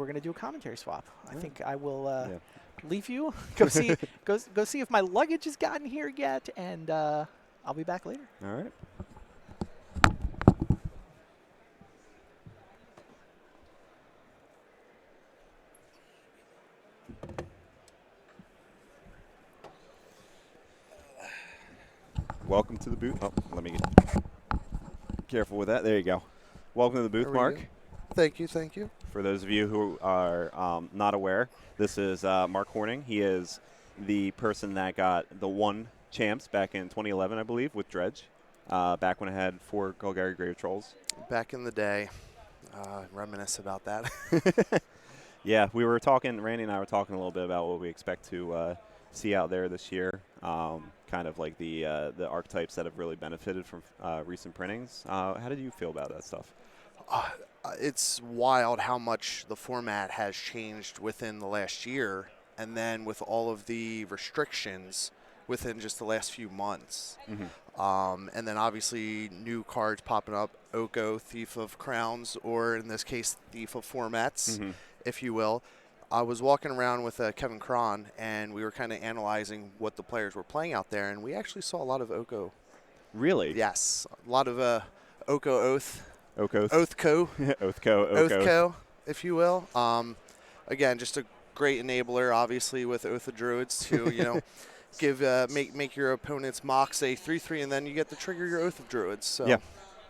we're gonna do a commentary swap. I Yeah. think I will Yeah. leave you. Go see if my luggage has gotten here yet, and I'll be back later. All right. Welcome to the booth. Oh, let me get careful with that. There you go. Welcome to the booth, There we Mark. go. Thank you, thank you. For those of you who are not aware, this is Mark Horning. He is the person that got the 1 champs back in 2011, I believe, with Dredge, back when I had 4 Golgari Grave Trolls. Back in the day, reminisce about that. Yeah, we were talking, Randy and I were talking a little bit about what we expect to see out there this year, kind of like the archetypes that have really benefited from recent printings. How did you feel about that stuff? It's wild how much the format has changed within the last year, and then with all of the restrictions within just the last few months. And then obviously new cards popping up, Oko, Thief of Crowns, or in this case, Thief of Formats, if you will. I was walking around with Kevin Cron, and we were kind of analyzing what the players were playing out there, and we actually saw a lot of Oko. Really? Yes, a lot of Oko Oath. Oathco. Oathco, if you will. Again, just a great enabler, obviously, with Oath of Druids to, give make your opponent's mocks a 3/3, and then you get to trigger your Oath of Druids. So, Yeah.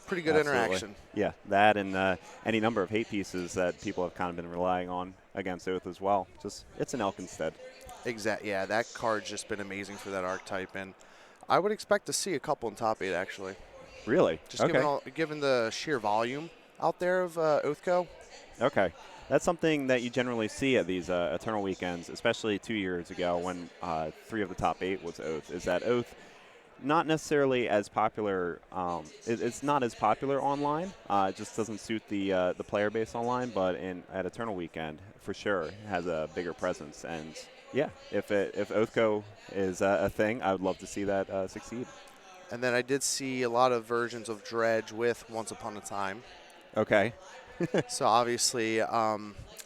pretty good Absolutely. interaction. Yeah, that and any number of hate pieces that people have kind of been relying on against Oath as well. Just it's an elk instead. Exactly. Yeah, that card's just been amazing for that archetype, and I would expect to see a couple in top 8 actually. Really? Just okay. given the sheer volume out there of Oathco. Okay. That's something that you generally see at these Eternal weekends, especially 2 years ago when 3 of the top 8 was Oath. Is that Oath not necessarily as popular? It's not as popular online. It just doesn't suit the player base online. But at Eternal weekend, for sure, it has a bigger presence. And yeah, if Oathco is a thing, I would love to see that succeed. And then I did see a lot of versions of Dredge with Once Upon a Time. Okay. So obviously, I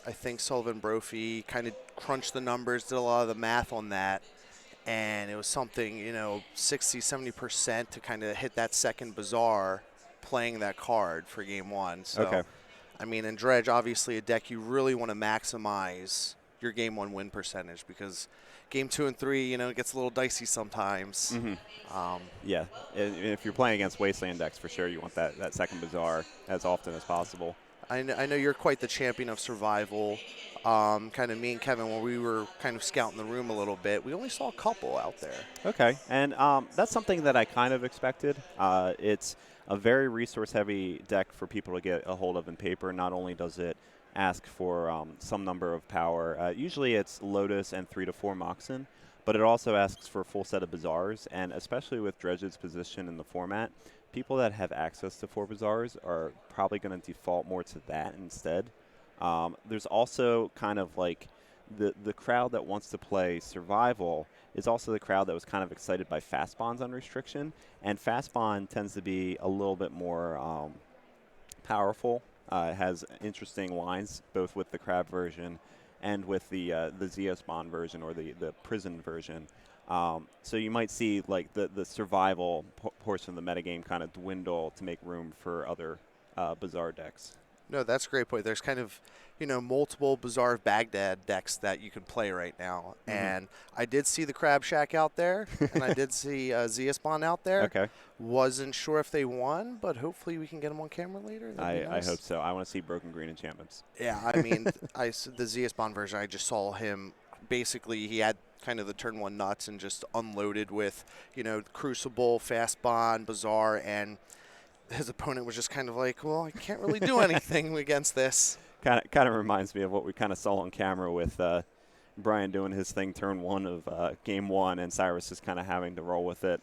think Sullivan Brophy kind of crunched the numbers, did a lot of the math on that, and it was something, 60, 70% to kind of hit that second Bazaar playing that card for game 1. So, Okay. I mean, in Dredge, obviously a deck you really want to maximize your game 1 win percentage because game 2 and 3, it gets a little dicey sometimes. Yeah, if you're playing against Wasteland decks, for sure you want that second Bazaar as often as possible. I know you're quite the champion of survival. Kind of me and Kevin, when we were kind of scouting the room a little bit, we only saw a couple out there. Okay, and that's something that I kind of expected. It's a very resource-heavy deck for people to get a hold of in paper. Not only does it ask for some number of power, usually it's Lotus and 3 to 4 Moxen, but it also asks for a full set of Bazaars, and especially with Dredge's position in the format, people that have access to 4 Bazaars are probably going to default more to that instead. There's also kind of like the crowd that wants to play survival is also the crowd that was kind of excited by Fast Bonds on restriction, and Fast Bond tends to be a little bit more powerful. It has interesting lines both with the Crab version and with the Zeus Bond version or the prison version. So you might see like the survival portion of the metagame kind of dwindle to make room for other Bazaar decks. No, that's a great point. There's kind of, multiple Bazaar of Baghdad decks that you can play right now. And I did see the Crab Shack out there, and I did see Zeus Bond out there. Okay. Wasn't sure if they won, but hopefully we can get them on camera later. I Nice. hope so. I want to see Broken Green Enchantments. Yeah, I mean, the Zeus Bond version, I just saw him. Basically, he had kind of the turn 1 nuts and just unloaded with, Crucible, Fast Bond, Bazaar, and his opponent was just kind of like, well, I can't really do anything against this. Kind of reminds me of what we kind of saw on camera with Brian doing his thing turn 1 of game 1, and Cyrus just kind of having to roll with it.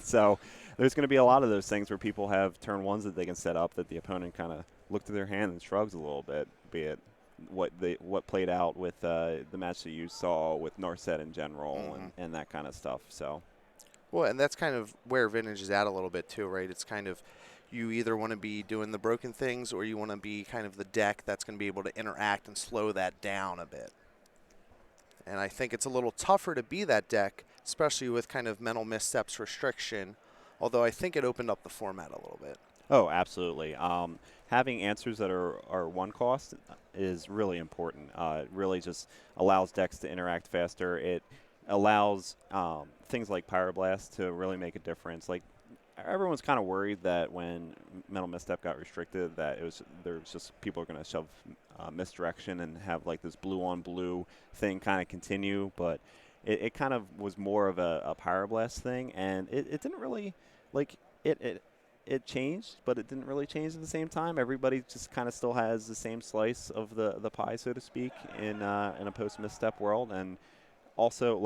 So there's going to be a lot of those things where people have turn 1s that they can set up that the opponent kind of looked at their hand and shrugs a little bit, be it what played out with the match that you saw with Narset in general and that kind of stuff. So. Well, and that's kind of where Vintage is at a little bit too, right? It's kind of you either want to be doing the broken things or you want to be kind of the deck that's going to be able to interact and slow that down a bit. And I think it's a little tougher to be that deck, especially with kind of mental missteps restriction, although I think it opened up the format a little bit. Oh, absolutely. Having answers that are one cost is really important. It really just allows decks to interact faster. It allows things like Pyroblast to really make a difference. Like, everyone's kind of worried that when Mental Misstep got restricted, that there was just people are going to shove misdirection and have like this blue on blue thing kind of continue. But it kind of was more of a Pyroblast thing, and it didn't really like it changed, but it didn't really change at the same time. Everybody just kind of still has the same slice of the pie, so to speak, in a post misstep world, and also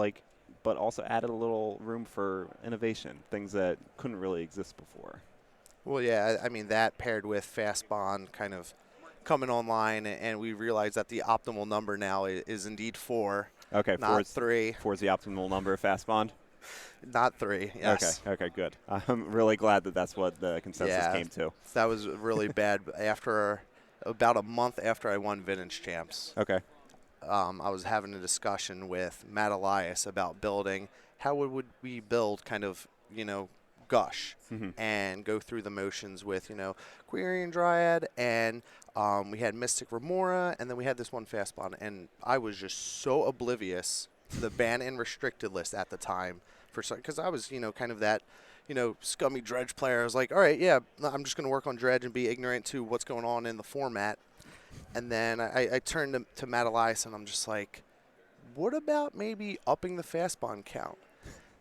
but also added a little room for innovation, things that couldn't really exist before. Well, yeah, I mean, that paired with Fast Bond kind of coming online, and we realize that the optimal number now is indeed 4, Okay, not 3. 4 is the optimal number of Fast Bond. Not 3, yes. Okay, good. I'm really glad that that's what the consensus came to. That was really bad. After about a month after I won Vintage Champs, Okay. I was having a discussion with Matt Elias about building. How would we build kind of, Gush and go through the motions with, Quirion Dryad, and we had Mystic Remora, and then we had this one Fast Bond. And I was just so oblivious to the ban and restricted list at the time, because I was, kind of that, scummy Dredge player. I was like, all right, yeah, I'm just going to work on Dredge and be ignorant to what's going on in the format. And then I turned to Matt Elias, and I'm just like, what about maybe upping the Fast Bond count?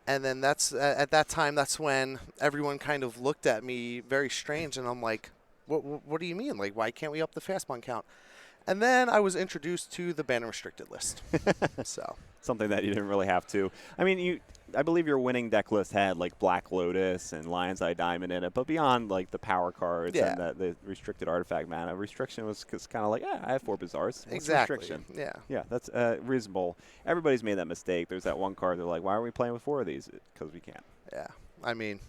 And then at that time, that's when everyone kind of looked at me very strange, and I'm like, what do you mean? Like, why can't we up the Fast Bond count? And then I was introduced to the ban and restricted list. So something that you didn't really have to. I mean, I believe your winning deck list had like Black Lotus and Lion's Eye Diamond in it, but beyond like the power cards and the restricted artifact mana, restriction was kind of like, I have 4 Bazaars. What's exactly. Restriction? Yeah, that's reasonable. Everybody's made that mistake. There's that one card. They're like, why are we playing with 4 of these? Because we can. Yeah, I mean,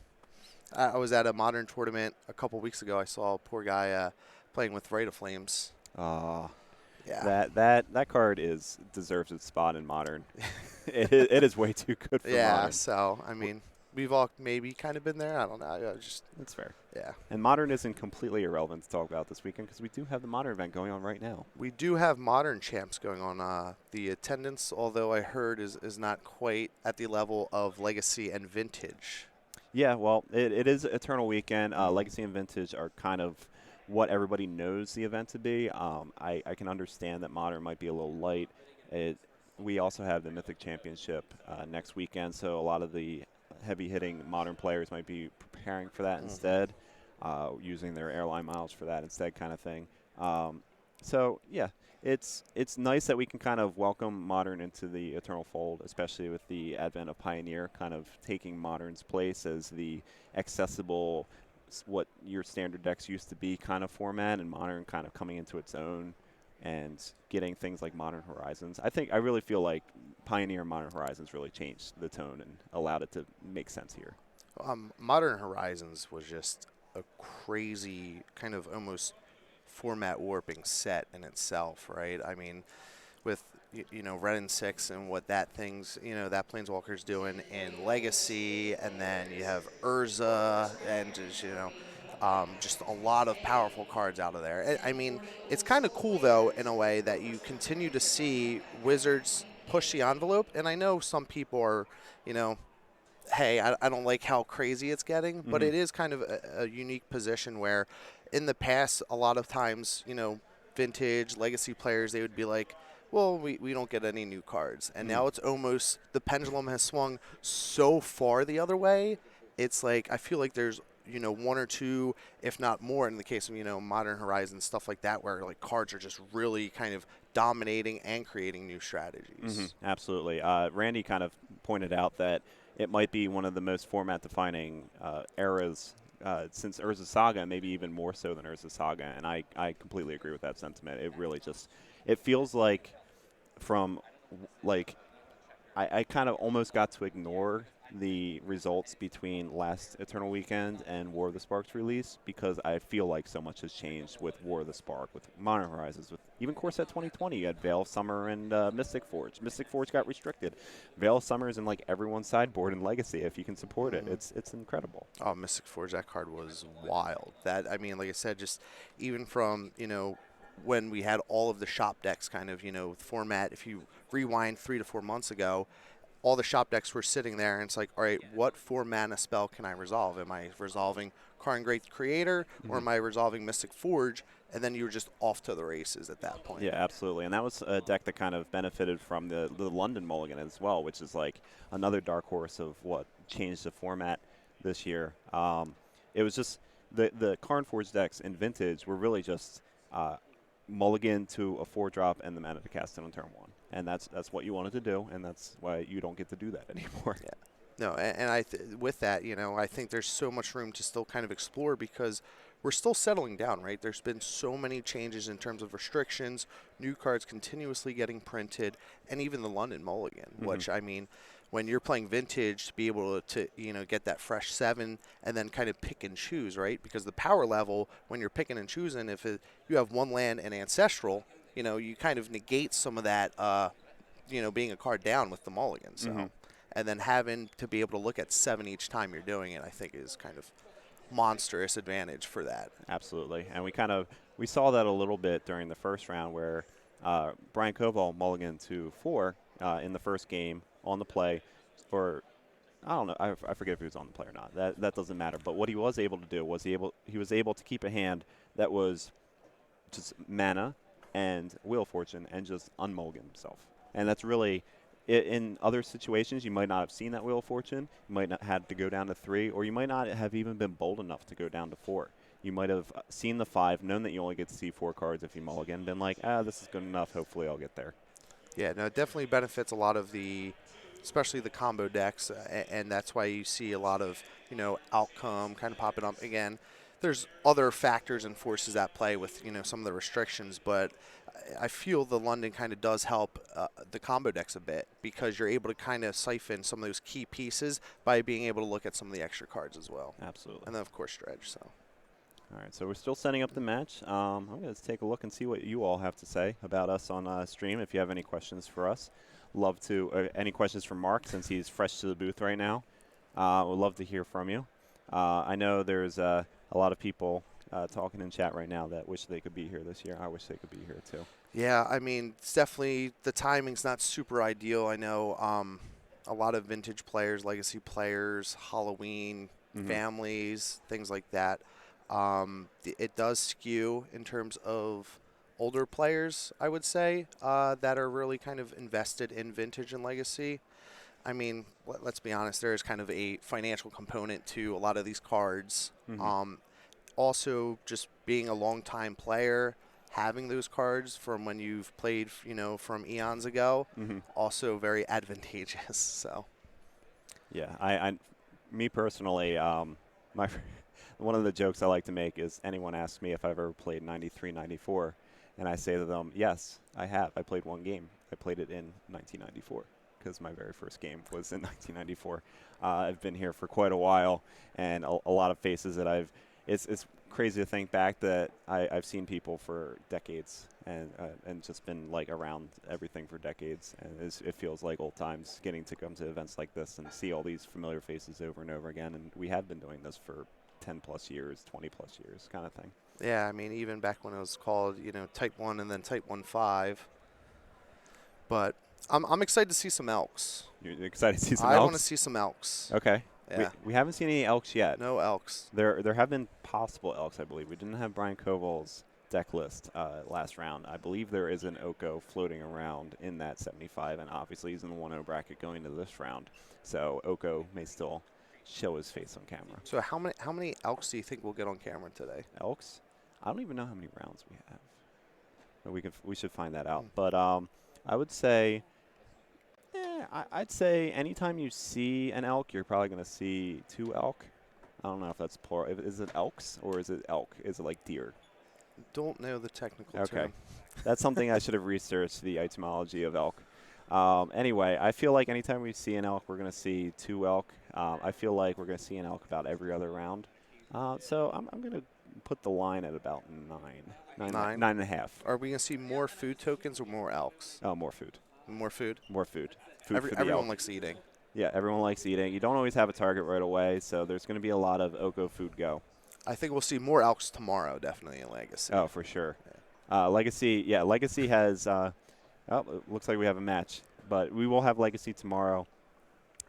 I was at a Modern tournament a couple weeks ago. I saw a poor guy playing with Rite of Flames. Yeah. That card deserves its spot in Modern. it is way too good for Modern. Yeah, so, I mean, we've all maybe kind of been there. I don't know. That's fair. Yeah. And Modern isn't completely irrelevant to talk about this weekend because we do have the Modern event going on right now. We do have Modern champs going on. The attendance, although I heard, is not quite at the level of Legacy and Vintage. Yeah, well, it is Eternal Weekend. Legacy and Vintage are kind of what everybody knows the event to be. I can understand that Modern might be a little light. We also have the Mythic Championship next weekend, so a lot of the heavy-hitting Modern players might be preparing for that instead, using their airline miles for that instead kind of thing. So, yeah, it's nice that we can kind of welcome Modern into the Eternal fold, especially with the advent of Pioneer kind of taking Modern's place as the accessible, what your standard decks used to be kind of format, and Modern kind of coming into its own and getting things like Modern Horizons. I really feel like Pioneer and Modern Horizons really changed the tone and allowed it to make sense here. Modern Horizons was just a crazy kind of almost format warping set in itself, right? I mean, with Red and 6 and what that Planeswalker's doing in Legacy, and then you have Urza and just a lot of powerful cards out of there. I mean, it's kind of cool though in a way that you continue to see Wizards push the envelope, and I know some people are, hey, I don't like how crazy it's getting, but it is kind of a unique position where in the past, a lot of times, Vintage, Legacy players, they would be like, well, we don't get any new cards. And now it's almost, the pendulum has swung so far the other way. It's like, I feel like there's, 1 or 2, if not more, in the case of, Modern Horizons, stuff like that, where like cards are just really kind of dominating and creating new strategies. Absolutely. Randy kind of pointed out that it might be one of the most format-defining eras since Urza Saga, maybe even more so than Urza Saga, and I completely agree with that sentiment. It really just, it feels like I kind of almost got to ignore the results between last Eternal Weekend and War of the Sparks release, because I feel like so much has changed with War of the Spark, with Modern Horizons, with even Core Set 2020. You had Veil of Summer and Mystic Forge. Mystic Forge got restricted. Veil of Summer is in like everyone's sideboard in Legacy if you can support it. It's incredible. Oh, Mystic Forge, that card was wild. That, I mean, like I said, just even from, when we had all of the shop decks kind of, format, if you rewind 3 to 4 months ago, all the shop decks were sitting there, and it's like, all right, what 4-mana spell can I resolve? Am I resolving Karn Great Creator, or am I resolving Mystic Forge? And then you were just off to the races at that point. Yeah, absolutely. And that was a deck that kind of benefited from the London Mulligan as well, which is like another dark horse of what changed the format this year. It was just the Karn Forge decks in Vintage were really just mulligan to a 4-drop and the mana to cast it on turn 1. And that's what you wanted to do, and that's why you don't get to do that anymore. Yeah. No, and with that, I think there's so much room to still kind of explore, because we're still settling down, right? There's been so many changes in terms of restrictions, new cards continuously getting printed, and even the London Mulligan, which, I mean, when you're playing Vintage, to be able to get that fresh 7 and then kind of pick and choose, right? Because the power level, when you're picking and choosing, if you have 1 land and Ancestral, you kind of negate some of that, being a card down with the Mulligan. So, and then having to be able to look at 7 each time you're doing it, I think is kind of monstrous advantage for that. Absolutely. And we saw that a little bit during the first round, where Brian Koval mulligan to 4 in the first game on the play, or I don't know, I forget if he was on the play or not. That doesn't matter. But what he was able to do was he was able to keep a hand that was just mana and Wheel of Fortune and just unmulligan himself. And that's really, in other situations, you might not have seen that Wheel of Fortune. You might not have to go down to 3, or you might not have even been bold enough to go down to 4. You might have seen the 5, known that you only get to see 4 cards if you mulligan, been like, this is good enough, hopefully I'll get there. Yeah, no, it definitely benefits a lot of especially the combo decks, and that's why you see a lot of, outcome kind of popping up again. There's other factors and forces at play with, some of the restrictions, but I feel the London kind of does help the combo decks a bit, because you're able to kind of siphon some of those key pieces by being able to look at some of the extra cards as well. Absolutely. And then, of course, Dredge. So. All right, so we're still setting up the match. I'm going to take a look and see what you all have to say about us on stream. If you have any questions for us, love to. Any questions from Mark, since he's fresh to the booth right now? We'd love to hear from you. I know there's a lot of people talking in chat right now that wish they could be here this year. I wish they could be here too. Yeah, I mean, it's definitely, the timing's not super ideal. I know a lot of Vintage players, Legacy players, Halloween, families, things like that. It does skew in terms of older players, I would say, that are really kind of invested in Vintage and Legacy. I mean, let's be honest, there is kind of a financial component to a lot of these cards. Also, just being a long-time player, having those cards from when you've played, from eons ago, also very advantageous. So, yeah, me personally, one of the jokes I like to make is anyone asks me if I've ever played 93, 94, and I say to them, yes, I have. I played 1 game. I played it in 1994. Because my very first game was in 1994. I've been here for quite a while, and a lot of faces that it's crazy to think back that I've seen people for decades and just been like around everything for decades, and it feels like old times getting to come to events like this and see all these familiar faces over and over again. And we have been doing this for 10 plus years, 20 plus years, kind of thing. yeah, I mean, even back when it was called, Type 1 and then Type 1-5. But I'm excited to see some Elks. You're excited to see some Elks? I want to see some Elks. Okay. Yeah. We haven't seen any Elks yet. No Elks. There have been possible Elks, I believe. We didn't have Brian Koval's deck list last round. I believe there is an Oko floating around in that 75, and obviously he's in the 1-0 bracket going into this round. So Oko may still show his face on camera. So how many Elks do you think we'll get on camera today? Elks? I don't even know how many rounds we have. But we should find that out. But I would say, I'd say anytime you see an elk, you're probably going to see 2 elk. I don't know if that's plural. Is it elks or is it elk? Is it like deer? Don't know the technical Okay. term. That's something I should have researched, the etymology of elk. Anyway, I feel like anytime we see an elk, we're going to see 2 elk. I feel like we're going to see an elk about every other round. So I'm going to put the line at about 9, 9.5. Are we going to see more food tokens or more elks? Oh, more food. More food? More food. Food for the Everyone elk. likes eating. Yeah, everyone likes eating. You don't always have a target right away, so there's going to be a lot of Oko food go. I think we'll see more elks tomorrow, definitely in Legacy. Oh, for sure. Legacy has. Oh, it looks like we have a match, but we will have Legacy tomorrow,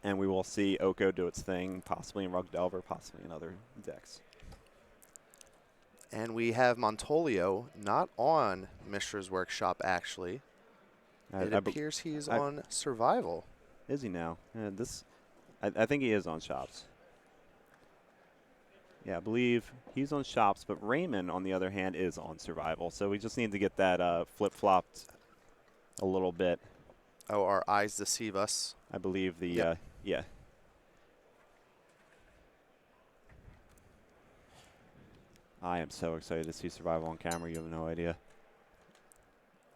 and we will see Oko do its thing, possibly in Rug Delver, possibly in other decks. And we have Montolio not on Mishra's Workshop, actually. It appears he's on Survival. Is he now? I think he is on Shops. Yeah, I believe he's on Shops, but Raymond, on the other hand, is on Survival. So we just need to get that flip-flopped a little bit. Oh, our eyes deceive us. I believe the, Yep. yeah. I am so excited to see Survival on camera. You have no idea.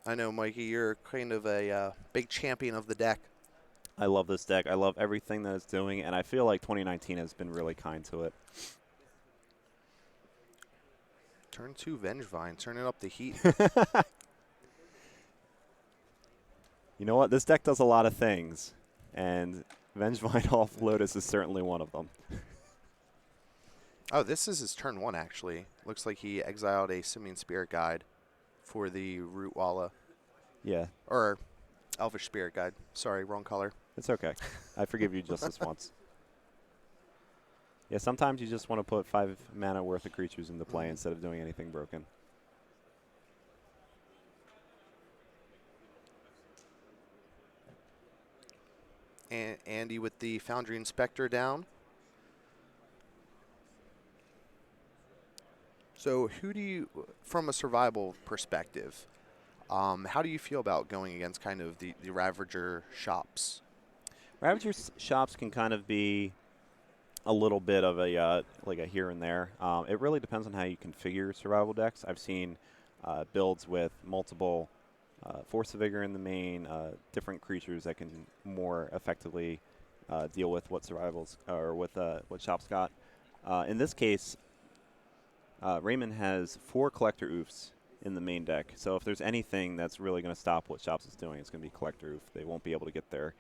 I know, Mikey, you're kind of a big champion of the deck. I love this deck. I love everything that it's doing, and I feel like 2019 has been really kind to it. Turn 2 Vengevine, turning up the heat. You know what? This deck does a lot of things, and Vengevine off Lotus is certainly one of them. Oh, this is his turn 1, actually. Looks like he exiled a Simian Spirit Guide for the Rootwalla. Yeah, Or Elvish Spirit Guide. Sorry, wrong color. it's okay. I forgive you just this once. Yeah, sometimes you just want to put 5 mana worth of creatures into play instead of doing anything broken. And Andy with the Foundry Inspector down. So who do you, from a survival perspective, how do you feel about going against kind of the Ravager shops? Ravager shops can kind of be a little bit of a like a here and there. It really depends on how you configure survival decks. I've seen builds with multiple Force of Vigor in the main, different creatures that can more effectively deal with what survivals or with what shops got. In this case, Raymond has 4 Collector Oofs in the main deck. So if there's anything that's really going to stop what shops is doing, it's going to be Collector Oof. They won't be able to get their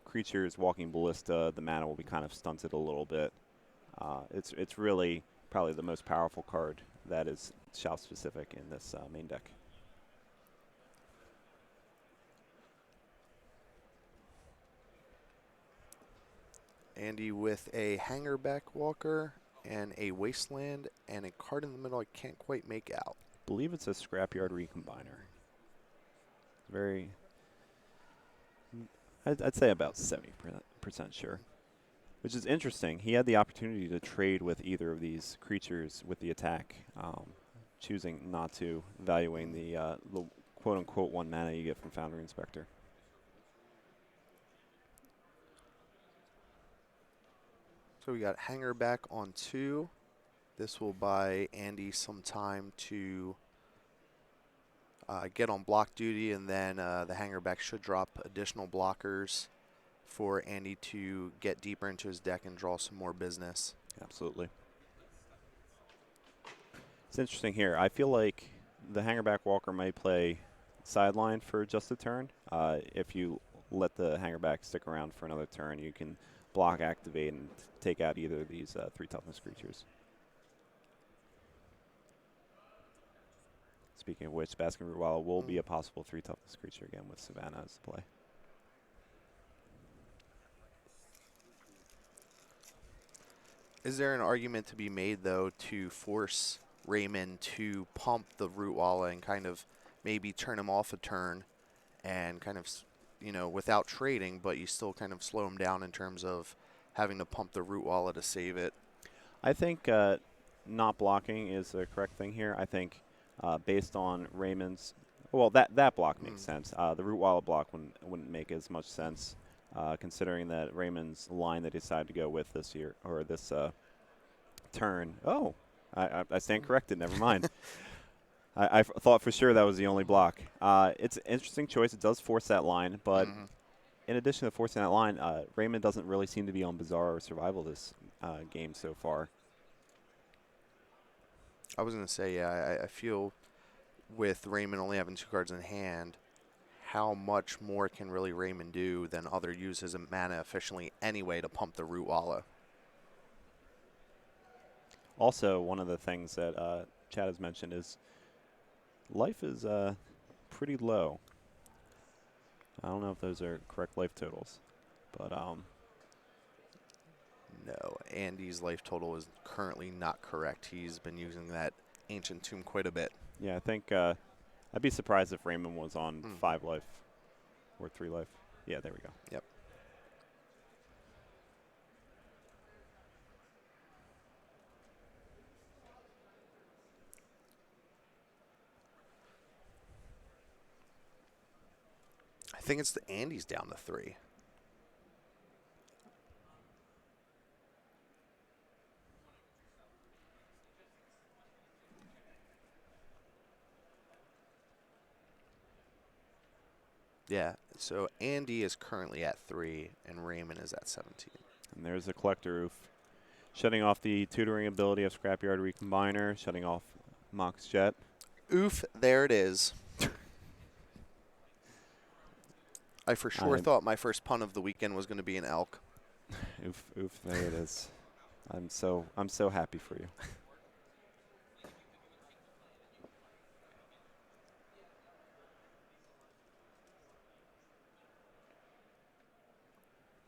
creatures walking ballista. The mana will be kind of stunted a little bit. It's really probably the most powerful card that is shop specific in this main deck. Andy with a Hangerback Walker and a Wasteland and a card in the middle I can't quite make out. I believe it's a Scrapyard Recombiner. Very, I'd say about 70% sure, which is interesting. He had the opportunity to trade with either of these creatures with the attack, choosing not to, valuing the quote-unquote 1 mana you get from Foundry Inspector. So we got Hangerback on 2. This will buy Andy some time to get on block duty, and then the Hangerback should drop additional blockers for Andy to get deeper into his deck and draw some more business. Absolutely. It's interesting here. I feel like the Hangerback Walker may play sideline for just a turn. If you let the Hangerback stick around for another turn, you can block, activate, and take out either of these 3 toughness creatures. Speaking of which, Baskin Rootwalla will be a possible 3 toughness creature again with Savannah as the play. Is there an argument to be made, though, to force Raymond to pump the Rootwalla and kind of maybe turn him off a turn and kind of, you know, without trading, but you still kind of slow him down in terms of having to pump the Rootwalla to save it? I think not blocking is the correct thing here. I think based on Raymond's, well, that block makes sense. The Rootwalla block wouldn't make as much sense, considering that Raymond's line that he decided to go with this year or this turn. Oh, I stand corrected. Never mind. I thought for sure that was the only block. It's an interesting choice. It does force that line, but in addition to forcing that line, Raymond doesn't really seem to be on Bazaar or Survival this game so far. I was going to say, yeah, I feel with Raymond only having 2 cards in hand, how much more can really Raymond do than other uses of mana efficiently anyway to pump the Root Walla? Also, one of the things that Chad has mentioned is life is pretty low. I don't know if those are correct life totals, but No, Andy's life total is currently not correct. He's been using that Ancient Tomb quite a bit. yeah, I think I'd be surprised if Raymond was on 5 life or 3 life. Yeah, there we go. Yep. I think it's the Andy's down to 3. Yeah, so Andy is currently at 3, and Raymond is at 17. And there's a Collector Oof. Shutting off the tutoring ability of Scrapyard Recombiner, shutting off Mox Jet. Oof, there it is. I for sure thought my first pun of the weekend was going to be an elk. Oof, oof, there it is. I'm so happy for you.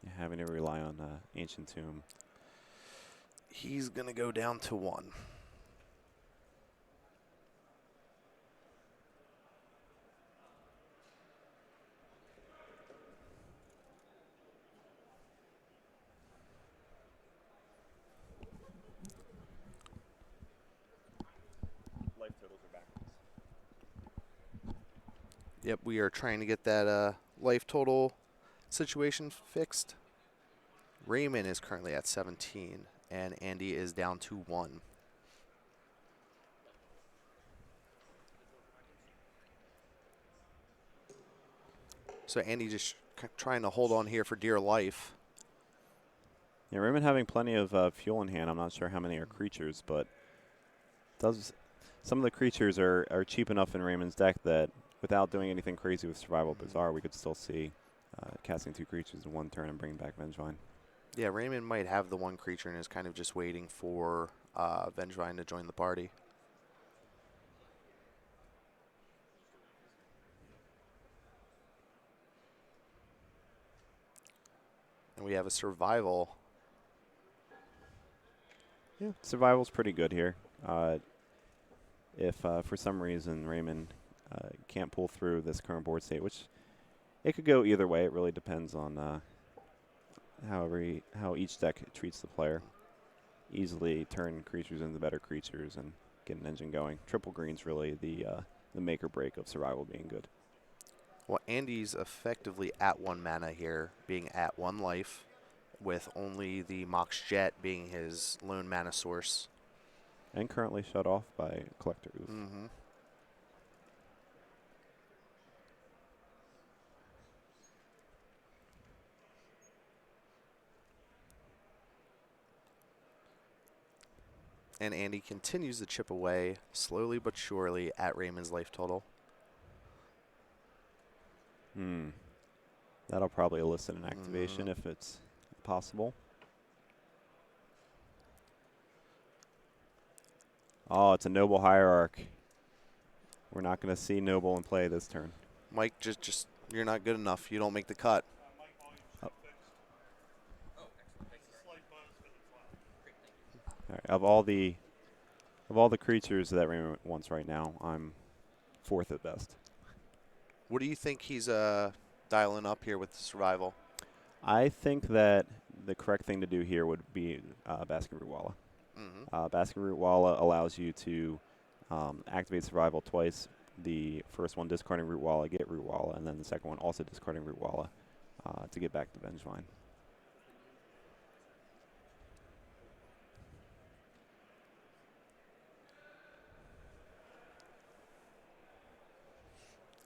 You're having to rely on Ancient Tomb. He's going to go down to 1. Life totals are backwards. Yep, we are trying to get that life total situation fixed. Raymond is currently at 17, and Andy is down to 1. So Andy just trying to hold on here for dear life. Yeah, Raymond having plenty of fuel in hand. I'm not sure how many are creatures, but some of the creatures are cheap enough in Raymond's deck that without doing anything crazy with Survival Bazaar, we could still see casting 2 creatures in 1 turn and bringing back Vengevine. Yeah, Raymond might have the 1 creature and is kind of just waiting for Vengevine to join the party. And we have a Survival. Yeah, Survival's pretty good here. If for some reason Raymond can't pull through this current board state, which it could go either way. It really depends on how each deck treats the player. Easily turn creatures into better creatures and get an engine going. Triple green's really the make or break of Survival being good. Well, Andy's effectively at 1 mana here, being at 1 life, with only the Mox Jet being his lone mana source. And currently shut off by Collector Oof. Mm-hmm. And Andy continues to chip away, slowly but surely, at Raymond's life total. That'll probably elicit an activation if it's possible. Oh, it's a Noble Hierarch. We're not going to see Noble in play this turn. Mike, just you're not good enough. You don't make the cut. Oh. All right, of all the creatures that Raymond wants right now, I'm 4th at best. What do you think he's dialing up here with the Survival? I think that the correct thing to do here would be Basking Root Walla. Basking Root Walla allows you to activate Survival twice. The first one discarding Root Walla, get Root Walla, and then the second one also discarding Root Walla to get back to Vengevine.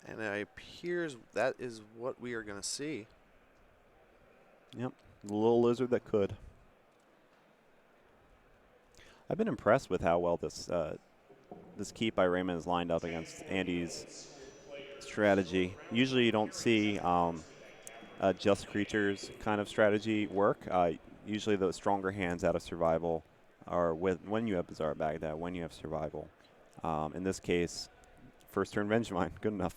And it appears that is what we are going to see. Yep, the little lizard that could. I've been impressed with how well this keep by Raymond is lined up against Andy's strategy. Usually you don't see just creatures kind of strategy work. Usually the stronger hands out of survival are when you have Bizarre Baghdad, when you have survival. In this case, first turn Vengevine, good enough.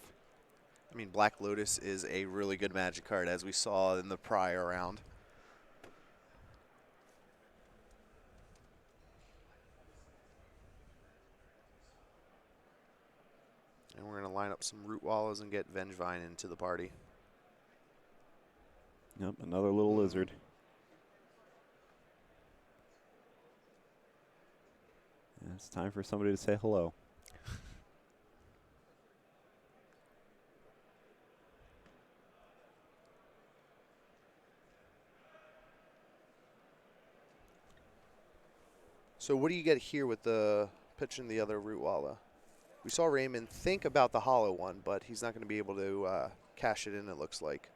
I mean, Black Lotus is a really good Magic card, as we saw in the prior round. And we're going to line up some Root Wallows and get Vengevine into the party. Yep, another little lizard. And it's time for somebody to say hello. So what do you get here with the pitching the other Root Wallow? We saw Raymond think about the hollow one, but he's not going to be able to cash it in, it looks like.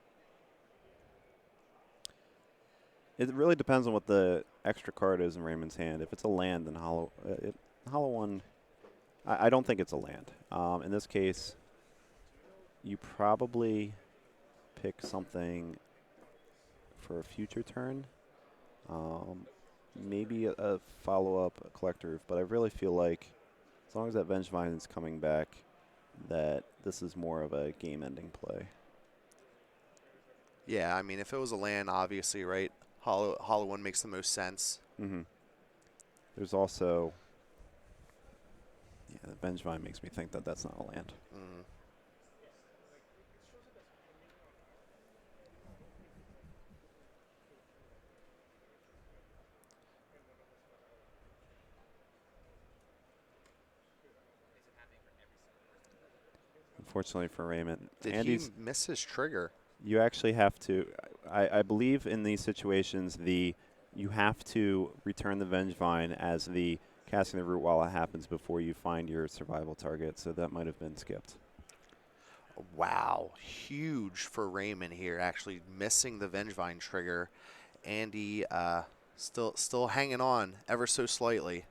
It really depends on what the extra card is in Raymond's hand. If it's a land, then hollow one, I don't think it's a land. In this case, you probably pick something for a future turn. Maybe a follow-up collector, but I really feel like as long as that Vengevine is coming back, that this is more of a game-ending play. Yeah, I mean, if it was a land, obviously, right? Hollow one makes the most sense. Mm-hmm. There's also, yeah, the Vengevine makes me think that that's not a land. Mm. Unfortunately for Raymond, Did Andy's, he miss his trigger? you actually have to. I believe in these situations, you have to return the Vengevine as the casting the Root Wallow happens before you find your survival target. So that might have been skipped. Wow, huge for Raymond here, actually missing the Vengevine trigger. Andy still hanging on ever so slightly.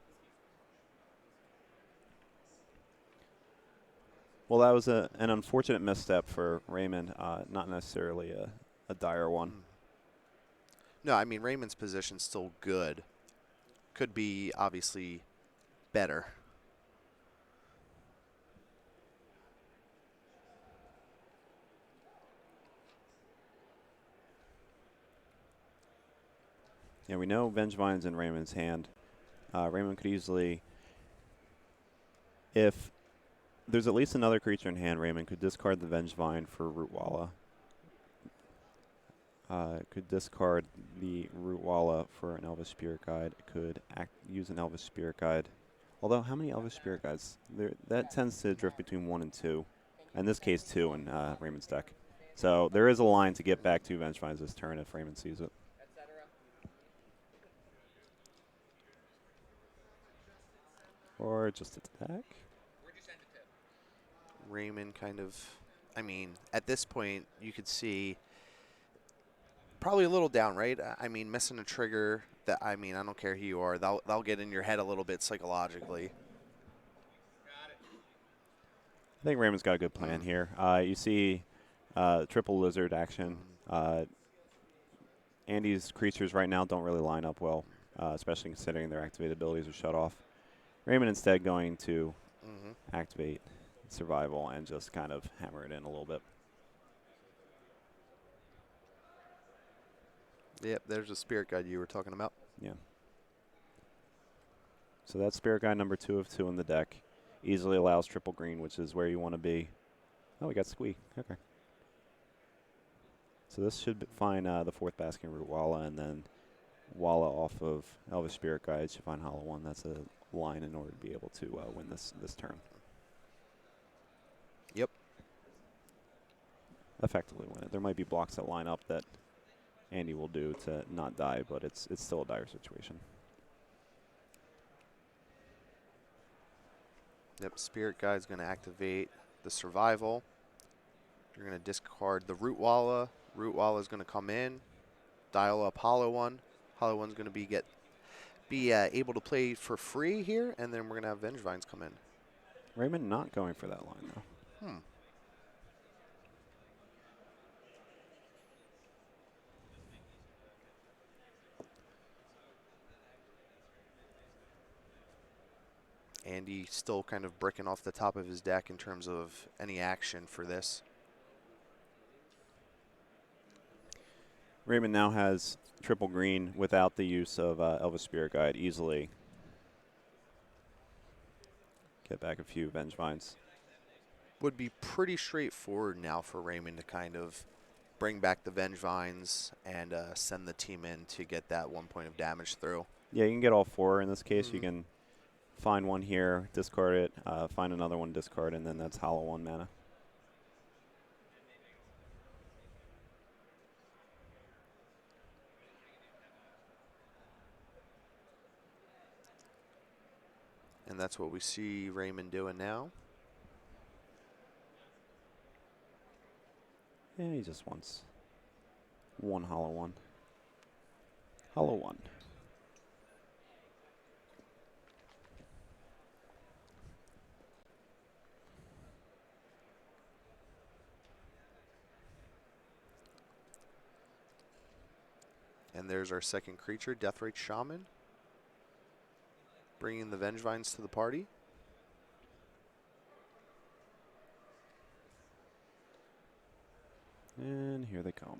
Well, that was an unfortunate misstep for Raymond, not necessarily a dire one. No, I mean, Raymond's position's still good. Could be, obviously, better. Yeah, we know Vengevine's in Raymond's hand. Raymond could easily, if there's at least another creature in hand, Raymond could discard the Vengevine for Root Wallow. Could discard the Root Wallow for an Elvish Spirit Guide. Could use an Elvish Spirit Guide. Although, how many Elvish Spirit Guides? That tends to drift between 1 and 2. In this case, 2 in Raymond's deck. So there is a line to get back to Vengevines this turn if Raymond sees it. Or just attack. Raymond kind of, I mean, at this point, you could see probably a little down, right? I mean, missing a trigger, that, I mean, I don't care who you are. They'll get in your head a little bit psychologically. I think Raymond's got a good plan here. You see triple lizard action. Andy's creatures right now don't really line up well, especially considering their activated abilities are shut off. Raymond instead going to activate survival and just kind of hammer it in a little bit. Yep, there's a Spirit Guide you were talking about. Yeah. So that's Spirit Guide number 2 of 2 in the deck. Easily allows triple green, which is where you want to be. Oh, we got Squee. Okay. So this should find the 4th Basking Root Wallow, and then Wallow off of Elvish Spirit Guide should find Hollow One. That's a line in order to be able to win this turn. Yep. Effectively win it. There might be blocks that line up that Andy will do to not die, but it's still a dire situation. Yep, Spirit Guide's going to activate the survival. You're going to discard the Root Wallow. Root Wallow is going to come in, dial up Hollow One. Hollow One's going to be able to play for free here, and then we're going to have Vengevines come in. Raymond not going for that line, though. Andy still kind of bricking off the top of his deck in terms of any action for this. Raymond now has triple green without the use of Elvis Spirit Guide easily. Get back a few Vengevines. Would be pretty straightforward now for Raymond to kind of bring back the Vengevines and send the team in to get that 1 point of damage through. Yeah, you can get all 4 in this case. You can find one here, discard it, find another one, discard, and then that's Hollow 1 mana. And that's what we see Raymond doing now. Yeah, he just wants one Hollow 1. Hollow 1. And there's our second creature, Deathrite Shaman, bringing the Vengevines to the party. And here they come.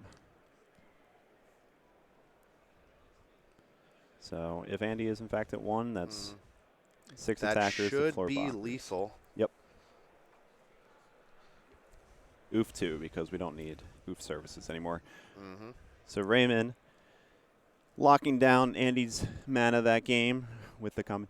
So if Andy is in fact at 1, that's 6 That attackers. should floor be box. lethal. Yep. Oof 2 because we don't need oof services anymore. So Raymond locking down Andy's mana that game with the comment.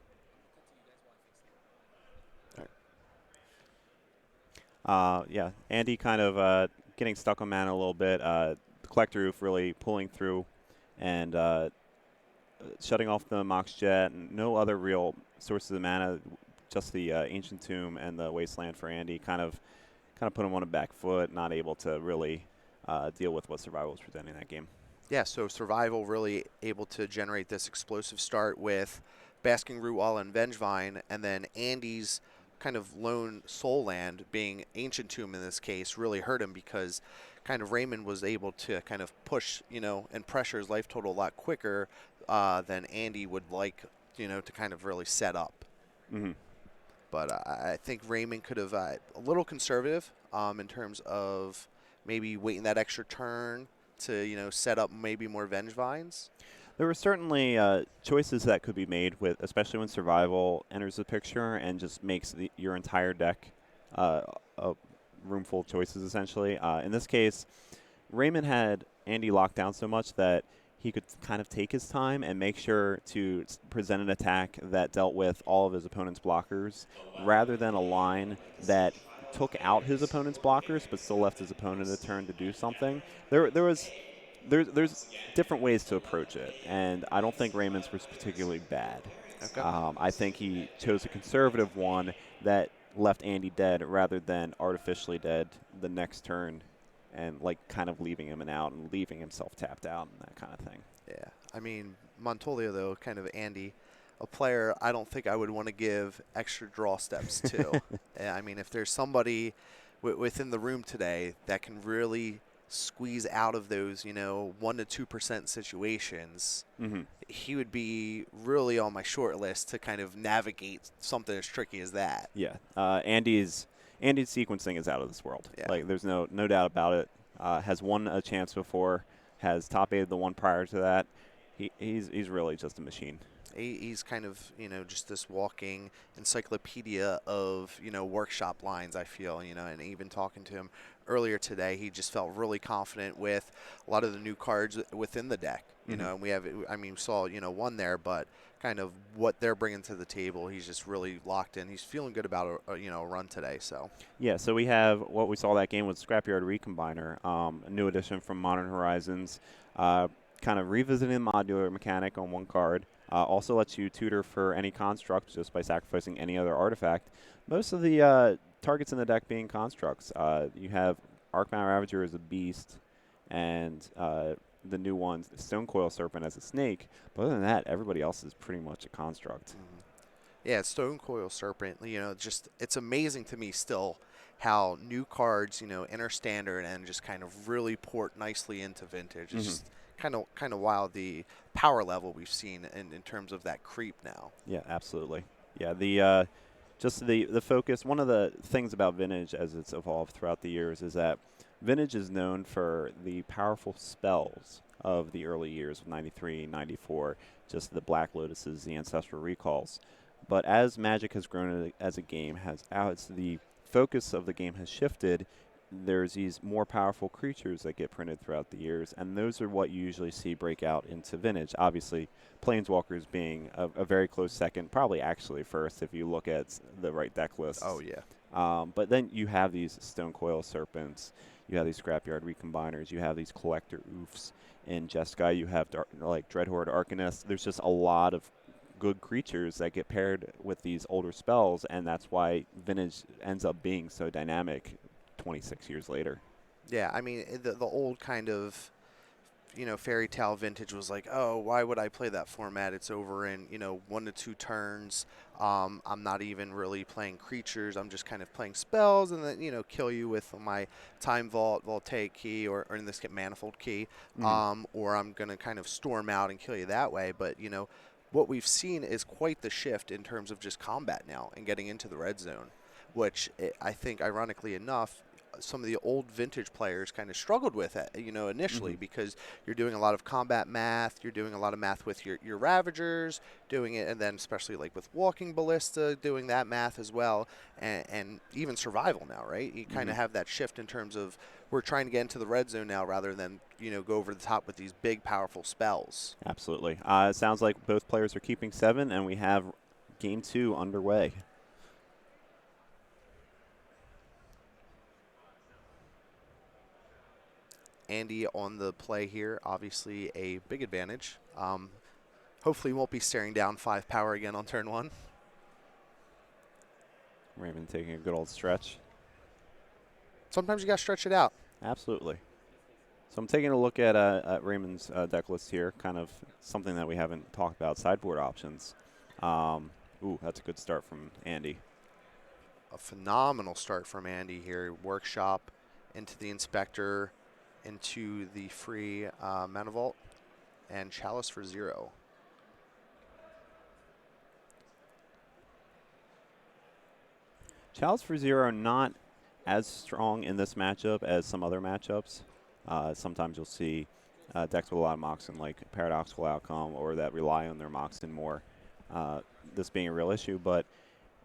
Yeah, Andy kind of getting stuck on mana a little bit. The Collector Roof really pulling through and shutting off the Mox Jet. No other real sources of mana, just the Ancient Tomb and the Wasteland for Andy. Kind of put him on a back foot, not able to really deal with what Survival was presenting in that game. Yeah, so Survival really able to generate this explosive start with Basking Root Wall and Vengevine, and then Andy's kind of lone soul land, being Ancient Tomb in this case, really hurt him because kind of Raymond was able to kind of push, and pressure his life total a lot quicker than Andy would like, to kind of really set up. But I think Raymond could have a little conservative in terms of maybe waiting that extra turn to, set up maybe more Vengevines. There were certainly choices that could be made with, especially when Survival enters the picture and just makes your entire deck a room full of choices, essentially. In this case, Raymond had Andy locked down so much that he could kind of take his time and make sure to present an attack that dealt with all of his opponent's blockers rather than a line that took out his opponent's blockers but still left his opponent a turn to do something. There's different ways to approach it, and I don't think Raymond's was particularly bad. Okay. I think he chose a conservative one that left Andy dead rather than artificially dead the next turn and kind of leaving him out and leaving himself tapped out and that kind of thing. Yeah. I mean, Montolia, though, kind of Andy, a player I don't think I would want to give extra draw steps to. I mean, if there's somebody within the room today that can really squeeze out of those, 1 to 2% situations, he would be really on my short list to kind of navigate something as tricky as that. Yeah. Andy's sequencing is out of this world. Yeah. There's no doubt about it. Has won a chance before, has top 8 the one prior to that. He's really just a machine. He's kind of, just this walking encyclopedia of, workshop lines, I feel, and even talking to him earlier today, he just felt really confident with a lot of the new cards within the deck, and we saw, one there, but kind of what they're bringing to the table, he's just really locked in. He's feeling good about a run today, so. Yeah, so we have what we saw that game with Scrapyard Recombiner, a new addition from Modern Horizons, kind of revisiting the modular mechanic on one card. Also lets you tutor for any construct just by sacrificing any other artifact. Most of the targets in the deck being constructs. You have Arcbound Ravager as a beast. and the new ones, Stone Coil Serpent as a snake. But other than that, everybody else is pretty much a construct. Yeah, Stone Coil Serpent, just it's amazing to me still how new cards, enter standard and just kind of really port nicely into vintage. It's just kind of wild the power level we've seen in terms of that creep now. Yeah, absolutely. Yeah, just the focus. One of the things about vintage as it's evolved throughout the years is that vintage is known for the powerful spells of the early years of 93, 94, just the Black Lotuses, the Ancestral Recalls. But as Magic has grown as a game, as the focus of the game has shifted, there's these more powerful creatures that get printed throughout the years, and those are what you usually see break out into vintage. Obviously, Planeswalkers being a very close second, probably actually first if you look at the right deck lists. Oh, yeah. But then you have these Stone Coil Serpents, you have these Scrapyard Recombiners, you have these Collector Oofs. In Jeskai, you have like Dreadhorde Arcanist. There's just a lot of good creatures that get paired with these older spells, and that's why vintage ends up being so dynamic 26 years later. Yeah, I mean, the old kind of, fairy tale vintage was like, oh, why would I play that format? It's over in, 1 to 2 turns. I'm not even really playing creatures. I'm just kind of playing spells and then, kill you with my Time Vault, Voltaic Key, or in this case, Manifold Key. Or I'm going to kind of storm out and kill you that way. But, what we've seen is quite the shift in terms of just combat now and getting into the red zone, which I think, ironically enough, some of the old vintage players kind of struggled with it, initially, because you're doing a lot of combat math, you're doing a lot of math with your Ravagers, doing it, and then especially like with Walking Ballista, doing that math as well, and even survival now, right? You kind of have that shift in terms of we're trying to get into the red zone now rather than, go over the top with these big, powerful spells. Absolutely. It sounds like both players are keeping 7, and we have Game 2 underway. Andy on the play here, obviously a big advantage. Hopefully won't be staring down 5 power again on turn 1. Raymond taking a good old stretch. Sometimes you got to stretch it out. Absolutely. So I'm taking a look at Raymond's deck list here, kind of something that we haven't talked about, sideboard options. Ooh, that's a good start from Andy. A phenomenal start from Andy here. Workshop into the Inspector, into the free Mana Vault, and Chalice for 0. Chalice for 0 not as strong in this matchup as some other matchups. Sometimes you'll see decks with a lot of Moxen, like Paradoxical Outcome, or that rely on their Moxen more. This being a real issue, but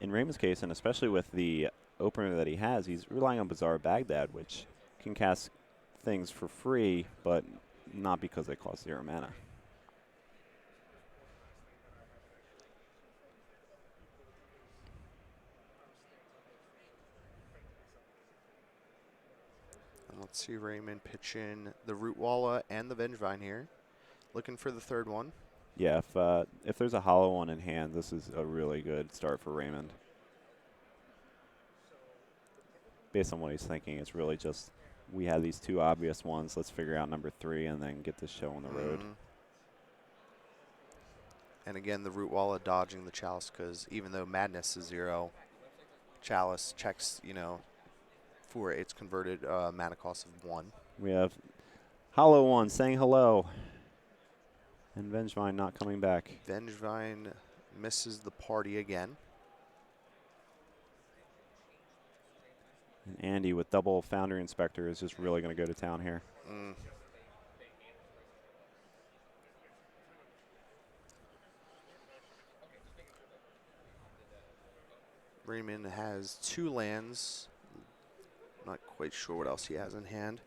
in Raymond's case, and especially with the opener that he has, he's relying on Bazaar of Baghdad, which can cast things for free, but not because they cost 0 mana. And let's see Raymond pitch in the Rootwalla and the Vengevine here. Looking for the third one. Yeah, if there's a hollow one in hand, this is a really good start for Raymond. Based on what he's thinking, it's really just, we have these 2 obvious ones. Let's figure out number 3 and then get this show on the road. And again, the Rootwalla dodging the Chalice, because even though Madness is 0, Chalice checks, for its converted mana cost of 1. We have Hollow One saying hello. And Vengevine not coming back. Vengevine misses the party again. And Andy with double Foundry Inspector is just really going to go to town here. Raymond has 2 lands. Not quite sure what else he has in hand.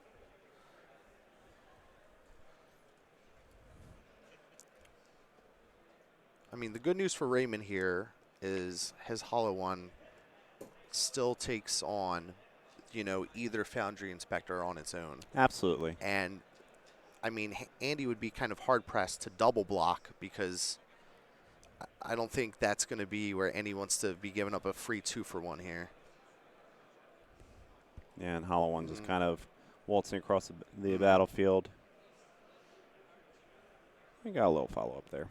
I mean, the good news for Raymond here is his Hollow One still takes on, either Foundry Inspector on its own. Absolutely. And, I mean, Andy would be kind of hard-pressed to double block, because I don't think that's going to be where Andy wants to be giving up a free 2-for-1 here. Yeah, and Hollow One just kind of waltzing across the battlefield. We got a little follow-up there.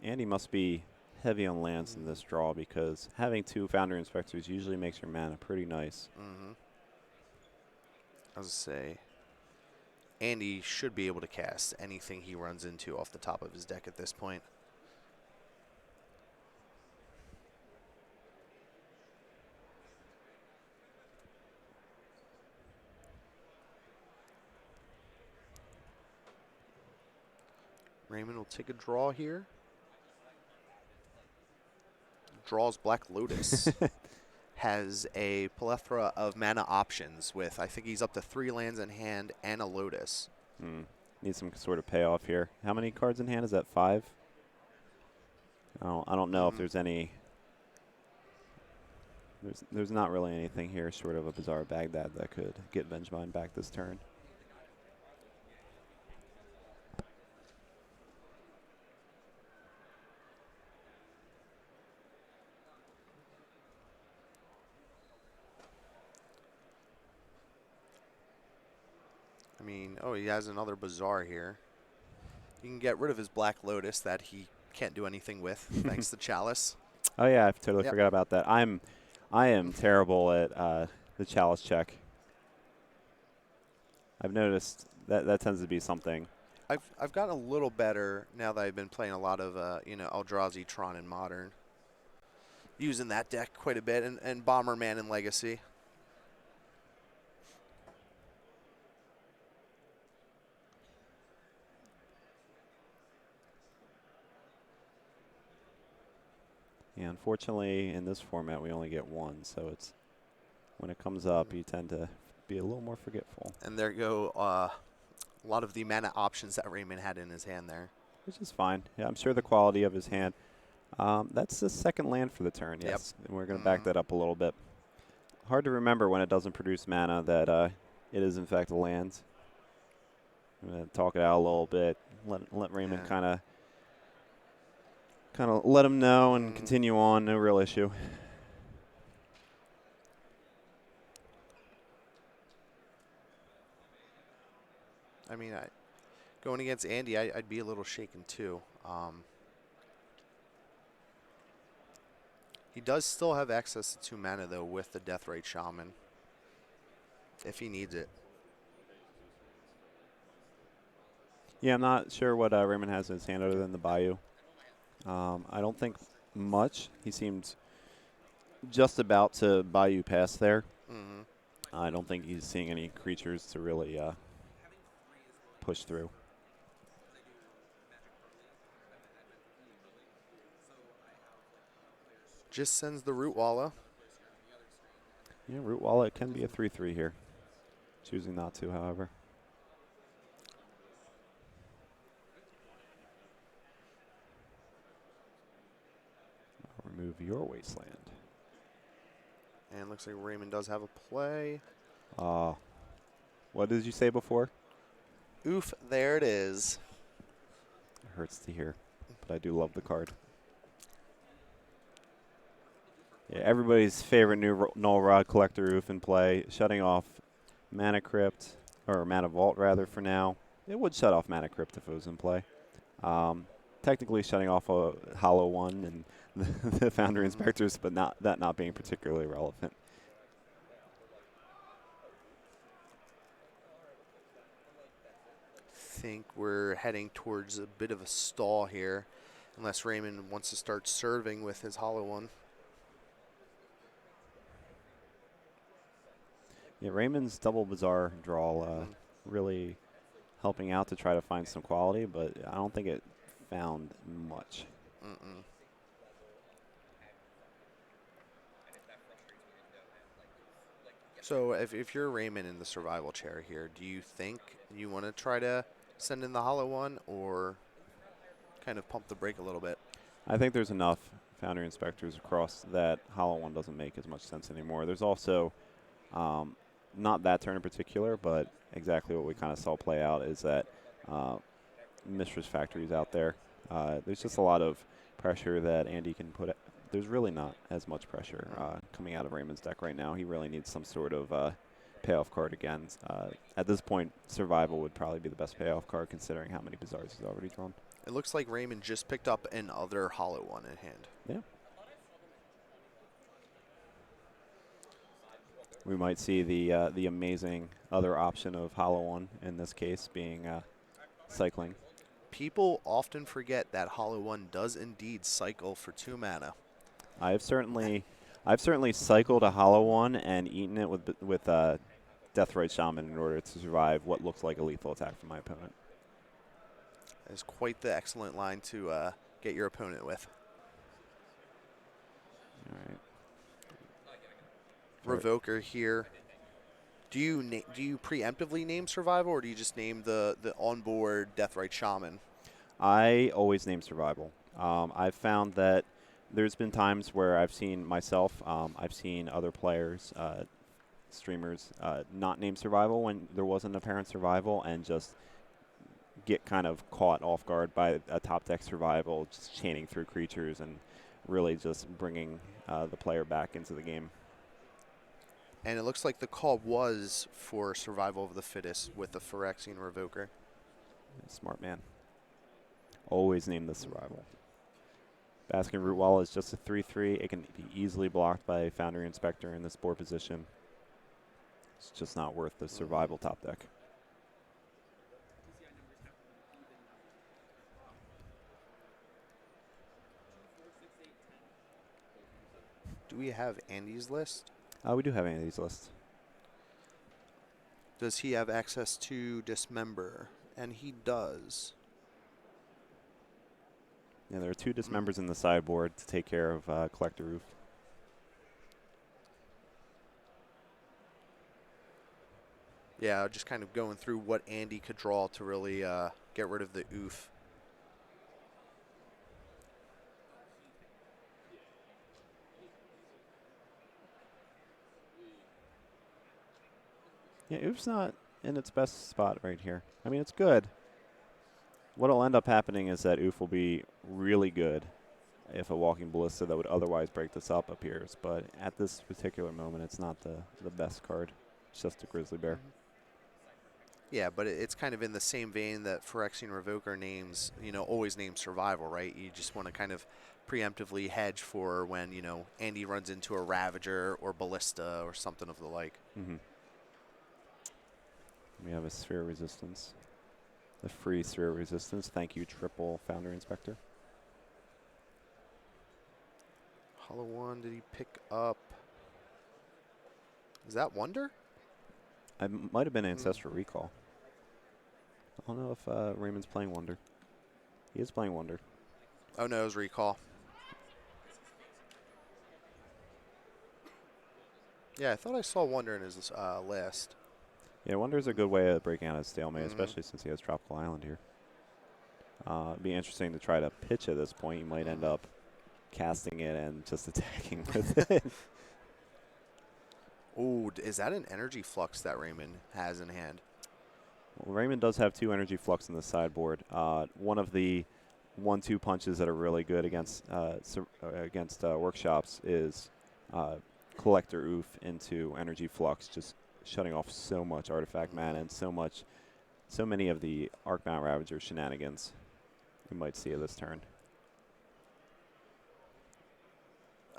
Andy must be heavy on lands in this draw because having 2 Foundry Inspectors usually makes your mana pretty nice. I was to say, Andy should be able to cast anything he runs into off the top of his deck at this point. Raymond will take a draw here. Draws Black Lotus. Has a plethora of mana options with, I think he's up to 3 lands in hand and a Lotus. Need some sort of payoff here. How many cards in hand? Is that 5? I don't know if there's any. There's not really anything here short of a Bazaar Baghdad that could get Vengevine back this turn. I mean, oh, he has another Bazaar here. You can get rid of his Black Lotus that he can't do anything with, thanks to Chalice. Oh yeah, I totally Yep. forgot about that. I am terrible at the Chalice check. I've noticed that tends to be something. I've gotten a little better now that I've been playing a lot of Eldrazi, Tron, and Modern. Using that deck quite a bit, and Bomberman and Legacy. Yeah, unfortunately, in this format, we only get 1, so it's when it comes up, you tend to be a little more forgetful. And there go a lot of the mana options that Raymond had in his hand there. Which is fine. Yeah, I'm sure the quality of his hand. That's the second land for the turn, yes. And we're going to back that up a little bit. Hard to remember when it doesn't produce mana that it is, in fact, a land. I'm going to talk it out a little bit. Let Raymond kind of let him know and continue on. No real issue. I mean, going against Andy, I'd be a little shaken too. He does still have access to 2 mana though with the Deathrite Shaman, if he needs it. Yeah, I'm not sure what Raymond has in his hand other than the Bayou. I don't think much. He seems just about to Bayou pass there. I don't think he's seeing any creatures to really push through. Just sends the Root Walla. Yeah, Root Wallet can be a 3/3 here. Choosing not to, however. I'll remove your Wasteland. And looks like Raymond does have a play. What did you say before? Oof, there it is. It hurts to hear, but I do love the card. Yeah, everybody's favorite new Null Rod Collector Oof in play. Shutting off Mana Crypt, or Mana Vault rather for now. It would shut off Mana Crypt if it was in play. Technically shutting off a Hollow One and the Foundry Inspectors, but not being particularly relevant. Think we're heading towards a bit of a stall here, unless Raymond wants to start serving with his Hollow One. Yeah, Raymond's double Bazaar draw really helping out to try to find some quality, but I don't think it found much. So if you're Raymond in the survival chair here, do you think you want to try to send in the Hollow One or kind of pump the brake a little bit? I think there's enough Foundry Inspectors across that Hollow One doesn't make as much sense anymore. There's also, not that turn in particular, but exactly what we kind of saw play out is that Mistress Factory's out there. There's just a lot of pressure that Andy can there's really not as much pressure coming out of Raymond's deck right now. He really needs some sort of payoff card again. At this point, Survival would probably be the best payoff card considering how many Bazaars he's already drawn. It looks like Raymond just picked up another hollow one in hand. Yeah. We might see the amazing other option of Hollow One in this case being cycling. People often forget that hollow one does indeed cycle for 2 mana. I've certainly cycled a Hollow One and eaten it with Deathrite Shaman in order to survive what looks like a lethal attack from my opponent. That is quite the excellent line to get your opponent with. All right. Revoker here. Do you preemptively name Survival, or do you just name the onboard Deathrite Shaman? I always name Survival. I've found that there's been times where I've seen myself, I've seen other players, streamers, not name Survival when there wasn't apparent Survival and just get kind of caught off guard by a top deck Survival, just chaining through creatures and really just bringing the player back into the game. And it looks like the call was for Survival of the Fittest with the Phyrexian Revoker. Smart man. Always name the Survival. Basking Root Wall is just a 3/3. It can be easily blocked by Foundry Inspector in this board position. It's just not worth the Survival top deck. Do we have Andy's list? We do have Andy's list. Does he have access to Dismember? And he does. Yeah, there are 2 Dismembers in the sideboard to take care of Collector Roof. Yeah, just kind of going through what Andy could draw to really get rid of the oof. Yeah, Oof's not in its best spot right here. I mean, it's good. What'll end up happening is that Oof will be really good if a Walking Ballista that would otherwise break this up appears. But at this particular moment, it's not the best card. It's just a Grizzly Bear. Yeah, but it's kind of in the same vein that Phyrexian Revoker names, always names Survival, right? You just want to kind of preemptively hedge for when, Andy runs into a Ravager or Ballista or something of the like. Mm-hmm. We have a Sphere Resistance. The free Sphere Resistance. Thank you, triple Foundry Inspector. Hollow One, did he pick up? Is that Wonder? I might have been Ancestral Recall. I don't know if Raymond's playing Wonder. He is playing Wonder. Oh, no, it was Recall. Yeah, I thought I saw Wonder in his list. Yeah, Wonder is a good way of breaking out a stalemate, especially since he has Tropical Island here. It'd be interesting to try to pitch at this point. You might end up casting it and just attacking with it. Ooh, is that an Energy Flux that Raymond has in hand? Well, Raymond does have 2 Energy Flux in the sideboard. One of the 1-2 punches that are really good against workshops is Collector Oof into Energy Flux, just shutting off so much artifact mana and so many of the Arcbound Ravager shenanigans you might see this turn.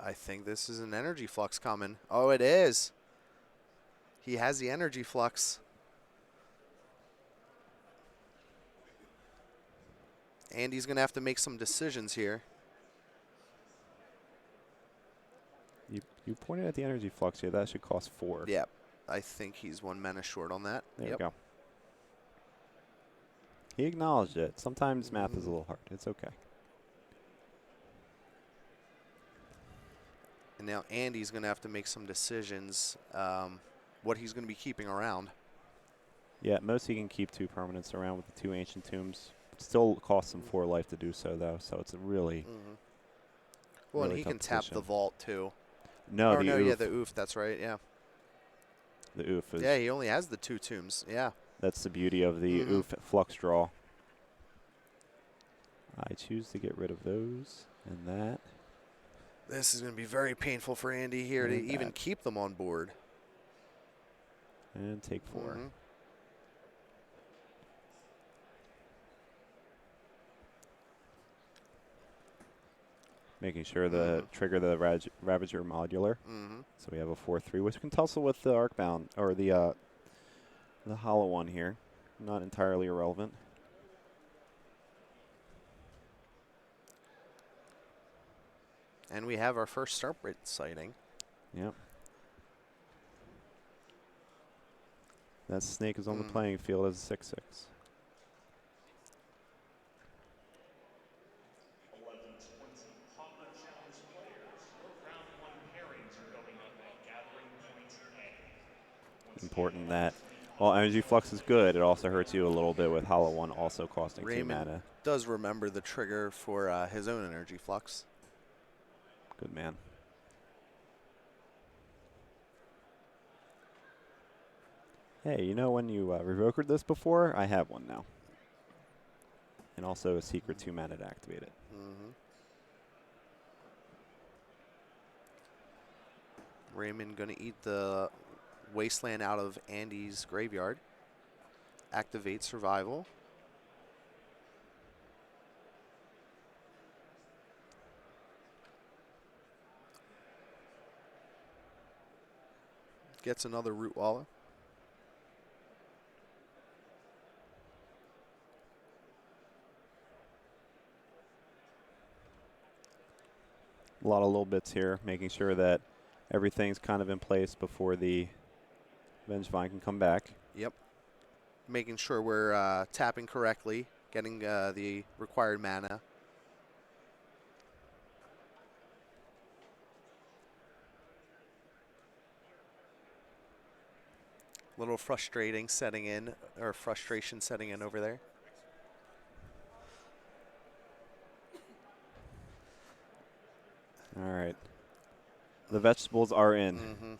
I think this is an Energy Flux coming. Oh, it is. He has the Energy Flux. Andy's going to have to make some decisions here. You pointed at the Energy Flux here. That should cost 4. Yep. I think he's 1 mana short on that. There you go. He acknowledged it. Sometimes math is a little hard. It's okay. And now Andy's going to have to make some decisions what he's going to be keeping around. Yeah, most he can keep 2 permanents around with the 2 Ancient Tombs. Still costs him 4 life to do so, though, so it's a really Well, really and he tough can tap position. the vault, too. No, Oh, the no, Oof. yeah, the Oof, that's right, yeah. The Oof is... Yeah, he only has the 2 tombs, yeah. That's the beauty of the Oof Flux draw. I choose to get rid of those and that. This is going to be very painful for Andy here to even keep them on board. And take 4. Mhm. Making sure to trigger the Ravager modular. So we have a 4-3, which can tussle with the Arcbound, or the hollow one here. Not entirely irrelevant. And we have our first Starbright sighting. Yep. That snake is on the playing field as a 6-6. Important that while Energy Flux is good, it also hurts you a little bit with Hollow One also costing 2 mana. Does remember the trigger for his own Energy Flux. Good man. Hey, you know when you revoked this before? I have one now. And also a secret 2 mana to activate it. Raymond going to eat the Wasteland out of Andy's graveyard. Activate Survival. Gets another Root Wallow. A lot of little bits here, making sure that everything's kind of in place before the Vengevine can come back. Yep. Making sure we're tapping correctly, getting the required mana. Little frustrating setting in, or frustration setting in over there. All right. The vegetables are in.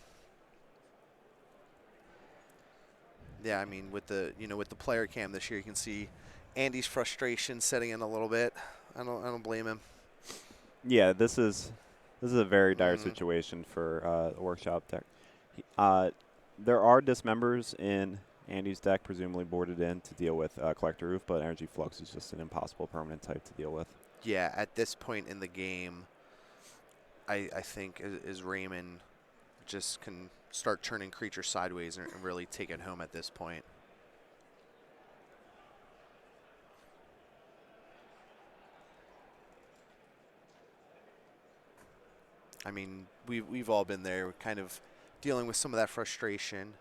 Yeah, I mean, with the with the player cam this year, you can see Andy's frustration setting in a little bit. I don't blame him. Yeah, this is a very dire situation for the workshop deck. There are dismembers in Andy's deck, presumably boarded in to deal with Collector Roof, but Energy Flux is just an impossible permanent type to deal with. Yeah, at this point in the game, I think is Raymond just can start turning creatures sideways and really take it home at this point. I mean, we've all been there, kind of dealing with some of that frustration.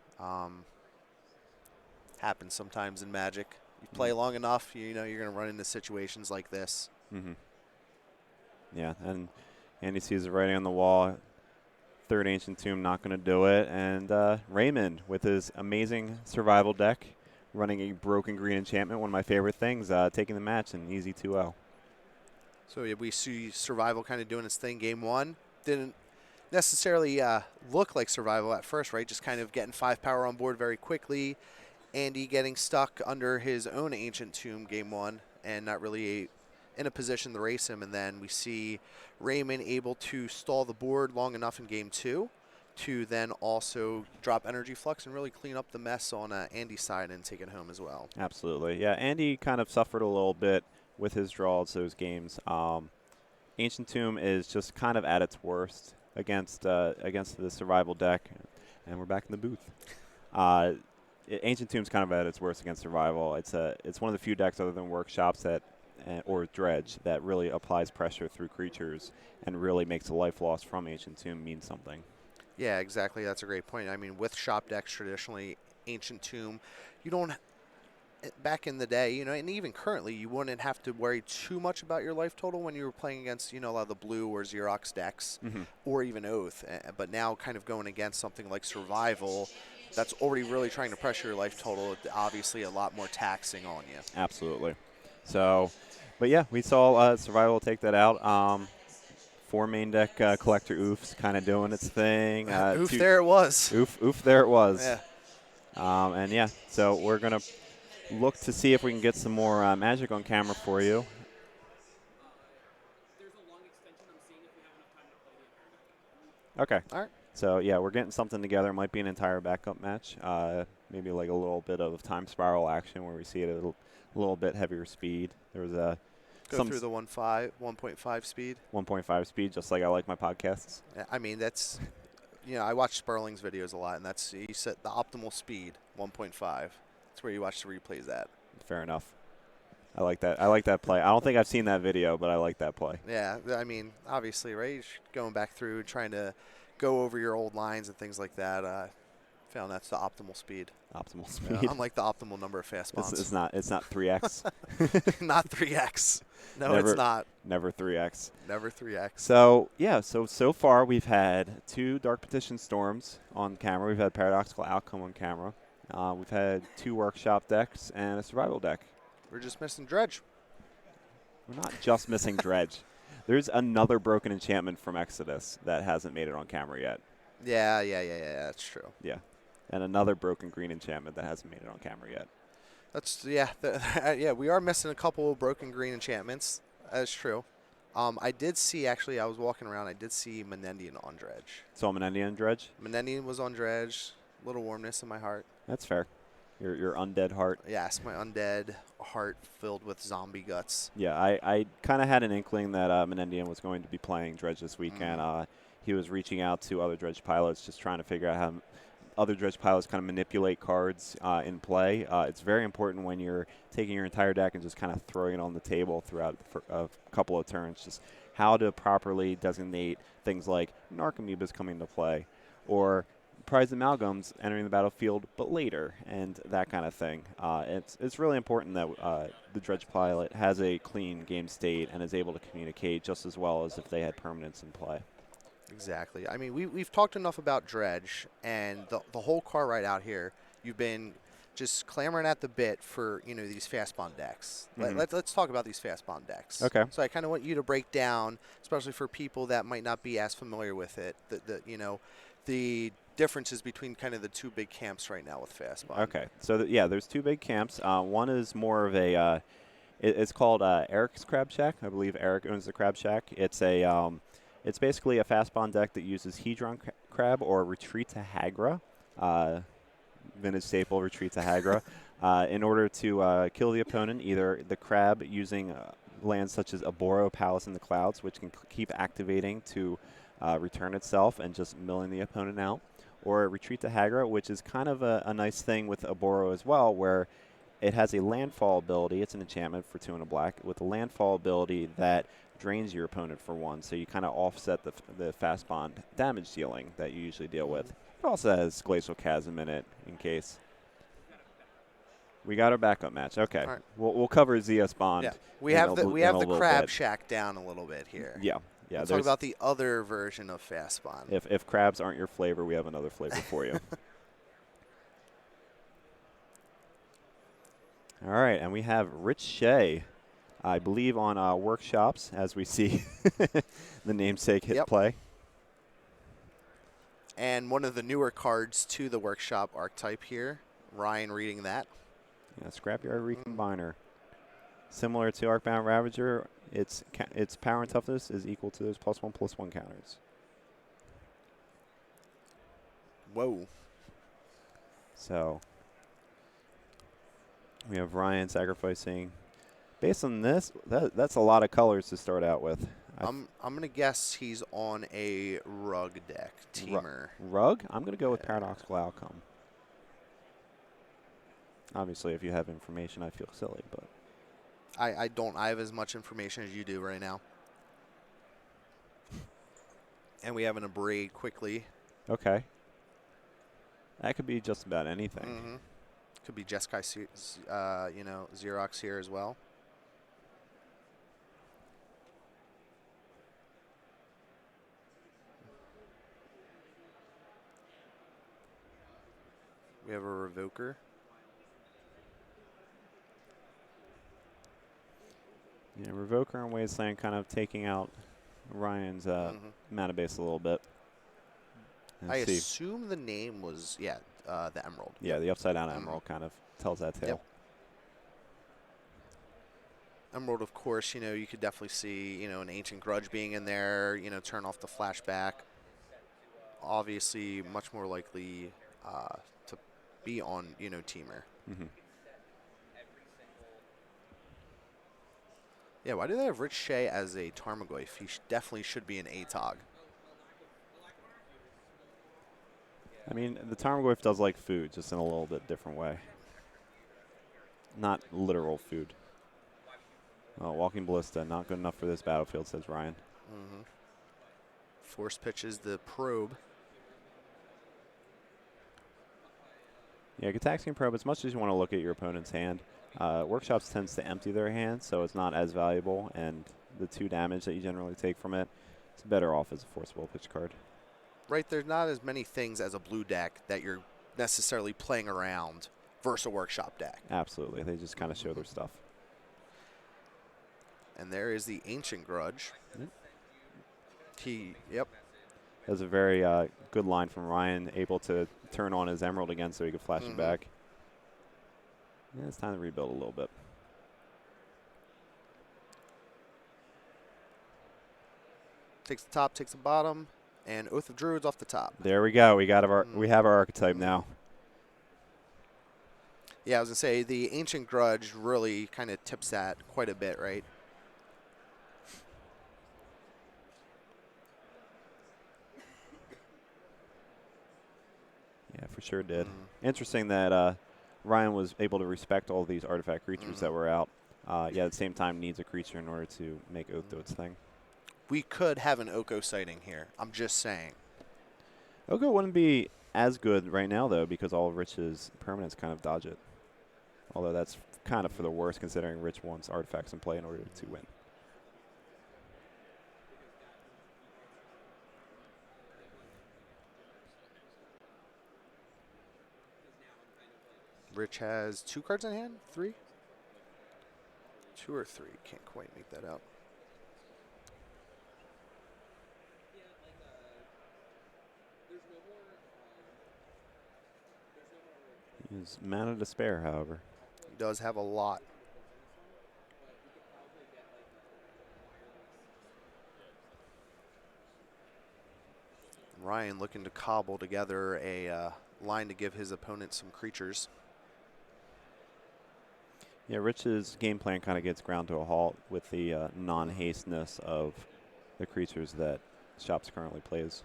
Happens sometimes in Magic. You play long enough, you know you're going to run into situations like this. Yeah, and Andy sees the writing on the wall. Third Ancient Tomb not going to do it. And Raymond, with his amazing survival deck, running a Broken Green Enchantment, one of my favorite things, taking the match in easy 2-0. So yeah, we see Survival kind of doing its thing game one. Didn't necessarily look like Survival at first, right? Just kind of getting 5 power on board very quickly. Andy getting stuck under his own Ancient Tomb game one and not really in a position to race him. And then we see Raymond able to stall the board long enough in game two to then also drop Energy Flux and really clean up the mess on Andy's side and take it home as well. Absolutely. Yeah, Andy kind of suffered a little bit with his draws those games. Ancient Tomb is just kind of at its worst against the Survival deck. And we're back in the booth. Ancient Tomb's kind of at its worst against Survival. It's one of the few decks other than Workshops that or Dredge that really applies pressure through creatures and really makes a life loss from Ancient Tomb mean something. Yeah, exactly. That's a great point. I mean, with shop decks traditionally, Ancient Tomb, you don't. Back in the day, and even currently, you wouldn't have to worry too much about your life total when you were playing against, a lot of the blue or Xerox decks, or even Oath. But now, kind of going against something like Survival, that's already really trying to pressure your life total. Obviously, a lot more taxing on you. Absolutely. So, but yeah, we saw Survival take that out. 4 main deck Collector Oof's kind of doing its thing. Oof, there it was. Oof, there it was. Yeah. And yeah, so we're gonna look to see if we can get some more Magic on camera for you. Okay. All right. So yeah, we're getting something together. It might be an entire backup match. Maybe like a little bit of time spiral action where we see it at a little bit heavier speed. There was a Go through the 1.5 speed. 1.5 speed, just like I like my podcasts. Yeah, I mean, that's, I watch Sperling's videos a lot, and that's, he said the optimal speed, 1.5. That's where you watch the replays at. Fair enough. I like that. I like that play. I don't think I've seen that video, but I like that play. Yeah, I mean, obviously, right? You're going back through, trying to go over your old lines and things like that. Found that's the optimal speed. Optimal speed. Unlike the optimal number of fast spawns. It's not 3x. Not 3x. No, Never- it's not. Never 3x. Never 3x. So yeah, so far we've had 2 Dark Petition Storms on camera. We've had Paradoxical Outcome on camera. We've had 2 Workshop decks and a Survival deck. We're just missing Dredge. We're not just missing Dredge. There's another broken enchantment from Exodus that hasn't made it on camera yet. Yeah. That's true. Yeah. And another broken green enchantment that hasn't made it on camera yet. That's yeah. We are missing a couple of broken green enchantments. That's true. I did see actually. I was walking around. I did see Menendian on Dredge. So I'm an Indian Dredge. Menendian was on Dredge. Little warmness in my heart. That's fair. Your undead heart. Yes, my undead heart filled with zombie guts. Yeah, I kind of had an inkling that Menendian was going to be playing Dredge this weekend. He was reaching out to other Dredge pilots, just trying to figure out how other Dredge pilots kind of manipulate cards in play. It's very important when you're taking your entire deck and just kind of throwing it on the table throughout a couple of turns, just how to properly designate things like Narcomoebas coming to play, or prized amalgams entering the battlefield but later, and that kind of thing. It's really important that the Dredge pilot has a clean game state and is able to communicate just as well as if they had permanents in play. Exactly. I mean, we've talked enough about Dredge and the whole car right out here. You've been just clamoring at the bit for these fast bond decks. Let's talk about these fast bond decks. Okay. So I kind of want you to break down, especially for people that might not be as familiar with it, the differences between kind of the 2 big camps right now with fast bond. Okay. So there's 2 big camps. One is more of a it's called Eric's Crab Shack. I believe Eric owns the Crab Shack. It's basically a fast bond deck that uses Hedron Crab or Retreat to Hagra, vintage staple Retreat to Hagra, in order to kill the opponent, either the crab using lands such as Aboro, Palace in the Clouds, which can keep activating to return itself and just milling the opponent out, or Retreat to Hagra, which is kind of a nice thing with Aboro as well, where it has a landfall ability. It's an enchantment for 2 and a black with a landfall ability that drains your opponent for 1, so you kind of offset the fast bond damage dealing that you usually deal with. It also has Glacial Chasm in it in case. We got our backup match. Okay, Right. we'll cover ZS Bond. Yeah. We in have a the little Crab bit. Shack down a little bit here. Yeah. Let's talk about the other version of fast bond. If crabs aren't your flavor, we have another flavor for you. All right, and we have Rich Shea, I believe, on Workshops, as we see the namesake hit play. And one of the newer cards to the Workshop archetype here, Ryan reading that. Yeah, Scrapyard Recombiner. Similar to Arcbound Ravager, its power and toughness is equal to those +1/+1 counters. Whoa. So we have Ryan sacrificing. Based on this, that's a lot of colors to start out with. I'm gonna guess he's on a rug deck, Teamer. Rug? I'm gonna go with Paradoxical Outcome. Obviously, if you have information, I feel silly, but I don't. I have as much information as you do right now. And we have an Abrade quickly. okay. That could be just about anything. Mm-hmm. Could be Jeskai, Xerox here as well. We have a Revoker. Yeah, Revoker and Wasteland kind of taking out Ryan's mana base a little bit. I assume the name was, the Emerald. Yeah, the upside down Emerald kind of tells that tale. Yep. Emerald, of course, you could definitely see, an Ancient Grudge being in there, turn off the flashback. obviously much more likely to be on Teamer. Hmm. Yeah, why do they have Rich Shea as a Tarmogoyf? He definitely should be an ATOG. I mean, the Tarmogoyf does like food, just in a little bit different way. Not literal food. Oh, Walking Ballista, not good enough for this battlefield, says Ryan. Mm-hmm. Force pitches the probe. Yeah, Gitaxian Probe, as much as you want to look at your opponent's hand, Workshops tends to empty their hand, so it's not as valuable, and the 2 damage that you generally take from it, it's better off as a forcible pitch card. Right, there's not as many things as a blue deck that you're necessarily playing around versus a workshop deck. Absolutely, they just kind of show their stuff. And there is the Ancient Grudge. Yep. That was a very good line from Ryan, able to turn on his Emerald again so he could flash it back. Yeah, it's time to rebuild a little bit. Takes the top, takes the bottom, and Oath of Druids off the top. There we go. We got we have our archetype now. Yeah, I was gonna say the Ancient Grudge really kind of tips that quite a bit, right? Yeah, for sure did. Interesting that Ryan was able to respect all these artifact creatures that were out. Yeah, at the same time needs a creature in order to make Oath do its thing. We could have an Oko sighting here. I'm just saying. Oko wouldn't be as good right now, though, because all of Rich's permanents kind of dodge it. Although that's kind of for the worst, considering Rich wants artifacts in play in order to win. Rich has 2 cards in hand? 3? 2 or 3. Can't quite make that out. He has mana to spare, however. He does have a lot. Ryan looking to cobble together a line to give his opponent some creatures. Yeah, Rich's game plan kind of gets ground to a halt with the non-hasteness of the creatures that Shops currently plays.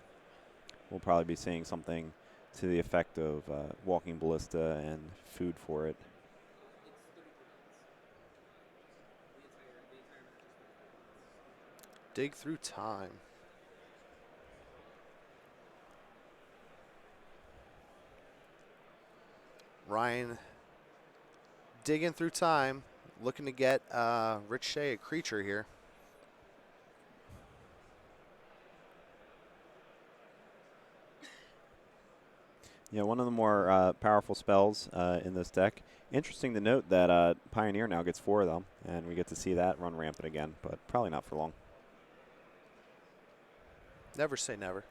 We'll probably be seeing something to the effect of Walking Ballista and food for it. Dig through time. Ryan digging through time, looking to get Rich Shea a creature here. Yeah, one of the more powerful spells in this deck. Interesting to note that Pioneer now gets 4 of them, and we get to see that run rampant again, but probably not for long. Never say never.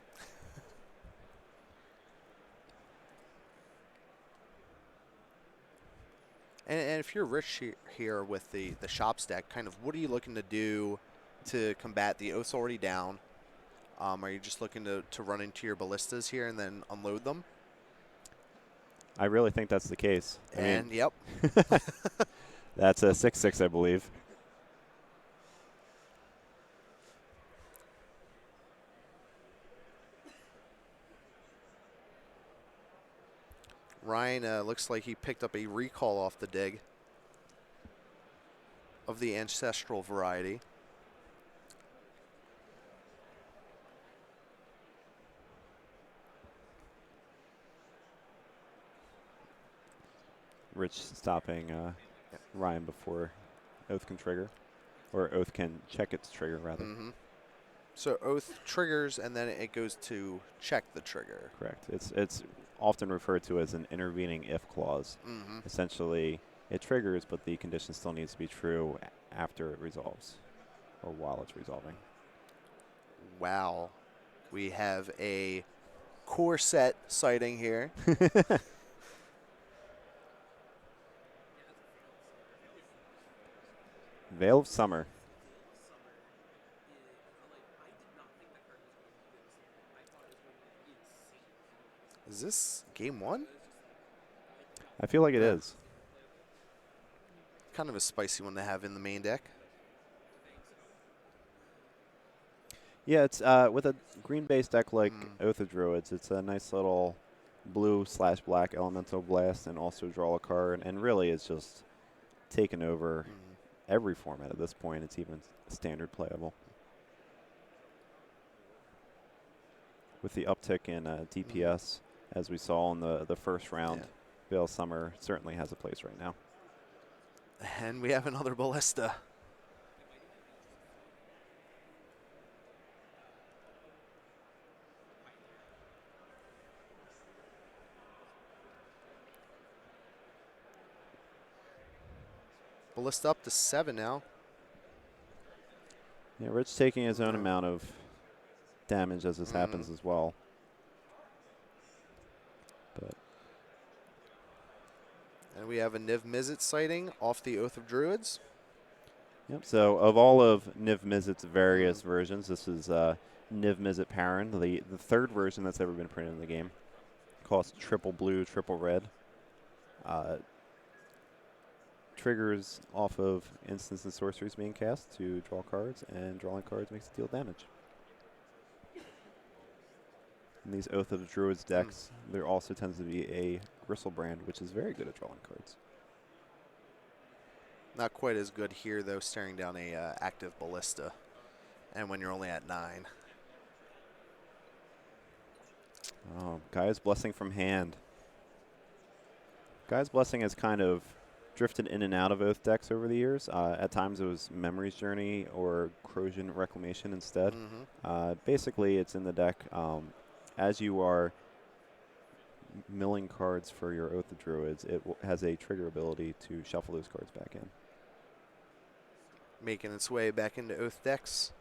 And if you're Rich here with the Shops deck, kind of what are you looking to do to combat the Oath's already down? Are you just looking to run into your ballistas here and then unload them? I really think that's the case. And, yep. That's a 6/6, I believe. Ryan looks like he picked up a recall off the dig of the ancestral variety. Rich stopping Ryan before Oath can trigger, or Oath can check its trigger, rather. So Oath triggers, and then it goes to check the trigger. Correct. It's often referred to as an intervening if clause. Essentially, it triggers, but the condition still needs to be true after it resolves, or while it's resolving. Wow. We have a core set sighting here. Veil of Summer. Is this game 1? I feel like it Yeah. is. Kind of a spicy one to have in the main deck. Yeah, it's with a green-based deck like Oath of Druids, it's a nice little blue/black elemental blast and also draw a card, and really it's just taken over every format at this point. It's even standard playable. With the uptick in DPS, as we saw in the first round, Veil Summer certainly has a place right now. And we have another Ballista. Ballista up to 7 now. Yeah, Rich taking his own amount of damage as this happens as well. But And we have a Niv Mizzet sighting off the Oath of Druids. yep. So of all of Niv Mizzet's various versions, this is Niv Mizzet Parent, the third version that's ever been printed in the game. Costs triple blue, triple red. Triggers off of instants and sorceries being cast to draw cards, and drawing cards makes it deal damage. In these Oath of Druids decks, there also tends to be a Gristlebrand, which is very good at drawing cards. Not quite as good here, though, staring down a active Ballista. And when you're only at 9. Oh, Gaia's Blessing from hand. Gaia's Blessing has kind of drifted in and out of Oath decks over the years. At times it was Memory's Journey or Corrosion Reclamation instead. Basically, it's in the deck as you are milling cards for your Oath of Druids. It has a trigger ability to shuffle those cards back in. Making its way back into Oath decks.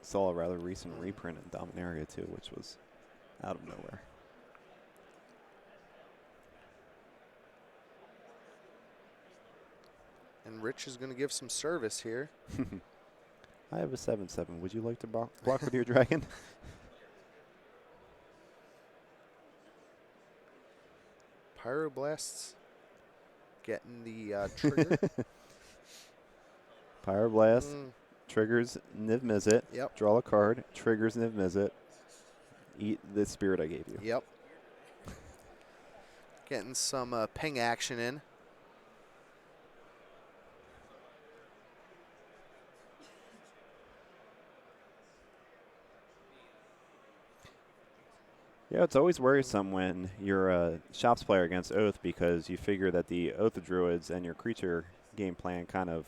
Saw a rather recent reprint in Dominaria too, which was out of nowhere. And Rich is going to give some service here. I have a 7/7. Would you like to block with your dragon? Pyroblasts getting the trigger. Pyroblast triggers Niv Mizzet. Yep. Draw a card. Triggers Niv Mizzet. Eat the spirit I gave you. Yep. Getting some ping action in. Yeah, it's always worrisome when you're a Shops player against Oath because you figure that the Oath of Druids and your creature game plan kind of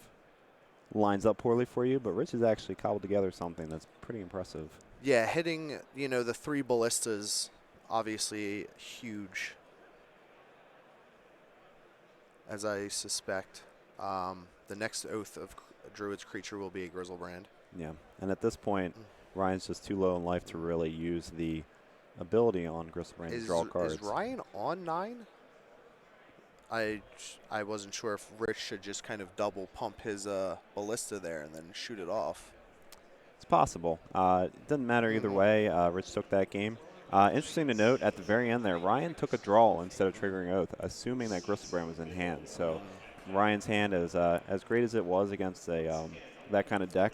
lines up poorly for you, but Rich has actually cobbled together something that's pretty impressive. Yeah, hitting, the 3 Ballistas, obviously huge, as I suspect. The next Oath of Druids creature will be a Grizzlebrand. Yeah, and at this point, Ryan's just too low in life to really use the ability on Gristlebrand to draw cards. Is Ryan on 9? I wasn't sure if Rich should just kind of double pump his Ballista there and then shoot it off. It's possible. It doesn't matter either way. Rich took that game. Interesting to note, at the very end there, Ryan took a draw instead of triggering Oath, assuming that Gristlebrand was in hand. So Ryan's hand, as great as it was against that kind of deck,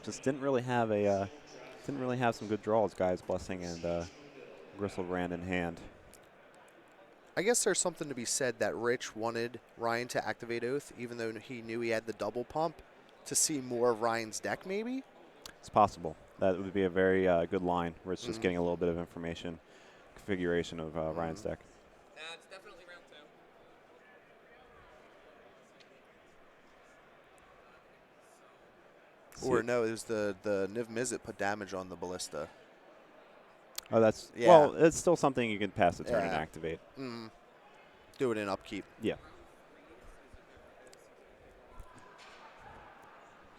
just didn't really have some good draws. Gaia's Blessing and Gristlebrand in hand. I guess there's something to be said that Rich wanted Ryan to activate Oath, even though he knew he had the double pump, to see more of Ryan's deck maybe? It's possible. That would be a very good line. Rich just getting a little bit of information, configuration of Ryan's deck. It's definitely round 2. Or no, it was the Niv Mizzet put damage on the Ballista. Oh, that's well. It's still something you can pass the turn and activate. Do it in upkeep. Yeah.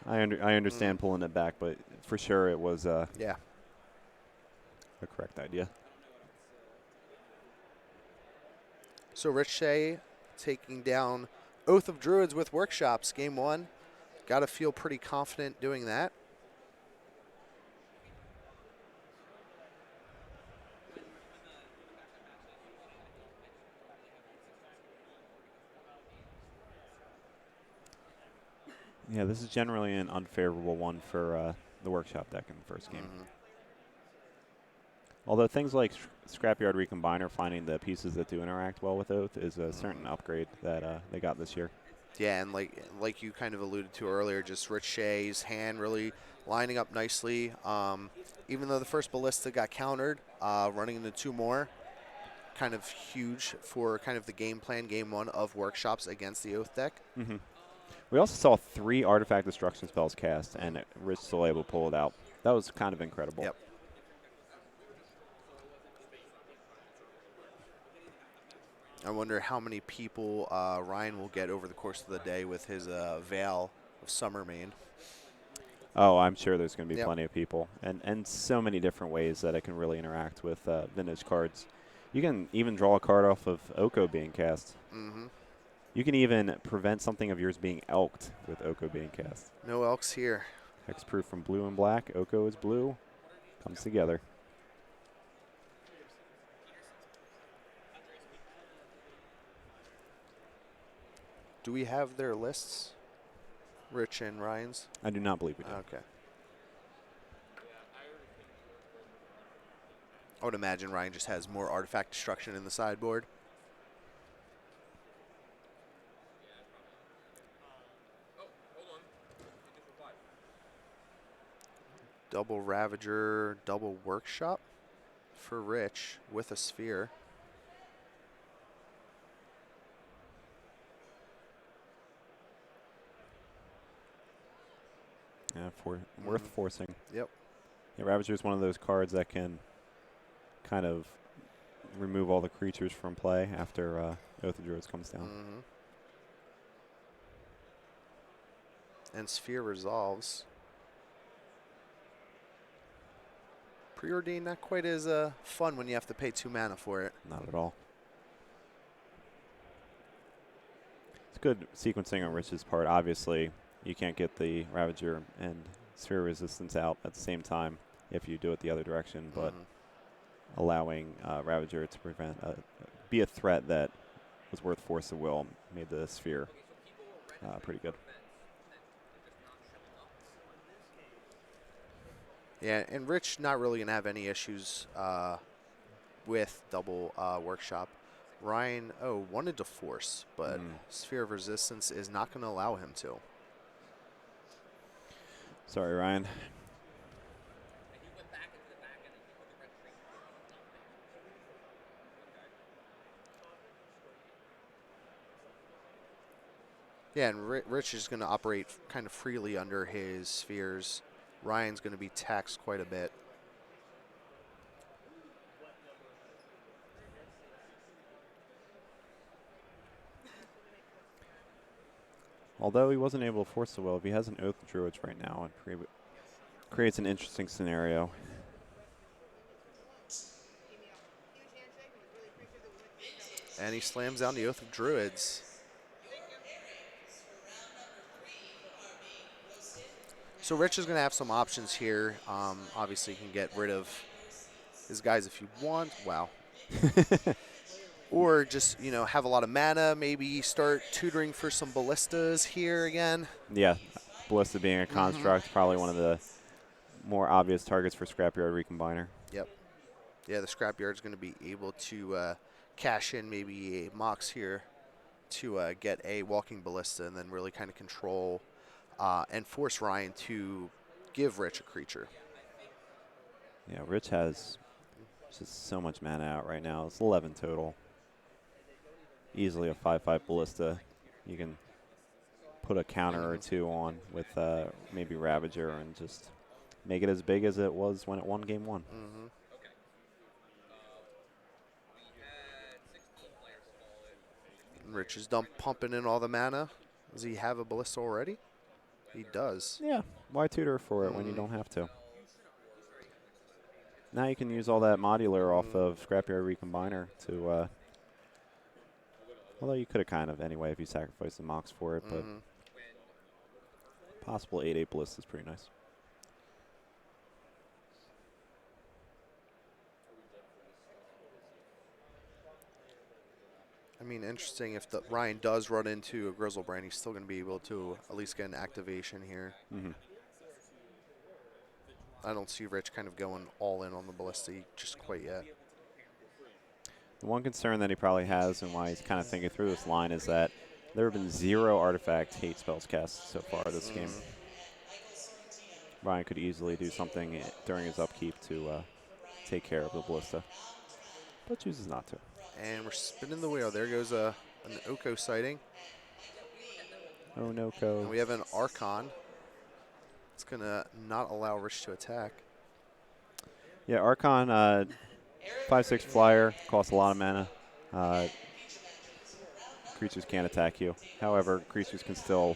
I understand pulling it back, but for sure it was a correct idea. So Rich Shea taking down Oath of Druids with Workshops, game 1. Got to feel pretty confident doing that. Yeah, this is generally an unfavorable one for the Workshop deck in the first game. Although things like Scrapyard Recombiner, finding the pieces that do interact well with Oath, is a certain upgrade that they got this year. Yeah, and like you kind of alluded to earlier, just Rich Shea's hand really lining up nicely. Even though the first Ballista got countered, running into 2 more, kind of huge for kind of the game plan, game 1 of Workshops against the Oath deck. We also saw 3 Artifact Destruction spells cast, and Rich still able to pull it out. That was kind of incredible. Yep. I wonder how many people Ryan will get over the course of the day with his Veil of Summermane. Oh, I'm sure there's going to be Yep. plenty of people, and so many different ways that it can really interact with vintage cards. You can even draw a card off of Oko being cast. You can even prevent something of yours being elked with Oko being cast. No Elks here. Hexproof from blue and black. Oko is blue. Comes together. Do we have their lists? Rich and Ryan's? I do not believe we do. Okay. I would imagine Ryan just has more Artifact Destruction in the sideboard. Double Ravager, double Workshop for Rich with a Sphere. Yeah, worth forcing. Yep. Yeah, Ravager is one of those cards that can kind of remove all the creatures from play after Oath of Druids comes down. And Sphere resolves. Preordain not quite as fun when you have to pay 2 mana for it. Not at all. It's good sequencing on Rich's part. Obviously, you can't get the Ravager and Sphere Resistance out at the same time if you do it the other direction, but allowing Ravager to be a threat that was worth Force of Will made the Sphere pretty good. Yeah, and Rich not really going to have any issues with double Workshop. Ryan, wanted to force, but Sphere of Resistance is not going to allow him to. Sorry, Ryan. Yeah, and Rich is going to operate kind of freely under his spheres. Ryan's going to be taxed quite a bit. Although he wasn't able to force the will, if he has an Oath of Druids right now, it creates an interesting scenario. And he slams down the Oath of Druids. So Rich is going to have some options here. Obviously, he can get rid of his guys if you want. Wow. Or just, have a lot of mana. Maybe start tutoring for some Ballistas here again. Yeah, Ballista being a construct, probably one of the more obvious targets for Scrapyard Recombiner. Yep. Yeah, the Scrapyard's going to be able to cash in maybe a Mox here to get a Walking Ballista and then really kind of control and force Ryan to give Rich a creature. Yeah, Rich has just so much mana out right now. It's 11 total. Easily a 5/5 Ballista. You can put a counter or 2 on with maybe Ravager and just make it as big as it was when it won game 1. Rich is pumping in all the mana. Does he have a Ballista already? He does. Yeah, why tutor for it when you don't have to? Now you can use all that modular off of Scrapyard Recombiner to Although you could have kind of anyway if you sacrificed the Mox for it, but possible 8/8 Ballista is pretty nice. I mean, interesting if Ryan does run into a Grizzlebrand, he's still going to be able to at least get an activation here. I don't see Rich kind of going all in on the Ballista just quite yet. The one concern that he probably has and why he's kind of thinking through this line is that there have been 0 artifact hate spells cast so far this game. Ryan could easily do something during his upkeep to take care of the Ballista, but chooses not to. And we're spinning the wheel. There goes an Oko sighting. Oh no, And Ko. we have an Archon. It's going to not allow Rich to attack. Yeah, Archon, 5/6 flyer, costs a lot of mana. Creatures can't attack you. However, creatures can still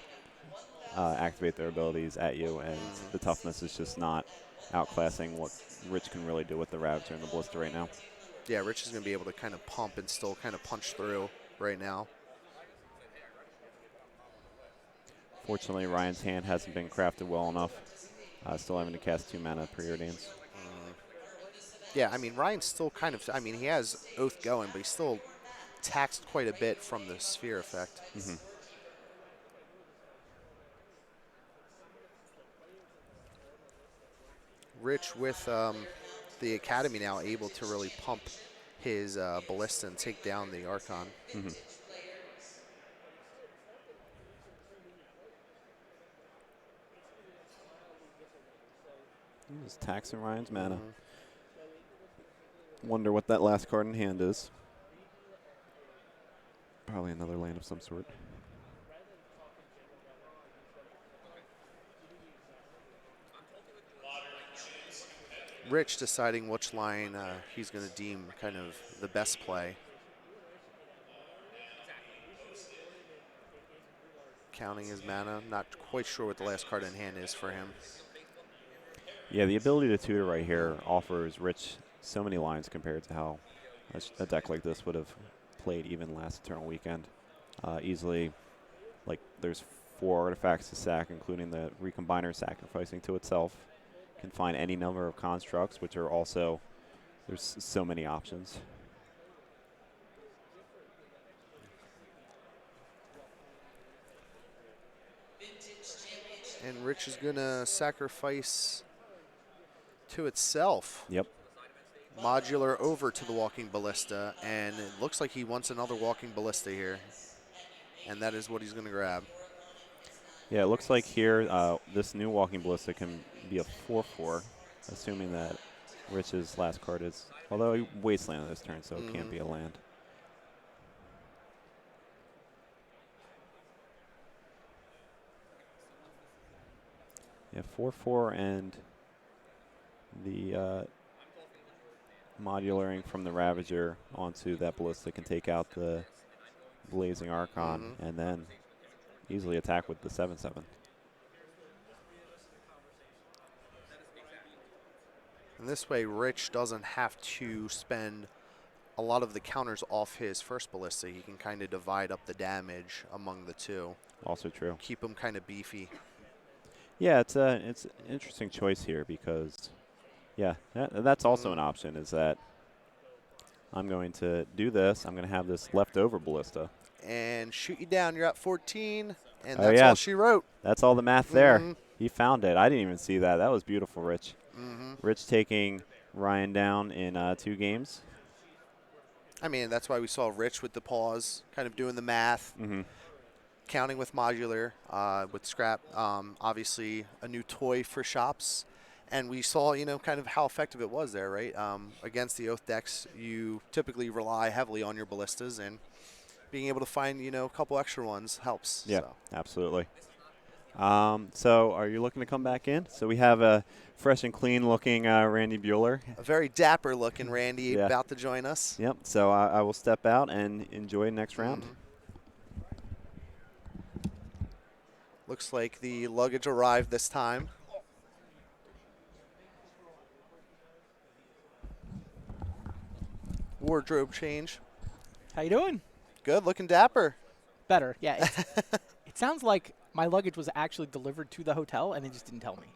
activate their abilities at you, and the toughness is just not outclassing what Rich can really do with the Ravager and the Ballista right now. Yeah, Rich is going to be able to kind of pump and still kind of punch through right now. Fortunately, Ryan's hand hasn't been crafted well enough. Still having to cast 2 mana preordains. Yeah, I mean, Ryan's still kind of, I mean, he has Oath going, but he's still taxed quite a bit from the Sphere effect. Rich with the Academy now able to really pump his Ballista and take down the Archon. Just taxing Ryan's mana. Wonder what that last card in hand is. Probably another land of some sort. Rich deciding which line he's going to deem kind of the best play. Counting his mana. Not quite sure what the last card in hand is for him. Yeah, the ability to tutor right here offers Rich so many lines compared to how a deck like this would have played even last Eternal Weekend. Easily, like, there's 4 artifacts to sack, including the Recombiner sacrificing to itself. Can find any number of constructs, which are also, there's so many options. And Rich is going to sacrifice to itself. Yep. Modular over to the Walking Ballista, and it looks like he wants another Walking Ballista here. And that is what he's going to grab. Yeah, it looks like here this new Walking Ballista can be a 4/4, assuming that Rich's last card is, although he Wasteland this turn, so it can't be a land. Yeah, 4/4, and the modularing from the Ravager onto that Ballista can take out the Blazing Archon, and then easily attack with the 7/7. And this way, Rich doesn't have to spend a lot of the counters off his first Ballista. He can kind of divide up the damage among the two. Also true. Keep him kind of beefy. Yeah, it's an interesting choice here because, yeah, that's also an option, is that I'm going to do this. I'm going to have this leftover Ballista. And shoot you down. You're at 14, and Oh, that's yeah. all she wrote. That's all the math there. He found it. I didn't even see that. That was beautiful, Rich. Rich taking Ryan down in 2 games. I mean, that's why we saw Rich with the pause, kind of doing the math, counting with modular, with scrap. Obviously, a new toy for shops. And we saw, you know, kind of how effective it was there, right? Against the Oath decks, you typically rely heavily on your Ballistas, and being able to find, you know, a couple extra ones helps. Yeah, So. absolutely. So are you looking to come back in? So we have a fresh and clean looking Randy Bueller. A very dapper looking Randy about to join us. Yep, so I will step out and enjoy next round. Looks like the luggage arrived this time. Wardrobe change. How you doing? Good, looking dapper. Better, yeah. It sounds like my luggage was actually delivered to the hotel, and they just didn't tell me.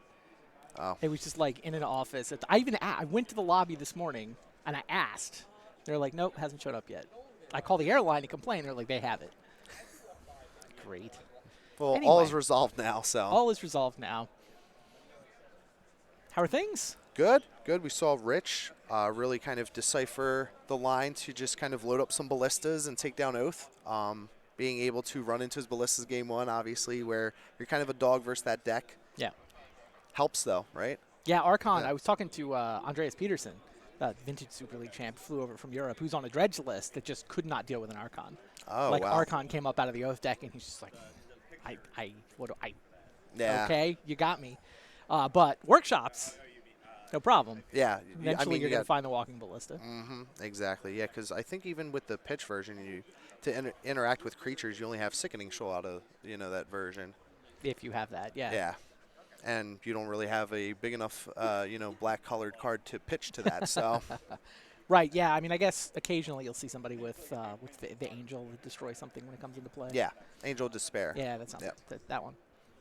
Oh. It was just like in an office. I went to the lobby this morning, and I asked. They're like, nope, hasn't showed up yet. I called the airline to complain. They're like, they have it. Great. Well, Anyway. all is resolved now, so. All is resolved now. How are things? Good, good. We saw Rich really kind of decipher the line to just kind of load up some ballistas and take down Oath. Being able to run into his ballistas game one, obviously, where you're kind of a dog versus that deck. Yeah. Helps, though, right? Yeah, Archon. Yeah. I was talking to Andreas Peterson, Vintage Super League champ, flew over from Europe, who's on a dredge list that just could not deal with an Archon. Oh, like wow. Archon came up out of the Oath deck, and he's just like, Yeah. okay, you got me. But workshops, no problem. Yeah. Eventually, you're you going to got- find the walking ballista. Exactly. Yeah, because I think even with the pitch version, to interact with creatures, you only have Sickening Shoal out of that version. If you have that, yeah. Yeah. And you don't really have a big enough, black colored card to pitch to that. So Right, yeah. I mean, I guess occasionally you'll see somebody with the Angel that destroy something when it comes into play. yeah, Angel Despair. Yeah, that's not Yep. that one.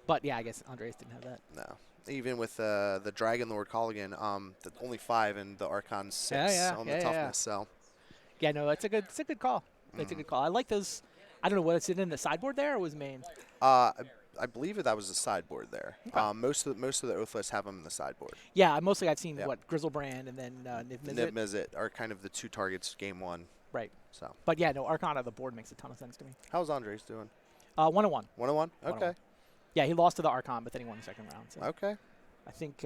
But yeah, I guess Andreas didn't have that. No. Even with the Dragon Lord Colligan, only 5 and the Archon 6 on the toughness. So Yeah, no, it's a good call. It's a good call. I like those. I don't know what it's in the sideboard there or was main. I believe that was the sideboard there. Okay. Most of the Oath lists have them in the sideboard. Yeah, mostly I've seen Yep. what Grizzlebrand and then Niv Mizzet. Niv Mizzet are kind of the 2 targets game 1. Right. So But yeah, no, Archon on the board makes a ton of sense to me. how's Andres doing? 1-1. 1-1. Okay. 1-1. Yeah, he lost to the Archon, but then he won the second round. So Okay. I think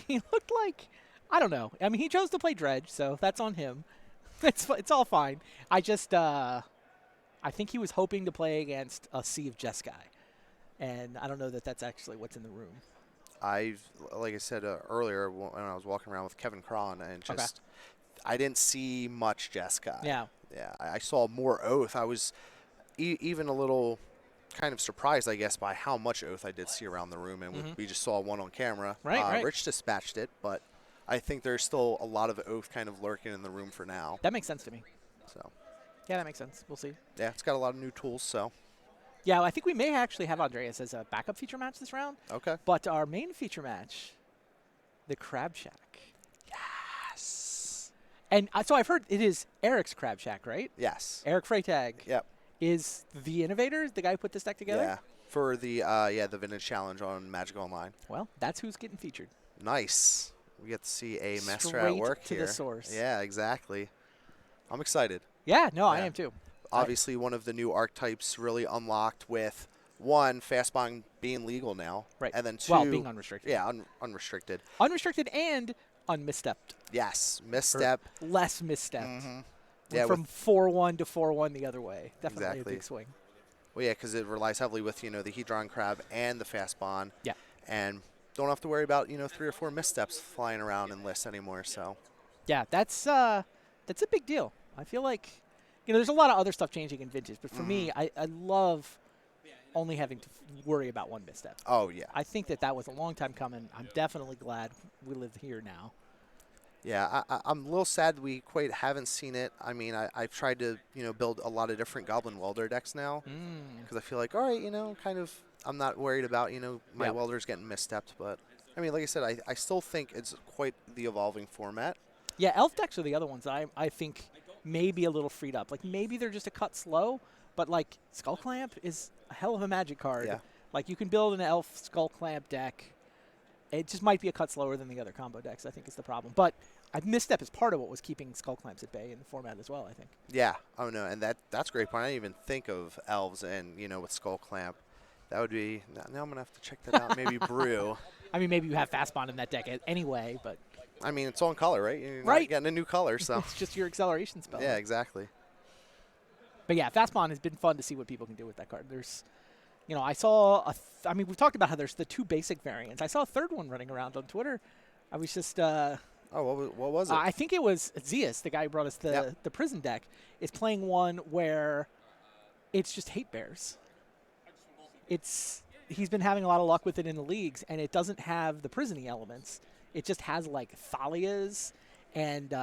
he looked like, I don't know. I mean, he chose to play Dredge, so that's on him. It's all fine. I just, I think he was hoping to play against a Sea of Jeskai. And I don't know that that's actually what's in the room. Like I said earlier when I was walking around with Kevin Cron, and just I didn't see much Jeskai. Yeah. Yeah, I saw more Oath. I was even a little kind of surprised, I guess, by how much Oath I did see around the room, and we just saw one on camera. Right. Rich dispatched it, but I think there's still a lot of Oath kind of lurking in the room for now. That makes sense to me. So Yeah, that makes sense. We'll see. yeah, it's got a lot of new tools. So Yeah, I think we may actually have Andreas as a backup feature match this round. okay. But our main feature match, the Crab Shack. Yes. And so I've heard it is Eric's Crab Shack, right? Yes. Eric Freytag Yep. is the innovator, the guy who put this deck together? Yeah. For the the Vintage Challenge on Magic Online. Well, that's who's getting featured. Nice. We get to see a master Straight at work to here. the source. Yeah, exactly. I'm excited. Yeah, no, I Yeah. am too. Obviously, one of the new archetypes really unlocked with one, Fastbond being legal now, Right. and then 2, Well, being unrestricted. Yeah, unrestricted. Unrestricted and unmisstepped. Yes, Or misstep. less misstepped. Mhm. Went Yeah, from 4-1 to 4-1 the other way. Definitely Exactly. a big swing. Well, yeah, because it relies heavily with the Hedron Crab and the Fastbond. Yeah. And don't have to worry about 3 or 4 missteps flying around in lists anymore. So Yeah, that's a big deal. I feel like, there's a lot of other stuff changing in Vintage, but for me, I love only having to worry about one misstep. oh yeah, I think that was a long time coming. I'm definitely glad we live here now. yeah. I'm a little sad we quite haven't seen it. I mean, I've tried to build a lot of different Goblin Welder decks now. Because I feel like, all right, kind of, I'm not worried about, my Yep. welders getting misstepped. But, I mean, like I said, I still think it's quite the evolving format. Yeah, elf decks are the other ones that I think may be a little freed up. Like, maybe they're just a cut slow, but, like, Skull Clamp is a hell of a magic card. Yeah. Like, you can build an elf Skull Clamp deck. It just might be a cut slower than the other combo decks, I think is the problem. But misstep is part of what was keeping Skull Clamps at bay in the format as well, I think. Yeah. Oh, no. And that's a great point. I didn't even think of elves and, with Skull Clamp. That would be, now I'm going to have to check that out. Maybe Brew. I mean, maybe you have Fastbond in that deck anyway, but I mean, it's on color, right? You're not Right. getting a new color, so. it's just your acceleration spell. Yeah, exactly. But yeah, Fastbond has been fun to see what people can do with that card. There's, I saw we've talked about how there's the 2 basic variants. I saw a third one running around on Twitter. I was just, Oh, what was it? I think it was Zeus, the guy who brought us Yep. the prison deck, is playing one where it's just hate bears. He's been having a lot of luck with it in the leagues, and it doesn't have the prison-y elements. It just has like Thalias, and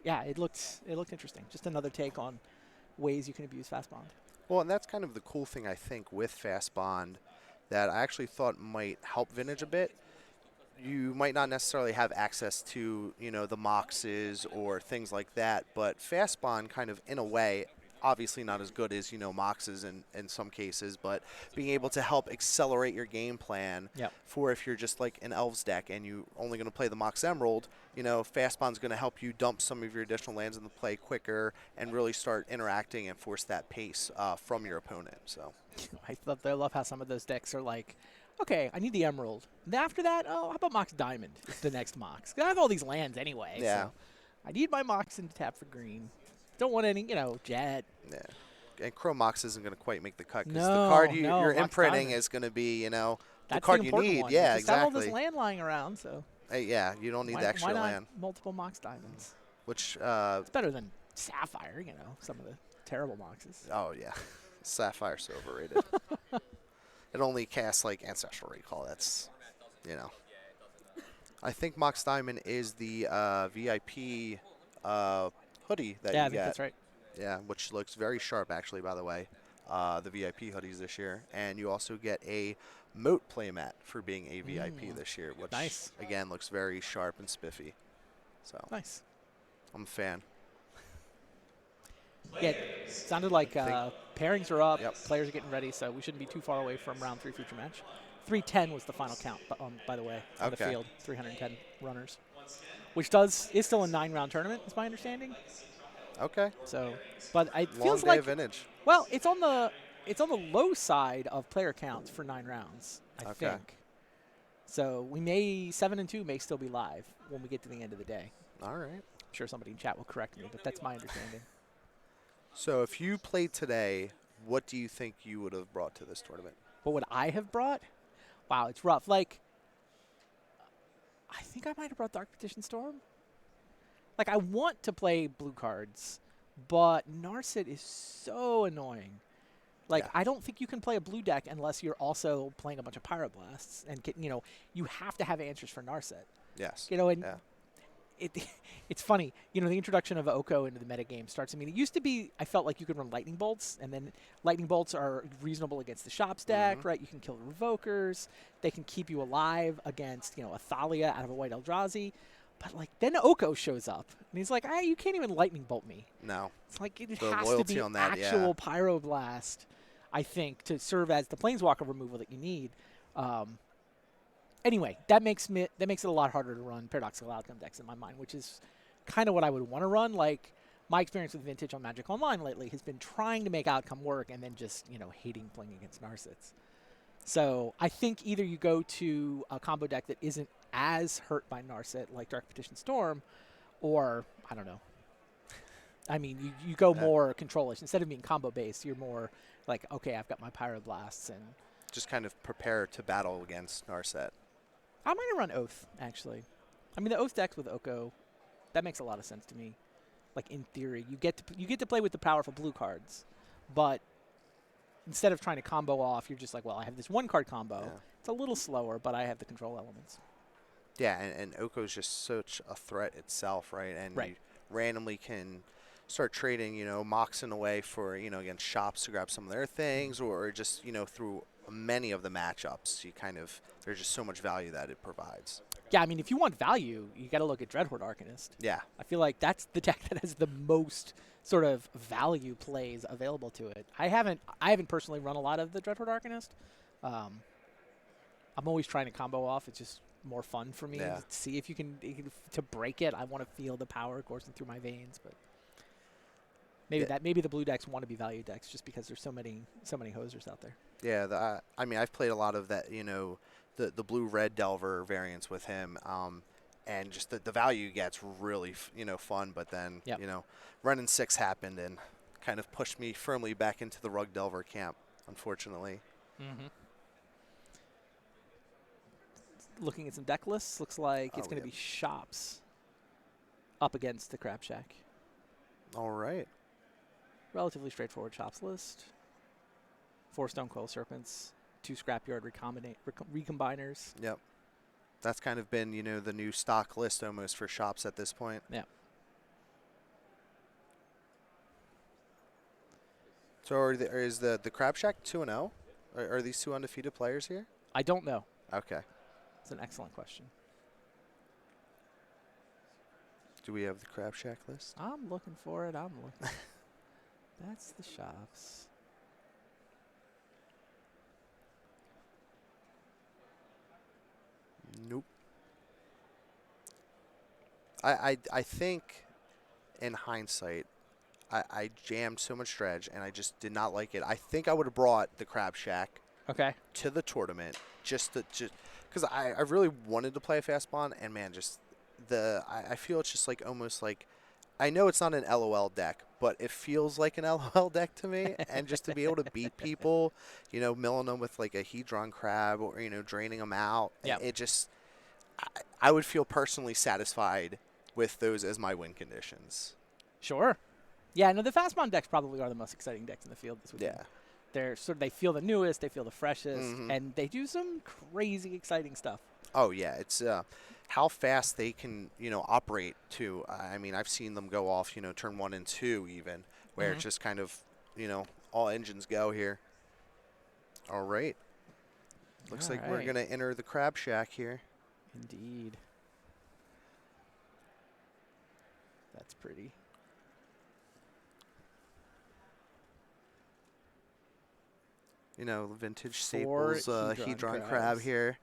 it looked interesting. Just another take on ways you can abuse Fast Bond. Well, and that's kind of the cool thing, I think, with Fast Bond that I actually thought might help Vintage a bit. You might not necessarily have access to, the Moxes or things like that, but Fast Bond kind of, in a way, obviously not as good as, Moxes in some cases, but being able to help accelerate your game plan Yep. for if you're just like an Elves deck and you only going to play the Mox Emerald, Fast Bond's going to help you dump some of your additional lands in the play quicker and really start interacting and force that pace from your opponent. So I love how some of those decks are like, okay, I need the Emerald. And after that, how about Mox Diamond? It's the next Mox. 'Cause I have all these lands anyway. Yeah. So I need my Mox in tap for green. Don't want any, Jet. yeah. And Chrome Mox isn't going to quite make the cut because No, the card no, you're Mox imprinting Diamond. is going to be, the That's card the you important need. one. Yeah, You just have all this exactly. land lying around, so Yeah, you don't need why, the extra why not land, multiple Mox Diamonds? which It's better than Sapphire, some of the terrible Moxes. oh yeah, Sapphire's so overrated. It only casts like Ancestral Recall. That's, I think Mox Diamond is the VIP hoodie that Yeah, I you think get. that's right. Yeah, which looks very sharp actually, by the way. The VIP hoodies this year, and you also get a Moat playmat for being a VIP this year, which Nice. again looks very sharp and spiffy. So Nice. I'm a fan. Yeah, it sounded like pairings are up, Yep. players are getting ready, so we shouldn't be too far away from round 3 feature match. 310 was the final count, by the way, on the Okay. field. 310 runners, which is still a 9-round tournament, is my understanding. Okay. So, but it Long feels day like of Vintage. well, it's on the low side of player counts for 9 rounds, I Okay. think. So 7 and 2 may still be live when we get to the end of the day. All right. I'm sure somebody in chat will correct me, but that's my understanding. So if you played today, what do you think you would have brought to this tournament? What would I have brought? Wow, it's rough. Like, I think I might have brought Dark Petition Storm. Like, I want to play blue cards, but Narset is so annoying. Like, Yeah. I don't think you can play a blue deck unless you're also playing a bunch of Pyroblasts. And, you have to have answers for Narset. Yes. And Yeah. it's funny. The introduction of Oko into the metagame starts. I mean, it used to be, I felt like you could run Lightning Bolts, and then Lightning Bolts are reasonable against the Shops deck, right? You can kill the Revokers. They can keep you alive against, a Thalia out of a White Eldrazi. But, then Oko shows up, and he's like, you can't even Lightning Bolt me. No. It's like it The has to loyalty be on that, yeah. actual Pyroblast, I think, to serve as the Planeswalker removal that you need. Anyway, that makes it a lot harder to run Paradoxical Outcome decks in my mind, which is kind of what I would want to run. Like, my experience with Vintage on Magic Online lately has been trying to make Outcome work and then just, hating playing against Narsets. So I think either you go to a combo deck that isn't as hurt by Narset, like Dark Petition Storm, or, I don't know. I mean, you go more control-ish. Instead of being combo-based, you're more like, okay, I've got my Pyroblasts, and Just kind of prepare to battle against Narset. I might have run Oath, actually. I mean, the Oath decks with Oko, that makes a lot of sense to me. Like, in theory, you get to play with the powerful blue cards, but instead of trying to combo off, you're just like, well, I have this one card combo. Yeah. It's a little slower, but I have the control elements. Yeah, and Oko is just such a threat itself, right? And Right. you randomly can start trading, Moxen away for, against Shops to grab some of their things, or just, through many of the matchups, there's just so much value that it provides. Yeah, I mean, if you want value, you got to look at Dreadhorde Arcanist. Yeah. I feel like that's the deck that has the most sort of value plays available to it. I haven't personally run a lot of the Dreadhorde Arcanist. I'm always trying to combo off. It's just more fun for me Yeah. to see if you can to break it. I want to feel the power coursing through my veins, but maybe the blue decks want to be value decks just because there's so many hosers out there. Yeah, I mean, I've played a lot of that, the blue-red Delver variants with him, and just the value gets really, fun. But then, Yep. Renin 6 happened and kind of pushed me firmly back into the Rug Delver camp, unfortunately. Mm-hmm. Looking at some deck lists, looks like it's Oh, going to yeah. be Shops up against the Crab Shack. All right. Relatively straightforward Shops list. 4 Stone Coil Serpents, 2 Scrapyard Recombiners. Yep. That's kind of been, the new stock list almost for Shops at this point. Yeah. So is the Crab Shack 2-0? Are these two undefeated players here? I don't know. Okay. It's an excellent question. Do we have the Crab Shack list? I'm looking for it. I'm looking. That's the shops. Nope. I think in hindsight, I jammed so much dredge and I just did not like it. I think I would have brought the Crab Shack Okay. to the tournament just because I really wanted to play a fast bond, and man, just I feel it's just like almost like, I know it's not an LOL deck, but it feels like an LOL deck to me. And just to be able to beat people, milling them with like a Hedron Crab, or draining them out, Yep. it just I would feel personally satisfied with those as my win conditions. Sure. Yeah, no, the Fastbond decks probably are the most exciting decks in the field this weekend. Yeah. They feel the newest, they feel the freshest, Mhm. and they do some crazy exciting stuff. Oh yeah, it's how fast they can operate too. I mean, I've seen them go off turn 1 and 2 even, where it's just kind of all engines go here. All right. Looks All like we're right. gonna enter the Crab Shack here. Indeed. That's pretty. Vintage Four staples, Hedron Hedron Crab crabs. here.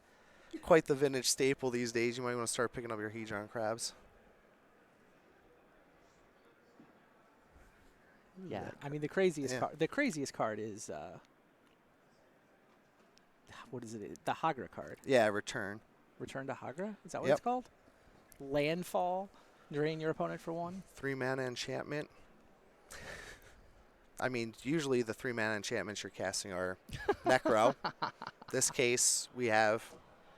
Quite the vintage staple these days. You might want to start picking up your Hedron Crabs. Yeah, I mean the craziest Yeah. the craziest card is what is it? The Hagra card. Yeah, return. Return to Hagra? Is that what Yep. it's called? Landfall. Drain your opponent for 1. 3-mana enchantment. I mean, usually the 3-mana enchantments you're casting are Necro. This case, we have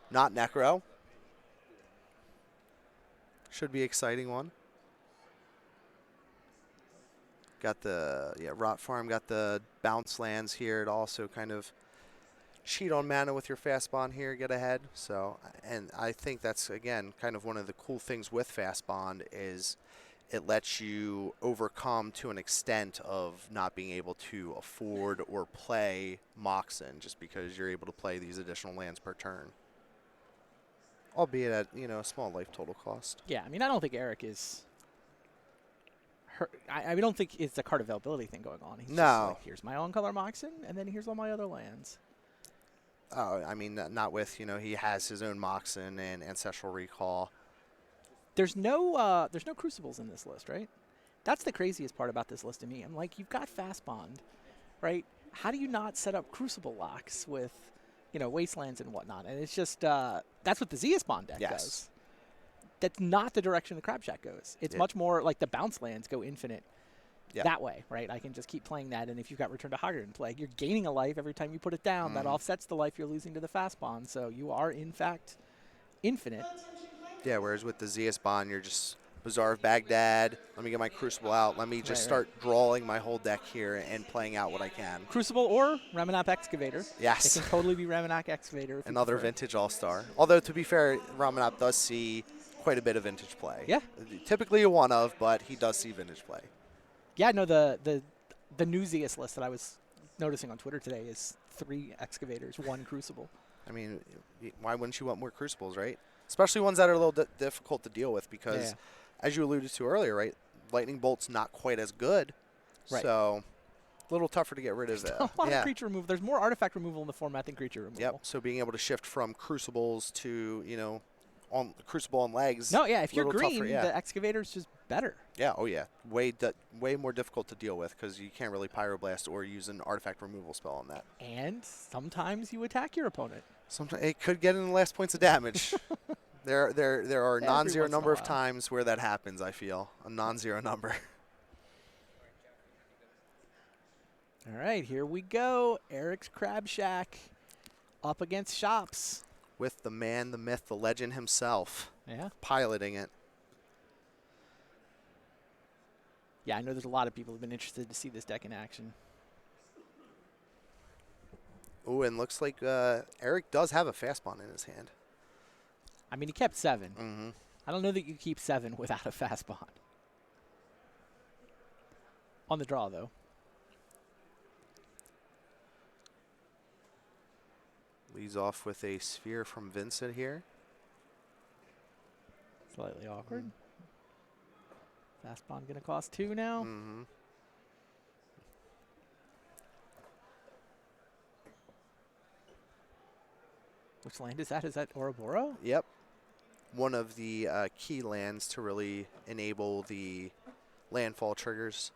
not Necro. Should be exciting one. Got the Rot Farm, got the bounce lands here. It also kind of cheat on mana with your fast bond here, get ahead. So, and I think that's again kind of one of the cool things with fast bond is it lets you overcome to an extent of not being able to afford or play Moxen just because you're able to play these additional lands per turn. Albeit at, a small life total cost. Yeah, I mean I don't think Eric is I don't think it's a card availability thing going on. He's just No. like, here's my own color Moxen, and then here's all my other lands. Oh, I mean, not with, he has his own Moxen and Ancestral Recall. There's no Crucibles in this list, right? That's the craziest part about this list to me. I'm like, you've got Fast Bond, right? How do you not set up Crucible locks with, Wastelands and whatnot? And it's just that's what the Zeus Bond deck does. That's not the direction the Crab Shack goes. It's much more like the bounce lands go infinite that way, right? I can just keep playing that, and if you've got Return to Hagra in play, you're gaining a life every time you put it down. That offsets the life you're losing to the Fast Bond, so you are, in fact, infinite. Yeah, whereas with the Zeus Bond, you're just Bazaar of Baghdad. Let me get my Crucible out. Let me just start drawing my whole deck here and playing out what I can. Crucible or Ramanap Excavator. Yes. It can totally be Ramanap Excavator. If you Another prefer. vintage all-star. Although, to be fair, Ramanap does see quite a bit of vintage play. Yeah. Typically a one of, but he does see vintage play. Yeah, no, the new Zeus list that I was noticing on Twitter today is 3 Excavators, 1 Crucible. I mean, why wouldn't you want more Crucibles, right? Especially ones that are a little difficult to deal with because, as you alluded to earlier, right, Lightning Bolt's not quite as good. Right. So, a little tougher to get rid of that. A lot of creature removal. There's more artifact removal in the format than creature removal. Yep. So being able to shift from Crucibles to, on Crucible on legs. No, yeah, if you're little green, tougher, yeah. the Excavator's just better. Yeah, oh yeah. Way more difficult to deal with because you can't really Pyroblast or use an artifact removal spell on that. And sometimes you attack your opponent. Sometimes it could get in the last points of damage. There are Every non-zero once in a number of while. times where that happens, I feel. A non-zero number. All right, here we go. Eric's Crab Shack up against Shops. With the man, the myth, the legend himself Yeah. piloting it. Yeah, I know there's a lot of people who've been interested to see this deck in action. Ooh, and looks like Eric does have a Fastbond in his hand. I mean, he kept 7. Mm-hmm. I don't know that you keep 7 without a Fast Bond. On the draw, though. Leads off with a sphere from Vincent here. Slightly awkward. Fastbond going to cost 2 now. Mm-hmm. Which land is that? Is that Ouroboros? Yep. One of the key lands to really enable the landfall triggers.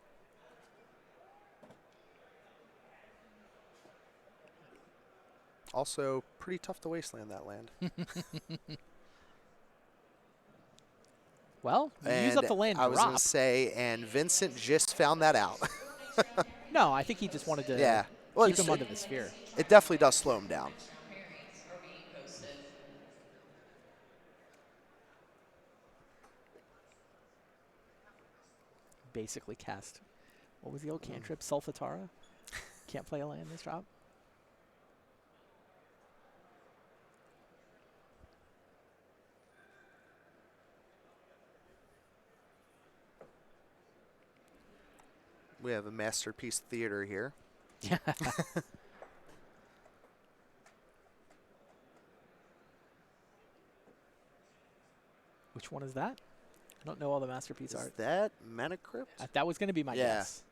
Also, pretty tough to wasteland that land. Well, you use up the land I was going drop. to say, and Vincent just found that out. No, I think he just wanted to Yeah. Well, keep him under the sphere. it definitely does slow him down. Basically cast. What was the old cantrip? Sulfatara? Can't play a land this drop. We have a masterpiece theater here. Yeah. Which one is that? I don't know all the masterpiece Is art. that Mana Crypt? That was going to be my Yeah. guess.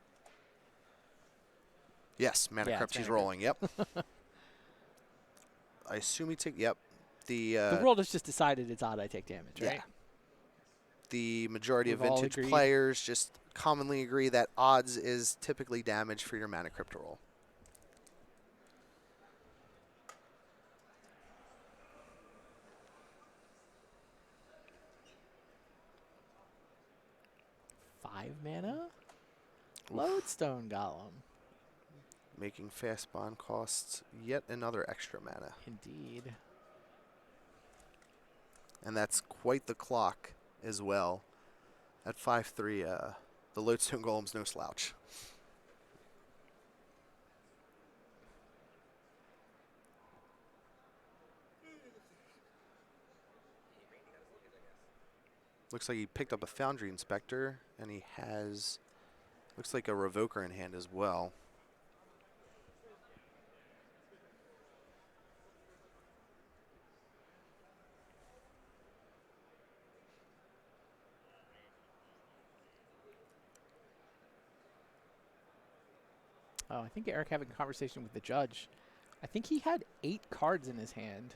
Yes, Mana Yeah, Crypt. it's She's Mana rolling. Yep. I assume he took. Yep. The The world has just decided it's odd I take damage, right? yeah. The majority of We've all vintage agreed. players just commonly agree that odds is typically damage for your Mana Crypt roll. Five mana? Lodestone Golem. Making fast bond costs yet another extra mana. Indeed. And that's quite the clock as well. At 5/3, the Lodestone Golem's no slouch. Looks like he picked up a Foundry Inspector, and he has, looks like a Revoker in hand as well. Oh, I think Eric having a conversation with the judge. I think he had 8 cards in his hand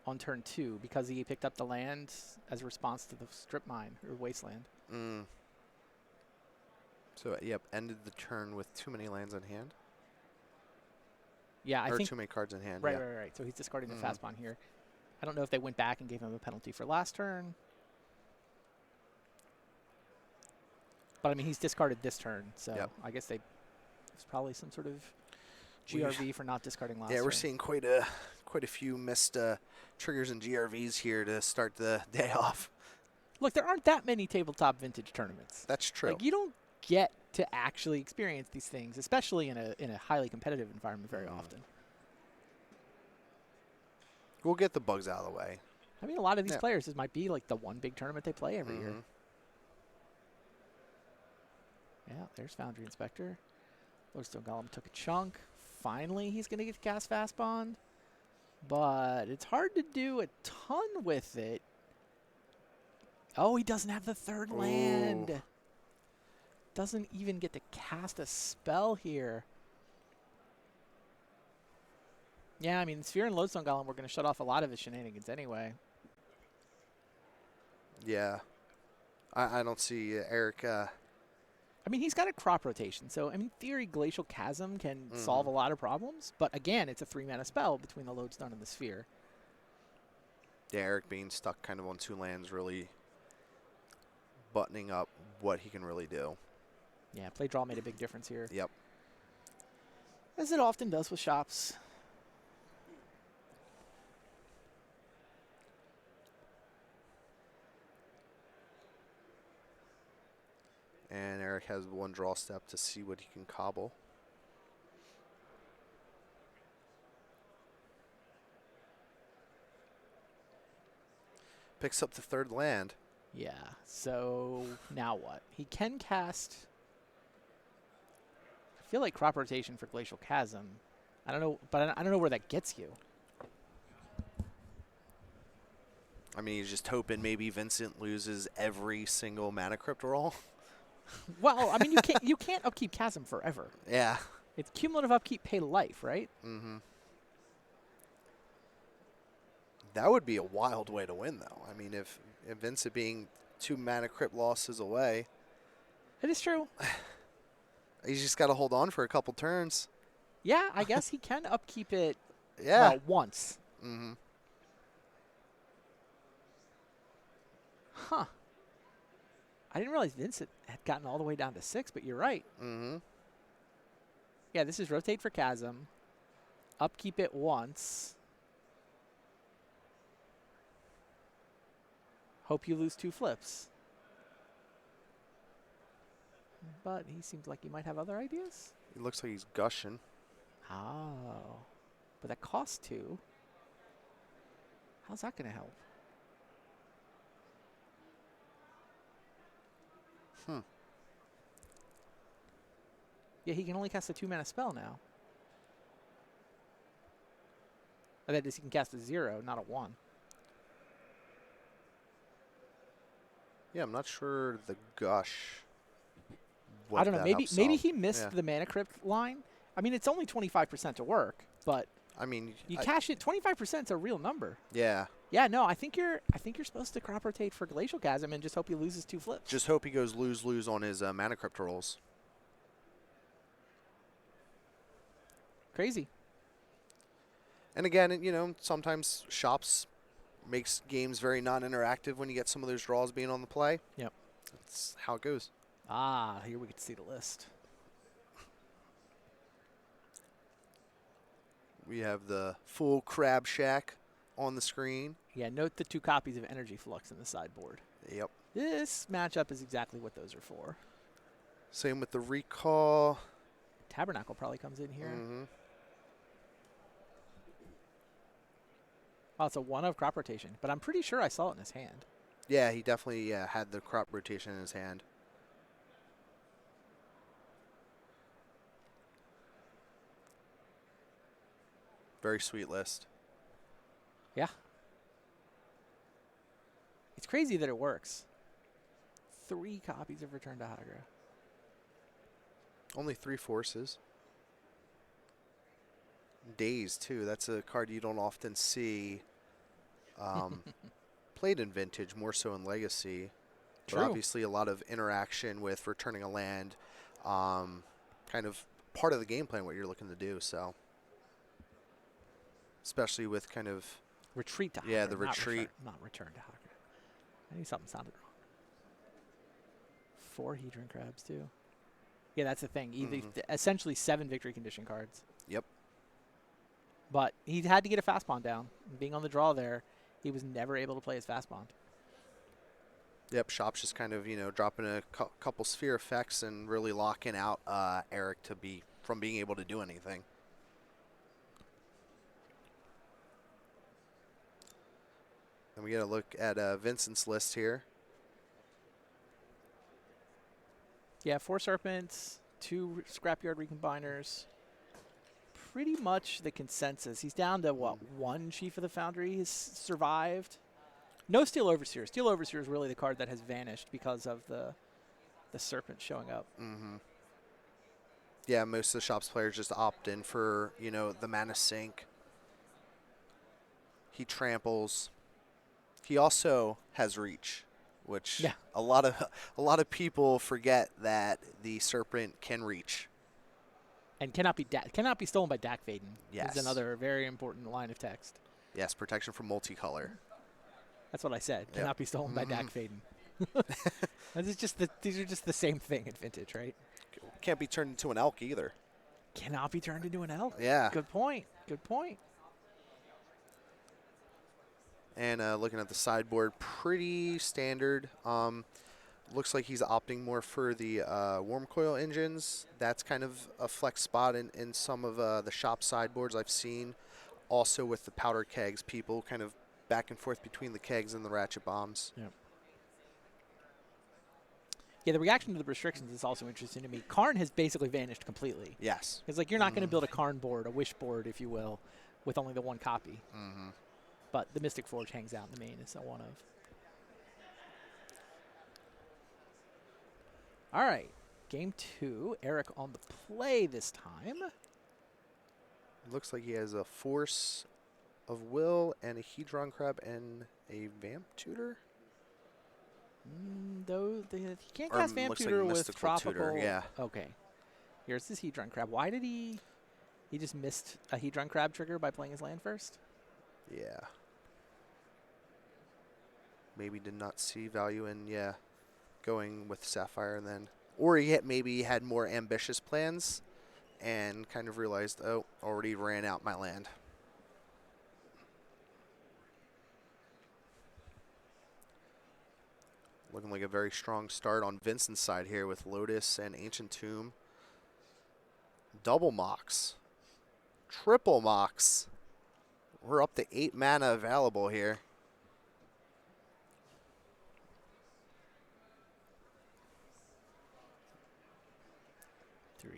on turn 2 because he picked up the land as a response to the strip mine or wasteland. Mm. So, yep, ended the turn with too many lands in hand. Yeah, I or think too many cards in hand. right, yeah. right. So he's discarding the Mhm. fastbond here. I don't know if they went back and gave him a penalty for last turn. But I mean, he's discarded this turn, so Yep. I guess it's probably some sort of We've- GRV for not discarding last Yeah, turn. we're seeing quite a few missed triggers and GRVs here to start the day off. Look, there aren't that many tabletop vintage tournaments. That's true. Like, you don't get to actually experience these things, especially in a highly competitive environment very often. We'll get the bugs out of the way. I mean, a lot of these Yeah. players, this might be like the one big tournament they play every year. Mhm. Yeah, there's Foundry Inspector. Lodestone Golem took a chunk. Finally, he's going to get to cast Fastbond. But it's hard to do a ton with it. Oh, he doesn't have the third land. Ooh. Doesn't even get to cast a spell here. Yeah, I mean, Sphere and Lodestone Golem were going to shut off a lot of his shenanigans anyway. Yeah. I don't see Eric. I mean, he's got a crop rotation, so, I mean, in theory, Glacial Chasm can solve a lot of problems. But, again, it's a 3-mana spell between the Lodestone and the Sphere. Yeah, Eric being stuck kind of on 2 lands, really buttoning up what he can really do. Yeah, play draw made a big difference here. Yep. As it often does with shops. And Eric has one draw step to see what he can cobble. Picks up the 3rd land. Yeah, so now what? He can cast... I feel like crop rotation for Glacial Chasm I don't know, but I don't know where that gets you. I mean, he's just hoping maybe Vincent loses every single Mana Crypt roll. Well, I mean, you can't upkeep Chasm forever. Yeah. It's cumulative upkeep, pay life, right? Mm-hmm. That would be a wild way to win, though. I mean, if Vincent being 2 Mana Crypt losses away, It is true. he's just got to hold on for a couple turns. Yeah, I guess he can upkeep it Yeah. well, once. Mm-hmm. Huh. I didn't realize Vincent had gotten all the way down to 6, but you're right. Mm-hmm. Yeah, this is rotate for Chasm. Upkeep it once. Hope you lose 2 flips. But he seems like he might have other ideas. He looks like he's gushing. Oh. But that costs 2. How's that going to help? Yeah, he can only cast a 2-mana spell now. Or that is, he can cast a 0, not a 1. Yeah, I'm not sure the gush. I don't know. that Maybe helps maybe solve. he missed Yeah. the Mana Crypt line. I mean, it's only 25% to work, but I mean, you cash it. 25% is a real number. yeah. Yeah, no, I think you're supposed to crop rotate for Glacial Chasm and just hope he loses 2 flips. Just hope he goes lose on his Mana Crypt rolls. Crazy. And again, you know, sometimes shops makes games very non-interactive when you get some of those draws being on the play. Yep. That's how it goes. Ah, here we get to see the list. We have the full Crab Shack on the screen. Yeah, note the 2 copies of Energy Flux in the sideboard. Yep. This matchup is exactly what those are for. Same with the Recall. Tabernacle probably comes in here. Mm-hmm. Oh, it's a 1 of crop rotation, but I'm pretty sure I saw it in his hand. Yeah, he definitely had the crop rotation in his hand. Very sweet list. Yeah. It's crazy that it works. 3 copies of Return to Hagra. Only 3 forces. Days, too. That's a card you don't often see played in Vintage, more so in Legacy. True. But obviously a lot of interaction with returning a land. Kind of part of the game plan, what you're looking to do. So, especially with kind of Retreat to Hagra. Yeah, the not retreat. Not return to Hagra. I knew something sounded wrong. 4 Hedron Crabs, too. Yeah, that's the thing. Essentially 7 victory condition cards. Yep. But he had to get a fast bond down. Being on the draw there, he was never able to play his fast bond. Yep, Shop's just kind of, you know, dropping a couple sphere effects and really locking out Eric from being able to do anything. And we get a look at Vincent's list here. Yeah, 4 Serpents, 2 Scrapyard Recombiners. Pretty much the consensus. He's down to, what, 1 Chief of the Foundry has survived? No Steel Overseer. Steel Overseer is really the card that has vanished because of the Serpent showing up. Mm-hmm. Yeah, most of the Shop's players just opt in for, you know, the mana sink. He tramples. He also has reach, which Yeah. a lot of people forget that the Serpent can reach. And cannot be stolen by Dak Vaden. Yes. Is another very important line of text. Yes, protection from multicolor. That's what I said. Yep. Cannot be stolen by Dak Vaden. These are just the same thing in Vintage, right? Can't be turned into an elk either. Cannot be turned into an elk. Yeah. Good point. Good point. And looking at the sideboard, pretty standard. Looks like he's opting more for the Worm Coil engines. That's kind of a flex spot in some of the Shop sideboards I've seen. Also with the powder kegs, people kind of back and forth between the kegs and the ratchet bombs. Yep. Yeah, the reaction to the restrictions is also interesting to me. Karn has basically vanished completely. Yes. It's like you're not going to build a Karn board, a wish board, if you will, with only the one copy. Mm-hmm. But the Mystic Forge hangs out in the main is one of. All right, game 2. Eric on the play this time. Looks like he has a Force of Will and a Hedron Crab and a Vamp Tutor. Though he can't Or cast Vamp looks like Tutor with Mystical Tropical. Tutor, yeah. Okay. Here's his Hedron Crab. Why did he just missed a Hedron Crab trigger by playing his land first? Yeah. Maybe did not see value in, going with Sapphire and then. Or maybe he had more ambitious plans and kind of realized, oh, already ran out my land. Looking like a very strong start on Vincent's side here with Lotus and Ancient Tomb. Double Mox. Triple Mox. We're up to 8 mana available here.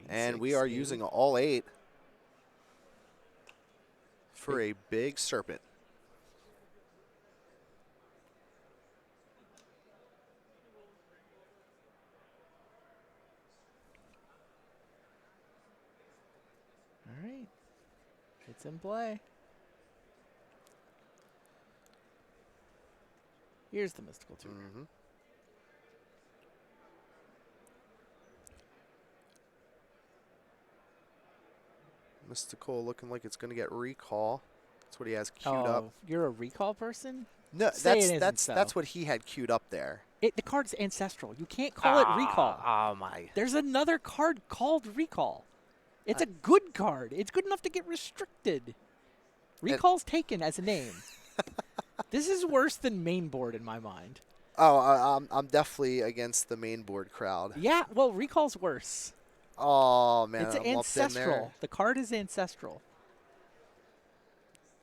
And we are using all 8 for a big Serpent. All right. It's in play. Here's the Mystical Tutor. Mm-hmm. Mystical looking like it's going to get recall. That's what he has queued up. You're a recall person? No, Say it isn't that's so. what he had queued up there. The card's ancestral. You can't call it recall. Oh my! There's another card called recall. It's a good card. It's good enough to get restricted. Recall's taken as a name. This is worse than main board in my mind. Oh, I'm definitely against the main board crowd. Yeah, well, recall's worse. Oh man, It's I'm lumped in ancestral. there. The card is ancestral.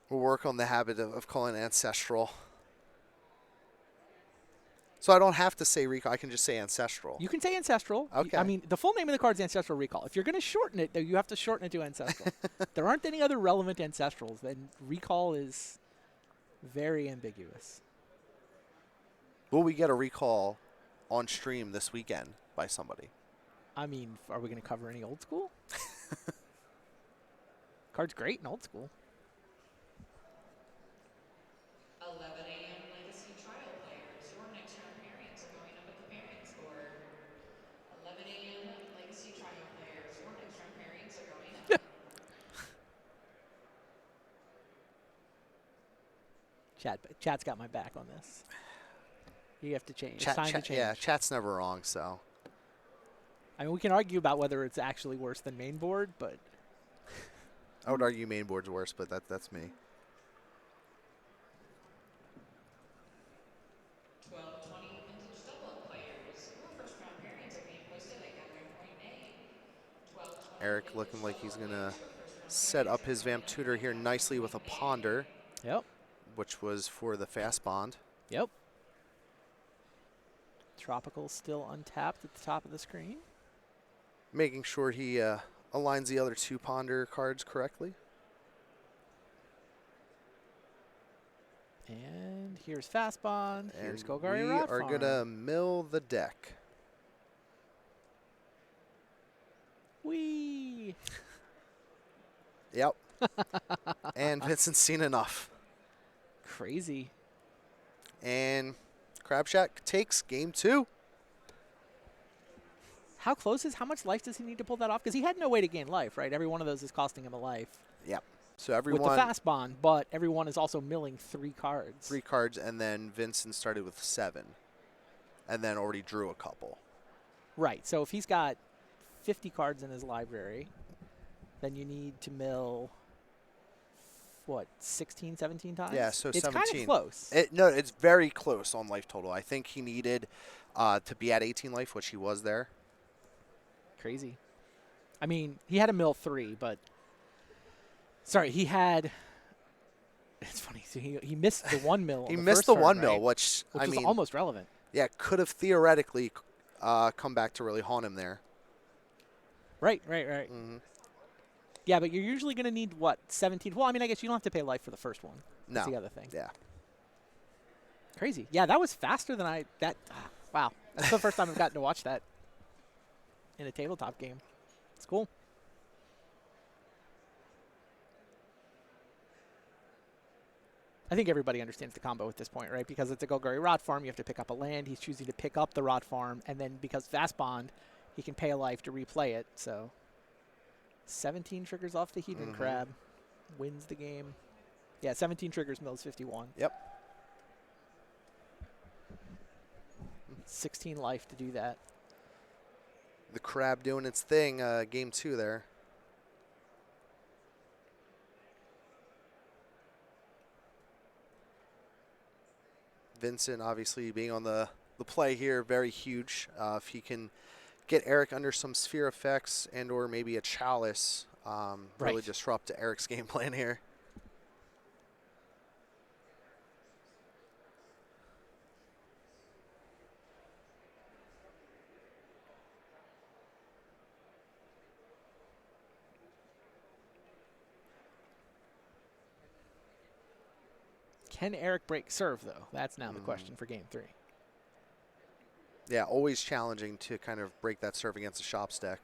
We'll work on the habit of calling it ancestral. So I don't have to say recall. I can just say ancestral. You can say ancestral. Okay. I mean, the full name of the card is ancestral recall. If you're going to shorten it, though, you have to shorten it to ancestral. There aren't any other relevant ancestrals. Then recall is very ambiguous. Will we get a recall on stream this weekend by somebody? I mean, are we going to cover any old school? Card's great in old school. 11 a.m. Legacy Trial players. Your next round pairings are going up at the pairings board. 11 a.m. Legacy Trial players. Your next round pairings are going up. Chat's got my back on this. You have to change. It's time to change. Yeah, chat's never wrong. So I mean, we can argue about whether it's actually worse than main board, but I would argue main board's worse, but that's me. 12:20 vintage double players. Your first round pairings are being posted at Gathering Point Name. 12:20 Eric looking like he's gonna set up his Vamp Tutor here nicely with a Ponder, yep. which was for the fast bond. Yep. Tropical still untapped at the top of the screen. Making sure he aligns the other 2 Ponder cards correctly. And here's Fast Bond. Here's And Golgari we Rat are Farm. gonna mill the deck. Whee! Yep. And Vincent's seen enough. Crazy. And Crab Shack takes game 2. How close is, how much life does he need to pull that off? Because he had no way to gain life, right? Every one of those is costing him a life. Yep. So With everyone the Fast Bond, but everyone is also milling 3 cards. 3 cards, and then Vincent started with 7, and then already drew a couple. Right. So if he's got 50 cards in his library, then you need to mill, what, 16, 17 times? Yeah, so it's 17. It's kind of close. No, it's very close on life total. I think he needed to be at 18 life, which he was there. Crazy. I mean, he had to mill 3, but sorry, he had. It's funny. So he missed the 1 mill. He on the missed first the turn, 1 mill, right? which I was mean, almost relevant. yeah, could have theoretically come back to really haunt him there. Right. Mm-hmm. Yeah, but you're usually going to need, what, 17? Well, I mean, I guess you don't have to pay life for the first one. That's No. the other thing. Yeah. Crazy. Yeah, that was faster than wow. That's the first time I've gotten to watch that in a tabletop game. It's cool. I think everybody understands the combo at this point, right? Because it's a Golgari Rot Farm, you have to pick up a land. He's choosing to pick up the Rot Farm, and then because Fast Bond, he can pay a life to replay it. So 17 triggers off the Hedron Crab, wins the game. Yeah, 17 triggers, mills 51. Yep. 16 life to do that. The crab doing its thing, game 2 there. Vincent obviously being on the play here, very huge. If he can get Eric under some sphere effects and or maybe a chalice, really Right. disrupt Eric's game plan here. Can Eric break serve, though? That's now the question for game 3. Yeah, always challenging to kind of break that serve against the shop stack.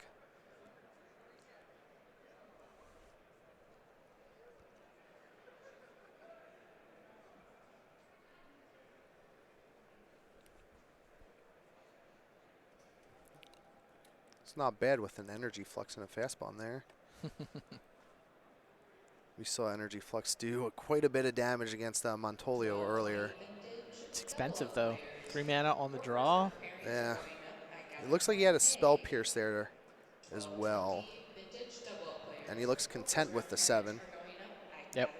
It's not bad with an energy flux and a fast bomb there. We saw energy flux do quite a bit of damage against Montolio earlier. It's expensive, though. 3 mana on the draw. Yeah. It looks like he had a spell pierce there as well. And he looks content with the 7. Yep.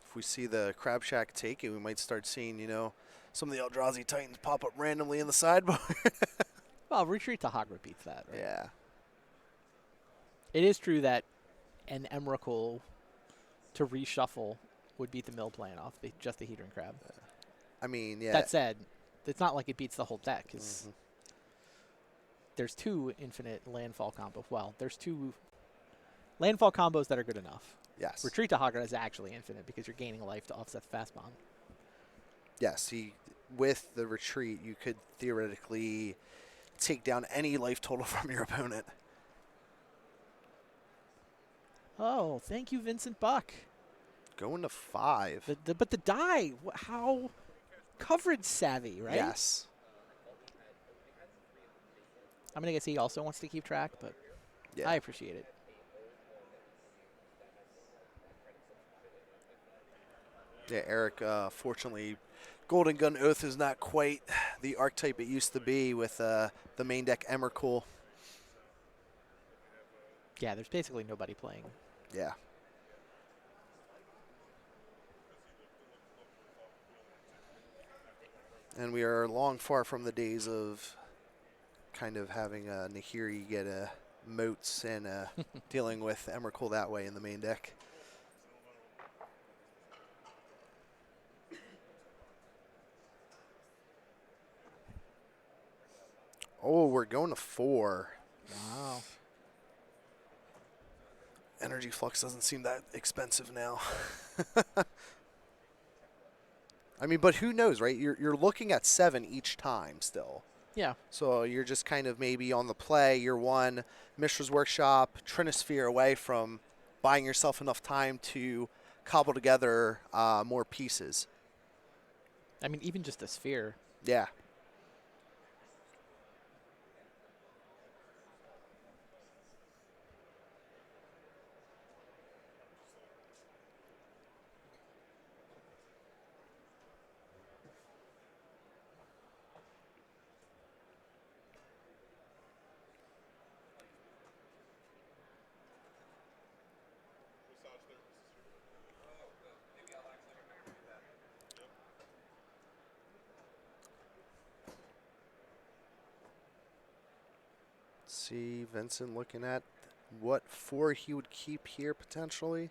If we see the Crab Shack take it, we might start seeing, some of the Eldrazi Titans pop up randomly in the sideboard. Well, Retreat to Hagra beats that, right? Yeah. It is true that an Emrakul to reshuffle would beat the mill plan off just the Hedron Crab. I mean, yeah. That said, it's not like it beats the whole deck, because there's 2 infinite landfall combos. Well, there's 2 landfall combos that are good enough. Yes. Retreat to Hagra is actually infinite because you're gaining life to offset the fast bomb. Yes, with the retreat, you could theoretically take down any life total from your opponent. Oh, thank you, Vincent Buck. Going to 5. But the die, how coverage savvy, right? Yes. I'm going to guess he also wants to keep track, but Yeah. I appreciate it. Yeah, Eric, fortunately, Golden Gun Oath is not quite the archetype it used to be with the main deck Emrakul. Yeah, there's basically nobody playing. Yeah. And we are long far from the days of kind of having Nahiri get moats and dealing with Emrakul that way in the main deck. Oh, we're going to 4. Wow. Energy Flux doesn't seem that expensive now. I mean, but who knows, right? You're looking at 7 each time still. Yeah. So you're just kind of maybe on the play. You're one Mishra's Workshop, Trinisphere away from buying yourself enough time to cobble together more pieces. I mean, even just a sphere. Yeah. See Vincent looking at what 4 he would keep here potentially.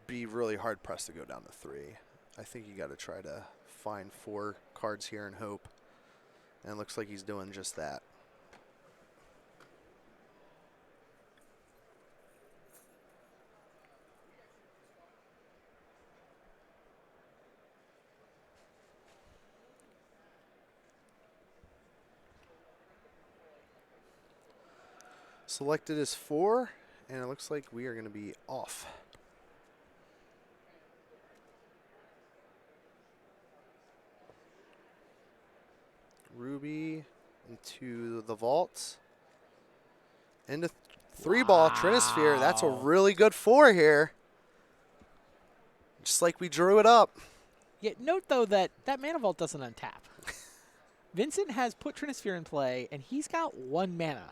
Be really hard pressed to go down to 3. I think you got to try to find 4 cards here and hope. And it looks like he's doing just that. Selected is 4, and it looks like we are going to be off. Ruby into the vault. Into 3-ball Trinisphere. That's a Wow. really good 4 here. Just like we drew it up. Yeah, note though that Mana Vault doesn't untap. Vincent has put Trinisphere in play, and he's got 1 mana.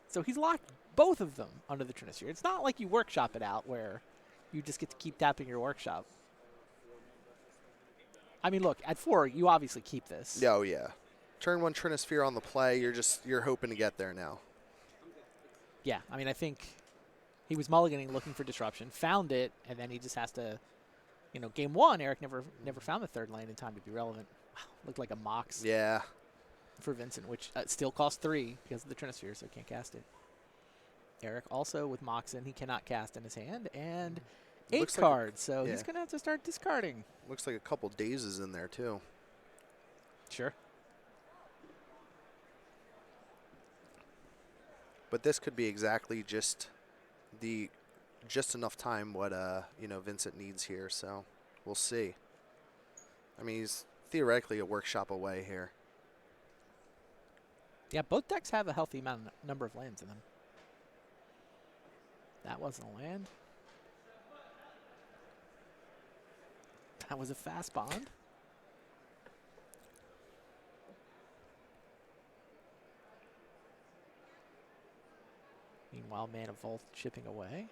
So he's locked both of them under the Trinisphere. It's not like you workshop it out where you just get to keep tapping your workshop. I mean, look, at 4, you obviously keep this. Oh, yeah. Turn 1 Trinisphere on the play. You're hoping to get there now. Yeah, I mean, I think he was mulliganing looking for disruption, found it, and then he just has to, game 1, Eric never found the 3rd lane in time to be relevant. Wow, looked like a Mox Yeah. for Vincent, which still costs 3 because of the Trinisphere, so can't cast it. Eric also with Moxen, he cannot cast in his hand, and 8 Looks like- cards, so yeah. he's going to have to start discarding. Looks like a couple dazes in there, too. Sure. But this could be exactly just enough time what Vincent needs here. So we'll see. I mean, he's theoretically a workshop away here. Yeah, both decks have a healthy number of lands in them. That wasn't a land. That was a fast bond. Meanwhile, Mana Vault chipping away.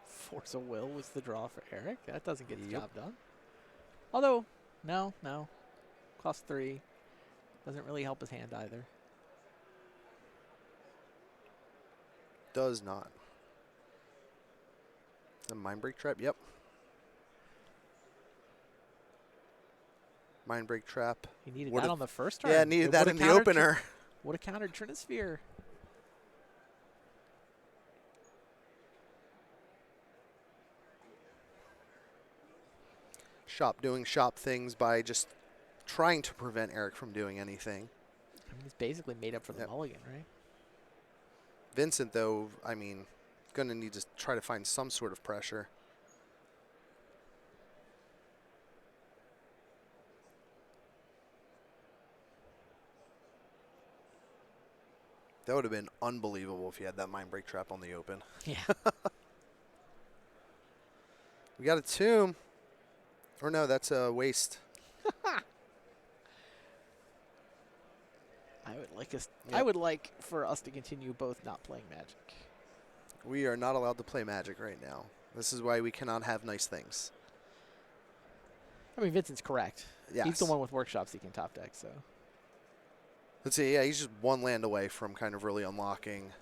Force of Will was the draw for Eric. That doesn't get the Yep. job done. Although, no. Cost 3. Doesn't really help his hand either. Does not. The Mindbreak Trap, yep. Mindbreak Trap. He needed Would've- that on the first turn. Yeah, needed that in the opener. Would have countered Trinisphere. Shop doing shop things by just trying to prevent Eric from doing anything. I mean, he's basically made up for the Yep. mulligan, right? Vincent, though, I mean, going to need to try to find some sort of pressure. That would have been unbelievable if you had that Mindbreak Trap on the open. Yeah. We got a Tomb. Or no, that's a Waste. I would like for us to continue both not playing Magic. We are not allowed to play Magic right now. This is why we cannot have nice things. I mean, Vincent's correct. Yes. He's the one with workshops he can top deck, so. Let's see, yeah, he's just 1 land away from kind of really unlocking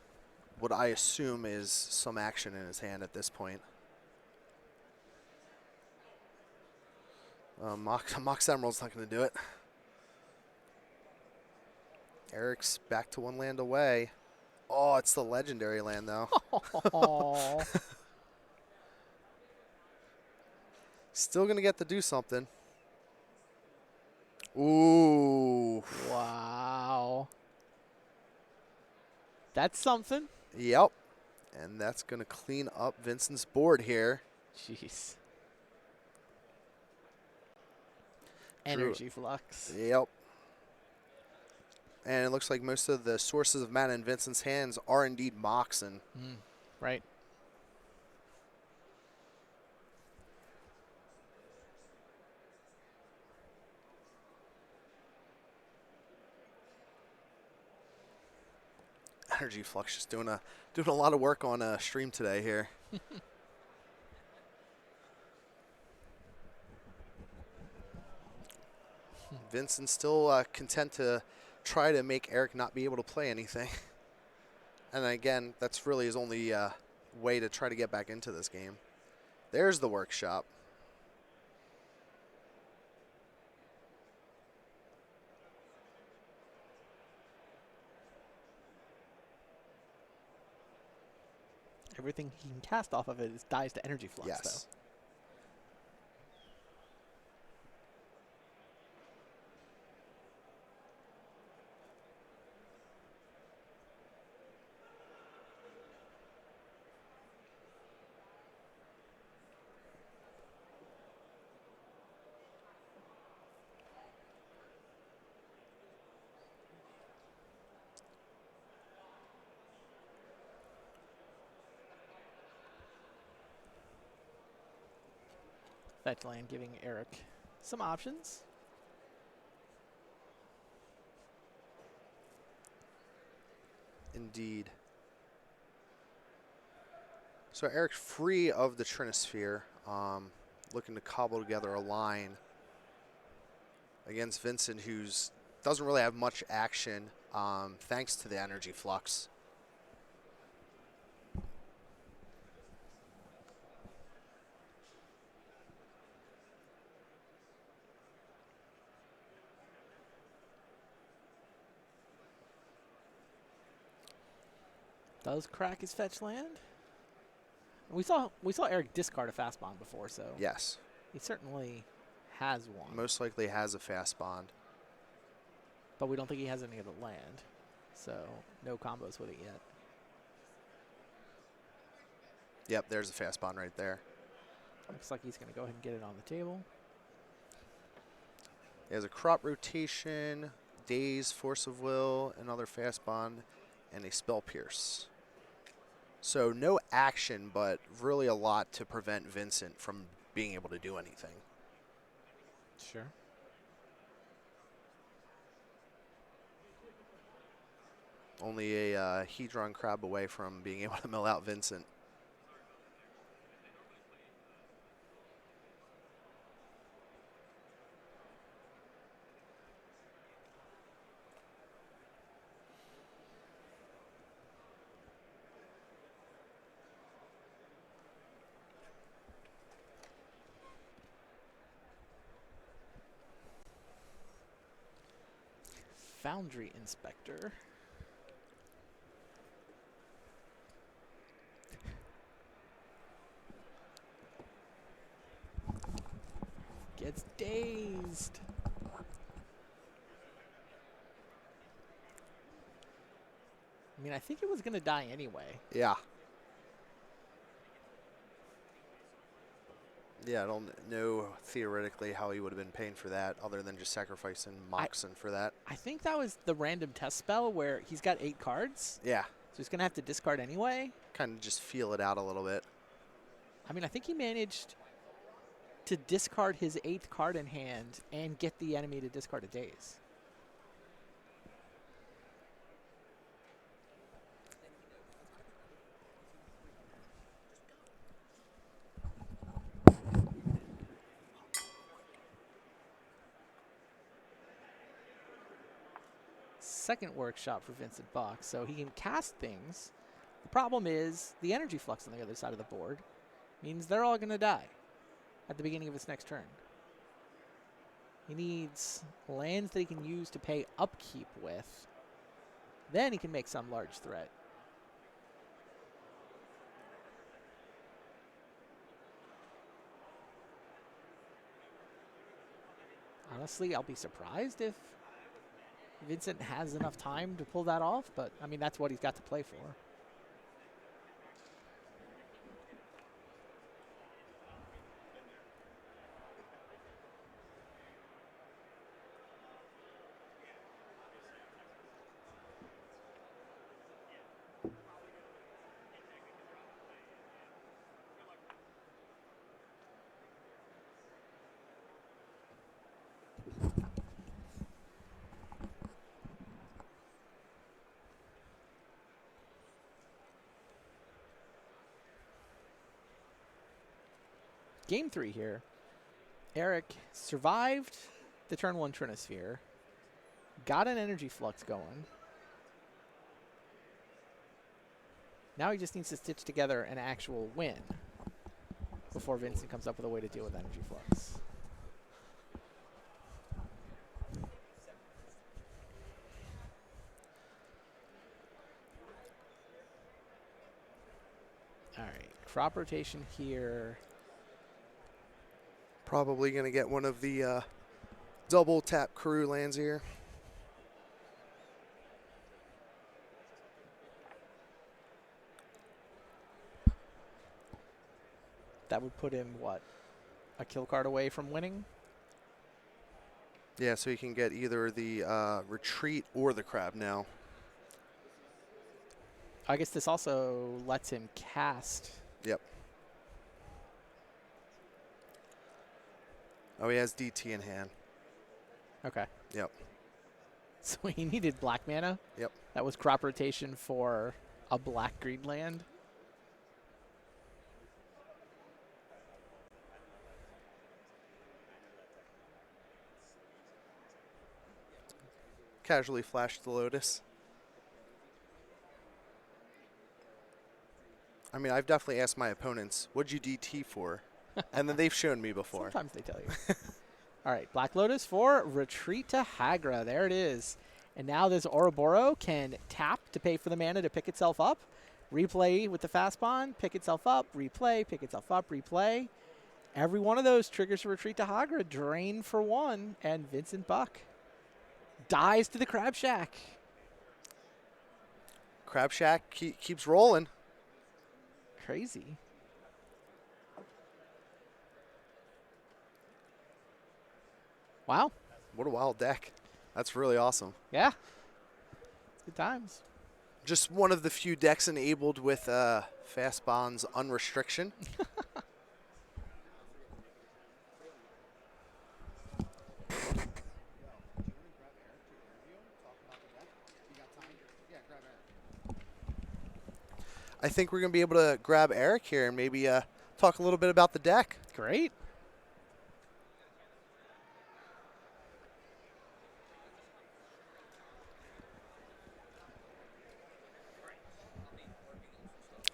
what I assume is some action in his hand at this point. Mox Emerald's not going to do it. Eric's back to 1 land away. Oh, it's the legendary land, though. Oh. Still going to get to do something. Ooh. Wow. That's something. Yep. And that's going to clean up Vincent's board here. Jeez. True. Energy Flux. Yep. And it looks like most of the sources of mana in Vincent's hands are indeed Moxen. Right. Energy Flux just doing a lot of work on stream today here. Vincent's still content to try to make Eric not be able to play anything. And again, that's really his only way to try to get back into this game. There's the workshop. Everything he can cast off of it dies to energy flux, Yes. though. Fetch land giving Eric some options. Indeed. So Eric's free of the Trinisphere, looking to cobble together a line against Vincent, who's doesn't really have much action thanks to the energy flux. Does crack his fetch land? We saw Eric discard a fast bond before, so Yes, he certainly has one. most likely has a fast bond. But we don't think he has any of the land, so no combos with it yet. Yep, there's a fast bond right there. Looks like he's going to go ahead and get it on the table. He has a crop rotation, daze, force of will, another fast bond, and a spell pierce. So no action, but really a lot to prevent Vincent from being able to do anything. Sure. Only a Hedron crab away from being able to mill out Vincent. Foundry Inspector. Gets dazed. I mean, I think it was going to die anyway. Yeah. Yeah, I don't know theoretically how he would have been paying for that other than just sacrificing Moxen for that. I think that was the random test spell where he's got 8 cards, Yeah, so he's going to have to discard anyway. kind of just feel it out a little bit. I mean, I think he managed to discard his 8th card in hand and get the enemy to discard a daze. Second workshop for Vincent Buck, so he can cast things. The problem is the energy flux on the other side of the board means they're all going to die at the beginning of his next turn. He needs lands that he can use to pay upkeep with. Then he can make some large threat. Honestly, I'll be surprised if Vincent has enough time to pull that off, but I mean, that's what he's got to play for. Game 3 here. Eric survived the turn 1 Trinisphere. Got an Energy Flux going. Now he just needs to stitch together an actual win before Vincent comes up with a way to deal with Energy Flux. All right, crop rotation here. Probably going to get one of the double tap Karoo lands here. That would put him, what, a kill card away from winning? Yeah, so he can get either the retreat or the crab now. I guess this also lets him cast. Yep. Oh, he has DT in hand. Okay. Yep. So he needed black mana. Yep. That was crop rotation for a black green land. Casually flashed the Lotus. I mean, I've definitely asked my opponents, what'd you DT for? And then they've shown me before. Sometimes they tell you. All right, Black Lotus for Retreat to Hagra. There it is. And now this Ouroboros can tap to pay for the mana to pick itself up, replay with the fast bond, pick itself up, replay, pick itself up, replay. Every one of those triggers a Retreat to Hagra, drain for 1, and Vincent Buck dies to the Crab Shack. Crab Shack keeps rolling. Crazy. Wow. What a wild deck. That's really awesome. Yeah. Good times. Just one of the few decks enabled with Fast Bonds Unrestriction. I think we're going to be able to grab Eric here and maybe talk a little bit about the deck. Great.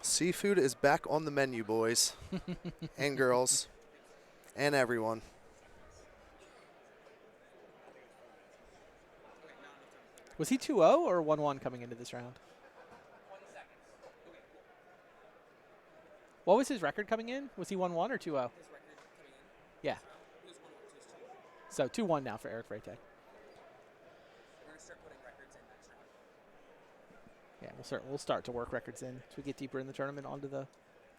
Seafood is back on the menu, boys and girls and everyone. Was he 2-0 or 1-1 coming into this round? What was his record coming in? Was he 1-1 or 2-0? Yeah. So 2-1 now for Eric Freitag. Yeah, we'll start to work records in as we get deeper in the tournament onto the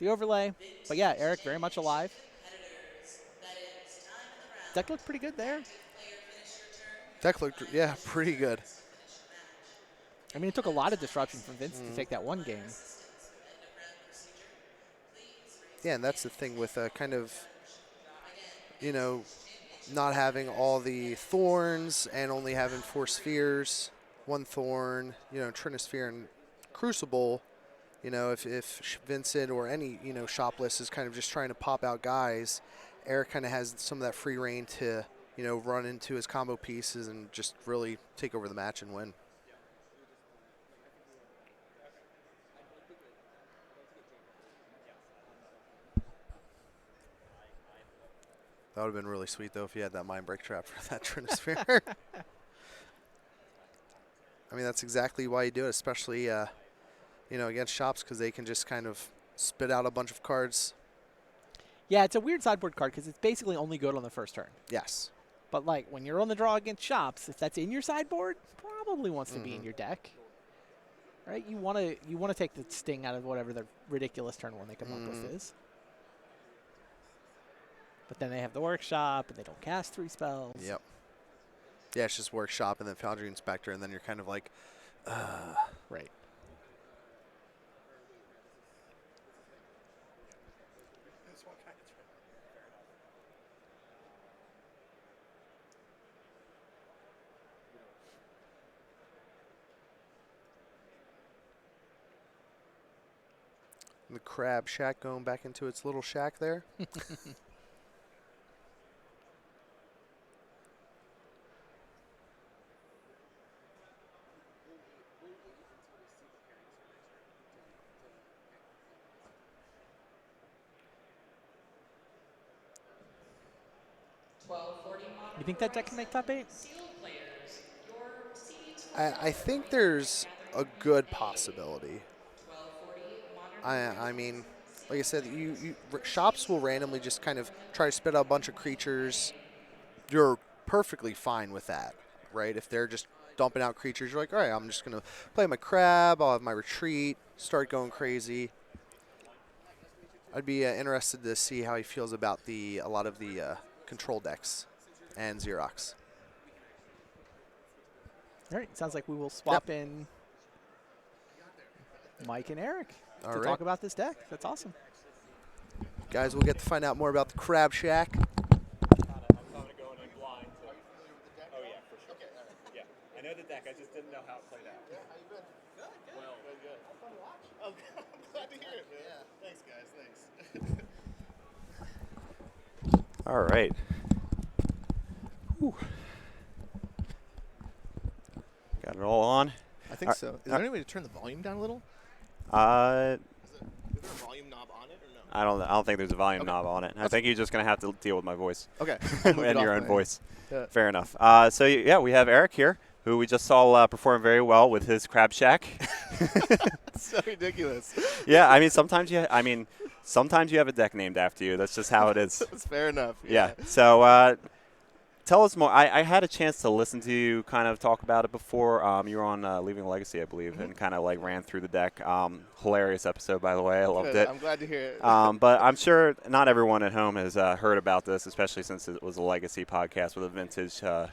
overlay. But yeah, Eric very much alive. Deck looked pretty good there. Deck looked, yeah, pretty good. I mean, it took a lot of disruption from Vince to take that one game. Yeah, and that's the thing with kind of, you know, not having all the thorns and only having 4 spheres, 1 thorn, you know, Trinisphere and Crucible. You know, if Vincent or any, you know, shopless is kind of just trying to pop out guys, Eric kind of has some of that free reign to, you know, run into his combo pieces and just really take over the match and win. That would have been really sweet, though, if you had that Mind Break trap for that Trinisphere. I mean, that's exactly why you do it, especially, you know, against shops, because they can just kind of spit out a bunch of cards. Yeah, it's a weird sideboard card because it's basically only good on the first turn. Yes. But, like, when you're on the draw against shops, if that's in your sideboard, probably wants to be in your deck. Right? You want to take the sting out of whatever the ridiculous turn 1 they come up with is. But then they have the workshop, and they don't cast 3 spells. Yep. Yeah, it's just workshop and then Foundry Inspector, and then you're kind of like, Right. the Crab Shack going back into its little shack there. 1240 modern You think that deck can make top 8? sealed players. Your seeds I think there's a good possibility. 1240 modern I mean, like I said, shops will randomly just kind of try to spit out a bunch of creatures. You're perfectly fine with that, right? If they're just dumping out creatures, you're like, all right, I'm just going to play my crab, I'll have my retreat, start going crazy. I'd be interested to see how he feels about a lot of the control decks and Xerox. All right. Sounds like we will swap in Mike and Eric All to right. talk about this deck. That's awesome. Guys, we'll get to find out more about the Crab Shack. I'm kind of going in blind. Oh, yeah, for sure. Yeah, I know the deck. I just didn't know how it played out. Yeah, how you been? Good. Well, good. Fun to watch. Oh, I'm glad to hear it, man. Yeah. Thanks, guys. Thanks. All right. Whew. Got it all on. I think so. Is there any way to turn the volume down a little? Uh, Is there a volume knob on it or no? I don't think there's a volume Okay. knob on it. I think you're just gonna have to deal with my voice Okay. and your own voice. Yeah. Fair enough. So yeah, we have Eric here, who we just saw perform very well with his Crab Shack. So ridiculous. Yeah, I mean sometimes you have a deck named after you. That's just how it is. That's fair enough. Yeah. So tell us more. I had a chance to listen to you kind of talk about it before. You were on Leaving Legacy, I believe, and kind of like ran through the deck. Hilarious episode, by the way. I loved Good. it. I'm glad to hear it. But I'm sure not everyone at home has heard about this, especially since it was a Legacy podcast with a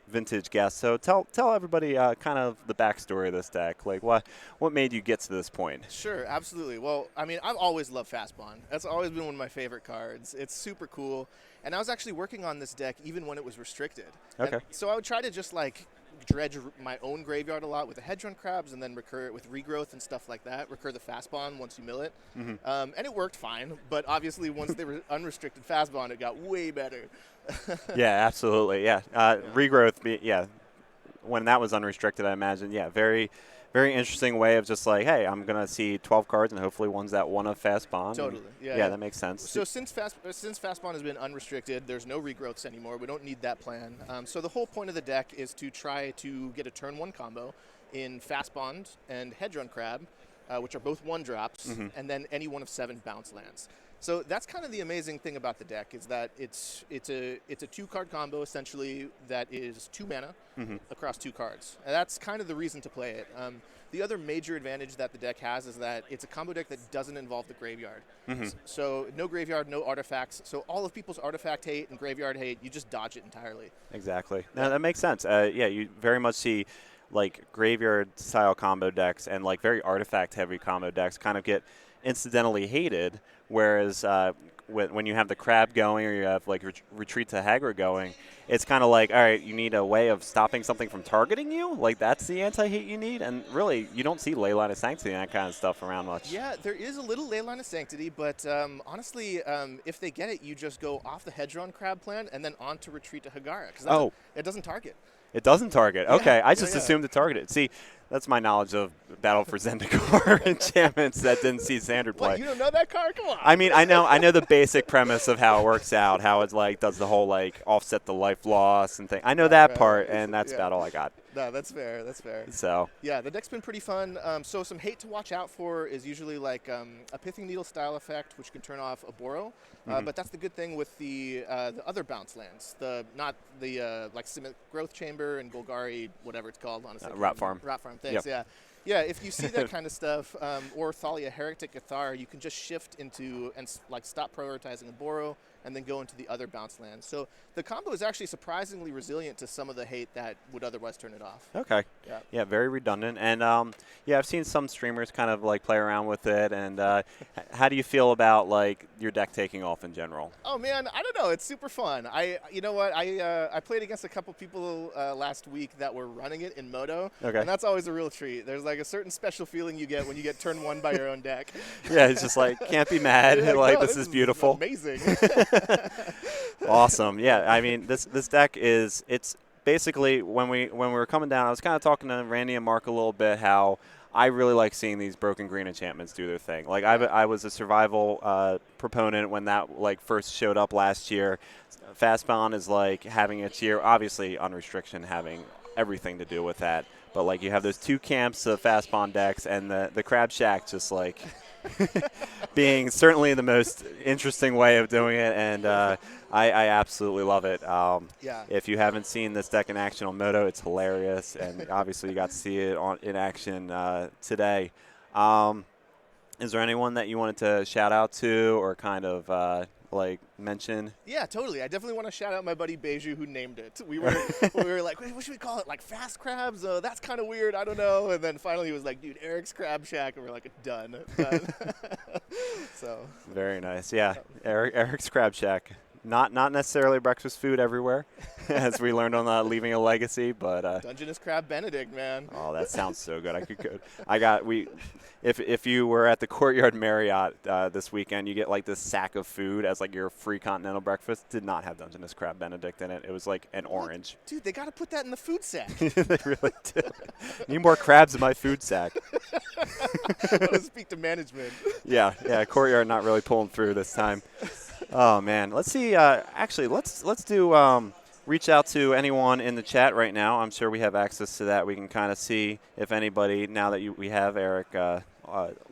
vintage guest. So tell everybody kind of the backstory of this deck. Like what made you get to this point? Sure, absolutely. Well, I mean, I've always loved Fastbond. That's always been one of my favorite cards. It's super cool. And I was actually working on this deck even when it was restricted. Okay. And so I would try to just like dredge my own graveyard a lot with the Hedron Crabs and then recur it with Regrowth and stuff like that. Recur the Fastbond once you mill it. And it worked fine. But obviously once they were unrestricted Fastbond, it got way better. Yeah, absolutely. Yeah. Regrowth, when that was unrestricted, I imagine, very, very interesting way of just like, hey, I'm going to see 12 cards and hopefully one's that one of Fastbond. Totally. Yeah, Yeah. that makes sense. So since Fastbond has been unrestricted, there's no regrowths anymore. We don't need that plan. So the whole point of the deck is to try to get a turn 1 combo in Fastbond and Hedron Crab, which are both 1-drops, and then any one of 7 bounce lands. So that's kind of the amazing thing about the deck is that it's a 2-card combo essentially that is 2 mana across 2 cards. And that's kind of the reason to play it. The other major advantage that the deck has is that it's a combo deck that doesn't involve the graveyard. So no graveyard, no artifacts. So all of people's artifact hate and graveyard hate, you just dodge it entirely. Exactly. No, that makes sense. You very much see like graveyard style combo decks and like very artifact heavy combo decks kind of get incidentally hated, whereas when you have the Crab going or you have like Retreat to Hagra going, it's kind of like, all right, you need a way of stopping something from targeting you. Like that's the anti-hate you need, and really you don't see Leyline of Sanctity and that kind of stuff around much. Yeah, there is a little Leyline of Sanctity, but honestly, if they get it, you just go off the Hedron Crab plan and then on to Retreat to Hagara, because it doesn't target. It doesn't target. Okay, I just yeah. assumed it targeted. See, that's my knowledge of Battle for Zendikar enchantments that didn't see Xander play. What, you don't know that card? Come on. I mean, I know the basic premise of how it works out, how it like does the whole like offset the life loss and thing. I know that Right. part, and that's Yeah. about all I got. No, that's fair. That's fair. So Yeah, the deck's been pretty fun. So some hate to watch out for is usually like a Pithing Needle style effect, which can turn off a Boro. But that's the good thing with the other bounce lands, not the like Simic Growth Chamber and Golgari, whatever it's called. Honestly, Rat Farm. Rat Farm. Thanks. Yep. Yeah. If you see that kind of stuff, or Thalia Heretic Cathar, you can just shift into and like stop prioritizing a Boro and then go into the other bounce lands. So the combo is actually surprisingly resilient to some of the hate that would otherwise turn it off. okay, Yeah. very redundant, and I've seen some streamers kind of like play around with it. And how do you feel about like your deck taking off in general? Oh man, I don't know. It's super fun. You know what? I played against a couple people last week that were running it in Moto, Okay. and that's always a real treat. There's like a certain special feeling you get when you get turn 1 by your own deck. Yeah, it's just like can't be mad. You're like "No, this is beautiful. amazing. Awesome. Yeah, I mean this deck it's basically when we were coming down, I was kind of talking to Randy and Mark a little bit how I really like seeing these Broken Green enchantments do their thing. Like I was a survival proponent when that like first showed up last year. Fastbound is like having its year, obviously on restriction having everything to do with that. But like you have those 2 camps of Fastbound decks, and the Crab Shack just like being certainly the most interesting way of doing it, and I absolutely love it. Yeah. If you haven't seen this deck in action on Moto, it's hilarious, and obviously you got to see it in action today. Is there anyone that you wanted to shout out to or kind of like mention? Yeah, totally. I definitely want to shout out my buddy Beju who named it. We were like, what should we call it? Like Fast Crabs? That's kind of weird. I don't know. And then finally he was like, dude, Eric's Crab Shack, and we're like, done. So Very nice. Yeah, Eric's Crab Shack. Not necessarily breakfast food everywhere, as we learned on Leaving a Legacy, but Dungeness Crab Benedict, man. oh, that sounds so good. I could go. If you were at the Courtyard Marriott this weekend, you get like this sack of food as like your free continental breakfast. Did not have Dungeness Crab Benedict in it. It was like an orange. Dude, they got to put that in the food sack. They really do. Need more crabs in my food sack. I want to speak to management. Yeah. Courtyard not really pulling through this time. Oh man, let's see. Actually, let's do reach out to anyone in the chat right now. I'm sure we have access to that. We can kind of see if anybody, now that we have Eric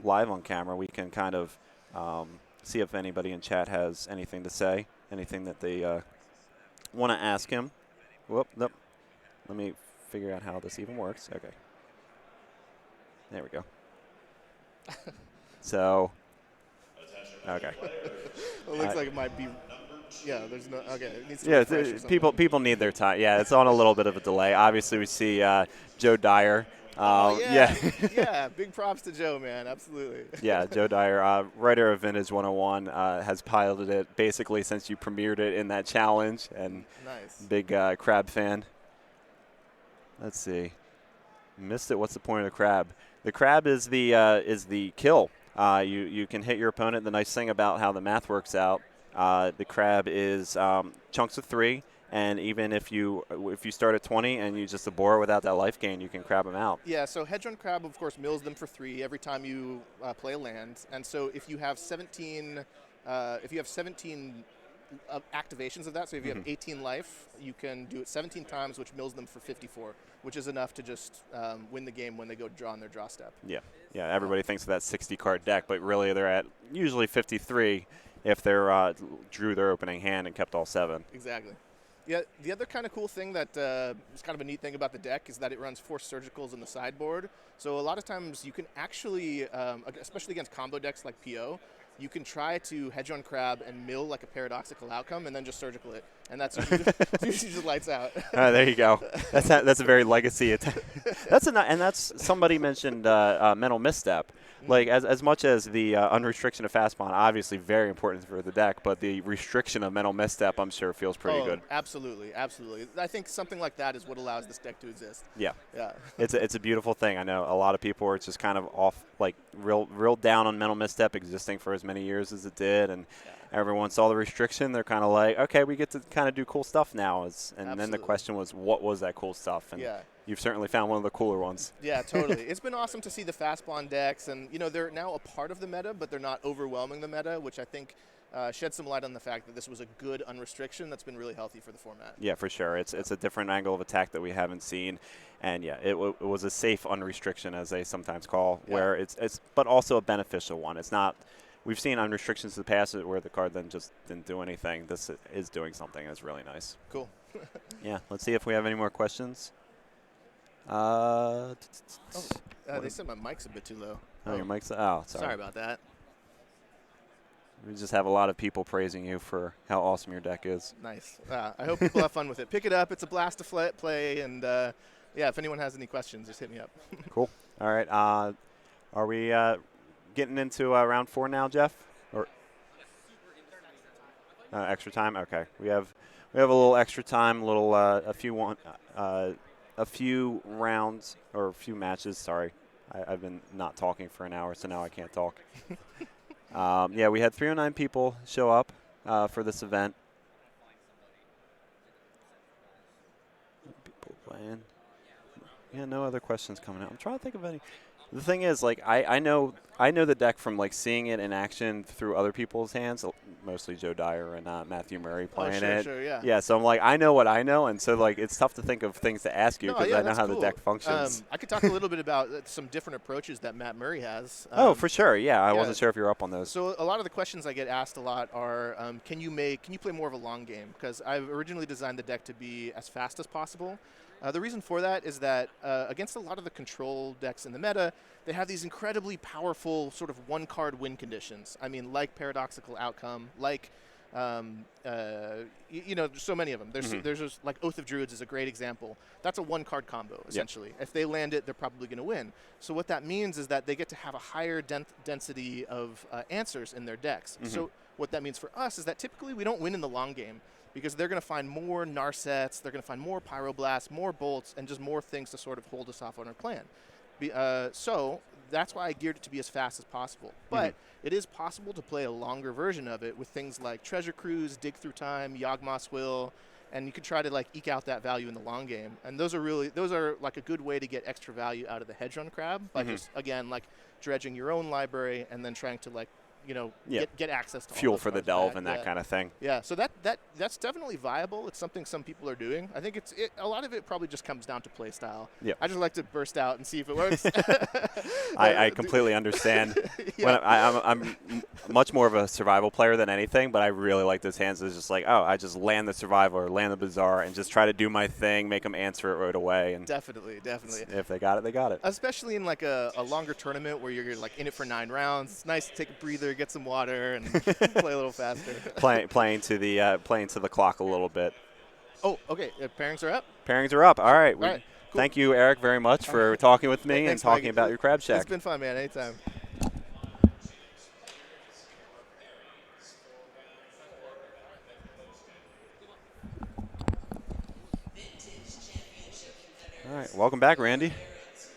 live on camera, we can kind of see if anybody in chat has anything to say, anything that they want to ask him. Whoop, nope. Let me figure out how this even works. Okay. There we go. So, okay. It looks like it might be. Yeah, there's no. Okay, it needs to Yeah, refresh or something. people need their time. Yeah, it's on a little bit of a delay. Obviously, we see Joe Dyer. Oh, Yeah. yeah. Big props to Joe, man. Absolutely. Yeah, Joe Dyer, writer of Vintage 101, has piloted it basically since you premiered it in that challenge, and Nice. big crab fan. Let's see. Missed it. What's the point of the crab? The crab is the kill. You can hit your opponent. The nice thing about how the math works out, the crab is chunks of 3, and even if you start at 20 and you just abort without that life gain, you can crab them out. Yeah, so Hedron Crab, of course, mills them for 3 every time you play a land, and so if you have 17, activations of that, so if you have 18 life, you can do it 17 times, which mills them for 54, which is enough to just win the game when they go draw on their draw step. Yeah. Everybody thinks of that 60-card deck, but really they're at usually 53 if they're drew their opening hand and kept all 7. Exactly. Yeah, the other kind of cool thing that is kind of a neat thing about the deck is that it runs 4 surgicals in the sideboard. So a lot of times you can actually, especially against combo decks like PO, you can try to hedge on Crab and mill like a paradoxical outcome and then just surgical it. And that's usually just lights out. There you go. That's a very legacy attack. That's somebody mentioned mental misstep. Like as much as the unrestriction of Fastbond, obviously very important for the deck, but the restriction of mental misstep, I'm sure, feels pretty good. Absolutely. I think something like that is what allows this deck to exist. Yeah. Yeah. It's a beautiful thing. I know a lot of people are just kind of off, like real down on mental misstep existing for as many years as it did, and everyone saw the restriction. They're kind of like, okay, we get to kind of do cool stuff now. And then the question was, what was that cool stuff? And you've certainly found one of the cooler ones. Yeah, totally. It's been awesome to see the Fastbond decks, and they're now a part of the meta, but they're not overwhelming the meta, which I think shed some light on the fact that this was a good unrestriction that's been really healthy for the format. Yeah, for sure. It's a different angle of attack that we haven't seen, and it was a safe unrestriction, as they sometimes call, where it's but also a beneficial one. It's not. We've seen unrestrictions in the past where the card then just didn't do anything. This is doing something. It's really nice. Cool. Yeah. Let's see if we have any more questions. They said my mic's a bit too low. Oh, your mic's. Oh, Sorry about that. We just have a lot of people praising you for how awesome your deck is. Nice. I hope people have fun with it. Pick it up. It's a blast to play. And, if anyone has any questions, just hit me up. Cool. All right. Are we getting into round 4 now, Jeff? Or extra time? Okay. We have a little extra time, a few rounds or a few matches. Sorry. I've been not talking for an hour, so now I can't talk. We had 309 people show up for this event. People playing. Yeah, no other questions coming out. I'm trying to think of any. The thing is, like, I know the deck from like seeing it in action through other people's hands, mostly Joe Dyer and Matthew Murray playing it. Sure, yeah. Yeah, so I'm like, I know what I know, and so like it's tough to think of things to ask you No, because yeah, I know that's how cool. the deck functions. I could talk a little bit about some different approaches that Matt Murray has. Oh, for sure. Yeah, I yeah. wasn't sure if you were up on those. So a lot of the questions I get asked a lot are, can you play more of a long game? Because I've originally designed the deck to be as fast as possible. The reason for that is that against a lot of the control decks in the meta, they have these incredibly powerful sort of one-card win conditions. I mean, like Paradoxical Outcome, like there's so many of them. There's just like Oath of Druids is a great example. That's a one-card combo essentially. If they land it, they're probably going to win. So what that means is that they get to have a higher density of answers in their decks. So what that means for us is that typically we don't win in the long game because they're going to find more Narsets, they're going to find more Pyroblasts, more Bolts, and just more things to sort of hold us off on our plan. So that's why I geared it to be as fast as possible. But it is possible to play a longer version of it with things like Treasure Cruise, Dig Through Time, Yawgmoth's Will, and you could try to like eke out that value in the long game. And those are like a good way to get extra value out of the Hedron Crab by just, again, like dredging your own library and then trying to like, get access to all Fuel those for the cards delve back. and that kind of thing. Yeah, so that's definitely viable. It's something some people are doing. I think a lot of it probably just comes down to play style. Yeah. I just like to burst out and see if it works. I completely understand. Yeah. I'm much more of a survival player than anything, but I really like those hands. It's just like, oh, I just land the survival or land the bazaar and just try to do my thing, make them answer it right away. And Definitely. if they got it, they got it. Especially in like a longer tournament where you're like in it for 9 rounds. It's nice to take a breather, get some water, and play a little faster. playing to the clock a little bit. Oh, okay. Pairings are up. Pairings are up. All right. All right. Cool. Thank you, Eric, very much for talking with me and Thanks, talking Mike. about your Crab Shack. It's been fun, man. Anytime. All right. Welcome back, Randy.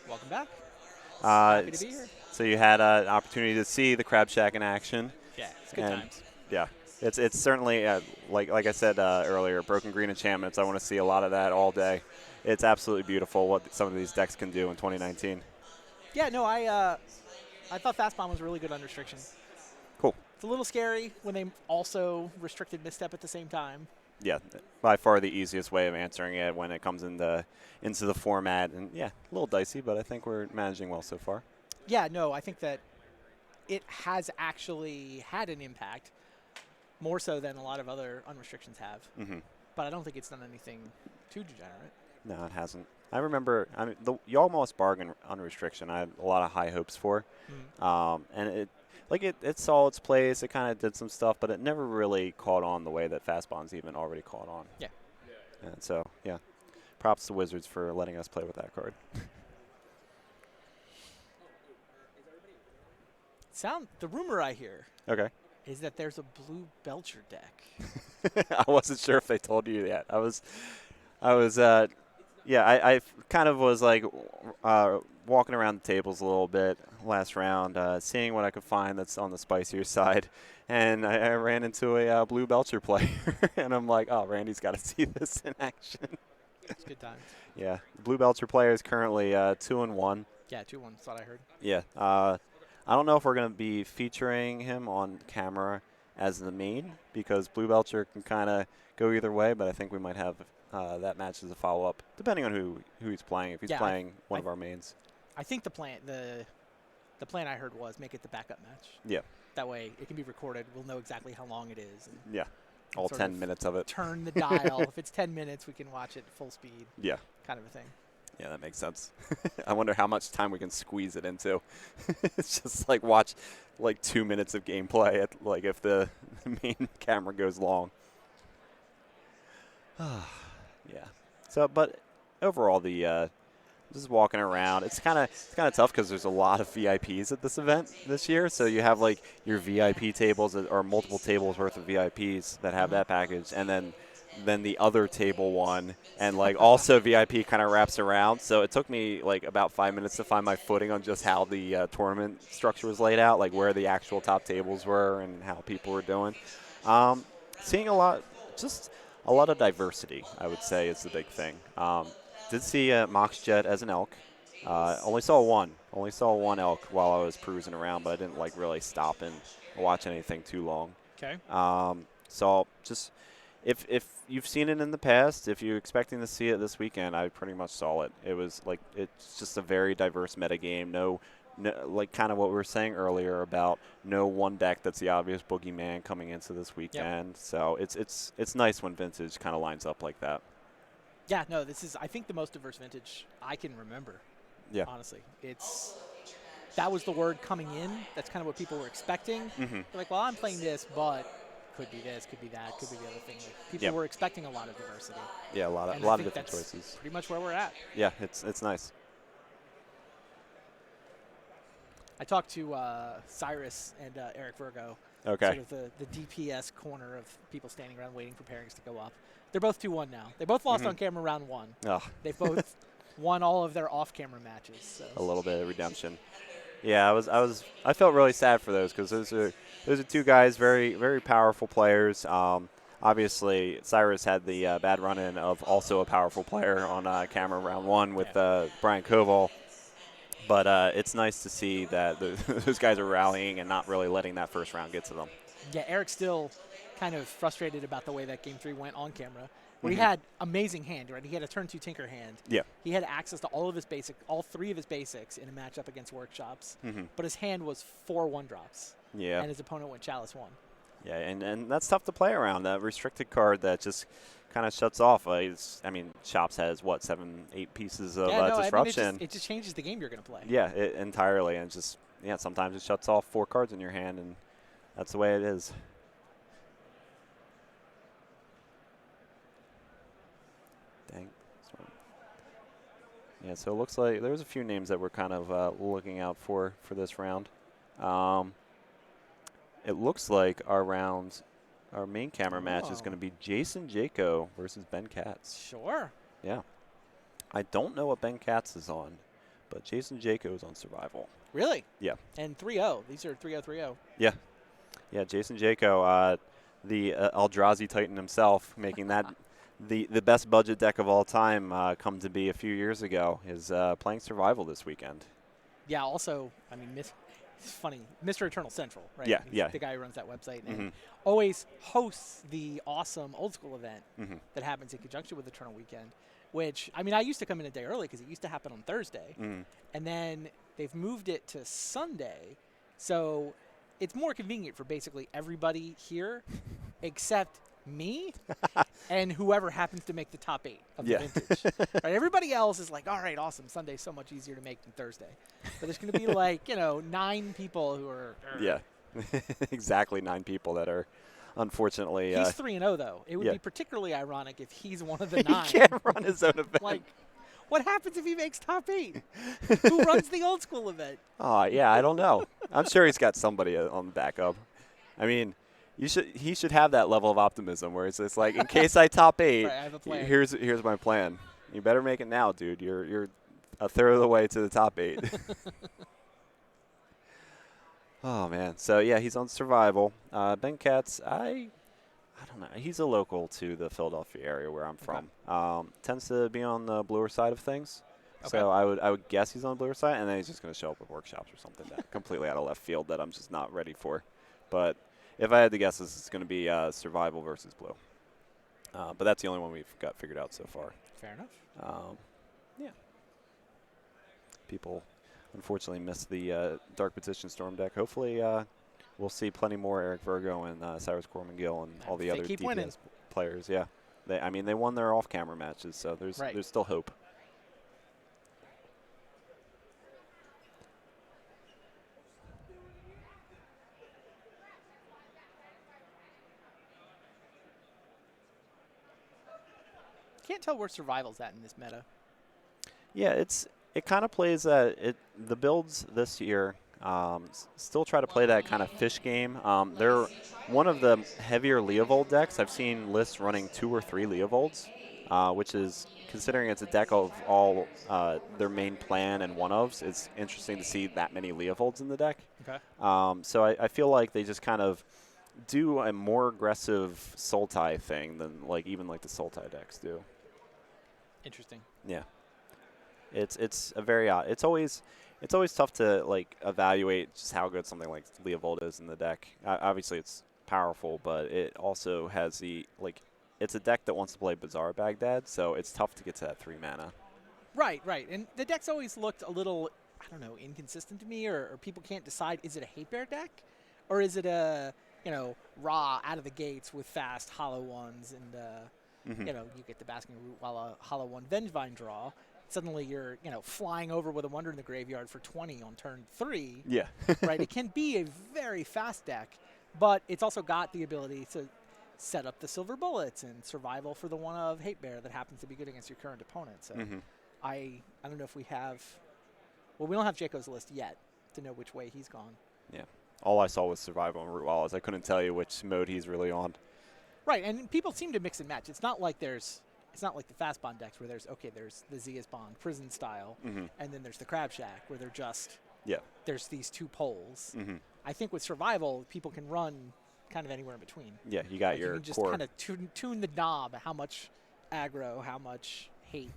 Welcome back. Happy to be here. So you had an opportunity to see the Crab Shack in action. Yeah, it's good And, times. Yeah. It's certainly, like I said earlier, Broken Green Enchantments. I want to see a lot of that all day. It's absolutely beautiful what some of these decks can do in 2019. Yeah, no, I thought Fast Bomb was a really good unrestriction. Cool. It's a little scary when they also restricted Misstep at the same time. Yeah, by far the easiest way of answering it when it comes into the format. And, yeah, a little dicey, but I think we're managing well so far. Yeah, no, I think that it has actually had an impact, more so than a lot of other unrestrictions have. But I don't think it's done anything too degenerate. No, it hasn't. I remember the Yawgmoth's Bargain unrestriction I had a lot of high hopes for. And it saw its place. It kind of did some stuff, but it never really caught on the way that Fast Bond's even already caught on. Yeah. And so, yeah, props to Wizards for letting us play with that card. The rumor I hear Okay. is that there's a blue Belcher deck. I wasn't sure if they told you yet. I kind of was like walking around the tables a little bit last round, seeing what I could find that's on the spicier side, and I ran into a blue Belcher player, and I'm like, oh, Randy's got to see this in action. It's good times. Yeah, the blue Belcher player is currently 2-1. Yeah, 2-1. That's what I heard. Yeah, I don't know if we're going to be featuring him on camera as the main because blue Belcher can kind of go either way, but I think we might have that match as a follow-up, depending on who he's playing. If he's playing one of our mains, I think the plan I heard was make it the backup match. Yeah. That way it can be recorded. We'll know exactly how long it is. And yeah, all 10 minutes of it. Turn the dial. If it's 10 minutes, we can watch it full speed. Yeah. Kind of a thing. Yeah, that makes sense. I wonder how much time we can squeeze it into. It's just like watch like 2 minutes of gameplay at like if the main camera goes long. Yeah. So, but overall, just walking around, it's kind of tough because there's a lot of VIPs at this event this year. So you have like your VIP tables or multiple tables worth of VIPs that have that package, and then the other table one, and like also VIP kind of wraps around. So it took me like about 5 minutes to find my footing on just how the tournament structure was laid out, like where the actual top tables were and how people were doing. Seeing a lot of diversity, I would say, is the big thing. Did see Moxjet as an elk. Only saw one. Only saw one elk while I was cruising around, but I didn't like really stop and watch anything too long. Okay. So just if you've seen it in the past, if you're expecting to see it this weekend, I pretty much saw it. It was like it's just a very diverse metagame. No, like kind of what we were saying earlier about no one deck that's the obvious boogeyman coming into this weekend. So it's nice when Vintage kind of lines up like that. Yeah, no, this is, I think, the most diverse Vintage I can remember. Yeah. Honestly. That was the word coming in. That's kind of what people were expecting. They're like, well, I'm playing this, but could be this, could be that, could be the other thing. Like, people were expecting a lot of diversity. Yeah, a lot And of I think different that's choices. pretty much where we're at. Yeah, it's nice. I talked to Cyrus and Eric Virgo. Okay. Sort of the DPS corner of people standing around waiting for pairings to go up. They're both 2-1 now. They both lost on camera round 1. Oh, They've both won all of their off-camera matches. So. a little bit of redemption. Yeah, I felt really sad for those because those are two guys, very very powerful players. Obviously, Cyrus had the bad run-in of also a powerful player on camera round 1 with Brian Koval. But it's nice to see that those guys are rallying and not really letting that first round get to them. Yeah, Eric's still kind of frustrated about the way that Game 3 went on camera. Where he had amazing hand, right? He had a turn 2 Tinker hand. Yeah. He had access to all 3 of his basics in a matchup against Workshops. But his hand was 4 1-drops. Yeah. And his opponent went Chalice 1. Yeah, and that's tough to play around. That restricted card that just kind of shuts off. Shops has, 7, 8 pieces of disruption. I mean, it just changes the game you're going to play. Yeah, entirely. And sometimes it shuts off 4 cards in your hand, and that's the way it is. Dang. Yeah, so it looks like there's a few names that we're kind of looking out for this round. It looks like our main camera match is going to be Jason Jaco versus Ben Katz. Sure. Yeah. I don't know what Ben Katz is on, but Jason Jaco is on Survival. Really? Yeah. And 3-0. These are 3-0, 3-0. Yeah. Yeah, Jason Jaco, the Eldrazi Titan himself, making that the best budget deck of all time come to be a few years ago, is playing Survival this weekend. Yeah, also, I mean, it's funny, Mr. Eternal Central, right? Yeah, He's the guy who runs that website and always hosts the awesome old school event that happens in conjunction with Eternal Weekend, which, I mean, I used to come in a day early because it used to happen on Thursday. And then they've moved it to Sunday, so it's more convenient for basically everybody here except me and whoever happens to make the top 8 of the vintage. Right? Everybody else is like, all right, awesome. Sunday's so much easier to make than Thursday. But there's going to be 9 people who are. Yeah, exactly 9 people that are unfortunately. He's 3-0 though. It would be particularly ironic if he's one of the 9. He can't run his own event. Like, what happens if he makes top 8? Who runs the old school event? Oh yeah, I don't know. I'm sure he's got somebody on the backup. I mean. He should have that level of optimism where it's like, in case I top 8, right, I have a plan. Here's my plan. You better make it now, dude. You're a third of the way to the top 8. Oh man. So yeah, he's on Survival. Ben Katz, I don't know. He's a local to the Philadelphia area where I'm from. Tends to be on the bluer side of things. Okay. So I would guess he's on the bluer side, and then he's just going to show up with Workshops or something that completely out of left field that I'm just not ready for. But if I had to guess, this is going to be Survival versus Blue. But that's the only one we've got figured out so far. Fair enough. Yeah. People, unfortunately, missed the Dark Petition Storm deck. Hopefully, we'll see plenty more Eric Virgo and Cyrus Corman-Gill and all the other DPS players. Yeah. They won their off-camera matches, so there's still hope. Can't tell where Survival's at in this meta. Yeah, it kind of plays the builds this year still try to play that kind of fish game. They're one of the heavier Leovold decks. I've seen lists running 2 or 3 Leovolds, which is, considering it's a deck of all their main plan and one-ofs, it's interesting to see that many Leovolds in the deck. Okay. So I feel like they just kind of do a more aggressive Sultai thing than even the Sultai decks do. Interesting. Yeah. It's a very odd. It's always tough to like evaluate just how good something like Leovold is in the deck. Obviously, it's powerful, but it also has the like. It's a deck that wants to play Bazaar Baghdad, so it's tough to get to that 3 mana. Right, right. And the deck's always looked a little, I don't know, inconsistent to me, or people can't decide, is it a Hate Bear deck? Or is it a, raw out of the gates with fast hollow ones and, you get the Basking Root while a hollow one Vengevine draw. Suddenly you're, flying over with a Wonder in the Graveyard for 20 on turn 3. Yeah. Right? It can be a very fast deck, but it's also got the ability to set up the Silver Bullets and survival for the one of Hate Bear that happens to be good against your current opponent. So I don't know if we have, we don't have Jaco's list yet to know which way he's gone. Yeah. All I saw was survival and Root Walls. I couldn't tell you which mode he's really on. Right, and people seem to mix and match. It's not like the fast bond decks where there's the Zeus Bond prison style, and then there's the Crab Shack where they're just there's these two poles. I think with survival, people can run kind of anywhere in between. Yeah, you got like your you can just core. kind of tune the knob, how much aggro, how much hate.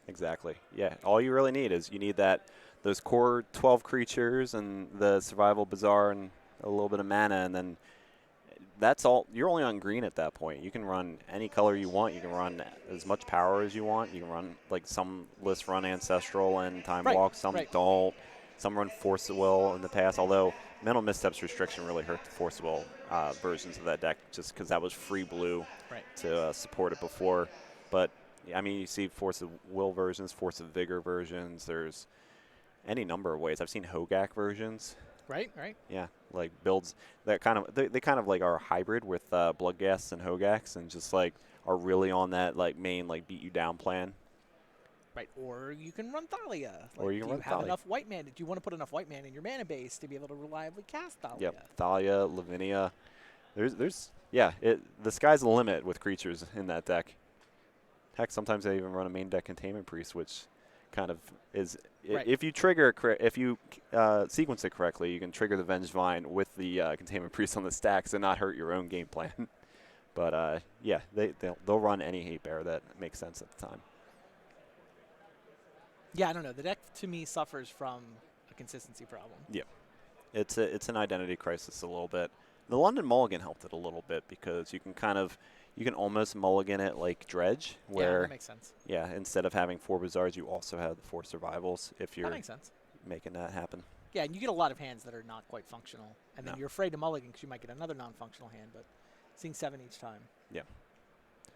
Exactly. Yeah. All you really need is those core 12 creatures and the survival bazaar and a little bit of mana, and then that's all. You're only on green at that point. You can run any color you want. You can run as much power as you want. You can run, like some lists run Ancestral and Time Walk, some don't. Some run Force of Will in the past, although Mental Missteps restriction really hurt the Force of Will versions of that deck just because that was free blue to support it before. But I mean, you see Force of Will versions, Force of Vigor versions. There's any number of ways. I've seen Hogak versions. Right. Yeah, like builds that kind of they kind of like are hybrid with Bloodghasts and Hogaks, and just like are really on that like main like beat you down plan. Right, or you can run Thalia. Or you can run Do you have Thalia. enough white mana? Do you want to put enough white mana in your mana base to be able to reliably cast Thalia? Yep, Thalia, Lavinia. The sky's the limit with creatures in that deck. Heck, sometimes they even run a main deck Containment Priest, which kind of is if you trigger if you sequence it correctly, you can trigger the Vengevine with the Containment Priest on the stacks and not hurt your own game plan. But they'll run any Hate Bear that makes sense at the time. Yeah, I don't know. The deck to me suffers from a consistency problem. Yeah, it's an identity crisis a little bit. The London Mulligan helped it a little bit because you can almost mulligan it like Dredge, where that makes sense. Yeah, instead of having 4 Bazaars, you also have the 4 Survivals if you're That makes sense. making that happen. Yeah, and you get a lot of hands that are not quite functional, and then No. you're afraid to mulligan because you might get another non-functional hand, but seeing 7 each time. Yeah.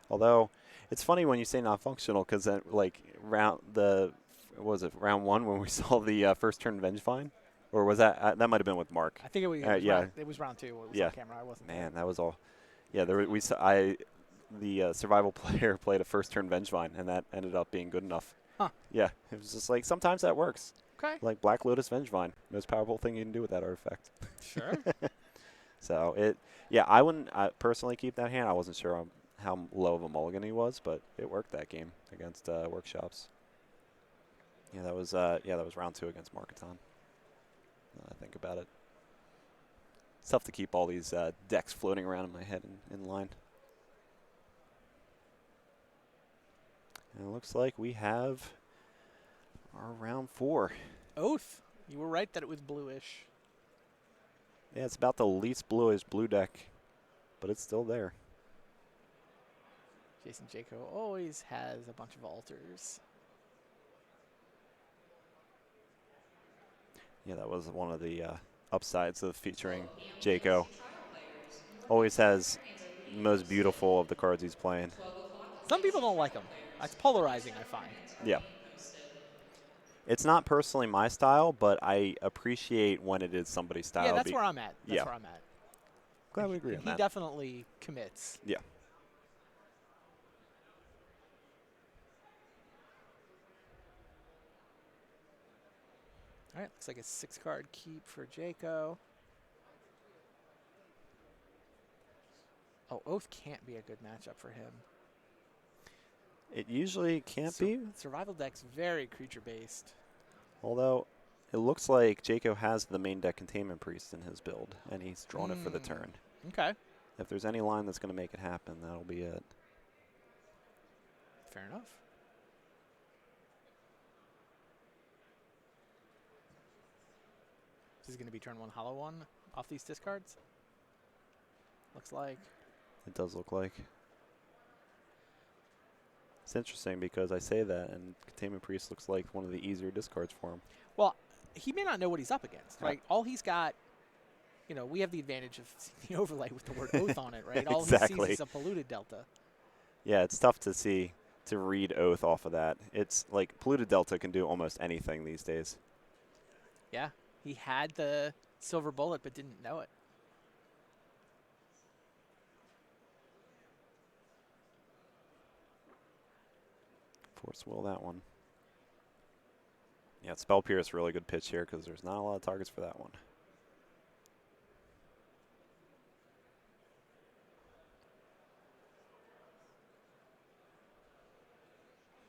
Although it's funny when you say non-functional because like round 1 when we saw the first turn Vengevine, or was that might have been with Mark? I think it was, it was round 2. It was on camera. I wasn't Man, that was all. Yeah, the survival player played a first turn Vengevine, and that ended up being good enough. Huh. Yeah, it was just like sometimes that works. Okay. Like Black Lotus Vengevine, most powerful thing you can do with that artifact. Sure. So I wouldn't personally keep that hand. I wasn't sure how low of a mulligan he was, but it worked that game against Workshops. Yeah, that was round 2 against Marketon. I think about it. It's tough to keep all these decks floating around in my head in line. And it looks like we have our round 4. Oath. You were right that it was bluish. Yeah, it's about the least bluish blue deck, but it's still there. Jason Jaco always has a bunch of altars. Yeah, that was one of the upsides of featuring Jaco. Always has the most beautiful of the cards he's playing. Some people don't like him. It's polarizing, I find. Yeah. It's not personally my style, but I appreciate when it is somebody's style. Yeah, that's where I'm at. That's yeah. where I'm at. Glad we agree on He that. definitely commits. Yeah. All right, looks like a 6-card keep for Jaco. Oh, Oath can't be a good matchup for him. It usually can't be, Survival deck's very creature-based. although it looks like Jaco has the main deck Containment Priest in his build, and he's drawn it for the turn. Okay, If there's any line that's going to make it happen, that'll be it. fair enough. This is going to be turn 1 hollow 1 off these discards. Looks like. It does look like. It's interesting because I say that, and Containment Priest looks like one of the easier discards for him. Well, he may not know what he's up against, right? All he's got, we have the advantage of seeing the overlay with the word oath on it, right? All he Exactly. sees is a polluted delta. Yeah, it's tough to read Oath off of that. It's like Polluted Delta can do almost anything these days. Yeah, he had the silver bullet but didn't know it. Force will that one. Yeah, Spell Pierce, really good pitch here because there's not a lot of targets for that one.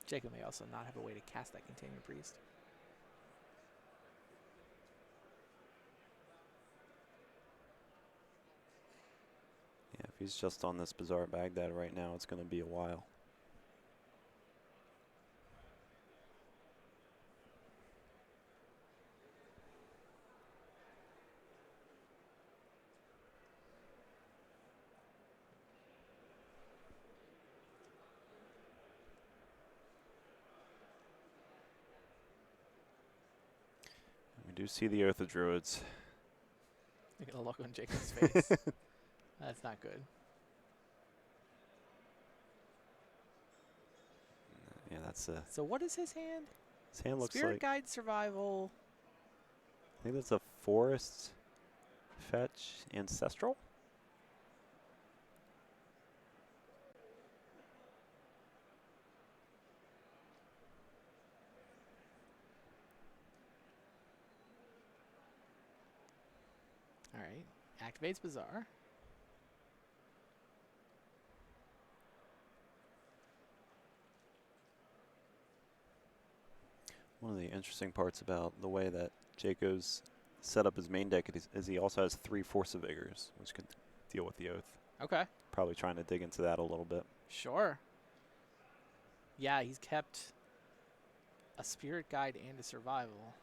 Jacob may also not have a way to cast that Containment Priest. Yeah, if he's just on this Bizarre Baghdad right now, it's going to be a while. We do see the Oath of Druids. Look at the look on Jacob's face. That's not good. Yeah, that's a. So what is his hand? His hand looks Spirit like. Guide Survival. I think that's a Forest Fetch Ancestral. All right. Activates Bazaar. One of the interesting parts about the way that Jayco's set up his main deck is he also has 3 Force of Vigors, which could deal with the Oath. Okay. Probably trying to dig into that a little bit. Sure. Yeah, he's kept a Spirit Guide and a Survival.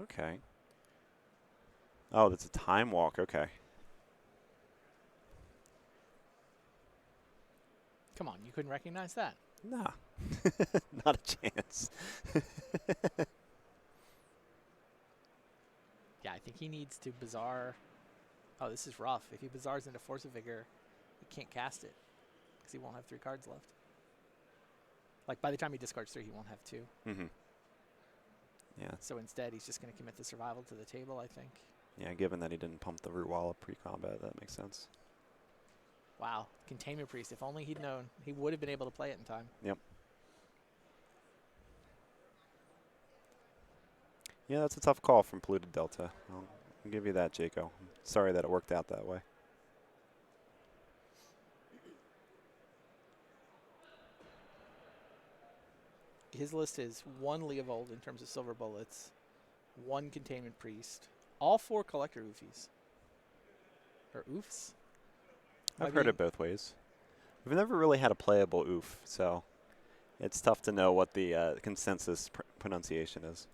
Okay. Oh, that's a Time Walk. Okay. Come on, you couldn't recognize that. Nah. Not a chance. Yeah, I think he needs to Bazaar. Oh, this is rough. If he Bazaars into Force of Vigor, he can't cast it because he won't have 3 cards left. Like, by the time he discards 3, he won't have 2. Mm-hmm. Yeah. So instead, he's just going to commit the Survival to the table, I think. Yeah, given that he didn't pump the Root Walla pre-combat, that makes sense. Wow. Containment Priest. If only he'd known, he would have been able to play it in time. Yep. Yeah, that's a tough call from Polluted Delta. I'll give you that, Jaco. I'm sorry that it worked out that way. His list is 1 Leovold in terms of silver bullets, 1 Containment Priest, all 4 Collector Oofies. Or Oofs? I've heard it both ways. We've never really had a playable Oof, so it's tough to know what the consensus pronunciation is.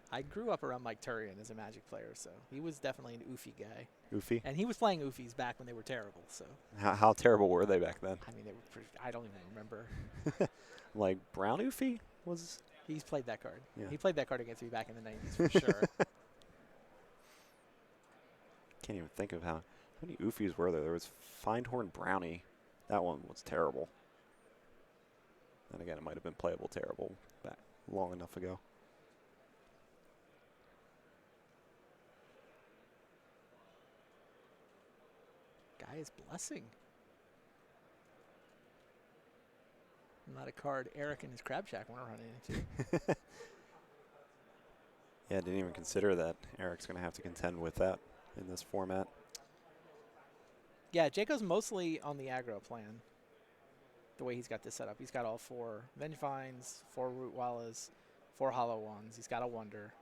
I grew up around Mike Turian as a Magic player, so he was definitely an Oofy guy. Oofy? And he was playing Oofies back when they were terrible, so. How terrible were they back then? I mean, they were pretty, I don't even remember. Like Brown Oofy was? He's played that card. Yeah. He played that card against me back in the 90s for sure. Can't even think of how many Oofies were there. There was Findhorn Brownie. That one was terrible. And again, it might have been playable terrible back long enough ago. Gaia's Blessing. Not a card Eric and his Crab Shack want to run into. Yeah, I didn't even consider that Eric's going to have to contend with that in this format. Yeah, Jaco's mostly on the aggro plan. The way he's got this set up. He's got all 4 Vengevines, 4 Root Wallas, 4 Hollow Ones. He's got a Wonder.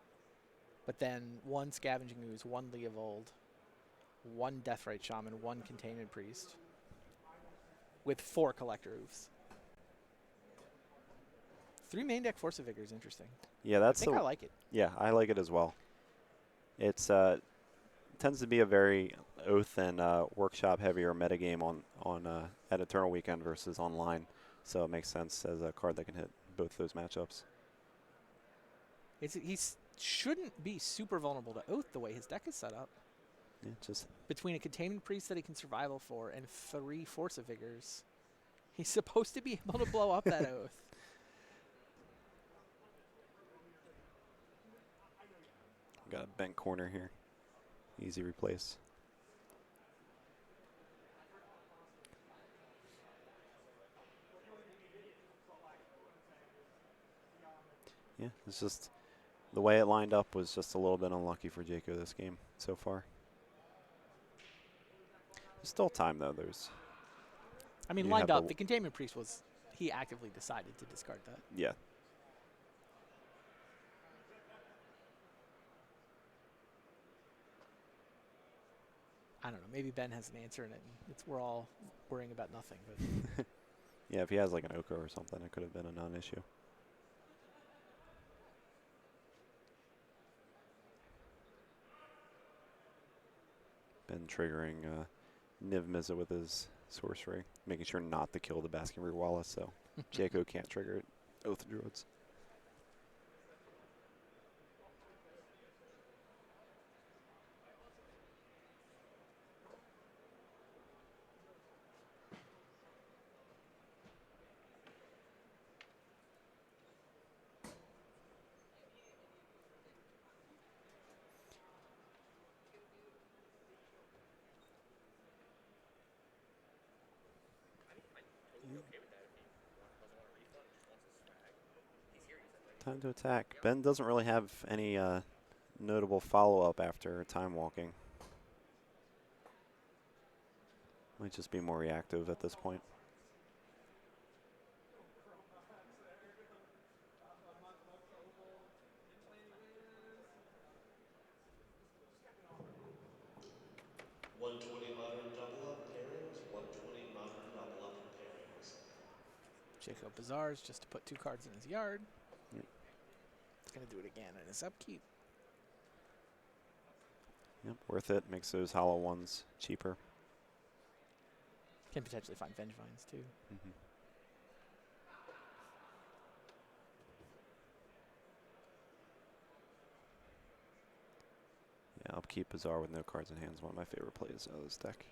But then 1 Scavenging Ooze, 1 Leovold, 1 Deathrite Shaman, 1 Containment Priest, with 4 Collector Oofs. 3 main deck Force of Vigor is interesting. Yeah, I that's think I like it. Yeah, I like it as well. It's tends to be a very Oath and workshop heavier metagame on at Eternal Weekend versus online, so it makes sense as a card that can hit both those matchups. He shouldn't be super vulnerable to Oath the way his deck is set up. Yeah, just Between a Containment Priest that he can survival for and 3 Force of Vigors, he's supposed to be able to blow up that Oath. got a bent corner here. Easy replace. Yeah, it's just the way it lined up was just a little bit unlucky for Jaco this game so far. There's still time though. I mean, You lined have up, the the Containment Priest was, he actively decided to discard that. Yeah. I don't know. Maybe Ben has an answer, and we're all worrying about nothing. But Yeah, if he has like an Oko or something, it could have been a non-issue. Ben triggering Niv Mizzet with his sorcery, making sure not to kill the Basking Wallace, so Jaco can't trigger it. Oath Druids. Time to attack. Ben doesn't really have any notable follow-up after time walking. Might just be more reactive at this point. Jacob Bazaars just to put 2 cards in his yard. Yep. He's going to do it again in his upkeep. Yep, worth it. Makes those hollow ones cheaper. Can potentially find Vengevines too. Mm-hmm. Yeah, upkeep Bazaar with no cards in hand is one of my favorite plays out of this deck.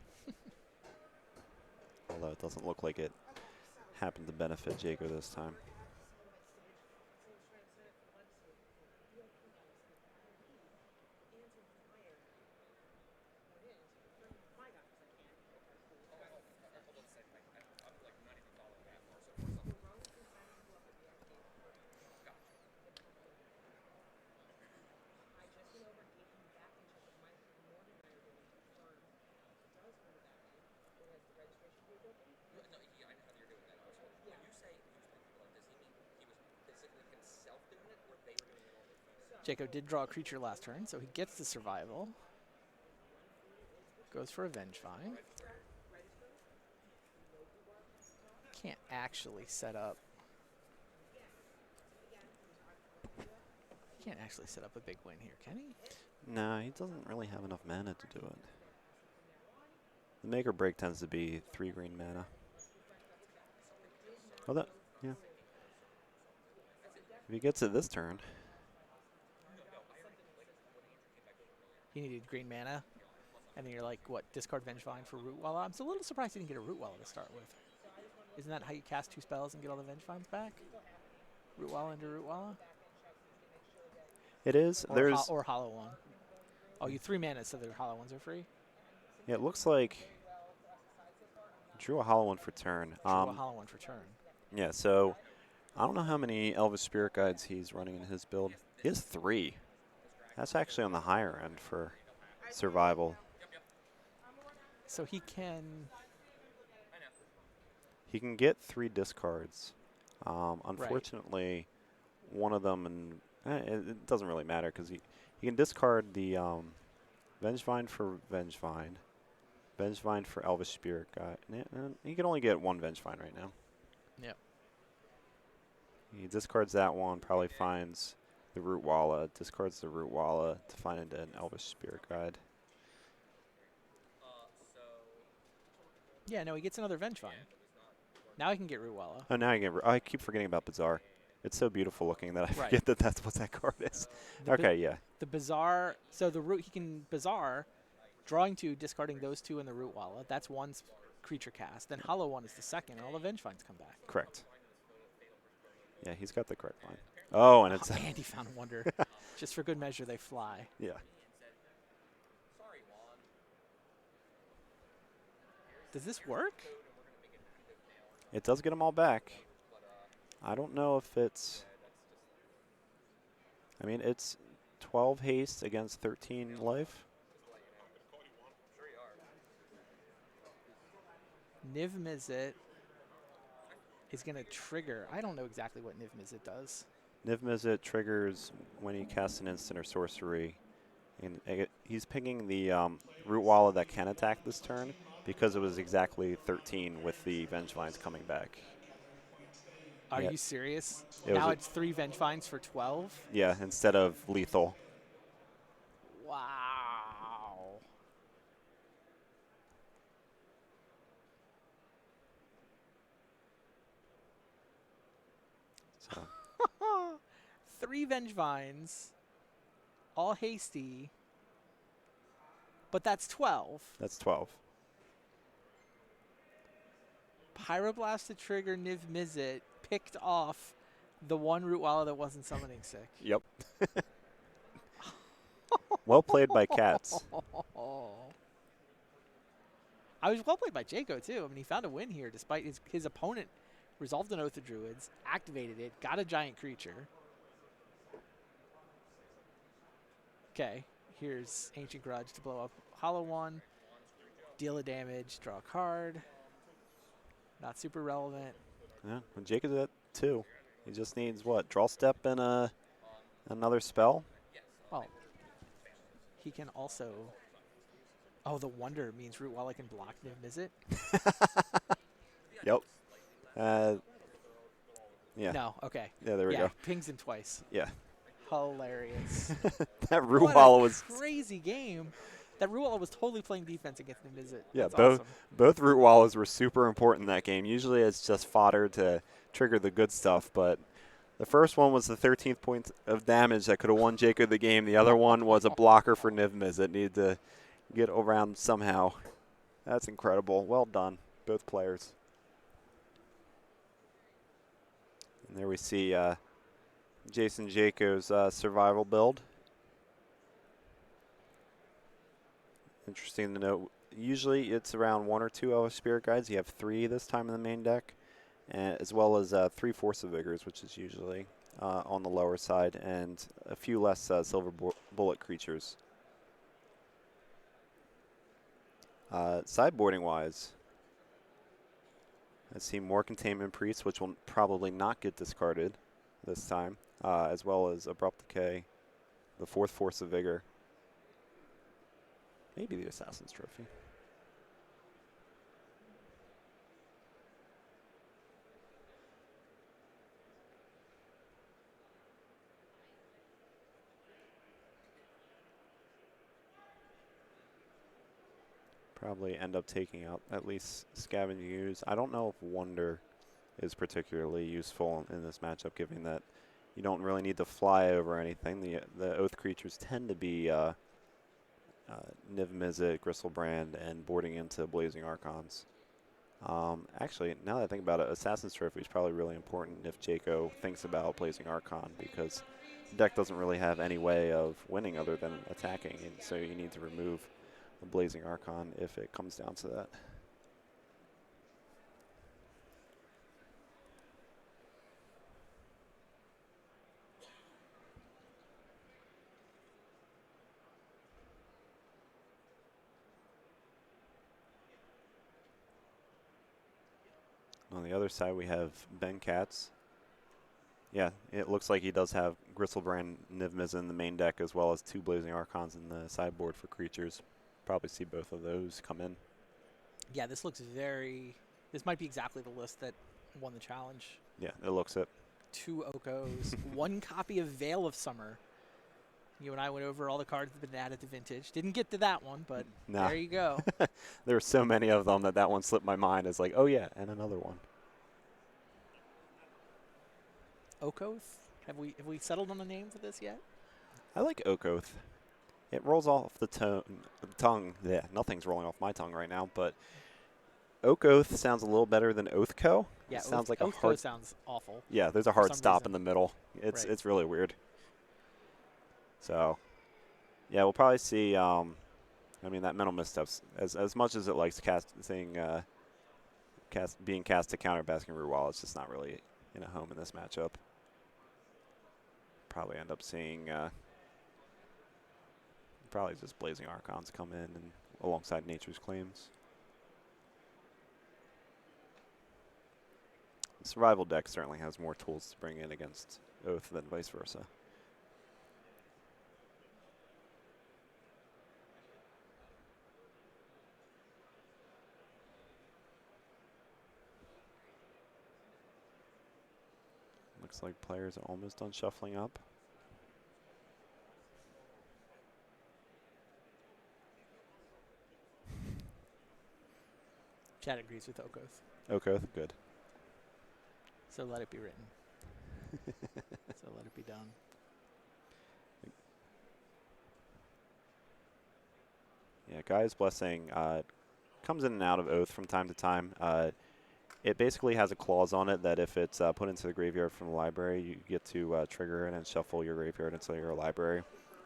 Although it doesn't look like it happened to benefit Jaco this time. Jaco did draw a creature last turn, so he gets the survival. Goes for a Vengevine. Can't actually set up. Can't actually set up a big win here, can he? Nah, he doesn't really have enough mana to do it. The make or break tends to be 3 green mana. Oh, that, yeah. If he gets it this turn. He needed green mana, and then you're like, what, discard Vengevine for Rootwalla? I'm still a little surprised he didn't get a Rootwalla to start with. Isn't that how you cast 2 spells and get all the Vengevines back? Rootwalla into Rootwalla? It is. Or, There's. or Hollow One. Oh, you 3 mana, so the Hollow Ones are free? Yeah, it looks like. Drew a hollow one for turn. Drew a Hollow One for turn. Yeah, so I don't know how many Elvish Spirit Guides he's running in his build. He has 3. That's actually on the higher end for survival. So he can... He can get 3 discards. Unfortunately, one of them, and it doesn't really matter because he can discard the Vengevine for Vengevine. Vengevine for Elvish Spirit Guide. You can only get one Vengevine right now. Yep. He discards that one, probably finds the Root Walla, discards the Root Walla to find an Elvish Spirit Guide. Yeah, no, he gets another Vengevine. Now he can get Rootwalla. Oh, now I keep forgetting about Bazaar. It's so beautiful looking that I Right. forget that that's what that card is. Okay, yeah. The Bazaar, so the root, he can Bazaar, drawing 2, discarding those 2 in the Rootwalla. That's one creature cast. Then Hollow One is the second, and all the Vengevines come back. Correct. Yeah, he's got the correct line. Oh, and it's... Andy found Wonder. Just for good measure, they fly. yeah. Does this work? It does get them all back. I don't know if it's... I mean, it's 12 haste against 13 life. Niv Mizzet is going to trigger. I don't know exactly what Niv Mizzet does. Niv Mizzet triggers when he casts an instant or sorcery. And he's picking the Root Walla that can attack this turn because it was exactly 13 with the Vengevines coming back. Are Yeah. you serious? It was Now a- it's 3 Vengevines for 12? Yeah, instead of lethal. Wow. So 3 Vengevines, all hasty, but that's 12. that's 12. Pyroblast to trigger Niv Mizzet picked off the one Rootwalla that wasn't summoning sick. Yep. Well played by Cats. I was well played by Jaco too. I mean, he found a win here despite his opponent resolved an Oath of Druids, activated it, got a giant creature. Okay, here's Ancient Grudge to blow up Hollow One, deal a damage, draw a card. Not super relevant. Yeah, well, Jake is at 2. He just needs what? Draw step and another spell? Well, he can also. Oh, the wonder means Rootwalla can block Niv Mizzet. Yep. Yeah. No, okay. Yeah, there we yeah, go. pings him twice. Yeah. Hilarious. That Root What a Walla was... crazy game. That Rootwalla was totally playing defense against Niv Mizzet. Yeah, That's both awesome. both Root Wallas were super important in that game. Usually it's just fodder to trigger the good stuff, but the first one was the 13th point of damage that could have won Jacob the game. The other one was a blocker for Niv Mizzet. Needed to get around somehow. That's incredible. Well done, both players. And there we see Jason Jaco's survival build. Interesting to note. Usually it's around 1 or 2 Elvish Spirit Guides. You have 3 this time in the main deck, as well as 3 Force of Vigors, which is usually on the lower side, and a few less Silver Bullet creatures. Sideboarding-wise, I see more Containment Priests, which will probably not get discarded this time, as well as Abrupt Decay, the 4th Force of Vigor. Maybe the Assassin's Trophy. Probably end up taking out at least Scavenge Ooze. I don't know if Wonder is particularly useful in this matchup, given that you don't really need to fly over anything. The Oath creatures tend to be Niv Mizzet, Gristlebrand, and boarding into Blazing Archons. Actually, now that I think about it, Assassin's Trophy is probably really important if Jaco thinks about Blazing Archon, because the deck doesn't really have any way of winning other than attacking, and so you need to remove the Blazing Archon if it comes down to that. On the other side, we have Ben Katz. Yeah, it looks like he does have Gristlebrand Niv Mizzet in the main deck as well as 2 Blazing Archons in the sideboard for creatures. Probably see both of those come in. Yeah, this looks very. This might be exactly the list that won the challenge. Yeah, it looks it. 2 Okos, 1 copy of Veil of Summer. You and I went over all the cards that have been added to Vintage. Didn't get to that one, but Nah. there you go. There were so many of them that one slipped my mind. It's like, oh yeah, and another one. Okoth? Have we settled on a name for this yet? I like Okoth. It rolls off the tongue. Yeah, nothing's rolling off my tongue right now, but Okoth sounds a little better than Oathco. Yeah, It sounds like a Oathco hard. sounds awful. Yeah, there's a for hard some stop reason. in the middle. It's Right. it's really weird. So, yeah, we'll probably see. I mean, that mental missteps as much as it likes being cast to counter Basking Ruwal, it's just not really in a home in this matchup. Probably end up seeing probably just Blazing Archons come in and alongside Nature's Claims. The survival deck certainly has more tools to bring in against Oath than vice versa. Looks like players are almost done shuffling up. Chad agrees with Okoth, Okoth, good. so let it be written. So let it be done. Yeah, Gaia's Blessing comes in and out of Oath from time to time. It basically has a clause on it that if it's put into the graveyard from the library, you get to trigger it and shuffle your graveyard into your library.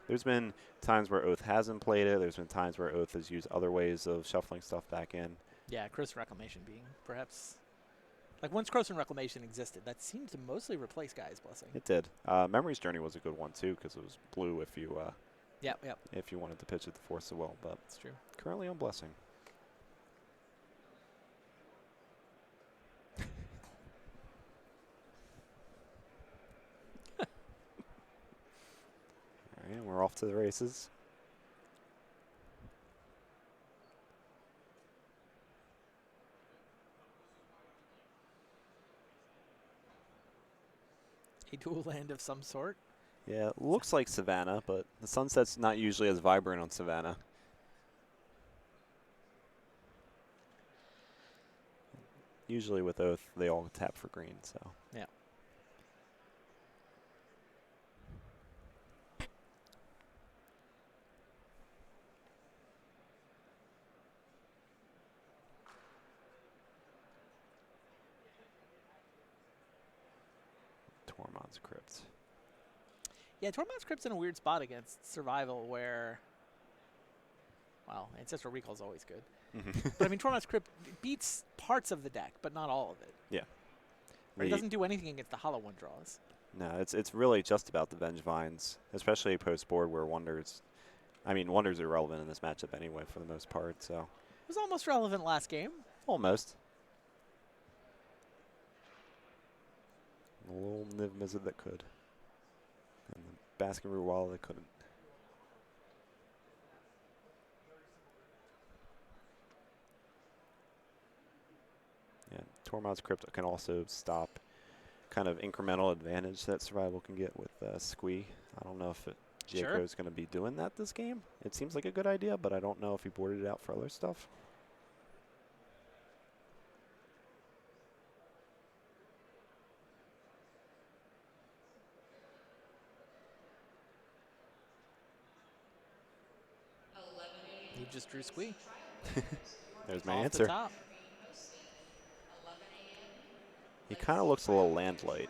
There's been times where Oath hasn't played it. There's been times where Oath has used other ways of shuffling stuff back in. Yeah, Croson Reclamation being perhaps. Like once Croson Reclamation existed, that seemed to mostly replace Gaia's Blessing. It did. Memory's Journey was a good one too because it was blue if you Yep, if you wanted to pitch it to Force of Will. But that's true. currently on Blessing. All right, we're off to the races. A dual land of some sort. Yeah, it looks like Savannah, but the sunset's not usually as vibrant on Savannah. Usually with Oath, they all tap for green, so. Yeah. Tormod's Crypt. Yeah, Tormod's Crypt's in a weird spot against Survival where, well, Ancestral Recall's always good. But I mean, Tormod's Crypt beats parts of the deck, but not all of it. Yeah. Or it doesn't do anything against the Hollow One draws. No, it's really just about the Vengevines, especially post-board where Wonders are irrelevant in this matchup anyway for the most part, so. It was almost relevant last game. Almost. A little Niv Mizzet that could. And the Baskin Ruwal that couldn't. Yeah, Tormod's Crypt can also stop kind of incremental advantage that Survival can get with Squee. I don't know if Sure. Jaco's going to be doing that this game. It seems like a good idea, but I don't know if he boarded it out for other stuff. You just drew Squee. There's my Off answer. the top. He kind of looks a little land light.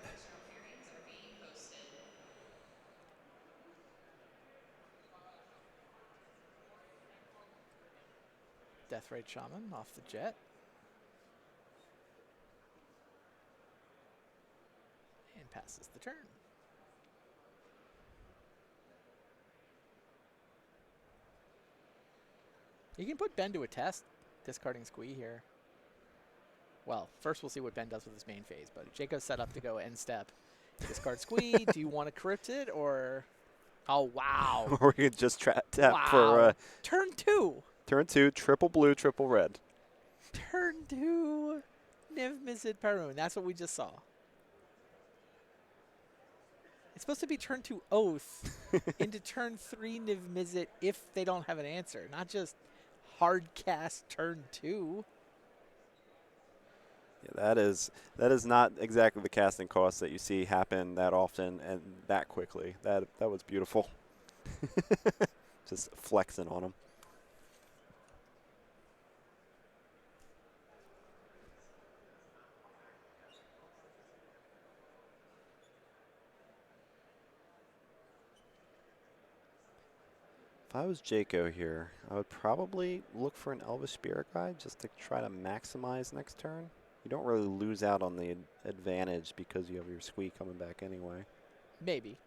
Deathrite Shaman off the jet. And passes the turn. You can put Ben to a test, discarding Squee here. Well, first we'll see what Ben does with his main phase, but Jaco's set up to go end step. Discard Squee. Do you want to crypt it or? Oh wow! Or we could just tap Wow. for Turn 2. turn 2, triple blue, triple red. Turn 2. Niv Mizzet Parun. That's what we just saw. It's supposed to be turn 2 Oath into turn 3 Niv Mizzet if they don't have an answer, not just hard cast turn 2. Yeah, that is not exactly the casting cost that you see happen that often and that quickly. That was beautiful. Just flexing on him. If I was Jaco here, I would probably look for an Elvish Spirit Guide just to try to maximize next turn. You don't really lose out on the advantage because you have your Squee coming back anyway. Maybe.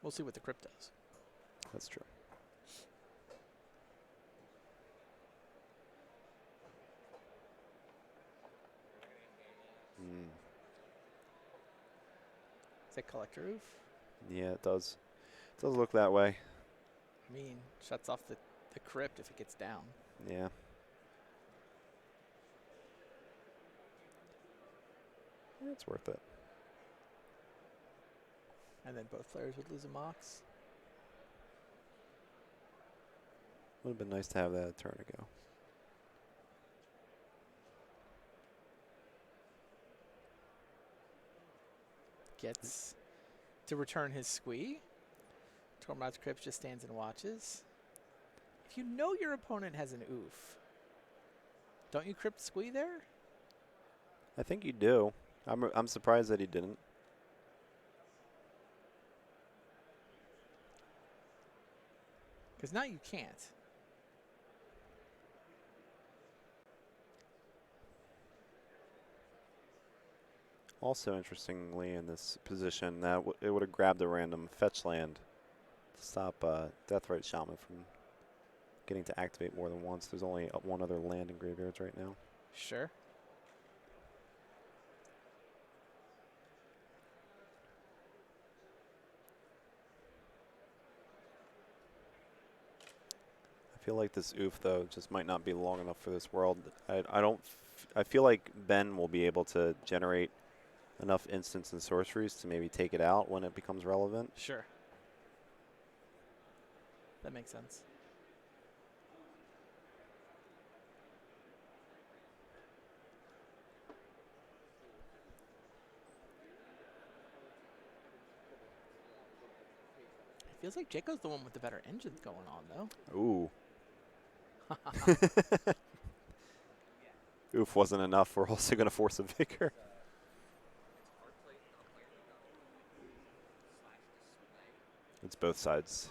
We'll see what the crypt does. That's true. Is it Collector Oof? Yeah, it does. It does look that way. I mean, shuts off the crypt if it gets down. Yeah. It's worth it. And then both players would lose a Mox. Would have been nice to have that a turn ago. Gets to return his Squee. Tormod's Crypt just stands and watches. If you know your opponent has an Oof, don't you crypt Squee there? I think you do. I'm surprised that he didn't. Because now you can't. Also, interestingly, in this position, that it would have grabbed a random fetch land to stop Deathrite Shaman from getting to activate more than once. There's only one other land in graveyards right now. Sure. I feel like this oof, though, just might not be long enough for this world. I feel like Ben will be able to generate enough instants and sorceries to maybe take it out when it becomes relevant. Sure. That makes sense. It feels like Jaco's the one with the better engines going on, though. Ooh. Oof wasn't enough. We're also going to force a Vigor. It's both sides.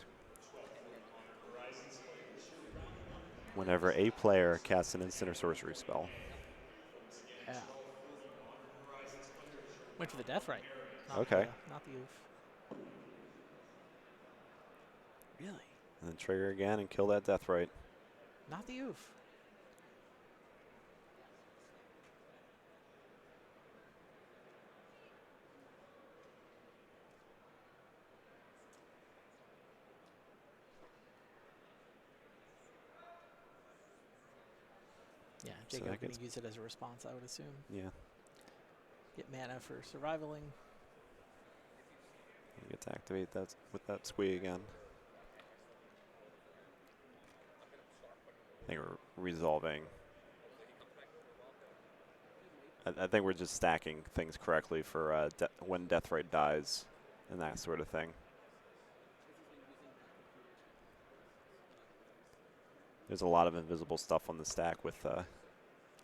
Whenever a player casts an instant or sorcery spell. Yeah. Went for the Death Right. Okay. Not the Oof. Really? And then trigger again and kill that Deathrite. Not the Oof. Yeah, So Jacob that going gets- to use it as a response, I would assume. Yeah. Get mana for survivaling. You get to activate that with that Squee again. I think we're resolving. I think we're just stacking things correctly for when Deathrite dies and that sort of thing. There's a lot of invisible stuff on the stack with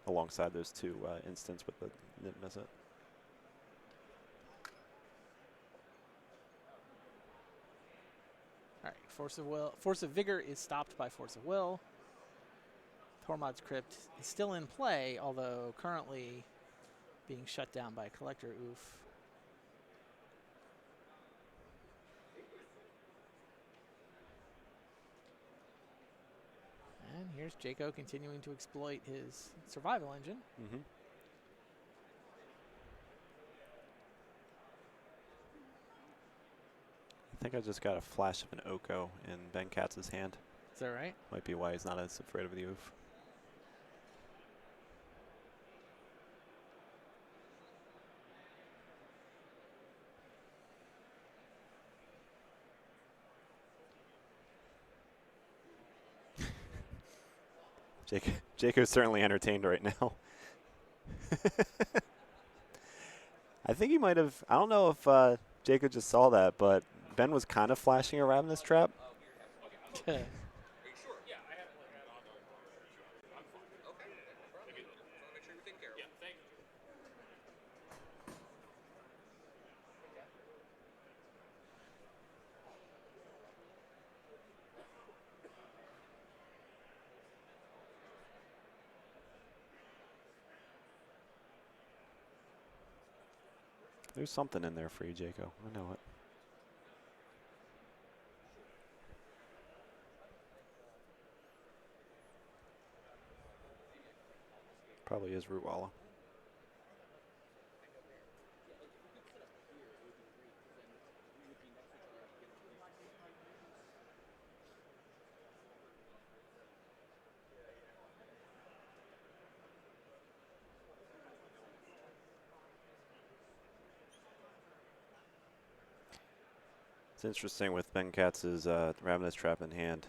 alongside those two instants with the Niv Mizzet. All right, Force of Will. Force of Vigor is stopped by Force of Will. Tormod's Crypt is still in play, although currently being shut down by Collector Oof. And here's Jaco continuing to exploit his survival engine. Mm-hmm. I think I just got a flash of an Oko in Ben Katz's hand. Is that right? Might be why he's not as afraid of the oof. Jaco's certainly entertained right now. I think he might have. I don't know if Jacob just saw that, but Ben was kind of flashing a Ravenous Trap. Are you sure? Yeah, I have like that on. I'm fine. Okay, no problem. Just want to make sure you're taken care of. Yeah, thank you. There's something in there for you, Jaco. I know it. Probably is Root Wallow. It's interesting with Ben Katz's Ravenous Trap in hand.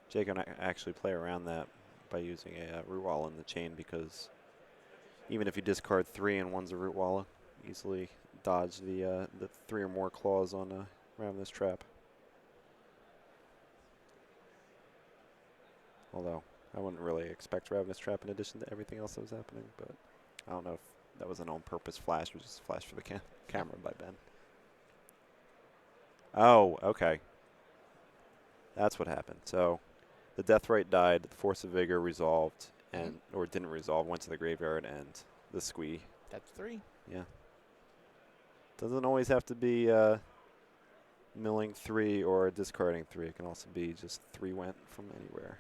Jake and I actually play around that by using a Root Wall in the chain, because even if you discard 3 and one's a Root Wall, easily dodge the 3 or more claws on a Ravenous Trap. Although I wouldn't really expect Ravenous Trap in addition to everything else that was happening, but I don't know if that was an on-purpose flash. It was just a flash for the camera by Ben. Oh, okay. That's what happened. So the Deathrite died, the Force of Vigor resolved, and or didn't resolve, went to the graveyard, and the Squee. That's 3. Yeah. Doesn't always have to be milling 3 or discarding 3. It can also be just 3 went from anywhere.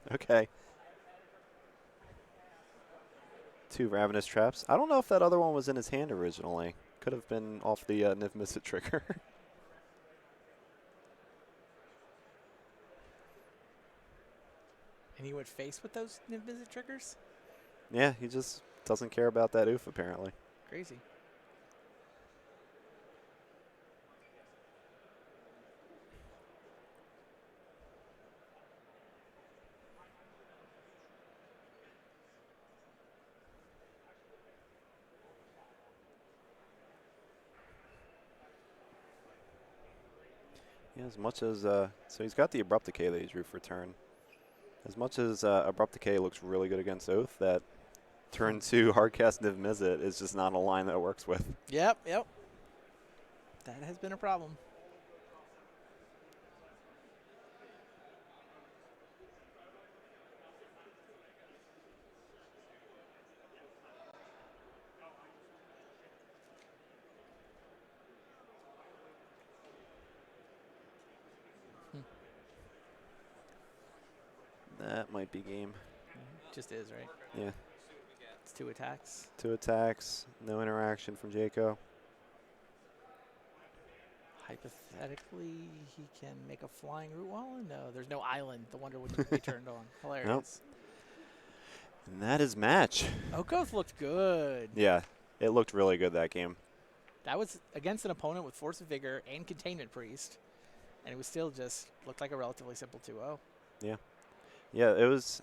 Okay. 2 Ravenous Traps. I don't know if that other one was in his hand originally. Could have been off the Niv Mizzet trigger. And he went face with those Niv Mizzet triggers? Yeah, he just doesn't care about that oof, apparently. Crazy. Yeah, as much as so he's got the Abrupt Decay that he drew for turn. As much as Abrupt Decay looks really good against Oath, that turn 2 Hardcast Niv Mizzet is just not a line that it works with. Yep. That has been a problem. That might be game. Just is, right? Yeah. It's 2 attacks. 2 attacks, no interaction from Jaco. Hypothetically, he can make a flying Root Wall? No, there's no island. The Wonder would be turned on. Hilarious. And that is match. Okoth looked good. Yeah, it looked really good that game. That was against an opponent with Force of Vigor and Containment Priest, and it was still just looked like a relatively simple 2-0. Yeah. Yeah, it was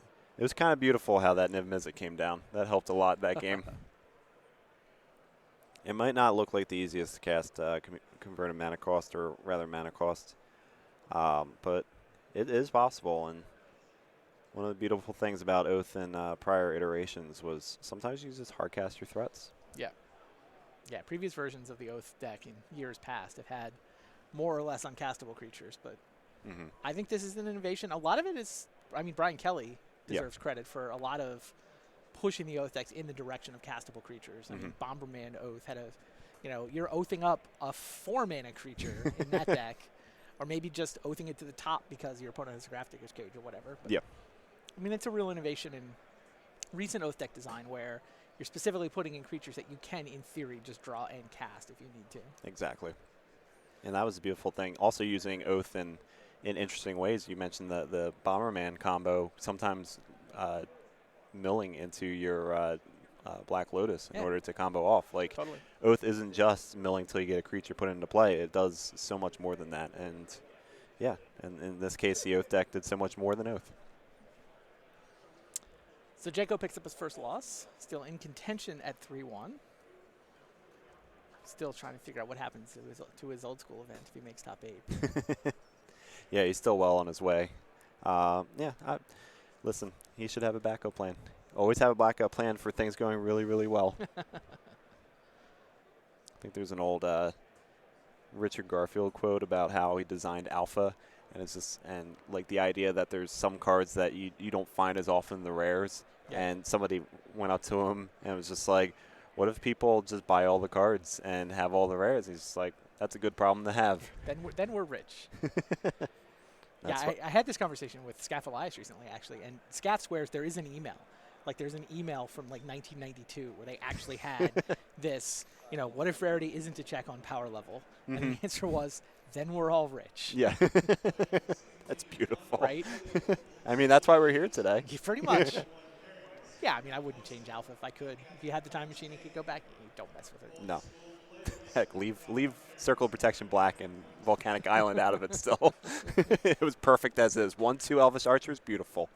kind of beautiful how that Niv Mizzet came down. That helped a lot that game. It might not look like the easiest to cast converted mana cost, or rather mana cost, but it is possible. And one of the beautiful things about Oath in prior iterations was sometimes you just hardcast your threats. Yeah, previous versions of the Oath deck in years past have had more or less uncastable creatures, but I think this is an innovation. A lot of it is, I mean, Brian Kelly deserves credit for a lot of pushing the Oath decks in the direction of castable creatures. I mean, Bomberman Oath had you're oathing up a 4-mana creature in that deck, or maybe just oathing it to the top because your opponent has a Grafdigger's Cage or whatever. But, I mean, it's a real innovation in recent Oath deck design where you're specifically putting in creatures that you can, in theory, just draw and cast if you need to. Exactly. And that was a beautiful thing. Also using Oath in interesting ways. You mentioned the Bomberman combo, sometimes milling into your Black Lotus in order to combo off. Like, Totally. Oath isn't just milling till you get a creature put into play. It does so much more than that. And, yeah, and in this case, the Oath deck did so much more than Oath. So Jenko picks up his first loss, still in contention at 3-1. Still trying to figure out what happens to his old school event if he makes top 8. Yeah, he's still well on his way. Listen, he should have a backup plan. Always have a backup plan for things going really, really well. I think there's an old Richard Garfield quote about how he designed Alpha, and it's just like the idea that there's some cards that you don't find as often in the rares. Yeah. And somebody went up to him and was just like, what if people just buy all the cards and have all the rares? He's just like, that's a good problem to have. Then we're rich. I had this conversation with Scaff Elias recently, actually, and Scaff swears there is an email. Like, there's an email from, 1992 where they actually had this, what if rarity isn't a check on power level? And the answer was, then we're all rich. Yeah. That's beautiful. Right? I mean, that's why we're here today. Yeah, pretty much. Yeah, I mean, I wouldn't change Alpha if I could. If you had the time machine, you could go back. You don't mess with it. No. Heck, leave Circle of Protection Black and Volcanic Island out of it still. It was perfect as is. 1/2 Elvish Archers, beautiful.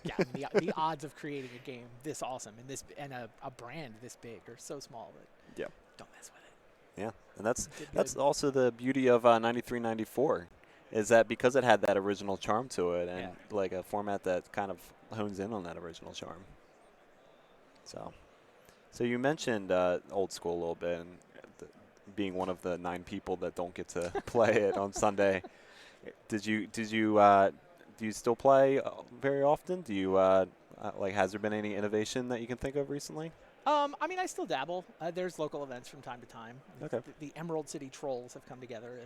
Yeah, I mean, the odds of creating a game this awesome and a brand this big are so small that don't mess with it. Yeah, and that's also the beauty of 93-94, is that because it had that original charm to it, and like a format that kind of hones in on that original charm. So you mentioned old school a little bit, and being one of the 9 people that don't get to play it on Sunday. Do you still play very often? Do you has there been any innovation that you can think of recently? I mean, I still dabble. There's local events from time to time. Okay. The Emerald City Trolls have come together.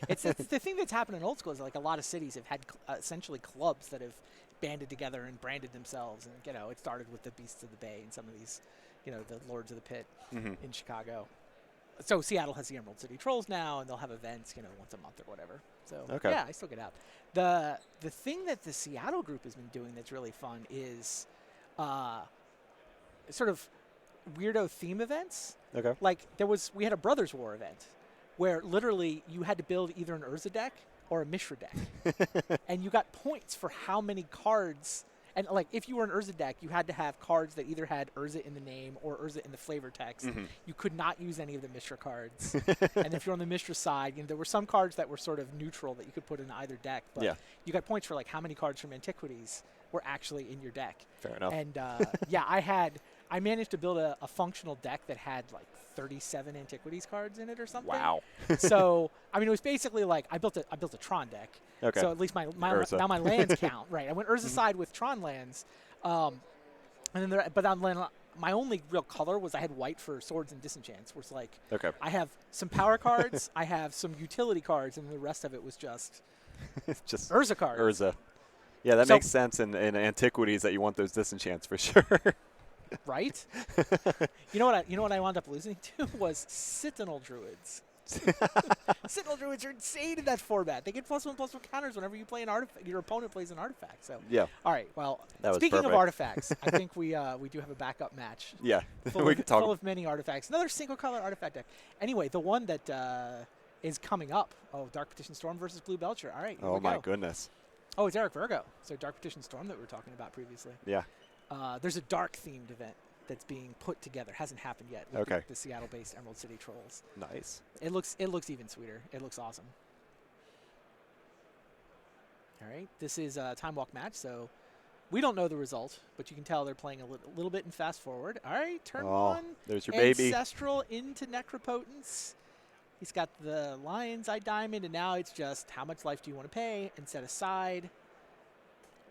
It's the thing that's happened in old school is like a lot of cities have had essentially clubs that have banded together and branded themselves. And, it started with the Beasts of the Bay and some of these, the Lords of the Pit in Chicago. So Seattle has the Emerald City Trolls now, and they'll have events, once a month or whatever. So, yeah, I still get out. The thing that the Seattle group has been doing that's really fun is sort of weirdo theme events. Okay. Like we had a Brothers War event where literally you had to build either an Urza deck or a Mishra deck. And you got points for how many cards. And, if you were an Urza deck, you had to have cards that either had Urza in the name or Urza in the flavor text. You could not use any of the Mishra cards. And if you're on the Mishra side, there were some cards that were sort of neutral that you could put in either deck. But you got points for, how many cards from Antiquities were actually in your deck. Fair enough. And, I managed to build a functional deck that had, 37 Antiquities cards in it or something. Wow. So, I mean, it was basically I built a Tron deck. Okay. So at least now my lands count. Right. I went Urza side with Tron lands. And then my only real color was I had white for Swords and Disenchants, where it's I have some power cards, I have some utility cards, and the rest of it was just Urza cards. Urza. Yeah, that makes sense in Antiquities that you want those Disenchants for sure. Right? You know what I wound up losing to was Sentinel Druids. Sentinel Druids are insane in that format. They get +1/+1 counters whenever you play an artifact. Your opponent plays an artifact. So all right. Well, speaking of artifacts, I think we do have a backup match. Yeah, we could talk full of many artifacts. Another single color artifact deck. Anyway, the one that is coming up. Oh, Dark Petition Storm versus Blue Belcher. All right. Oh my goodness. Oh, it's Eric Virgo. So Dark Petition Storm that we were talking about previously. Yeah. There's a dark themed event that's being put together. Hasn't happened yet. With the Seattle-based Emerald City Trolls. Nice. It looks even sweeter. It looks awesome. All right, this is a time walk match, so we don't know the result, but you can tell they're playing a little bit in fast forward. All right, turn 1. There's your baby. Ancestral into Necropotence. He's got the Lion's Eye Diamond, and now it's just how much life do you want to pay and set aside.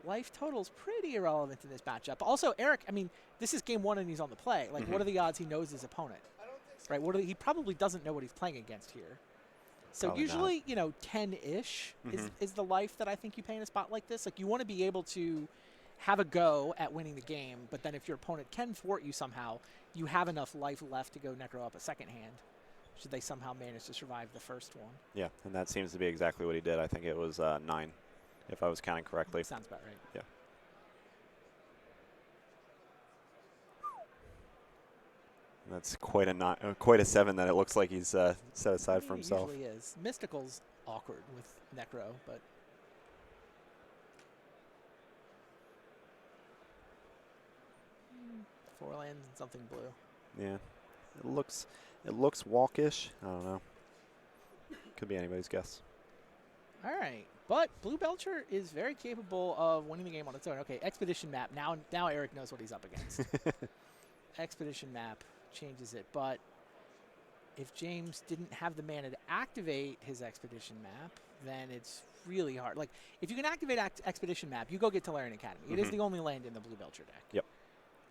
life total's pretty irrelevant in this matchup. Also, Eric, I mean, this is game 1 and he's on the play. Like, what are the odds he knows his opponent? Right? He probably doesn't know what he's playing against here. So Probably usually, 10-ish is the life that I think you pay in a spot like this. Like, you want to be able to have a go at winning the game, but then if your opponent can thwart you somehow, you have enough life left to go Necro up a second hand, should they somehow manage to survive the first one. Yeah, and that seems to be exactly what he did. I think it was 9, if I was counting correctly. Sounds about right. Yeah. And that's quite a 7 that it looks like he's set aside for himself. It usually is. Mystical's awkward with Necro, but four lands and something blue. Yeah, it looks walkish. I don't know. Could be anybody's guess. All right, but Blue Belcher is very capable of winning the game on its own. Okay, Expedition Map. Now Eric knows what he's up against. Expedition Map changes it, but if James didn't have the mana to activate his Expedition Map, then it's really hard. Like, if you can activate Expedition Map, you go get Tolarian Academy. It is the only land in the Blue Belcher deck. Yep.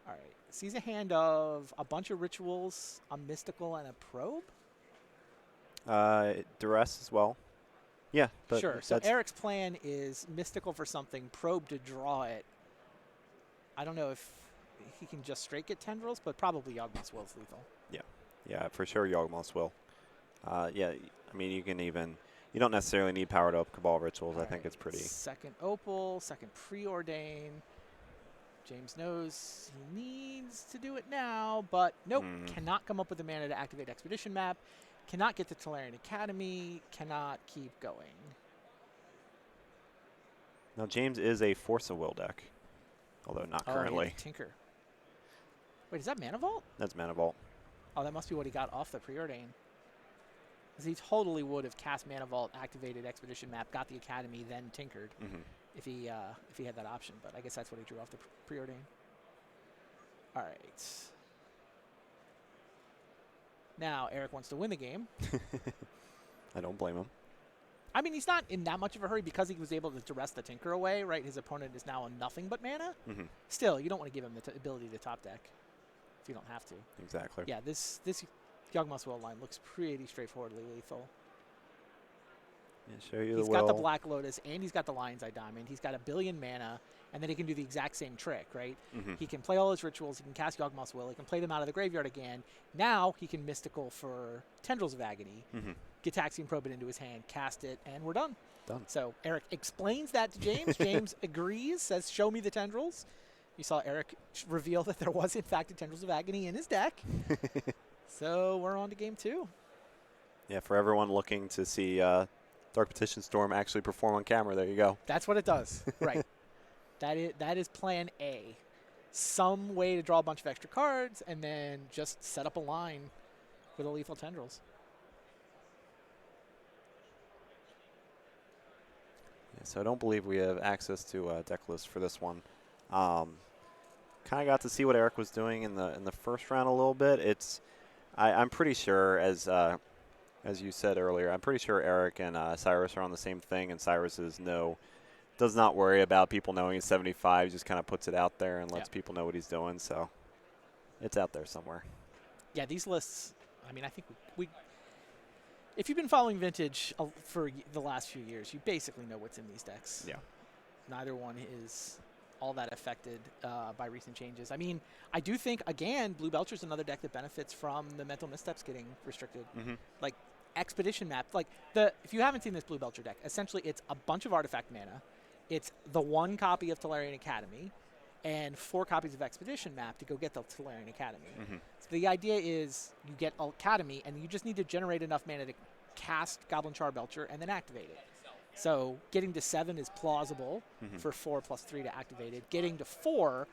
All right. Sees a hand of a bunch of rituals, a mystical, and a probe. Duress as well. Yeah. But Sure. So Eric's plan is mystical for something, probe to draw it. I don't know if he can just straight get tendrils, but probably Yawgmoth's Will is lethal. Yeah, for sure Yawgmoth's Will. Yeah, I mean, you don't necessarily need powered up Cabal Rituals. All I think right. it's pretty. Second Opal, second Preordain. James knows he needs to do it now, but nope. Cannot come up with the mana to activate Expedition Map. Cannot get to Tolarian Academy. Cannot keep going. Now, James is a Force of Will deck, although not Oh, currently. he had Tinker. Wait, is that Mana Vault? That's Mana Vault. Oh, that must be what he got off the Preordain. Because he totally would have cast Mana Vault, activated Expedition Map, got the Academy, then tinkered if he had that option. But I guess that's what he drew off the Preordain. All right. Now Eric wants to win the game. I don't blame him. I mean, he's not in that much of a hurry because he was able to duress the Tinker away, right? His opponent is now on nothing but mana. Still, you don't want to give him the ability to top deck if you don't have to. Exactly. Yeah, this Yawgmoth's Will line looks pretty straightforwardly lethal. Yeah, show you He's the got the will. Black Lotus and he's got the Lion's Eye Diamond. He's got 1 billion mana, and then he can do the exact same trick, right? He can play all his rituals. He can cast Yawgmoth's Will. He can play them out of the graveyard again. Now he can Mystical for Tendrils of Agony, Gitaxian Probe it into his hand, cast it, and we're done. Done. So Eric explains that to James. James agrees, says, show me the Tendrils. You saw Eric reveal that there was, in fact, a Tendrils of Agony in his deck. So we're on to game 2. Yeah, for everyone looking to see Dark Petition Storm actually perform on camera, there you go. That's what it does. Right. That is plan A. Some way to draw a bunch of extra cards and then just set up a line with a lethal Tendrils. Yeah, so I don't believe we have access to deck list for this one. Kind of got to see what Eric was doing in the first round a little bit. I'm pretty sure, as you said earlier, I'm pretty sure Eric and Cyrus are on the same thing, and Cyrus does not worry about people knowing he's 75. He just kind of puts it out there and lets people know what he's doing. So it's out there somewhere. Yeah, these lists, I mean, I think we if you've been following Vintage for the last few years, you basically know what's in these decks. Yeah. Neither one is all that affected by recent changes. I mean, I do think, again, Blue Belcher's another deck that benefits from the Mental Missteps getting restricted. Like, Expedition Map. Like, if you haven't seen this Blue Belcher deck, essentially it's a bunch of artifact mana. It's the 1 copy of Tolarian Academy and 4 copies of Expedition Map to go get the Tolarian Academy. So the idea is you get Academy, and you just need to generate enough mana to cast Goblin Charbelcher and then activate it. So getting to 7 is plausible for 4 plus 3 to activate it. Getting to 4,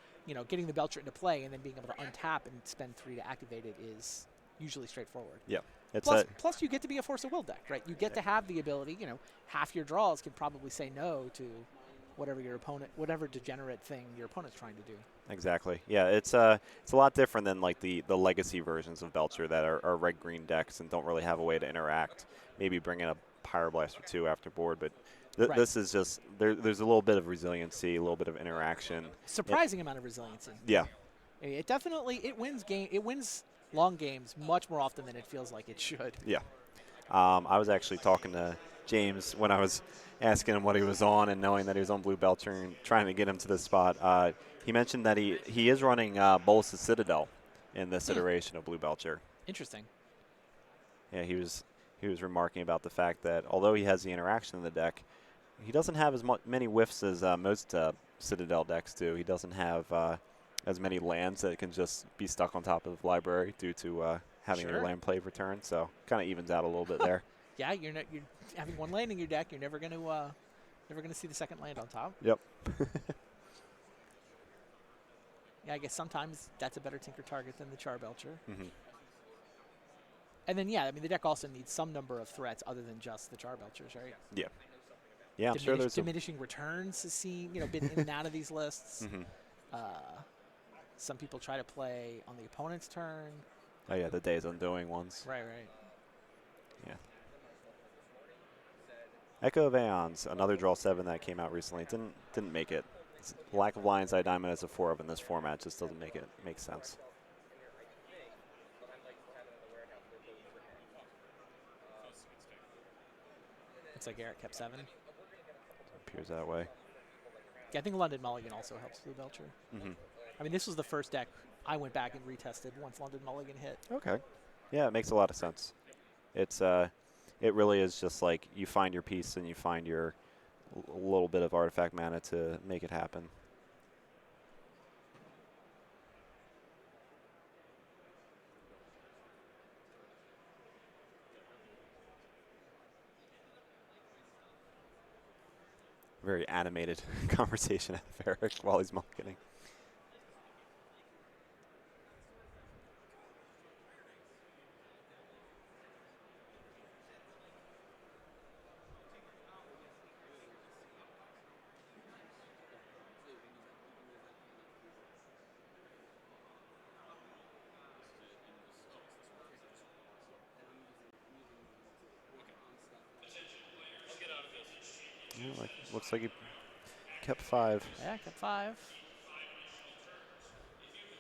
getting the Belcher into play and then being able to untap and spend 3 to activate it is usually straightforward. Yeah. Plus you get to be a Force of Will deck, right? You get to have the ability, half your draws can probably say no to whatever degenerate thing your opponent's trying to do. Exactly. Yeah, it's a lot different than like the legacy versions of Belcher that are red-green decks and don't really have a way to interact. Maybe bring in a Pyroblast or 2 after board, but Th- Right. This is just there's a little bit of resiliency, a little bit of interaction. Surprising amount of resiliency. Yeah. It definitely it wins long games much more often than it feels like it should. Yeah. I was actually talking to James when I was asking him what he was on and knowing that he was on Blue Belcher and trying to get him to this spot. He mentioned that he is running Bolus's Citadel in this iteration of Blue Belcher. Interesting. Yeah, he was remarking about the fact that although he has the interaction in the deck, he doesn't have as many whiffs as most Citadel decks do. He doesn't have as many lands that can just be stuck on top of the library due to having their Sure. land play return. So kind of evens out a little bit there. Yeah, you're having one land in your deck. You're never gonna see the second land on top. Yep. Yeah, I guess sometimes that's a better Tinker target than the Charbelcher. Mhm. And then, yeah, I mean, the deck also needs some number of threats other than just the Charbelchers, right? Yeah. Yeah, I'm sure there's some. Diminishing returns has seen, been in and out of these lists. Mhm. Some people try to play on the opponent's turn. Oh yeah, the Days Undoing ones. Right. Yeah. Echo of Aeons, another draw 7 that came out recently. Didn't make it. Lack of Lion's Eye Diamond as a 4 of in this format just doesn't make sense. It's like Eric kept 7. Appears that way. Yeah, I think London Mulligan also helps Blue Belcher. Hmm. I mean, this was the first deck I went back and retested once London Mulligan hit. Okay. Yeah, it makes a lot of sense. It really is just like you find your piece and you find your little bit of artifact mana to make it happen. Very animated conversation out of Eric while he's mulliganing. Yeah, looks like he kept 5. Yeah, kept 5.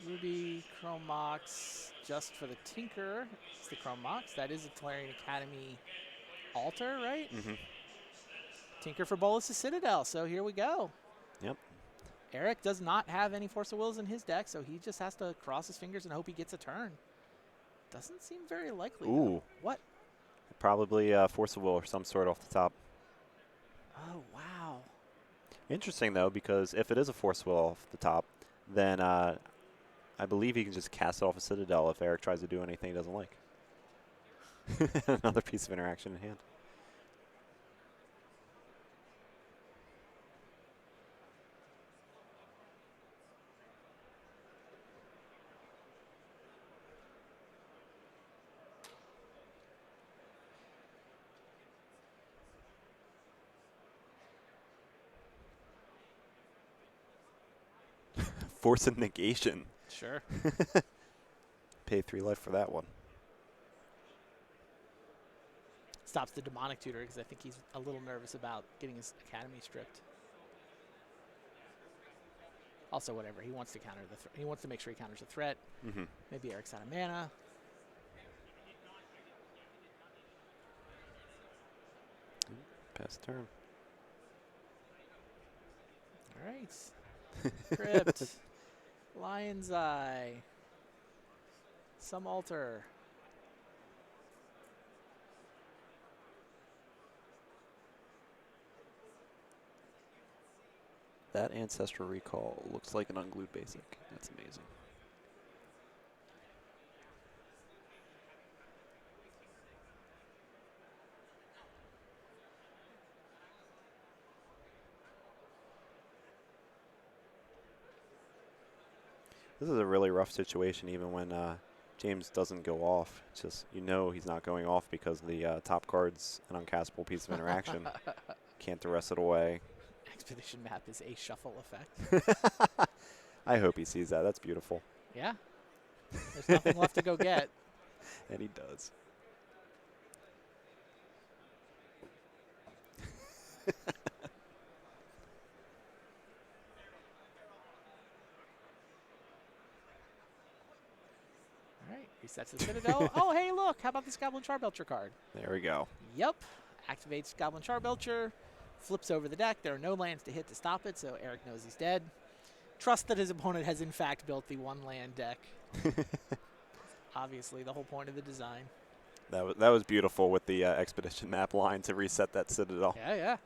Ruby, Chrome Mox, just for the Tinker. It's the Chrome Mox. That is a Tolarian Academy altar, right? Mm-hmm. Tinker for Bolus's Citadel. So here we go. Yep. Eric does not have any Force of Wills in his deck, so he just has to cross his fingers and hope he gets a turn. Doesn't seem very likely. Ooh. Though. What? Probably Force of Will or some sort off the top. Oh, wow. Interesting, though, because if it is a Force Will off the top, then I believe he can just cast it off a Citadel if Eric tries to do anything he doesn't like. Another piece of interaction in hand. Force of Negation. Sure. Pay 3 life for that one. Stops the Demonic Tutor because I think he's a little nervous about getting his Academy stripped. Also, whatever. He wants to counter the he wants to make sure he counters a threat. Mm-hmm. Maybe Eric's out of mana. Pass turn. All right. Crypt. Lion's Eye. Some altar. That Ancestral Recall looks like an unglued basic. That's amazing. This is a really rough situation even when James doesn't go off. It's just, he's not going off because the top card's an uncastable piece of interaction. Can't arrest it away. Expedition map is a shuffle effect. I hope he sees that. That's beautiful. Yeah. There's nothing left to go get. And he does. All right, resets the Citadel. Oh, hey, look. How about this Goblin Charbelcher card? There we go. Yep. Activates Goblin Charbelcher. Flips over the deck. There are no lands to hit to stop it, so Eric knows he's dead. Trust that his opponent has, in fact, built the one-land deck. Obviously, the whole point of the design. That was beautiful with the Expedition map line to reset that Citadel. Yeah, yeah.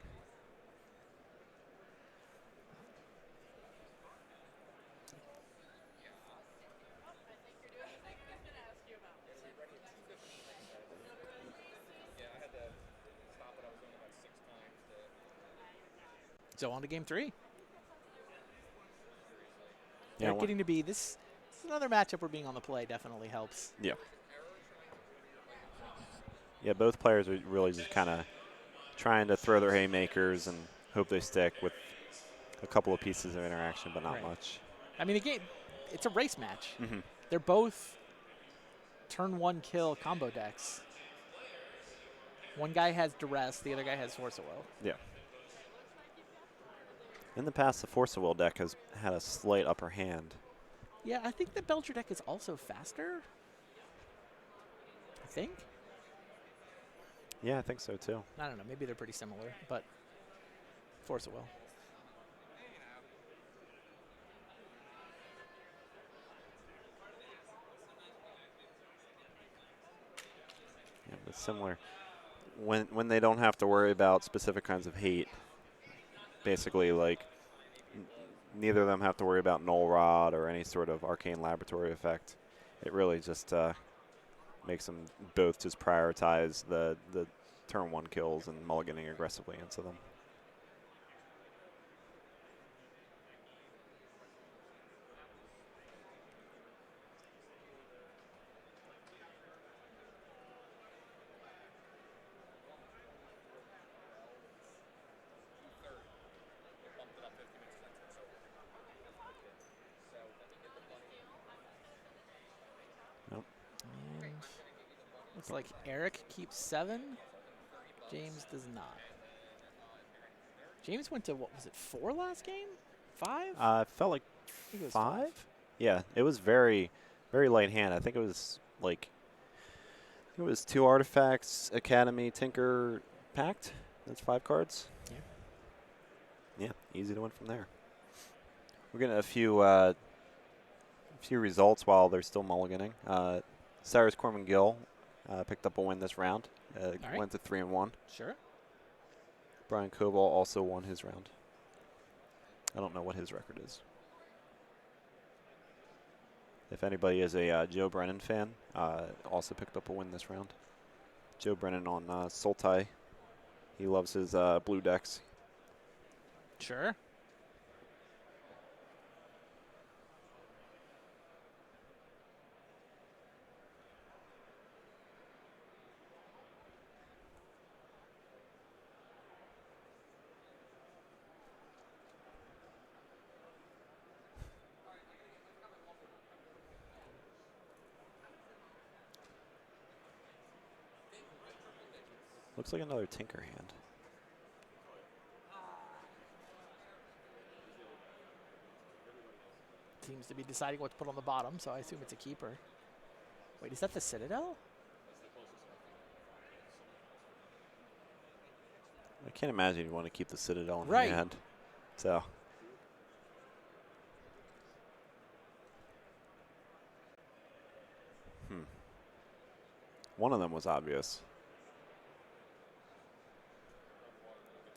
So on to game 3. Yeah, Getting to be this is another matchup where being on the play definitely helps. Yeah. Yeah, both players are really just kind of trying to throw their haymakers and hope they stick with a couple of pieces of interaction, but not Right. much. I mean, the game, it's a race match. Mm-hmm. They're both turn 1 kill combo decks. One guy has Duress, the other guy has Force of Will. Yeah. In the past, the Force of Will deck has had a slight upper hand. Yeah, I think the Belcher deck is also faster. I think. Yeah, I think so too. I don't know. Maybe they're pretty similar, but Force of Will. Yeah, but similar. When they don't have to worry about specific kinds of hate, basically like neither of them have to worry about Null Rod or any sort of arcane laboratory effect. It really just makes them both just prioritize the turn 1 kills and mulliganing aggressively into them. And looks like Eric keeps 7. James does not. James went to, what was it, 4 last game? 5? It felt like I think it was 5? Yeah, it was very, very light hand. I think it was like, it was 2 artifacts, Academy, Tinker, Pact. That's 5 cards. Yeah, easy to win from there. We're getting a few results while they're still mulliganing. Cyrus Corman Gill picked up a win this round. right. Went to 3-1. Sure. Brian Koval also won his round. I don't know what his record is. If anybody is a Joe Brennan fan, also picked up a win this round. Joe Brennan on Sultai. He loves his blue decks. Sure. Looks like another Tinker hand. Seems to be deciding what to put on the bottom, so I assume it's a keeper. Wait, is that the Citadel? I can't imagine you want to keep the Citadel in Right. your hand. So. One of them was obvious.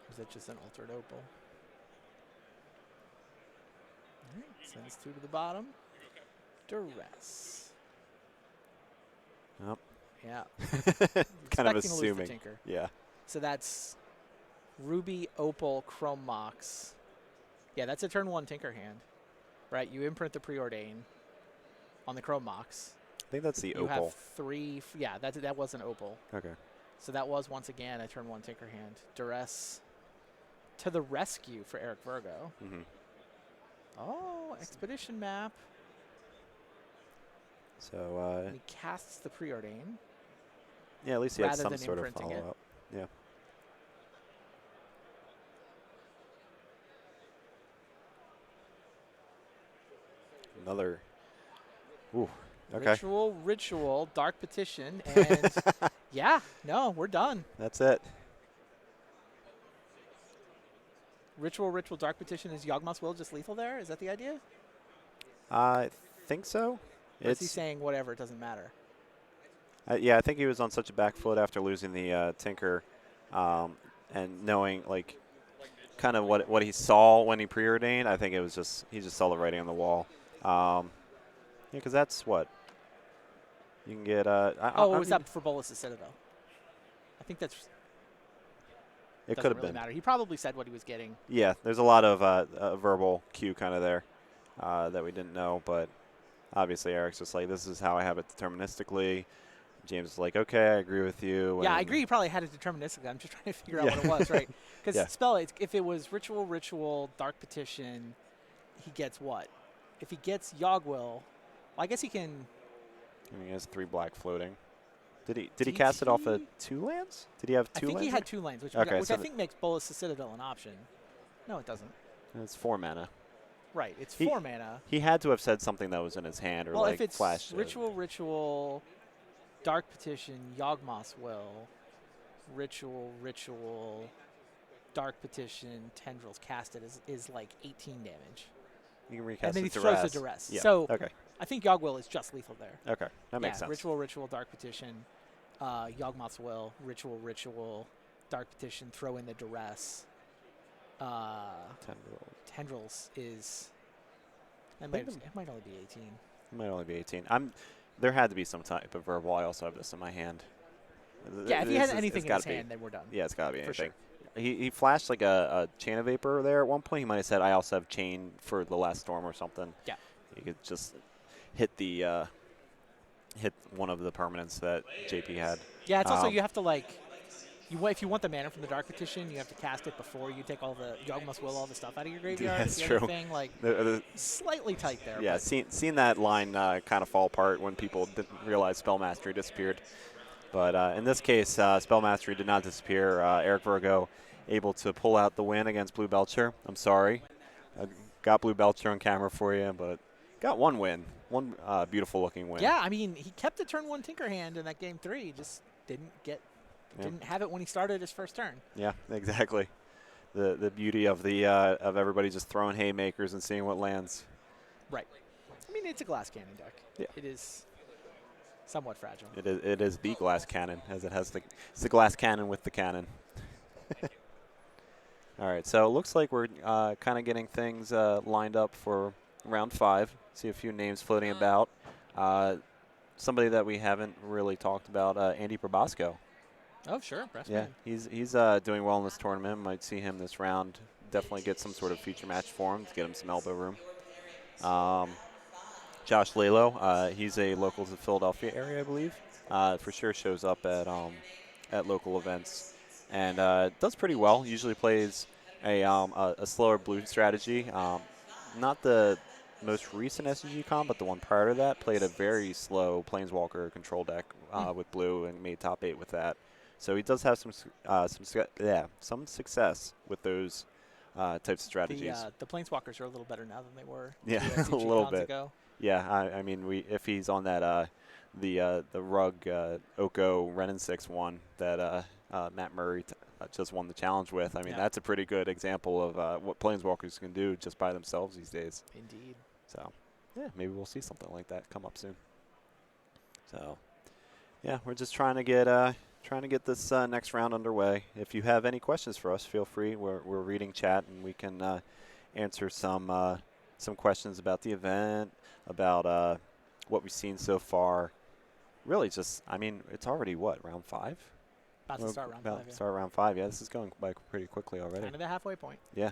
Or is that just an altered opal? All right, sends 2 to the bottom. Duress. Yep. Yeah. Kind of Expecting to lose the assuming. Tinker. Yeah. So that's Ruby, Opal, Chrome Mox. Yeah, that's a turn 1 Tinker hand. Right, you imprint the Preordain on the Chrome Mox. I think that's the You Opal. have 3. Yeah, that was an Opal. Okay. So that was once again a turn 1 Tinker hand. Duress to the rescue for Eric Virgo. Mm-hmm. Oh, Expedition map. So, And he casts the Preordain. yeah, at least he had rather some than sort of imprinting it. follow-up. Yeah. Another. Ooh, Okay. Ritual, Dark Petition, and yeah, no, we're done. That's it. Ritual, Dark Petition is Yawgmoth's Will just lethal there? Is that the idea? I think so. Or is he saying whatever, it doesn't matter? Yeah, I think he was on such a back foot after losing the Tinker, and knowing like kind of what he saw when he preordained. I think it was just he just saw the writing on the wall. Yeah, because that's what you can get. Oh, it was up for Bolas the Citadel. I think that's. It could Doesn't have really been. matter. He probably said what he was getting. Yeah, there's a lot of verbal cue kind of there that we didn't know, but obviously Eric's just like, this is how I have it deterministically. James is like, okay, I agree with you. Yeah, I and agree. He probably had it deterministically. I'm just trying to figure out Yeah. what it was, right? Because Yeah. spell it. If it was ritual, Dark Petition, he gets what? If he gets Yawgwill, well, I guess he can. I mean, he has 3 black floating. Did he cast it off of DT? 2 lands? Did he have 2 I think lands? he had 2 lanes, which, Okay, which so I think makes Bolas the Citadel an option. No, it doesn't. It's 4 mana. Right, it's He- 4 mana. He had to have said something that was in his hand or Well, like if it's flashed. ritual, Dark Petition, Yawgmoth's Will, ritual, Dark Petition, Tendrils casted is like 18 damage. You can recast And then the he throws the duress. duress. Yeah. So okay. I think Yawgwill is just lethal there. Okay. That makes sense. Ritual, Dark Petition, Yawgmoth's Will, ritual, Dark Petition, throw in the duress. Tendril. Tendrils is. It might only be 18. It might only be 18. There had to be some type of verbal. I also have this in my hand. Yeah, if he This has is- anything it's in gotta his be. hand, then we're done. Yeah, it's got to be For anything. sure. He flashed like a chain of vapor there at one point. He might have said, I also have chain for the last storm or something. Yeah. He could just hit hit one of the permanents that JP had. Yeah, it's also Um, you have to like, if you want the mana from the Dark Petition, you have to cast it before you take all the Yawgmoth's Will, all the stuff out of your graveyard. that's the other true. Thing, like The- slightly tight there. yeah, but seen that line kind of fall apart when people didn't realize Spell Mastery disappeared. But in this case, Spell Mastery did not disappear. Eric Virgo able to pull out the win against Blue Belcher. I'm sorry. I got Blue Belcher on camera for you, but got one win. One beautiful looking win. yeah, I mean, he kept the turn 1 Tinker Hand in that game 3. Just didn't have it when he started his first turn. Yeah, exactly. The beauty of the of everybody just throwing haymakers and seeing what lands. Right. I mean, it's a glass cannon deck. Yeah. It is somewhat fragile. It is the glass cannon, as it has it's the glass cannon with the cannon. All right, so it looks like we're kind of getting things lined up for round 5. See a few names floating about. Somebody that we haven't really talked about, Andy Probasco. Oh, sure. Breast Yeah, man. he's doing well in this tournament. Might see him this round. Definitely get some sort of feature match for him to get him some elbow room. Josh Lalo, he's a local to the Philadelphia area, I believe. For sure shows up at local events and does pretty well. Usually plays a slower blue strategy. Not the most recent SG comp, but the one prior to that played a very slow Planeswalker control deck with blue and made top 8 with that. So he does have some success with those types of strategies. The Planeswalkers are a little better now than they were. Yeah, 2 a little rounds bit. Ago. Yeah, I mean, if he's on that the rug Oko Renin 6-1 that Matt Murray just won the challenge with, I mean, Yeah. that's a pretty good example of what Planeswalkers can do just by themselves these days. Indeed. So, yeah, maybe we'll see something like that come up soon. So, yeah, we're just trying to get this next round underway. If you have any questions for us, feel free. We're reading chat and we can answer some questions about the event, about what we've seen so far. Really, just I mean, it's already what, round 5? About to start round 5. Yeah. Start round 5. Yeah, this is going by pretty quickly already. Kind of the halfway point. Yeah.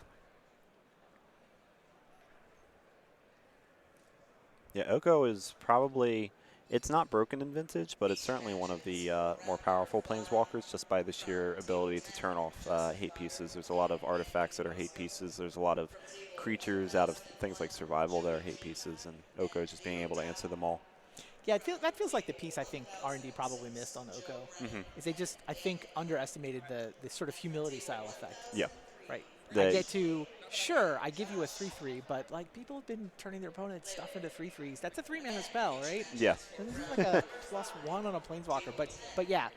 Yeah, Oko is probably, it's not broken in Vintage, but it's certainly one of the more powerful Planeswalkers just by the sheer ability to turn off hate pieces. There's a lot of artifacts that are hate pieces. There's a lot of creatures out of things like Survival that are hate pieces, and Oko just being able to answer them all. Yeah, that feels like the piece I think R&D probably missed on Oko. Mhm. Is they just, I think, underestimated the sort of humility style effect. Yeah. Right. I get to, sure, I give you a 3/3, but like people have been turning their opponent's stuff into 3/3s. That's a 3-mana spell, right? Yeah. So this is like a +1 on a Planeswalker. But yeah,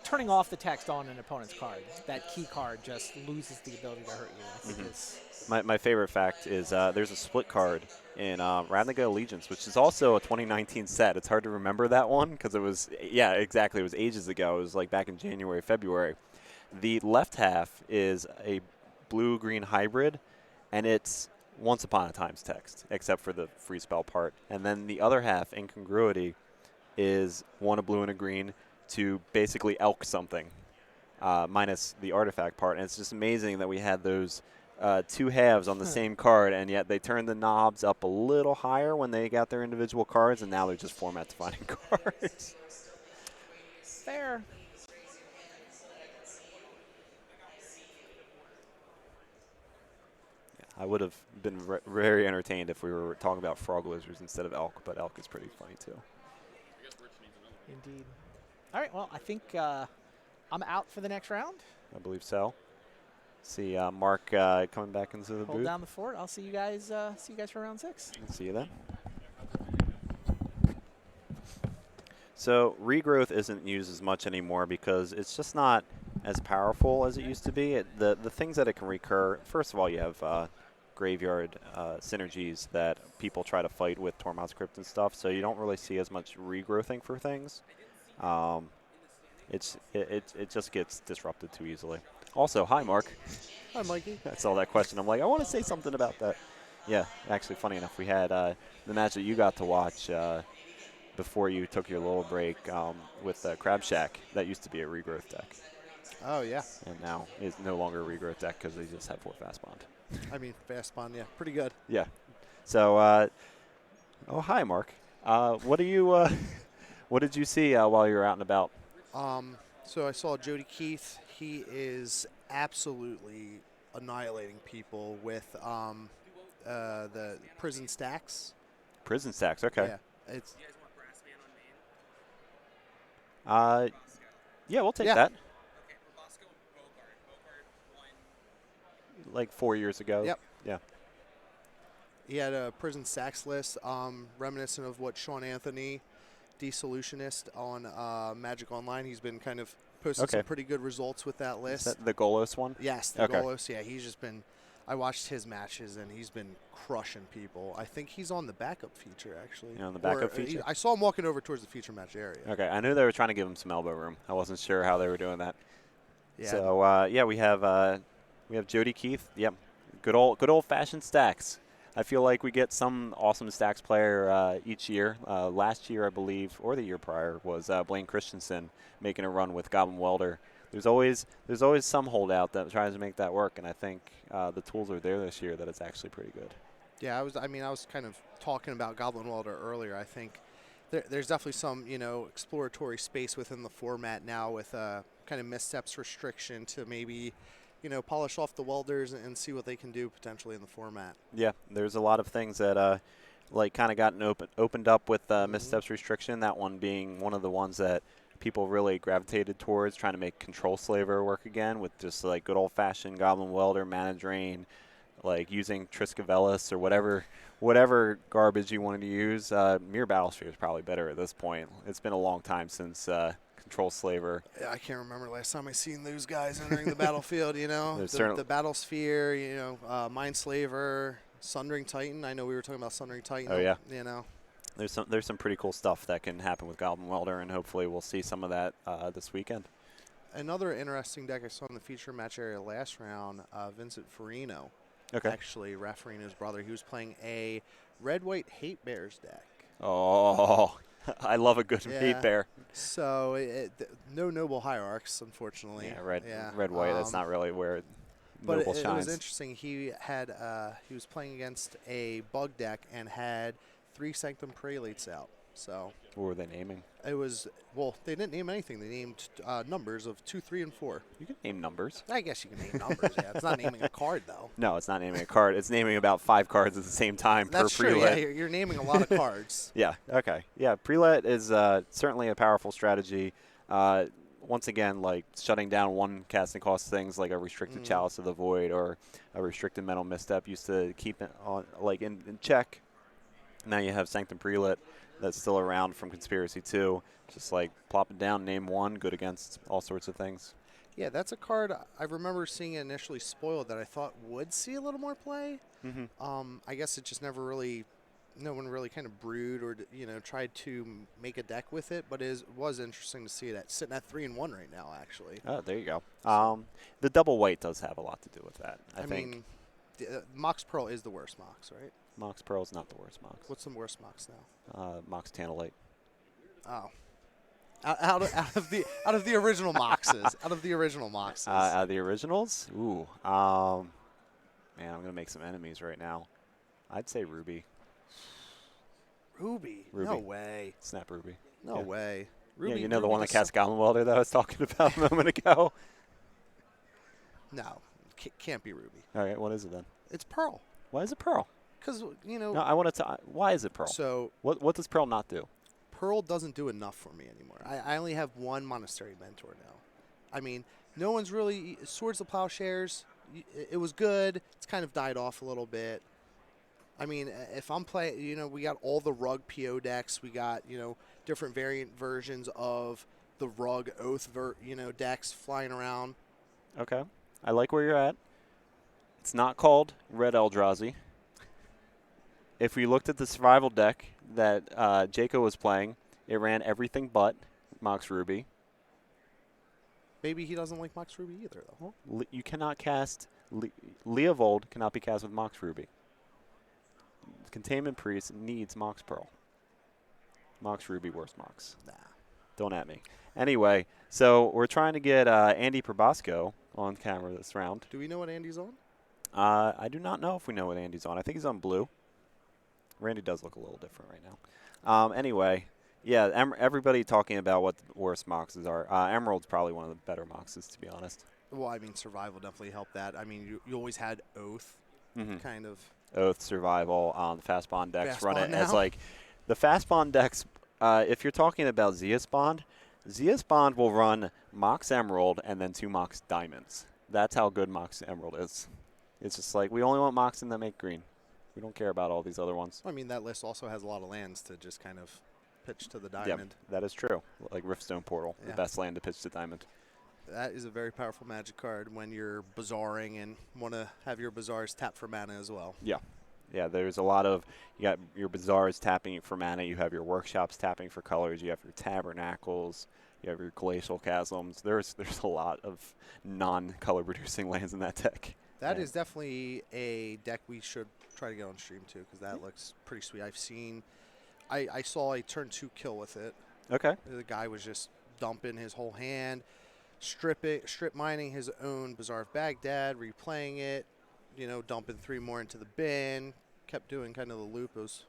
turning off the text on an opponent's card, that key card just loses the ability to hurt you. I think is My favorite fact is there's a split card in Ravnica Allegiance, which is also a 2019 set. It's hard to remember that one because it was, yeah, exactly. It was ages ago. It was like back in January, February. The left half is a blue-green hybrid, and it's Once Upon a Time's text, except for the free spell part. And then the other half, Incongruity, is one a blue and a green to basically elk something, minus the artifact part. And it's just amazing that we had those two halves on the same card, and yet they turned the knobs up a little higher when they got their individual cards, and now they're just format-defining cards. fair. I would have been very entertained if we were talking about frog lizards instead of elk, but elk is pretty funny too. Indeed. All right, well, I think I'm out for the next round. I believe so. See Mark coming back into the Hold booth. down the fort. I'll see you guys for round 6. See you then. So regrowth isn't used as much anymore because it's just not as powerful as it used to be. The things that it can recur, first of all, you have graveyard synergies that people try to fight with Tormod's Crypt and stuff, so you don't really see as much regrowthing for things. It just gets disrupted too easily. Also, hi, Mark. Hi, Mikey. I saw that question. I'm like, I want to say something about that. Yeah, actually, funny enough, we had the match that you got to watch before you took your little break with Crab Shack. That used to be a regrowth deck. Oh, yeah. And now it's no longer a regrowth deck because they just have 4 fast bond. I mean, fast spawn, yeah, pretty good. Yeah. So, oh, hi, Mark. What do you, what did you see while you were out and about? So I saw Jody Keith. He is absolutely annihilating people with the prison stacks. Prison Stacks, okay. Yeah, it's Yeah, we'll take Yeah. that. Okay, Bosco and Bogart won. Like 4 years ago. Yep. Yeah. he had a prison stacks list, reminiscent of what Sean Anthony, Desolutionist on Magic Online. He's been kind of posted some Okay. pretty good results with that Is list. that the Golos one? Yes, the Okay. Golos. Yeah, he's just been. I watched his matches and he's been crushing people. I think he's on the backup feature actually. Yeah, on the backup Or, feature? I saw him walking over towards the feature match area. Okay, I knew they were trying to give him some elbow room. I wasn't sure how they were doing that. Yeah. So yeah, we have Jody Keith. Yep, good old fashioned stacks. I feel like we get some awesome stacks player each year. Last year, I believe, or the year prior, was Blaine Christensen making a run with Goblin Welder. There's always some holdout that tries to make that work, and I think the tools are there this year that it's actually pretty good. Yeah, I was kind of talking about Goblin Welder earlier. I think there's definitely some, exploratory space within the format now with kind of missteps restriction to maybe, polish off the welders and see what they can do potentially in the format. Yeah, there's a lot of things that kind of gotten opened up with missteps restriction. That one being one of the ones that people really gravitated towards, trying to make Control Slaver work again with just like good old-fashioned Goblin Welder, Mana Drain, like using Triskavelis or whatever garbage you wanted to use. Mere Battlesphere is probably better at this point. It's been a long time since Control Slaver. Yeah, I can't remember last time I seen those guys entering the battlefield. There's The Battlesphere, Mindslaver, Sundering Titan. I know we were talking about Sundering Titan. Oh, yeah. There's some pretty cool stuff that can happen with Goblin Welder, and hopefully we'll see some of that this weekend. Another interesting deck I saw in the feature match area last round, Vincent Farino. Okay. Actually, Raph Farino's brother. He was playing a red-white Hate Bears deck. Oh, I love a good Yeah. hate bear. So no noble hierarchs, unfortunately. Yeah, red, white. That's not really where But noble it shines. was interesting. He was playing against a bug deck and had 3 Sanctum Prelates out. So What were they naming? it was, they didn't name anything. They named numbers of 2, 3, and 4. You can name numbers. I guess you can name numbers. Yeah, it's not naming a card though. No, it's not naming a card. It's naming about 5 cards at the same time That's per true. prelet. Yeah, you're naming a lot of cards. Yeah, okay. Yeah, prelet is certainly a powerful strategy. once again, like shutting down one casting cost things like a restricted Chalice of the Void or a restricted Mental Misstep used to keep it on like in check. Now you have Sanctum Prelate that's still around from Conspiracy 2. Just like plop it down, name one, good against all sorts of things. Yeah, that's a card I remember seeing it initially spoiled that I thought would see a little more play. I guess it just never really, no one really kind of brewed or tried to make a deck with it. But it was interesting to see that sitting at 3-1 right now. Actually. Oh, there you go. The double white does have a lot to do with that. I think mean, Mox Pearl is the worst Mox, right? Mox Pearl is not the worst Mox. What's the worst Mox now? Mox Tantalite. Oh. Out of the original Moxes. Out of the original Moxes. Out of the originals? Ooh. Man, I'm going to make some enemies right now. I'd say Ruby. Ruby? Ruby. No way. Snap Ruby. No Yeah. way. Yeah, Ruby, you know the Ruby one that just casts Goblin Welder that I was talking about a moment ago? No. Can't be Ruby. All right, what is it then? It's Pearl. Why is it Pearl? Because, No, I want to. Why is it Pearl? So What does Pearl not do? Pearl doesn't do enough for me anymore. I only have one Monastery Mentor now. I mean, no one's really... Swords of Plowshares, it was good. It's kind of died off a little bit. I mean, if I'm playing... we got all the Rug PO decks. We got, different variant versions of the Rug Oath, decks flying around. Okay. I like where you're at. It's not called Red Eldrazi. If we looked at the survival deck that Jaco was playing, it ran everything but Mox Ruby. Maybe he doesn't like Mox Ruby either, though. You cannot cast... Leovold cannot be cast with Mox Ruby. Containment Priest needs Mox Pearl. Mox Ruby, worst Mox. Nah. Don't at me. Anyway, so we're trying to get Andy Probasco on camera this round. Do we know what Andy's on? I do not know if we know what Andy's on. I think he's on blue. Randy does look a little different right now. Anyway, yeah, everybody talking about what the worst Moxes are. Emerald's probably one of the better Moxes, to be honest. Well, I mean, Survival definitely helped that. I mean, you always had Oath, kind of. Oath, Survival, the Fast Bond decks Fast run Bond it as now? like the Fast Bond decks. If you're talking about Zeus Bond will run Mox Emerald and then 2 Mox Diamonds. That's how good Mox Emerald is. It's just like we only want Moxen that make green. We don't care about all these other ones. I mean, that list also has a lot of lands to just kind of pitch to the diamond. Yep, that is true. Like Riftstone Portal, Yeah. the best land to pitch to diamond. That is a very powerful Magic card when you're bazaarring and want to have your bazaars tap for mana as well. Yeah. Yeah, there's a lot of, you got your bazaars tapping for mana, you have your workshops tapping for colors, you have your tabernacles, you have your glacial chasms. There's a lot of non-color producing lands in that deck. That Yeah. is definitely a deck we should try to get on stream too, because that looks pretty sweet. I saw a turn 2 kill with it. Okay. The guy was just dumping his whole hand, strip mining his own Bazaar of Baghdad, replaying it, dumping 3 more into the bin, kept doing kind of the loop. It was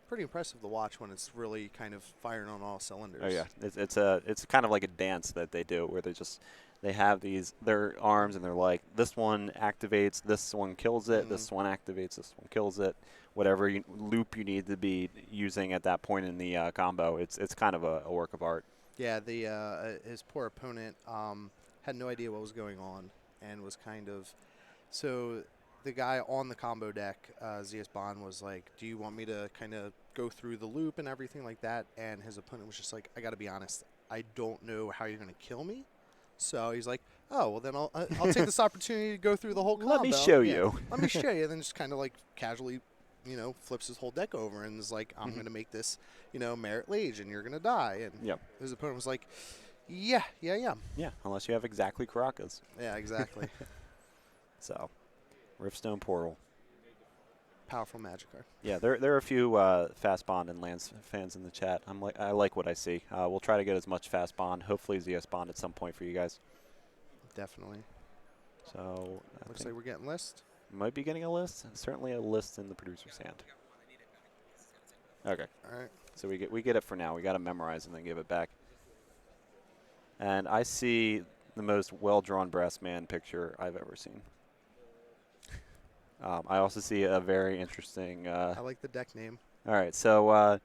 pretty impressive to watch when it's really kind of firing on all cylinders. Oh yeah, it's kind of like a dance that they do where they have their arms and they're like, this one activates, this one kills it, this one activates, this one kills it. Whatever loop you need to be using at that point in the combo, it's kind of a work of art. Yeah, his poor opponent had no idea what was going on and was kind of so. The guy on the combo deck, Zeus Bond, was like, do you want me to kind of go through the loop and everything like that? And his opponent was just like, I got to be honest, I don't know how you're going to kill me. So he's like, oh, well, then I'll take this opportunity to go through the whole combo. Let me show you. Let me show you. And then just kind of like casually, flips his whole deck over and is like, I'm going to make this, Merit Lage and you're going to die. And Yep. his opponent was like, yeah. Yeah, unless you have exactly Karakas. Yeah, exactly. So, Riftstone Portal. Powerful Magic card. Yeah, there are a few Fast Bond and Lands fans in the chat. I like what I see. We'll try to get as much Fast Bond, hopefully ZS Bond at some point for you guys. Definitely. So Looks like we're getting list. might be getting a list. Certainly a list in the producer's hand. Okay, All right. so we get it for now. We got to memorize and then give it back. And I see the most well-drawn brass man picture I've ever seen. I also see a very interesting. I like the deck name. All right, so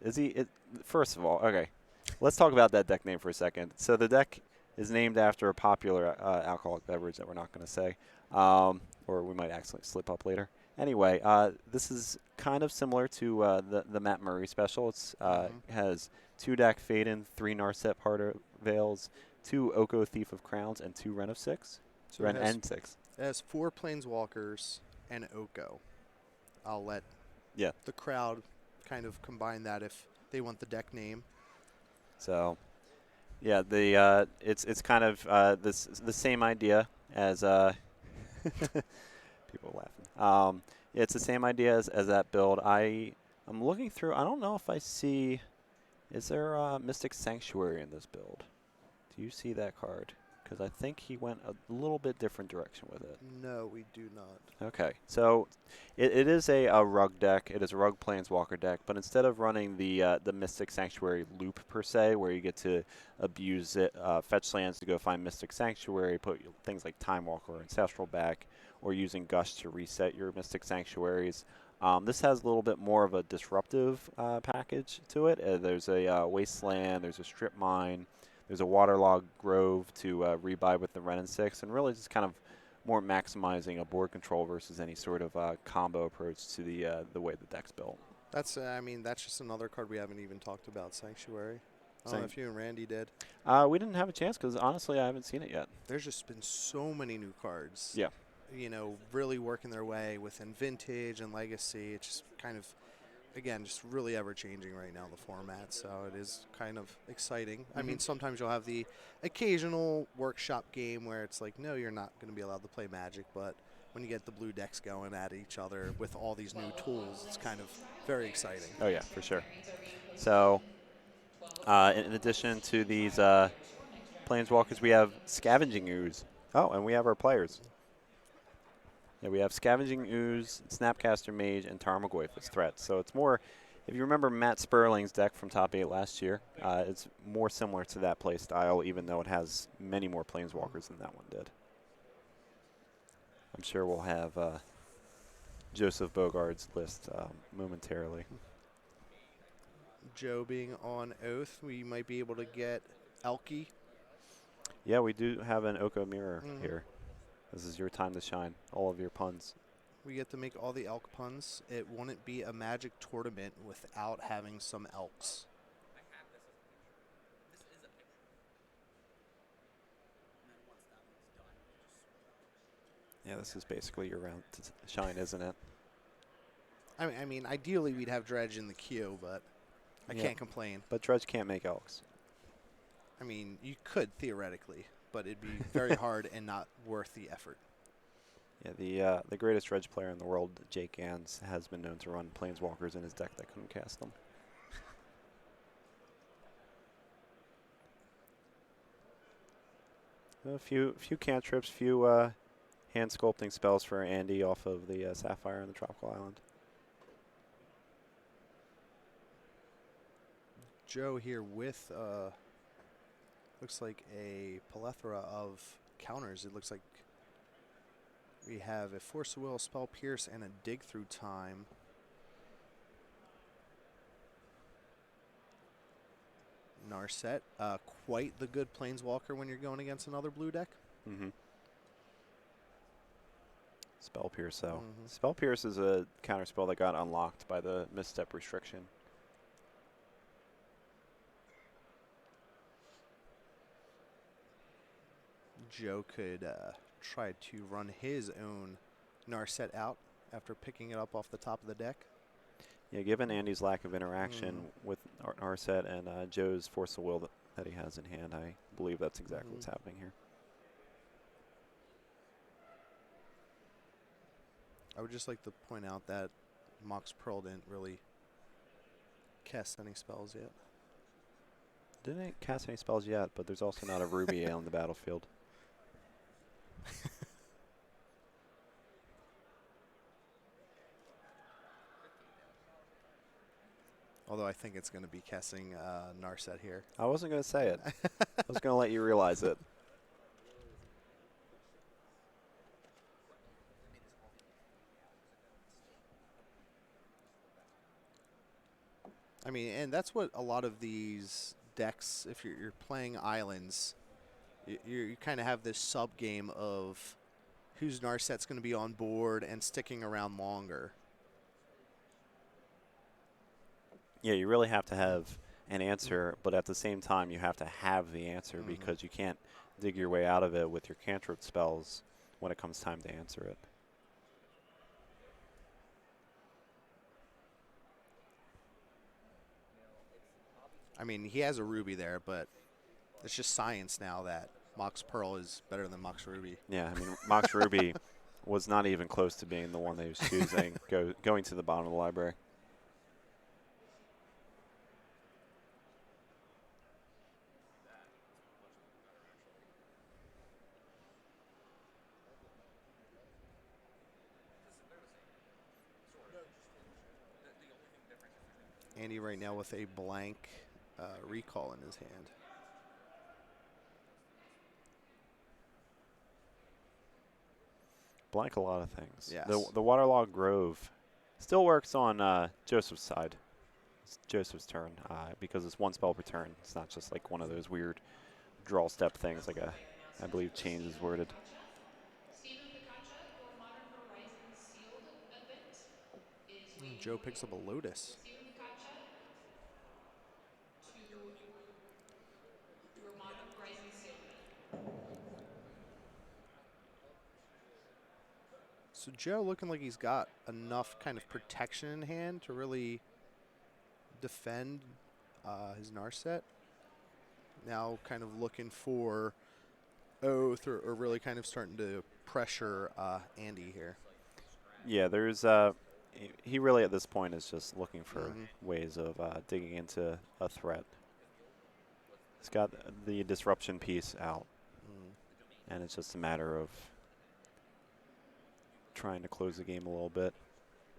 is he? First of all, okay, Let's talk about that deck name for a second. So the deck is named after a popular alcoholic beverage that we're not going to say, or we might accidentally slip up later. Anyway, this is kind of similar to the Matt Murray special. It's has 2 Dak Faden, 3 Narset Parter Veils, 2 Oko Thief of Crowns, and 2 Ren of 6. So Ren it has, and 6. it has 4 Planeswalkers and Oko. I'll let Yeah. the crowd kind of combine that if they want the deck name. So, yeah, the it's kind of the same idea as people laughing. Yeah, it's the same idea as that build. I'm looking through. I don't know if I see. Is there Mystic Sanctuary in this build? Do you see that card? Because I think he went a little bit different direction with it. No, we do not. Okay, so it is a rug deck. It is a rug planeswalker deck, but instead of running the Mystic Sanctuary loop per se, where you get to abuse it, fetch lands to go find Mystic Sanctuary, put things like Time Walker or Ancestral back, or using Gush to reset your Mystic Sanctuaries. This has a little bit more of a disruptive package to it. There's a Wasteland, there's a Strip Mine, there's a Waterlogged Grove to rebuy with the Ren and 6, and really just kind of more maximizing a board control versus any sort of combo approach to the way the deck's built. That's I mean that's just another card we haven't even talked about. Sanctuary. I don't know if you and Randy did. We didn't have a chance because honestly I haven't seen it yet. There's just been so many new cards. Yeah. You know, really working their way within Vintage and Legacy. It's just kind of, again, just really ever changing right now, the format. So it is kind of exciting. I mean, sometimes you'll have the occasional workshop game where it's like, no, you're not going to be allowed to play Magic. But when you get the blue decks going at each other with all these new tools, it's kind of very exciting. Oh yeah, for sure. So in addition to these planeswalkers, we have Scavenging Ooze. Oh, and we have our players. Yeah, we have Scavenging Ooze, Snapcaster Mage, and Tarmogoyf as threats. So it's more, if you remember Matt Sperling's deck from Top 8 last year, it's more similar to that play style, even though it has many more planeswalkers than that one did. I'm sure we'll have Joseph Bogard's list momentarily. Joe being on Oath, we might be able to get Elky. Yeah, we do have an Oko Mirror here. This is your time to shine. All of your puns. We get to make all the elk puns. It wouldn't be a Magic tournament without having some elks. Yeah, this is basically your round to shine, isn't it? I mean, ideally we'd have Dredge in the queue, but I can't complain. But Dredge can't make elks. I mean, you could theoretically, but it'd be very hard and not worth the effort. Yeah, the greatest Dredge player in the world, Jake Gans, has been known to run planeswalkers in his deck that couldn't cast them. A few cantrips, few hand sculpting spells for Andy off of the Sapphire and the Tropical Island. Joe here with looks like a plethora of counters. It looks like we have a Force of Will, Spell Pierce, and a Dig Through Time. Narset, quite the good planeswalker when you're going against another blue deck. Spell Pierce, though. Spell Pierce is a counter spell that got unlocked by the misstep restriction. Joe could try to run his own Narset out after picking it up off the top of the deck. Yeah, given Andy's lack of interaction with Narset and Joe's Force of Will that he has in hand, I believe that's exactly what's happening here. I would just like to point out that Mox Pearl didn't really cast any spells yet. Didn't cast any spells yet, but there's also not a Ruby on the battlefield. Although I think it's going to be casting Narset here. I wasn't going to say it. I was going to let you realize it. I mean, and that's what a lot of these decks, if you're playing islands, you kind of have this sub game of whose Narset's going to be on board and sticking around longer. Yeah, you really have to have an answer, but at the same time, you have to have the answer because you can't dig your way out of it with your cantrip spells when it comes time to answer it. I mean, he has a Ruby there, but it's just science now that Mox Pearl is better than Mox Ruby. Yeah, I mean, Mox Ruby was not even close to being the one that he was choosing, going to the bottom of the library. Andy right now with a blank recall in his hand. Blank a lot of things. Yes. The Waterlogged Grove still works on Joseph's side. It's Joseph's turn because it's one spell per turn. It's not just like one of those weird draw step things like I believe Change is worded. Stephen Picacha, your Modern Horizons sealed event is waiting Joe for picks you. up a Lotus. Stephen Picacha to your Modern Horizons sealed event. So Joe looking like he's got enough kind of protection in hand to really defend his Narset. Now kind of looking for Oath or really kind of starting to pressure Andy here. Yeah, there's he really at this point is just looking for ways of digging into a threat. He's got the disruption piece out, and it's just a matter of trying to close the game a little bit.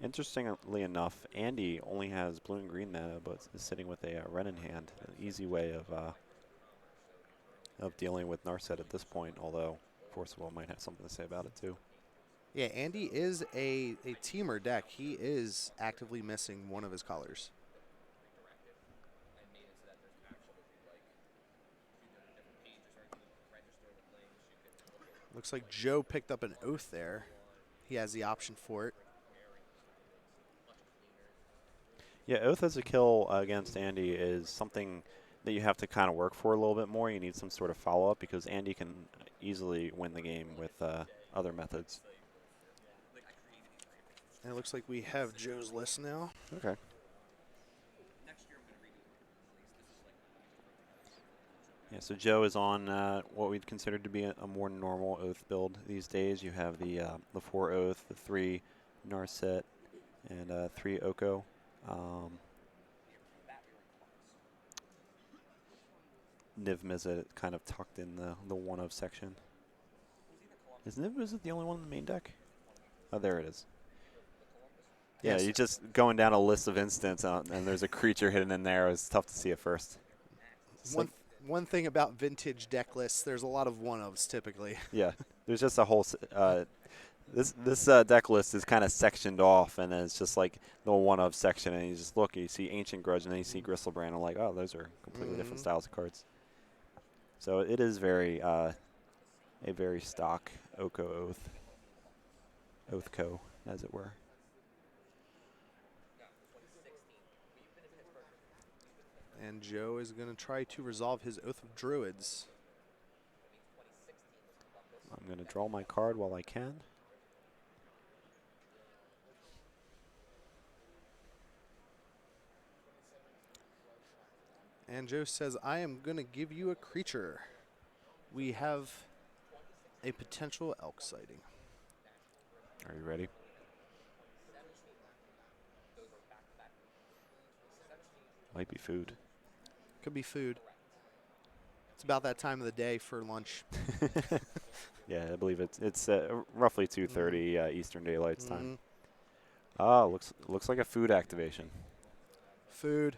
Interestingly enough, Andy only has blue and green mana, but is sitting with a red in hand. An easy way of dealing with Narset at this point, although Force of Will might have something to say about it too. Yeah, Andy is a teamer deck. He is actively missing one of his colors. Looks like Joe picked up an Oath there. He has the option for it. Yeah, Oath as a kill against Andy is something that you have to kind of work for a little bit more. You need some sort of follow-up because Andy can easily win the game with other methods. And it looks like we have Joe's list now. Okay. Yeah, so Joe is on what we'd consider to be a more normal Oath build these days. You have the 4 Oath, the 3 Narset, and 3 Oko. Niv Mizzet kind of tucked in the 1 of section. Is Niv Mizzet the only one in the main deck? Oh, there it is. Yeah, Yes. you're just going down a list of instants, and there's a creature hidden in there. It's tough to see at first. It's like, One thing about vintage deck lists, there's a lot of one-ofs typically. yeah, there's just a whole. This deck list is kind of sectioned off, and then it's just like the 1 of section, and you just look, you see Ancient Grudge, and then you see Gristlebrand. I'm like, oh, those are completely different styles of cards. So it is very a very stock Oko Oath Co, as it were. And Joe is going to try to resolve his Oath of Druids. I'm going to draw my card while I can. And Joe says, I am going to give you a creature. We have a potential elk sighting. Are you ready? Might be food. Could be food. It's about that time of the day for lunch. Yeah, I believe it's roughly 2:30 Eastern Daylight Time. Mhm. Looks like a food activation. Food.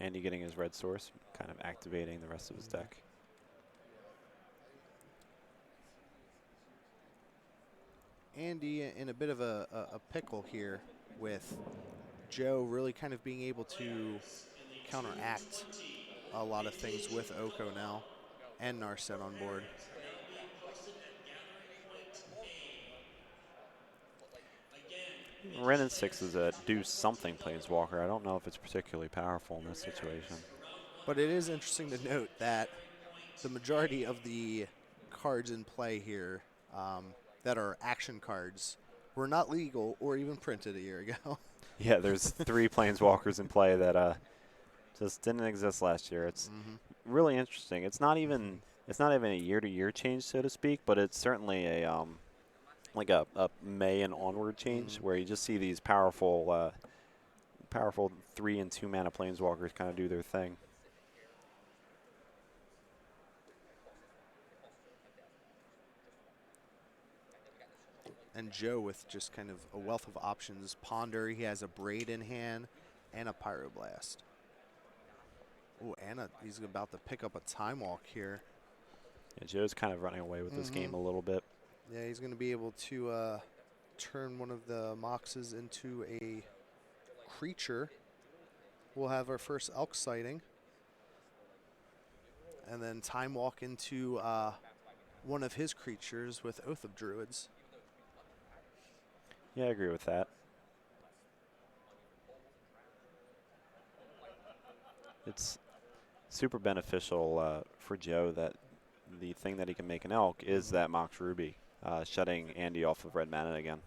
Andy getting his red source, kind of activating the rest of his deck. Andy in a bit of a pickle here with Joe really kind of being able to counteract a lot of things with Oko now and Narset on board. Ren and 6 is a do something planeswalker. I don't know if it's particularly powerful in this situation. But it is interesting to note that the majority of the cards in play here that are action cards were not legal or even printed a year ago. Yeah, there's 3 planeswalkers in play that just didn't exist last year. It's really interesting. It's not even a year-to-year change, so to speak, but it's certainly a like a May and onward change where you just see these powerful 3 and 2 mana planeswalkers kind of do their thing. And Joe with just kind of a wealth of options. Ponder, he has a Braid in hand and a Pyroblast. Oh, he's about to pick up a Time Walk here. Yeah, Joe's kind of running away with this game a little bit. Yeah, he's going to be able to turn one of the Moxes into a creature. We'll have our first Elk sighting. And then Time Walk into one of his creatures with Oath of Druids. Yeah, I agree with that. It's super beneficial for Joe that the thing that he can make an Elk is that Mox Ruby, shutting Andy off of red mana again.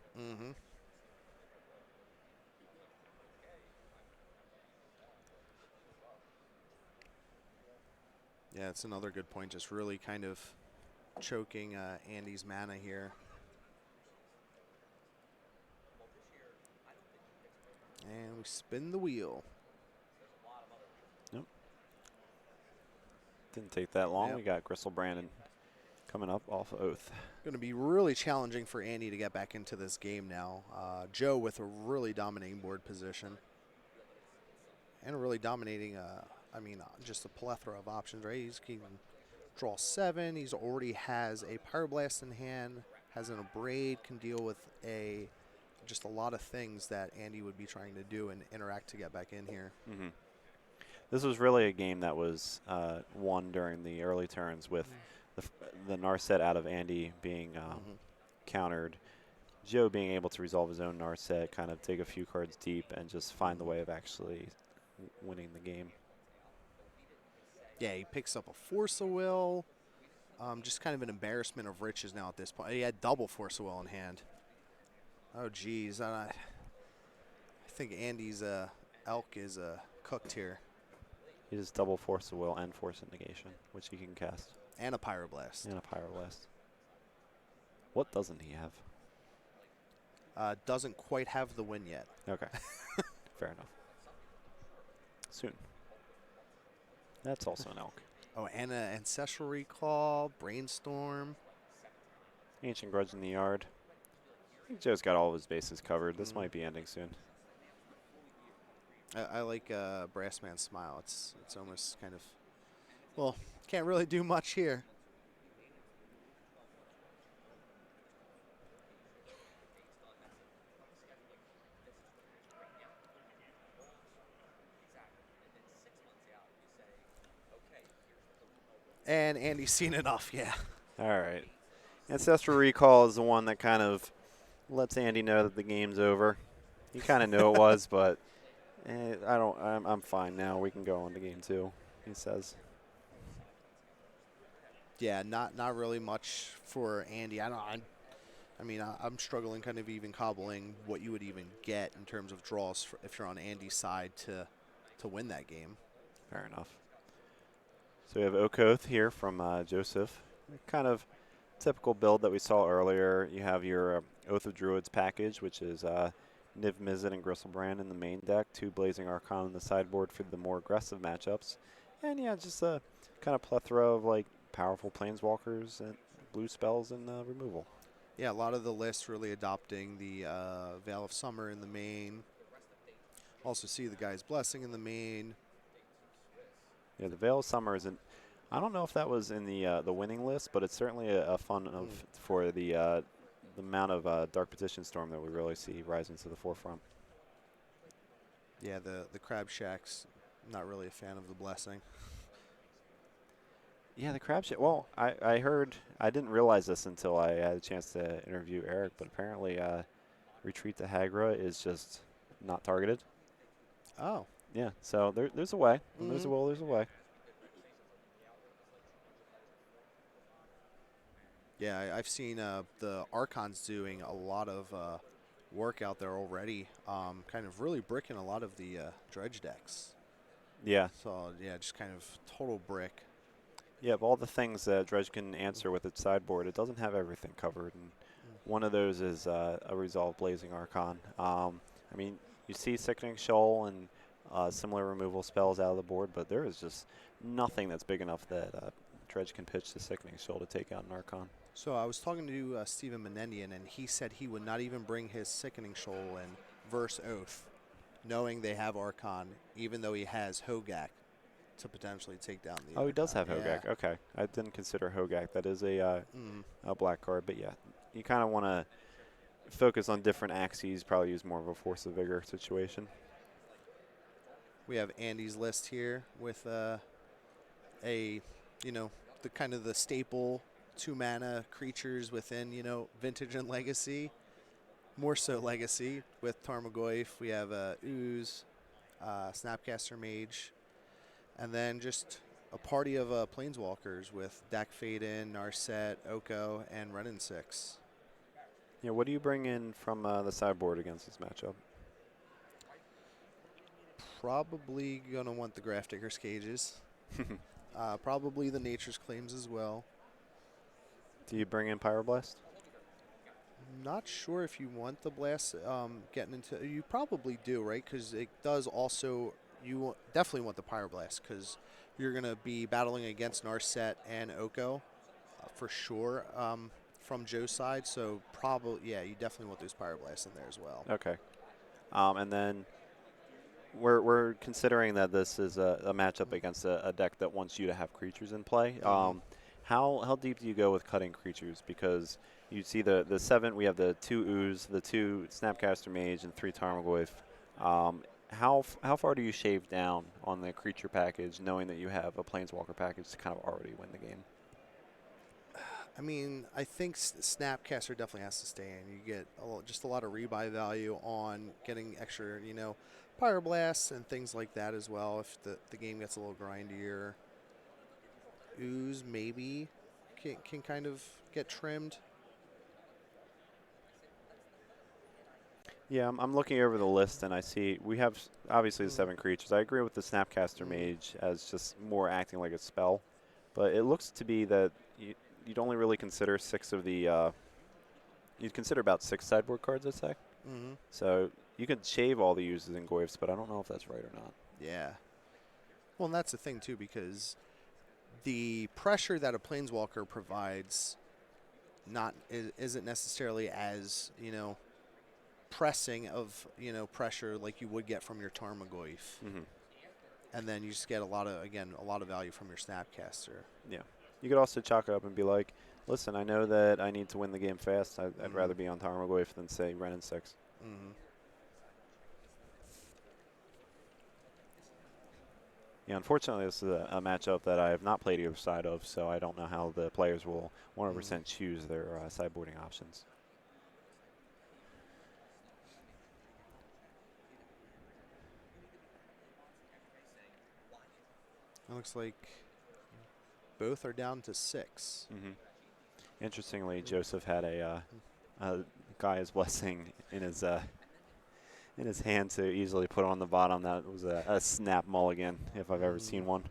Yeah, it's another good point. Just really kind of choking Andy's mana here. And we spin the wheel. Nope. Didn't take that long. Yep. We got Gristlebrand coming up off Oath. Going to be really challenging for Andy to get back into this game now. Joe with a really dominating board position. And a really dominating, just a plethora of options, right? He can draw 7. He's already has a Pyroblast in hand, has an Abrade, can deal with just a lot of things that Andy would be trying to do and interact to get back in here. This was really a game that was won during the early turns with the Narset out of Andy being countered. Joe being able to resolve his own Narset, kind of take a few cards deep, and just find the way of actually winning the game. Yeah, he picks up a Force of Will. Just kind of an embarrassment of riches now at this point. He had double Force of Will in hand. Oh, geez. I think Andy's Elk is cooked here. He just double Force of Will and Force of Negation, which he can cast. And a Pyroblast. And a Pyroblast. What doesn't he have? Doesn't quite have the win yet. Okay. Fair enough. Soon. That's also an Elk. Oh, and an Ancestral Recall, Brainstorm. Ancient Grudge in the yard. I think Joe's got all of his bases covered. This might be ending soon. I like Brassman's Smile. It's almost kind of, well, can't really do much here. And Andy's seen enough, yeah. All right. Ancestral Recall is the one that kind of lets Andy know that the game's over. He kind of knew it was, but I'm fine now. We can go on to game 2, he says. Yeah, not really much for Andy. I'm struggling kind of even cobbling what you would even get in terms of draws if you're on Andy's side to win that game. Fair enough. So we have Okoth here from Joseph. Kind of typical build that we saw earlier. You have your Oath of Druids package, which is Niv Mizzet and Gristlebrand in the main deck, 2 Blazing Arcana in the sideboard for the more aggressive matchups. And yeah, just a kind of plethora of like powerful planeswalkers and blue spells and removal. Yeah, a lot of the lists really adopting the Veil of Summer in the main. Also see the Guy's Blessing in the main. Yeah, the Veil of Summer isn't. I don't know if that was in the winning list, but it's certainly a fun for the the amount of Dark Petition Storm that we really see rising to the forefront. Yeah, the Crab Shack's not really a fan of the Blessing. Yeah, the crab shit. Well, I heard, I didn't realize this until I had a chance to interview Eric, but apparently Retreat to Hagra is just not targeted. Oh. Yeah, so there's a way. When there's a Mhm. will, there's a way. Yeah, I've seen the Archons doing a lot of work out there already, kind of really bricking a lot of the dredge decks. Yeah. So, yeah, just kind of total brick. Yeah, of all the things that Dredge can answer with its sideboard, it doesn't have everything covered. And one of those is a Resolve Blazing Archon. I mean, you see Sickening Shoal and similar removal spells out of the board, but there is just nothing that's big enough that Dredge can pitch the Sickening Shoal to take out an Archon. So I was talking to Stephen Menendian, and he said he would not even bring his Sickening Shoal in verse Oath, knowing they have Archon, even though he has Hogak to potentially take down the Oh, he does have Archon. Hogak. Yeah. Okay. I didn't consider Hogak. That is a black card, but yeah, you kind of want to focus on different axes, probably use more of a Force of Vigor situation. We have Andy's list here with the kind of the staple 2-mana creatures within, Vintage and Legacy. More so Legacy with Tarmogoyf. We have Ooze, Snapcaster Mage, and then just a party of Planeswalkers with Dak Faden, Narset, Oko, and Renin 6. Yeah, what do you bring in from the sideboard against this matchup? Probably going to want the Grafdigger's Cages. Probably the Nature's Claims as well. Do you bring in Pyroblast? Not sure if you want the blast getting into. You probably do, right? Because it does also. You definitely want the Pyroblast because you're going to be battling against Narset and Oko for sure from Joe's side. So probably, yeah, you definitely want those Pyroblasts in there as well. Okay. And then we're considering that this is a matchup against a deck that wants you to have creatures in play. How deep do you go with cutting creatures? Because you see the 7, we have the 2 Ooze, the 2 Snapcaster Mage, and 3 Tarmogoyf. How far do you shave down on the creature package, knowing that you have a Planeswalker package to kind of already win the game? I mean, I think Snapcaster definitely has to stay in. You get just a lot of rebuy value on getting extra, Pyroblasts and things like that as well if the game gets a little grindier. Ooze maybe can kind of get trimmed. Yeah, I'm looking over the list, and I see we have obviously the 7 creatures. I agree with the Snapcaster Mage as just more acting like a spell, but it looks to be that you'd only really consider 6 of the you'd consider about 6 sideboard cards, I'd say. So you could shave all the uses in Goyfs, but I don't know if that's right or not. Yeah. Well, and that's the thing, too, because the pressure that a Planeswalker provides isn't necessarily as, pressing of, pressure like you would get from your Tarmogoyf. And then you just get a lot of value from your Snapcaster. Yeah. You could also chalk it up and be like, listen, I know that I need to win the game fast. I'd rather be on Tarmogoyf than, say, Renin 6. Yeah, unfortunately, this is a matchup that I have not played either side of, so I don't know how the players will 100% choose their sideboarding options. It looks like both are down to 6. Interestingly, Joseph had a Gaia's Blessing in his hand to easily put on the bottom. That was a snap mulligan if I've ever seen one.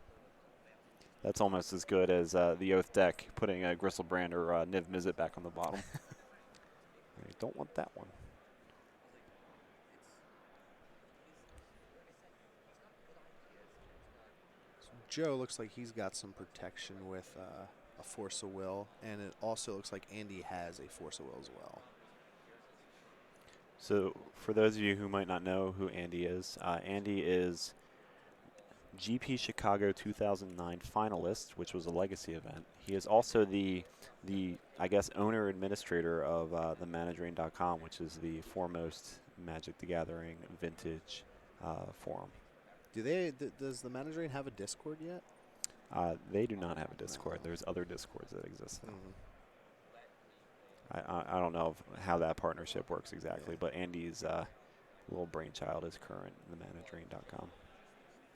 That's almost as good as the Oath deck putting a Gristlebrand or Niv Mizzet back on the bottom. You don't want that one. So Joe looks like he's got some protection with a Force of Will, and it also looks like Andy has a Force of Will as well. So for those of you who might not know who Andy is GP Chicago 2009 finalist, which was a legacy event. He is also the I guess owner administrator of themanaging.com, which is the foremost Magic the Gathering vintage forum. Does the Managing have a Discord yet? They do not have a Discord. No. There's other Discords that exist though. Mm-hmm. I don't know how that partnership works exactly, Yeah. but Andy's little brainchild is current themanaging.com.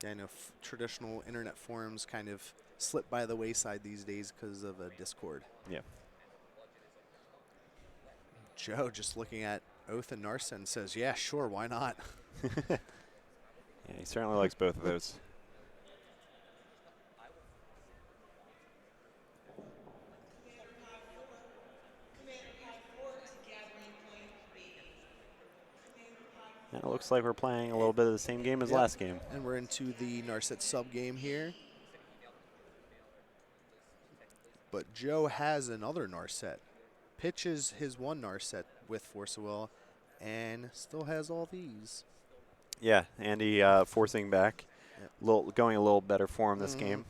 Yeah, I know traditional internet forums kind of slip by the wayside these days because of a Discord. Yeah. Joe, just looking at Oath and Narset, says, yeah, sure, why not? Yeah, he certainly likes both of those. And it looks like we're playing a little bit of the same game as Yep. last game. And we're into the Narset sub game here. But Joe has another Narset. Pitches his one Narset with Force of Will and still has all these. Yeah, Andy forcing back, Yep. going a little better for him this Mhm. game.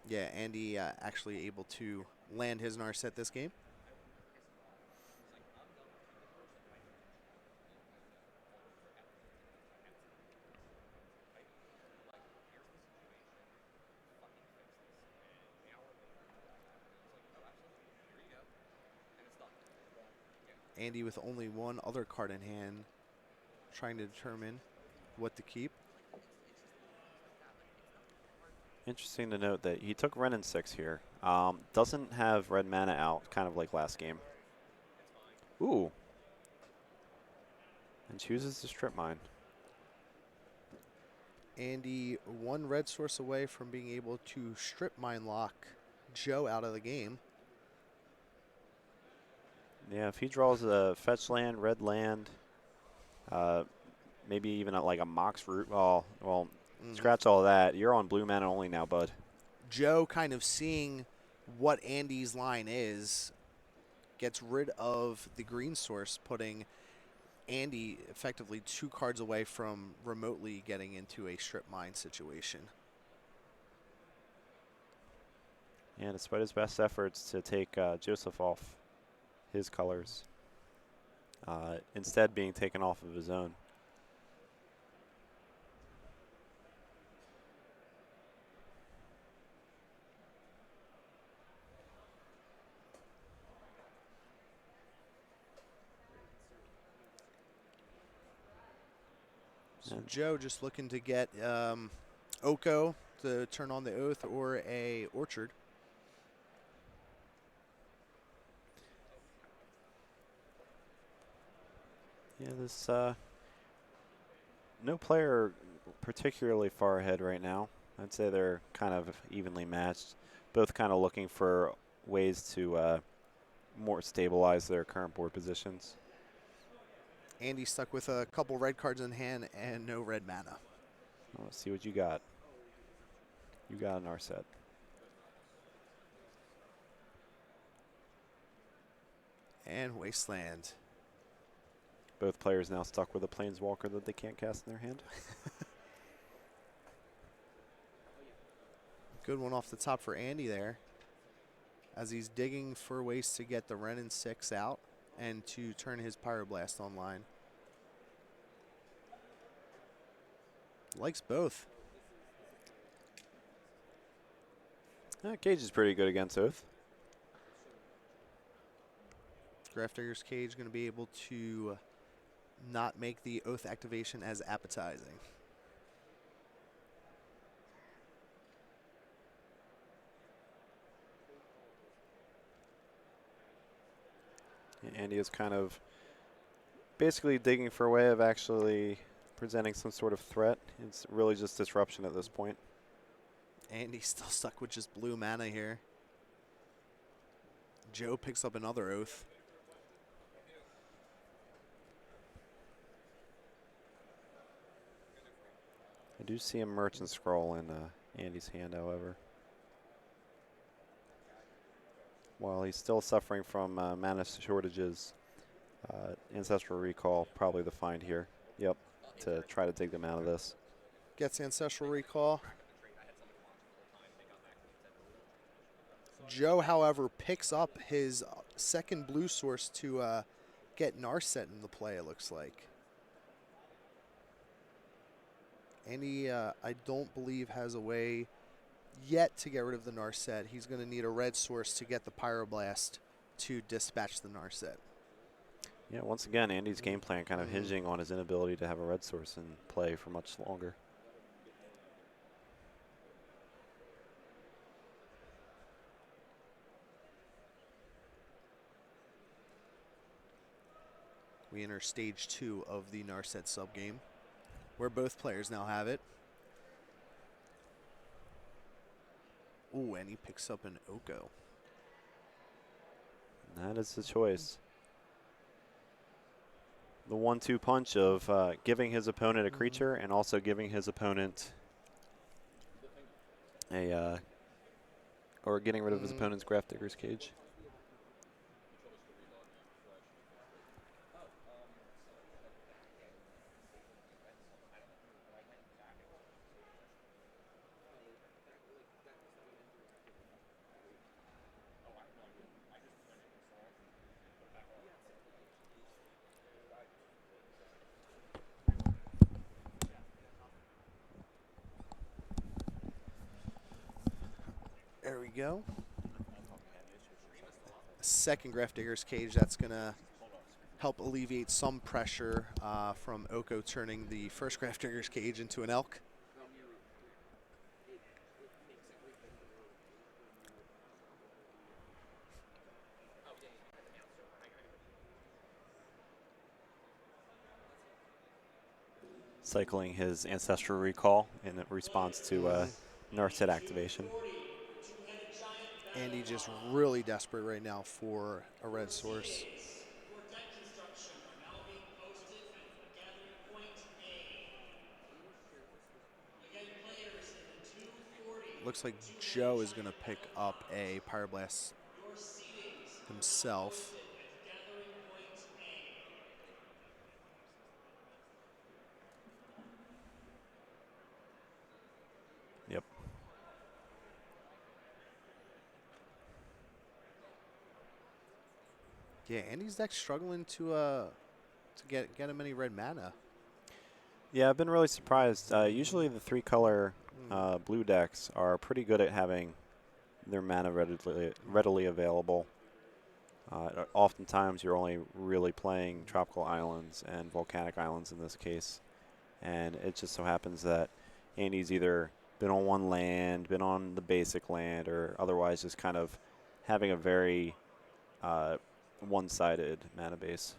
Yeah, Andy actually able to land his Narset this game. Andy with only one other card in hand, trying to determine what to keep. Interesting to note that he took Renin 6 here. Doesn't have red mana out, kind of like last game. Ooh. And chooses to strip mine. Andy one red source away from being able to strip mine lock Joe out of the game. Yeah, if he draws a fetch land, red land, maybe even like a Mox root. Well, scratch all that. You're on blue mana only now, bud. Joe kind of seeing what Andy's line is, gets rid of the green source, putting Andy effectively 2 cards away from remotely getting into a strip mine situation. And despite his best efforts to take Joseph off his colors, instead being taken off of his own. So Joe just looking to get Oko to turn on the Oath or a Orchard. Yeah, this no player particularly far ahead right now. I'd say they're kind of evenly matched. Both kind of looking for ways to more stabilize their current board positions. Andy stuck with a couple red cards in hand and no red mana. Well, let's see what you got. You got an Narset. And Wasteland. Both players now stuck with a Planeswalker that they can't cast in their hand. Good one off the top for Andy there, as he's digging for ways to get the Renin 6 out and to turn his Pyroblast online. Likes both. Cage is pretty good against Oath. Grafdigger's Cage going to be able to not make the Oath activation as appetizing. Andy is kind of basically digging for a way of actually presenting some sort of threat. It's really just disruption at this point. Andy's still stuck with just blue mana here. Joe picks up another Oath. I do see a Merchant Scroll in Andy's hand, however. While he's still suffering from mana shortages, Ancestral Recall probably the find here. Yep, to try to dig them out of this. gets Ancestral Recall. Joe, however, picks up his second blue source to get Narset into play, it looks like. Andy, I don't believe, has a way yet to get rid of the Narset. He's going to need a red source to get the Pyroblast to dispatch the Narset. Yeah, once again, Andy's game plan kind of hinging on his inability to have a red source in play for much longer. We enter stage 2 of the Narset subgame, where both players now have it. Ooh, and he picks up an Oko. That is the choice. The 1-2 punch of giving his opponent a creature and also giving his opponent a, or getting rid of his opponent's Grafdigger's Cage. There we go. Second Grafdigger's Cage, that's going to help alleviate some pressure from Oko turning the first Grafdigger's Cage into an Elk. Cycling his Ancestral Recall in response to Narset activation. Andy just really desperate right now for a red source. Looks like Joe is going to pick up a Pyroblast himself. Yep. Yeah, Andy's deck struggling to get him any red mana. Yeah, I've been really surprised. Usually the 3-color blue decks are pretty good at having their mana readily available. Oftentimes you're only really playing Tropical Islands and Volcanic Islands in this case. And it just so happens that Andy's either been on one land, been on the basic land, or otherwise just kind of having a very one-sided mana base.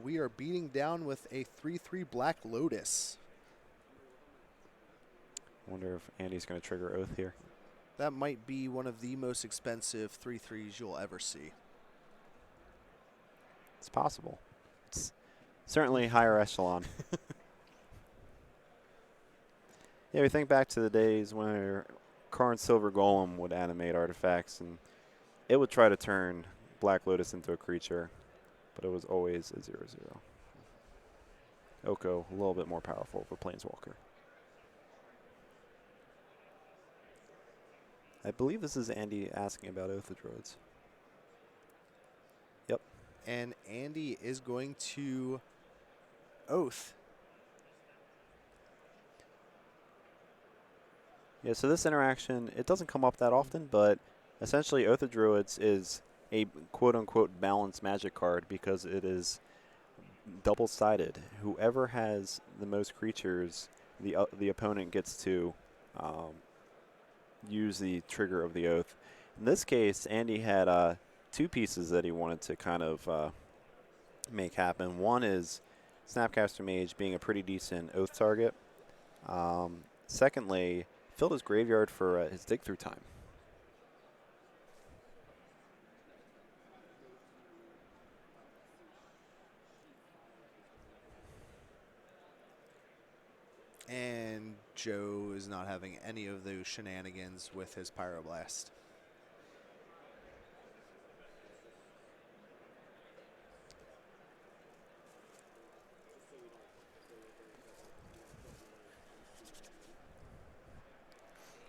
We are beating down with a 3/3 Black Lotus. Wonder if Andy's going to trigger Oath here. That might be one of the most expensive 3/3s you'll ever see. It's possible. It's certainly higher echelon. Yeah, we think back to the days when Karn Silver Golem would animate artifacts, and it would try to turn Black Lotus into a creature, but it was always a 0/0. Oko, a little bit more powerful for Planeswalker. I believe this is Andy asking about Oath of Druids. Yep. And Andy is going to Oath. Yeah, so this interaction, it doesn't come up that often, but essentially Oath of Druids is a quote-unquote balanced Magic card because it is double-sided. Whoever has the most creatures, the opponent gets to use the trigger of the Oath. In this case, Andy had 2 pieces that he wanted to kind of make happen. One is Snapcaster Mage being a pretty decent Oath target. Secondly, filled his graveyard for his Dig Through Time. And Joe is not having any of those shenanigans with his Pyroblast.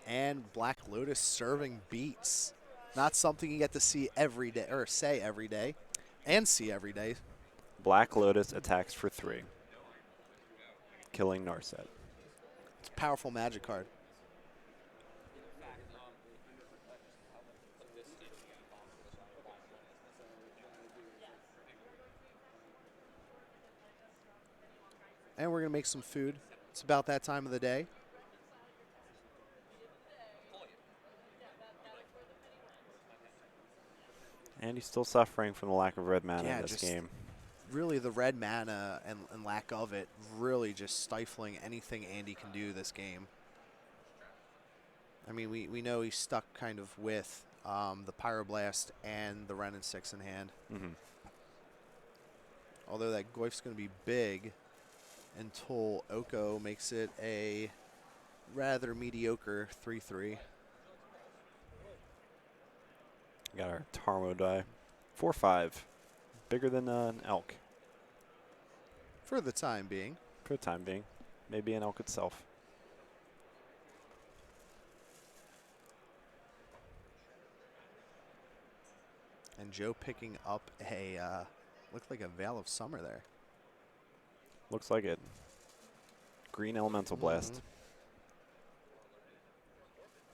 And Black Lotus serving beats. Not something you get to see every day, or say every day, and see every day. Black Lotus attacks for 3, killing Narset. It's a powerful Magic card. And we're going to make some food. It's about that time of the day. And he's still suffering from the lack of red mana Yeah, in this just game. Really, the red mana and lack of it really just stifling anything Andy can do this game. I mean, we know he's stuck kind of with the Pyroblast and the Wrenn and 6 in hand. Mm-hmm. Although that Goyf's going to be big until Oko makes it a rather mediocre 3-3. Got our Tarmo die. 4/5. Bigger than an elk For the time being. for the time being. Maybe an elk itself. And Joe picking up a, looked like a Veil of Summer there. Looks like it. Green Elemental Blast.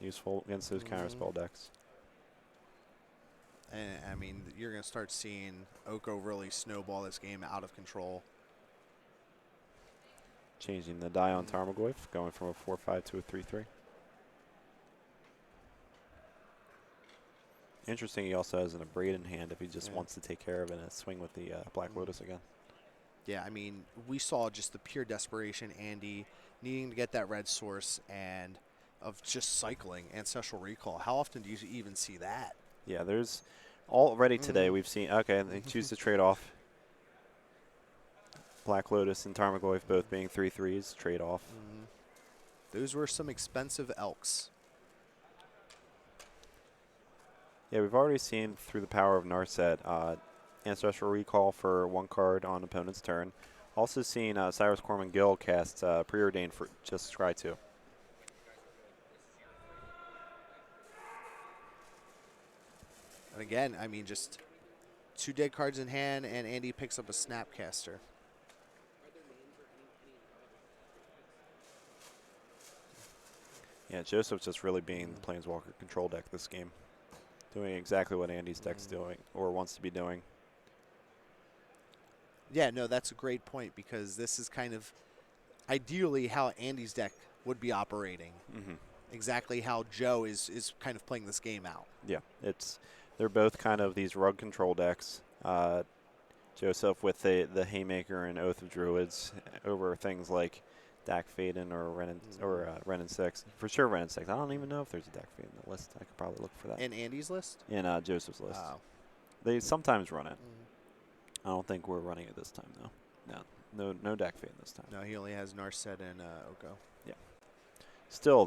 Useful against those counterspell decks. And, I mean, you're going to start seeing Oko really snowball this game out of control. Changing the die on Tarmogoyf, going from a 4/5 to a 3/3. Interesting, he also has an Abrade in hand if he just wants to take care of it and swing with the Black Lotus again. Yeah, I mean, we saw just the pure desperation, Andy needing to get that red source and of just cycling Ancestral Recall. How often do you even see that? Yeah, there's already today we've seen, okay, they choose to trade off. Black Lotus and Tarmogoyf both being 3/3s, trade off. Those were some expensive elks. Yeah, we've already seen through the power of Narset, Ancestral Recall for 1 card on opponent's turn. Also seen Cyrus Corman Gill cast Preordained for just Scry 2. And again, I mean, just 2 dead cards in hand, and Andy picks up a Snapcaster. Yeah, Joseph's just really being the Planeswalker control deck this game. Doing exactly what Andy's deck's doing, or wants to be doing. Yeah, no, that's a great point because this is kind of ideally how Andy's deck would be operating. Exactly how Joe is kind of playing this game out. Yeah, they're both kind of these rug control decks. Joseph with the Haymaker and Oath of Druids over things like Dak Faden or Wrenn and 6. For sure, Wrenn and 6. I don't even know if there's a Dak Faden in the list. I could probably look for that. In Andy's list? In Joseph's list. Oh. They sometimes run it. I don't think we're running it this time, though. No Dak Faden this time. No, he only has Narset and Oko. Yeah. Still,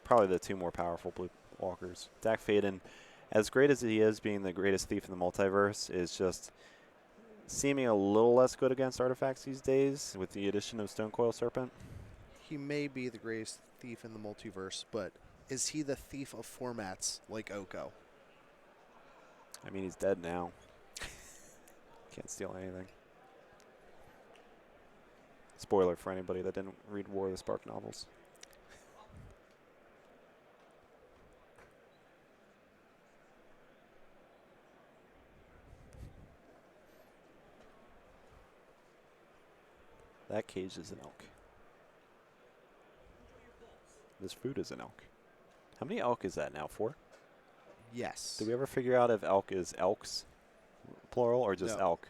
probably the 2 more powerful blue walkers. Dak Faden, as great as he is, being the greatest thief in the multiverse, is just seeming a little less good against artifacts these days with the addition of Stonecoil Serpent. He may be the greatest thief in the multiverse, but is he the thief of formats like Oko? I mean, he's dead now. Can't steal anything. Spoiler for anybody that didn't read War of the Spark novels. That cage is an elk. This food is an elk. How many elk is that now? 4? Yes. Did we ever figure out if elk is elks, plural, or just No. elk?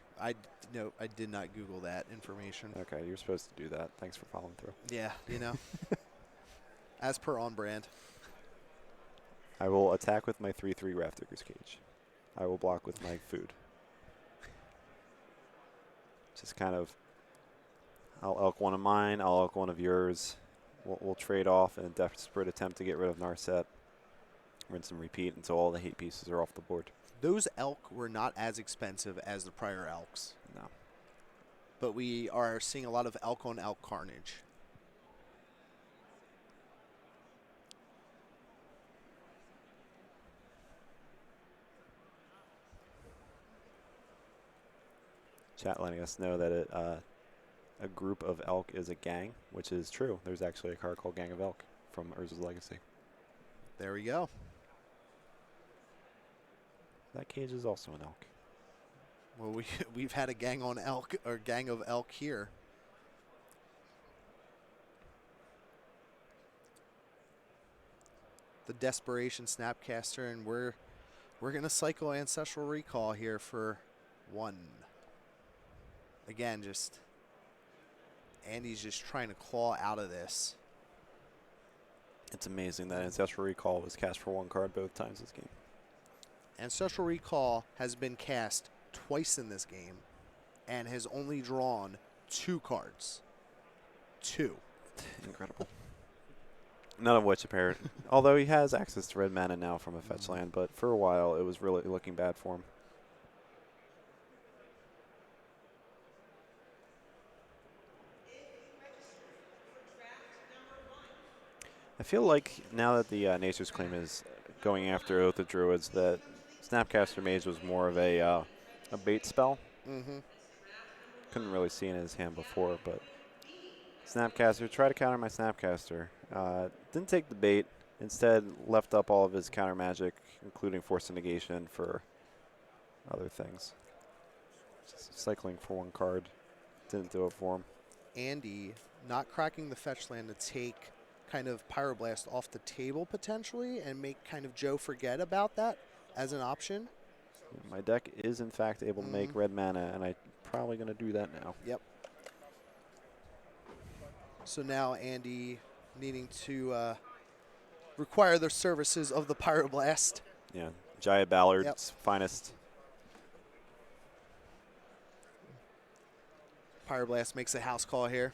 No, I did not Google that information. Okay, you're supposed to do that. Thanks for following through. Yeah, you know. As per on brand. I will attack with my 3/3 Raftigger's Cage. I will block with my food. Just kind of, I'll elk one of mine, I'll elk one of yours. We'll trade off in a desperate attempt to get rid of Narset. Rinse and repeat until all the hate pieces are off the board. Those elk were not as expensive as the prior elks. No. But we are seeing a lot of elk on elk carnage. Chat letting us know that a group of elk is a gang, which is true. There's actually a card called Gang of Elk from Urza's Legacy. There we go. That cage is also an elk. Well, we've had a gang on elk or gang of elk here. The Desperation Snapcaster, and we're gonna cycle Ancestral Recall here for 1. Again, just Andy's just trying to claw out of this. It's amazing that Ancestral Recall was cast for 1 card both times this game. Ancestral Recall has been cast twice in this game and has only drawn 2 cards. 2. Incredible. None of which apparent. Although he has access to red mana now from a fetch land, but for a while it was really looking bad for him. I feel like now that the Nature's Claim is going after Oath of Druids, that Snapcaster Mage was more of a bait spell. Mm-hmm. Couldn't really see in his hand before, but Snapcaster, try to counter my Snapcaster. Didn't take the bait. Instead, left up all of his counter magic, including Force of Negation for other things. Just cycling for 1 card didn't do it for him. Andy not cracking the fetch land to take kind of Pyroblast off the table potentially and make kind of Joe forget about that as an option. My deck is, in fact, able to make red mana, and I'm probably going to do that now. Yep. So now Andy needing to require the services of the Pyroblast. Yeah, Jaya Ballard's finest. Pyroblast makes a house call here.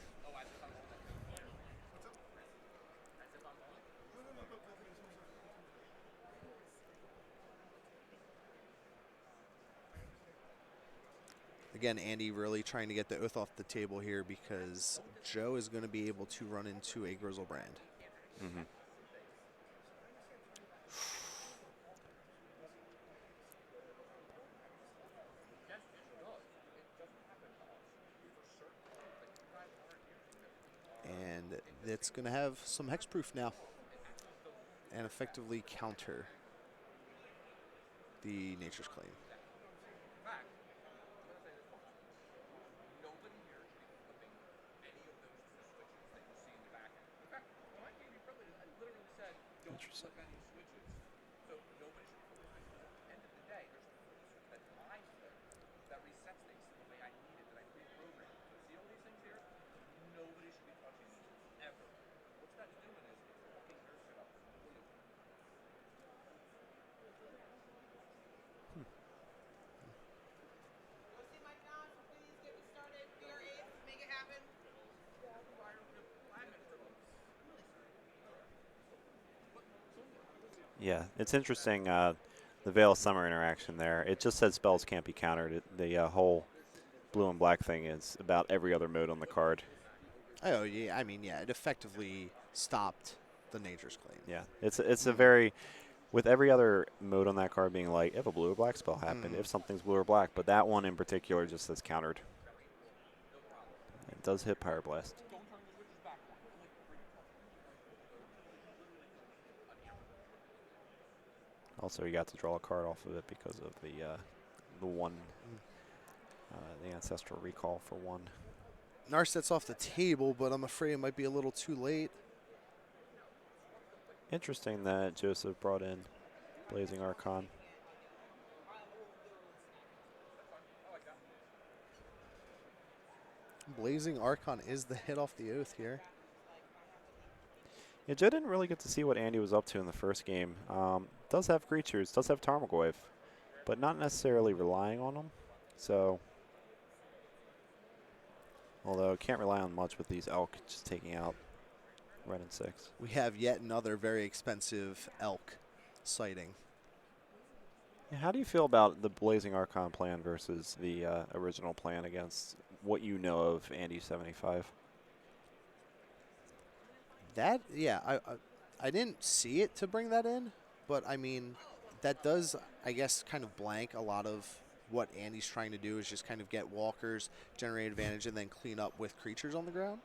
Again, Andy really trying to get the Oath off the table here because Joe is going to be able to run into a Grizzlebrand. Mm-hmm. And it's going to have some hexproof now and effectively counter the Nature's Claim. Interesting. Yeah, it's interesting, the Veil of Summer interaction there. It just says spells can't be countered. The whole blue and black thing is about every other mode on the card. Oh, yeah. I mean, yeah, it effectively stopped the Nature's Claim. Yeah, it's a very, with every other mode on that card being like, if a blue or black spell happened, if something's blue or black, but that one in particular just says countered. It does hit Pyroblast. Also, you got to draw a card off of it because of the Ancestral Recall for 1. Narset's off the table, but I'm afraid it might be a little too late. Interesting that Joseph brought in Blazing Archon. Blazing Archon is the hit off the Oath here. Yeah, Joe didn't really get to see what Andy was up to in the first game. Does have creatures, does have Tarmogoyf, but not necessarily relying on them. So, although can't rely on much with these elk just taking out red and 6. We have yet another very expensive elk sighting. Yeah, how do you feel about the Blazing Archon plan versus the original plan against what you know of Andy 75? That, yeah, I didn't see it to bring that in, but I mean, that does, I guess, kind of blank a lot of what Andy's trying to do is just kind of get walkers, generate advantage, and then clean up with creatures on the ground?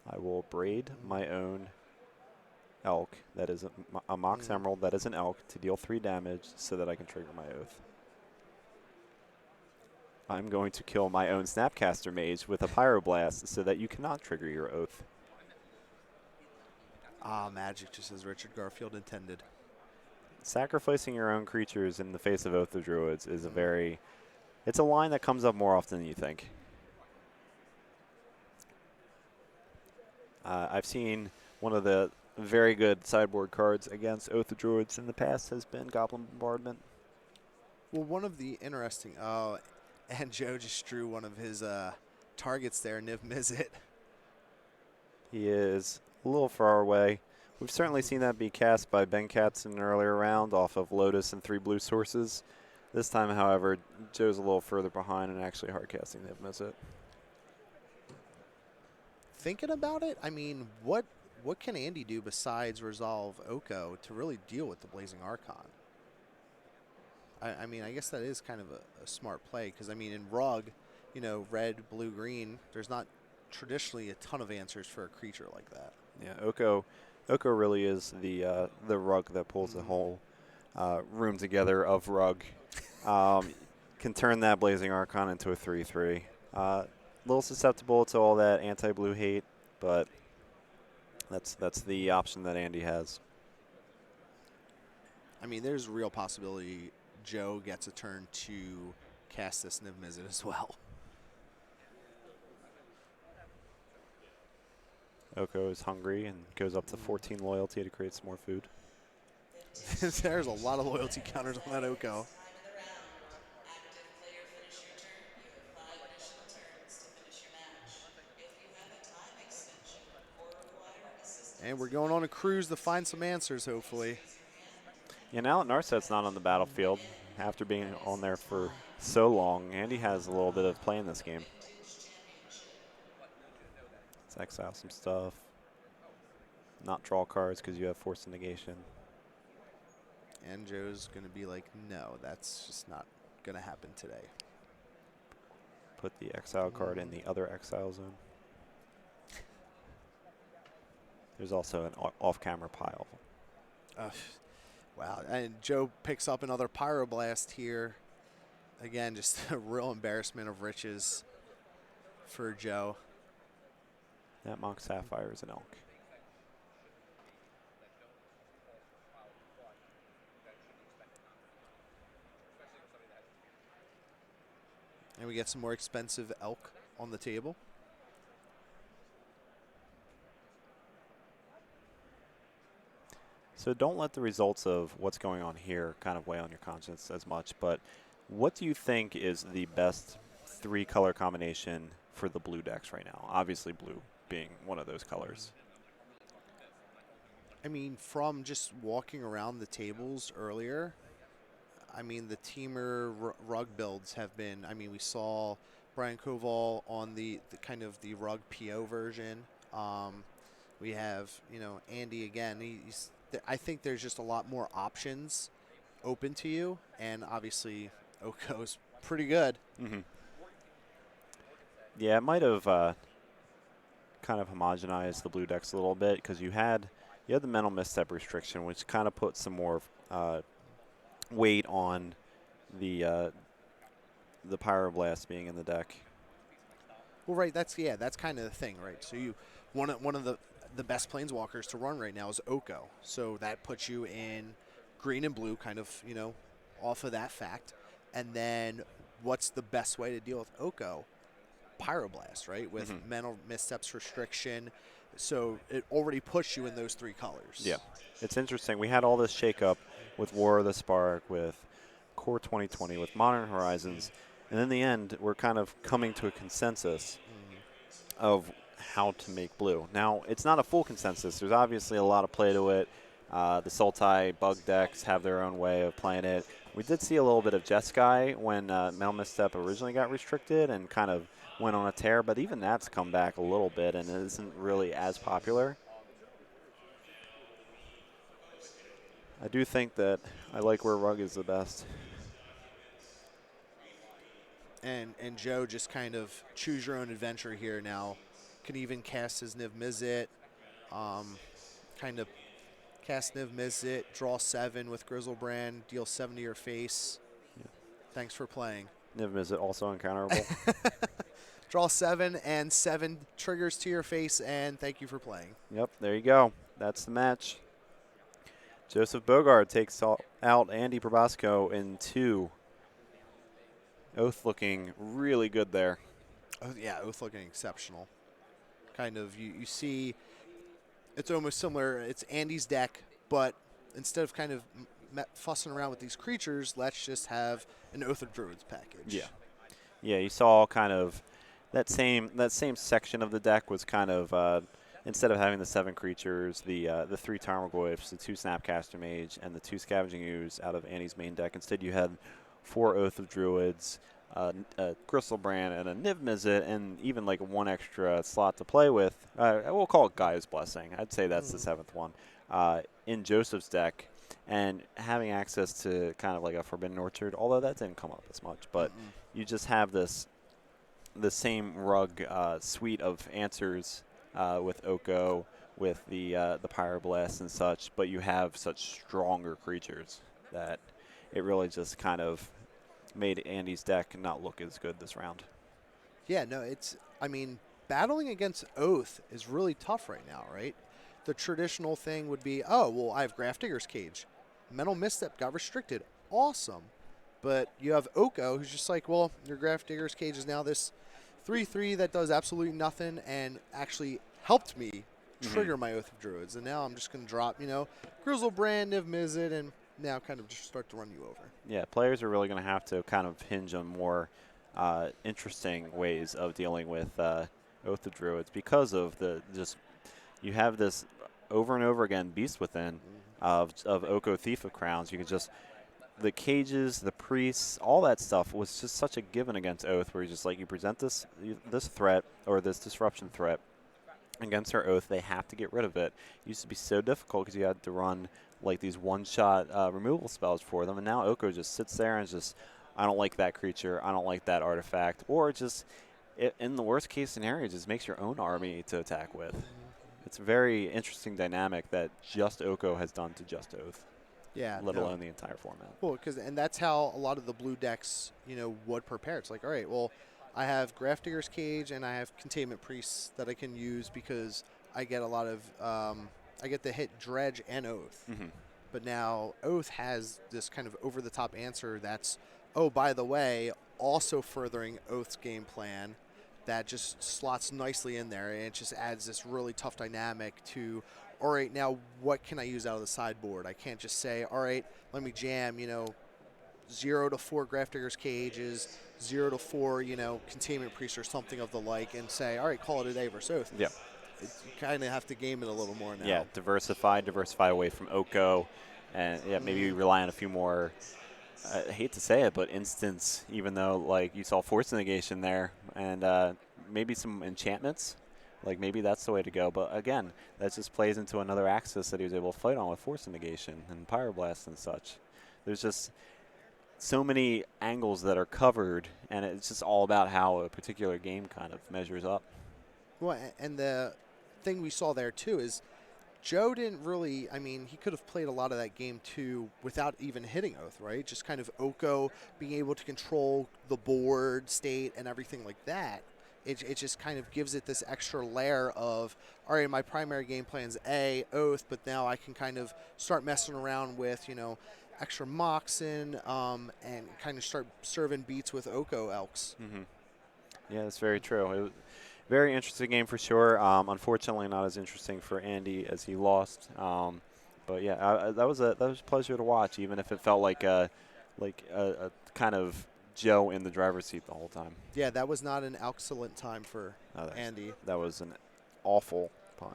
I will braid my own elk. That is a Mox Emerald. That is an elk to deal 3 damage so that I can trigger my oath. I'm going to kill my own Snapcaster Mage with a Pyroblast so that you cannot trigger your oath. Ah, magic, just as Richard Garfield intended. Sacrificing your own creatures in the face of Oath of Druids is it's a line that comes up more often than you think. I've seen one of the very good sideboard cards against Oath of Druids in the past has been Goblin Bombardment. Well, one of the interesting, and Joe just drew one of his targets there, Niv Mizzet. He is a little far away. We've certainly seen that be cast by Ben Katz in an earlier round off of Lotus and 3 blue sources. This time, however, Joe's a little further behind and actually hard casting Niv Mizzet. Thinking about it, I mean, what can Andy do besides resolve Oko to really deal with the Blazing Archon? I mean, I guess that is kind of a smart play because, I mean, in Rug, you know, red, blue, green, there's not traditionally a ton of answers for a creature like that. Yeah, Oko really is the rug that pulls the whole room together of Rug. Can turn that Blazing Archon into a 3/3. A little susceptible to all that anti-blue hate, but that's the option that Andy has. I mean, there's a real possibility Joe gets a turn to cast this Niv Mizzet as well. Oko is hungry and goes up to 14 loyalty to create some more food. There's a lot of loyalty counters on that Oko. And we're going on a cruise to find some answers, hopefully. Yeah, now that Narset's not on the battlefield, after being on there for so long, Andy has a little bit of play in this game. Let's exile some stuff. Not draw cards because you have Force of Negation. And Joe's going to be like, no, that's just not going to happen today. Put the exile card in the other exile zone. There's also an off-camera pile. Wow, and Joe picks up another Pyroblast here. Again, just a real embarrassment of riches for Joe. That Mock Sapphire is an elk. And we get some more expensive elk on the table. So don't let the results of what's going on here kind of weigh on your conscience as much, but what do you think is the best 3-color combination for the blue decks right now? Obviously blue being one of those colors. I mean, from just walking around the tables earlier, I mean, the Teamer rug builds have been, I mean, we saw Brian Koval on the kind of the rug PO version. We have, you know, Andy again. I think there's just a lot more options open to you, and obviously Oko's pretty good. Mm-hmm. Yeah, it might have kind of homogenized the blue decks a little bit because you had the mental misstep restriction, which kind of put some more weight on the Pyroblast being in the deck. Well, right, that's kind of the thing, right? So you one of the best planeswalkers to run right now is Oko, so that puts you in green and blue, kind of, you know, off of that fact. And then what's the best way to deal with Oko? Pyroblast, right? With mental missteps restriction. So it already puts you in those 3 colors. Yeah. It's interesting. We had all this shakeup with War of the Spark, with Core 2020, with Modern Horizons. And in the end, we're kind of coming to a consensus of how to make blue. Now, it's not a full consensus. There's obviously a lot of play to it. The Sultai bug decks have their own way of playing it. We did see a little bit of Jeskai when Mental Misstep originally got restricted and kind of went on a tear, but even that's come back a little bit and it isn't really as popular. I do think that I like where Rug is the best. and Joe just kind of choose your own adventure here now. Can even cast his Niv Mizzet, kind of cast Niv Mizzet, draw 7 with Grizzlebrand, deal 7 to your face. Thanks for playing. Niv Mizzet also uncounterable. Draw 7 and 7 triggers to your face, and thank you for playing. Yep, there you go. That's the match. Joseph Bogard takes out Andy Probasco in 2. Oath looking really good there. Oh, yeah, Oath looking exceptional. Kind of, you see, it's almost similar. It's Andy's deck, but instead of kind of fussing around with these creatures, let's just have an Oath of Druids package. Yeah. Yeah, you saw kind of that same section of the deck was kind of instead of having the 7 creatures, the 3 Tarmogoyfs, the 2 Snapcaster Mage, and the 2 Scavenging Ooze out of Andy's main deck. Instead, you had 4 Oath of Druids, a Grizzlebrand, and a Niv Mizzet, and even like 1 extra slot to play with. We'll call it Gaia's Blessing. I'd say that's the 7th one in Joseph's deck. And having access to kind of like a Forbidden Orchard, although that didn't come up as much, but you just have the same rug suite of answers with Oko, with the Pyroblast and such, but you have such stronger creatures that it really just kind of made Andy's deck not look as good this round. Yeah, no, I mean, battling against Oath is really tough right now, right? The traditional thing would be, oh, well, I have Grafdigger's Cage. Mental Misstep got restricted. Awesome. But you have Oko, who's just like, well, your Grafdigger's Cage is now this 3/3 that does absolutely nothing and actually helped me trigger my Oath of Druids. And now I'm just going to drop, Grizzlebrand, Niv Mizzet, and now kind of just start to run you over. Yeah, players are really going to have to kind of hinge on more interesting ways of dealing with Oath of Druids because of you have this over and over again Beast Within of Oko Thief of Crowns. You could just the cages, the priests, all that stuff was just such a given against Oath, where you just like you present this threat or this disruption threat against our Oath, they have to get rid of it. It used to be so difficult because you had to run like these one-shot removal spells for them, and now Oko just sits there and just, I don't like that creature, I don't like that artifact, or just in the worst case scenario, just makes your own army to attack with. It's a very interesting dynamic that just Oko has done to just Oath. Yeah, let alone the entire format. Well, and that's how a lot of the blue decks, would prepare. It's like, all right, well, I have Grafdigger's Cage and I have Containment Priests that I can use because I get a lot of, I get to hit Dredge and Oath. But now Oath has this kind of over-the-top answer that's, oh, by the way, also furthering Oath's game plan that just slots nicely in there, and it just adds this really tough dynamic to, all right, now what can I use out of the sideboard? I can't just say, all right, let me jam, 0 to 4 Grafdigger's Cages, 0 to 4, Containment Priest or something of the like, and say, all right, call it a day versus Oath. Yeah. You kind of have to game it a little more now. Yeah, diversify away from Oko, and maybe rely on a few more, I hate to say it, but instants, even though like you saw Force Negation there, and maybe some enchantments. Like maybe that's the way to go, but again, that just plays into another axis that he was able to fight on with Force Negation and Pyroblast and such. There's just so many angles that are covered, and it's just all about how a particular game kind of measures up. Well, and the thing we saw there too is Joe didn't really, he could have played a lot of that game too without even hitting Oath, right? Just kind of Oko being able to control the board state and everything like that. It just kind of gives it this extra layer of, all right, my primary game plan's Oath, but now I can kind of start messing around with, extra Moxen and kind of start serving beats with Oko Elks. Yeah, that's very true. It was a very interesting game for sure. Unfortunately, not as interesting for Andy as he lost. But yeah, that was a pleasure to watch, even if it felt like a kind of Joe in the driver's seat the whole time. Yeah, that was not an excellent time for Andy. That was an awful pun.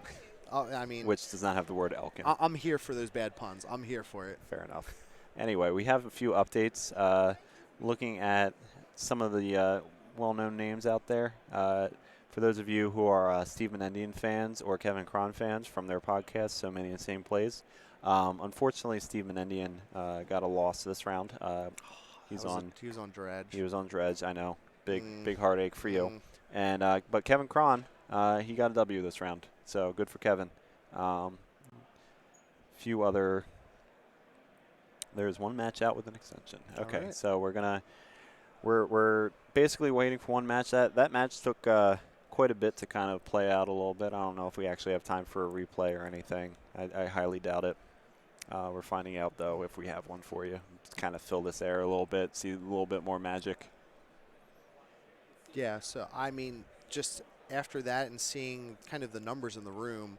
Which does not have the word elk in. I'm here for those bad puns. I'm here for it. Fair enough. Anyway, we have a few updates. Looking at some of the well-known names out there. For those of you who are Steve Menendian fans or Kevin Cron fans from their podcast, So Many Insane Plays, unfortunately, Steve Menendian got a loss this round. He was on Dredge. He was on Dredge, I know. big heartache for you. Mm. And but Kevin Cron, he got a W this round, so good for Kevin. Few other. There's one match out with an extension. Okay, right. so we're basically waiting for one match. That match took quite a bit to kind of play out a little bit. I don't know if we actually have time for a replay or anything. I highly doubt it. We're finding out though if we have one for you. Just kind of fill this air a little bit, see a little bit more magic. Yeah, so I mean, just after that and seeing kind of the numbers in the room,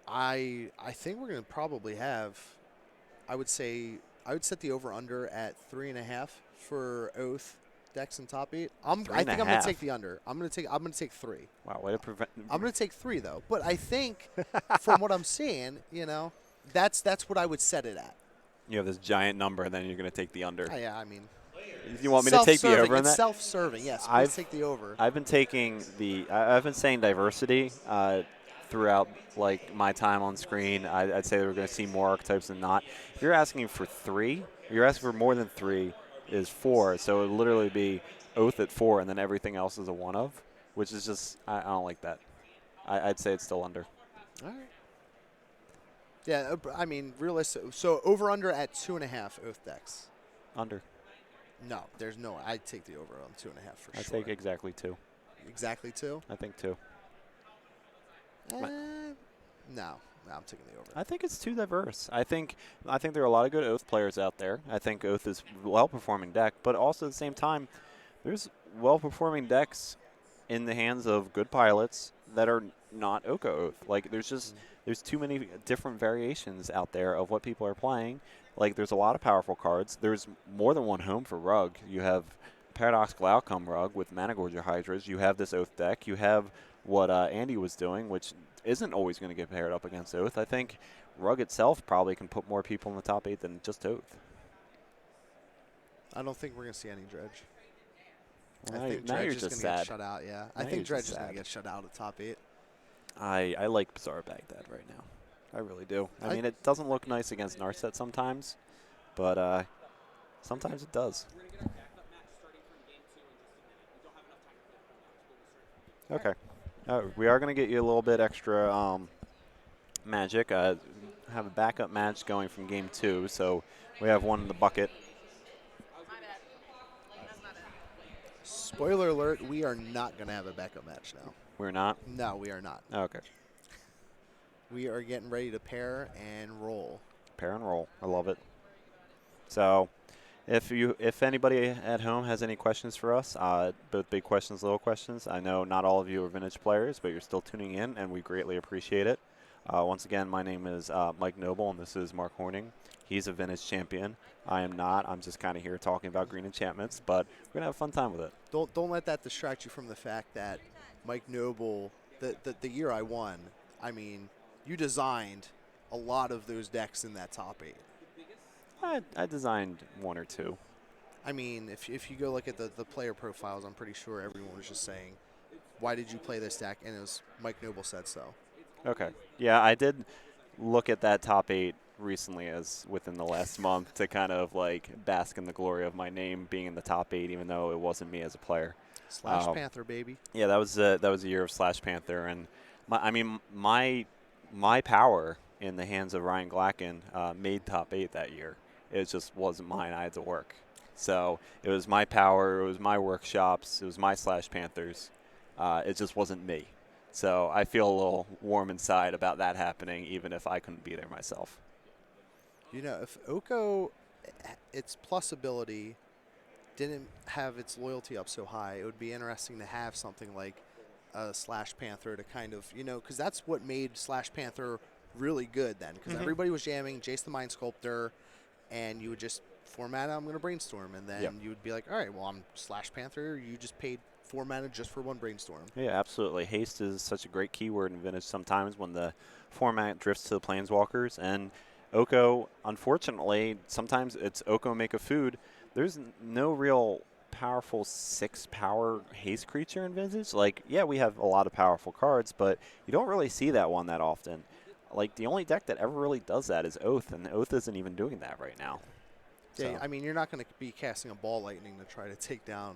I think we're going to probably have, I would set the over/under at 3.5 for Oath decks and top 8. I think I'm going to 3.5. take the under. I'm going to take 3. Wow, way to prevent. I'm going to take 3 though. But I think from what I'm seeing, that's what I would set it at. You have this giant number, and then you're going to take the under. Yeah, I mean, You want me to take the self-serving. over in It's that? self-serving. Yes, I've- please take the over. I've been taking I've been saying diversity throughout like my time on screen. I'd say we're going to see more archetypes than not. If you're asking for 3, if you're asking for more than 3, is 4. So it would literally be Oath at 4, and then everything else is a one of, which is just I don't like that. I'd say it's still under. All right. Yeah, I mean, realistic. So over/under at 2.5 Oath decks. Under. No, there's no. I'd take the over on 2.5 for I sure. take exactly 2. Exactly 2. I think 2. No, I'm taking the over. I think it's too diverse. I think there are a lot of good Oath players out there. I think Oath is a well-performing deck, but also at the same time, there's well-performing decks in the hands of good pilots that are not Oko Oath. Like there's too many different variations out there of what people are playing. Like there's a lot of powerful cards. There's more than one home for Rug. You have Paradoxical Outcome Rug with Managorger Hydras. You have this Oath deck. You have what Andy was doing, which isn't always going to get paired up against Oath. I think Rug itself probably can put more people in the top 8 than just Oath. I don't think we're going to see any Dredge. Well, I think now Dredge you're is just going to get sad. shut out, yeah. Now I think you're Dredge just is going sad. to get shut out of top 8. I like Bizarre Baghdad right now. I really do. I I- mean, it doesn't look nice against Narset sometimes, but sometimes it does. We're gonna get a backup match starting from game 2 in just a minute. We don't have enough time to play the full match, but we'll start. Okay. We are going to get you a little bit extra magic. Have a backup match going from game 2, so we have one in the bucket. Spoiler alert, we are not going to have a backup match now. We're not? No, we are not. Okay. We are getting ready to pair and roll. Pair and roll. I love it. So if anybody at home has any questions for us, both big questions, little questions, I know not all of you are Vintage players, but you're still tuning in, and we greatly appreciate it. Once again, my name is Mike Noble, and this is Mark Horning. He's a Vintage champion. I am not. I'm just kind of here talking about green enchantments, but we're going to have a fun time with it. Don't let that distract you from the fact that Mike Noble, the year I won, I mean, you designed a lot of those decks in that top 8. I designed 1 or 2. I mean, if you go look at the player profiles, I'm pretty sure everyone was just saying, why did you play this deck? And it was Mike Noble said so. Okay. Yeah, I did look at that top 8 recently as within the last month to kind of like bask in the glory of my name being in the top 8, even though it wasn't me as a player. Slash Panther, baby. Yeah, that was a year of Slash Panther, and my power in the hands of Ryan Glacken made top 8 that year. It just wasn't mine. I had to work. So it was my power. It was my workshops. It was my Slash Panthers. It just wasn't me. So I feel a little warm inside about that happening, even if I couldn't be there myself. You know, if Oko, its plus ability, didn't have its loyalty up so high, it would be interesting to have something like a Slash Panther to kind of, because that's what made Slash Panther really good then, because everybody was jamming Jace the Mind Sculptor, and you would just format, I'm going to brainstorm, and then you would be like, all right, well, I'm Slash Panther, you just paid 4 mana just for 1 brainstorm. Yeah, absolutely. Haste is such a great keyword in Vintage sometimes when the format drifts to the Planeswalkers, and Oko, unfortunately, sometimes it's Oko make a food. There's no real powerful 6-power haste creature in Vintage. Like, yeah, we have a lot of powerful cards, but you don't really see that one that often. Like, the only deck that ever really does that is Oath, and Oath isn't even doing that right now. Yeah, So. I mean, you're not going to be casting a Ball Lightning to try to take down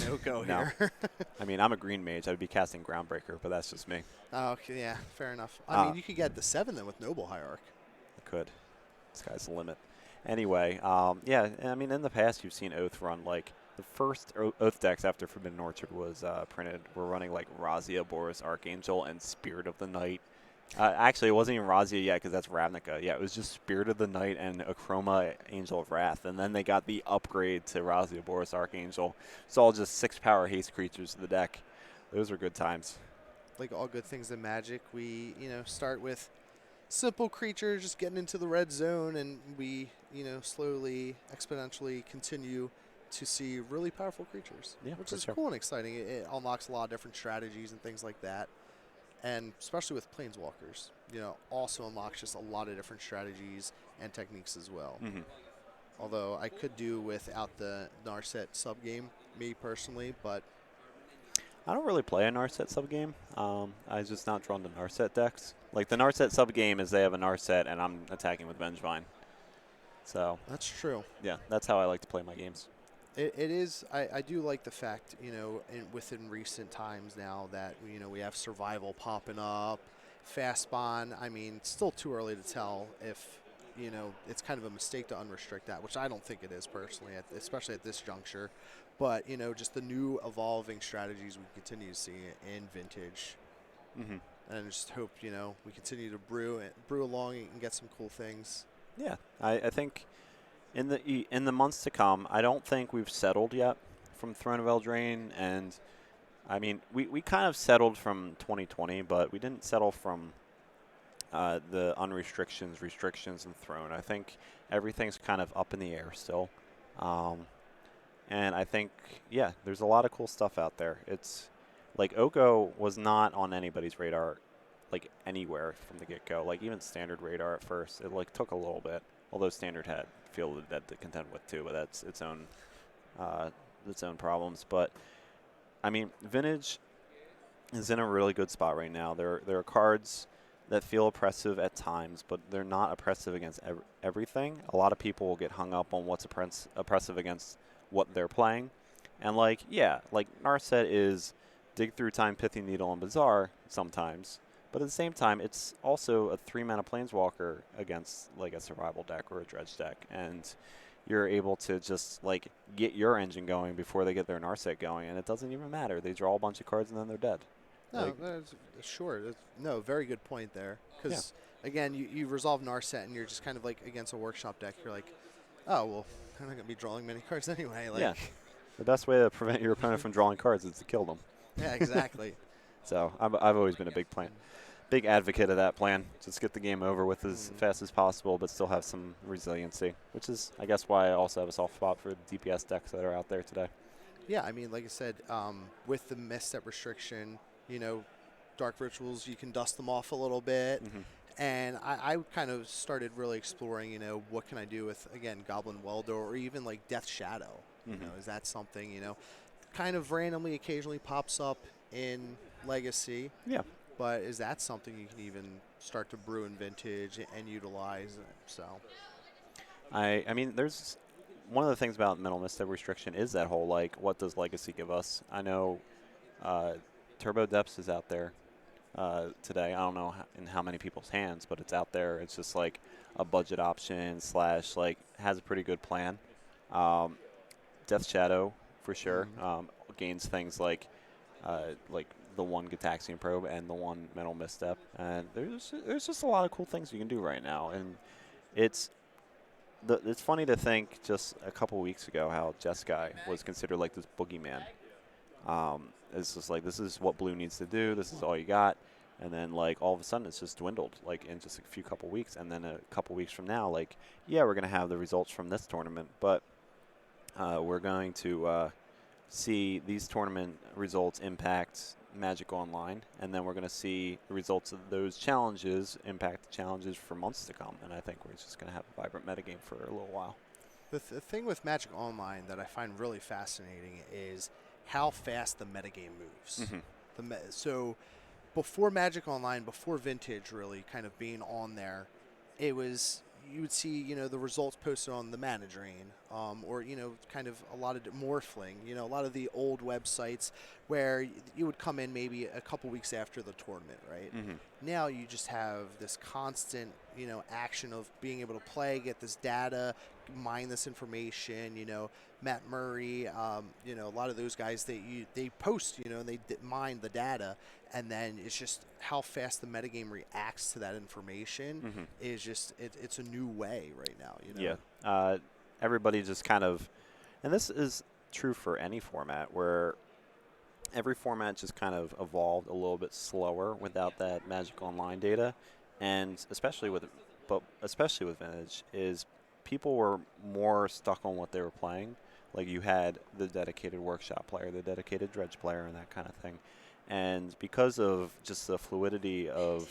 no go No. here. I mean, I'm a green mage. I'd be casting Groundbreaker, but that's just me. Oh, okay, yeah, fair enough. I mean, Uh, you could get the 7 then with Noble Hierarch. I could. This guy's the limit. Anyway, yeah, I mean, in the past, you've seen Oath run, like, the first Oath decks after Forbidden Orchard was printed were running, like, Razia, Boris, Archangel, and Spirit of the Night. Actually, it wasn't even Razia yet because that's Ravnica. Yeah, it was just Spirit of the Night and Akroma, Angel of Wrath. And then they got the upgrade to Razia, Boris, Archangel. It's all just 6-power haste creatures to the deck. Those were good times. Like all good things in Magic, we, start with simple creatures just getting into the red zone, and we, slowly, exponentially continue to see really powerful creatures, Yeah, which for is sure. cool and exciting. It unlocks a lot of different strategies and things like that. And especially with Planeswalkers, also unlocks just a lot of different strategies and techniques as well. Mm-hmm. Although I could do without the Narset subgame, me personally, but I don't really play a Narset subgame. I'm just not drawn to Narset decks. Like, the Narset subgame is they have a Narset, and I'm attacking with Vengevine. So, that's true. yeah, that's how I like to play my games. It is. I do like the fact, within recent times now that, we have survival popping up, fast spawn. I mean, it's still too early to tell if, it's kind of a mistake to unrestrict that, which I don't think it is personally, especially at this juncture. But, just the new evolving strategies we continue to see in Vintage. Mm-hmm. And I just hope, we continue to brew along and get some cool things. Yeah, I think in the months to come, I don't think we've settled yet from Throne of Eldraine, and I mean we kind of settled from 2020, but we didn't settle from the restrictions, and Throne. I think everything's kind of up in the air still, and I think there's a lot of cool stuff out there. It's like Oko was not on anybody's radar, like anywhere from the get-go. Like even Standard radar at first, it like took a little bit. Although Standard had Field of the Dead to contend with too, but that's its own problems. But I mean, Vintage is in a really good spot right now. There are cards that feel oppressive at times, but they're not oppressive against everything. A lot of people will get hung up on what's oppressive against what they're playing, and like Narset is Dig Through Time, Pithy Needle, and Bazaar sometimes. But at the same time, it's also a 3-mana Planeswalker against like a survival deck or a dredge deck, and you're able to just like get your engine going before they get their Narset going, and it doesn't even matter. They draw a bunch of cards and then they're dead. No, sure. No, very good point there. Because, again, you resolve Narset and you're just kind of like against a workshop deck. You're like, oh, well, they're not going to be drawing many cards anyway. Like, yeah. The best way to prevent your opponent from drawing cards is to kill them. Yeah, exactly. So I've always been a big advocate of that plan. Just get the game over with as fast as possible, but still have some resiliency, which is, I guess, why I also have a soft spot for the DPS decks that are out there today. Yeah, I mean, like I said, with the misstep restriction, Dark Rituals, you can dust them off a little bit. Mm-hmm. And I kind of started really exploring, what can I do with, again, Goblin Welder or even like Death Shadow. Mm-hmm. Is that something, kind of randomly occasionally pops up in Legacy. Yeah. But is that something you can even start to brew in Vintage and utilize? So, I mean, there's one of the things about Mental Misstep restriction is that whole like, what does Legacy give us? I know Turbo Depths is out there today. I don't know in how many people's hands, but it's out there. It's just like a budget option / like has a pretty good plan. Death Shadow for sure gains things like the one Gitaxian Probe and the one Mental Misstep, and there's just a lot of cool things you can do right now, and it's funny to think just a couple weeks ago how Jeskai was considered like this boogeyman. It's just like, this is what blue needs to do, this is all you got, and then like all of a sudden it's just dwindled like in just a couple weeks, and then a couple weeks from now, like we're gonna have the results from this tournament, but we're going to see these tournament results impact Magic Online, and then we're going to see the results of those challenges impact the challenges for months to come, and I think we're just going to have a vibrant metagame for a little while. The thing with Magic Online that I find really fascinating is how fast the metagame moves. Mm-hmm. So before Magic Online, before Vintage really kind of being on there, it was, you would see, the results posted on the Mana Drain or kind of a lot of morphling. A lot of the old websites where you would come in maybe a couple weeks after the tournament, right? Now you just have this constant, action of being able to play, get this data, mine this information. Matt Murray, a lot of those guys they post, and they mine the data, and then it's just how fast the metagame reacts to that information is just it's a new way right now. Yeah. Everybody just kind of, and this is true for any format, where every format just kind of evolved a little bit slower without that Magic Online data, and especially with Vintage, is people were more stuck on what they were playing. Like, you had the dedicated workshop player, the dedicated dredge player, and that kind of thing. And because of just the fluidity of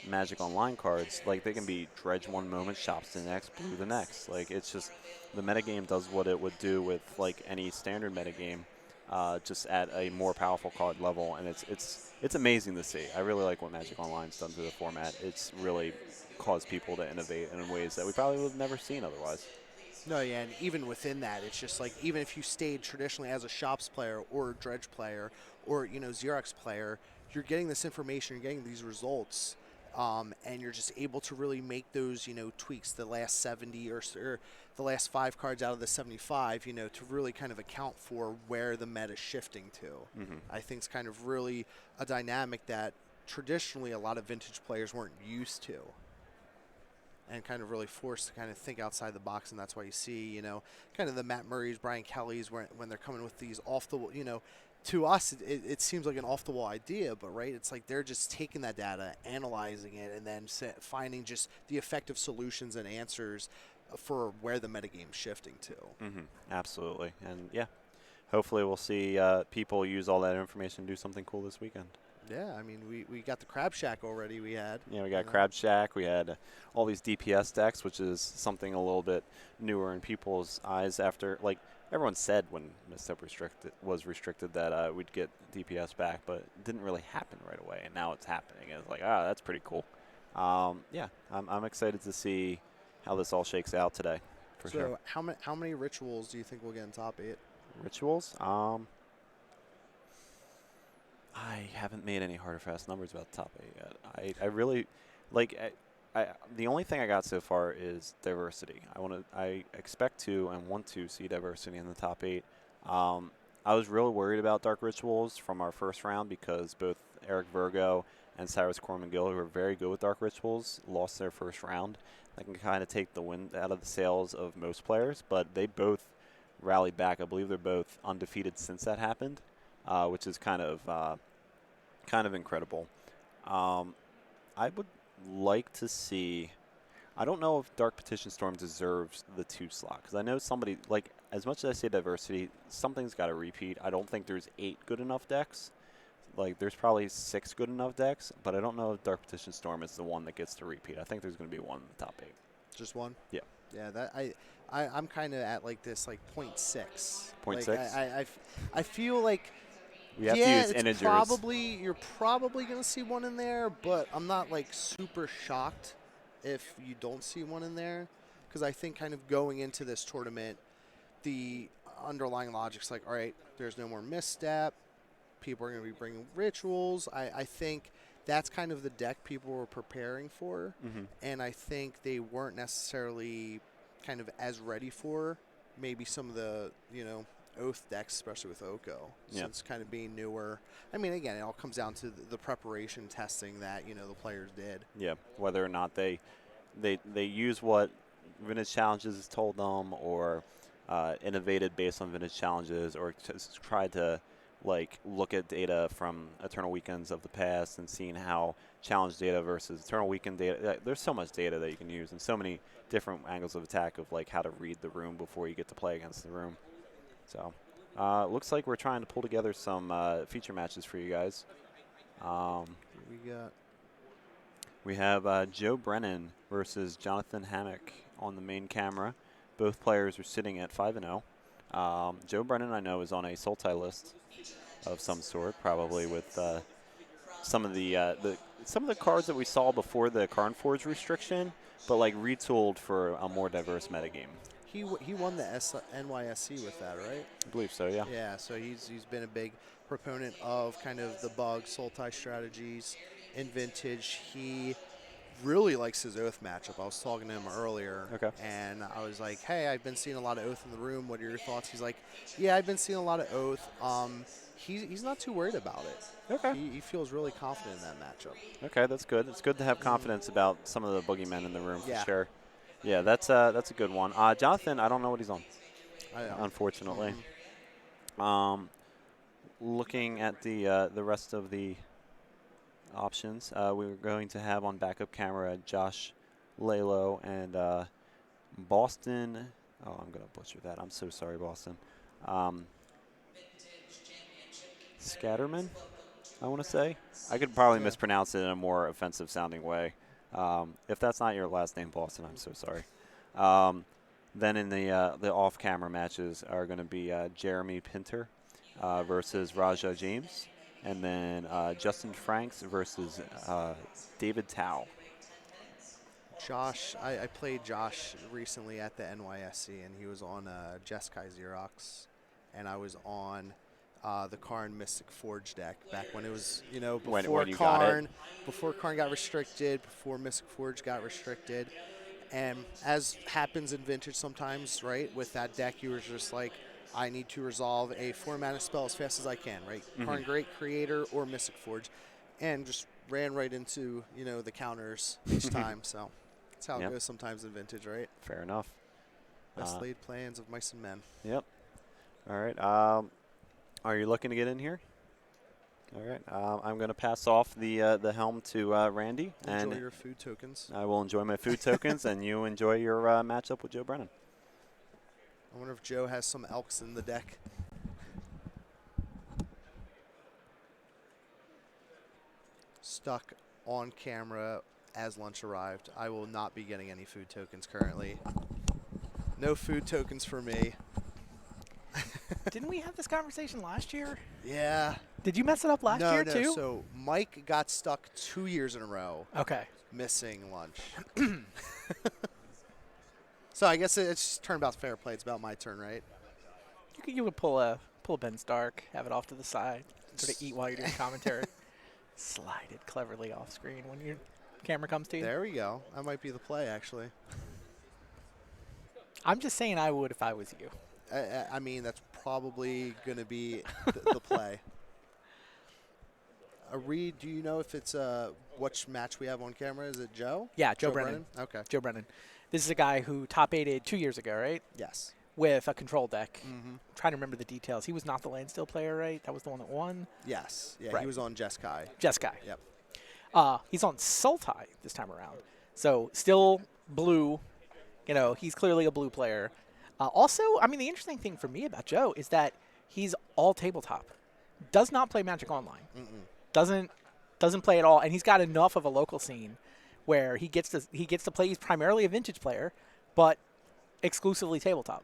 Magic Online cards, like, they can be dredge one moment, shops the next, blue the next. Like, it's just the metagame does what it would do with like any standard metagame, just at a more powerful card level, and it's amazing to see. I really like what Magic Online's done to the format. It's really caused people to innovate in ways that we probably would have never seen otherwise. No, yeah, and even within that, it's just like, even if you stayed traditionally as a shops player or dredge player or Xerox player, you're getting this information, you're getting these results, and you're just able to really make those tweaks, the last 70 or the last 5 cards out of the 75, to really kind of account for where the meta is shifting to. I think it's kind of really a dynamic that traditionally a lot of Vintage players weren't used to, and kind of really forced to kind of think outside the box. And that's why you see, kind of the Matt Murrays, Brian Kellys, when they're coming with these off the, to us, it seems like an off the wall idea, but right, it's like they're just taking that data, analyzing it, and then finding just the effective solutions and answers for where the metagame's shifting to. Absolutely. And yeah, hopefully we'll see people use all that information to do something cool this weekend. Yeah, I mean, we got the Crab Shack already. We got Crab Shack. We had all these DPS decks, which is something a little bit newer in people's eyes after, like, everyone said when Misstep was restricted that we'd get DPS back, but it didn't really happen right away, and now it's happening. And it's like, that's pretty cool. Yeah, I'm excited to see how this all shakes out today, for sure. So how many rituals do you think we'll get in top 8? Rituals? I haven't made any hard or fast numbers about the top 8 yet. I really, like, the only thing I got so far is diversity. I expect to and want to see diversity in the top 8. I was really worried about Dark Rituals from our first round because both Eric Virgo and Cyrus Corman-Gill, who are very good with Dark Rituals, lost their first round. That can kind of take the wind out of the sails of most players, but they both rallied back. I believe they're both undefeated since that happened, which is kind of incredible. I would like to see. I don't know if Dark Petition Storm deserves the 2 slot, because I know somebody, like, as much as I say diversity, something's got to repeat. I don't think there's 8 good enough decks. Like, there's probably 6 good enough decks, but I don't know if Dark Petition Storm is the one that gets to repeat. I think there's going to be one in the top 8. Just one? Yeah. Yeah, that I'm kind of at like this, like 0.6. 0.6? I feel like. We have to use integers. You're probably going to see one in there, but I'm not like super shocked if you don't see one in there, because I think kind of going into this tournament, the underlying logic's like, all right, there's no more misstep. People are going to be bringing rituals. I think that's kind of the deck people were preparing for, and I think they weren't necessarily kind of as ready for maybe some of the, Oath decks, especially with Oko, since kind of being newer. I mean, again, it all comes down to the preparation testing that the players did. Yeah, whether or not they use what Vintage Challenges told them, or innovated based on Vintage Challenges, or just tried to like look at data from Eternal Weekends of the past and seeing how challenge data versus Eternal Weekend data. There's so much data that you can use, and so many different angles of attack of like how to read the room before you get to play against the room. So, looks like we're trying to pull together some feature matches for you guys. We have Joe Brennan versus Jonathan Hammock on the main camera. Both players are sitting at 5-0. Joe Brennan, I know, is on a Sultai list of some sort, probably with some of the cards that we saw before the Karn Forge restriction, but like retooled for a more diverse metagame. He won the NYSC with that, right? I believe so, yeah. Yeah, so he's been a big proponent of kind of the bug Sultai strategies in Vintage. He really likes his Oath matchup. I was talking to him earlier, Okay. and I was like, "Hey, I've been seeing a lot of Oath in the room. What are your thoughts?" He's like, "Yeah, I've been seeing a lot of Oath. He's not too worried about it. Okay. He feels really confident in that matchup." Okay, that's good. It's good to have confidence about some of the boogeymen in the room, Yeah. for sure. Yeah, that's a good one. Jonathan, I don't know what he's on, I know. unfortunately. Looking at the rest of the options, we're going to have on backup camera Josh Lalo and Boston. Oh, I'm going to butcher that. I'm so sorry, Boston. Scatterman, I want to say. I could probably mispronounce it in a more offensive sounding way. If that's not your last name, Boston, I'm so sorry. Then in the off-camera matches are going to be Jeremy Pinter versus Raja James, and then Justin Franks versus David Tao. Josh, I played Josh recently at the NYSC, and he was on Jeskai Xerox, and I was on the Karn Mystic Forge deck back when it was, When before you got it. Karn, before Karn got restricted, before Mystic Forge got restricted. And as happens in Vintage sometimes, right, with that deck, you were just like, I need to resolve a 4-mana spell as fast as I can, right? Karn Great Creator or Mystic Forge, and just ran right into, the counters each time. So that's how Yep. it goes sometimes in Vintage, right? Fair enough. Best laid plans of mice and men. Yep. All right. Are you looking to get in here? All right. I'm going to pass off the helm to Randy, Enjoy and your food tokens. I will enjoy my food tokens, and you enjoy your matchup with Joe Brennan. I wonder if Joe has some Elks in the deck. Stuck on camera as lunch arrived. I will not be getting any food tokens currently. No food tokens for me. Didn't we have this conversation last year? Yeah. Did you mess it up last year No. too? So Mike got stuck 2 years in a row Okay. missing lunch. So I guess it's just turnabout's fair play. It's about my turn, right? You could pull a Ben Stark, have it off to the side, sort of eat while you're doing commentary, slide it cleverly off screen when your camera comes to you. There we go. That might be the play, actually. I'm just saying I would if I was you. I mean, that's probably going to be the play. Reed, do you know if it's which match we have on camera? Is it Joe? Yeah, Joe Brennan. Okay. Joe Brennan. This is a guy who top 8'd 2 years ago, right? Yes. With a control deck. Mm-hmm. Trying to remember the details. He was not the Landstill player, right? That was the one that won. Yes. Yeah, Right. he was on Jeskai. Jeskai. Yep. He's on Sultai this time around. So still blue. He's clearly a blue player. Also, I mean, the interesting thing for me about Joe is that he's all tabletop. Does not play Magic Online. Doesn't play at all, and he's got enough of a local scene where he gets to play. He's primarily a Vintage player, but exclusively tabletop.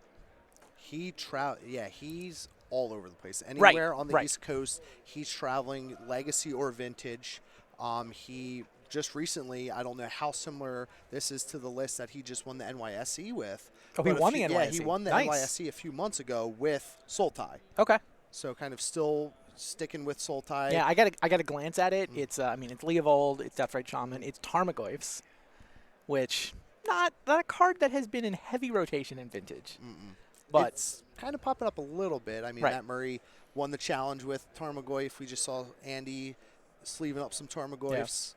He's all over the place. Anywhere on the right. East Coast, he's traveling Legacy or Vintage. He just recently, I don't know how similar this is to the list that he just won the NYSE with. Oh, he but won the NYSE. Yeah, he won the Nice. NYSE a few months ago with Sultai. Okay. So kind of still sticking with Sultai. Yeah, I got to glance at it. It's it's Leovold, it's Deathrite Shaman, it's Tarmogoyfs, which not a card that has been in heavy rotation in Vintage. But it's kind of popping up a little bit. I mean, Right. Matt Murray won the challenge with Tarmogoyf. We just saw Andy sleeving up some Tarmogoyfs.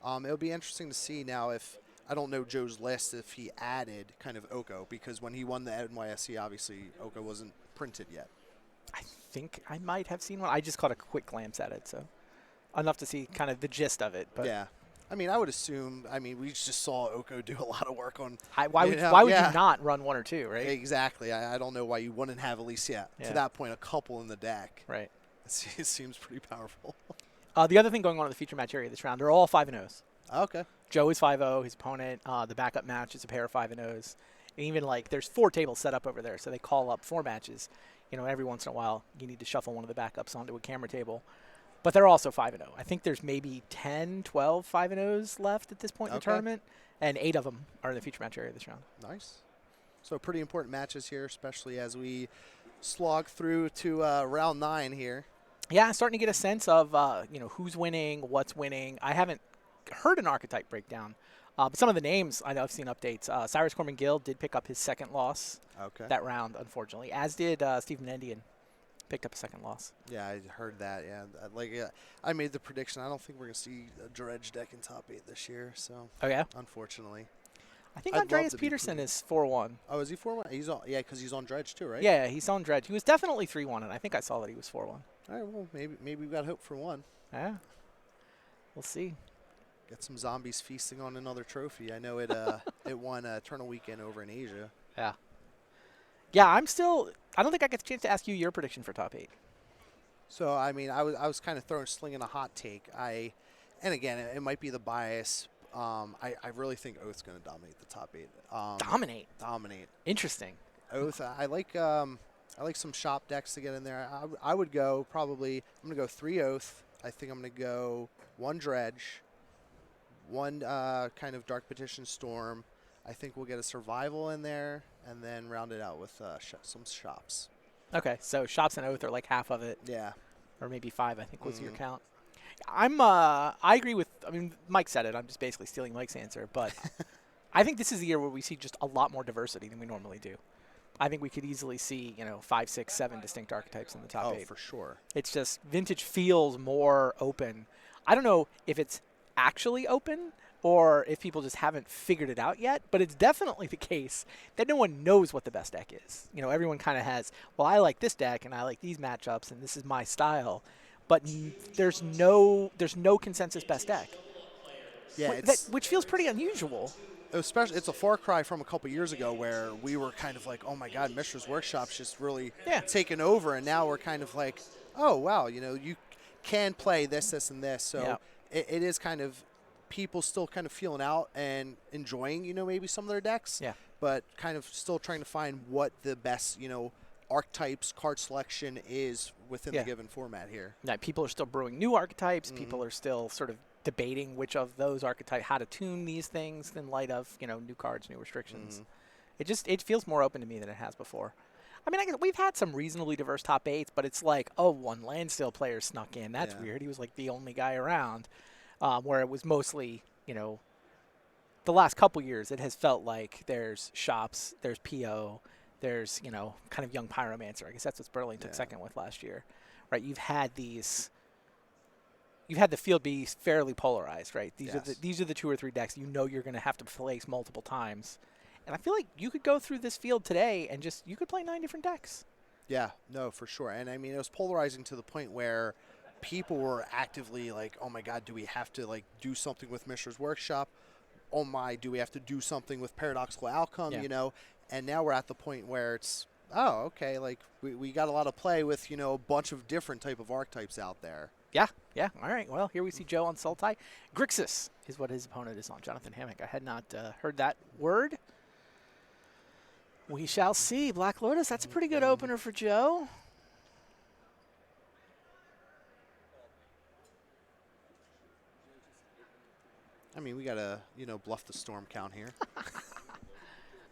It'll be interesting to see now if, I don't know Joe's list, if he added kind of Oko, because when he won the NYSE, obviously Oko wasn't printed yet. I think I might have seen one. I just caught a quick glance at it, so enough to see kind of the gist of it. But Yeah. I mean, I would assume, we just saw Oko do a lot of work on. why would you not run one or two, right? Exactly. I don't know why you wouldn't have at least, to that point, a couple in the deck. Right. It seems pretty powerful. The other thing going on in the feature match area this round, they're all 5-0s. Okay. Joe is 5-0. His opponent, the backup match is a pair of 5-0s. And even there's 4 tables set up over there, so they call up 4 matches. Every once in a while, you need to shuffle one of the backups onto a camera table. But they're also 5-0. I think there's maybe 10, 12 5-0s left at this point in the Okay. tournament, and 8 of them are in the feature match area this round. Nice. So pretty important matches here, especially as we slog through to round 9 here. Yeah, I'm starting to get a sense of who's winning, what's winning. I haven't heard an archetype breakdown, but some of the names I know I've seen updates. Cyrus Corman Gill did pick up his second loss Okay. that round, unfortunately, as did Stephen Endian. Picked up a second loss. Yeah, I heard that. Yeah, I made the prediction. I don't think we're gonna see a Dredge deck in top 8 this year. So Oh yeah, unfortunately. I think I'd love Andreas to be Peterson proven. is 4-1. Oh, is he 4-1? He's on. Yeah, because he's on Dredge too, right? Yeah, he's on Dredge. He was definitely 3-1, and I think I saw that he was 4-1. All right. Well, maybe we've got hope for one. Yeah, we'll see. Get some zombies feasting on another trophy. I know it. It won Eternal Weekend over in Asia. Yeah. Yeah, I don't think I get the chance to ask you your prediction for top 8. So I mean, I was kind of slinging a hot take. And again, it might be the bias. I really think Oath's going to dominate the top 8. Dominate. Interesting. Oath. I like some shop decks to get in there. I would go probably. I'm going to go 3 Oath. I think I'm going to go 1 Dredge, 1 kind of Dark Petition Storm. I think we'll get a Survival in there, and then round it out with some shops. Okay, so Shops and Oath are like half of it, Yeah. or maybe 5, I think was your count. I agree with, Mike said it. I'm just basically stealing Mike's answer, but I think this is the year where we see just a lot more diversity than we normally do. I think we could easily see, 5, 6, 7 distinct archetypes in the top 8. For sure. It's just Vintage feels more open. I don't know if it's actually open or if people just haven't figured it out yet, but it's definitely the case that no one knows what the best deck is. Everyone kind of has, well, I like this deck and I like these matchups and this is my style, but there's no consensus best deck. Yeah, Which feels pretty unusual. especially it's a far cry from a couple years ago where we were kind of like, oh my God, Mishra's Workshop's just really taken over, and now we're kind of like, oh wow, you can play this, and this. So it is kind of people still kind of feeling out and enjoying, maybe some of their decks. Yeah. But kind of still trying to find what the best, archetypes, card selection is within the given format here. Yeah, people are still brewing new archetypes. People are still sort of debating which of those archetypes, how to tune these things in light of, new cards, new restrictions. It feels more open to me than it has before. I guess we've had some reasonably diverse top 8s, but it's like, oh, one Landstill player snuck in. That's weird. He was like the only guy around. Where it was mostly, the last couple years, it has felt like there's Shops, there's PO, there's, kind of young Pyromancer. I guess that's what Sperling took second with last year, right? You've had the field be fairly polarized, right? These are the 2 or 3 decks you're going to have to place multiple times. And I feel like you could go through this field today and you could play 9 different decks. Yeah, no, for sure. And it was polarizing to the point where people were actively like, oh my God, do we have to do something with Mishra's Workshop? Oh my, do we have to do something with Paradoxical Outcome, And now we're at the point where it's, oh, okay, we got a lot of play with, a bunch of different type of archetypes out there. Yeah. All right. Well, here we see Joe on Sultai. Grixis is what his opponent is on, Jonathan Hammock. I had not heard that word. We shall see. Black Lotus, that's a pretty good opener for Joe. We got to, bluff the storm count here.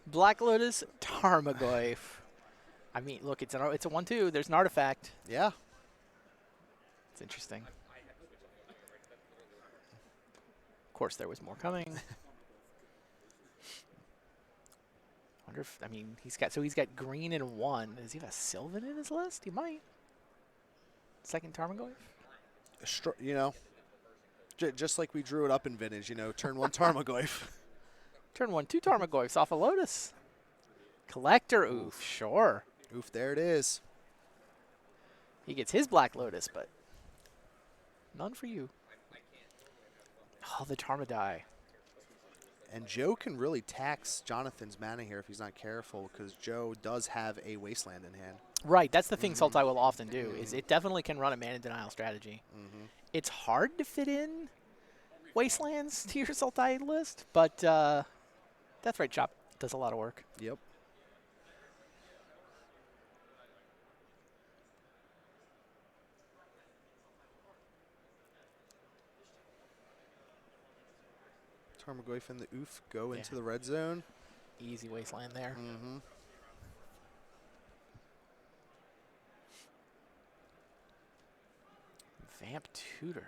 Black Lotus, Tarmogoyf. Look, it's a 1/2. There's an artifact. Yeah. It's interesting. Of course, there was more coming. Wonder if he's got green and 1. Does he have a Sylvan in his list? He might. Second Tarmogoyf. Just like we drew it up in Vintage, turn 1 Tarmogoyf. Turn 1, 2 Tarmogoyfs off a Lotus. Collector, oof, sure. Oof, there it is. He gets his Black Lotus, but none for you. Oh, the Tarmodai. And Joe can really tax Jonathan's mana here if he's not careful, because Joe does have a Wasteland in hand. Right, that's the thing Sultai will often do, is it definitely can run a mana denial strategy. It's hard to fit in Wastelands to your Sultai list, but Death Ray Chop does a lot of work. Yep. Tarmogoyf and the Oof go into the red zone. Easy wasteland there. Mm-hmm. Vamp Tutor.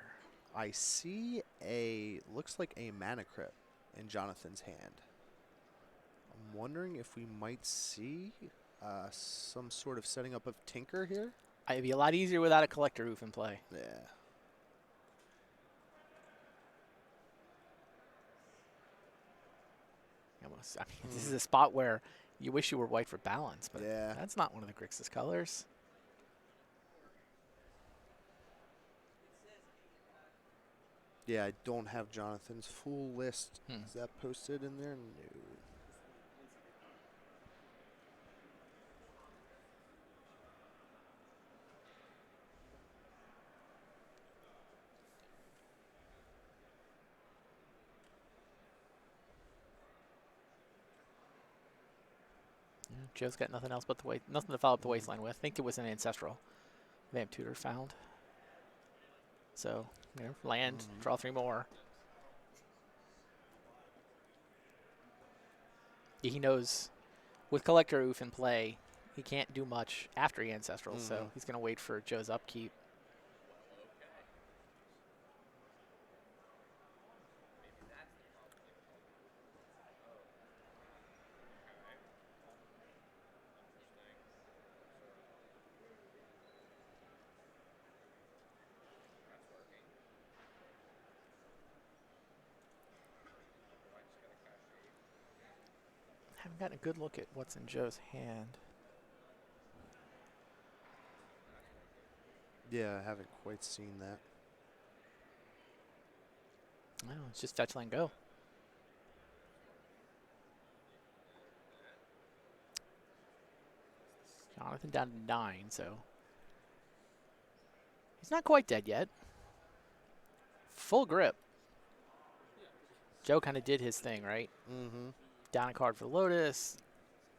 I see looks like a Mana Crypt in Jonathan's hand. I'm wondering if we might see some sort of setting up of Tinker here. It'd be a lot easier without a Collector Roof in play. Yeah. I mean, this is a spot where you wish you were white for balance, but Yeah. that's not one of the Grixis colors. Yeah, I don't have Jonathan's full list. Hmm. Is that posted in there? No. Yeah, Joe's got nothing else but nothing to follow up the wasteland with. I think it was an ancestral Vamp Tutor found. So, land, draw 3 more. He knows with Collector Oof in play, he can't do much after he ancestral, so he's going to wait for Joe's upkeep. Haven't gotten a good look at what's in Joe's hand. Yeah, I haven't quite seen that. No, it's just fetch land go. Jonathan down to 9, so he's not quite dead yet. Full grip. Joe kind of did his thing, right? Mm-hmm. Down a card for Lotus.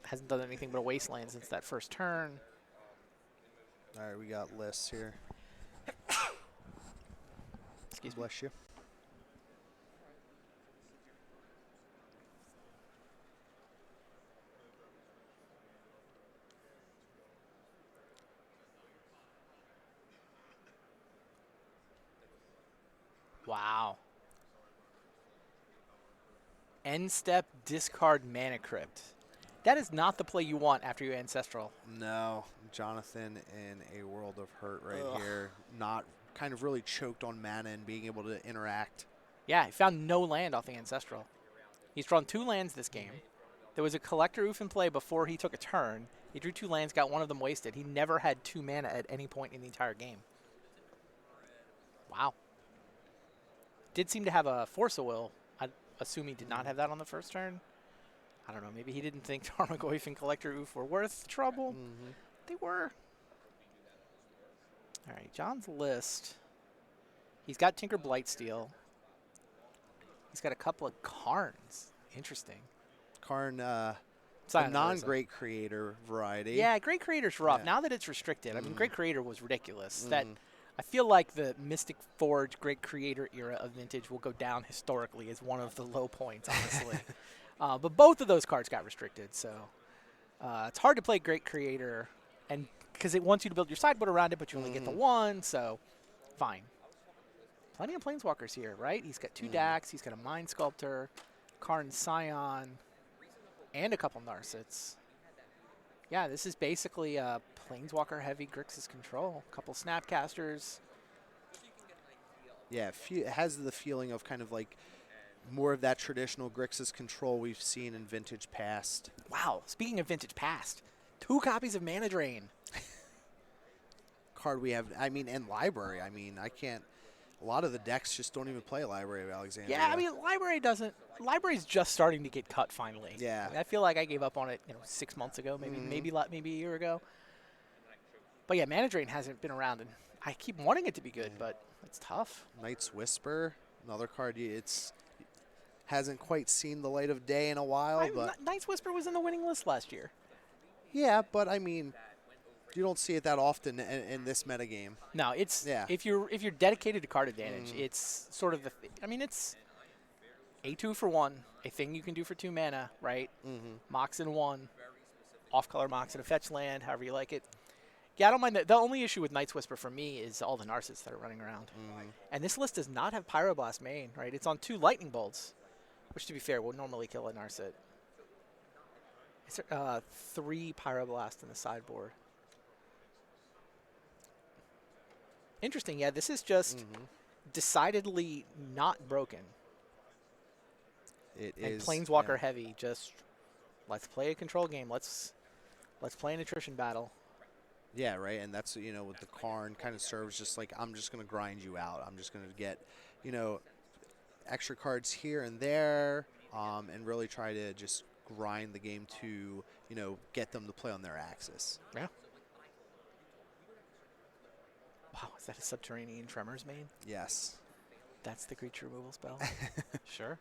Hasn't done anything but a wasteland since that first turn. All right, we got lists here. Excuse me. Bless you. Wow. End step, discard Mana Crypt. That is not the play you want after your ancestral. No, Jonathan in a world of hurt right here. Not kind of really choked on mana and being able to interact. Yeah, he found no land off the ancestral. He's drawn 2 lands this game. There was a Collector Oof in play before he took a turn. He drew 2 lands, got one of them wasted. He never had 2 mana at any point in the entire game. Wow. Did seem to have a Force of Will. I assume he did not have that on the first turn. I don't know. Maybe he didn't think Tarmogoyf and Collector Oof were worth the trouble. They were. All right, John's list. He's got Tinker Blightsteel. He's got a couple of Karns. Interesting. Karn, a Silent non-great creator variety. Yeah, Great Creator's rough. Yeah. Now that it's restricted, I mean, Great Creator was ridiculous. That I feel like the Mystic Forge Great Creator era of Vintage will go down historically as one of the low points, honestly. But both of those cards got restricted, so it's hard to play Great Creator, and because it wants you to build your sideboard around it, but you only get the 1, so fine. Plenty of Planeswalkers here, right? He's got 2 Dax, he's got a Mind Sculptor, Karn Scion, and a couple Narsets. Yeah, this is basically a Planeswalker-heavy Grixis control. A couple Snapcasters. Yeah, it has the feeling of kind of like more of that traditional Grixis control we've seen in Vintage past. Wow, speaking of Vintage Past, 2 copies of Mana Drain. Card we have, I mean, and Library. I mean, I can't. A lot of the decks just don't even play Library of Alexandria. Yeah, I mean, Library's just starting to get cut finally. Yeah. I mean, I feel like I gave up on it, 6 months ago, maybe a year ago. But yeah, Mana Drain hasn't been around, and I keep wanting it to be good, but it's tough. Knight's Whisper, another card. It's hasn't quite seen the light of day in a while, but Knight's Whisper was in the winning list last year. yeah, but I mean, you don't see it that often in this metagame. No, it's Yeah. if you're dedicated to card advantage, it's sort of I mean, it's A 2 for 1, a thing you can do for 2 mana, right? Mm-hmm. Moxen 1, off-color Moxen, a fetch land, however you like it. Yeah, I don't mind that. The only issue with Night's Whisper for me is all the Narcissist that are running around. Mm-hmm. And this list does not have Pyroblast main, right? It's on 2 Lightning Bolts, which, to be fair, will normally kill a Narcissist. It's 3 Pyroblast in the sideboard. Interesting. Yeah, this is just decidedly not broken. It And is Planeswalker yeah. heavy. Just let's play a control game. Let's play an attrition battle. Yeah, right. And that's, with the Karn kind of serves just like, I'm just going to grind you out. I'm just going to get, extra cards here and there, and really try to just grind the game to, get them to play on their axis. Yeah. Wow, is that a Subterranean Tremors main? Yes. That's the creature removal spell? Sure.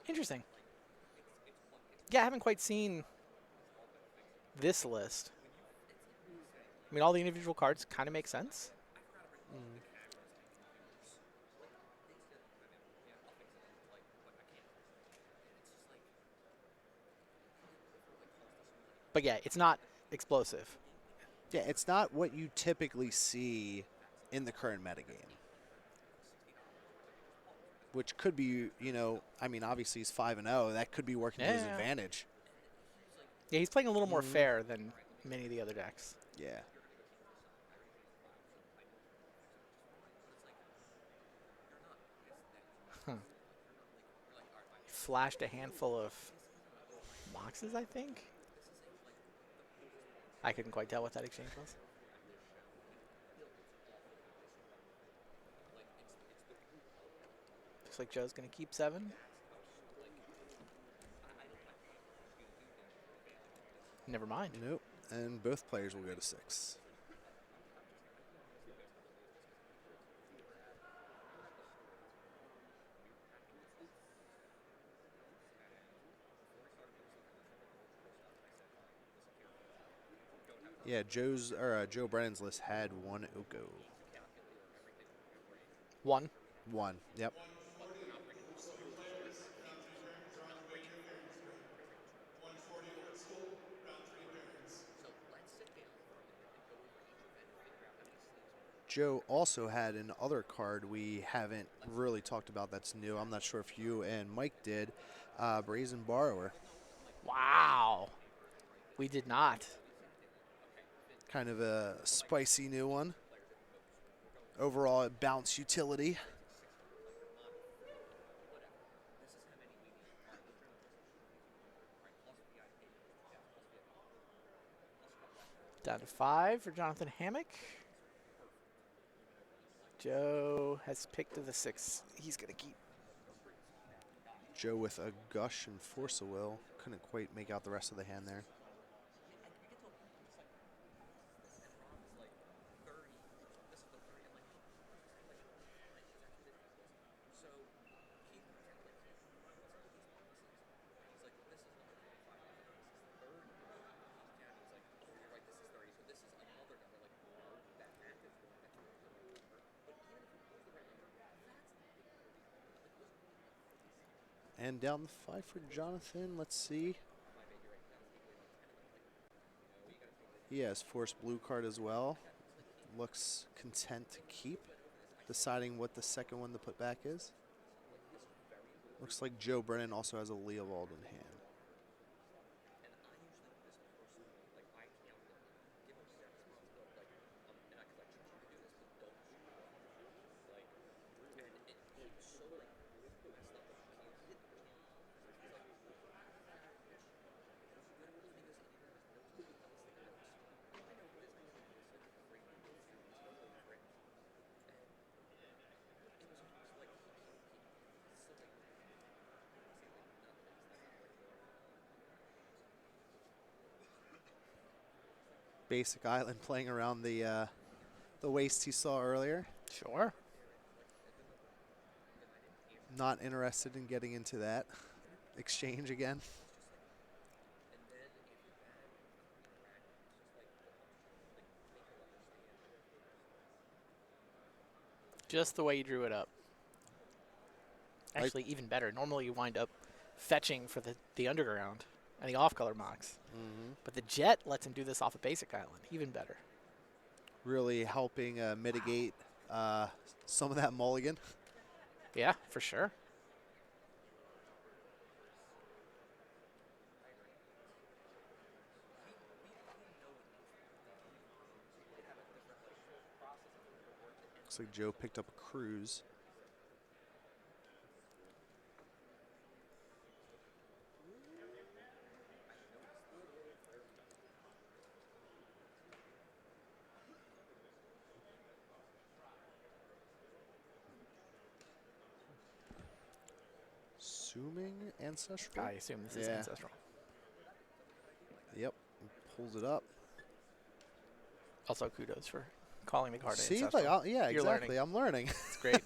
Interesting. Yeah, I haven't quite seen this list. I mean, all the individual cards kind of make sense. But yeah, it's not explosive. Yeah, it's not what you typically see in the current metagame. Which could be, obviously he's 5-0. That could be working to his Yeah. advantage. Yeah, he's playing a little more fair than many of the other decks. Yeah. Flashed a handful of boxes, I think. I couldn't quite tell what that exchange was. Looks like Joe's going to keep 7. Never mind. Nope. And both players will go to 6. Yeah, Joe Brennan's list had 1 Oko. 1. 1. Yep. Joe also had another card we haven't really talked about that's new. I'm not sure if you and Mike did. Brazen Borrower. Wow. We did not. Kind of a spicy new one. Overall, it balanced utility. Down to 5 for Jonathan Hammock. Joe has picked the 6. He's going to keep. Joe with a Gush and Force of Will. Couldn't quite make out the rest of the hand there. And down the 5 for Jonathan. Let's see. He has Force Blue card as well. Looks content to keep. Deciding what the second one to put back is. Looks like Joe Brennan also has a Leovold in hand. Basic Island playing around the waste he saw earlier. Sure. Not interested in getting into that exchange again. Just the way you drew it up. Actually, even better. Normally, you wind up fetching for the underground and the off-color mocks. Mm-hmm. But the Jet lets him do this off a basic island. Even better. Really helping mitigate some of that mulligan. Yeah, for sure. Looks like Joe picked up a cruise. Assuming Ancestral? I assume this is Yeah. Ancestral. Yep. Pulls it up. Also, kudos for calling the card See, Ancestral. like, yeah, You're exactly. learning. I'm learning. It's great.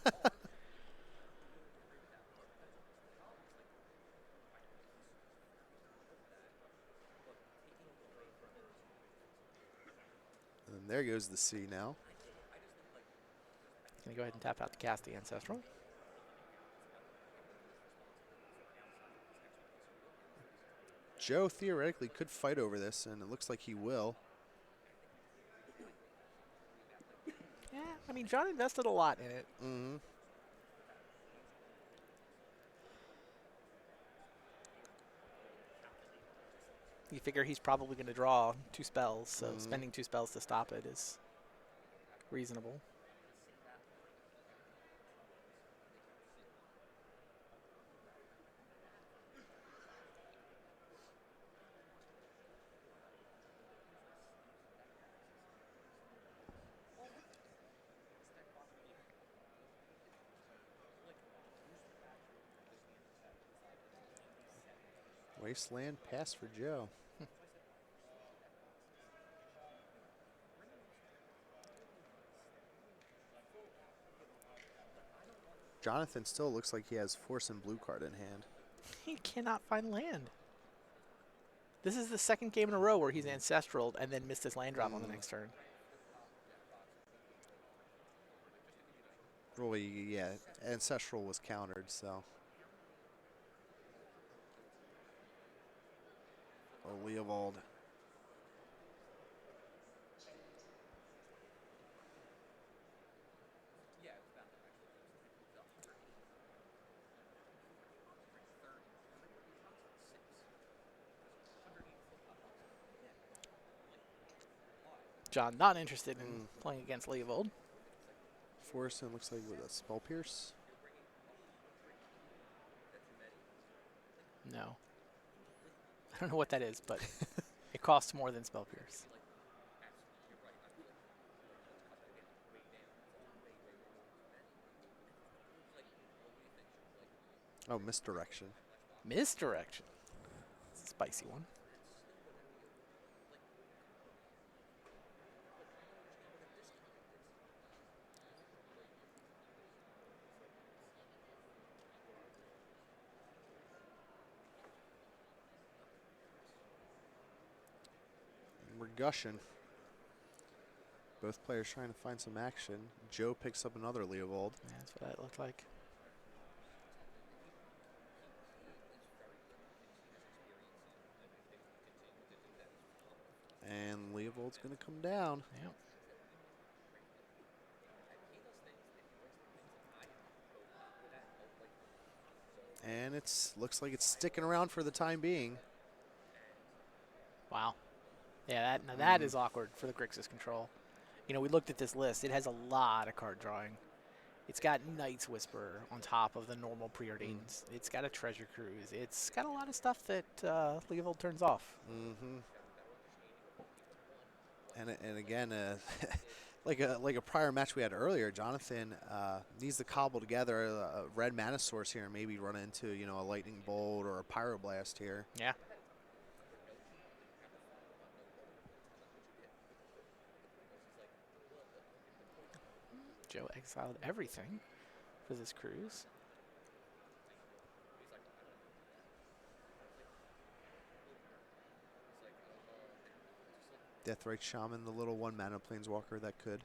And there goes the C now. Gonna go ahead and tap out to cast the Ancestral. Joe theoretically could fight over this, and it looks like he will. Yeah, I mean, John invested a lot in it. Mm-hmm. You figure he's probably going to draw 2 spells, so spending 2 spells to stop it is reasonable. Wasteland pass for Joe. Jonathan still looks like he has Force and Blue card in hand. He cannot find land. This is the second game in a row where he's Ancestral and then missed his land drop on the next turn. Well, yeah, Ancestral was countered, so. Oh, Leovold. John not interested in playing against Leovold. Force and looks like with a Spell Pierce. No. I don't know what that is, but it costs more than Spell Pierce. Oh, Misdirection. Misdirection. It's a spicy one. We're gushing. Both players trying to find some action. Joe picks up another Leovold. Yeah, that's what that looked like. And Leovold's going to come down. Yep. And it's looks like it's sticking around for the time being. Wow. Yeah, now that is awkward for the Grixis control. You know, we looked at this list. It has a lot of card drawing. It's got Knight's Whisperer on top of the normal preordains. It's got a Treasure Cruise. It's got a lot of stuff that Leovold turns off. Mm-hmm. And again, like a prior match we had earlier, Jonathan needs to cobble together a red mana source here and maybe run into a Lightning Bolt or a Pyroblast here. Yeah. Joe exiled everything for this cruise. Deathrite Shaman, the little 1 mana planeswalker that could.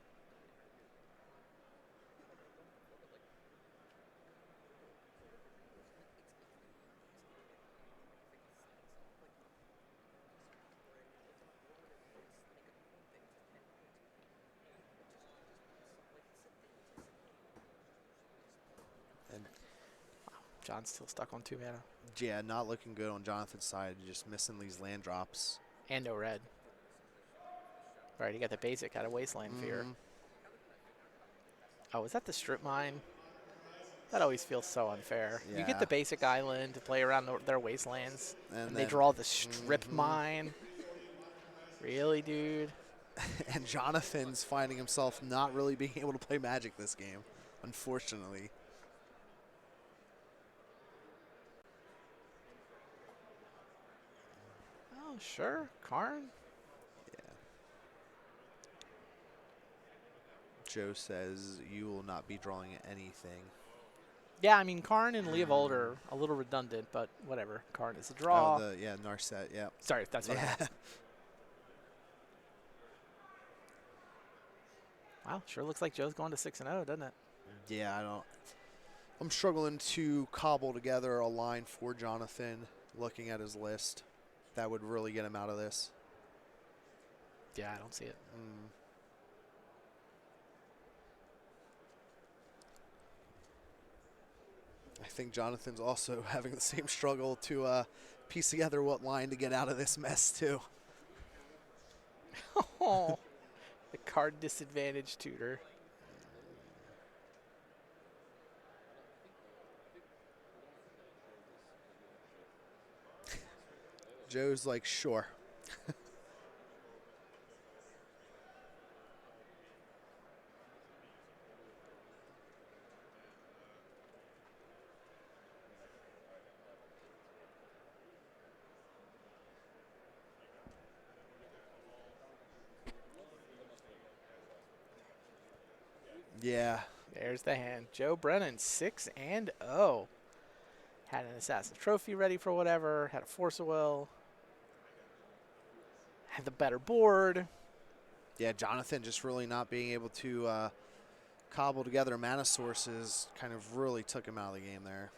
John's still stuck on 2 mana. Yeah, not looking good on Jonathan's side. Just missing these land drops. And no red. Right, you got the basic out of Wasteland Fear. Mhm. Oh, is that the strip mine? That always feels so unfair. You Yeah. get the basic island to play around their wastelands, and they then- draw the strip Mhm. mine. Really, dude? And Jonathan's finding himself not really being able to play Magic this game, unfortunately. Oh, sure. Karn? Yeah. Joe says you will not be drawing anything. Yeah, I mean, Karn and Leovold are a little redundant, but whatever. Karn is a draw. Oh, Narset, yeah. Sorry, that's what I Yeah. meant. Wow, sure looks like Joe's going to 6-0, doesn't it? Yeah, I'm struggling to cobble together a line for Jonathan, looking at his list. That would really get him out of this. Yeah, I don't see it. I think Jonathan's also having the same struggle to piece together what line to get out of this mess, too. Oh, the card disadvantage tutor. Joe's like, sure. Yeah. There's the hand. Joe Brennan, 6-0. Had an Assassin's Trophy ready for whatever. Had a Force of Will. Had the better board. Yeah, Jonathan just really not being able to cobble together mana sources kind of really took him out of the game there.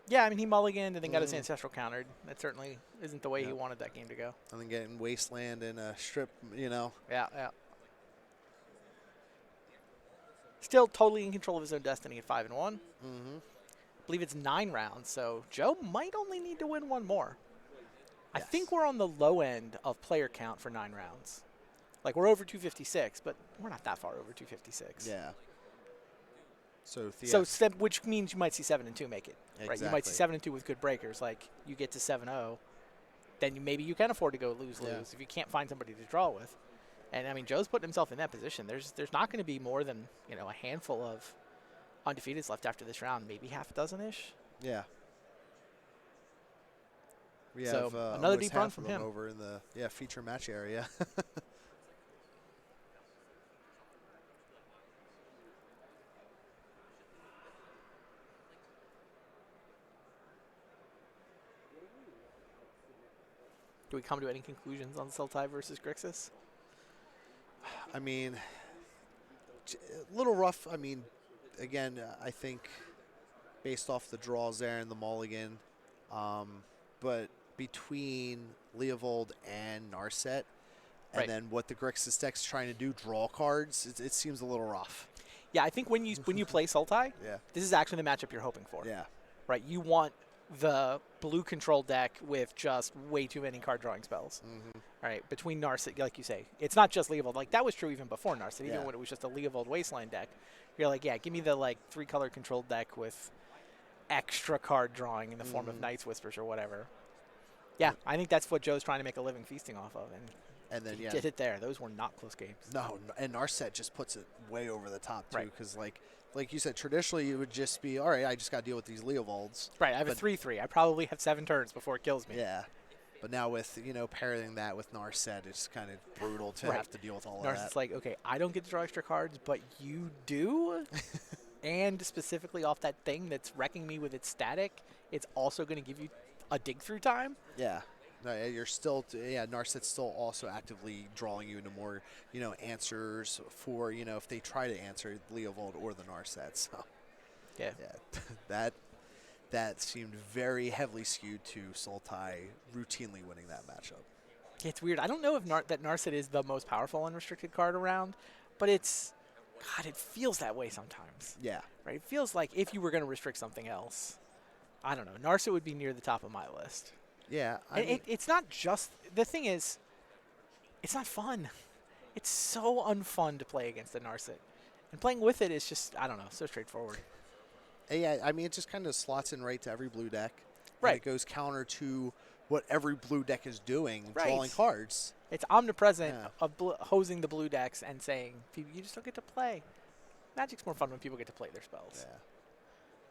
Yeah, I mean, he mulliganed and then got his Ancestral countered. That certainly isn't the way he Yep. wanted that game to go. And then getting Wasteland and a strip, Yeah, yeah. Still totally in control of his own destiny at 5-1. Mm-hmm. I believe it's 9 rounds, so Joe might only need to win one more. I Yes. think we're on the low end of player count for 9 rounds. Like, we're over 256, but we're not that far over 256. Yeah. So, Which means you might see 7-2 make it. Right? You might see 7-2 with good breakers. Like, you get to 7-0, then maybe you can afford to go lose-lose Yeah. if you can't find somebody to draw with. And, I mean, Joe's putting himself in that position. There's not going to be more than, a handful of undefeateds left after this round, maybe half a dozen-ish. Yeah. We So, have another almost deep run half from of them him. over in the feature match area. Do we come to any conclusions on Sultai versus Grixis? I mean, a little rough. I mean, again, I think based off the draws there and the mulligan, but between Leovold and Narset, and Right. then what the Grixis deck's trying to do, draw cards, it seems a little rough. Yeah, I think when you play Sultai, Yeah. this is actually the matchup you're hoping for. Yeah. Right? You want the blue control deck with just way too many card drawing spells. Mm-hmm. Right? Between Narset, like you say, it's not just Leovold. Like, that was true even before Narset, even Yeah. when it was just a Leovold Wasteland deck. You're like, yeah, give me the, 3-color controlled deck with extra card drawing in the form of Mhm. Night's Whispers or whatever. Yeah, I think that's what Joe's trying to make a living feasting off of, and And then, he yeah. did it there. Those were not close games. No, and Narset just puts it way over the top, too, Right. because, like you said, traditionally it would just be, all right, I just got to deal with these Leovolds. Right, I have a But- 3/3. I probably have 7 turns before it kills me. Yeah. But now with, pairing that with Narset, it's kind of brutal to Right. have to deal with all of Narset's that. like, okay, I don't get to draw extra cards, but you do? And specifically off that thing that's wrecking me with its static, it's also going to give you a dig-through time? Yeah. No, you're still, Narset's still also actively drawing you into more, answers for, if they try to answer Leovold or the Narset. So, Yeah. yeah, that seemed very heavily skewed to Sultai routinely winning that matchup. Yeah, it's weird. I don't know if that Narset is the most powerful unrestricted card around, but it feels that way sometimes. Yeah. Right? It feels like if you were going to restrict something else, I don't know. Narset would be near the top of my list. Yeah, It's not just the thing is, it's not fun. It's so unfun to play against a Narset, and playing with it is just I don't know, so straightforward. yeah. I mean, it just kind of slots in right to every blue deck. and Right. it goes counter to what every blue deck is doing, Right. drawing cards. It's omnipresent Yeah. of hosing the blue decks and saying you just don't get to play. Magic's more fun when people get to play their spells. Yeah.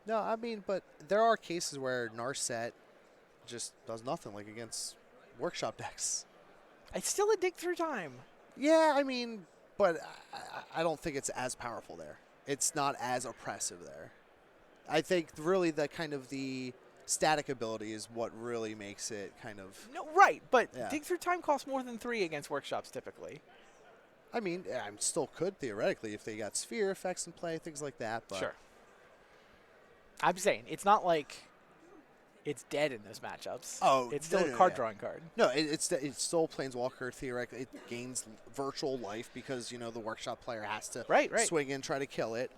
No, I mean, but there are cases where Narset just does nothing, like against workshop decks. It's still a dig through time. Yeah, I mean, but I don't think it's as powerful there. It's not as oppressive there. I think really the static ability is what really makes it kind of. No, right, but Yeah. dig through time costs more than 3 against workshops typically. I mean, I still could theoretically if they got sphere effects in play, things like that. But Sure. I'm saying it's not like it's dead in those matchups. Oh, it's still no, a no, card yeah. drawing card. No, it's still Planeswalker theoretically. It gains virtual life because the workshop player has to Right. swing in, try to kill it.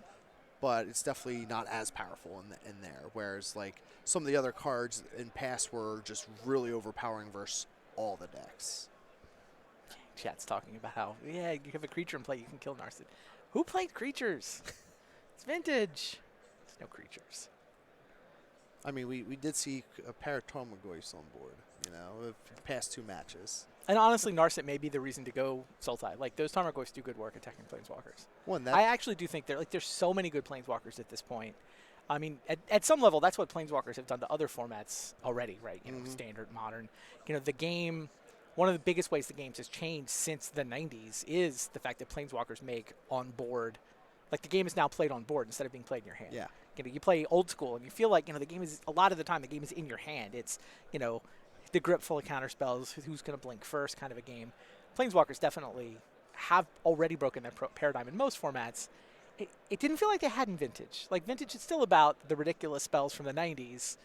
But it's definitely not as powerful in there. Whereas like some of the other cards in past were just really overpowering versus all the decks. Chat's talking about how you have a creature in play, you can kill Narset. Who played creatures? It's vintage. There's no creatures. I mean, we did see a pair of Tarmogoyfs on board. The past 2 matches. And honestly, Narset may be the reason to go Sultai. Like those Tarmogoyfs do good work attacking planeswalkers. One I actually do think there's so many good planeswalkers at this point. I mean, at some level, that's what planeswalkers have done to other formats already, right? Standard, modern. The game. One of the biggest ways the game has changed since the 90s is the fact that planeswalkers make on board. Like the game is now played on board instead of being played in your hand. Yeah. You play old school and you feel like the game is a lot of the time the game is in your hand. It's the grip full of counter spells. Who's going to blink first? Kind of a game. Planeswalkers definitely have already broken their paradigm in most formats. It didn't feel like they had in Vintage. Like Vintage is still about the ridiculous spells from the 90s.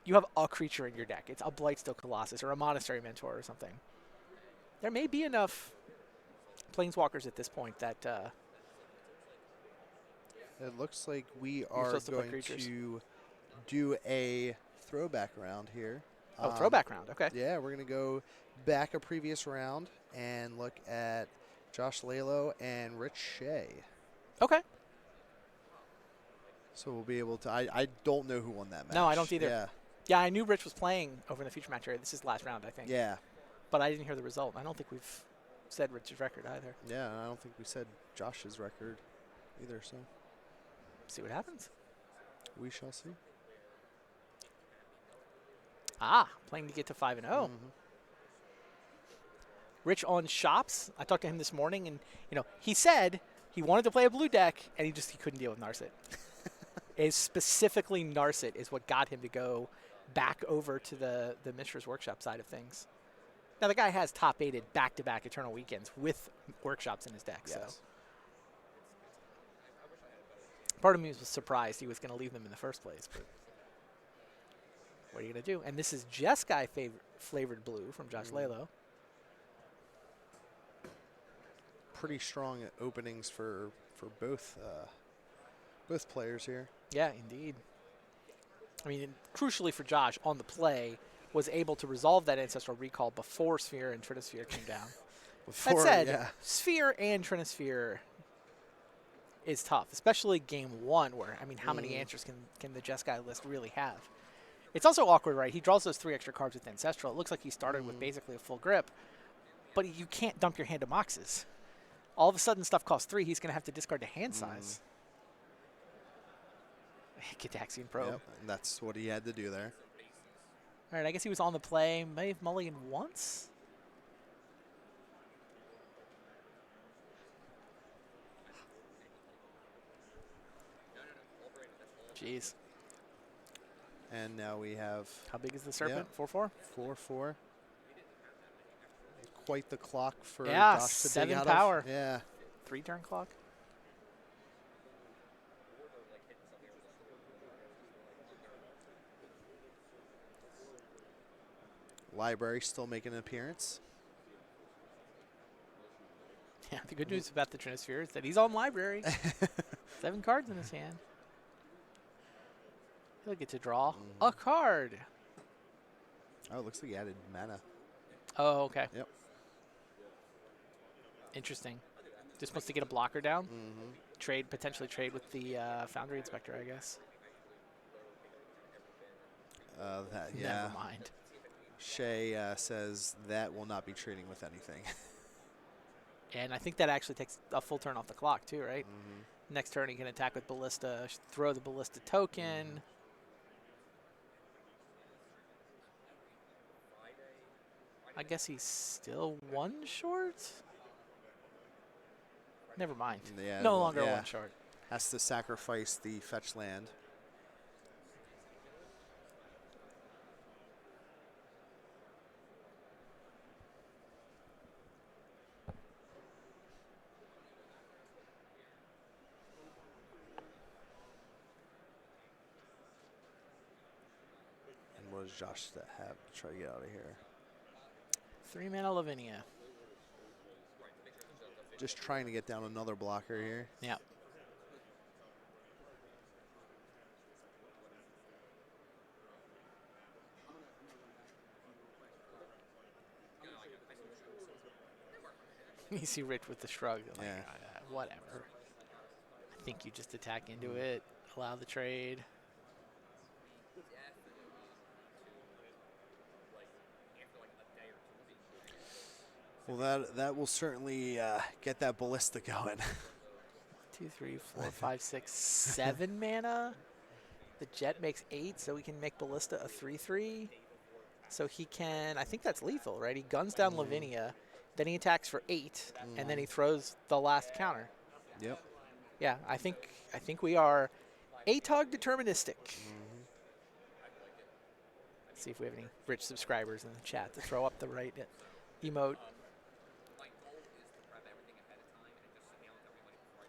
You have a creature in your deck. It's a Blightsteel Colossus or a Monastery Mentor or something. There may be enough planeswalkers at this point that It looks like we are supposed to play going creatures. to do a throwback round here. throwback round. Okay. Yeah, we're going to go back a previous round and look at Josh Lalo and Rich Shea. Okay. So we'll be able to. I don't know who won that match. No, I don't either. Yeah. Yeah, I knew Rich was playing over in the future match area. This is the last round, I think. Yeah. But I didn't hear the result. I don't think we've said Rich's record either. Yeah, and I don't think we said Josh's record either, so See what happens. we shall see. Playing to get to 5-0. Mhm. Rich on shops. I talked to him this morning, and he said he wanted to play a blue deck, and he couldn't deal with Narset. Is specifically Narset is what got him to go back over to the Mishra's Workshop side of things. Now the guy has top 8'd back-to-back Eternal Weekends with workshops in his deck. Yes. So part of me was surprised he was going to leave them in the first place. But what are you going to do? And this is Jeskai flavored blue from Josh Lalo. Pretty strong openings for both players here. Yeah, indeed. I mean, crucially for Josh, on the play, was able to resolve that Ancestral Recall before Sphere and Trinisphere came down. That said, yeah. Sphere and Trinisphere is tough, especially game 1, where, how many answers can the Jeskai list really have? It's also awkward, right? He draws those 3 extra cards with Ancestral. It looks like he started with basically a full grip, but you can't dump your hand to Moxes. All of a sudden, stuff costs 3. He's going to have to discard to hand size. Gitaxian Probe. Yep, and that's what he had to do there. All right, I guess he was on the play. May have mulliganed once. Jeez. And now we have How big is the Serpent? 4/4? 4/4. Quite the clock for Yeah, Josh to dig 7 out power. of. Yeah. 3-turn clock. Library still making an appearance. Yeah, the good news about the Trinisphere is that he's on library. 7 cards in his hand. He'll get to draw a card. Oh, it looks like he added mana. Oh, okay. Yep. Interesting. Just wants to get a blocker down. Potentially trade with the Foundry Inspector, I guess. Yeah. Never mind. Shay says that will not be trading with anything. And I think that actually takes a full turn off the clock too, right? Next turn he can attack with Ballista, throw the Ballista token. I guess he's still one short? Never mind. Yeah, No well, longer yeah. one short. Has to sacrifice the fetch land. And what does Josh have to try to get out of here? 3 mana Lavinia. Just trying to get down another blocker here. Yeah. You see Rich with the shrug. Like, Yeah. Whatever. I think you just attack into it, allow the trade. Well, that will certainly get that Ballista going. 2, 3, 4, 5, 6, 7 mana. The Jet makes 8, so we can make Ballista a 3/3. So he can, I think that's lethal, right? He guns down Lavinia, then he attacks for 8, and then he throws the last counter. Yep. Yeah, I think we are ATOG deterministic. Let's see if we have any rich subscribers in the chat to throw up the right emote.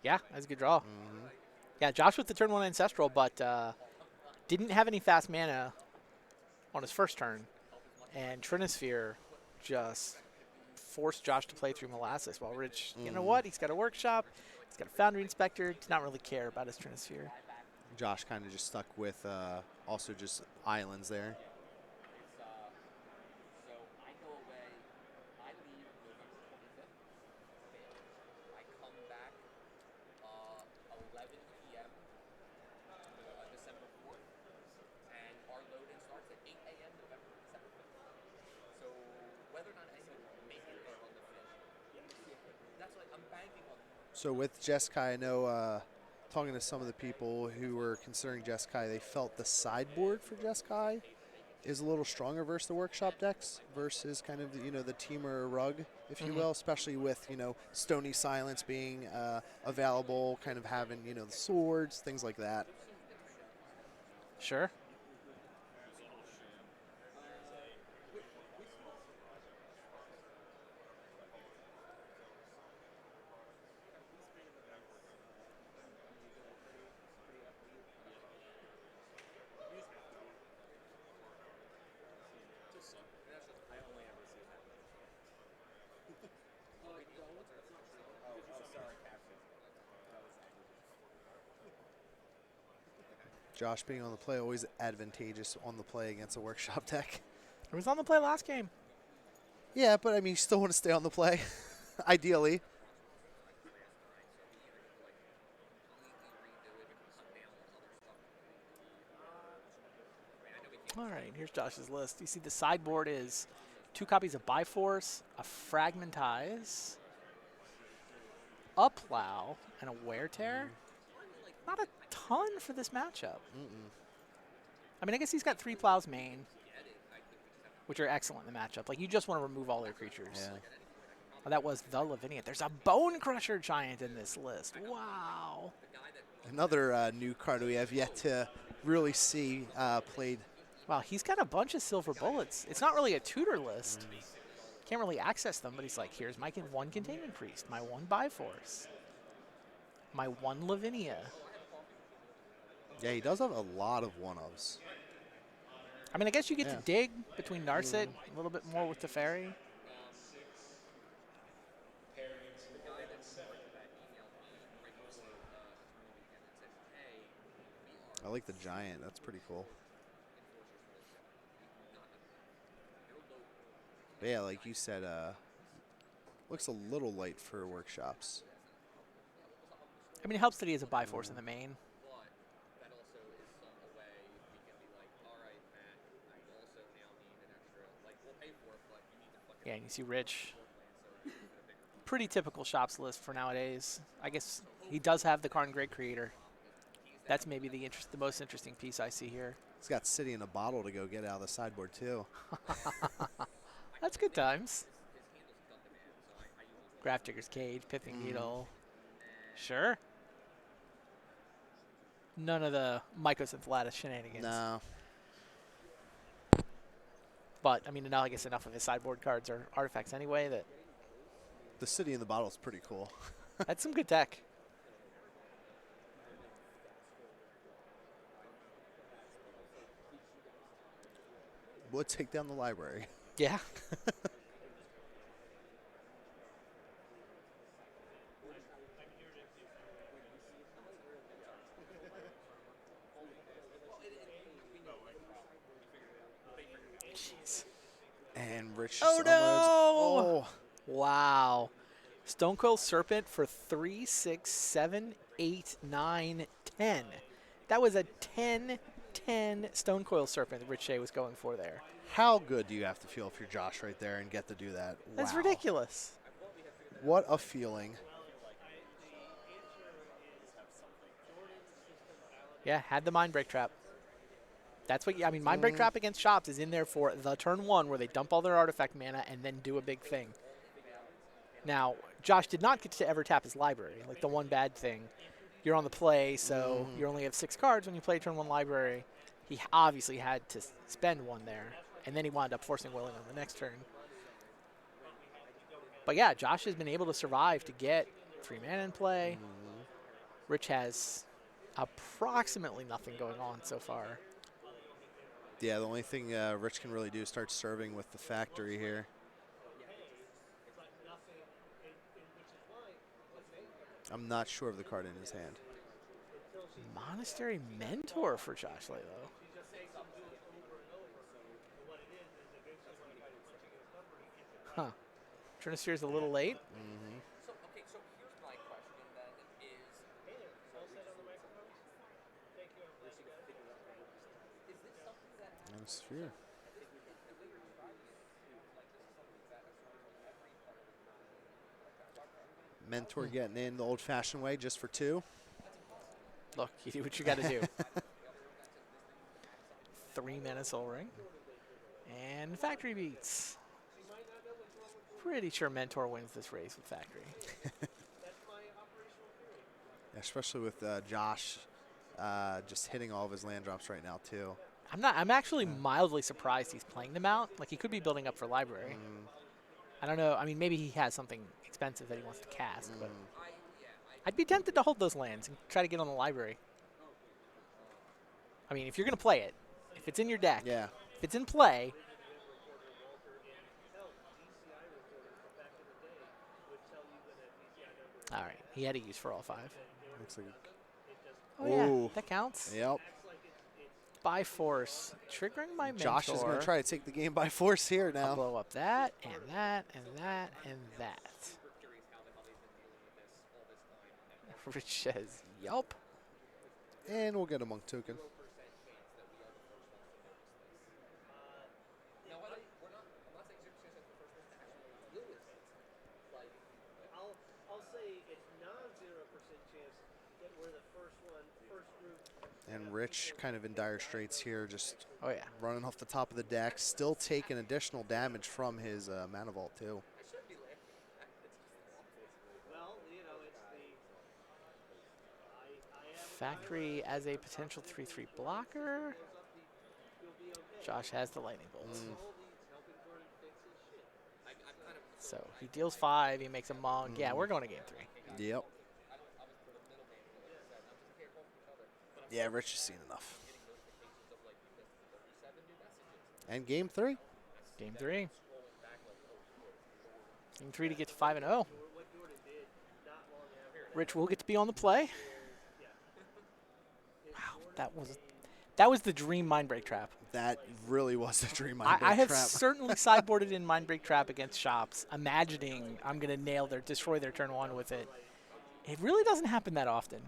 Yeah, that's a good draw. Yeah, Josh with the turn 1 Ancestral, but didn't have any fast mana on his first turn. And Trinisphere just forced Josh to play through Molasses while Rich, you know what? He's got a Workshop. He's got a Foundry Inspector. Does not really care about his Trinisphere. Josh kind of just stuck with also just islands there. So I go away, I leave November 25th. I come back 11 p.m. December 4th, and our load-in starts at 8 a.m. December 5th. So whether or not anyone will make it there on the 5th, that's like I'm banking on. So with Jeskai, I know talking to some of the people who were considering Jeskai, they felt the sideboard for Jeskai is a little stronger versus the Workshop decks versus kind of the Teamer Rug, if you will, especially with Stony Silence being available, kind of having the swords, things like that. Sure. Josh being on the play always advantageous on the play against a Workshop deck. It was on the play last game. Yeah, but I mean, you still want to stay on the play, ideally. All right, here's Josh's list. You see the sideboard is 2 copies of Biforce, a Fragmentize, a Plow, and a Wear Tear. Not a ton for this matchup. I mean, I guess he's got 3 Plows main, which are excellent in the matchup. Like, you just want to remove all their creatures. Yeah. Oh, that was the Lavinia. There's a Bone Crusher Giant in this list. Wow. Another new card we have yet to really see played. Wow, he's got a bunch of Silver Bullets. It's not really a tutor list. Can't really access them, but he's like, here's my 1 Containment Priest, my 1 Biforce, my 1 Lavinia. Yeah, he does have a lot of one-ofs. I mean, I guess you get to dig between Narset, a little bit more with the Teferi. I like the giant. That's pretty cool. But yeah, like you said, looks a little light for workshops. I mean, it helps that he has a Biforce in the main. But that also is some way we can be like, all right, Matt, you also now need an extra. Like, we'll pay for it, but you need to fucking. Yeah, and you see Rich. Pretty typical shops list for nowadays. I guess he does have the Karn Great Creator. That's maybe the most interesting piece I see here. He's got City in a bottle to go get out of the sideboard too. That's good times. Grafdigger's Cage, Pithing Needle. Sure. None of the Mycosynth Lattice shenanigans. No. But, I mean, now I guess enough of his sideboard cards are artifacts anyway that The City in the bottle is pretty cool. that's some good tech. Would take down the library. Yeah. Jeez. And Rich Oh, just no! unloads. Wow. Stonecoil Serpent for 3, 6, 7, 8, 9, 10. That was a 10-10 Stonecoil Serpent that Rich Shea was going for there. How good do you have to feel if you're Josh right there and get to do that? That's Wow. ridiculous. What a feeling. Yeah, had the Mind Break Trap. That's what, I mean, Mind Break Trap against shops is in there for the turn one where they dump all their artifact mana and then do a big thing. Now, Josh did not get to ever tap his library. Like the one bad thing, you're on the play, so you only have 6 cards when you play turn one library. He obviously had to spend one there, and then he wound up forcing Willing on the next turn. But yeah, Josh has been able to survive to get 3 mana in play. Rich has approximately nothing going on so far. Yeah, the only thing Rich can really do is start serving with the factory here. I'm not sure of the card in his hand. Monastery Mentor for Josh Lalo. Huh. Trinisphere's a little late. So, okay, so here's my question then is this something that And Sphere. Mentor getting in the old-fashioned way just for 2. Look, you do what you got to do. 3 mana Soul Ring. And Factory Beats. Pretty sure Mentor wins this race with Factory. Especially with Josh just hitting all of his land drops right now too. I'm actually mildly surprised he's playing them out. Like, he could be building up for library. I don't know. I mean, maybe he has something expensive that he wants to cast, but I'd be tempted to hold those lands and try to get on the library. I mean, if you're going to play it, if it's in your deck, Yeah. if it's in play, all right, he had a use for all 5. Looks like. Oh, yeah, Ooh. that counts. Yep. By force, triggering my mentor. Josh is going to try to take the game by force here I'll now. blow up that, and that, and that, and that. Rich says, yup. And we'll get a monk token. I'll say it's non-0% chance that we're the first group. And Rich kind of in dire straits here, just Oh, yeah. running off the top of the deck, still taking additional damage from his mana vault too. Well, you know, it's the Factory as a potential 3/3 blocker. Josh has the lightning bolt. So he deals 5, he makes a monk. Yeah, we're going to game 3. Yep. Yeah, Rich has seen enough. And game 3. Game 3. Game 3 to get to 5-0. Rich will get to be on the play. Wow, That was the dream Mindbreak Trap. That really was a dream I have trap. certainly sideboarded in Mindbreak Trap against shops, imagining I'm going to destroy their turn one with it. It really doesn't happen that often.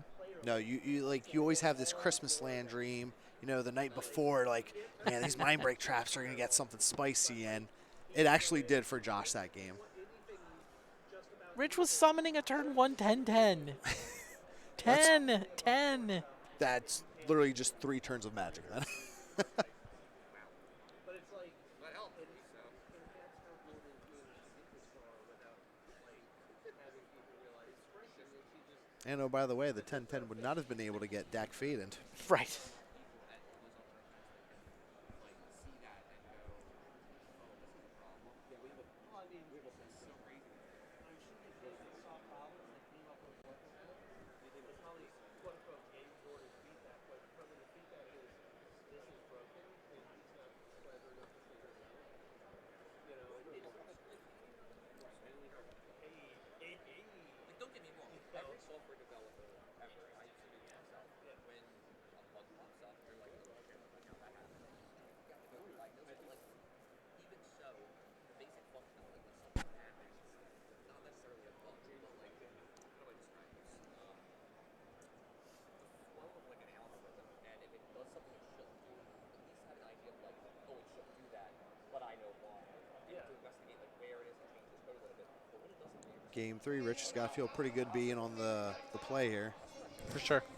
No, you always have this Christmas land dream. You know, the night before, like, man, these Mindbreak traps are gonna get something spicy, and it actually did for Josh that game. Rich was summoning a turn 1 10-10. 10-10. That's literally just 3 turns of magic then. But it's like, That helped. and that's how good his games this far without like having people realize expression. And she just And oh, by the way, the 10-10 would not have been able to get Dak Faded. Right. Like, don't get me wrong. Every software developer ever, and I used to do this myself, when a bug pops up, you're like, oh, okay, like how that happened. You have to go diagnose it. Like, even so, the basic functionality, like something happens, not necessarily a bug, but like, how do I describe this? The flow of like an algorithm, and if it does something it shouldn't do, at least have an idea of like, oh, it shouldn't do that, but I know why. And to investigate like where it is and change this code a little bit. But when it doesn't do Game 3, Rich has got to feel pretty good being on the play here. For sure. he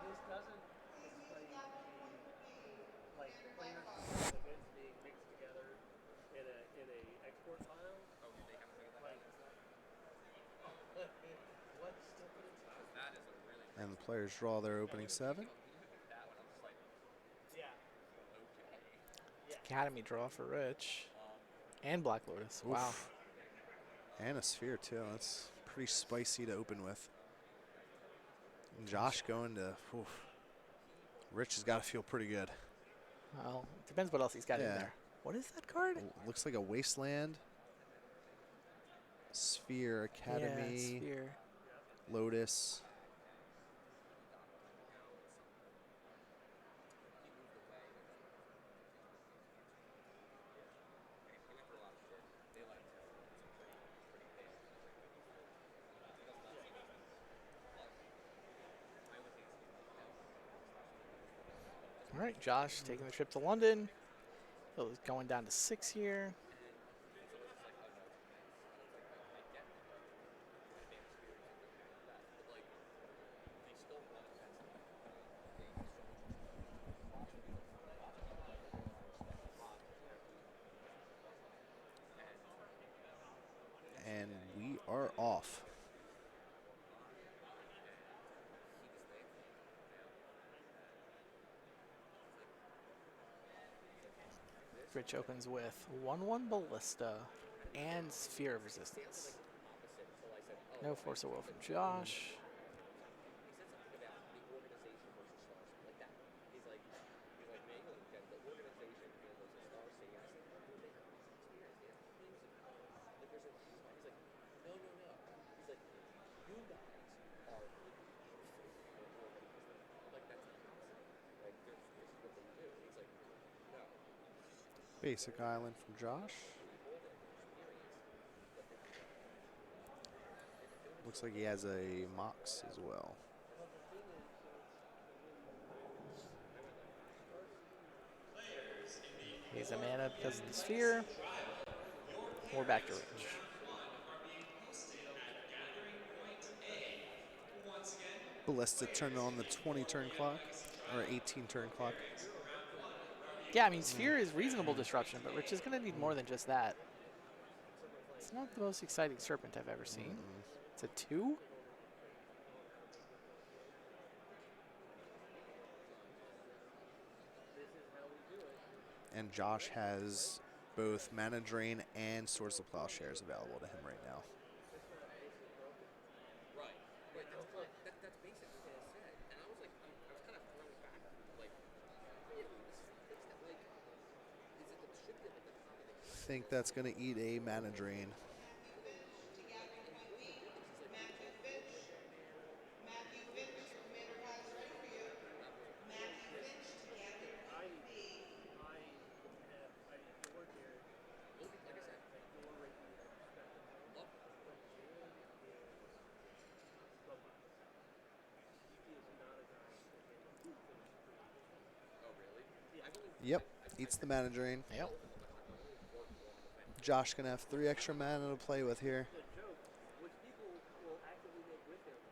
just doesn't like players events being mixed together in a export file. oh, they haven't figured that Like, out. what's stupid inside? That is a really And the players draw their opening 7. that one. I'm just like, Yeah. okay. Academy draw for Rich. And Black Lotus. Wow. Oof. And a sphere, too. That's pretty spicy to open with. And Josh going to... Oof. Rich has got to feel pretty good. Well, depends what else he's got in Yeah. there. What is that card? Looks like a wasteland. Sphere, Academy, Yeah, Sphere. Lotus. All right, Josh taking the trip to London. So he's going down to 6 here. And we are off. Rich opens with 1/1 Ballista and Sphere of Resistance. No Force of Will from Josh. Basic Island from Josh. Looks like he has a Mox as well. He's a mana because of the Sphere. We're back to Rich. Ballista turned on the 20 turn clock, or 18 turn clock. Yeah, I mean, Sphere is reasonable disruption, but Rich is going to need more than just that. It's not the most exciting Serpent I've ever seen. It's a 2? And Josh has both Mana Drain and Swords of Plowshares available to him right now. Right. That's basically what I said. And I was like, I was kind of thrown back. Like, really? This fix that, like, is it should be like the top of the I think that's going to eat a Mana Drain. Yep. Eats the mana drain. Yep. Josh gonna have 3 extra mana to play with here. The joke, which people will actively make with him, is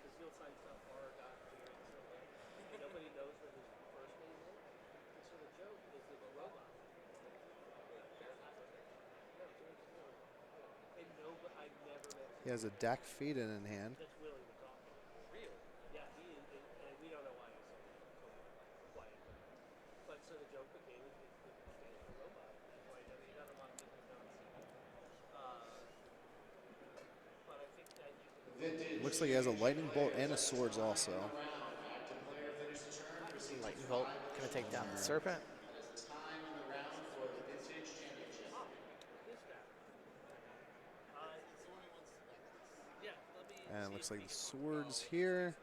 the field side stuff are got clearing so bad. And nobody knows what his first name is. And so the joke is that the robot. And no, but I've never met He has a deck feed in hand. that's willing to talk to him. Really? Yeah, he is, and we don't know why he's so quiet. But so the joke became is the stands for robot. That's why he doesn't want to make him not see it. But I think that you can Looks like he has a lightning bolt and a swords also. Lightning Bolt going to take down the Serpent. And it looks like the swords here.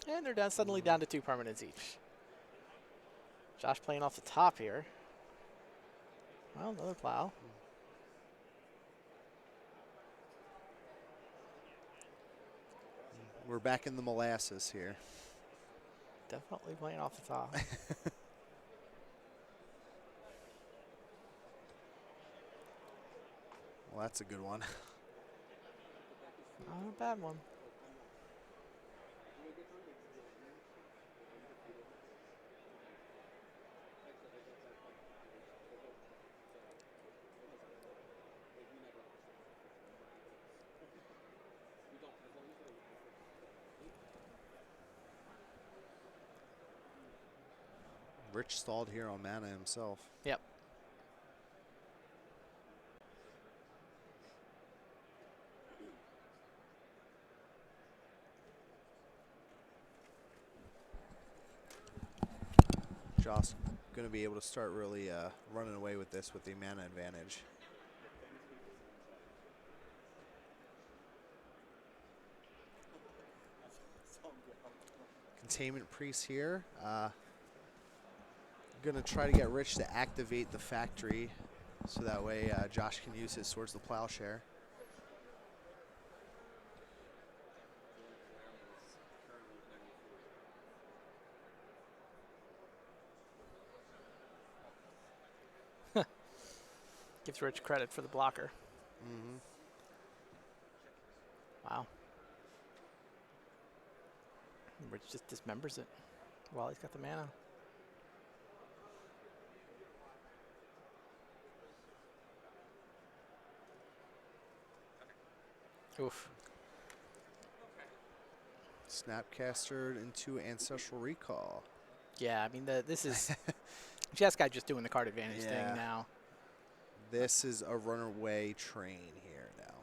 And they're suddenly down to 2 permanents each. Josh playing off the top here. Well, another plow. We're back in the molasses here. Definitely playing off the top. Well, that's a good one. Not a bad one. Rich stalled here on mana himself. Yep. Josh going to be able to start really running away with this with the mana advantage. Containment Priest here. Going to try to get Rich to activate the factory so that way Josh can use his Swords of the Plowshare. Gives Rich credit for the blocker. Mm-hmm. Wow. Rich just dismembers it while he's got the mana. Oof. Snapcaster into Ancestral Recall. Yeah, I mean, this is Jeskai just doing the card advantage Yeah. thing now. This is a runaway train here now.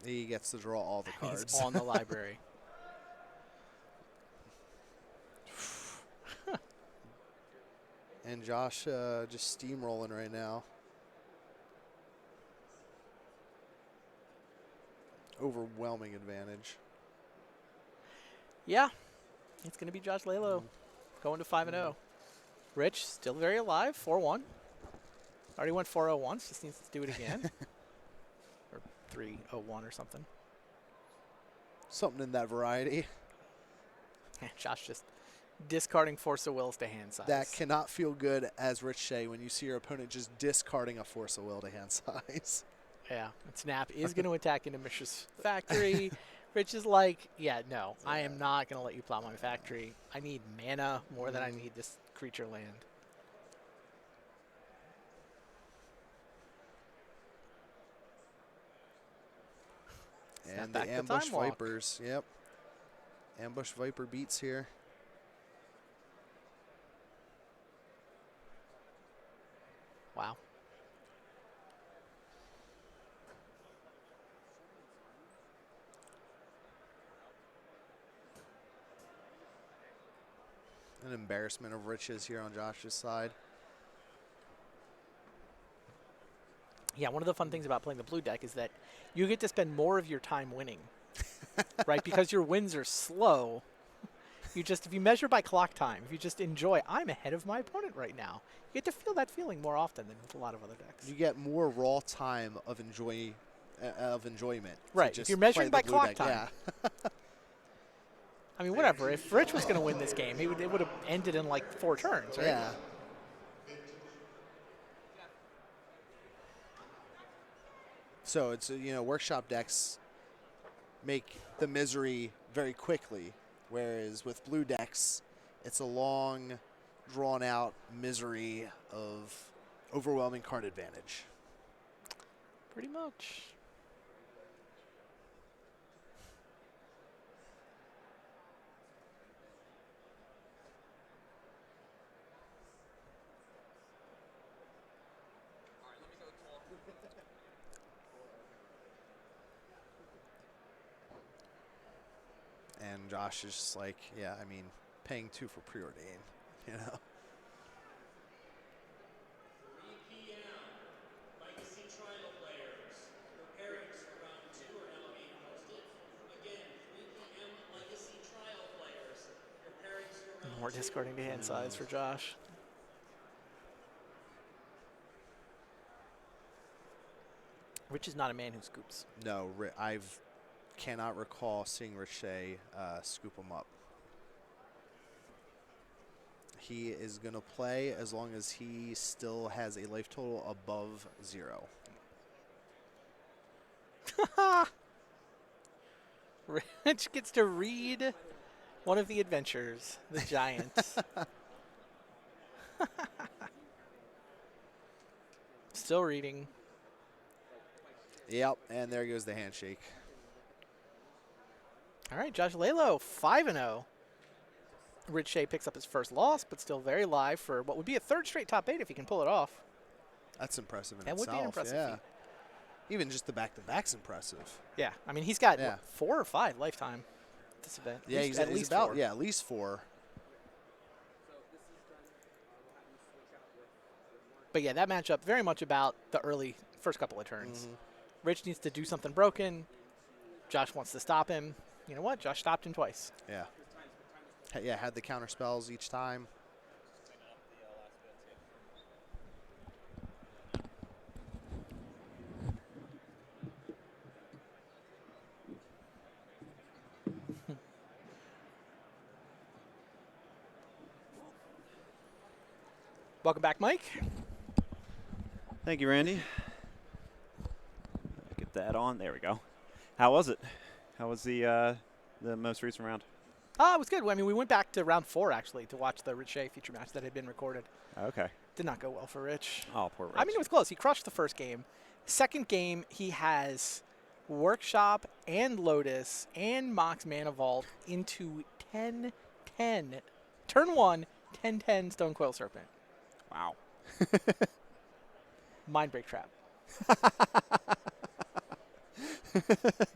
He gets to draw all the cards. He's on the library. And Josh just steamrolling right now. Overwhelming advantage. Yeah, it's going to be Josh Lalo going to 5-0. Rich still very alive, 4-1. Already went 4-0 once, just needs to do it again. Or 3-0-1 or something. Something in that variety. Josh just discarding Force of Wills to hand size. That cannot feel good as Rich Shea when you see your opponent just discarding a Force of Will to hand size. Yeah, and Snap is going to attack into Mishra's factory. Rich is like, yeah, no, I am not going to let you plow my factory. I need mana more than I need this creature land. Snap And back the the Ambush Time Walk. Vipers. Yep. Ambush Viper beats here. Wow. An embarrassment of riches here on Josh's side. Yeah, one of the fun things about playing the blue deck is that you get to spend more of your time winning, right? Because your wins are slow. If you measure by clock time, if you just enjoy, I'm ahead of my opponent right now. You get to feel that feeling more often than with a lot of other decks. You get more raw time of enjoyment. to Right, if just you're measuring play by the blue clock deck, time. Yeah. I mean, whatever. If Rich was going to win this game, it would have ended in like 4 turns, right? Yeah. So it's workshop decks make the misery very quickly, whereas with blue decks, it's a long, drawn out misery of overwhelming card advantage. Pretty much. All right, let me go talk. And Josh is just like, yeah, I mean, paying 2 for preordain, 3 p.m. Legacy Trial players. Your pairings for round 2 are now being posted. Again, 3 p.m. Legacy Trial players. Your pairings for round More 2 discarding to hand size for Josh. Rich is not a man who scoops. No, I've cannot recall seeing Richey scoop him up. He is going to play as long as he still has a life total above 0. Rich gets to read one of the adventures, the Giants. Still reading. Yep, and there goes the handshake. All right, Josh Lalo, 5-0. Rich Shea picks up his first loss, but still very live for what would be a 3rd straight top 8 if he can pull it off. That's impressive in That would itself. be an impressive yeah. feat. Even just the back-to-back's impressive. Yeah, I mean, he's got Yeah. what, 4 or 5 lifetime this event. Yeah, He's he's about at least 4. But yeah, that matchup very much about the early first couple of turns. Mm-hmm. Rich needs to do something broken. Josh wants to stop him. You know what? Josh stopped him twice. Yeah. Yeah, had the counter spells each time. Welcome back, Mike. Thank you, Randy. Get that on. There we go. How was it? How was the most recent round? It was good. I mean, we went back to round 4, actually, to watch the Rich Shea feature match that had been recorded. Okay. Did not go well for Rich. Oh, poor Rich. I mean, it was close. He crushed the first game. Second game, he has Workshop and Lotus and Mox Mana Vault into 10-10. Turn 1, 10-10 Stone Coil Serpent. Wow. Mind Break Trap.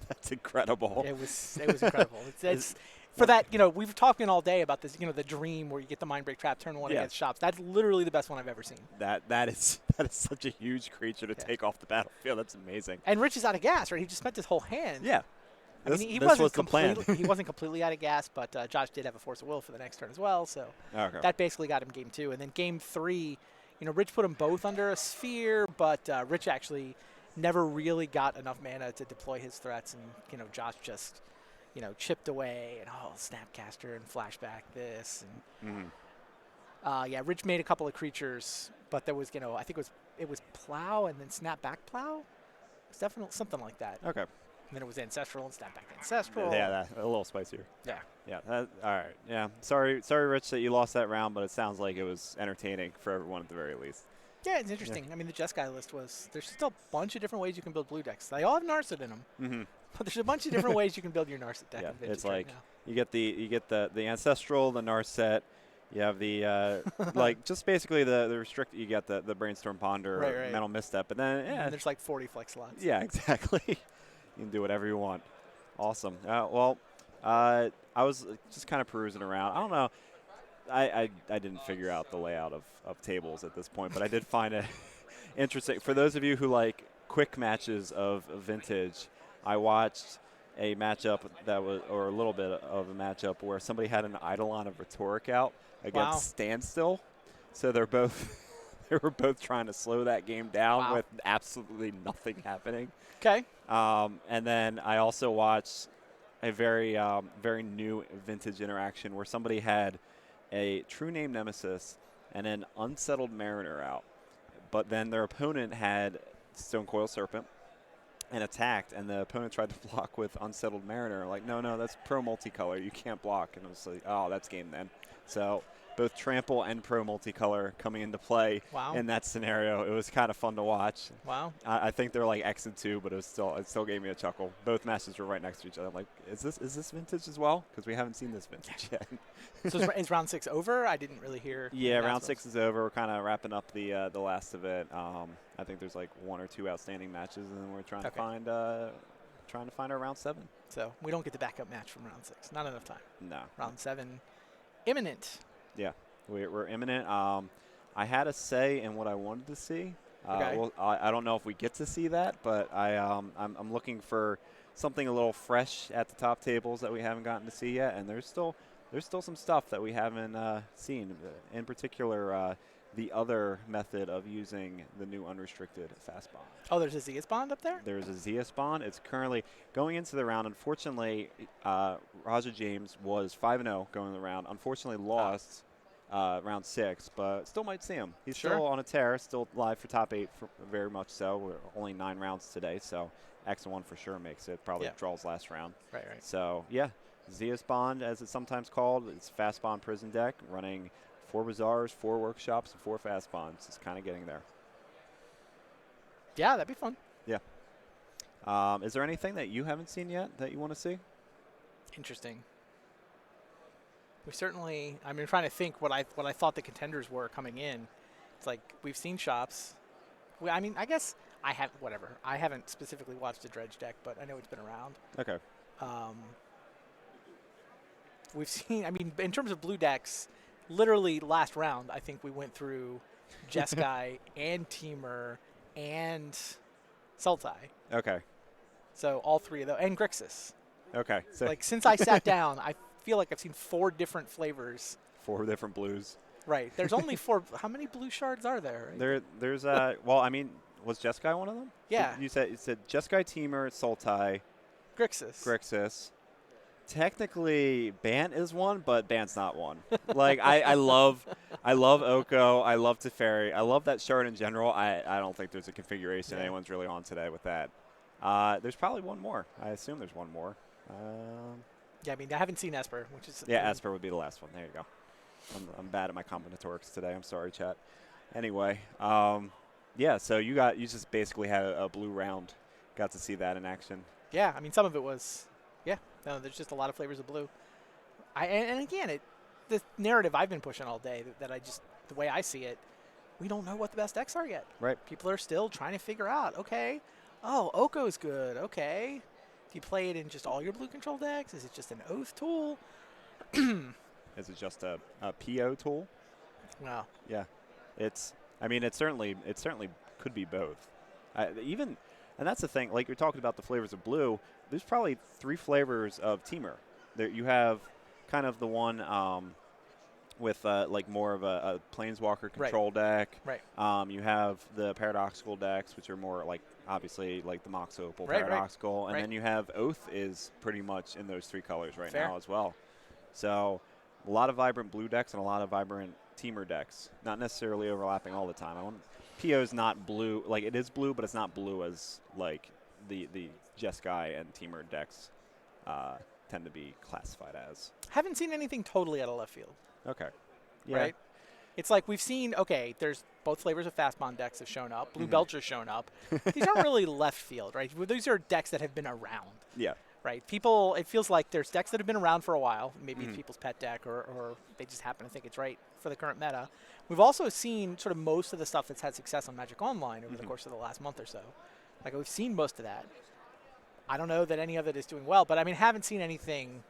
That's incredible. It was incredible. It's for that, we were talking all day about this, the dream where you get the Mind Break Trap turn 1 Yeah. against Shops. That's literally the best one I've ever seen. That is such a huge creature to Yeah. take off the battlefield. That's amazing. And Rich is out of gas, right? He just spent his whole hand. Yeah. I This, mean, he this wasn't was the plan. he wasn't completely out of gas, but Josh did have a Force of Will for the next turn as well, so Okay. that basically got him game 2. And then game 3, Rich put them both under a sphere, but Rich actually never really got enough mana to deploy his threats, and Josh just chipped away and Snapcaster and flashback this and yeah, Rich made a couple of creatures, but there was I think it was plow and then snapback plow. It's definitely something like that. Okay. And then it was ancestral and snapback ancestral. Yeah, a little spicier. Yeah. Yeah. All right. Yeah. Sorry, Rich, that you lost that round, but it sounds like it was entertaining for everyone at the very least. Yeah, it's interesting. I mean, the Jeskai list there's still a bunch of different ways you can build blue decks. They all have Narset in them, Mm-hmm. but there's a bunch of different ways you can build your Narset deck. Yeah. in Vintage It's right like now. you get the ancestral, the Narset. You have the like just basically the restrict. You get the brainstorm ponder, Right. mental misstep, but then And there's like 40 flex slots. yeah, exactly. You can do whatever you want. Awesome. Well, I was just kind of perusing around. I don't know. I didn't figure out the layout of tables at this point, but I did find it interesting. For those of you who like quick matches of Vintage, I watched a matchup that was, or a little bit of a matchup where somebody had an Eidolon of Rhetoric out against Wow. Standstill. So they're both they were both trying to slow that game down Wow. with absolutely nothing happening. Okay. And then I also watched a very new vintage interaction where somebody had a True Name Nemesis and an Unsettled Mariner out, but then their opponent had Stone Coil Serpent and attacked, and the opponent tried to block with Unsettled Mariner. Like, no, that's pro multicolor. You can't block. And I was like, oh, that's game then. So both Trample and pro multicolor coming into play Wow. in that scenario. It was kind of fun to watch. Wow. I think they're like X and 2, but it still gave me a chuckle. Both matches were right next to each other. I'm like, is this vintage as well? Because we haven't seen this vintage yet. So is round 6 over? I didn't really hear. the Yeah, round announcements. 6 is over. We're kind of wrapping up the last of it. I think there's like 1 or 2 outstanding matches, and then we're trying Okay. to find our round 7. So we don't get the backup match from round 6. Not enough time. No. Round 7, imminent. Yeah, we're imminent. I had a say in what I wanted to see. Okay. Well, I don't know if we get to see that, but I'm looking for something a little fresh at the top tables that we haven't gotten to see yet, and there's still some stuff that we haven't seen. In particular, the other method of using the new unrestricted fast bond. Oh, there's a Zeus Bond up there? There's a Zeus bond. It's currently going into the round. Unfortunately, Raja James was 5-0 going in the round. Unfortunately, lost round 6, but still might see him. He's Sure. still on a tear, still live for top 8, very much so. We're only 9 rounds today, so X1 for sure makes it. Probably Yeah. draws last round. Right. So, yeah, Zeus Bond, as it's sometimes called. It's Fast Bond Prison deck, running 4 Bazaars, 4 Workshops, and 4 Fast Bonds. It's kind of getting there. Yeah, that'd be fun. Is there anything that you haven't seen yet that you want to see? Interesting. We certainly. I mean, trying to think what I thought the contenders were coming in. It's like we've seen shops. I mean, I guess I have whatever. I haven't specifically watched the Dredge deck, but I know it's been around. Okay. We've seen. I mean, in terms of blue decks, literally last round, I think we went through Jeskai and Teamer and Sultai. Okay. So all 3 of those, and Grixis. Okay. So Like since I sat down, I feel like I've seen 4 different flavors. 4 different blues. Right. There's only 4. How many blue shards are there? There's well, I mean, was Jeskai one of them? Yeah. You said Jeskai, Teamer, Sultai, Grixis. Grixis. Technically, Bant is one, but Bant's not one. Like I love Oko. I love Teferi. I love that shard in general. I don't think there's a configuration Yeah. anyone's really on today with that. There's probably one more. I assume there's one more. Yeah, I mean, I haven't seen Esper, which is Yeah, Esper would be the last one. There you go. I'm bad at my combinatorics today. I'm sorry, chat. Anyway, yeah. So you just basically had a blue round. Got to see that in action. Yeah, I mean, some of it was. Yeah, no, there's just a lot of flavors of blue. And again, the narrative I've been pushing all day that I just the way I see it, we don't know what the best decks are yet. Right. People are still trying to figure out. Okay, oh, Oko's good. Okay, do you play it in just all your blue control decks? Is it just an Oath tool? Is it just a PO tool? Well, Yeah. I mean, it certainly could be both. And that's the thing. Like you're talking about the flavors of blue. There's probably 3 flavors of Teamer. There you have kind of the one with like more of a Planeswalker control deck. Right. You have the paradoxical decks, which are more like obviously like the Mox Opal Right, right. paradoxical, and Right. then you have Oath is pretty much in those 3 colors right Fair. now as well. So a lot of vibrant blue decks and a lot of vibrant Teamer decks, not necessarily overlapping all the time. PO's not blue, like it is blue, but it's not blue as like the Jeskai and Teamer decks tend to be classified as. haven't seen anything totally out of left field. Okay. Yeah. Right? It's like we've seen, okay, there's both flavors of Fast Bond decks have shown up. Blue Belcher's shown up. These aren't really left field, right? These are decks that have been around, Yeah. right? People, it feels like there's decks that have been around for a while. Maybe it's people's pet deck or they just happen to think it's right for the current meta. We've also seen sort of most of the stuff that's had success on Magic Online over the course of the last month or so. Like we've seen most of that. I don't know that any of it is doing well, but I mean, haven't seen anything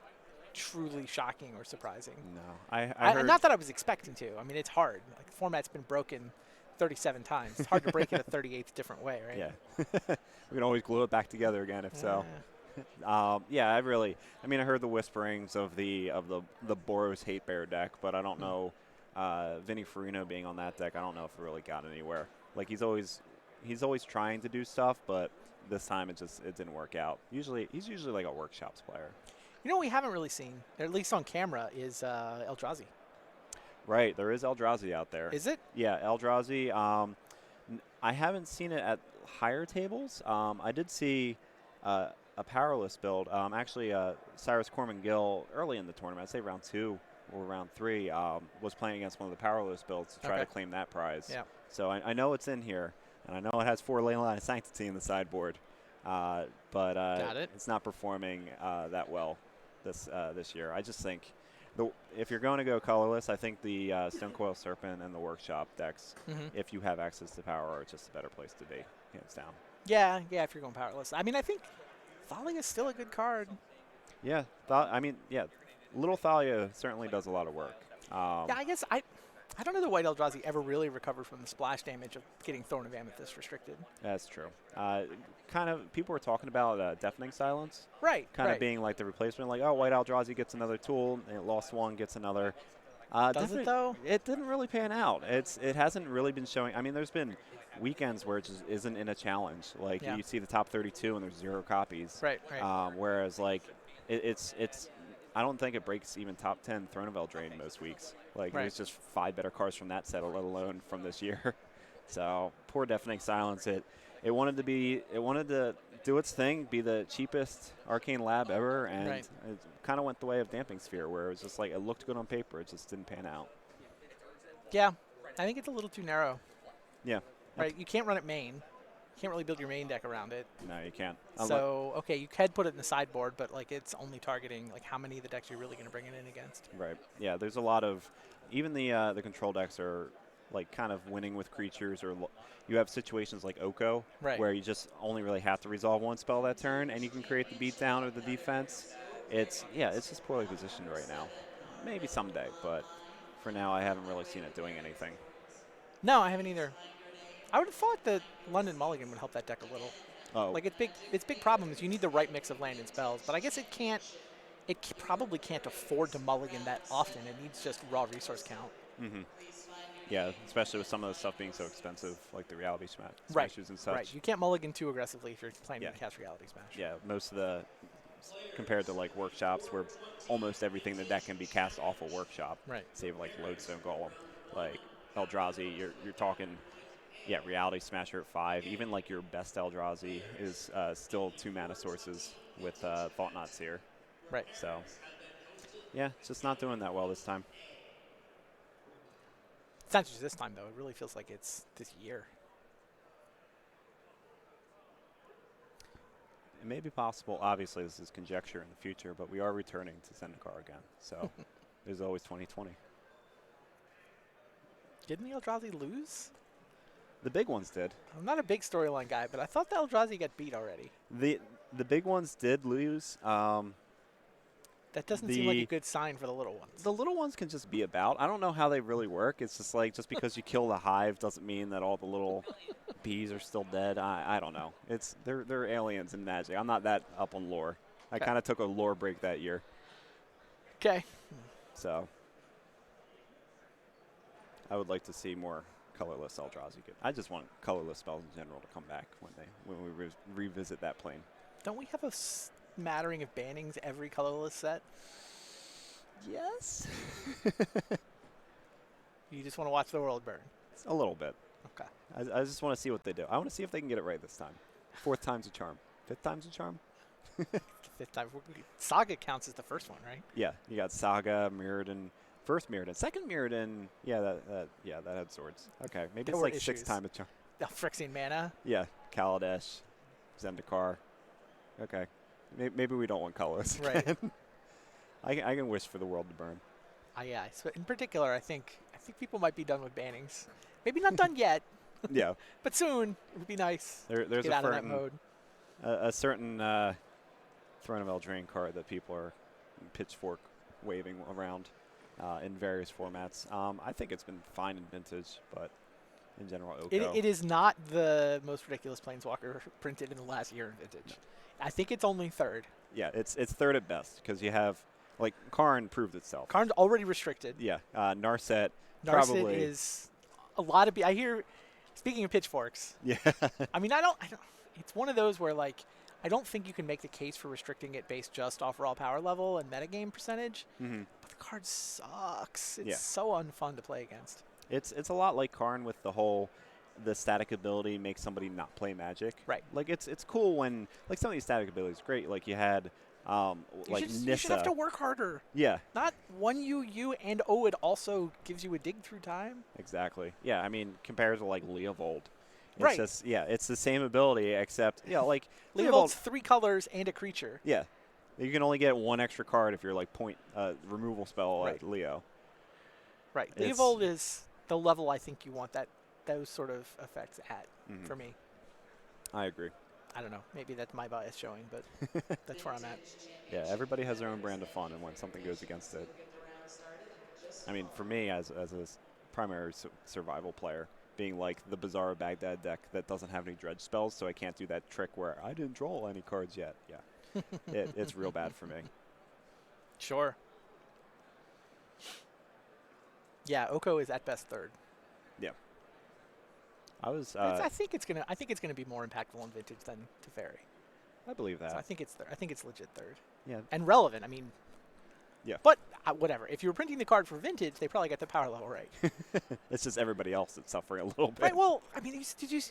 truly shocking or surprising. No. I heard Not that I was expecting to. I mean, it's hard. Like the format's been broken 37 times. It's hard to break it a 38th different way, right? Yeah. We can always glue it back together again if so. Yeah, I mean, I heard the whisperings of the Boros Hate Bear deck, but I don't know. Vinny Farina being on that deck, I don't know if it really got anywhere. Like he's always trying to do stuff, but this time it didn't work out. He's usually like a workshops player. You know what we haven't really seen, at least on camera, is Eldrazi. Right, there is Eldrazi out there. Is it? Yeah, Eldrazi. I haven't seen it at higher tables. I did see a powerless build. Actually, Cyrus Corman Gill early in the tournament, I'd say round 2 or round 3, was playing against one of the powerless builds to try to claim that prize. Yeah. So I know it's in here, and I know it has 4 Leyline of Sanctity in the sideboard, but Got it. it's not performing that well this year. I just think if you're going to go colorless, I think the Stonecoil Serpent and the Workshop decks, if you have access to power, are just a better place to be, hands down. Yeah, if you're going powerless. I mean, I think Thalia is still a good card. Yeah, Little Thalia certainly does a lot of work. Yeah, I guess I don't know that White Eldrazi ever really recovered from the splash damage of getting Thorn of Amethyst restricted. That's true. Kind of, people were talking about Deafening Silence. Right. Kind of being like the replacement, like, oh, White Eldrazi gets another tool, and Lost One gets another. Does it, though? It didn't really pan out. It hasn't really been showing. I mean, there's been weekends where it just isn't in a challenge. Like, you see the top 32 and there's 0 copies. Right. Whereas, like, it's I don't think it breaks even top 10 Throne of Eldraine most weeks. Like, there's just 5 better cards from that set, let alone from this year. So, poor Deafening Silence. It wanted to do its thing, be the cheapest Arcane Lab ever, and it kind of went the way of Damping Sphere, where it was just like, it looked good on paper, it just didn't pan out. Yeah, I think it's a little too narrow. Yeah. Right, you can't run it main. You can't really build your main deck around it. No, you can't. So, okay, you could put it in the sideboard, but like it's only targeting like how many of the decks you're really going to bring it in against. Right. Yeah, there's a lot of, even the control decks are like kind of winning with creatures, or you have situations like Oko, where you just only really have to resolve one spell that turn, and you can create the beatdown or the defense. It's just poorly positioned right now. Maybe someday, but for now, I haven't really seen it doing anything. No, I haven't either. I would have thought that London Mulligan would help that deck a little. Oh. Like its big problem is you need the right mix of land and spells, but I guess it can't. Probably can't afford to mulligan that often. It needs just raw resource count. Mm-hmm. Yeah, especially with some of the stuff being so expensive, like the Reality Smashers and such. Right, you can't mulligan too aggressively if you're planning to cast Reality Smash. Yeah, most of the, compared to like workshops where almost everything in the deck can be cast off a workshop. Right. Save like Lodestone Golem. Like Eldrazi, you're talking, Reality Smasher at 5. Even like your best Eldrazi is still 2 mana sources with Thought-Knot Seer. Right. So, yeah, it's just not doing that well this time. It's not just this time, though. It really feels like it's this year. It may be possible. Obviously, this is conjecture in the future, but we are returning to Zendikar again. So there's always 2020. Didn't the Eldrazi lose? The big ones did. I'm not a big storyline guy, but I thought the Eldrazi got beat already. The big ones did lose. That doesn't seem like a good sign for the little ones. The little ones can just be about. I don't know how they really work. It's just like, just because you kill the hive doesn't mean that all the little bees are still dead. I don't know. They're aliens in Magic. I'm not that up on lore. I kind of took a lore break that year. Okay. So I would like to see more colorless Eldrazi. I just want colorless spells in general to come back when we revisit that plane. Don't we have a smattering of bannings every colorless set? Yes. You just want to watch the world burn? A little bit. Okay. I just want to see what they do. I want to see if they can get it right this time. 4th time's a charm. 5th time's a charm? 5th time. Saga counts as the first one, right? Yeah. You got Saga, Mirrodin. First Mirrodin. Second Mirrodin, that had swords. Okay. Maybe it's like issues. 6th time a charm. The Phyrexian Mana? Yeah. Kaladesh, Zendikar. Okay. Maybe we don't want colors. Right. I can wish for the world to burn. Yeah. In particular, I think people might be done with bannings. Maybe not done yet. Yeah. But soon. It would be nice. There's get out of that mode. A certain Throne of Eldraine card that people are pitchfork waving around in various formats. I think it's been fine in Vintage, but in general, Oko. It is not the most ridiculous Planeswalker printed in the last year in Vintage. I think it's only third. Yeah, it's third at best because you have like Karn proved itself. Karn's already restricted. Yeah, Narset Narset probably is a lot of. I hear. Speaking of pitchforks, yeah. I mean, I don't. It's one of those where like I don't think you can make the case for restricting it based just off raw power level and metagame percentage. Mhm. But the card sucks. It's Yeah. so unfun to play against. It's a lot like Karn with the static ability makes somebody not play Magic. Right. Like it's cool when like some of these static abilities great. Like you had like You Nissa. should have to work harder. Yeah, Not one UU and it also gives you a dig through time. exactly. Yeah, I mean compared to like Leovold. It's Right. just it's the same ability except like Leovold's 3 colors and a creature. Yeah. You can only get one extra card if you're like point removal spell Right. at Leo. Right. It's- Leovold is the level I think you want those sort of effects at Mhm. for me. I agree. I don't know. Maybe that's my bias showing, but that's where I'm at. Yeah, everybody has their own brand of fun, and when something goes against it, I mean, for me as a primary survival player, being like the Bizarro Baghdad deck that doesn't have any dredge spells, so I can't do that trick where I didn't draw any cards yet. Yeah, it's real bad for me. Sure. Yeah, Oko is at best third. I was, I think it's gonna be more impactful in Vintage than Teferi. I believe So I that. think it's I think it's legit third. Yeah, And relevant. I mean. Yeah. But whatever. If you were printing the card for Vintage, they probably got the power level right. it's just everybody else that's suffering a little bit. Right. Well, I mean,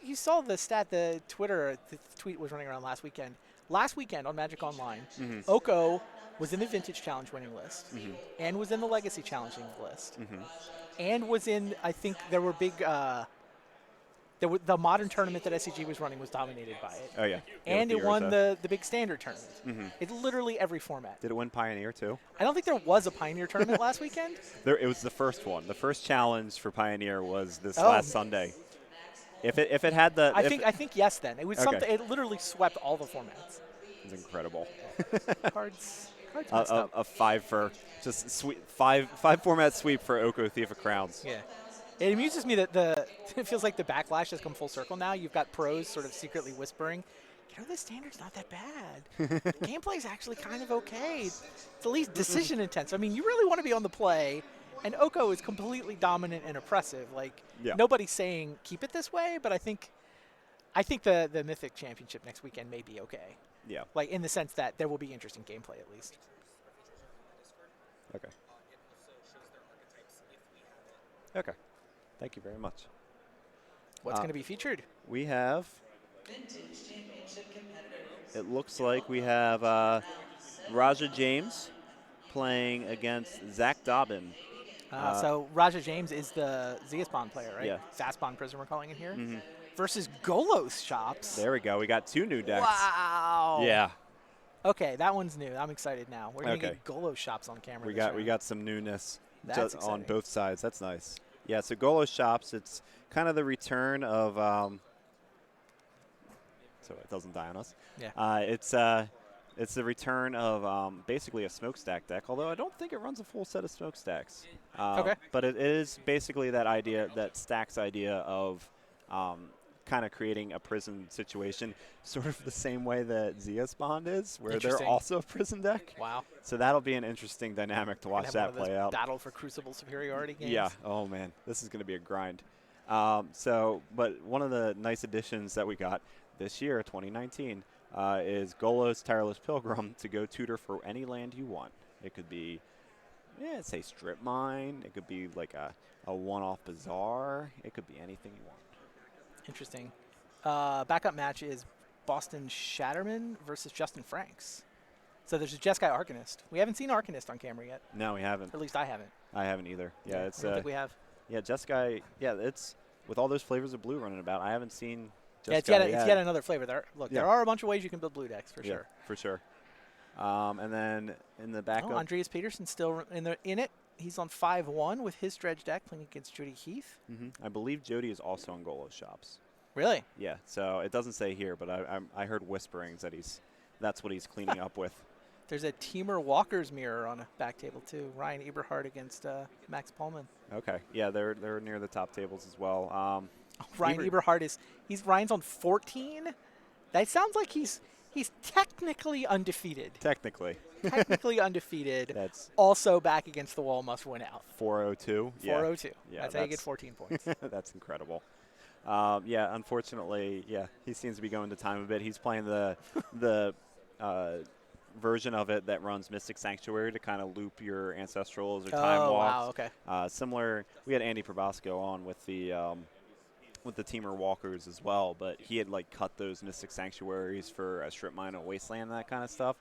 you saw the stat, the tweet was running around last weekend. Last weekend on Magic Online, Mhm. Oko was in the Vintage Challenge winning list, Mhm. and was in the Legacy challenging list, Mhm. and was in. I think there were big. The modern tournament that SCG was running was dominated by it, Oh yeah. and with it won Urza. the big standard tournament. Mhm. It's literally every format. Did it win Pioneer too? I don't think there was a Pioneer tournament last weekend. It was the first one. The first challenge for Pioneer was this Oh. last Sunday. If it had the, I think yes. Then it was Okay. something. It literally swept all the formats. it's incredible. Cards messed up. A 5 for just sweep, five format sweep for Oko Thief of Crowns. Yeah. It amuses me that it feels like the backlash has come full circle now. You've got pros sort of secretly whispering, the standard's not that bad. The gameplay's actually kind of okay. It's at least decision intense. I mean, you really want to be on the play, and Oko is completely dominant and oppressive. Like, Yeah. nobody's saying keep it this way, but I think the Mythic Championship next weekend may be okay. Yeah. Like, in the sense that there will be interesting gameplay at least. Okay. Okay. Thank you very much. What's going to be featured? We have. It looks like we have Raja James playing against Zach Dobbin. So Raja James is the Zeaspon player, right? Yeah. Zaspon Prison we're calling it here. Mhm. Versus Golos Shops. There we go. We got 2 new decks. Wow. Yeah. Okay, that one's new. I'm excited now. We're gonna Okay. get Golos Shops on camera. We this got round. some newness That's on exciting. both sides. That's nice. Yeah, so Golo Shops, it's kind of the return of so it doesn't die on us. Yeah. It's the return of basically a smokestack deck, although I don't think it runs a full set of smokestacks. Okay. But it is basically that idea, that stacks idea of kind of creating a prison situation, sort of the same way that Zeaspond is, where they're Interesting. also a prison deck. Wow. So that'll be an interesting dynamic to Gonna watch have that one of those play out. Battle for Crucible superiority games. Yeah. Oh man, this is going to be a grind. But one of the nice additions that we got this year, 2019, is Golos Tireless Pilgrim to go tutor for any land you want. It could be, say Strip Mine. It could be like a one-off Bazaar. It could be anything you want. Interesting. Backup match is Boston Shatterman versus Justin Franks. So there's a Jeskai Arcanist. We haven't seen Arcanist on camera yet. No, we haven't. Or at least I haven't. I haven't either. Yeah, it's I don't think we have. Jeskai. Yeah, it's with all those flavors of blue running about. I haven't seen Jeskai It's yet another flavor. There Yeah. are a bunch of ways you can build blue decks for sure. For sure. And then in the backup, Oh, Andreas Peterson's still in it. He's on 5-1 with his dredge deck playing against Judy Heath. I believe Jody is also on Golos Shops. Really? Yeah, so it doesn't say here, but I heard whisperings that that's what he's cleaning up with. There's a Teamer Walker's mirror on a back table too. Ryan Eberhardt against Max Pullman. Okay, yeah, they're near the top tables as well. Ryan Eberhardt Ryan's on 14. That sounds like he's He's technically undefeated. Technically, Technically undefeated. that's Also back against the wall, must win out. 402. 402. Yeah, That's how you get 14 points. That's incredible. Yeah, unfortunately, yeah, he seems to be going to time a bit. He's playing the version of it that runs Mystic Sanctuary to kind of loop your ancestrals or time Oh, walks. wow, okay. Similar, we had Andy Probasco on with the Teamer Walkers as well, but he had like cut those Mystic Sanctuaries for a Strip Mine and Wasteland and that kind of stuff.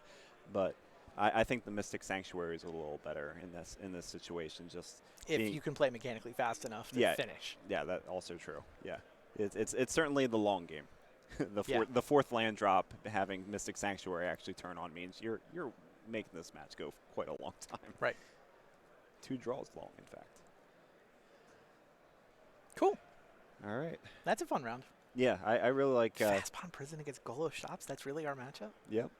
But I think the Mystic Sanctuary is a little better in this situation. Just If being- you can play mechanically fast enough to Yeah. finish. yeah, that's also true. Yeah, it's certainly the long game. Yeah. The fourth land drop, having Mystic Sanctuary actually turn on means you're making this match go for quite a long time. Right. 2 draws long, in fact. Cool. All right. That's a fun round. Yeah, I really like. Fastpawn Prison against Golo Shops. That's really our matchup. Yep.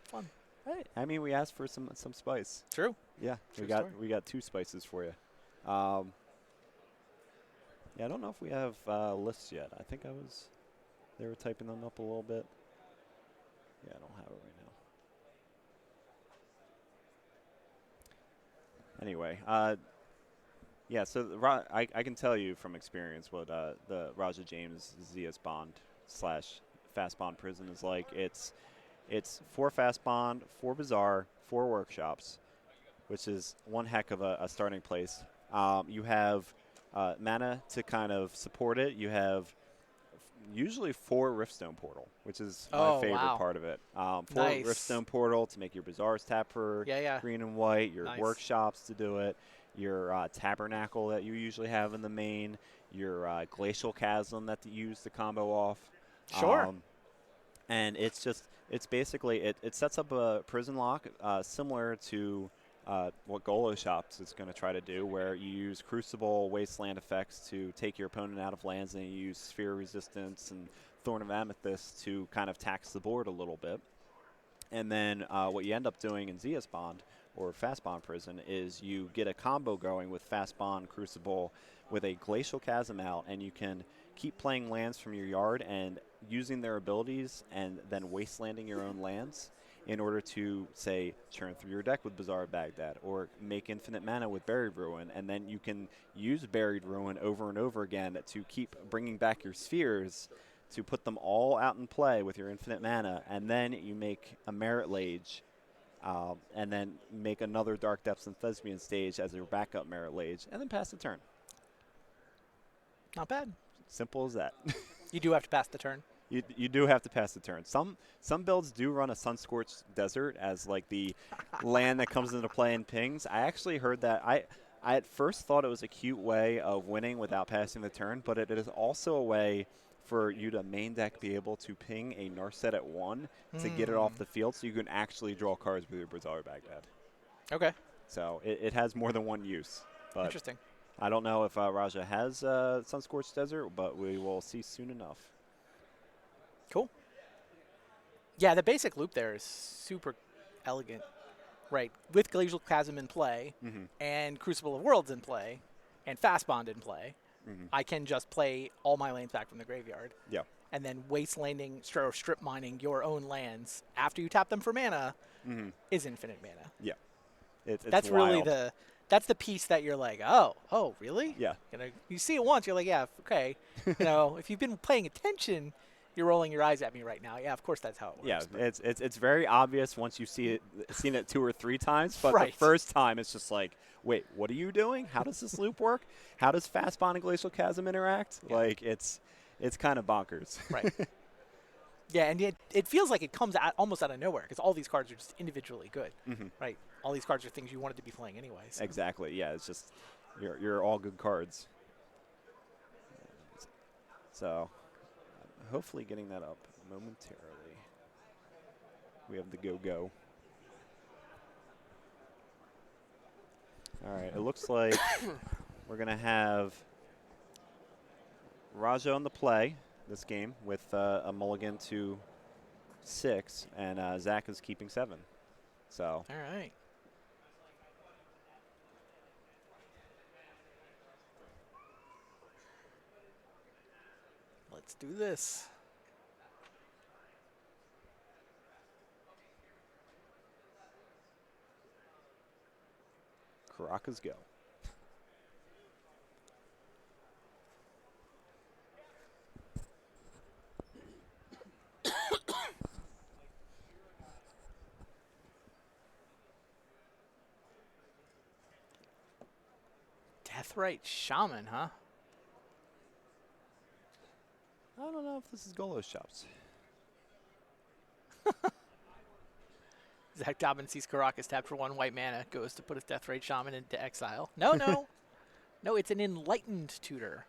Fun. Hey, I mean, we asked for some spice. True. Yeah, True we story. got 2 spices for you. Yeah, I don't know if we have lists yet. I think they were typing them up a little bit. Yeah, I don't have it right now. Anyway, yeah, so I can tell you from experience what the Raja James ZS Bond / Fast Bond Prison is like. It's 4 Fast Bond, 4 Bazaar, 4 Workshops, which is one heck of a starting place. You have mana to kind of support it. You have usually 4 Riftstone Portal, which is my Oh, favorite wow. part of it. 4 Nice. Riftstone Portal to make your Bazaars tap for Yeah. green and white, your Nice. Workshops to do it, your Tabernacle that you usually have in the main, your Glacial Chasm that you use to combo off. Sure. And it's basically, it sets up a prison lock similar to what Golo Shops is going to try to do, where you use Crucible, Wasteland effects to take your opponent out of lands, and you use Sphere Resistance and Thorn of Amethyst to kind of tax the board a little bit. And then what you end up doing in ZS Bond or Fast Bond Prison is you get a combo going with Fast Bond, Crucible, with a Glacial Chasm out, and you can keep playing lands from your yard and using their abilities and then wastelanding your own lands in order to, say, churn through your deck with Bazaar of Baghdad or make infinite mana with Buried Ruin, and then you can use Buried Ruin over and over again to keep bringing back your spheres to put them all out in play with your infinite mana, and then you make a Merit Lage, and then make another Dark Depths and Thespian stage as your backup Merit Lage, and then pass the turn. Not bad. Simple as that. You do have to pass the turn. You do have to pass the turn. Some builds do run a Sunscorched Desert as like the land that comes into play and pings. I actually heard that. I at first thought it was a cute way of winning without passing the turn, but it is also a way for you to main deck be able to ping a Narset at 1 to get it off the field, so you can actually draw cards with your Bazaar of Baghdad. Okay. So it has more than one use. But Interesting. I don't know if Raja has Sunscorched Desert, but we will see soon enough. Cool. Yeah, the basic loop there is super elegant. Right. With Glacial Chasm in play and Crucible of Worlds in play and Fast Bond in play, I can just play all my lands back from the graveyard. Yeah. And then wastelanding or strip mining your own lands after you tap them for mana is infinite mana. Yeah. It's That's wild. really that's the piece that you're like, oh, really? Yeah. You see it once, you're like, yeah, okay. If you've been paying attention, you're rolling your eyes at me right now. Yeah, of course that's how it works. Yeah, it's very obvious once you seen it 2 or 3 times, but Right. the first time it's just like, wait, what are you doing? How does this loop work? How does Fast Bond and Glacial Chasm interact? Yeah. Like it's kind of bonkers. Right. Yeah, and it feels like it comes almost out of nowhere because all these cards are just individually good, right? All these cards are things you wanted to be playing anyway. So. Exactly. Yeah, it's just you're all good cards. So hopefully getting that up momentarily. We have the go. All right, it looks like we're going to have Raja on the play this game with a mulligan to 6, and Zach is keeping 7. So All right. Let's do this. Caracas go. Deathrite Shaman, huh? I don't know if this is Golo Shops. Zach Dobbins sees Caracas tapped for 1 white mana, goes to put his Deathrite Shaman into exile. No, no. No, it's an Enlightened Tutor.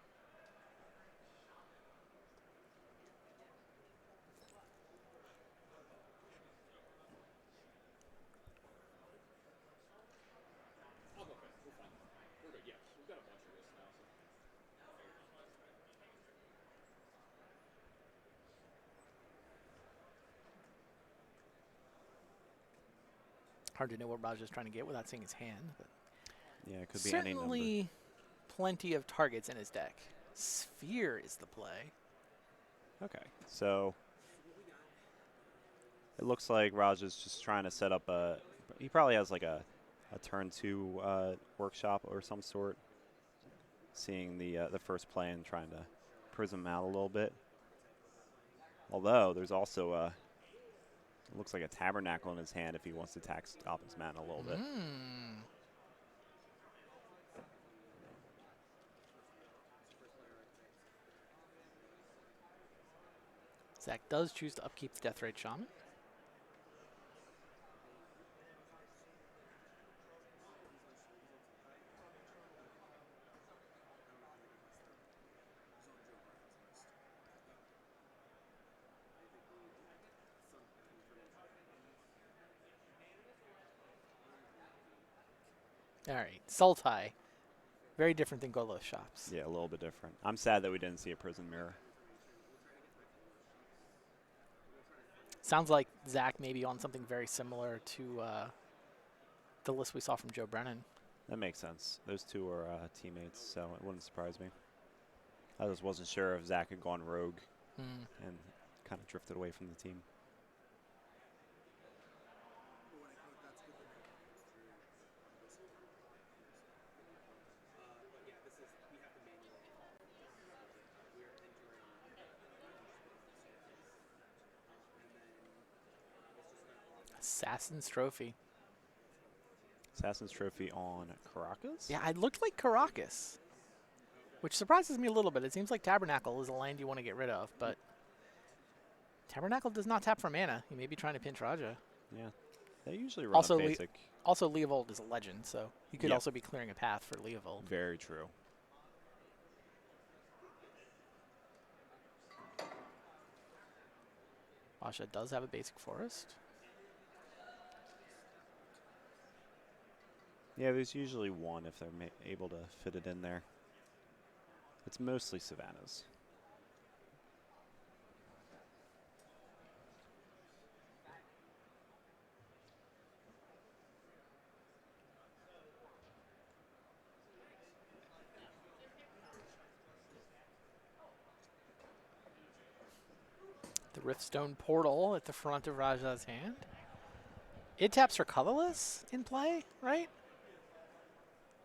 Hard to know what Raja's trying to get without seeing his hand, but Yeah, it could be any number. certainly plenty of targets in his deck. Sphere is the play. Okay, so it looks like Raja's just trying to set up a. He probably has like a turn 2 workshop or some sort. Seeing the first play and trying to prism out a little bit. Although there's also it looks like a Tabernacle in his hand if he wants to tax Dobbins' mana a little bit. Zach does choose to upkeep the Deathrite Shaman. All right, Sultai. Very different than Golo Shops. Yeah, a little bit different. I'm sad that we didn't see a Prison Mirror. Sounds like Zach may be on something very similar to the list we saw from Joe Brennan. That makes sense. Those two are teammates, so it wouldn't surprise me. I just wasn't sure if Zach had gone rogue and kind of drifted away from the team. Assassin's Trophy. Assassin's Trophy on Caracas? Yeah, it looked like Caracas, which surprises me a little bit. It seems like Tabernacle is a land you want to get rid of, but Tabernacle does not tap for mana. You may be trying to pinch Raja. Yeah. They usually run Also, a basic. Also, Leovold is a legend, so you could Yep. also be clearing a path for Leovold. Very true. Raja does have a basic forest. Yeah, there's usually one if they're able to fit it in there. It's mostly Savannas. The Riftstone Portal at the front of Raja's hand. It taps for colorless in play, right?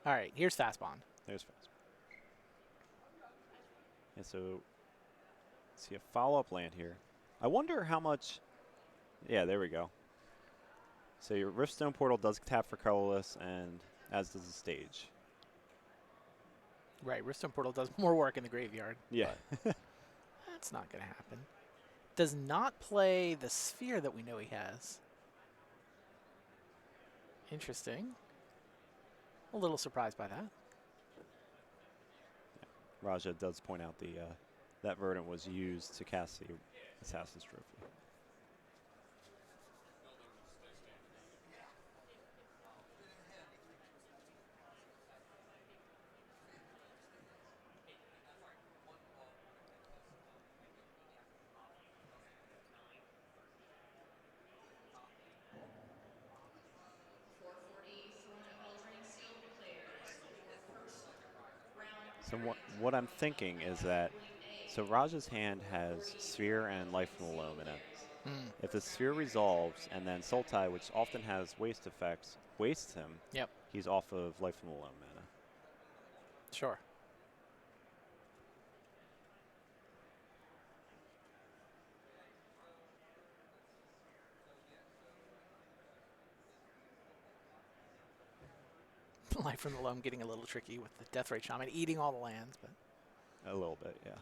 All right, here's Fastbond. There's fast. And so, see a follow-up land here. I wonder how much. Yeah, there we go. So your Riftstone Portal does tap for colorless, and as does the stage. Right, Riftstone Portal does more work in the graveyard. Yeah. but that's not going to happen. Does not play the Sphere that we know he has. Interesting. A little surprised by that. Raja does point out the that Verdant was used to cast the Assassin's Trophy. So what I'm thinking is that, so Raja's hand has Sphere and Life from the Loam in it. If the Sphere resolves and then Sultai, which often has waste effects, wastes him, Yep. he's off of Life from the Loam mana. Sure. Life from the Loam getting a little tricky with the Death Ray Shaman eating all the lands, but A little bit, yeah.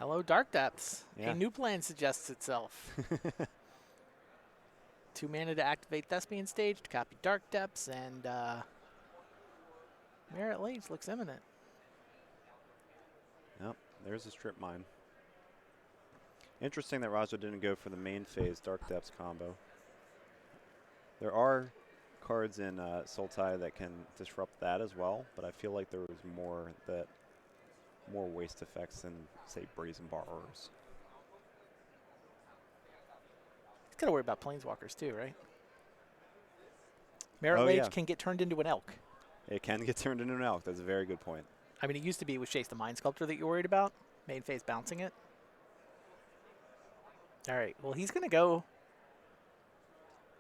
hello, Dark Depths. Yeah. A new plan suggests itself. 2 mana to activate Thespian Stage to copy Dark Depths, and Merit Lage looks imminent. Yep, there's a Strip Mine. Interesting that Raja didn't go for the main phase Dark Depths combo. There are cards in Sultai that can disrupt that as well, but I feel like there was more waste effects than, say, Brazen Borrowers. He's got to worry about Planeswalkers too, right? Merit Oh, Lage yeah. can get turned into an elk. It can get turned into an elk. That's a very good point. I mean, it used to be with Chase the Mind Sculptor that you're worried about. Main phase bouncing it. All right. Well, he's going to go.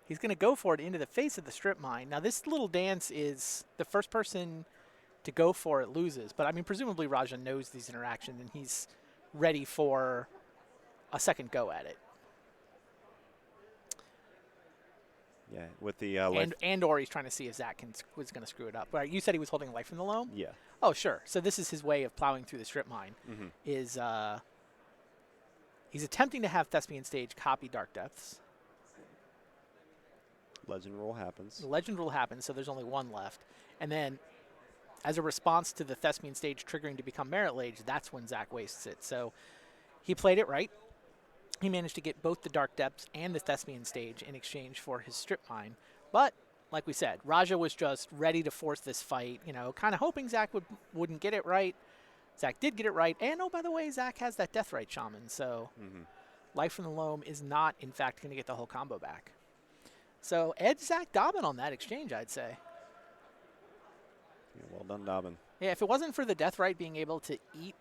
He's going to go for it into the face of the Strip Mine. Now, this little dance is the first person to go for it loses. But, I mean, presumably Raja knows these interactions, and he's ready for a second go at it. Yeah, with the life. And or he's trying to see if Zach was going to screw it up. Right, you said he was holding Life from the Loam? Yeah. Oh, sure. So this is his way of plowing through the Strip Mine. Mm-hmm. Is he's attempting to have Thespian Stage copy Dark Depths. Legend rule happens. The Legend rule happens, so there's only one left. And then, as a response to the Thespian Stage triggering to become Merit Lage, that's when Zach wastes it. So he played it right. He managed to get both the Dark Depths and the Thespian Stage in exchange for his Strip Mine. But, like we said, Raja was just ready to force this fight, you know, kind of hoping Zach wouldn't get it right. Zach did get it right. And, oh, by the way, Zach has that Deathrite Shaman, so Life from the Loam is not, in fact, going to get the whole combo back. So, edge Zach Dobbin on that exchange, I'd say. Yeah, well done, Dobbin. Yeah, if it wasn't for the Deathrite being able to eat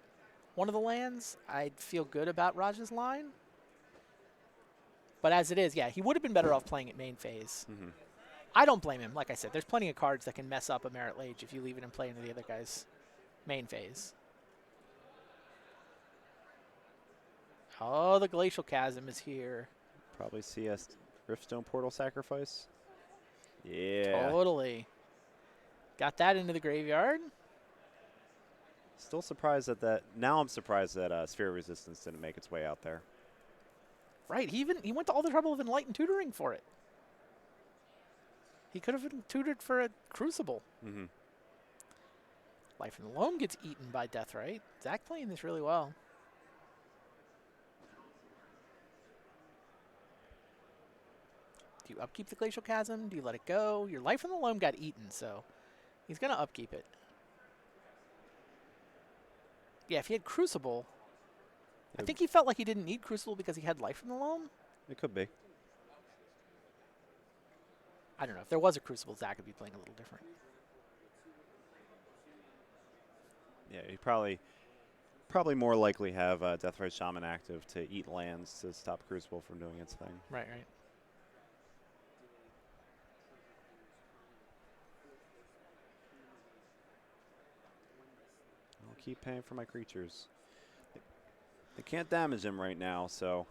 one of the lands, I'd feel good about Raja's line. But as it is, yeah, he would have been better off playing it main phase. I don't blame him. Like I said, there's plenty of cards that can mess up a Merit Lage if you leave it and play into the other guy's main phase. Oh, the Glacial Chasm is here. Probably see a Riftstone Portal Sacrifice. Yeah. Totally. Got that into the graveyard. Still surprised at that. Now I'm surprised that Sphere of Resistance didn't make its way out there. Right, he went to all the trouble of Enlightened Tutoring for it. He could have been tutored for a Crucible. Life in the Loam gets eaten by Deathrite. Zach playing this really well. Do you upkeep the Glacial Chasm? Do you let it go? Your Life in the Loam got eaten, so he's going to upkeep it. Yeah, if he had Crucible, I think he felt like he didn't need Crucible because he had Life in the Loam. It could be. I don't know. If there was a Crucible, Zach would be playing a little different. Yeah, he probably more likely have Deathrite Shaman active to eat lands to stop Crucible from doing its thing. Right. I'll keep paying for my creatures. They can't damage him right now, so.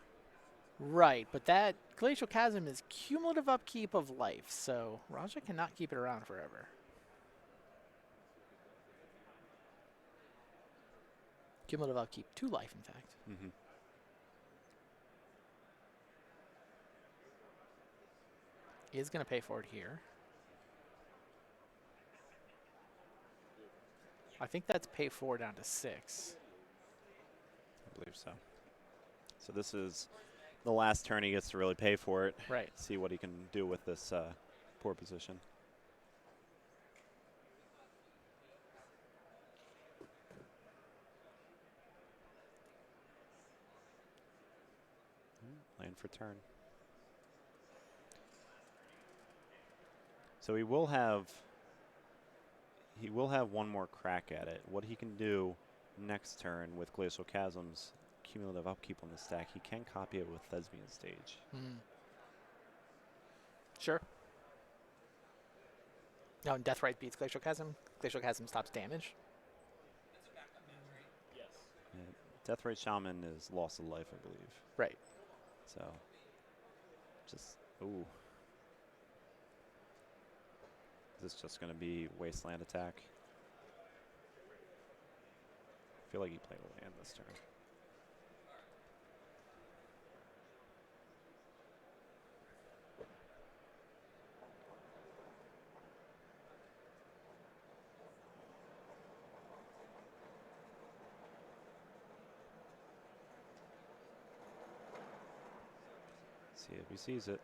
Right, but that Glacial Chasm is cumulative upkeep of life, so Raja cannot keep it around forever. Cumulative upkeep, 2 life, in fact. He is going to pay for it here. I think that's pay 4 down to 6. I believe so. So this is the last turn he gets to really pay for it. Right. See what he can do with this poor position. Land for turn. So he will have one more crack at it. What he can do next turn with Glacial Chasm's cumulative upkeep on the stack, he can copy it with Thespian Stage. Sure. No, and Deathrite beats Glacial Chasm. Glacial Chasm stops damage. Yeah, Deathrite Shaman is loss of life, I believe. Right. So, just, ooh. Is this just going to be Wasteland attack? I feel like he played a land this turn. See if he sees it.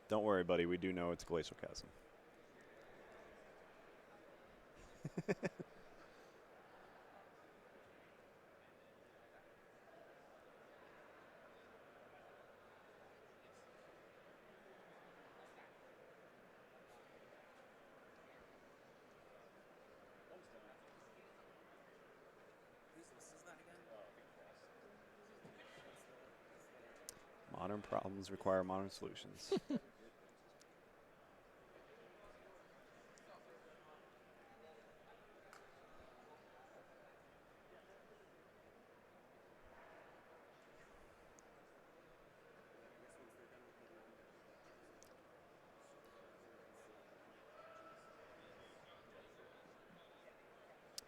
Don't worry, buddy. We do know it's Glacial Chasm. Modern problems require modern solutions.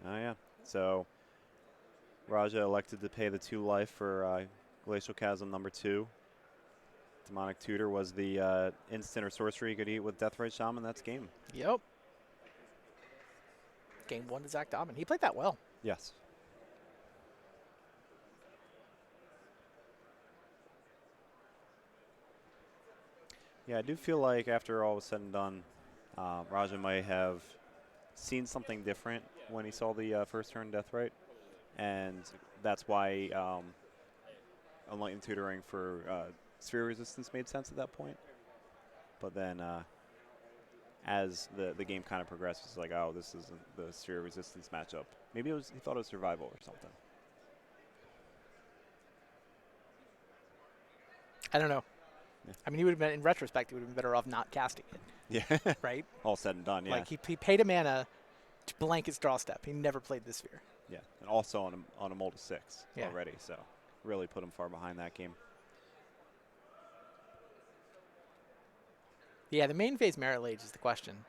Oh, yeah. So Raja elected to pay the 2 life for Glacial Chasm #2. Demonic Tutor was the instant or sorcery you could eat with Deathrite Shaman. That's game. Yep. Game 1 to Zach Dobbin. He played that well. Yes. Yeah, I do feel like after all was said and done, Raja might have seen something different when he saw the first turn Deathrite, and that's why Enlightened Tutoring for Sphere Resistance made sense at that point. But then as the game kind of progressed, it's like, oh, this isn't the Sphere Resistance matchup. Maybe he thought it was Survival or something. I don't know. Yeah. I mean, he would have been, in retrospect, he would have been better off not casting it. Yeah. Right? All said and done, yeah. Like, he paid a mana to blank his draw step. He never played the Sphere. Yeah, and also on a mold of 6 Yeah. already, so really put him far behind that game. Yeah, the main phase Merit Lage is the question.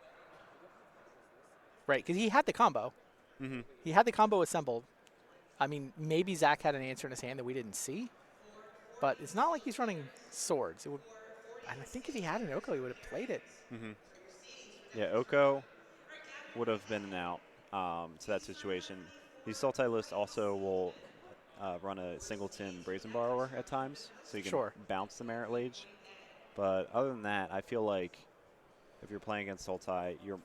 Right, because he had the combo. Mm-hmm. He had the combo assembled. I mean, maybe Zach had an answer in his hand that we didn't see. But it's not like he's running swords. It would, and I think if he had an Oko, he would have played it. Mm-hmm. Yeah, Oko would have been an out to that situation. The Sultai list also will run a singleton Brazen Borrower at times, so you can Sure. bounce the Merit Lage. But other than that, I feel like if you're playing against Sultai, you're,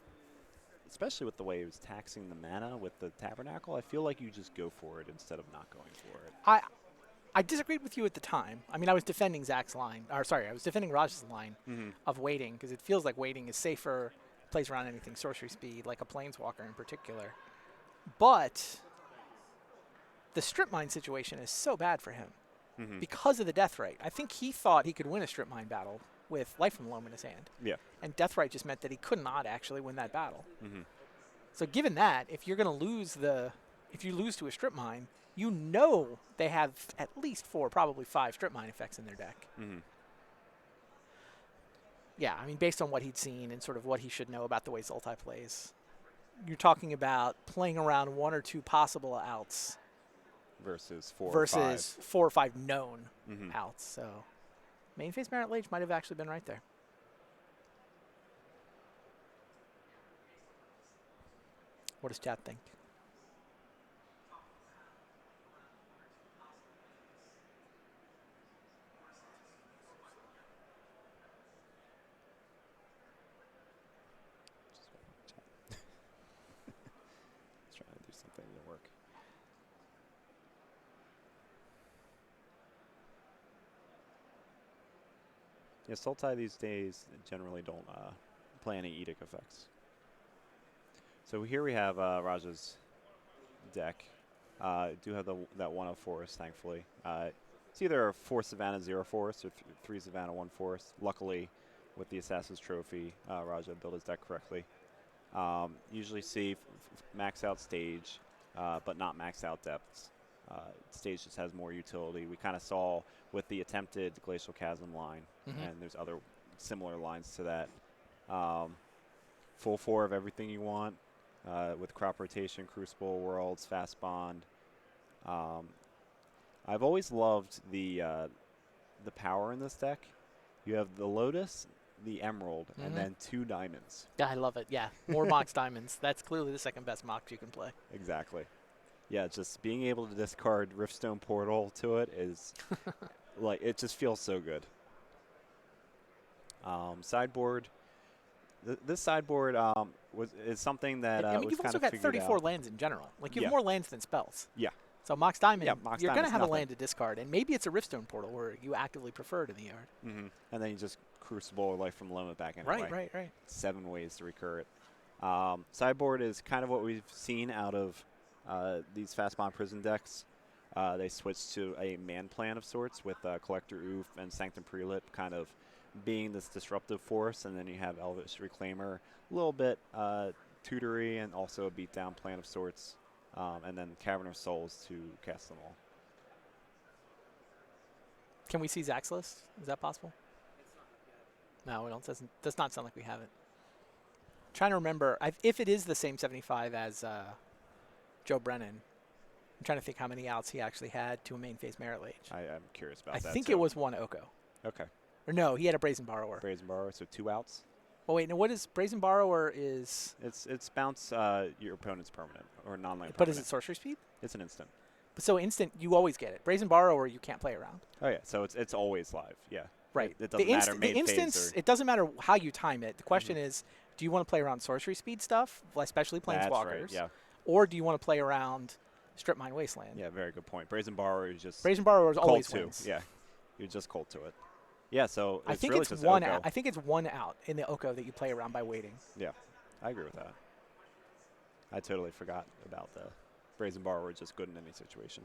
especially with the way he was taxing the mana with the Tabernacle, I feel like you just go for it instead of not going for it. I disagreed with you at the time. I mean, I was defending Zach's line. Or sorry, I was defending Raj's line of waiting, because it feels like waiting is safer, plays around anything sorcery speed, like a Planeswalker in particular. But the strip mine situation is so bad for him because of the Deathrite. I think he thought he could win a strip mine battle with Life from Loam in his hand. Yeah. And Deathrite just meant that he could not actually win that battle. Mm-hmm. So given that, if you're going to lose if you lose to a strip mine, you know they have at least 4, probably 5 strip mine effects in their deck. Mm-hmm. Yeah, I mean, based on what he'd seen and sort of what he should know about the way Sultai plays, you're talking about playing around 1 or 2 possible outs Versus 4 versus 4 or 5 known or 5. Mm-hmm. outs. So main phase Merit Lage might have actually been right there. What does chat think? Trying to do something to work. Yeah, Sultai these days generally don't play any edict effects. So here we have Raja's deck. Do have that 1 of forest, thankfully. It's either 4 Savannah, 0 forest, or 3 Savannah, 1 forest. Luckily, with the Assassin's Trophy, Raja built his deck correctly. Usually see max out stage, but not max out depths. Stage just has more utility. We kind of saw with the attempted Glacial Chasm line, and there's other similar lines to that. Full 4 of everything you want with crop rotation, Crucible, Worlds, Fast Bond. I've always loved the power in this deck. You have the Lotus, the Emerald, and then 2 diamonds. Yeah, I love it. Yeah, more Mox Diamonds. That's clearly the second best Mox you can play. Exactly. Yeah, just being able to discard Riftstone Portal to it is like it just feels so good. Sideboard. This sideboard is something that I mean, was you've kind also of got figured 34 out. lands in general. Like, you Yeah. have more lands than spells. Yeah. So Mox Diamond, Yeah, Mox you're going to Diamond's have a nothing. land to discard, and maybe it's a Riftstone Portal where you actively prefer it in the yard. And then you just Crucible Life from Limit back anyway. Right. 7 ways to recur it. Sideboard is kind of what we've seen out of these Fast Bond Prison decks. They switched to a man plan of sorts with Collector Oof and Sanctum Prelit kind of being this disruptive force, and then you have Elvish Reclaimer, a little bit tutory, and also a beatdown plan of sorts, and then Cavern of Souls to cast them all. Can we see Zach's list? Is that possible? No, we don't. Does not sound like we have it. Trying to remember if it is the same 75 as Joe Brennan. I'm trying to think how many outs he actually had to a main phase Merit Lage. I'm curious about I that. think too. it was 1 Oko. Okay. Or no, he had a Brazen Borrower. Brazen Borrower, so 2 outs. Oh wait, no, what is Brazen Borrower is? It's bounce your opponent's permanent or non-land. But is it sorcery speed? It's an instant. So instant, you always get it. Brazen Borrower, you can't play around. Oh yeah, so it's always live. Yeah. Right. It doesn't matter the main phase instance, or it doesn't matter how you time it. The question is, do you want to play around sorcery speed stuff, especially That's Planeswalkers? right. Yeah. Or do you want to play around Strip Mine Wasteland? Yeah. Very good point. Brazen Borrower is just Brazen Borrower is cold always to. wins. Yeah. You're just cold to it. Yeah. So I think really it's just one Oko. out. I think it's 1 out in the Oko that you play around by waiting. Yeah. I agree with that. I totally forgot about the Brazen Borrower just good in any situation.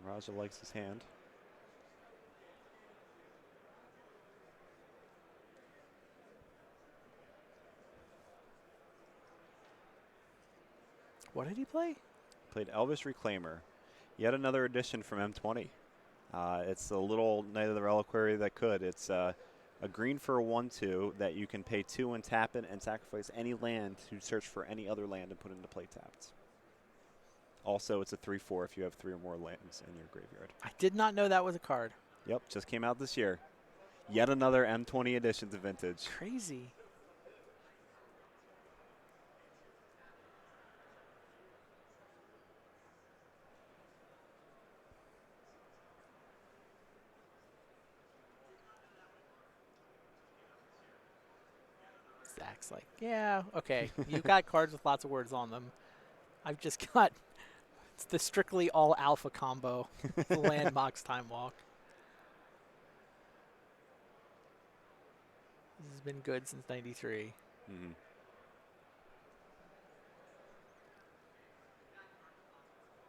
Raja likes his hand. What did he play? Played Elvish Reclaimer. Yet another addition from M20. It's a little Knight of the Reliquary that could. It's a green for a 1/2 that you can pay 2 and tap it and sacrifice any land to search for any other land and put into play tapped. Also, it's a 3/4 if you have 3 or more lands in your graveyard. I did not know that was a card. Yep, just came out this year. Yet another M20 addition to Vintage. Crazy. Zach's like, yeah, okay. You got cards with lots of words on them. I've just got it's the strictly all alpha combo, the land Mox Time Walk. This has been good since '93. Mm-hmm.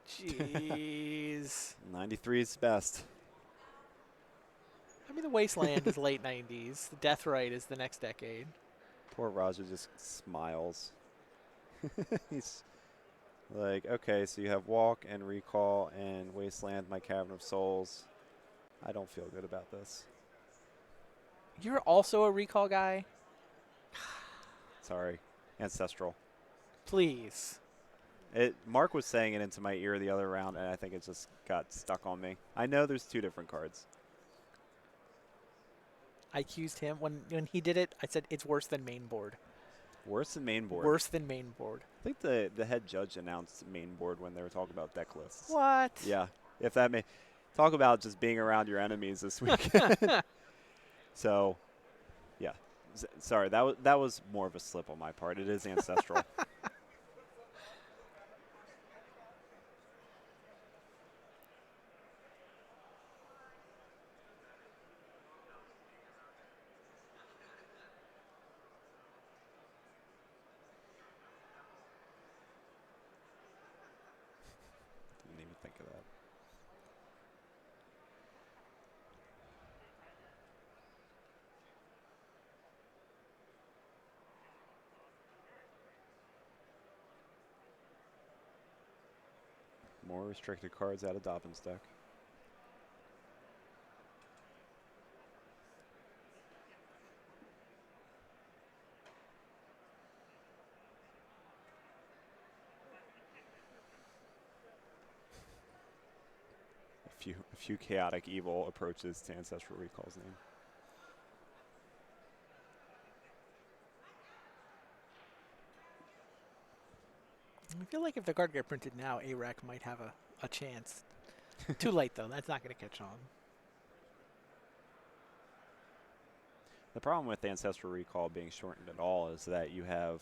Jeez. 93 is best. I mean, the Wasteland is late '90s. The Deathrite is the next decade. Poor Raja just smiles. He's like, okay, so you have Walk and Recall and Wasteland, my Cavern of Souls. I don't feel good about this. You're also a recall guy? Sorry. Ancestral. Please. Mark was saying it into my ear the other round, and I think it just got stuck on me. I know there's 2 different cards. I accused him when he did it. I said it's worse than main board. Worse than main board. Worse than main board. I think the head judge announced main board when they were talking about deck lists. What? Yeah. If that may, Talk about just being around your enemies this week. So, yeah. Sorry, that was more of a slip on my part. It is ancestral. Didn't even think of that. More restricted cards out of Dobbin's deck. A few chaotic evil approaches to Ancestral Recall's name. I feel like if the card got printed now, ARAC might have a chance. Too late, though. That's not going to catch on. The problem with Ancestral Recall being shortened at all is that you have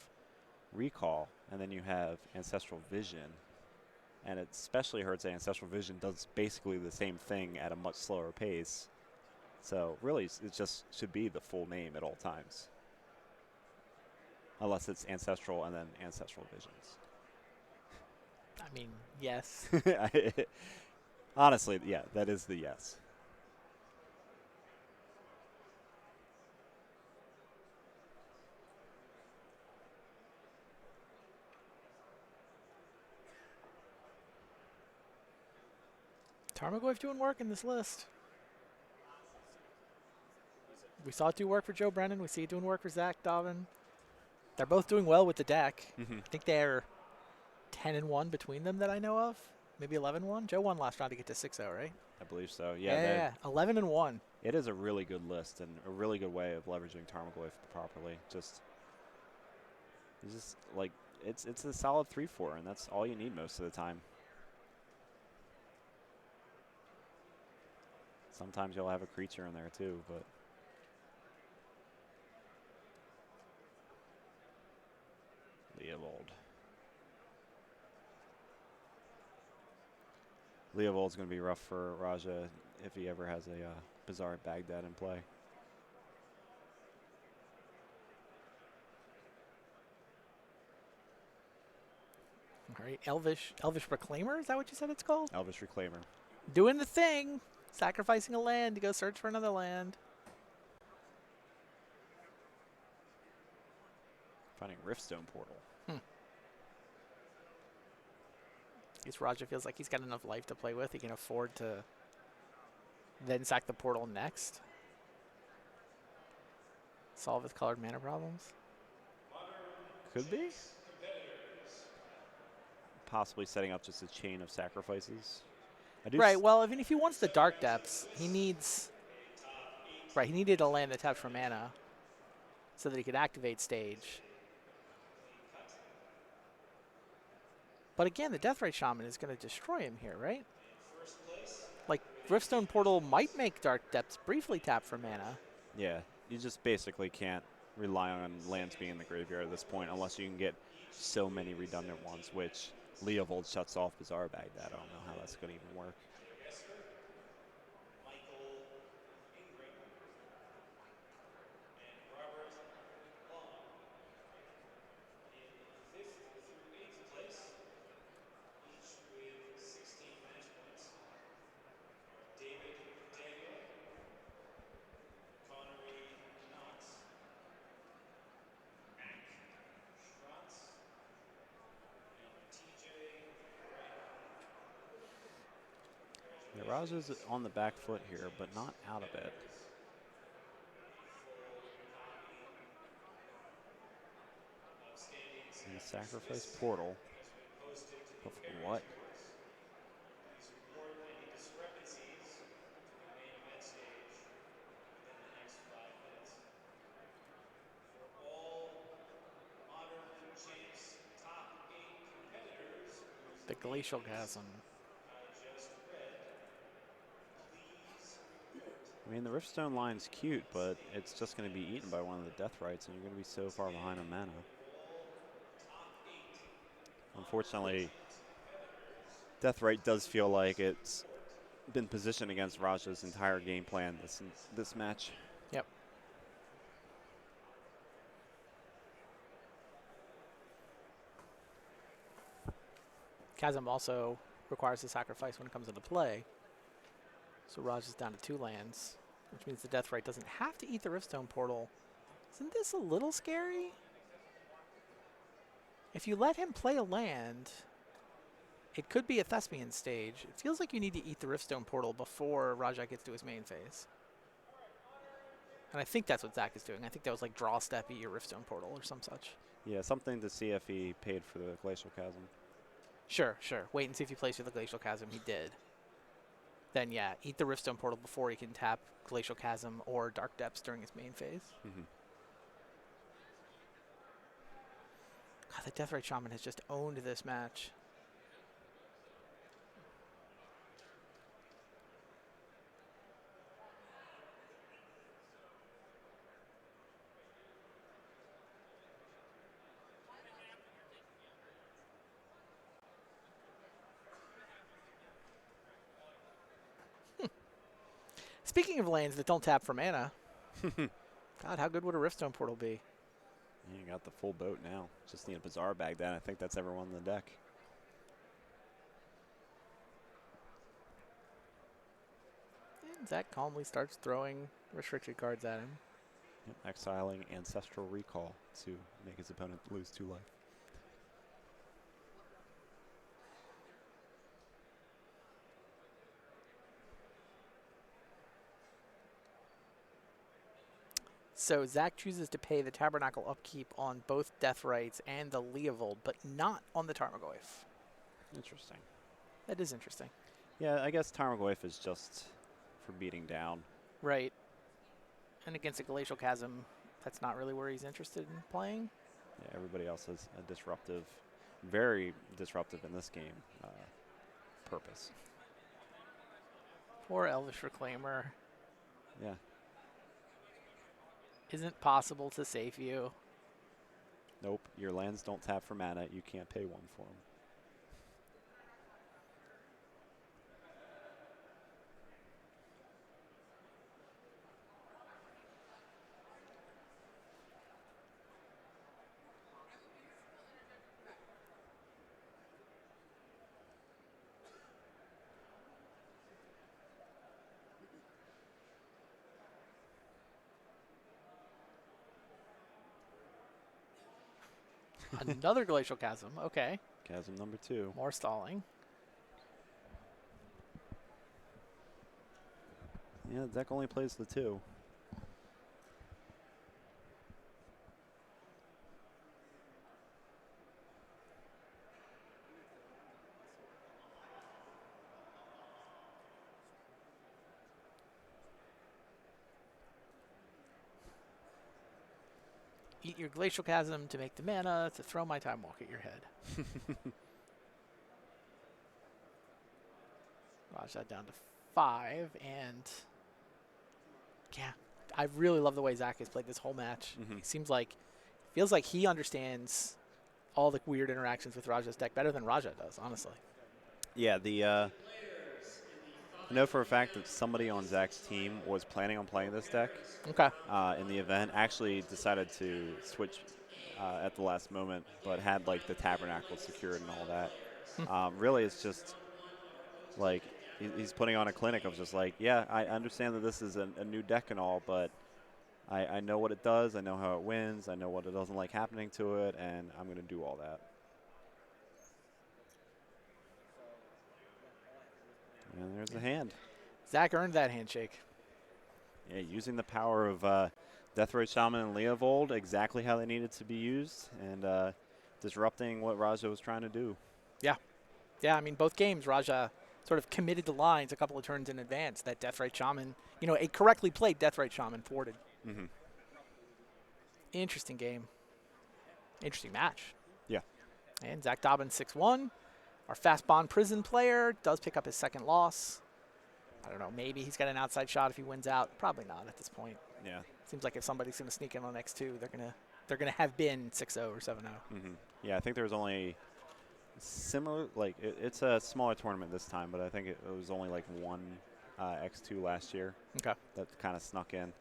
Recall, and then you have Ancestral Vision. And it especially hurts that Ancestral Vision does basically the same thing at a much slower pace. So really, it just should be the full name at all times. Unless it's Ancestral and then Ancestral Visions. I mean, yes. Honestly, yeah, that is the yes. Tarmogoyf doing work in this list. We saw it do work for Joe Brennan. We see it doing work for Zach Dobbin. They're both doing well with the deck. I think they're 10-1 between them that I know of. Maybe 11-1. Joe won last round to get to 6-0, right? I believe so. Yeah, Yeah, 11-1. It is a really good list and a really good way of leveraging Tarmogoyf properly. It's just like it's a solid 3/4, and that's all you need most of the time. Sometimes you'll have a creature in there too, but Leovold. Leovold's going to be rough for Raja if he ever has a Bizarre Baghdad in play. All right, Elvish Reclaimer, is that what you said it's called? Elvish Reclaimer. Doing the thing. Sacrificing a land to go search for another land. Finding Riftstone Portal. I guess Raja feels like he's got enough life to play with. He can afford to then sack the portal next. Solve his colored mana problems. Could be. Possibly setting up just a chain of sacrifices. Right, well, if he wants the Dark Depths, he needs... Right, he needed a land that tapped for mana so that he could activate Stage. But again, the Deathrite Shaman is going to destroy him here, right? Like, Riftstone Portal might make Dark Depths briefly tap for mana. Yeah, you just basically can't rely on lands being in the graveyard at this point unless you can get so many redundant ones, which Leovold shuts off Bizarre Baghdad. I don't know how that's going to even work. Yeah, Raja's on the back foot here, but not out of it. And the sacrifice portal. But for what? The Glacial Chasm. I mean, the Riftstone line's cute, but it's just going to be eaten by one of the Death Rights, and you're going to be so far behind on mana. Unfortunately, Death Right does feel like it's been positioned against Raja's entire game plan this match. Yep. Chasm also requires a sacrifice when it comes into play. So Raj is down to 2 lands, which means the Death Right doesn't have to eat the Riftstone portal. Isn't this a little scary? If you let him play a land, it could be a Thespian stage. It feels like you need to eat the Riftstone portal before Raja gets to his main phase. And I think that's what Zach is doing. I think that was like draw step, eat your Riftstone portal or some such. Yeah, something to see if he paid for the Glacial Chasm. Sure, sure. Wait and see if he plays for the Glacial Chasm. He did. Then, yeah, eat the Riftstone portal before he can tap Glacial Chasm or Dark Depths during his main phase. Mm-hmm. God, the Deathrite Shaman has just owned this match. Speaking of lands that don't tap for mana, God, how good would a Riftstone portal be? You got the full boat now. Just need a Bazaar bag that. I think that's everyone in the deck. And Zach calmly starts throwing restricted cards at him. Yep, exiling Ancestral Recall to make his opponent lose 2 life. So Zach chooses to pay the Tabernacle upkeep on both Death Rights and the Leovold, but not on the Tarmogoyf. Interesting. That is interesting. Yeah, I guess Tarmogoyf is just for beating down. Right. And against a Glacial Chasm, that's not really where he's interested in playing. Yeah, everybody else has a disruptive, very disruptive in this game, purpose. Poor Elvish Reclaimer. Yeah. Isn't possible to save you. Nope, your lands don't tap for mana. You can't pay 1 for them. Another Glacial Chasm. Okay. Chasm number 2. More stalling. Yeah, the deck only plays the 2. Eat your Glacial Chasm to make the mana to throw my Time Walk at your head. Raja down to 5, and yeah, I really love the way Zach has played this whole match. It feels like he understands all the weird interactions with Raja's deck better than Raja does, honestly. Yeah, I know for a fact that somebody on Zach's team was planning on playing this deck. Okay. In the event, actually decided to switch at the last moment, but had like the Tabernacle secured and all that. Really, it's just like he's putting on a clinic of just like, yeah, I understand that this is a new deck and all, but I know what it does. I know how it wins. I know what it doesn't like happening to it, and I'm going to do all that. And there's the hand. Zach earned that handshake. Yeah, using the power of Deathrite Shaman and Leovold exactly how they needed to be used, and disrupting what Raja was trying to do. Yeah. Yeah, I mean, both games, Raja sort of committed the lines a couple of turns in advance that Deathrite Shaman, a correctly played Deathrite Shaman thwarted. Mm-hmm. Interesting game. Interesting match. Yeah. And Zach Dobbins 6-1. Our Fast Bond Prison player does pick up his second loss. I don't know. Maybe he's got an outside shot if he wins out. Probably not at this point. Yeah. Seems like if somebody's going to sneak in on X2, they're gonna have been 6-0 or 7-0. Yeah, I think there was only similar, like, it's a smaller tournament this time, but I think it was only like one X2 last year. Okay. That kind of snuck in.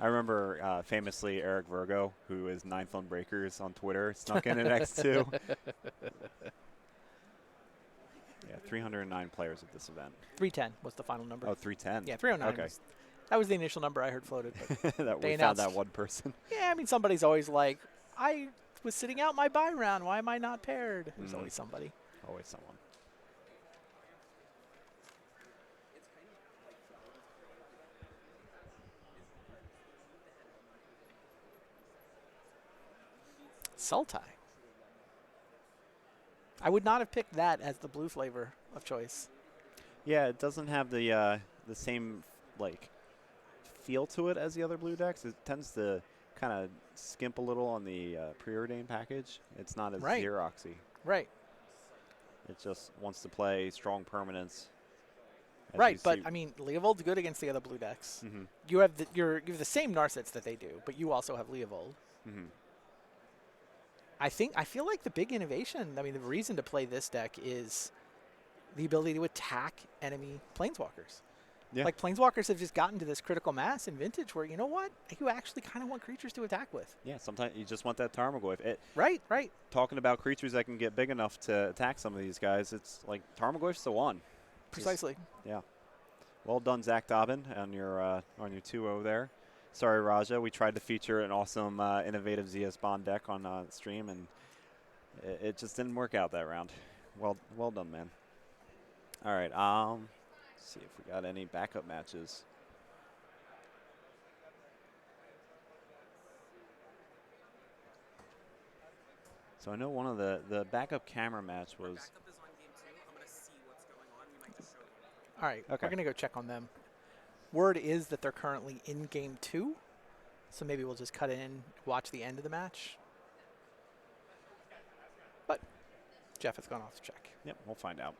I remember famously Eric Virgo, who is 9th on Breakers on Twitter, snuck in at X2. Yeah, 309 players at this event. 310 was the final number. Oh, 310. Yeah, 309. Okay. That was the initial number I heard floated. But That they we found that announced- one person. yeah, I mean, somebody's always like, I was sitting out my buy round. Why am I not paired? There's always somebody. Always someone. Sultai. I would not have picked that as the blue flavor of choice. Yeah, it doesn't have the same like feel to it as the other blue decks. It tends to kind of skimp a little on the preordained package. It's not as Right. Xeroxy. Right. It just wants to play strong permanence. as Right, you but see. I mean, Leovold's good against the other blue decks. Mhm. You have you have the same Narsets that they do, but you also have Leovold. Mhm. I feel like the big innovation, I mean, the reason to play this deck is the ability to attack enemy planeswalkers. Yeah. Like planeswalkers have just gotten to this critical mass in Vintage where, you know what, you actually kind of want creatures to attack with. Yeah, sometimes you just want that Tarmogoyf. Right, right. Talking about creatures that can get big enough to attack some of these guys, it's like Tarmogoyf's the one. Precisely. Yeah. Well done, Zach Dobbin, on your 2-0 there. Sorry, Raja. We tried to feature an awesome, innovative ZS Bond deck on stream, and it just didn't work out that round. Well done, man. All right. Let's see if we got any backup matches. So I know one of the backup camera match was. Backup is on game 2. I'm going to see what's going on. We might just show you. All right, Okay. we're going to go check on them. Word is that they're currently in game 2, so maybe we'll just cut in, watch the end of the match. But Jeff has gone off to check. Yep, we'll find out.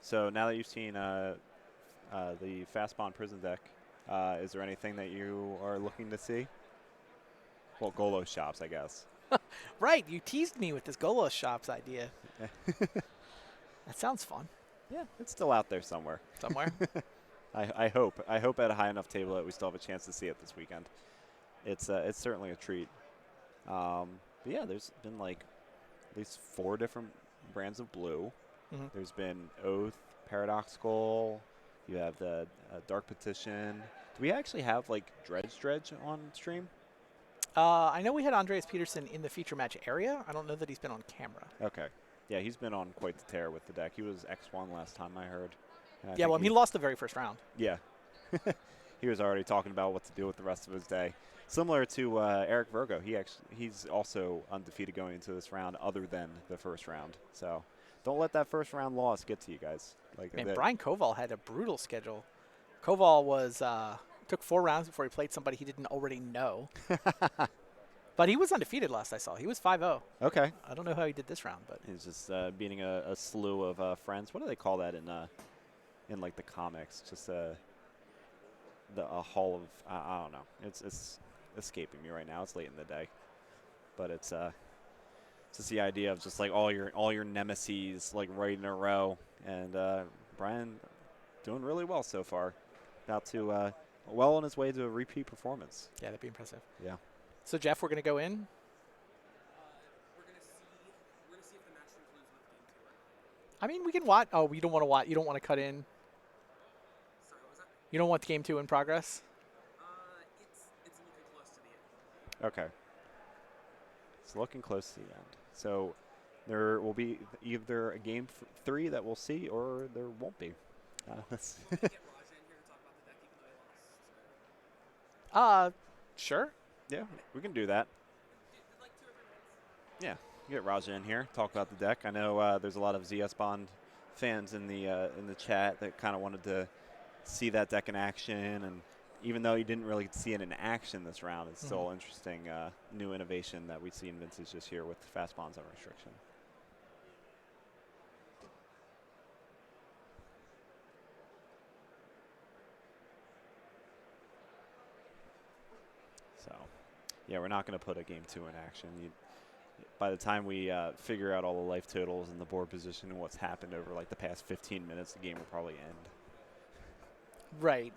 So now that you've seen the Fastbond Prison deck, is there anything that you are looking to see? Well, Golos shops, I guess. Right, you teased me with this Golos Shops idea. That sounds fun. Yeah, it's still out there somewhere. Somewhere. I hope at a high enough table that we still have a chance to see it this weekend. It's certainly a treat. But yeah, there's been like at least 4 different brands of blue. Mhm. There's been Oath, Paradoxical. You have the Dark Petition. Do we actually have like Dredge on stream? I know we had Andreas Peterson in the feature match area. I don't know that he's been on camera. Okay. Yeah, he's been on quite the tear with the deck. He was X1 last time I heard. And I Yeah, think well, he lost the very first round. Yeah. He was already talking about what to do with the rest of his day. Similar to Eric Virgo, he's also undefeated going into this round other than the first round. So don't let that first round loss get to you guys. Like And that- Brian Koval had a brutal schedule. Koval was took 4 rounds before he played somebody he didn't already know. But he was undefeated last I saw. He was 5-0. Okay. I don't know how he did this round, but He's just beating a slew of friends. What do they call that in like the comics? Just a hall of I don't know. It's escaping me right now. It's late in the day, but it's just the idea of just like all your nemesis like right in a row, and Brian doing really well so far. About to well on his way to a repeat performance. yeah, that'd be impressive. Yeah. So Jeff, we're going to go in. We're going to see if the match concludes with game 2 or not. I mean, we can watch. Oh, you don't want to watch. You don't want to cut in. Sorry, what was that? You don't want game 2 in progress. It's looking close to the end. Okay. It's looking close to the end. So there will be either a game 3 that we'll see, or there won't be. That's Get Raja in here to talk about the deck even though he lost. Sure. yeah, we can do that. Like 2 or 3 minutes. Yeah, get Raja in here, talk about the deck. I know there's a lot of ZS Bond fans in the chat that kind of wanted to see that deck in action, and even though you didn't really see it in action this round, it's still interesting new innovation that we see in Vintage this year with Fast Bonds on restriction. yeah, we're not going to put a game 2 in action. By the time we figure out all the life totals and the board position and what's happened over like the past 15 minutes, the game will probably end. Right.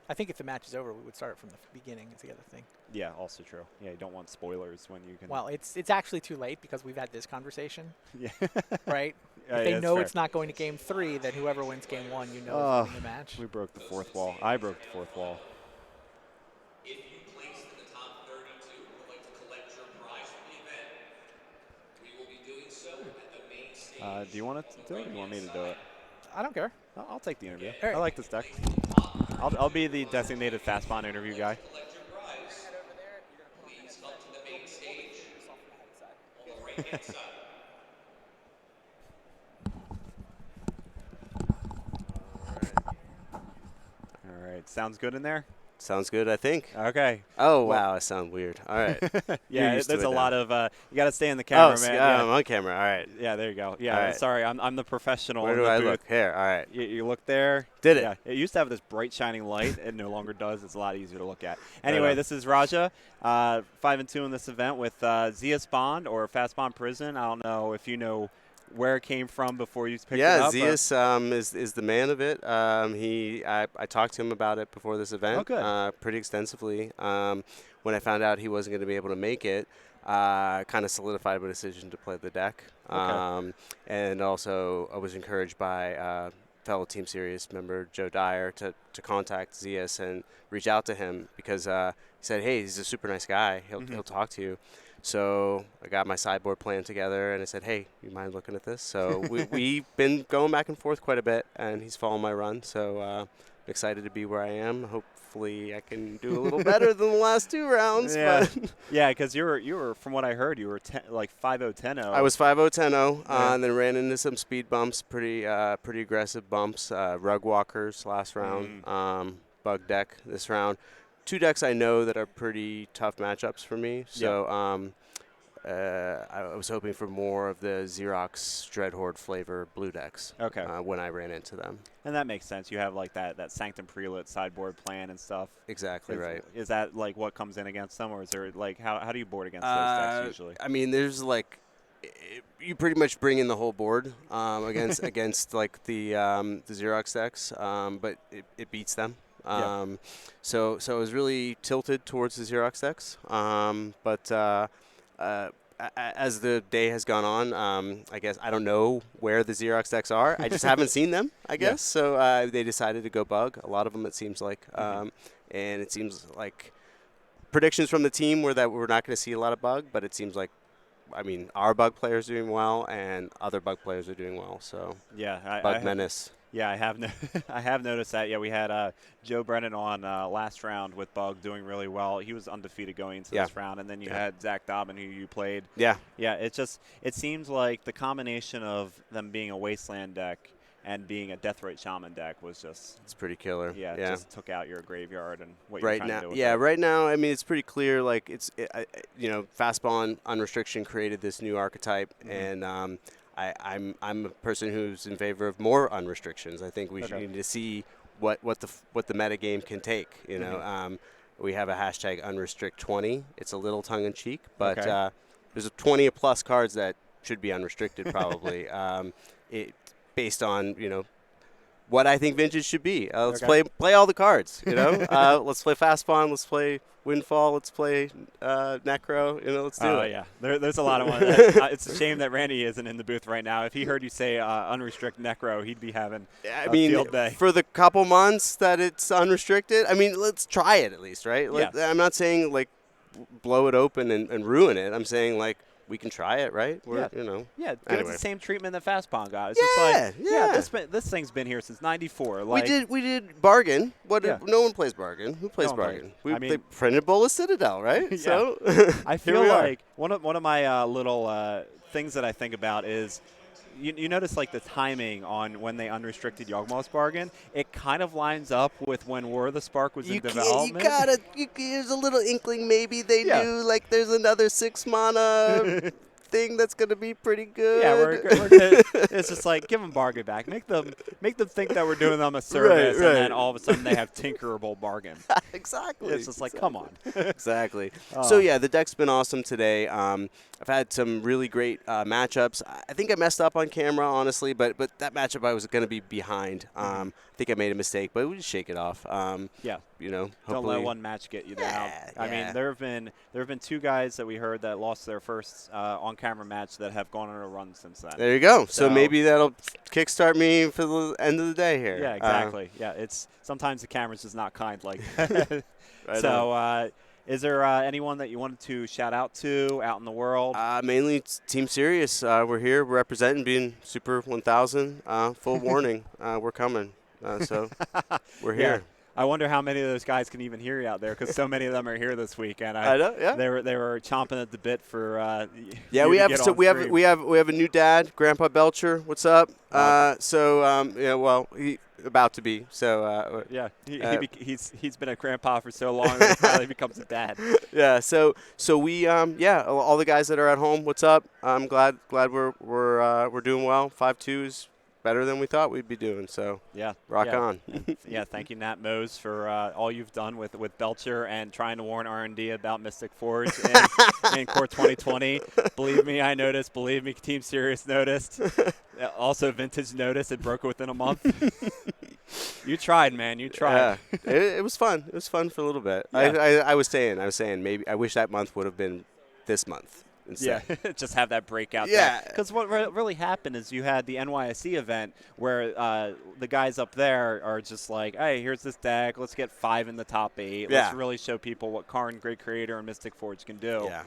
I think if the match is over, we would start it from the beginning is the other thing. Yeah, also true. Yeah, you don't want spoilers when you can. Well, it's actually too late because we've had this conversation, yeah. right? Yeah, If they that's know fair. it's not going to game 3, then whoever wins game 1, you know Oh, is winning the match. We broke the fourth wall. I broke the fourth wall. If you placed in the top 32 and would like to collect your prize from the event, we will be doing so at the main stage. Do you want to do it or do you want me to do it? I don't care. I'll take the interview. All right. I like this deck. I'll be the designated fast bond interview guy. Collect your prize. Please come to the main stage on the right-hand side. All right. Sounds good in there? Sounds good, I think. Okay. Oh, wow, I sound weird. All right. Yeah, used to there's it a now. lot of you got to stay in the camera, Oh, man. I'm on camera. All right. Yeah, there you go. Yeah, All right. sorry, I'm the professional. Where in do the I booth. look? Here. All right. You look there. Did it? Yeah, it used to have this bright shining light. It no longer does. It's a lot easier to look at. Anyway, on. this is Raja, 5-2 in this event with Zeus Bond or Fast Bond Prison. I don't know if you know where it came from before you picked it Yeah, up. Zeus is the man of it. I talked to him about it before this event. Oh, good. Pretty extensively. When I found out he wasn't going to be able to make it, kind of solidified my decision to play the deck. Okay. And also, I was encouraged by fellow Team Series member Joe Dyer to contact Zeus and reach out to him because he said, hey, he's a super nice guy. He'll talk to you. So I got my sideboard plan together, and I said, hey, you mind looking at this? So we've been going back and forth quite a bit, and he's following my run. So I'm excited to be where I am. Hopefully I can do a little better than the last 2 rounds. Yeah, But yeah, because you were from what I heard, you were like 5-0, 10-0. I was 5-0, 10-0, Yeah. and then ran into some speed bumps, pretty aggressive bumps, rug walkers last round, bug deck this round. 2 decks I know that are pretty tough matchups for me. So I was hoping for more of the Xerox Dreadhorde flavor blue decks. Okay. When I ran into them. And that makes sense. You have like that Sanctum Prelit sideboard plan and stuff. Exactly right. Is that like what comes in against them, or is there like how do you board against those decks usually? I mean, there's like you pretty much bring in the whole board against like the Xerox decks, but it beats them. So I was really tilted towards the Xerox decks, but as the day has gone on, I guess I don't know where the Xerox decks are. I just haven't seen them, I guess. So they decided to go bug. A lot of them, it seems like. And it seems like predictions from the team were that we're not going to see a lot of bug, but it seems like, I mean, our bug players are doing well, and other bug players are doing well. So Yeah, bug menace. Yeah, I have I have noticed that. Yeah, we had Joe Brennan on last round with Bug doing really well. He was undefeated going into this round, and then you had Zach Dobbin, who you played. Yeah. Yeah, it seems like the combination of them being a Wasteland deck and being a Deathrite Shaman deck was just It's pretty killer. yeah, it just took out your graveyard and what you're Right trying now, to do with yeah, it. right now, I mean, it's pretty clear. Like Fastball Unrestriction created this new archetype, and I'm a person who's in favor of more unrestrictions. I think we should need to see what the meta game can take. You know, we have a hashtag unrestrict20. It's a little tongue in cheek, but there's 20 plus cards that should be unrestricted probably. Based on what I think Vintage should be. Let's play all the cards. Let's play Fast Bond. Let's play Windfall. Let's play Necro. Let's do it. Yeah, there's a lot of ones. It's a shame that Randy isn't in the booth right now. If he heard you say unrestrict Necro, he'd be having a field day. For the couple months that it's unrestricted, I mean, let's try it at least, right? Yeah. I'm not saying like blow it open and ruin it. I'm saying like we can try it, right? Yeah, give it anyway. the same treatment that Fast Bond got. It's just yeah. This thing's been here since '94. Like, we did Bargain. Yeah. No one plays Bargain. Who plays No one plays. Bargain? I They mean- printed Bola Citadel, right? Yeah. So I here feel we are. like one of my little things that I think about is you notice like the timing on when they unrestricted Yawgmoth's Bargain. It kind of lines up with when War of the Spark was in development. There's a little inkling maybe they Yeah. knew like there's another 6 mana thing that's going to be pretty good. Yeah, we're good. It's just like give them bargain back. Make them think that we're doing them a service, right. and then all of a sudden they have tinkerable bargain. Exactly. It's just like, come on. Exactly. Oh. So yeah, the deck's been awesome today. I've had some really great matchups. I think I messed up on camera, honestly, but that matchup I was going to be behind. I think I made a mistake, but we just shake it off. Yeah. You know, Don't hopefully. let one match get you down. Yeah, I yeah. mean, there have been 2 guys that we heard that lost their first on-camera match that have gone on a run since then. There you go. So So- maybe that'll kickstart me for the end of the day here. Yeah, exactly. Yeah, it's sometimes the camera's just not kind like that. Right So, is there anyone that you wanted to shout out to out in the world? Mainly Team Sirius. We're here representing, being Super 1000. Full warning, we're coming. So we're Yeah. here. I wonder how many of those guys can even hear you out there because so many of them are here this week, and I know, yeah. they were chomping at the bit for Yeah, you we to have get so on we have stream. we have a new dad, Grandpa Belcher. What's up? Yeah, well, he about to be. So Yeah, he's been a grandpa for so long that he finally becomes a dad. yeah. So we all the guys that are at home. What's up? I'm glad we're doing well. 5-2 is better than we thought we'd be doing. So Yeah, rock yeah. on. Yeah, thank you, Nat Mose, for all you've done with Belcher and trying to warn R&D about Mystic Forge in Core 2020. Believe me, I noticed. Believe me, Team Sirius noticed. Also, Vintage noticed. It broke within a month. You tried, man. You tried. Yeah, it was fun. It was fun for a little bit. Yeah. I was saying maybe I wish that month would have been this month instead. Yeah, just have that breakout. Yeah. Because what really happened is you had the NYSE event where the guys up there are just like, hey, here's this deck. Let's get 5 in the top 8. Yeah. Let's really show people what Karn, Great Creator, and Mystic Forge can do. Yeah.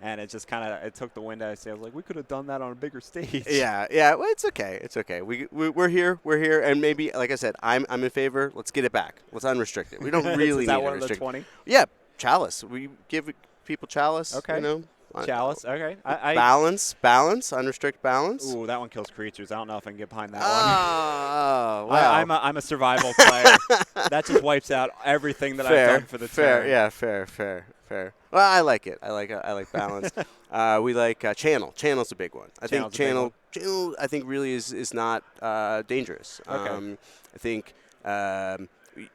And it just kind of took the wind out of my sails. Like, we could have done that on a bigger stage. Yeah. Well, it's okay. It's okay. We're here. We're here. And maybe, like I said, I'm in favor. Let's get it back. Let's unrestrict it. We don't really Is that need one to of the restrict. 20? Yeah, Chalice. We give people Chalice. Okay. You know. Chalice. Okay. Balance, unrestrict balance. Ooh, that one kills creatures. I don't know if I can get behind that one. Oh, wow. I'm a survival player. That just wipes out everything that I've done for the fair, turn. yeah, fair. Well, I like it. I like balance. We like channel. Channel's a big one. I think Channel's a big channel. I think really is not dangerous. Okay. I think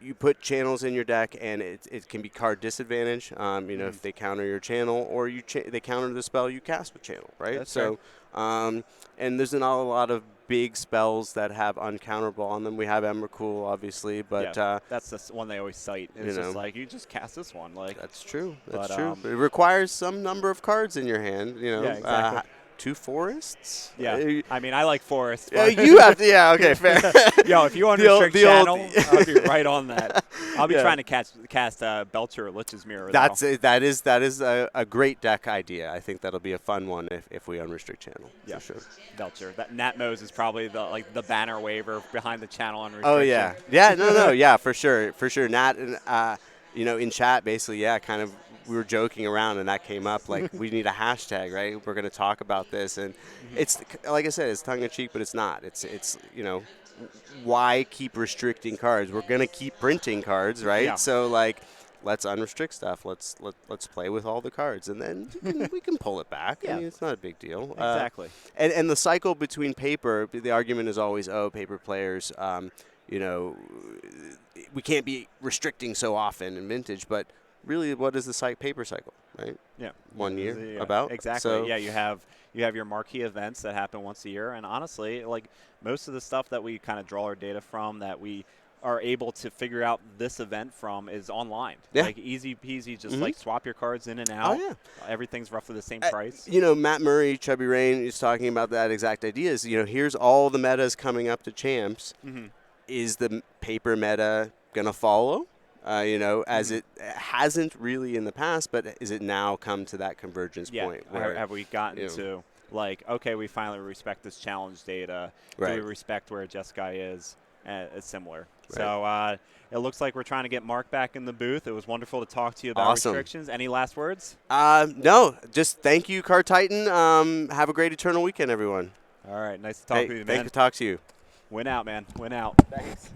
you put channels in your deck, and it can be card disadvantage. If they counter your channel, or they counter the spell you cast with channel, right? That's so, and there's not a lot of big spells that have uncounterable on them. We have Emrakul, obviously, but yeah, that's the one they always cite. It's you just know. like, you just cast this one. Like, that's true. That's But, true. But it requires some number of cards in your hand. You know, Yeah, exactly. 2 forests. yeah. I mean, I like Forest. Yeah, but you have to. Yeah, okay, fair. Yo, if you The old- unrestrict the old- channel, I'll be right on that. I'll be Yeah. trying to cast Belcher or Lich's Mirror. That is though. a great deck idea. I think that'll be a fun one if we unrestrict channel. Yeah. For sure. Belcher. That Nat Mose is probably the banner waver behind the channel unrestricted. Oh yeah, no, yeah, for sure. Nat and in chat basically, yeah, kind of. We were joking around, and that came up. Like, we need a hashtag, right? We're going to talk about this, and it's like I said, it's tongue in cheek, but it's not. It's why keep restricting cards? We're going to keep printing cards, right? Yeah. So like, let's unrestrict stuff. Let's play with all the cards, and then we can pull it back. Yeah. I mean, it's not a big deal. Exactly. And the cycle between paper, the argument is always, paper players, we can't be restricting so often in Vintage, but really, what is the paper cycle, right? Yeah. 1 year, Yeah, about. Exactly. So Yeah, you have your marquee events that happen once a year, and honestly, like, most of the stuff that we kind of draw our data from, that we are able to figure out this event from, is online. Yeah. Like, easy peasy, just Mhm. like swap your cards in and out. Oh, yeah. Everything's roughly the same price. Matt Murray, Chubby Rain is talking about that exact idea. Is here's all the metas coming up to champs. Mm-hmm. Is the paper meta gonna follow? As it hasn't really in the past, but is it now come to that convergence Yeah. point? Where, Have we gotten you know. to, like, okay, we finally respect this challenge data. Do Right. we respect where Jeskai is? It's similar. Right. So it looks like we're trying to get Mark back in the booth. It was wonderful to talk to you about Awesome. restrictions. Any last words? No, just thank you, Card Titan. Have a great Eternal weekend, everyone. All right. Nice to talk with you, Thank man. you. Talk to you. Win out, man. Win out. Thanks.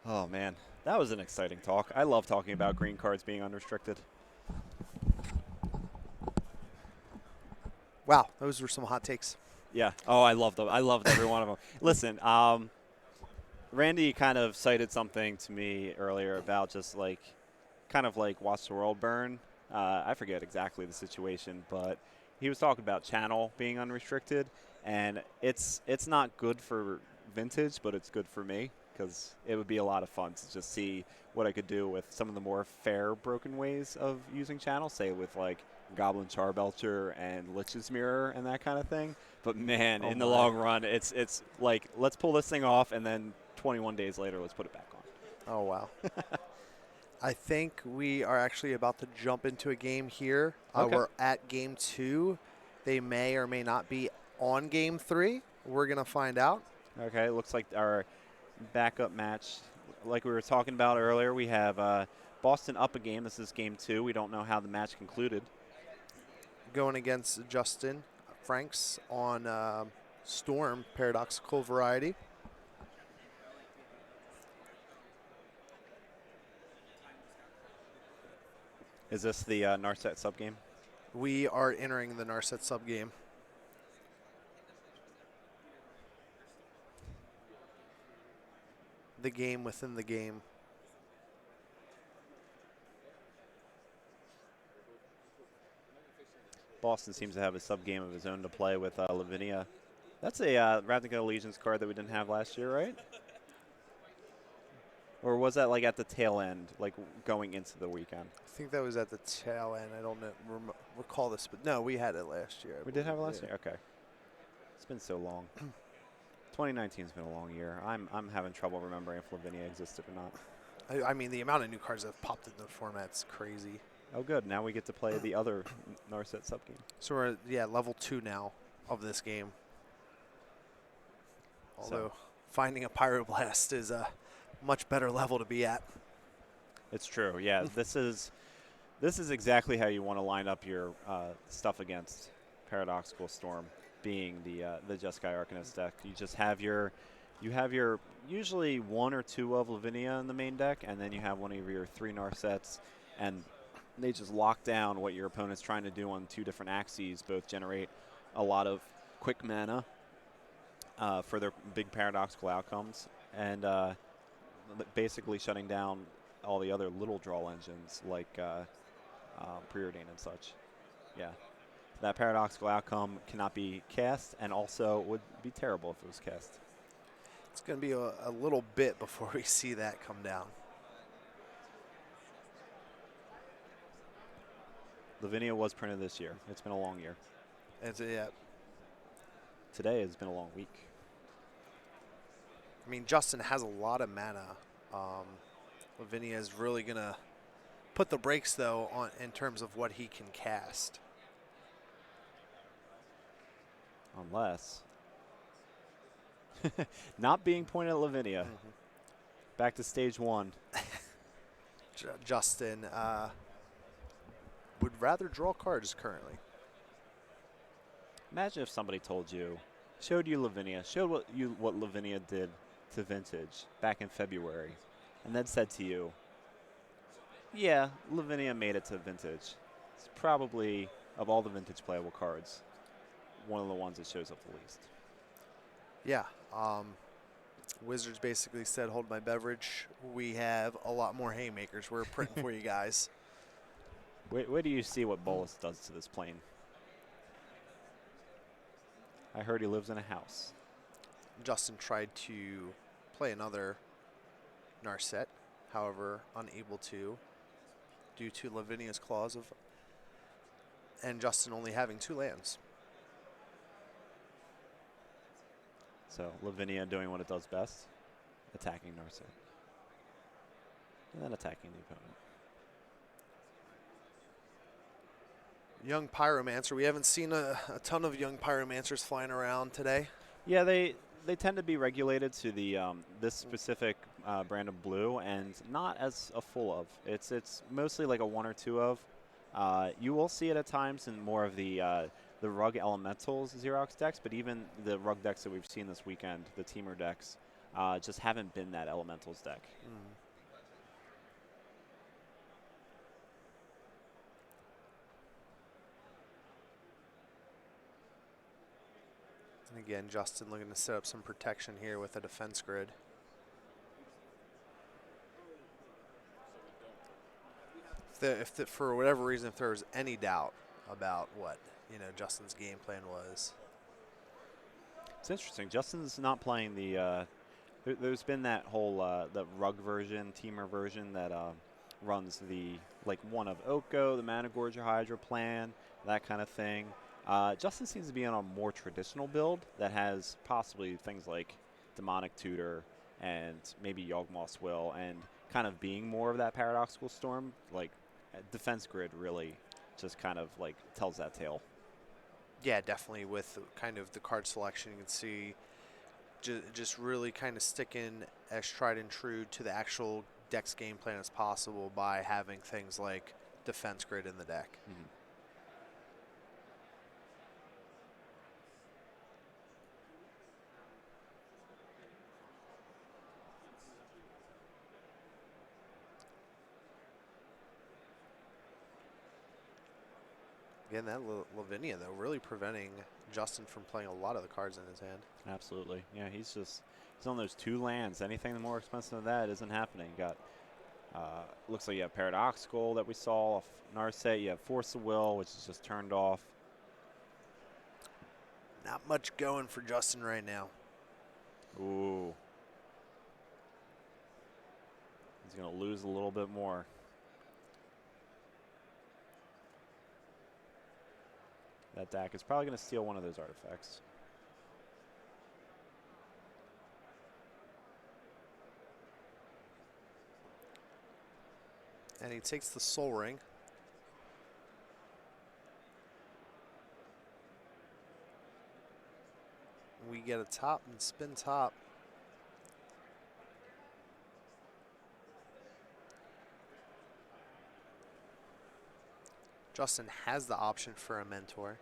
Oh, man. That was an exciting talk. I love talking about green cards being unrestricted. Wow, those were some hot takes. Yeah. Oh, I loved them. I loved every one of them. Listen, Randy kind of cited something to me earlier about just like, kind of like watch the world burn. I forget exactly the situation, but he was talking about channel being unrestricted, and it's not good for vintage, but it's good for me because it would be a lot of fun to just see what I could do with some of the more fair broken ways of using channel, say with like Goblin Charbelcher and Lich's Mirror and that kind of thing. But man, in the long run, it's like, let's pull this thing off, and then 21 days later, let's put it back on. Oh, wow. I think we are actually about to jump into a game here. Okay. We're at game 2. They may or may not be on game 3. We're going to find out. Okay, it looks like our backup match, like we were talking about earlier, we have Boston up a game. This is game 2. We don't know how the match concluded. Going against Justin Franks on Storm Paradoxical Variety. Is this the Narset sub game? We are entering the Narset sub game. The game within the game. Boston seems to have a sub game of his own to play with Lavinia. That's a Ravnica Allegiance card that we didn't have last year, right? Or was that like at the tail end, like going into the weekend? I think that was at the tail end. I don't recall this, but no, we had it last year. We did have it last year? Okay. It's been so long. 2019's been a long year. I'm having trouble remembering if Lavinia existed or not. I mean, the amount of new cards that have popped into the format's crazy. Oh, good. Now we get to play the other Narset sub game. So we're at level 2 now of this game. Although finding a Pyroblast is a much better level to be at. It's true. Yeah, this is exactly how you want to line up your stuff against Paradoxical Storm, being the Jeskai Arcanist deck. You just have your usually 1 or 2 of Lavinia in the main deck, and then you have one of your 3 Narsets, and they just lock down what your opponent's trying to do on 2 different axes, both generate a lot of quick mana for their big paradoxical outcomes, and basically shutting down all the other little draw engines like Preordain and such. Yeah. That paradoxical outcome cannot be cast, and also would be terrible if it was cast. It's going to be a little bit before we see that come down. Lavinia was printed this year. It's been a long year. Today has been a long week. I mean, Justin has a lot of mana. Lavinia is really going to put the brakes, though, on in terms of what he can cast. Unless. Not being pointed at Lavinia. Back to stage 1. Justin would rather draw cards currently. Imagine if somebody told you, showed you Lavinia, showed what Lavinia did to Vintage back in February, and then said to you, yeah, Lavinia made it to Vintage. It's probably, of all the Vintage playable cards, one of the ones that shows up the least. Yeah. Wizards basically said, hold my beverage. We have a lot more haymakers. We're printing for you guys. Where do you see what Bolas does to this plane? I heard he lives in a house. Justin tried to play another Narset, however, unable to due to Lavinia's clause and Justin only having 2 lands. So Lavinia doing what it does best, attacking Narset. And then attacking the opponent. Young Pyromancer. We haven't seen a ton of young Pyromancers flying around today. Yeah, they tend to be regulated to the this specific brand of blue, and not as a full of. It's mostly like a 1 or 2 of. You will see it at times in more of the Rug Elementals Xerox decks, but even the Rug decks that we've seen this weekend, the Teamer decks, just haven't been that Elementals deck. And again, Justin looking to set up some protection here with a defense grid. For whatever reason, if there was any doubt about what Justin's game plan was, It's interesting. Justin's not playing the. There's been that whole the rug version, teamer version that runs the one of Oko, the Managorger Hydra plan, that kind of thing. Justin seems to be on a more traditional build that has possibly things like Demonic Tutor and maybe Yawgmoth's Will, and kind of being more of that Paradoxical Storm. Defense grid really just kind of tells that tale. yeah, definitely with kind of the card selection, you can see just really kind of sticking as tried and true to the actual deck's game plan as possible by having things like defense grid in the deck. Mm-hmm. Again, that Lavinia, though, really preventing Justin from playing a lot of the cards in his hand. Absolutely. Yeah, he's on those 2 lands. Anything more expensive than that isn't happening. You got, looks like you have Paradoxical that we saw off Narset. You have Force of Will, which is just turned off. Not much going for Justin right now. Ooh. He's going to lose a little bit more. That Dak is probably going to steal one of those artifacts. And he takes the Soul Ring. We get a top and spin top. Justin has the option for a mentor.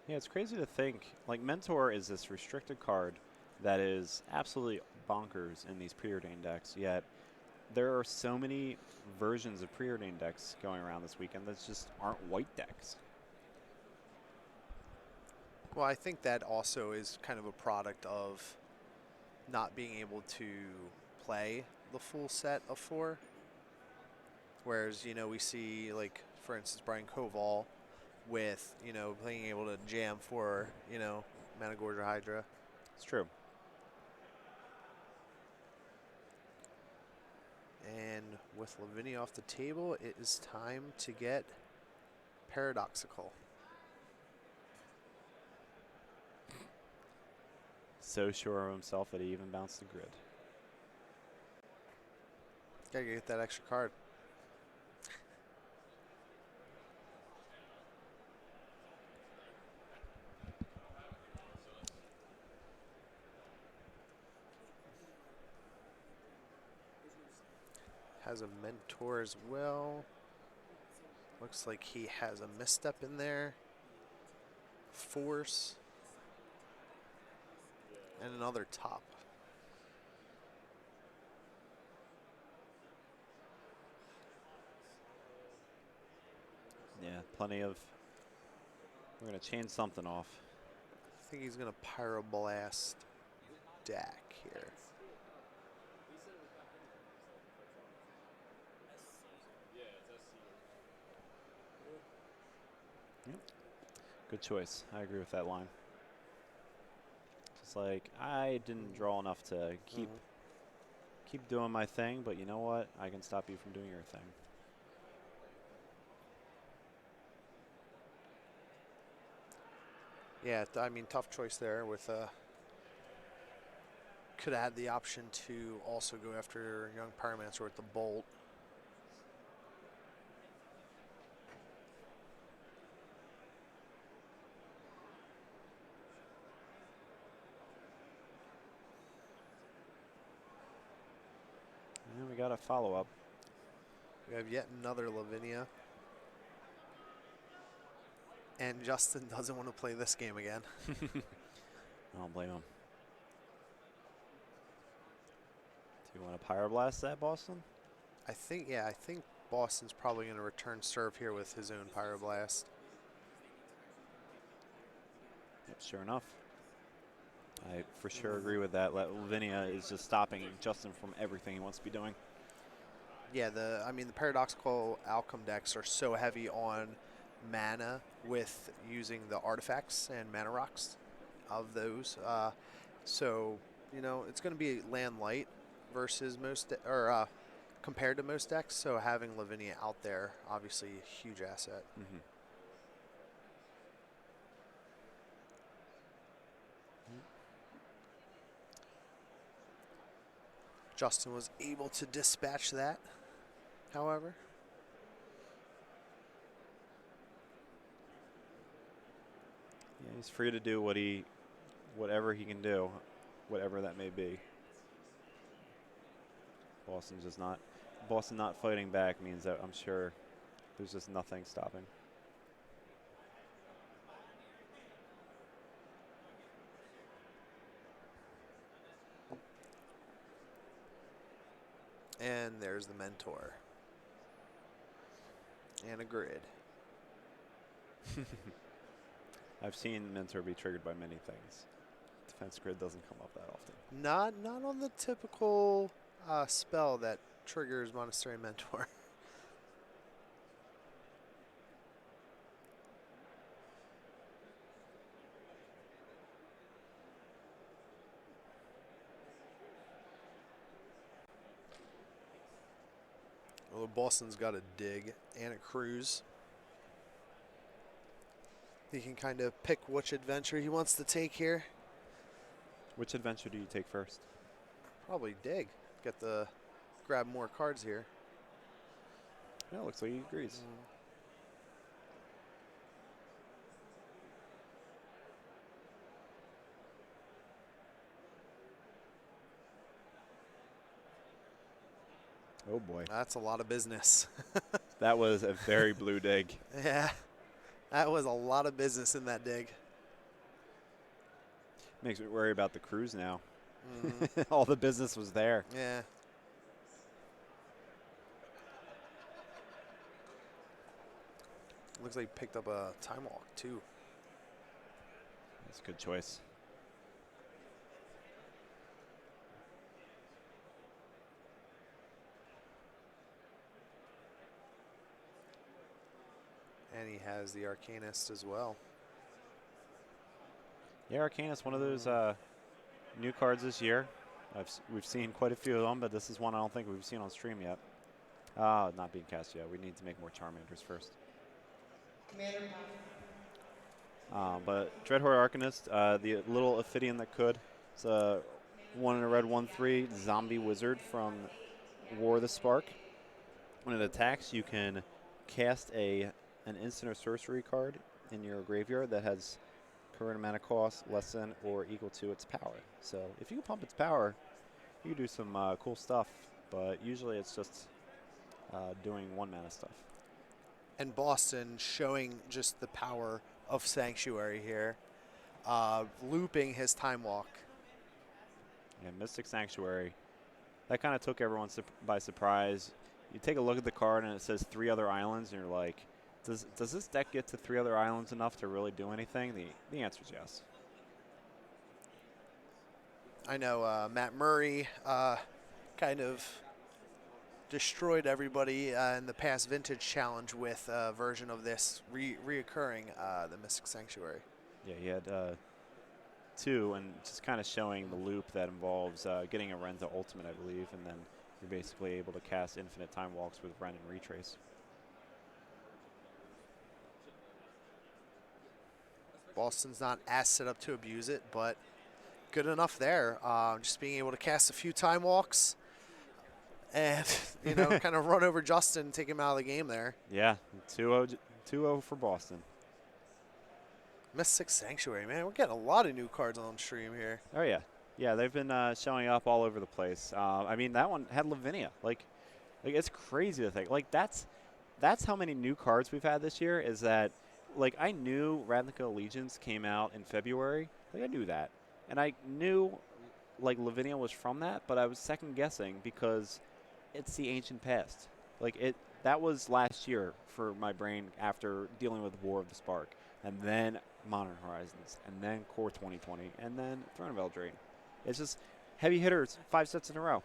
Yeah, it's crazy to think. Mentor is this restricted card that is absolutely bonkers in these preordained decks, yet there are so many versions of preordained decks going around this weekend that just aren't white decks. Well, I think that also is kind of a product of not being able to play the full set of 4. Whereas, we see, for instance, Brian Koval with, being able to jam for, Managorger Hydra. It's true. And with Lavinia off the table, it is time to get Paradoxical. So sure of himself that he even bounced the grid. Gotta get that extra card. Has a mentor as well. Looks like he has a misstep in there. Force. And another top. Yeah, plenty of. We're going to chain something off. I think he's going to Pyroblast Dak here. Good choice. I agree with that line. Just I didn't draw enough to keep doing my thing, but you know what? I can stop you from doing your thing. Yeah, I mean, tough choice there with could have had the option to also go after Young Pyromancer with the Bolt. And we got a follow-up. We have yet another Lavinia. And Justin doesn't want to play this game again. I don't blame him. Do you want to Pyroblast that, Boston? I think Boston's probably going to return serve here with his own Pyroblast. Yep, sure enough. I for sure agree with that. Lavinia is just stopping Justin from everything he wants to be doing. Yeah, the Paradoxical Outcome decks are so heavy on mana with using the artifacts and mana rocks of those. So, it's going to be land light versus most, compared to most decks. So having Lavinia out there, obviously a huge asset. Mm-hmm. Justin was able to dispatch that, however. Yeah, he's free to do whatever he can do, whatever that may be. Boston not fighting back means that I'm sure there's just nothing stopping. And there's the Mentor. And a grid. I've seen Mentor be triggered by many things. Defense grid doesn't come up that often. Not on the typical spell that triggers Monastery Mentor. Well, Boston's got a dig and a cruise. He can kind of pick which adventure he wants to take here. Which adventure do you take first? Probably dig. Grab more cards here. Yeah, looks like he agrees. Oh boy. That's a lot of business. That was a very blue dig. Yeah, that was a lot of business in that dig. Makes me worry about the cruise now. Mhm. All the business was there. Yeah. Looks like he picked up a Time Walk, too. That's a good choice. And he has the Arcanist as well. Yeah, Arcanus, one of those new cards this year. We've seen quite a few of them, but this is one I don't think we've seen on stream yet. Not being cast yet. We need to make more Charmanders first. But Dreadhorde Arcanist, the little Ophidian that could. It's a 1 in a red 1/3 zombie wizard from War of the Spark. When it attacks, you can cast an instant or sorcery card in your graveyard that has current mana cost less than or equal to its power. So if you can pump its power, you can do some cool stuff, but usually it's just doing 1 mana stuff. And Boston showing just the power of Sanctuary here. Looping his Time Walk. Yeah, Mystic Sanctuary. That kind of took everyone by surprise. You take a look at the card and it says 3 other islands, and you're like, does this deck get to 3 other islands enough to really do anything? The answer is yes. I know Matt Murray kind of destroyed everybody in the past Vintage Challenge with a version of this reoccurring, the Mystic Sanctuary. Yeah, he had 2, and just kind of showing the loop that involves getting a Renta Ultimate, I believe, and then you're basically able to cast infinite Time Walks with Ren and Retrace. Boston's not as set up to abuse it, but good enough there. Just being able to cast a few Time Walks and, kind of run over Justin, take him out of the game there. Yeah, 2-0 for Boston. Mystic Sanctuary, man. We're getting a lot of new cards on stream here. Oh, yeah. Yeah, they've been showing up all over the place. I mean, that one had Lavinia. Like it's crazy to think. Like, that's how many new cards we've had this year, is that, like, I knew Ravnica Allegiance came out in February. Like, I knew that. And I knew, like, Lavinia was from that, but I was second-guessing because it's the ancient past. Like, that was last year for my brain after dealing with War of the Spark, and then Modern Horizons, and then Core 2020, and then Throne of Eldraine. It's just heavy hitters 5 sets in a row.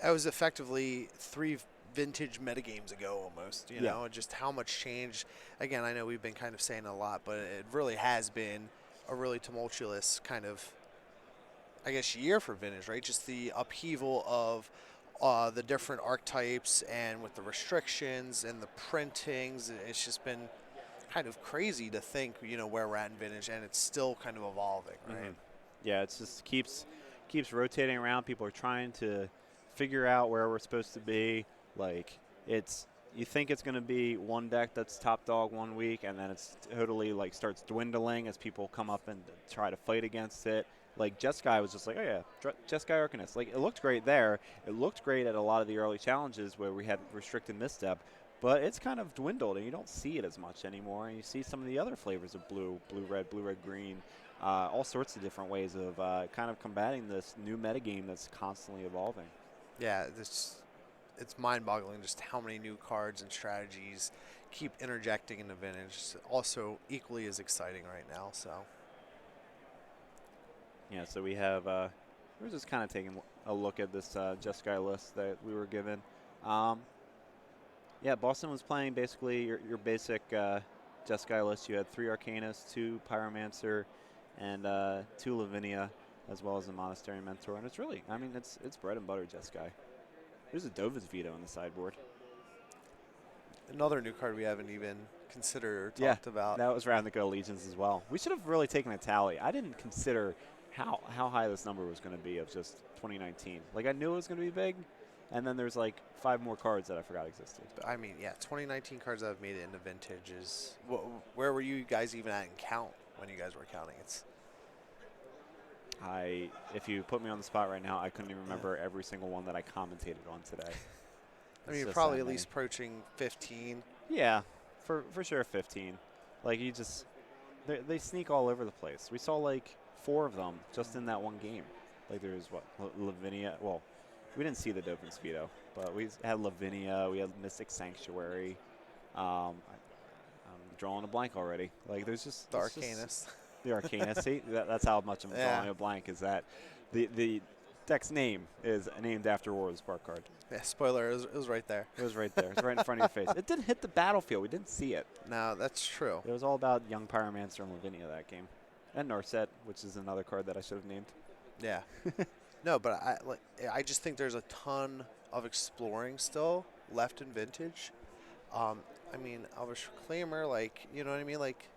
That was effectively 3 vintage metagames ago almost, you Yeah. know, just how much change. Again, I know we've been kind of saying a lot, but it really has been a really tumultuous kind of, I guess, year for vintage, right? Just the upheaval of the different archetypes and with the restrictions and the printings. It's just been kind of crazy to think, you know, where we're at in vintage, and it's still kind of evolving, right? Yeah, it's just keeps rotating around. People are trying to figure out where we're supposed to be. Like, you think it's going to be one deck that's top dog one week, and then it's totally like starts dwindling as people come up and try to fight against it. Like Jeskai was just like, oh yeah, Jeskai Arcanist. Like, it looked great there. It looked great at a lot of the early challenges where we had restricted misstep, but it's kind of dwindled, and you don't see it as much anymore. And you see some of the other flavors of blue, red, green, all sorts of different ways of kind of combating this new metagame that's constantly evolving. Yeah, it's mind-boggling just how many new cards and strategies keep interjecting into vintage. It's also equally as exciting right now. So Yeah, so we have, we're just kind of taking a look at this Jeskai list that we were given. Yeah, Boston was playing basically your basic Jeskai list. You had 3 Arcanists, 2 Pyromancer, and 2 Lavinia, as well as a Monastery Mentor. And it's really, I mean, it's bread and butter Jeskai. There's a Dova's Veto on the sideboard. another new card we haven't even considered or talked about. That was Ravnica Legions as well. We should have really taken a tally. I didn't consider how high this number was going to be of just 2019. Like, I knew it was going to be big, and then there's like 5 more cards that I forgot existed. I mean, yeah, 2019 cards that have made it into vintage is. Where were you guys even at in count when you guys were counting? If you put me on the spot right now, I couldn't even remember every single one that I commentated on today. I mean, probably at least approaching 15. Yeah, for sure 15. Like, you just, they sneak all over the place. We saw like 4 of them just in that one game. Like, there's Lavinia. Well, we didn't see the Dovin's Veto, but we had Lavinia. We had Mystic Sanctuary. I'm drawing a blank already. Like, there's just The Arcanist. The Arcanist. See, that's how much I'm drawing a blank. Is that the deck's name is named after War of the Spark card. Yeah, spoiler, it was right there. It was right there. It's right in front of your face. It didn't hit the battlefield. We didn't see it. No, that's true. It was all about Young Pyromancer and Lavinia that game. And Narset, which is another card that I should have named. Yeah. No, but I just think there's a ton of exploring still left in vintage. I mean, Elvish Reclaimer, like, you know what I mean? Like,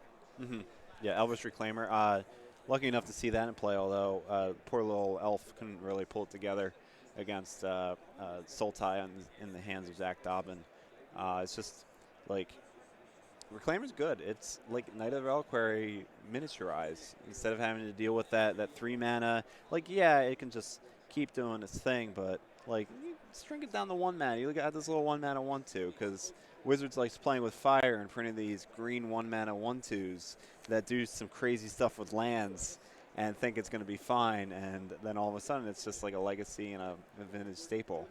Yeah, Elvish Reclaimer. Lucky enough to see that in play, although poor little elf couldn't really pull it together against Sultai in the hands of Zach Dobbin. It's just, like, Reclaimer's good. It's like Knight of the Reliquary miniaturized. Instead of having to deal with that 3 mana, like, yeah, it can just keep doing its thing, but, like, you shrink it down to 1 mana. You got this little 1 mana 1/2, because Wizards likes playing with fire and printing these green 1 mana 1/2s that do some crazy stuff with lands and think it's going to be fine, and then all of a sudden it's just like a legacy and a vintage staple.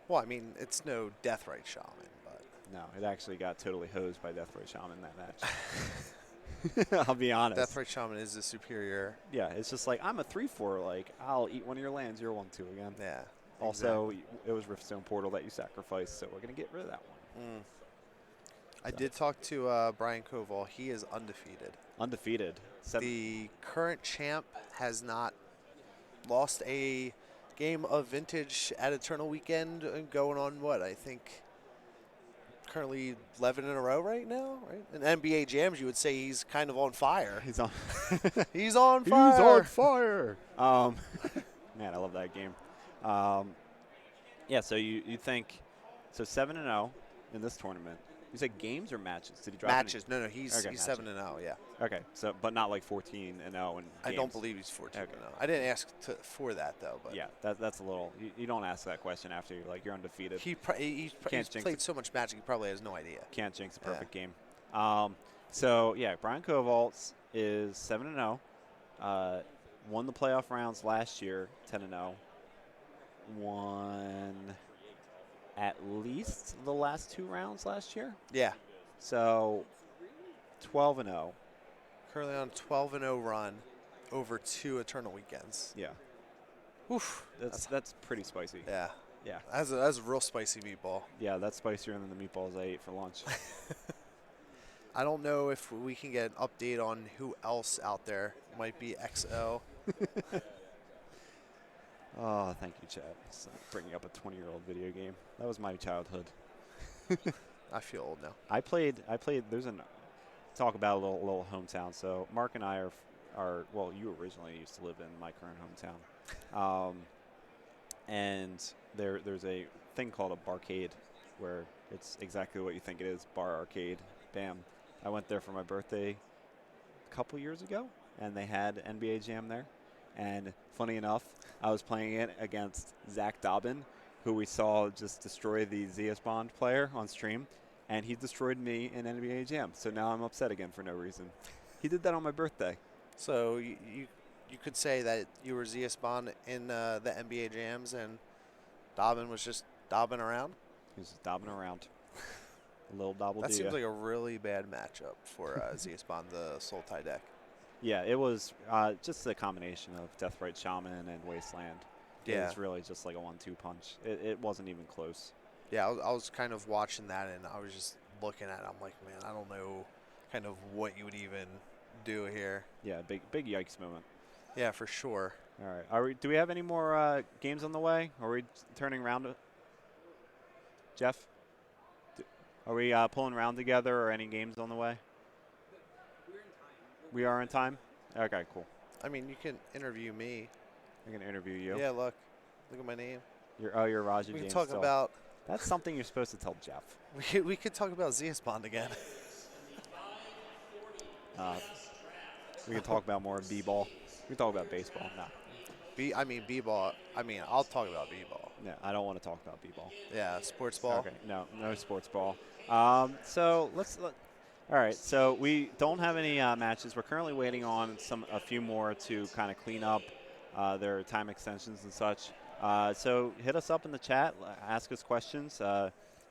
well, I mean, it's no Deathrite Shaman, but. No, it actually got totally hosed by Deathrite Shaman in that match. I'll be honest. Deathrite Shaman is the superior. Yeah, it's just like, I'm a 3/4, like, I'll eat one of your lands, you're 1/2 again. Yeah. Also, it was Riftstone Portal that you sacrificed, so we're going to get rid of that one. I did talk to Brian Koval. He is undefeated. Undefeated. The current champ has not lost a game of vintage at Eternal Weekend, going on what, I think currently 11 in a row right now, right? In NBA Jams, you would say he's kind of on fire. He's on. He's on fire. He's on fire. Man, I love that game. Yeah, so you think, so 7-0 in this tournament. You said games or matches? Did he drop matches? No, he's 7-0. Yeah. Okay, so but not like 14-0 in I don't games. believe he's 14-0. Okay. I didn't ask for that though, but Yeah, that's a little. You don't ask that question after you're undefeated. he's jinx played it. so much Magic, he probably has no idea. Can't jinx a perfect game. So yeah, Brian Kovaltz is 7-0. Won the playoff rounds last year, 10-0. Won at least the last 2 rounds last year. Yeah. So 12-0. Currently on a 12-0 run over 2 Eternal weekends. Yeah. Oof. That's pretty spicy. Yeah. Yeah. That's a real spicy meatball. Yeah, that's spicier than the meatballs I ate for lunch. I don't know if we can get an update on who else out there might be XO. Oh, thank you, Chad. So bringing up a 20-year-old video game. That was my childhood. I feel old now. I played. There's an talk about a little hometown. So Mark and I are well. You originally used to live in my current hometown, and there's a thing called a barcade, where it's exactly what you think it is. Bar arcade. Bam. I went there for my birthday a couple years ago, and they had NBA Jam there. And funny enough, I was playing it against Zach Dobbin, who we saw just destroy the ZS Bond player on stream, and he destroyed me in NBA Jam. So now I'm upset again for no reason. He did that on my birthday. So you could say that you were ZS Bond in the NBA Jams and Dobbin was just dobbing around? He was just dobbing around. A little double That D. seems like a really bad matchup for ZS Bond, the Sultai deck. Yeah, it was just a combination of Deathrite Shaman and Wasteland. It Yeah. was really just like a 1-2 punch. It wasn't even close. Yeah, I was kind of watching that, and I was just looking at it. I'm like, man, I don't know kind of what you would even do here. Yeah, big yikes moment. Yeah, for sure. All right. Do we have any more games on the way? Are we turning around? Jeff? Are we pulling around together or any games on the way? We are in time? Okay, cool. I mean, you can interview me. I can interview you. Yeah, look at my name. You're Raja We can James talk Still. about. That's something you're supposed to tell Jeff. We could talk about ZS Bond again. We can talk about more b-ball. We can talk about baseball. No. B-ball. I mean, I'll talk about B-ball. No, I don't want to talk about b-ball. Yeah, sports ball. Okay, no sports ball. So all right, so we don't have any matches. We're currently waiting on a few more to kind of clean up their time extensions and such. So hit us up in the chat, ask us questions.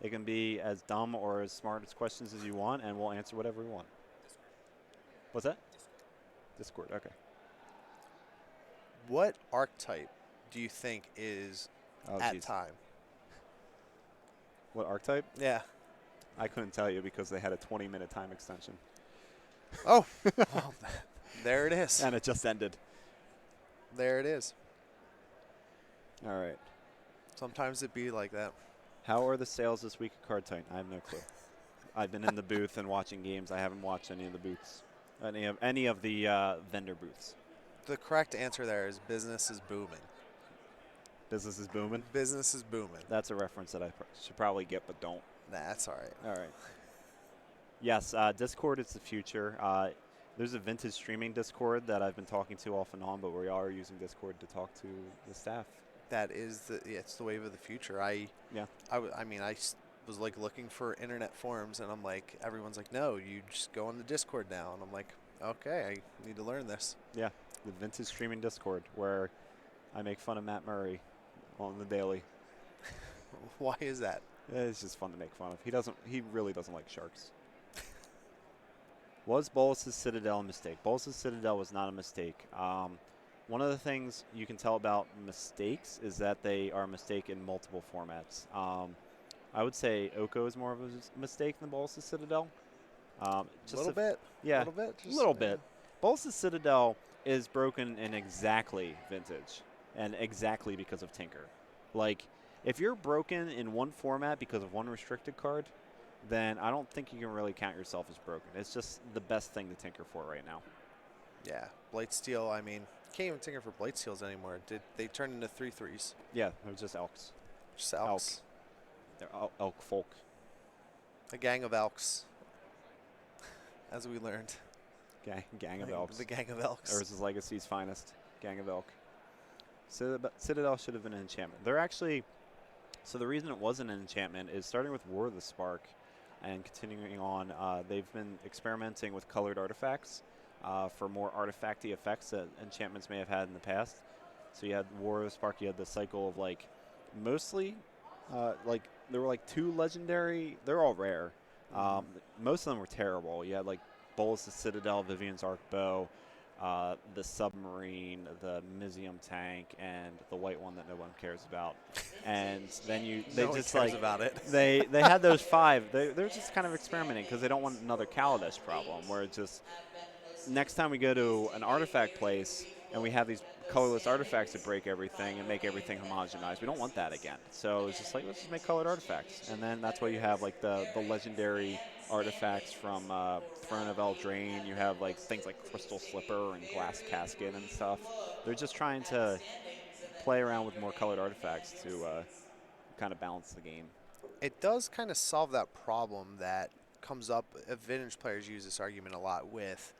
It can be as dumb or as smart as questions as you want, and we'll answer whatever we want. What's that? Discord, okay. What archetype do you think is at geez. time? What archetype? Yeah. I couldn't tell you because they had a 20-minute time extension. Oh, well, there it is. And it just ended. There it is. All right. Sometimes it be like that. How are the sales this week at Card Titan? I have no clue. I've been in the booth and watching games. I haven't watched any of the booths, any of the vendor booths. The correct answer there is business is booming. Business is booming. Business is booming. That's a reference that I should probably get, but don't. Nah, that's all right. All right. Yes, Discord is the future. There's a vintage streaming Discord that I've been talking to off and on, but we are using Discord to talk to the staff. That is it's the wave of the future. I was like looking for internet forums, and I'm like, everyone's like, no, you just go on the Discord now, and I'm like, okay, I need to learn this. Yeah, the vintage streaming Discord where I make fun of Matt Murray on the daily. Why is that? It's just fun to make fun of. He really doesn't like sharks. Was Bolus's Citadel a mistake? Bolus's Citadel was not a mistake. One of the things you can tell about mistakes is that they are a mistake in multiple formats. I would say Oko is more of a mistake than Bolus's Citadel. Just a little bit? Yeah. A little bit? A little bit. Bolus's Citadel is broken in exactly vintage and exactly because of Tinker. Like, if you're broken in one format because of one restricted card, then I don't think you can really count yourself as broken. It's just the best thing to tinker for right now. Yeah, Blightsteel, I mean, can't even tinker for Blightsteels anymore. They turn into 3/3s? Yeah, they're just elks. Just elks. They're elk folk. A gang of elks, as we learned. Gang of elks. The gang of elks. Urza's Legacy's finest. Gang of elk. Citadel should have been an enchantment. They're actually... So the reason it wasn't an enchantment is starting with War of the Spark and continuing on, they've been experimenting with colored artifacts for more artifacty effects that enchantments may have had in the past. So you had War of the Spark, you had the cycle of like mostly Like there were like 2 legendary. They're all rare. Most of them were terrible. You had like Bolus the Citadel, Vivian's Arc Bow, the Submarine, the Mizium Tank, and the white one that no one cares about. And then they No one just cares like about it. they had those 5. They're just kind of experimenting because they don't want another Kaladesh problem where it's just next time we go to an artifact place and we have these colorless artifacts that break everything and make everything homogenized. We don't want that again. So it's just like, let's just make colored artifacts. And then that's why you have like the legendary artifacts from Throne of Eldraine. You have like things like Crystal Slipper and Glass Casket and stuff. They're just trying to play around with more colored artifacts to kind of balance the game. It does kind of solve that problem that comes up. Vintage players use this argument a lot with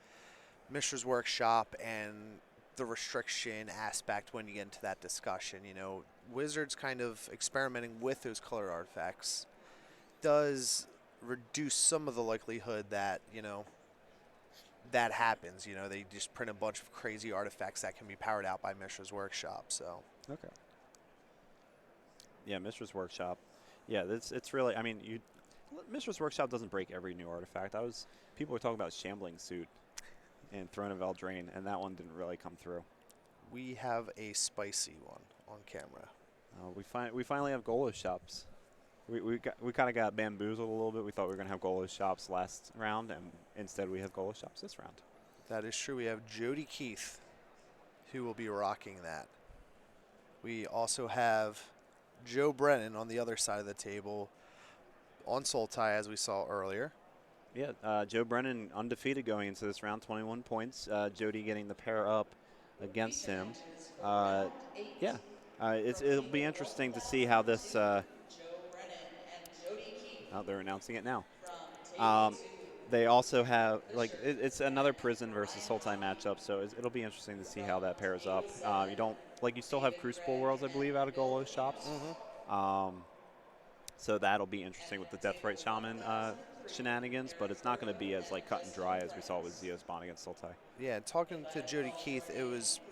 Mishra's Workshop and the restriction aspect when you get into that discussion. You know, Wizards kind of experimenting with those colored artifacts does reduce some of the likelihood that, you know, that happens. You know, they just print a bunch of crazy artifacts that can be powered out by Mishra's Workshop. So Okay. Yeah, Mishra's Workshop. Yeah, it's really. I mean, Mishra's Workshop doesn't break every new artifact. People were talking about Shambling Suit in Throne of Eldraine, and that one didn't really come through. we have a spicy one on camera. We finally have Golos shops. We kind of got bamboozled a little bit. We thought we were gonna have Golos shops last round, and instead we have Golos shops this round. That is true. We have Jody Keith, who will be rocking that. We also have Joe Brennan on the other side of the table on Sultai, as we saw earlier. Yeah, Joe Brennan undefeated going into this round, 21 points. Jody getting the pair up against him. It'll be interesting to see how this. They're announcing it now. They also have it's another Prison versus Sultai matchup, so it'll be interesting to see how that pairs up. You still have Crucible Worlds, I believe, out of Golos shops. So that'll be interesting with the Deathrite Shaman shenanigans, but it's not going to be as cut and dry as we saw with Zeospawn against Sultai. Yeah, talking to Jody Keith,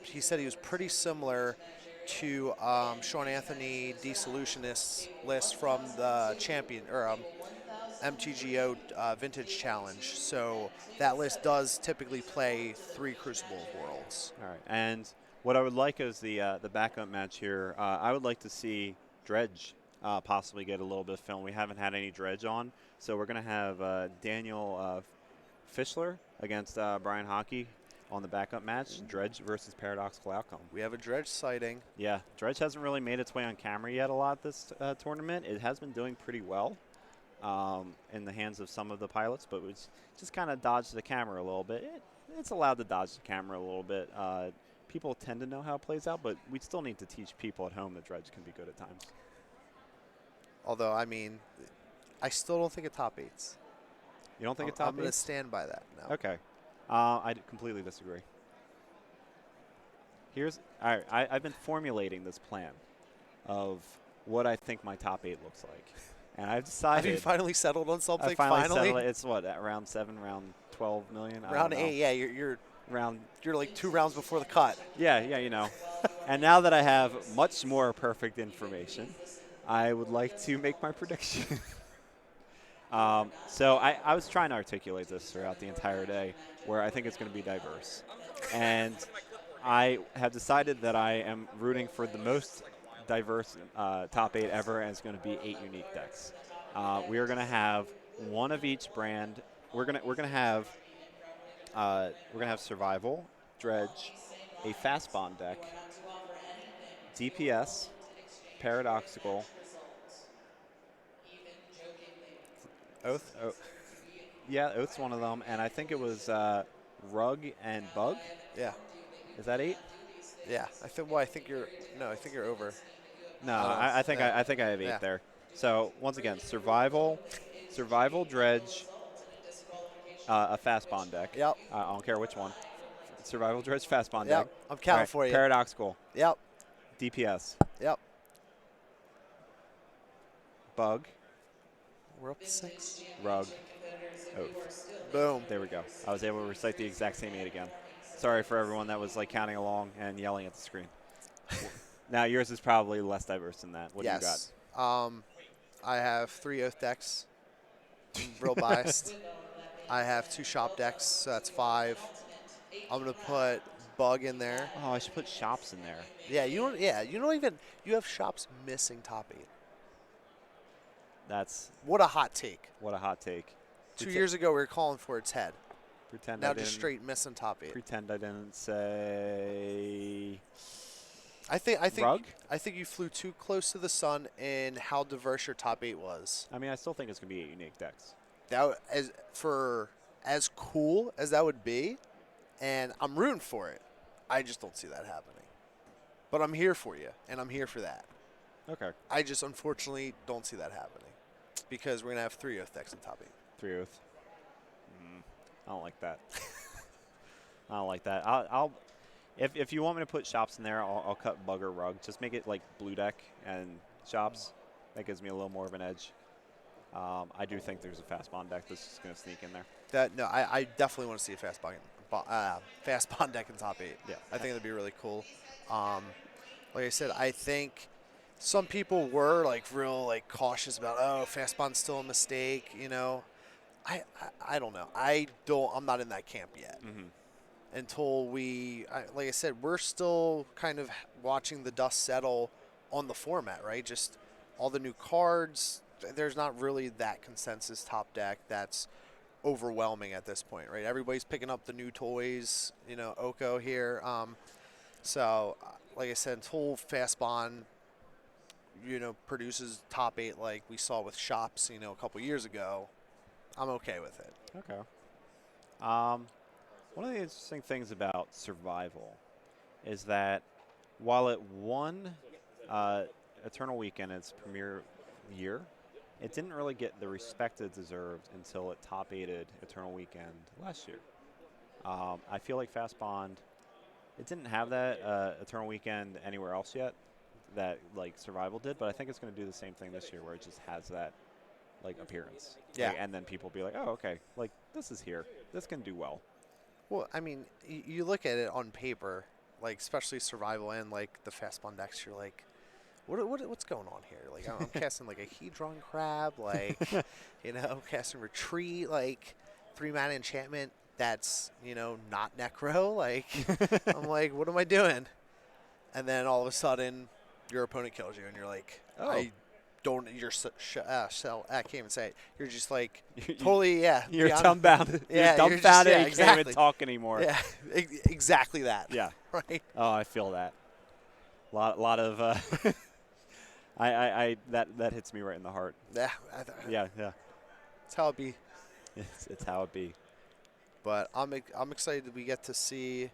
he said he was pretty similar to Sean Anthony Dissolutionist's list from the MTGO Vintage Challenge. So that list does typically play 3 Crucible Worlds. All right, and what I would like is the backup match here. I would like to see Dredge possibly get a little bit of film. We haven't had any Dredge on, so we're going to have Daniel Fischler against Brian Hockey on the backup match. Dredge versus Paradoxical Outcome. We have a Dredge sighting. Yeah, Dredge hasn't really made its way on camera yet a lot this tournament. It has been doing pretty well in the hands of some of the pilots, but we just kind of dodged the camera a little bit. It's allowed to dodge the camera a little bit. People tend to know how it plays out, but we still need to teach people at home that Dredge can be good at times. Although, I mean, I still don't think it top 8s. You don't think it top 8s? I'm going to stand by that. No. Okay. I completely disagree. All right, I've been formulating this plan of what I think my top 8 looks like. And I've decided. Have you finally settled on something? I finally settled it. It's what, at round 7, round 12 million? Round 8, yeah. You're like 2 rounds before the cut. Yeah, you know. And now that I have much more perfect information, I would like to make my prediction. So I was trying to articulate this throughout the entire day, where I think it's going to be diverse. And I have decided that I am rooting for the most diverse top 8 ever, and it's going to be 8 unique decks. We are going to have one of each brand. We're going to have Survival, Dredge, a Fast Bond deck, DPS, Paradoxical, Oath? Yeah, Oath's one of them, and I think it was Rug and Bug. Yeah. Is that 8? Yeah. I think you're over. No, I think I have 8 there. So once again, Survival, Dredge, a Fast Bond deck. Yep. I don't care which one. Survival, Dredge, Fast Bond Yep. deck. I'm counting for you. Paradoxical. Yep. DPS. Yep. Bug. We're up to 6. Rug. Oath. Boom. There we go. I was able to recite the exact same 8 again. Sorry for everyone that was counting along and yelling at the screen. Now yours is probably less diverse than that. What do you got? I have 3 Oath decks. I'm real biased. I have 2 shop decks, so that's 5. I'm gonna put Bug in there. Oh, I should put shops in there. Yeah, you don't. Yeah, you don't even. You have shops missing top 8. That's What a hot take. what a hot take. 2 years ago, we were calling for its head. Pretend Now I just didn't straight missing top 8. pretend I didn't say I think Rug? I think you flew too close to the sun in how diverse your top 8 was. I mean, I still think it's gonna be 8 unique decks. That as cool as that would be, and I'm rooting for it. I just don't see that happening. But I'm here for you, and I'm here for that. Okay. I just unfortunately don't see that happening because we're gonna have 3 Oath decks in top 8. 3 Oath. I don't like that. I don't like that. I'll if you want me to put shops in there, I'll cut Bug or Rug. Just make it like blue deck and shops. That gives me a little more of an edge. I do think there's a fast bond deck that's just going to sneak in there. No, I definitely want to see a fast bond deck in top 8. Yeah. I think that'd be really cool. Like I said, I think some people were like real like cautious about fast bond's still a mistake. You know, I don't know. I'm not in that camp yet. Until like I said, we're still kind of watching the dust settle on the format, right? Just all the new cards. There's not really that consensus top deck that's overwhelming at this point, right? Everybody's picking up the new toys, you know, Oko here. So, like I said, until Fast Bond, you know, produces top 8 like we saw with shops, you know, a couple years ago, I'm okay with it. Okay. One of the interesting things about Survival is that while it won Eternal Weekend its premier year, it didn't really get the respect it deserved until it top 8'd Eternal Weekend last year. I feel like Fast Bond, it didn't have that Eternal Weekend anywhere else yet that like Survival did, but I think it's going to do the same thing this year where it just has that like appearance. Yeah. Like, and then people be like, oh, okay, like this is here. This can do well. Well, I mean, you look at it on paper, like especially Survival and like the Fast Bond decks, you're like, what's going on here? Like I'm casting like a Hedron Crab, like you know, casting Retreat, like 3-mana enchantment that's, you know, not Necro. Like I'm like, what am I doing? And then all of a sudden, your opponent kills you, and you're like, Oh. I can't even say it. You're just like totally, yeah. You're beyond- dumbfounded. Yeah, you're you're just- dumbfounded. yeah, You can't exactly. even talk anymore. Yeah, exactly that. Yeah. Right. Oh, I feel that. Lot of. I that hits me right in the heart. Yeah. Yeah. That's how it be. It's how it be. But I'm excited that we get to see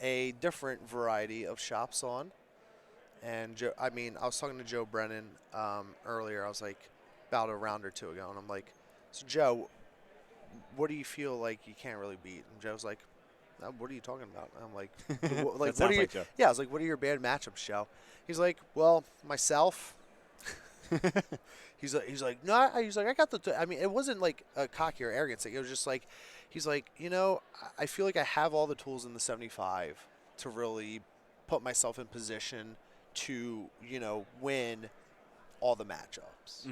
a different variety of shops on. And I was talking to Joe Brennan earlier. I was like, about a round or two ago, and I'm like, so Joe, what do you feel like you can't really beat? And Joe's like, what are you talking about? And I'm like, like That what are sounds you? like Joe. Yeah, I was like, what are your bad matchups, Joe? He's like, well, myself. He's like, no. He's like, I got the. I mean, it wasn't like a cocky or arrogance thing. It was just like, he's like, you know, I feel like I have all the tools in the 75 to really put myself in position to, you know, win all the matchups.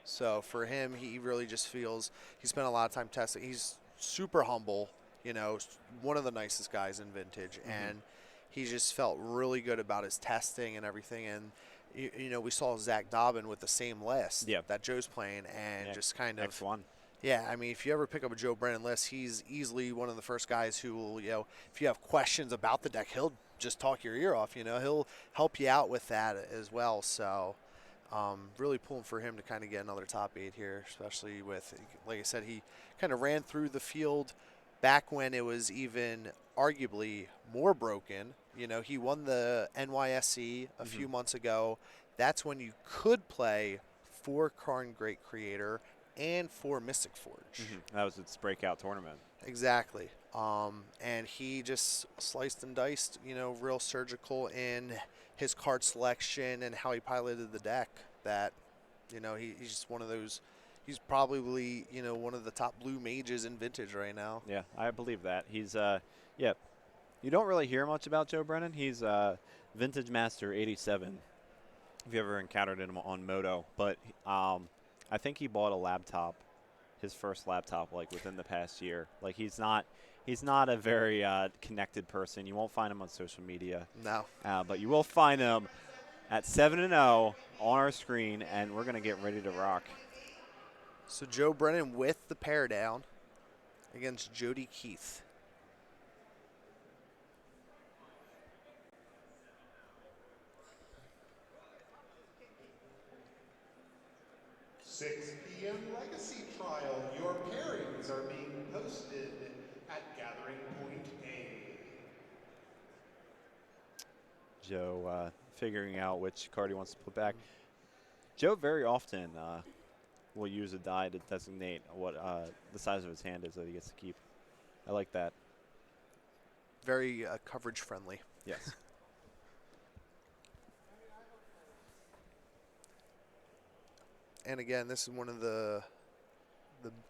So for him, he really just feels he spent a lot of time testing. He's super humble, you know, one of the nicest guys in Vintage, and he just felt really good about his testing and everything. And you know, we saw Zach Dobbin with the same list that Joe's playing, and just kind of X1. Yeah, I mean, if you ever pick up a Joe Brennan list, he's easily one of the first guys who will, you know, if you have questions about the deck, he'll just talk your ear off. You know, he'll help you out with that as well. So, really pulling for him to kind of get another top 8 here, especially with, like I said, he kind of ran through the field back when it was even arguably more broken. You know, he won the NYSE a few months ago. That's when you could play for Karn Great Creator and for Mystic Forge. That was its breakout tournament. Exactly. And he just sliced and diced, you know, real surgical in his card selection and how he piloted the deck. That, you know, he's just one of those. He's probably, you know, one of the top blue mages in Vintage right now. Yeah, I believe that. He's you don't really hear much about Joe Brennan. He's Vintage Master 87. if you ever encountered him on Moto, but I think he bought a laptop, his first laptop, like within the past year. Like he's not a very connected person. You won't find him on social media, No. but you will find him at 7-0 on our screen, and we're gonna get ready to rock. So Joe Brennan with the pair down against Jody Keith. PM Legacy Trial. Your pairings are being posted at Gathering Point A. Joe figuring out which card he wants to put back. Joe very often will use a die to designate what the size of his hand is that he gets to keep. I like that. Very coverage friendly. Yes. And again, this is one of the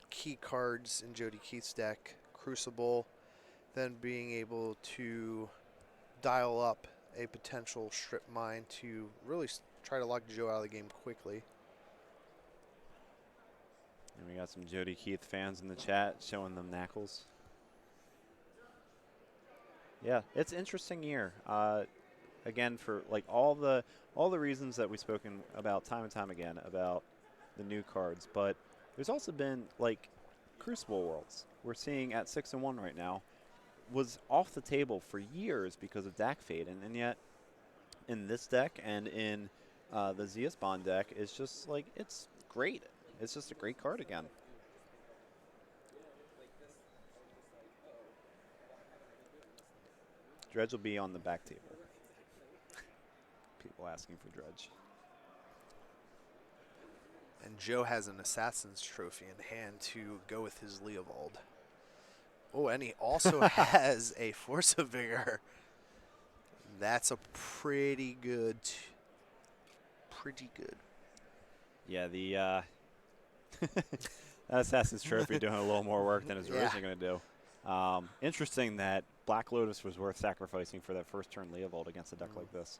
key cards in Jody Keith's deck, Crucible, then being able to dial up a potential strip mine to really try to lock Joe out of the game quickly. And we got some Jody Keith fans in the chat showing them knackles. Yeah, it's an interesting year. Again, for like all the reasons that we've spoken about time and time again about the new cards, but there's also been like Crucible Worlds. We're seeing at 6-1 right now was off the table for years because of Dak Fade, and yet in this deck and in the Zeus Bond deck, it's just like it's great. It's just a great card again. Dredge will be on the back table. People asking for Dredge. And Joe has an Assassin's Trophy in hand to go with his Leovold. Oh, and he also has a Force of Vigor. That's a pretty good. Yeah, the Assassin's Trophy doing a little more work than it's originally going to do. Interesting that Black Lotus was worth sacrificing for that first turn Leovold against a deck like this.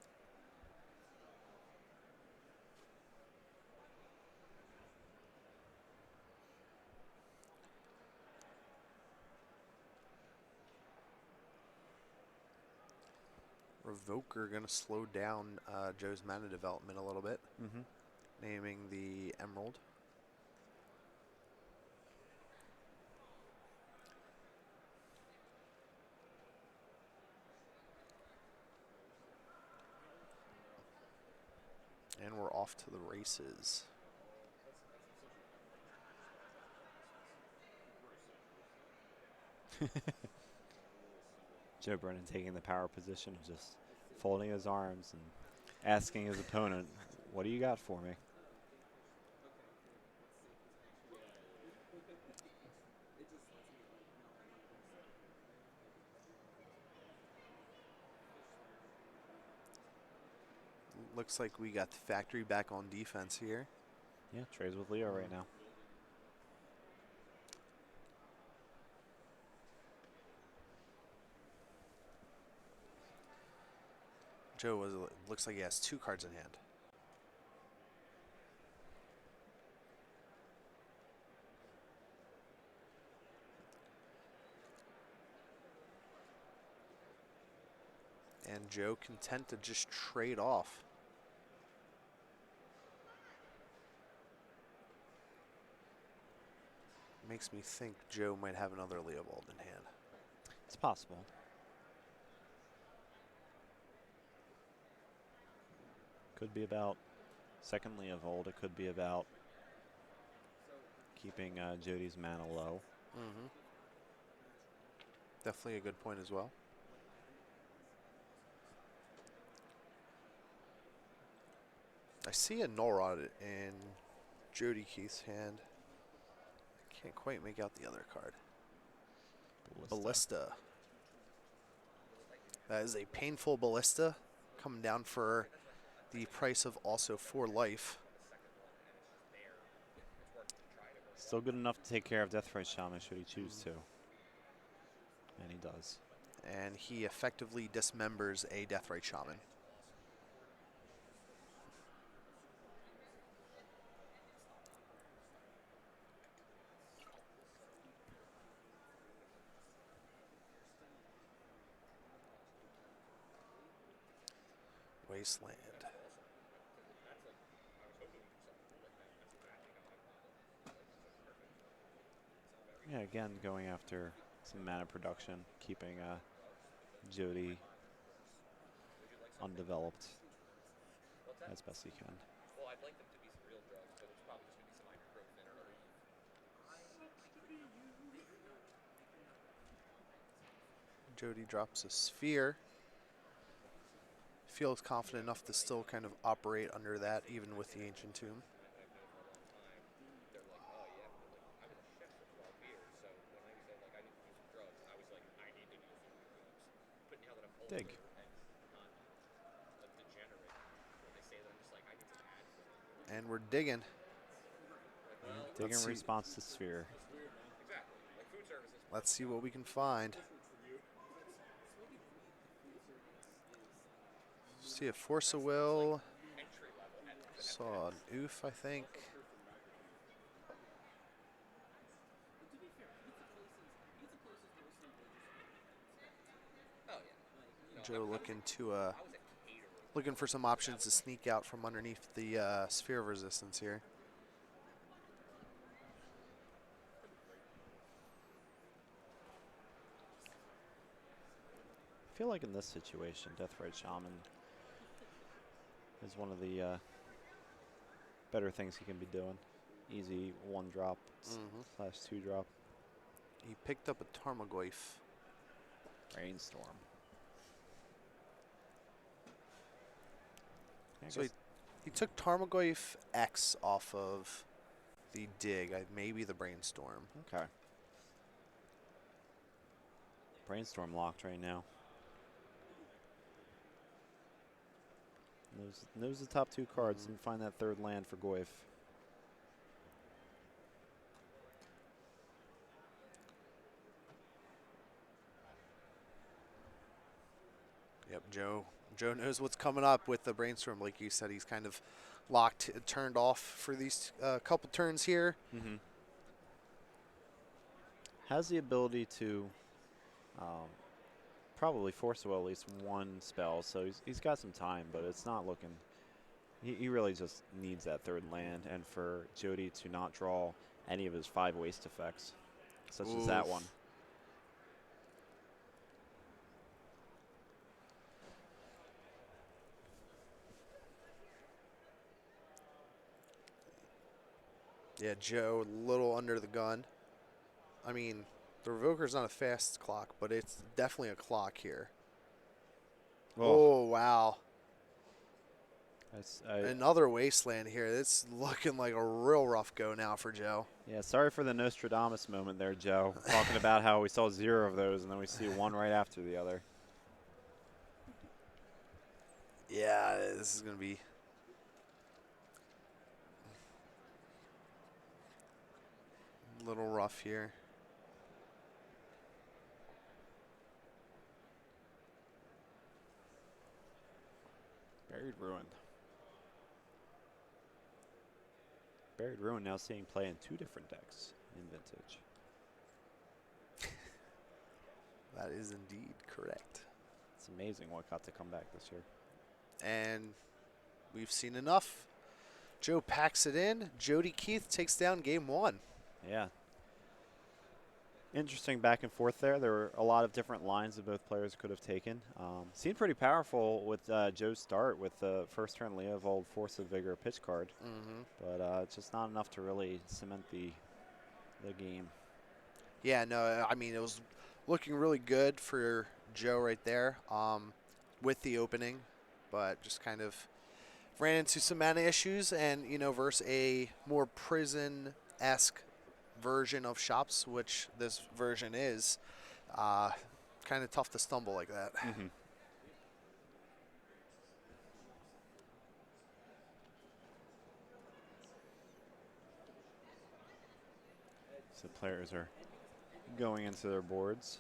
Revoker going to slow down Joe's mana development a little bit. Naming the Emerald. And we're off to the races. Joe Brennan taking the power position of just folding his arms and asking his opponent, what do you got for me? Looks like we got the factory back on defense here. Yeah, trades with Leo right now. Joe looks like he has 2 cards in hand. And Joe content to just trade off. Makes me think Joe might have another Leovold in hand. It's possible. Could be about second Leovold. It could be about keeping Jody's mana low. Definitely a good point as well. I see a Norod in Jody Keith's hand. I can't quite make out the other card. Ballista. That is a painful Ballista coming down for the price of also 4 life. Still good enough to take care of Deathrite Shaman should he choose to. And he does. And he effectively dismembers a Deathrite Shaman. Wasteland. Yeah, again, going after some mana production, keeping Jody undeveloped as best he can. Well, I'd like them to be some real drugs, but it's probably just going to be some ibuprofen or Jody drops a sphere. Feels confident enough to still kind of operate under that, even with the Ancient Tomb. they're like, oh yeah, I'm in a chef for 12 years, so when I said like I need to do some drugs, I was like, I need to do some drugs. But now that I'm older Dig. and not a degenerate, when they say that, I'm just like, I need some ad for them. And we're digging. Dig in Let's see. response to Sphere. Exactly. Like food services. Let's see what we can find. See a Force of Will. Saw an Oof, I think. Oh yeah. Joe looking for some options to sneak out from underneath the Sphere of Resistance here. I feel like in this situation, Deathrite Shaman is one of the better things he can be doing. Easy 1-drop slash 2-drop. He picked up a Tarmogoyf. Rainstorm. I So guess- he took Tarmogoyf X off of the dig, maybe the Brainstorm. okay. Brainstorm locked right now. Knows the top 2 cards and find that 3rd land for Goyf. Yep, Joe knows what's coming up with the Brainstorm. Like you said, he's kind of locked, turned off for these couple turns here. Has the ability to probably force well at least 1 spell, so he's got some time, but it's not looking. He really just needs that 3rd land, and for Jody to not draw any of his 5 waste effects, such as that one. Yeah, Joe, a little under the gun. I mean, the Revoker's not a fast clock, but it's definitely a clock here. Oh, wow. Another Wasteland here. It's looking like a real rough go now for Joe. Yeah, sorry for the Nostradamus moment there, Joe. Talking about how we saw 0 of those, and then we see 1 right after the other. Yeah, this is going to be a little rough here. Buried Ruin. Buried Ruin now seeing play in 2 different decks in Vintage. That is indeed correct. It's amazing what got to come back this year. And we've seen enough. Joe packs it in. Jody Keith takes down game 1. Yeah. Interesting back and forth there. There were a lot of different lines that both players could have taken. Seemed pretty powerful with Joe's start with the first turn Leovold Force of Vigor pitch card. But just not enough to really cement the game. Yeah, no, I mean, it was looking really good for Joe right there with the opening, but just kind of ran into some mana issues and, you know, versus a more prison-esque version of shops, which this version is, kind of tough to stumble like that. So players are going into their boards.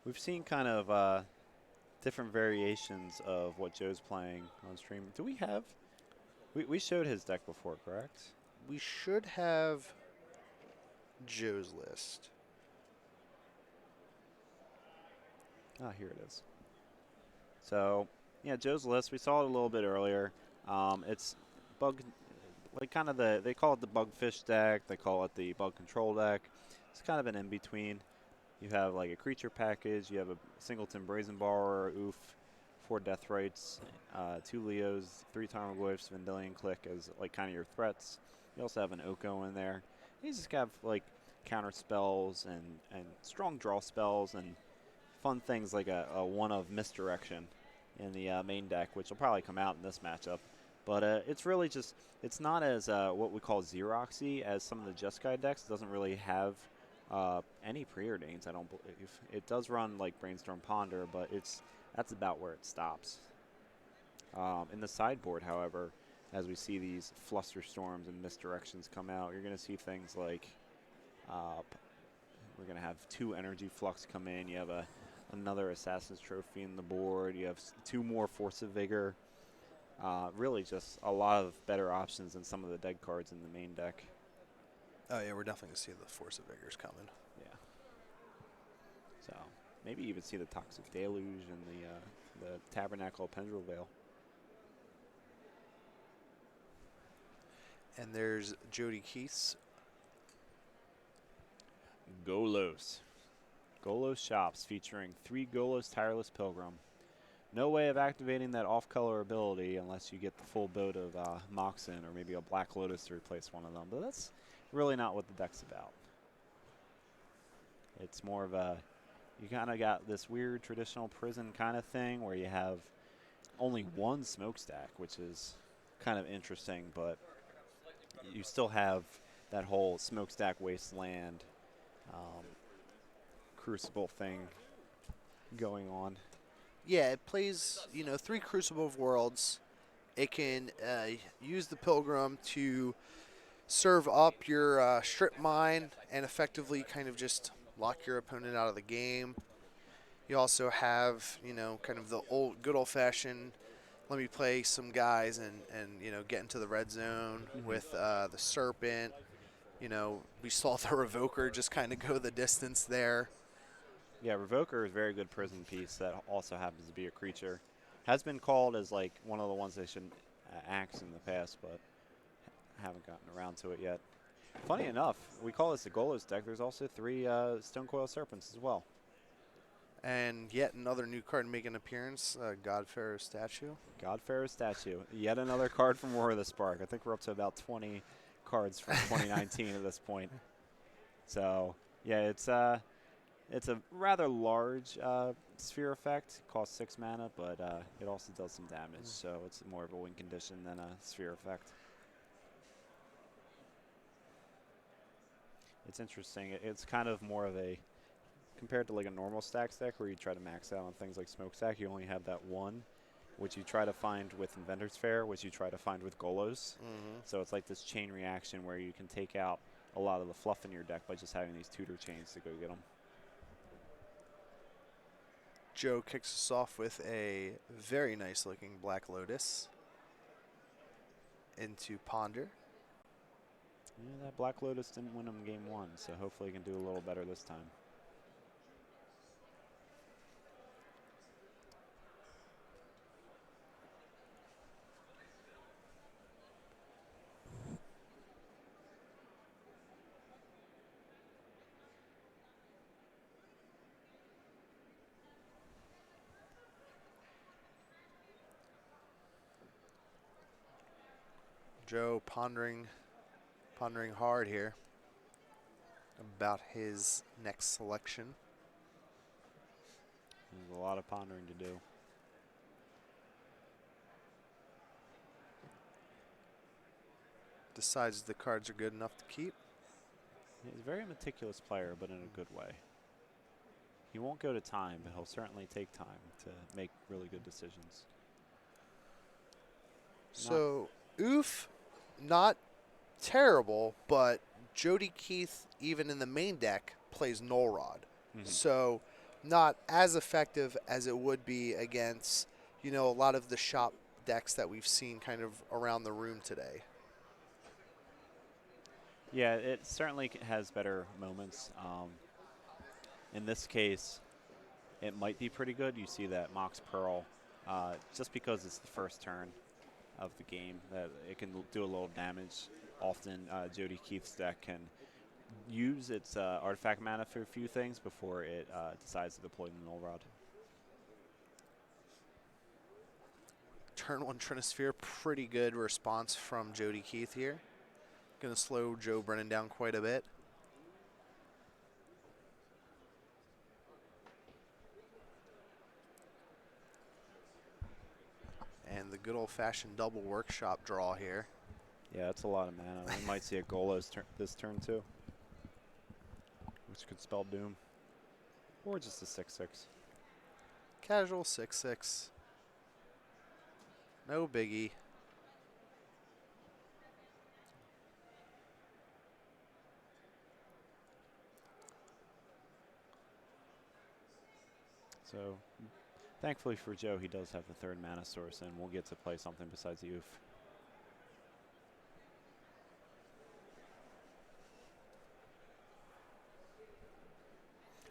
We've seen kind of different variations of what Joe's playing on stream. Do we have? We showed his deck before, correct? We should have Joe's list. Ah, here it is. So, yeah, Joe's list, we saw it a little bit earlier. It's bug, like kind of they call it the bug fish deck. They call it the bug control deck. It's kind of an in-between. You have like a creature package. You have a Singleton Brazen Borrower, Oof, 4 Deathrights, 2 Leos, 3 Tarmogoyfs, Vendilion Click as like kind of your threats. You also have an Oko in there. You just have like counter spells and strong draw spells and fun things like a one of Misdirection in the main deck, which will probably come out in this matchup. But it's really just, it's not as what we call Xeroxy as some of the Jeskai decks. It doesn't really have any preordains, I don't believe. It does run like Brainstorm Ponder, but that's about where it stops. In the sideboard, however, as we see these Flusterstorms and Misdirections come out, you're going to see things like we're going to have 2 Energy Flux come in. You have another Assassin's Trophy in the board. You have 2 more Force of Vigor. Really just a lot of better options than some of the dead cards in the main deck. Oh yeah, we're definitely gonna see the Force of Vigors coming. Yeah. So maybe even see the Toxic Deluge and the Tabernacle of Pendrel Veil. And there's Jody Keith's. Golos. Golos Shops featuring 3 Golos Tireless Pilgrim. No way of activating that off-color ability unless you get the full build of Moxen or maybe a Black Lotus to replace one of them. But that's really not what the deck's about. It's more of a, you kind of got this weird traditional prison kind of thing where you have only 1 smokestack, which is kind of interesting, but you still have that whole smokestack wasteland Crucible thing going on. Yeah, it plays, 3 Crucible of Worlds. It can use the Pilgrim to serve up your Strip Mine and effectively kind of just lock your opponent out of the game. You also have, kind of the good old-fashioned, let me play some guys and get into the red zone with the Serpent. We saw the Revoker just kind of go the distance there. Yeah, Revoker is a very good prison piece that also happens to be a creature. Has been called as like one of the ones they should axe in the past, but haven't gotten around to it yet. Funny enough, we call this the Golos deck. There's also 3 Stonecoil Serpents as well. And yet another new card making an appearance, Godfarer Statue. Godfarer Statue. Yet another card from War of the Spark. I think we're up to about 20 cards from 2019 at this point. So, yeah, it's a rather large sphere effect. It costs 6 mana, but it also does some damage. So it's more of a win condition than a sphere effect. It's interesting. It's kind of more of a, compared to like a normal stacks deck where you try to max out on things like Smokestack, you only have that 1, which you try to find with Inventor's Fair, which you try to find with Golos. So it's like this chain reaction where you can take out a lot of the fluff in your deck by just having these tutor chains to go get them. Joe kicks us off with a very nice looking Black Lotus into Ponder. Yeah, that Black Lotus didn't win him game 1, so hopefully he can do a little better this time. Joe pondering hard here about his next selection. There's a lot of pondering to do. Decides the cards are good enough to keep. He's a very meticulous player, but in a good way. He won't go to time, but he'll certainly take time to make really good decisions. So, Oof, not terrible, but Jody Keith, even in the main deck, plays Null Rod. So, not as effective as it would be against, a lot of the shop decks that we've seen kind of around the room today. Yeah, it certainly has better moments. In this case, it might be pretty good. You see that Mox Pearl, just because it's the first turn of the game, that it can do a little damage. Often, Jody Keith's deck can use its artifact mana for a few things before it decides to deploy the Null Rod. Turn 1 Trinisphere, pretty good response from Jody Keith here. Going to slow Joe Brennan down quite a bit. And the good old-fashioned double workshop draw here. Yeah, that's a lot of mana. We might see a Golos this turn too, which could spell doom. Or just a 6/6. Casual 6/6. No biggie. So, thankfully for Joe, he does have the third mana source, and we'll get to play something besides the Oof.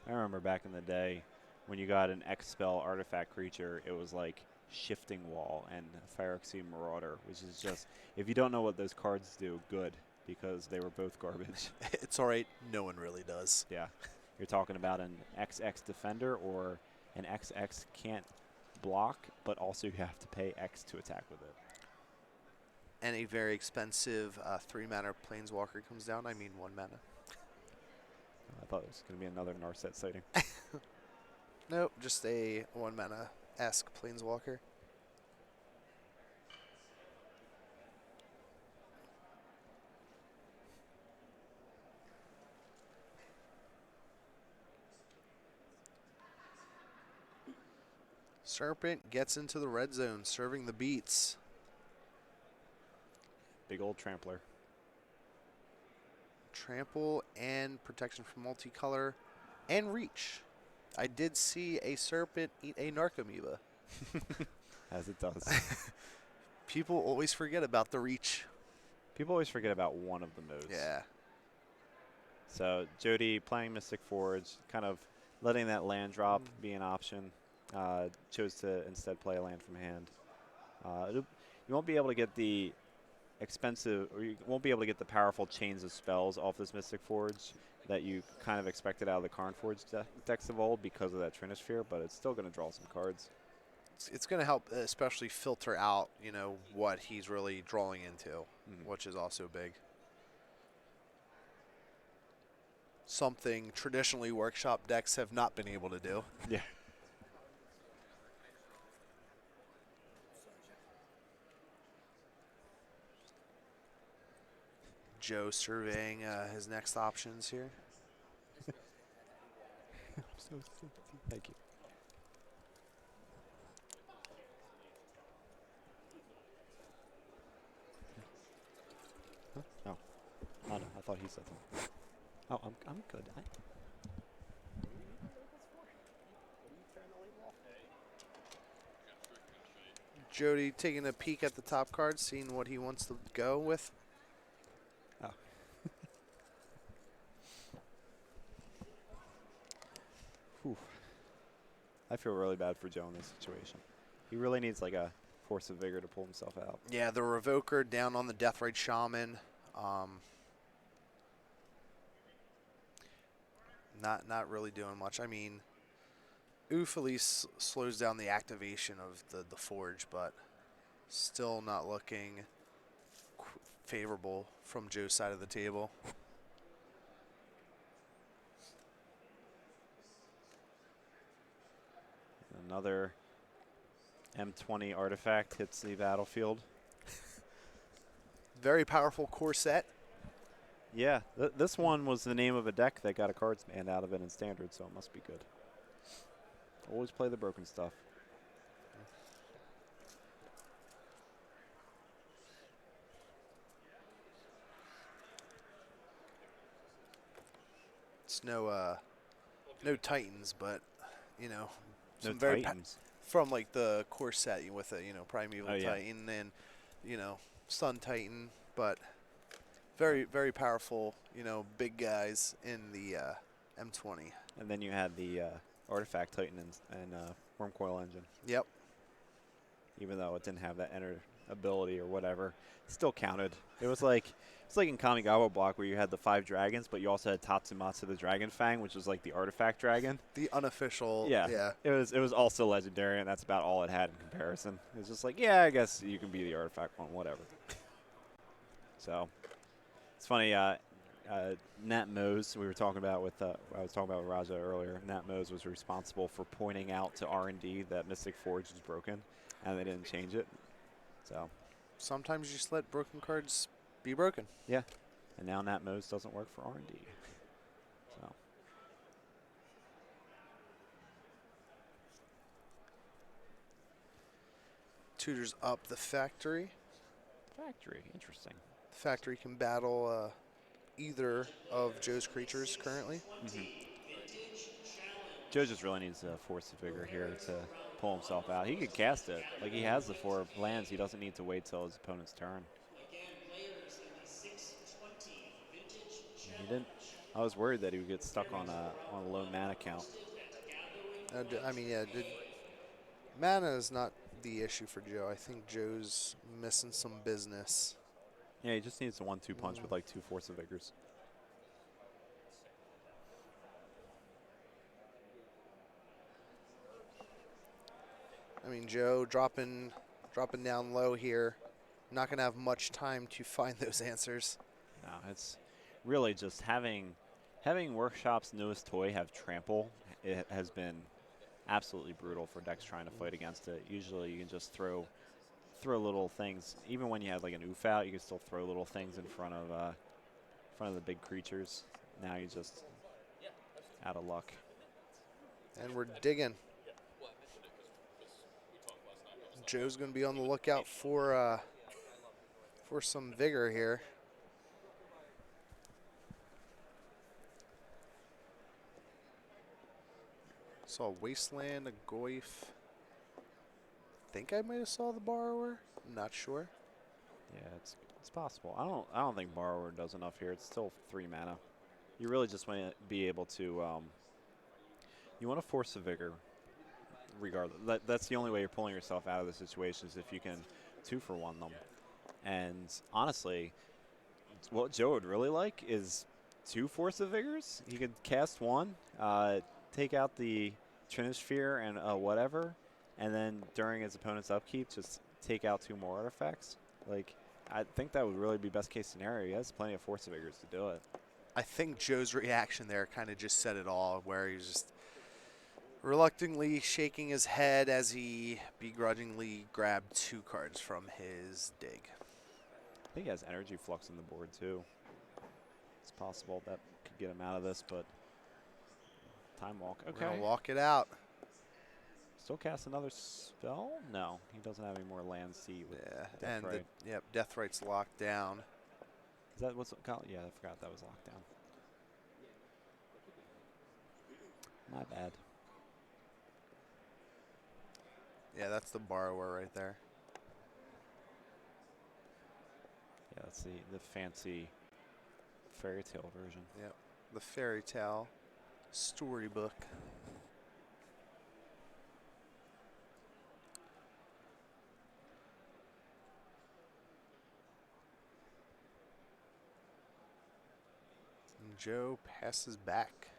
I remember back in the day when you got an X-Spell artifact creature, it was like Shifting Wall and Phyrexian Marauder, which is just, if you don't know what those cards do, good, because they were both garbage. It's all right. No one really does. Yeah. You're talking about an XX Defender or an XX can't block, but also you have to pay X to attack with it. And a very expensive 3-mana Planeswalker comes down. I mean 1 mana. I thought it was going to be another Narset sighting. Nope, just a 1 mana-esque Planeswalker. Serpent gets into the red zone, serving the beats. Big old Trampler. Trample and protection from multicolor and reach. I did see a serpent eat a Narcomoeba. As it does. People always forget about the reach. People always forget about one of the modes. Yeah. So Jody playing Mystic Forge, kind of letting that land drop be an option. Chose to instead play a land from hand. You won't be able to get the expensive, or you won't be able to get the powerful chains of spells off this Mystic Forge that you kind of expected out of the Karn Forge decks of old because of that Trinisphere, but it's still going to draw some cards. It's going to help especially filter out, you know, what he's really drawing into, which is also big. Something traditionally workshop decks have not been able to do. Yeah. Joe surveying his next options here. Thank you. Huh? Oh. Oh, no, I thought he said something. Oh, I'm good. Jody taking a peek at the top cards, seeing what he wants to go with. Oh. Whew. I feel really bad for Joe in this situation. He really needs like a force of vigor to pull himself out. Yeah, the Revoker down on the Deathrite Shaman. Not really doing much. I mean, Oof at least slows down the activation of the Forge, but still not looking favorable from Joe's side of the table. Another M20 artifact hits the battlefield. Very powerful core set. Yeah, this one was the name of a deck that got a cards banned out of it in Standard, so it must be good. Always play the broken stuff. It's no Titans, but you know, No some very Titans. from like the core set with a Primeval Oh, yeah. Titan and Sun Titan, but very very powerful big guys in the M20. And then you had the Artifact Titan and Worm Coil Engine. Yep. Even though it didn't have that enter ability or whatever, it still counted. It was like in Kamigawa block where you had the 5 dragons, but you also had Tatsumatsu the Dragon Fang, which was like the artifact dragon. The unofficial. Yeah. Yeah. It was also legendary, and that's about all it had in comparison. It was just like, yeah, I guess you can be the artifact one, whatever. So it's funny. Nat Mose, we were talking about with I was talking about with Raja earlier. Nat Mose was responsible for pointing out to R&D that Mystic Forge was broken, and they didn't change it. So Sometimes you just let broken cards be broken. yeah, and now Nat Mose doesn't work for R&D. So Tutors up the factory. factory, interesting. The factory can battle either of Joe's creatures currently. Joe just really needs to force the vigor here to pull himself out. He could cast it. Like, he has the 4 lands. He doesn't need to wait till his opponent's turn. He didn't. I was worried that he would get stuck on a low mana count. I mean, yeah, mana is not the issue for Joe. I think Joe's missing some business. Yeah, he just needs a 1-2 punch with like 2 Force of Vigors. I mean, Joe dropping down low here. Not going to have much time to find those answers. No, it's really just having Workshop's newest toy have trample. It has been absolutely brutal for decks trying to fight against it. Usually you can just throw little things. Even when you had like an oof out, you can still throw little things in front of the big creatures. Now you're just out of luck. And we're digging. Joe's going to be on the lookout for some vigor here. Saw Wasteland, a Goyf. Think I might have saw the Borrower. I'm not sure. Yeah, it's possible. I don't think Borrower does enough here. It's still 3 mana. You really just want to be able to you want to force the vigor regardless. That's the only way you're pulling yourself out of the situation is if you can 2-for-1 them. And honestly, what Joe would really like is 2 Force of Vigors. He could cast 1, take out the Trinisphere and whatever, and then during his opponent's upkeep, just take out 2 more artifacts. Like, I think that would really be best case scenario. He has plenty of Force of Vigors to do it. I think Joe's reaction there kind of just said it all, where he's just reluctantly shaking his head as he begrudgingly grabbed 2 cards from his dig. I think he has Energy Flux on the board, too. It's possible that could get him out of this, but Time Walk. We're Okay. gonna walk it out. Still cast another spell? No, he doesn't have any more land seat with And Deathrite. Deathrite's locked down. Is that what's it called? Yeah, I forgot that was locked down. My bad. Yeah, that's the Borrower right there. Yeah, that's the fancy fairy tale version. Yep, the Fairy Tale storybook. And Joe passes back.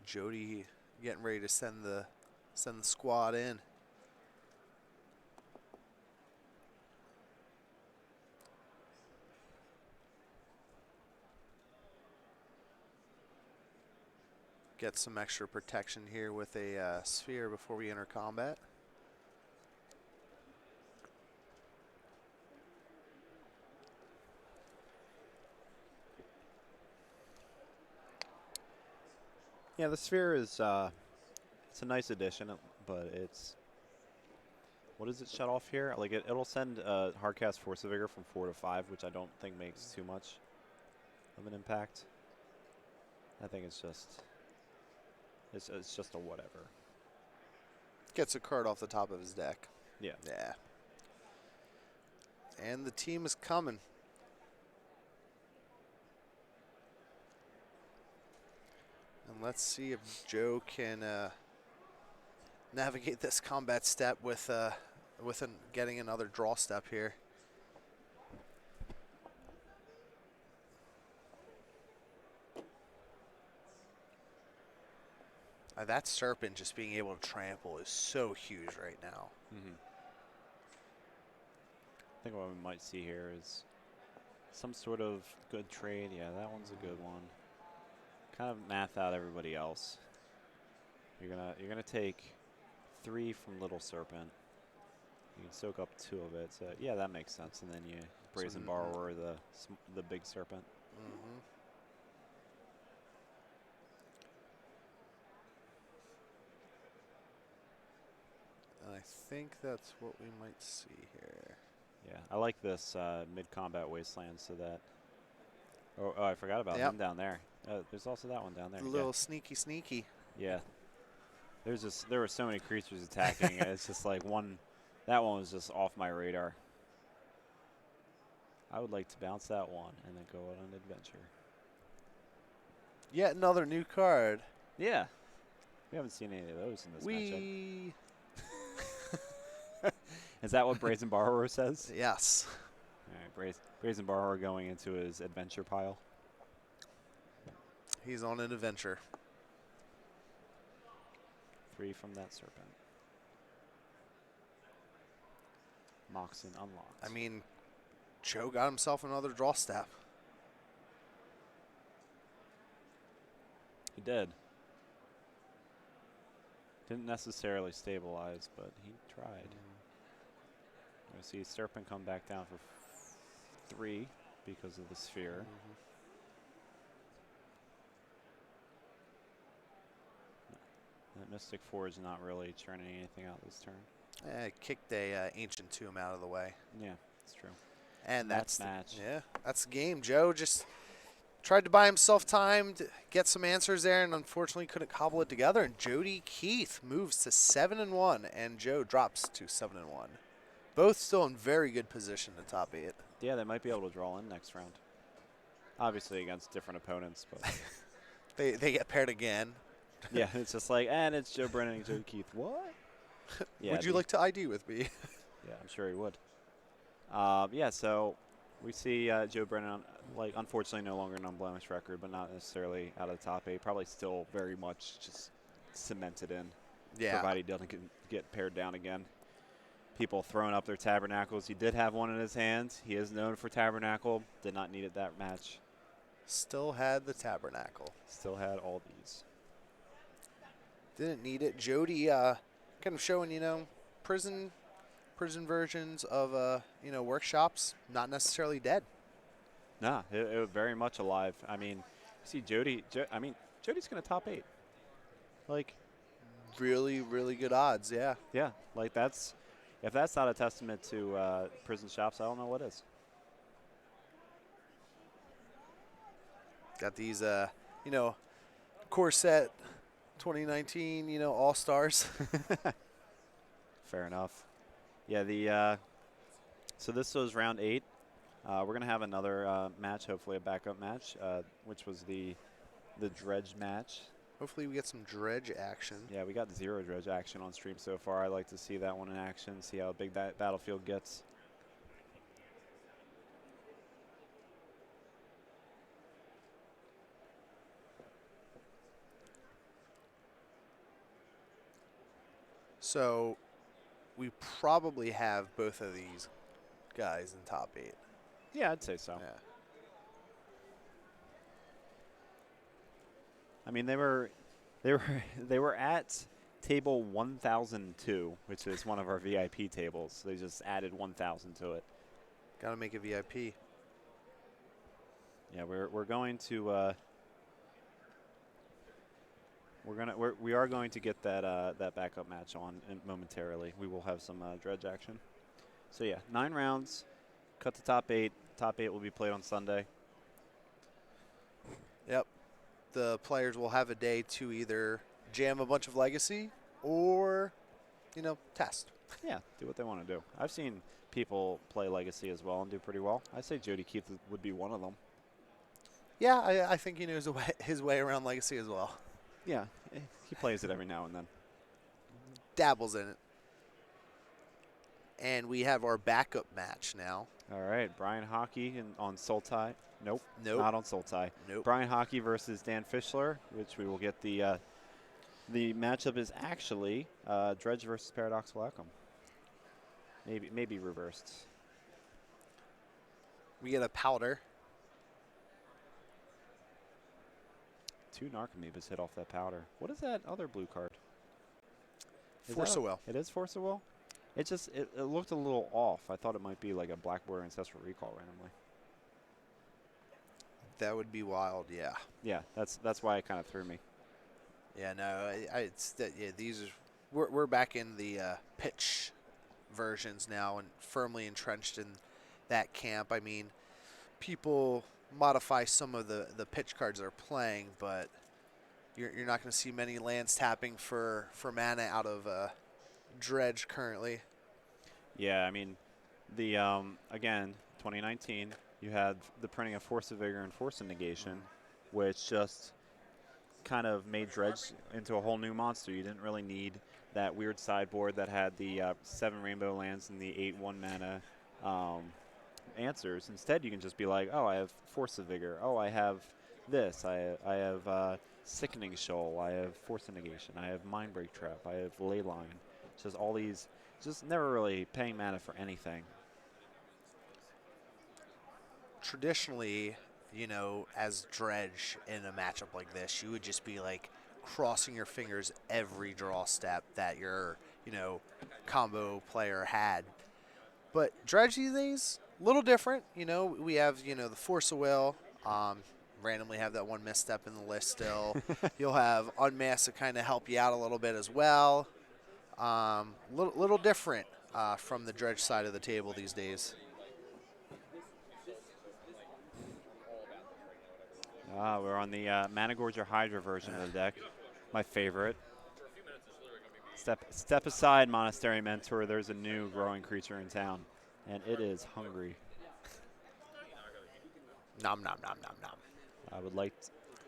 Jody getting ready to send the squad in. Get some extra protection here with a sphere before we enter combat. Yeah, the sphere is it's a nice addition, but it's what does it shut off here? Like it'll send Hardcast Force of Vigor from 4 to 5, which I don't think makes too much of an impact. I think it's just a whatever. Gets a card off the top of his deck. Yeah. Yeah. And the team is coming. let's see if Joe can navigate this combat step with getting another draw step here. That Serpent just being able to trample is so huge right now. I think what we might see here is some sort of good trade. Yeah, that one's a good one. Kind of math out everybody else. You're gonna take 3 from Little Serpent. You can soak up 2 of it. So yeah, that makes sense. And then you Brazen Borrower the big Serpent. And I think that's what we might see here. Yeah, I like this mid-combat wasteland so that. Oh, I forgot about him down there. There's also that one down there. A little sneaky. Yeah. There were so many creatures attacking. It's just like that one was just off my radar. I would like to bounce that one and then go on an adventure. Yet another new card. Yeah. We haven't seen any of those in this matchup. Is that what Brazen Borrower says? Yes. All right, Brazen Borrower going into his adventure pile. He's on an adventure. 3 from that Serpent. Moxen unlocked. I mean, Joe got himself another draw step. He did. Didn't necessarily stabilize, but he tried. We see Serpent come back down for 3 because of the sphere. That Mystic Forge not really churning anything out this turn. Kicked a Ancient Tomb out of the way. Yeah, that's true. And that's match. Yeah, that's the game. Joe just tried to buy himself time to get some answers there, and unfortunately couldn't cobble it together. And Jody Keith moves to 7-1, and Joe drops to 7-1. Both still in very good position to top 8. Yeah, they might be able to draw in next round. Obviously against different opponents, but they get paired again. Yeah, it's just like, and it's Joe Brennan and Joe Keith. What? Yeah, would you like to ID with me? Yeah, I'm sure he would. Yeah, so we see Joe Brennan, like, unfortunately no longer an unblemished record, but not necessarily out of the top 8. Probably still very much just cemented in. Yeah. Provided he doesn't get paired down again. People throwing up their Tabernacles. He did have one in his hand. He is known for Tabernacle. Did not need it that match. Still had the Tabernacle. Still had all these. Didn't need it. Jody kind of showing, prison versions of, workshops, not necessarily dead. Nah, it was very much alive. I mean, see Jody's going to top 8. Like, really, really good odds, yeah. Yeah, like if that's not a testament to prison shops, I don't know what is. Got these, Corset 2019, All-Stars. Fair enough. Yeah, so this was round 8. We're going to have another match, hopefully a backup match, which was the dredge match. Hopefully we get some dredge action. Yeah, we got 0 dredge action on stream so far. I'd like to see that one in action, see how big that battlefield gets. So we probably have both of these guys in top 8. Yeah, I'd say so. Yeah. I mean, they were at table 1002, which is one of our VIP tables. They just added 1000 to it. Got to make a VIP. Yeah, we're going to we are going to get that backup match on momentarily. We will have some dredge action. So yeah, 9 rounds, cut to top 8. Top 8 will be played on Sunday. Yep. The players will have a day to either jam a bunch of Legacy or, test. Yeah, do what they want to do. I've seen people play Legacy as well and do pretty well. I say Jody Keith would be one of them. Yeah, I think he knows his way around Legacy as well. Yeah, he plays it every now and then. Dabbles in it. And we have our backup match now. All right, Brian Hockey on Sultai. Nope, Nope. not on Sultai. Nope. Brian Hockey versus Dan Fischler, which we will get the matchup is actually Dredge versus Paradoxical Outcome. Maybe reversed. We get a powder. 2 Narcomoebas hit off that powder. What is that other blue card? Force of Will. It is Force of Will? It looked a little off. I thought it might be like a Black Border Ancestral Recall randomly. That would be wild, yeah. Yeah, that's why it kind of threw me. Yeah, no, these are we're back in the pitch versions now and firmly entrenched in that camp. I mean, people modify some of the pitch cards they're playing, but you're not going to see many lands tapping for mana out of Dredge currently. Yeah, I mean, the again, 2019, you had the printing of Force of Vigor and Force of Negation, which just kind of made Dredge into a whole new monster. You didn't really need that weird sideboard that had the 7 rainbow lands and the 8/1 mana answers. Instead, you can just be like, oh, I have Force of Vigor. Oh, I have this. I have Sickening Shoal. I have Force of Negation. I have Mindbreak Trap. I have Leyline. Just all these, just never really paying mana for anything. Traditionally, you know, as Dredge in a matchup like this, you would just be like crossing your fingers every draw step that your, you know, combo player had. But Dredge these days, a little different. You know, we have, you know, the Force of Will. Randomly have that one misstep in the list still. You'll have Unmask to kind of help you out a little bit as well. Little different from the Dredge side of the table these days. We're on the Managorger Hydra version of the deck. My favorite. Step aside, Monastery Mentor. There's a new growing creature in town, and it is hungry. Nom, nom, nom, nom, nom. I would like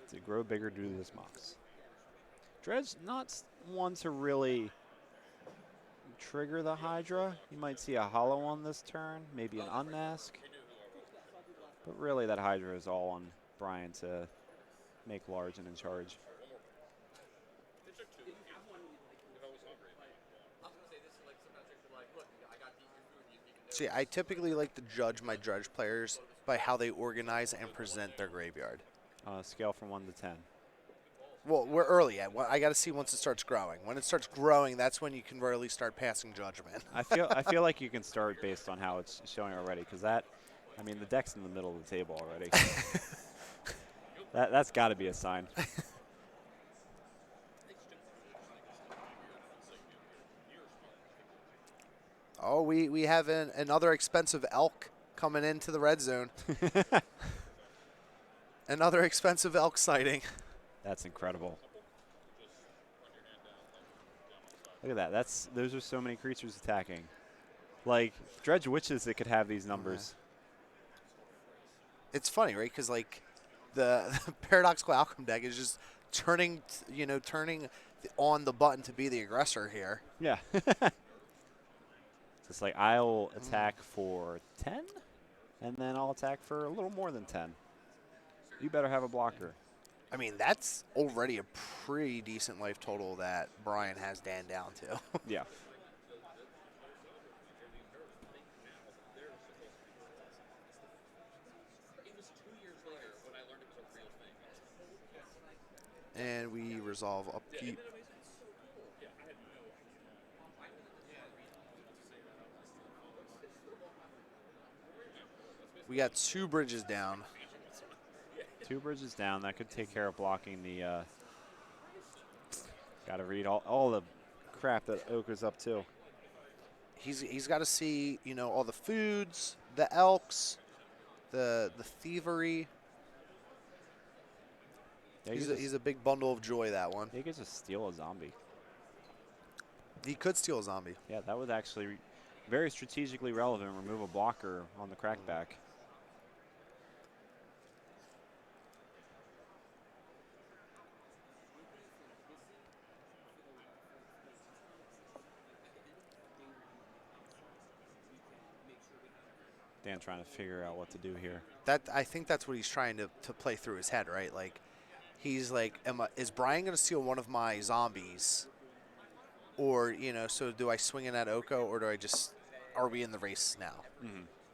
to grow bigger due to this Mox. Dredge, not one to really trigger the Hydra. You might see a hollow on this turn, maybe an Unmask. But really, that Hydra is all on Brian to make large and in charge. See, I typically like to judge my Dredge players by how they organize and present their graveyard. Scale from 1 to 10. Well, we're early yet. I got to see once it starts growing. When it starts growing, that's when you can really start passing judgment. I feel like you can start based on how it's showing already, because the deck's in the middle of the table already. That's got to be a sign. Oh, we have another expensive elk coming into the red zone. Another expensive elk sighting. That's incredible. Look at that. Those are so many creatures attacking. Like, Dredge wishes it could have these numbers. It's funny, right? Because, like, the Paradoxical Outcome deck is just turning on the button to be the aggressor here. Yeah. It's like, I'll attack for 10, and then I'll attack for a little more than 10. You better have a blocker. I mean, that's already a pretty decent life total that Brian has Dan down to. Yeah. And we resolve upkeep. We got 2 bridges down. 2 bridges down. That could take care of blocking the. Got to read all the crap that Ochre's up to. He's got to see, you know, all the foods, the elks, the thievery. Yeah, He's a big bundle of joy, that one. He could just steal a zombie. He could steal a zombie. Yeah, that would actually very strategically relevant. Remove a blocker on the crackback. Dan trying to figure out what to do here. I think that's what he's trying to play through his head, right? Like, he's like, is Brian going to steal one of my zombies? Or, you know, so do I swing in at Oko, or do I just, are we in the race now?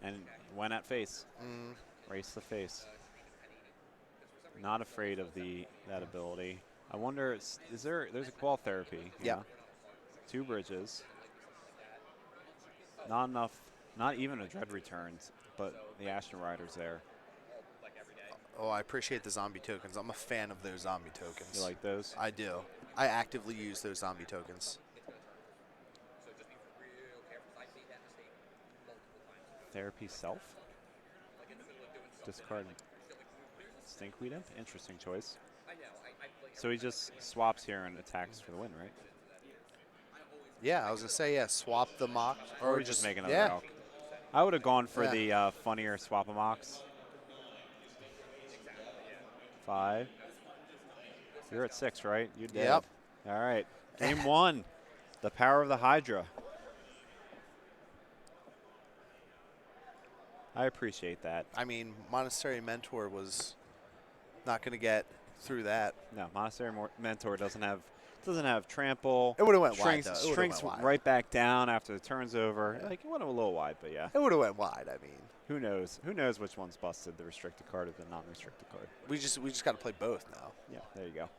And went at face. Race the face. Not afraid of that ability. I wonder, there's a qual therapy. Yeah. 2 bridges. Not enough, not even a Dread returns, but the Ashen Rider's there. Oh, I appreciate the zombie tokens. I'm a fan of those zombie tokens. You like those? I do. I actively use those zombie tokens. Therapy self? Discard Stinkweed Imp? Interesting choice. So he just swaps here and attacks for the win, right? Yeah, I was going to say, yeah, swap the mock. Or we just make another yeah. elk. I would have gone for the funnier swap-a-mocks. 5. You're at 6, right? You did. Yep. All right. Game 1. The power of the Hydra. I appreciate that. I mean, Monastery Mentor was not going to get through that. No, Monastery Mentor doesn't have trample. It would have went wide, Shrinks, though. It would've shrinks went wide. right back down after the turn's over. Like, it went a little wide, but yeah. It would have went wide, I mean. Who knows? Who knows which one's busted, the restricted card or the non-restricted card? We just got to play both now. Yeah, there you go.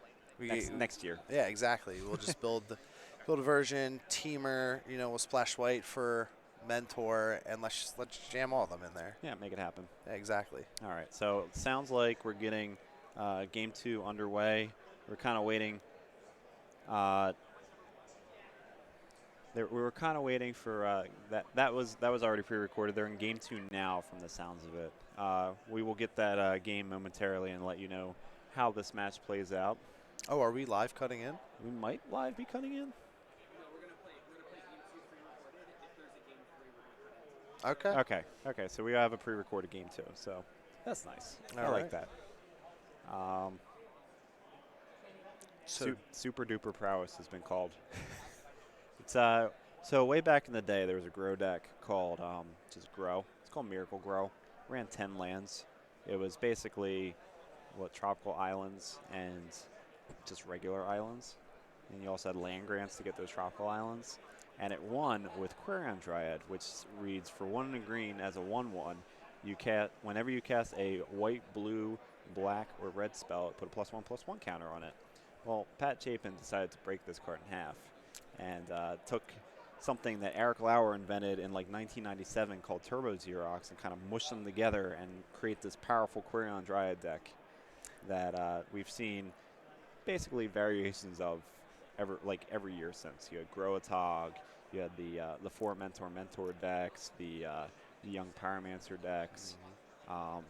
We Next year. Yeah, exactly. We'll just build a version, teamer, you know, we'll splash white for Mentor, and let's jam all of them in there. Yeah, make it happen. Yeah, exactly. All right, so it sounds like we're getting game 2 underway. We're kind of waiting. We were kind of waiting for that. That was already pre-recorded. They're in game 2 now, from the sounds of it. We will get that game momentarily and let you know how this match plays out. Oh, are we live cutting in? We might live be cutting in. Okay. Okay. So we have a pre-recorded game 2. So that's nice. I like that. Super duper prowess has been called. It's so way back in the day there was a grow deck called just Grow. It's called Miracle Grow. Ran 10 lands. It was basically tropical islands and just regular islands. And you also had land grants to get those tropical islands. And it won with Quirion Dryad, which reads for 1 and a green as a 1/1. Whenever you cast a white, blue, black, or red spell, it put a +1/+1 counter on it. Well, Pat Chapin decided to break this card in half, and took something that Eric Lauer invented in like 1997 called Turbo Xerox and kind of mushed them together and create this powerful Quirion Dryad deck that we've seen basically variations of every year since. You had Groatog, you had the 4 Mentor decks, the Young Pyromancer decks.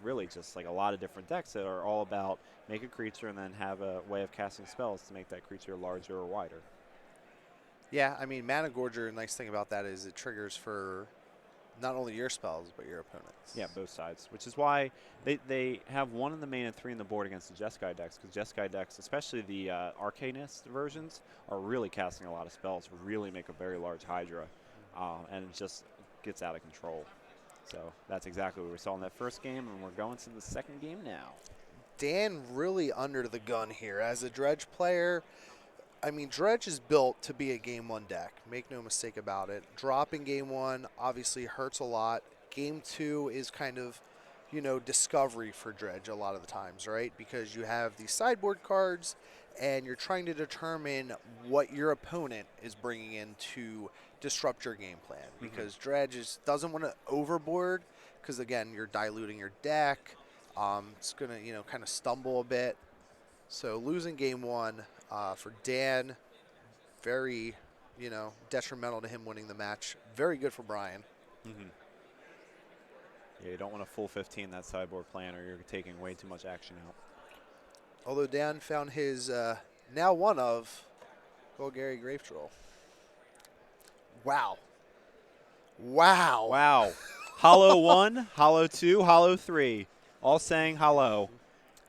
Really just like a lot of different decks that are all about make a creature and then have a way of casting spells to make that creature larger or wider. Yeah, I mean, Mana Gorger, the nice thing about that is it triggers for not only your spells, but your opponents. Yeah, both sides, which is why they have 1 in the main and 3 in the board against the Jeskai decks, because Jeskai decks, especially the Arcanist versions, are really casting a lot of spells, really make a very large Hydra, and it just gets out of control. So that's exactly what we saw in that first game, and we're going to the second game now. Dan really under the gun here. As a Dredge player, I mean, Dredge is built to be a Game 1 deck. Make no mistake about it. Dropping Game 1 obviously hurts a lot. Game 2 is kind of, discovery for Dredge a lot of the times, right? Because you have these sideboard cards, and you're trying to determine what your opponent is bringing in to disrupt your game plan. Because Dredge doesn't want to overboard, because, again, you're diluting your deck. It's going to, kind of stumble a bit. So losing Game 1 for Dan, very, detrimental to him winning the match. Very good for Brian. Yeah, you don't want to full 15 that sideboard plan, or you're taking way too much action out. Although Dan found his now one of Golgari Grave Troll. Wow. Hollow 1, Hollow 2, Hollow 3, all saying hello.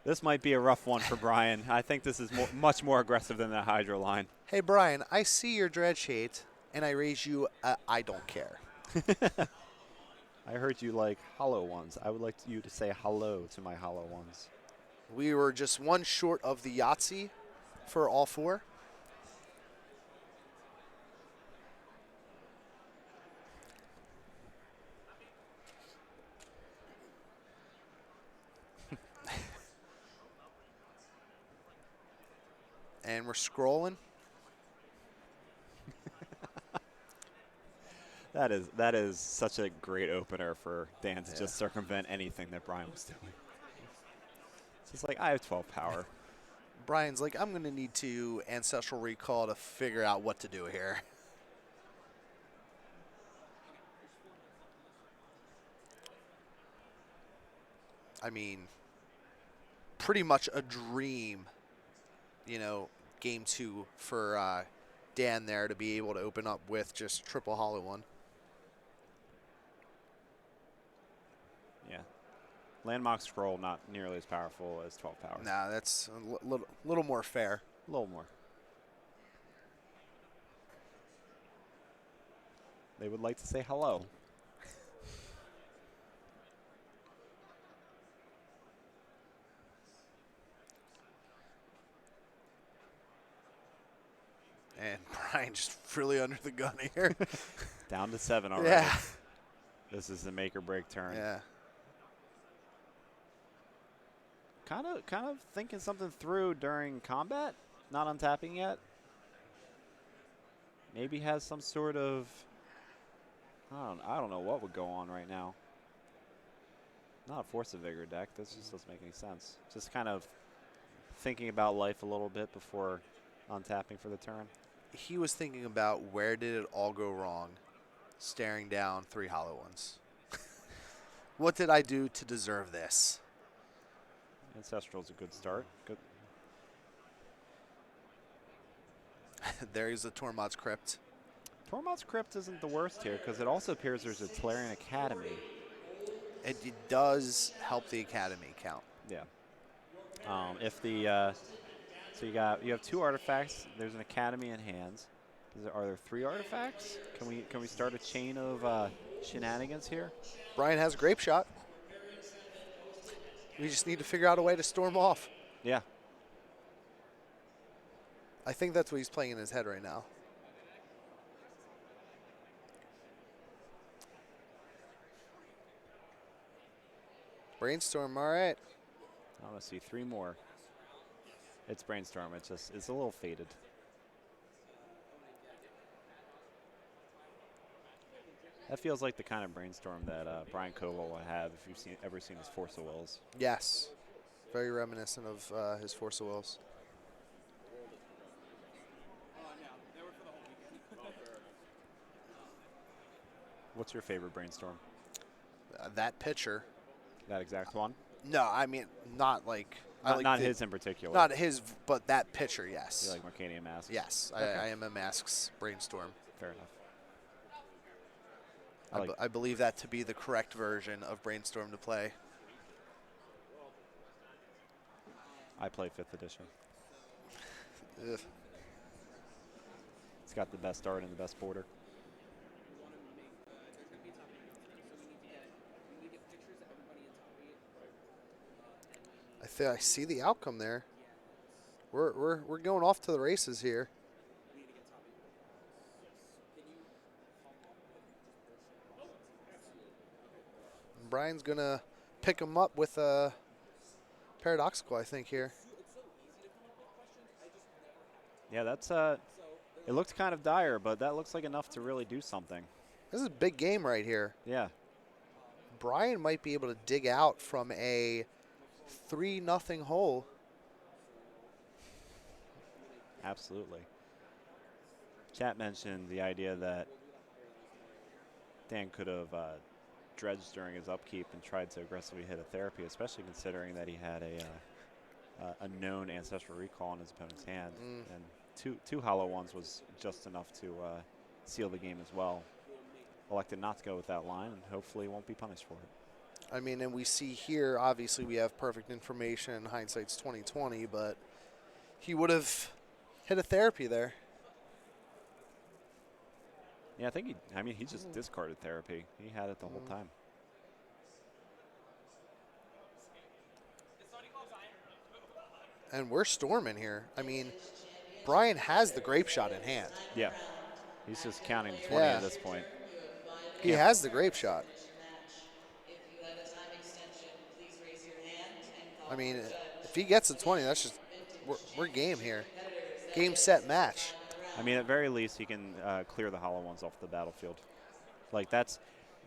This might be a rough one for Brian. I think this is much more aggressive than that Hydra line. Hey, Brian, I see your Dredge hate, and I raise you I don't care. I heard you like hollow ones. I would like you to say hello to my hollow ones. We were just one short of the Yahtzee for all four. And we're scrolling. That is such a great opener for Dan to just circumvent anything that Brian was doing. It's just like, I have 12 power. Brian's like, I'm going to need to Ancestral Recall to figure out what to do here. I mean, pretty much a dream, game 2 for Dan there to be able to open up with just triple hollow one. Yeah. Landmark Scroll, not nearly as powerful as 12 power. Nah, that's a little more fair. A little more. They would like to say hello. And Brian just really under the gun here. Down to 7 already. Yeah. This is the make or break turn. Yeah. Kind of thinking something through during combat. Not untapping yet. Maybe has some sort of, I don't know what would go on right now. Not a Force of Vigor deck. This just doesn't make any sense. Just kind of thinking about life a little bit before untapping for the turn. He was thinking about where did it all go wrong, staring down 3 hollow ones. What did I do to deserve this? Ancestral's a good start. Good. There's the Tormod's Crypt. Tormod's Crypt isn't the worst here because it also appears there's a Tolarian Academy. It does help the Academy count. Yeah. If the so you have 2 artifacts. There's an Academy in hands. Are there 3 artifacts? Can we start a chain of shenanigans here? Brian has a Grape Shot. We just need to figure out a way to storm off. Yeah. I think that's what he's playing in his head right now. Brainstorm, all right. I want to see 3 more. It's Brainstorm. It's a little faded. That feels like the kind of Brainstorm that Brian Koval would have if you've ever seen his Force of Wills. Yes. Very reminiscent of his Force of Wills. What's your favorite Brainstorm? That pitcher. That exact one? No, I mean, not like... Not his in particular. Not his, but that pitcher, yes. You like Mercadian Masks? Yes, Okay. I am a Masks Brainstorm. Fair enough. I believe that to be the correct version of Brainstorm to play. I play 5th edition. Ugh. It's got the best art and the best border. I see the outcome there. We're going off to the races here. Brian's gonna pick him up with a Paradoxical, I think, here. Yeah, that's it looks kind of dire, but that looks like enough to really do something. This is a big game right here. Yeah. Brian might be able to dig out from a 3-0 hole. Absolutely. Chat mentioned the idea that Dan could have dredged during his upkeep and tried to aggressively hit a therapy, especially considering that he had a known Ancestral Recall in his opponent's hand. And two hollow ones was just enough to seal the game as well. Elected not to go with that line, and hopefully won't be punished for it. I mean, and we see here, obviously we have perfect information, hindsight's 20/20, but he would have hit a therapy there. Yeah, I think he just discarded therapy. He had it the whole time. And we're storming here. I mean, Brian has the grape shot in hand. Yeah. He's just counting to 20 Yeah. at this point. He Yeah. has the grape shot. I mean, if he gets a 20, that's just we're game here. Game, set, match. I mean, at very least, he can clear the hollow ones off the battlefield. Like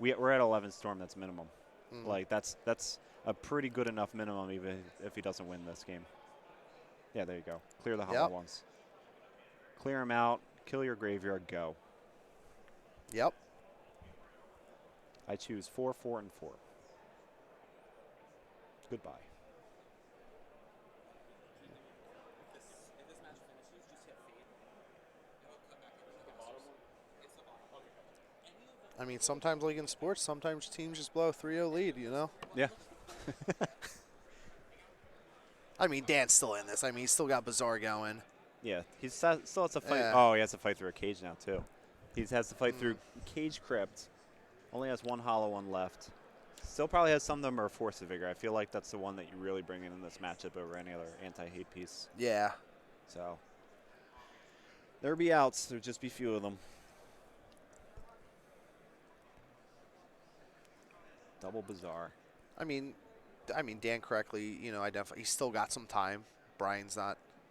we're at 11 storm. That's minimum. Like that's a pretty good enough minimum, even if he doesn't win this game. Yeah, there you go. Clear the hollow ones. Clear them out. Kill your graveyard. Go. Yep. I choose 4, 4, and 4. Goodbye. I mean, sometimes like in sports, sometimes teams just blow a 3-0 lead, you know? Yeah. I mean, Dan's still in this. I mean, he's still got Bazaar going. Yeah, he still has to fight. Yeah. Oh, he has to fight through a cage now, too. He has to fight through Cage Crypt. Only has one hollow one left. Still probably has some of them are Force of Vigor. I feel like that's the one that you really bring in this matchup over any other anti-hate piece. Yeah. So there'll be outs. There'll just be few of them. Double Bazaar. I mean, Dan correctly, you know, identify. He's still got some time. Brian's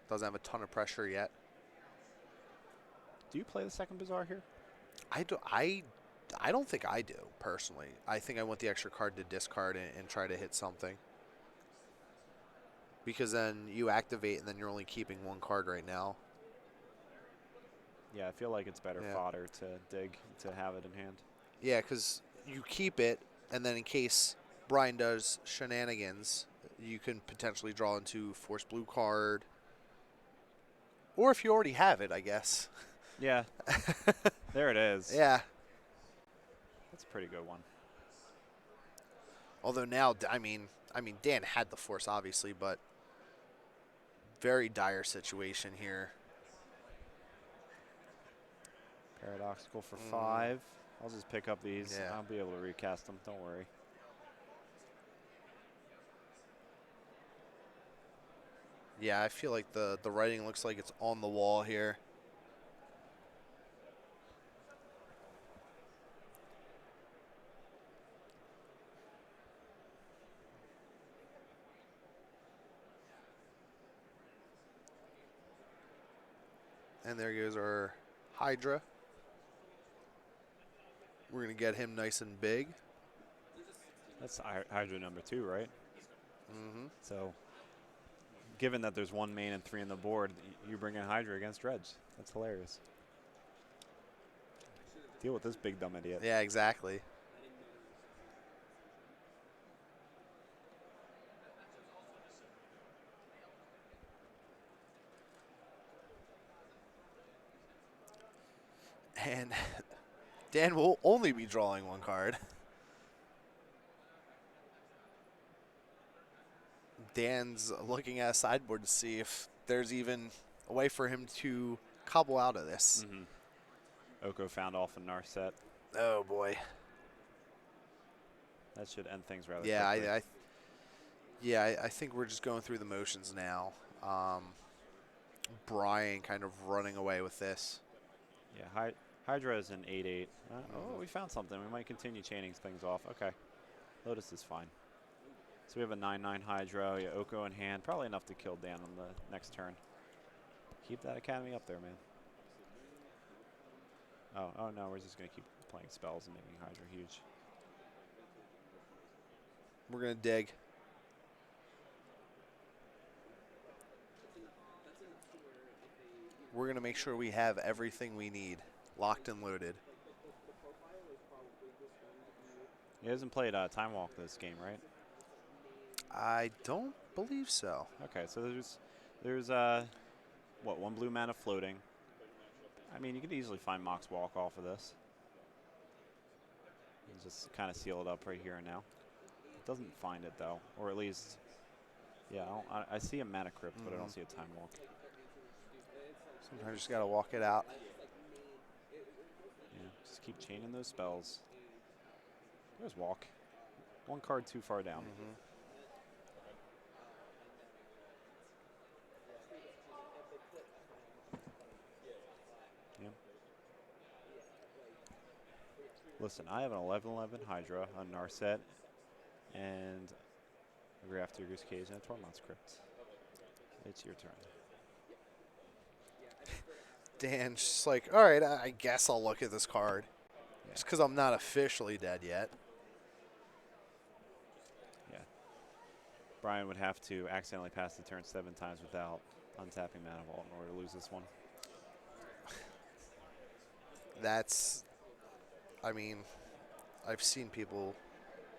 doesn't have a ton of pressure yet. Do you play the second Bazaar here? I don't think I do personally. I think I want the extra card to discard and try to hit something. Because then you activate and then you're only keeping one card right now. Yeah, I feel like it's better fodder to dig to have it in hand. Yeah, because you keep it, and then in case Brian does shenanigans, you can potentially draw into Force Blue card. Or if you already have it, I guess. Yeah. There it is. Yeah. That's a pretty good one. Although now, I mean, Dan had the Force, obviously, but very dire situation here. Paradoxical for 5. I'll just pick up these. Yeah. I'll be able to recast them. Don't worry. Yeah, I feel like the writing looks like it's on the wall here. And there goes our Hydra. We're going to get him nice and big. That's Hydra number 2, right? Mm-hmm. So, given that there's 1 main and 3 on the board, you bring in Hydra against Dredge. That's hilarious. Deal with this big dumb idiot. Yeah, exactly. And Dan will only be drawing 1 card. Dan's looking at a sideboard to see if there's even a way for him to cobble out of this. Oko found off a Narset. Oh, boy. That should end things rather Yeah, quickly. I think we're just going through the motions now. Brian kind of running away with this. Yeah, Hydra is an 8/8. Oh, we found something. We might continue chaining things off. Okay. Lotus is fine. So we have a 9/9 Hydra. Yeah, Oko in hand. Probably enough to kill Dan on the next turn. Keep that Academy up there, man. Oh no, we're just going to keep playing spells and making Hydra huge. We're going to dig. We're going to make sure we have everything we need locked and loaded. He hasn't played Time Walk this game, right? I don't believe so. Okay, so there's what, 1 blue mana floating. I mean, you could easily find Mox Walk off of this. And just kind of seal it up right here and now. It doesn't find it though, or at least, yeah, I see a Mana Crypt, but I don't see a Time Walk. Sometimes you just got to walk it out. Yeah, just keep chaining those spells. There's Walk. 1 card too far down. Listen, I have an 11/11 Hydra, a Narset, and a Graf Digger's Cage and a Tormod's Crypt. It's your turn. Dan's just like, all right, I guess I'll look at this card. Just because I'm not officially dead yet. Yeah. Brian would have to accidentally pass the turn 7 times without untapping Mana Vault in order to lose this one. That's, I mean, I've seen people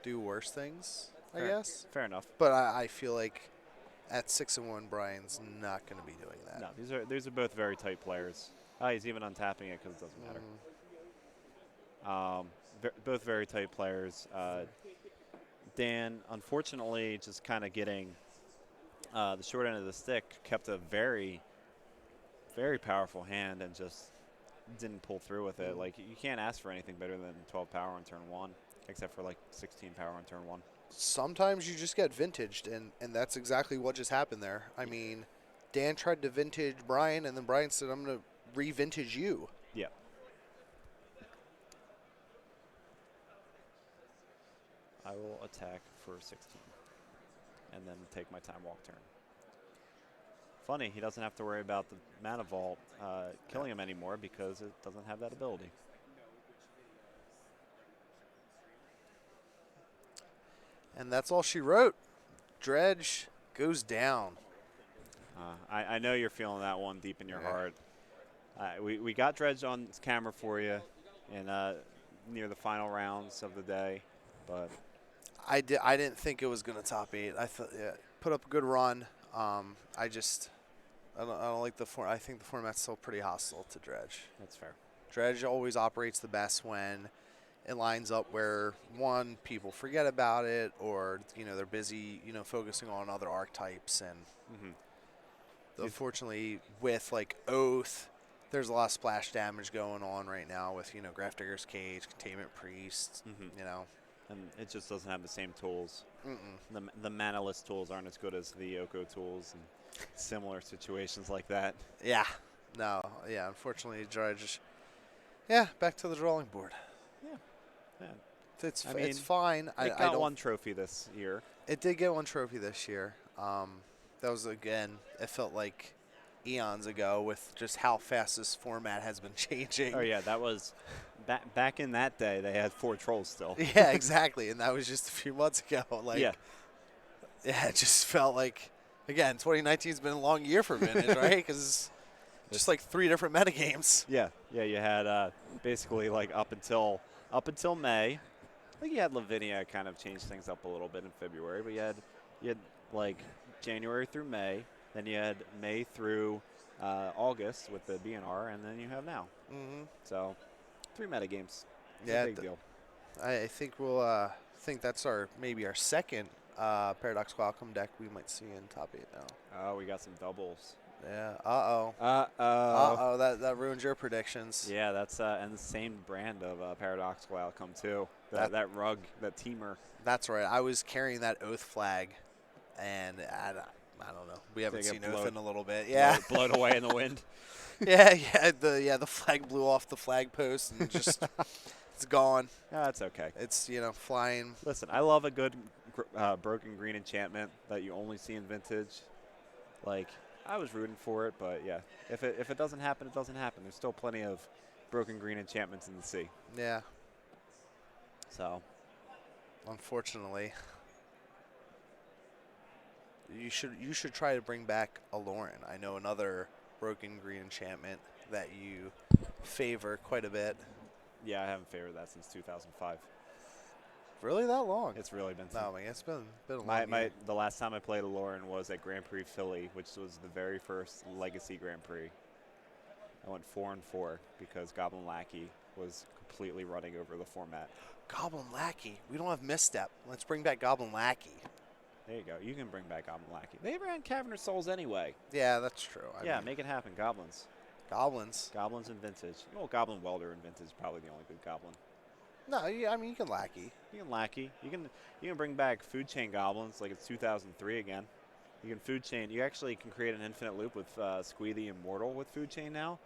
do worse things, I guess. Fair enough. But I feel like at 6-1, Brian's not going to be doing that. No, these are both very tight players. He's even untapping it because it doesn't matter. Both very tight players. Dan, unfortunately, just kind of getting the short end of the stick, kept a very, very powerful hand and just didn't pull through with it. Like, you can't ask for anything better than 12 power on turn 1, except for like 16 power on turn 1. Sometimes you just get vintaged, and that's exactly what just happened there. I mean, Dan tried to vintage Brian, and then Brian said, I'm going to re-vintage you. Yeah. I will attack for 16 and then take my time walk turn. Funny, he doesn't have to worry about the Mana Vault killing him anymore because it doesn't have that ability. And that's all she wrote. Dredge goes down. I know you're feeling that one deep in your heart. We got Dredge on camera for you in near the final rounds of the day, but I didn't think it was going to top 8. I thought, yeah, put up a good run. I don't like the form. I think the format's still pretty hostile to Dredge. That's fair. Dredge always operates the best when it lines up where, one, people forget about it, or they're busy focusing on other archetypes. And unfortunately, with like Oath, there's a lot of splash damage going on right now with Graf Digger's Cage, Containment Priest. And it just doesn't have the same tools. The Manaless tools aren't as good as the Oko tools and similar situations like that. Yeah. No. Yeah. Unfortunately, Dredge. Yeah. Back to the drawing board. Yeah. It's mean, fine. It I got don't, one trophy this year. It did get one trophy this year. That was, again, it felt like eons ago with just how fast this format has been changing. Oh, yeah, that was back in that day. They had 4 trolls still. Yeah, exactly. And that was just a few months ago. Like, yeah, it just felt like, again, 2019 has been a long year for Vintage, right? Because just like 3 different metagames. Yeah. You had basically like up until May. I think you had Lavinia kind of change things up a little bit in February, but you had like January through May, then you had May through August with the BNR, and then you have now. So 3 metagames. Yeah, big deal. I think we'll think that's maybe our second Paradox Qualcomm deck we might see in top 8 now. Oh, we got some doubles. Yeah. Uh-oh. That ruins your predictions. Yeah, that's and the same brand of Paradox Qualcomm too. That rug, that teamer. That's right. I was carrying that Oath flag, and I don't know. We haven't seen Oath in a little bit. Yeah. Blown away in the wind. Yeah. The flag blew off the flag post and just it's gone. That's okay. It's flying. Listen, I love a good broken green enchantment that you only see in Vintage. Like, I was rooting for it, but yeah, if it doesn't happen, it doesn't happen. There's still plenty of broken green enchantments in the sea. Yeah. So, unfortunately, you should try to bring back Aloran. I know another broken green enchantment that you favor quite a bit. Yeah, I haven't favored that since 2005. Really, that long? It's really been. No, man, it's been a long year. The last time I played Aloran was at Grand Prix Philly, which was the very first Legacy Grand Prix. I went 4-4 because Goblin Lackey was completely running over the format. Goblin Lackey. We don't have Misstep. Let's bring back Goblin Lackey. There you go. You can bring back Goblin Lackey. They ran Caverner Souls anyway. Yeah, that's true. I mean, make it happen. Goblins. Goblins in Vintage. Well, Goblin Welder in Vintage is probably the only good Goblin. No, I mean, you can Lackey. You can Lackey. You can bring back Food Chain Goblins like it's 2003 again. You can Food Chain. You actually can create an infinite loop with Squee the Immortal with Food Chain now.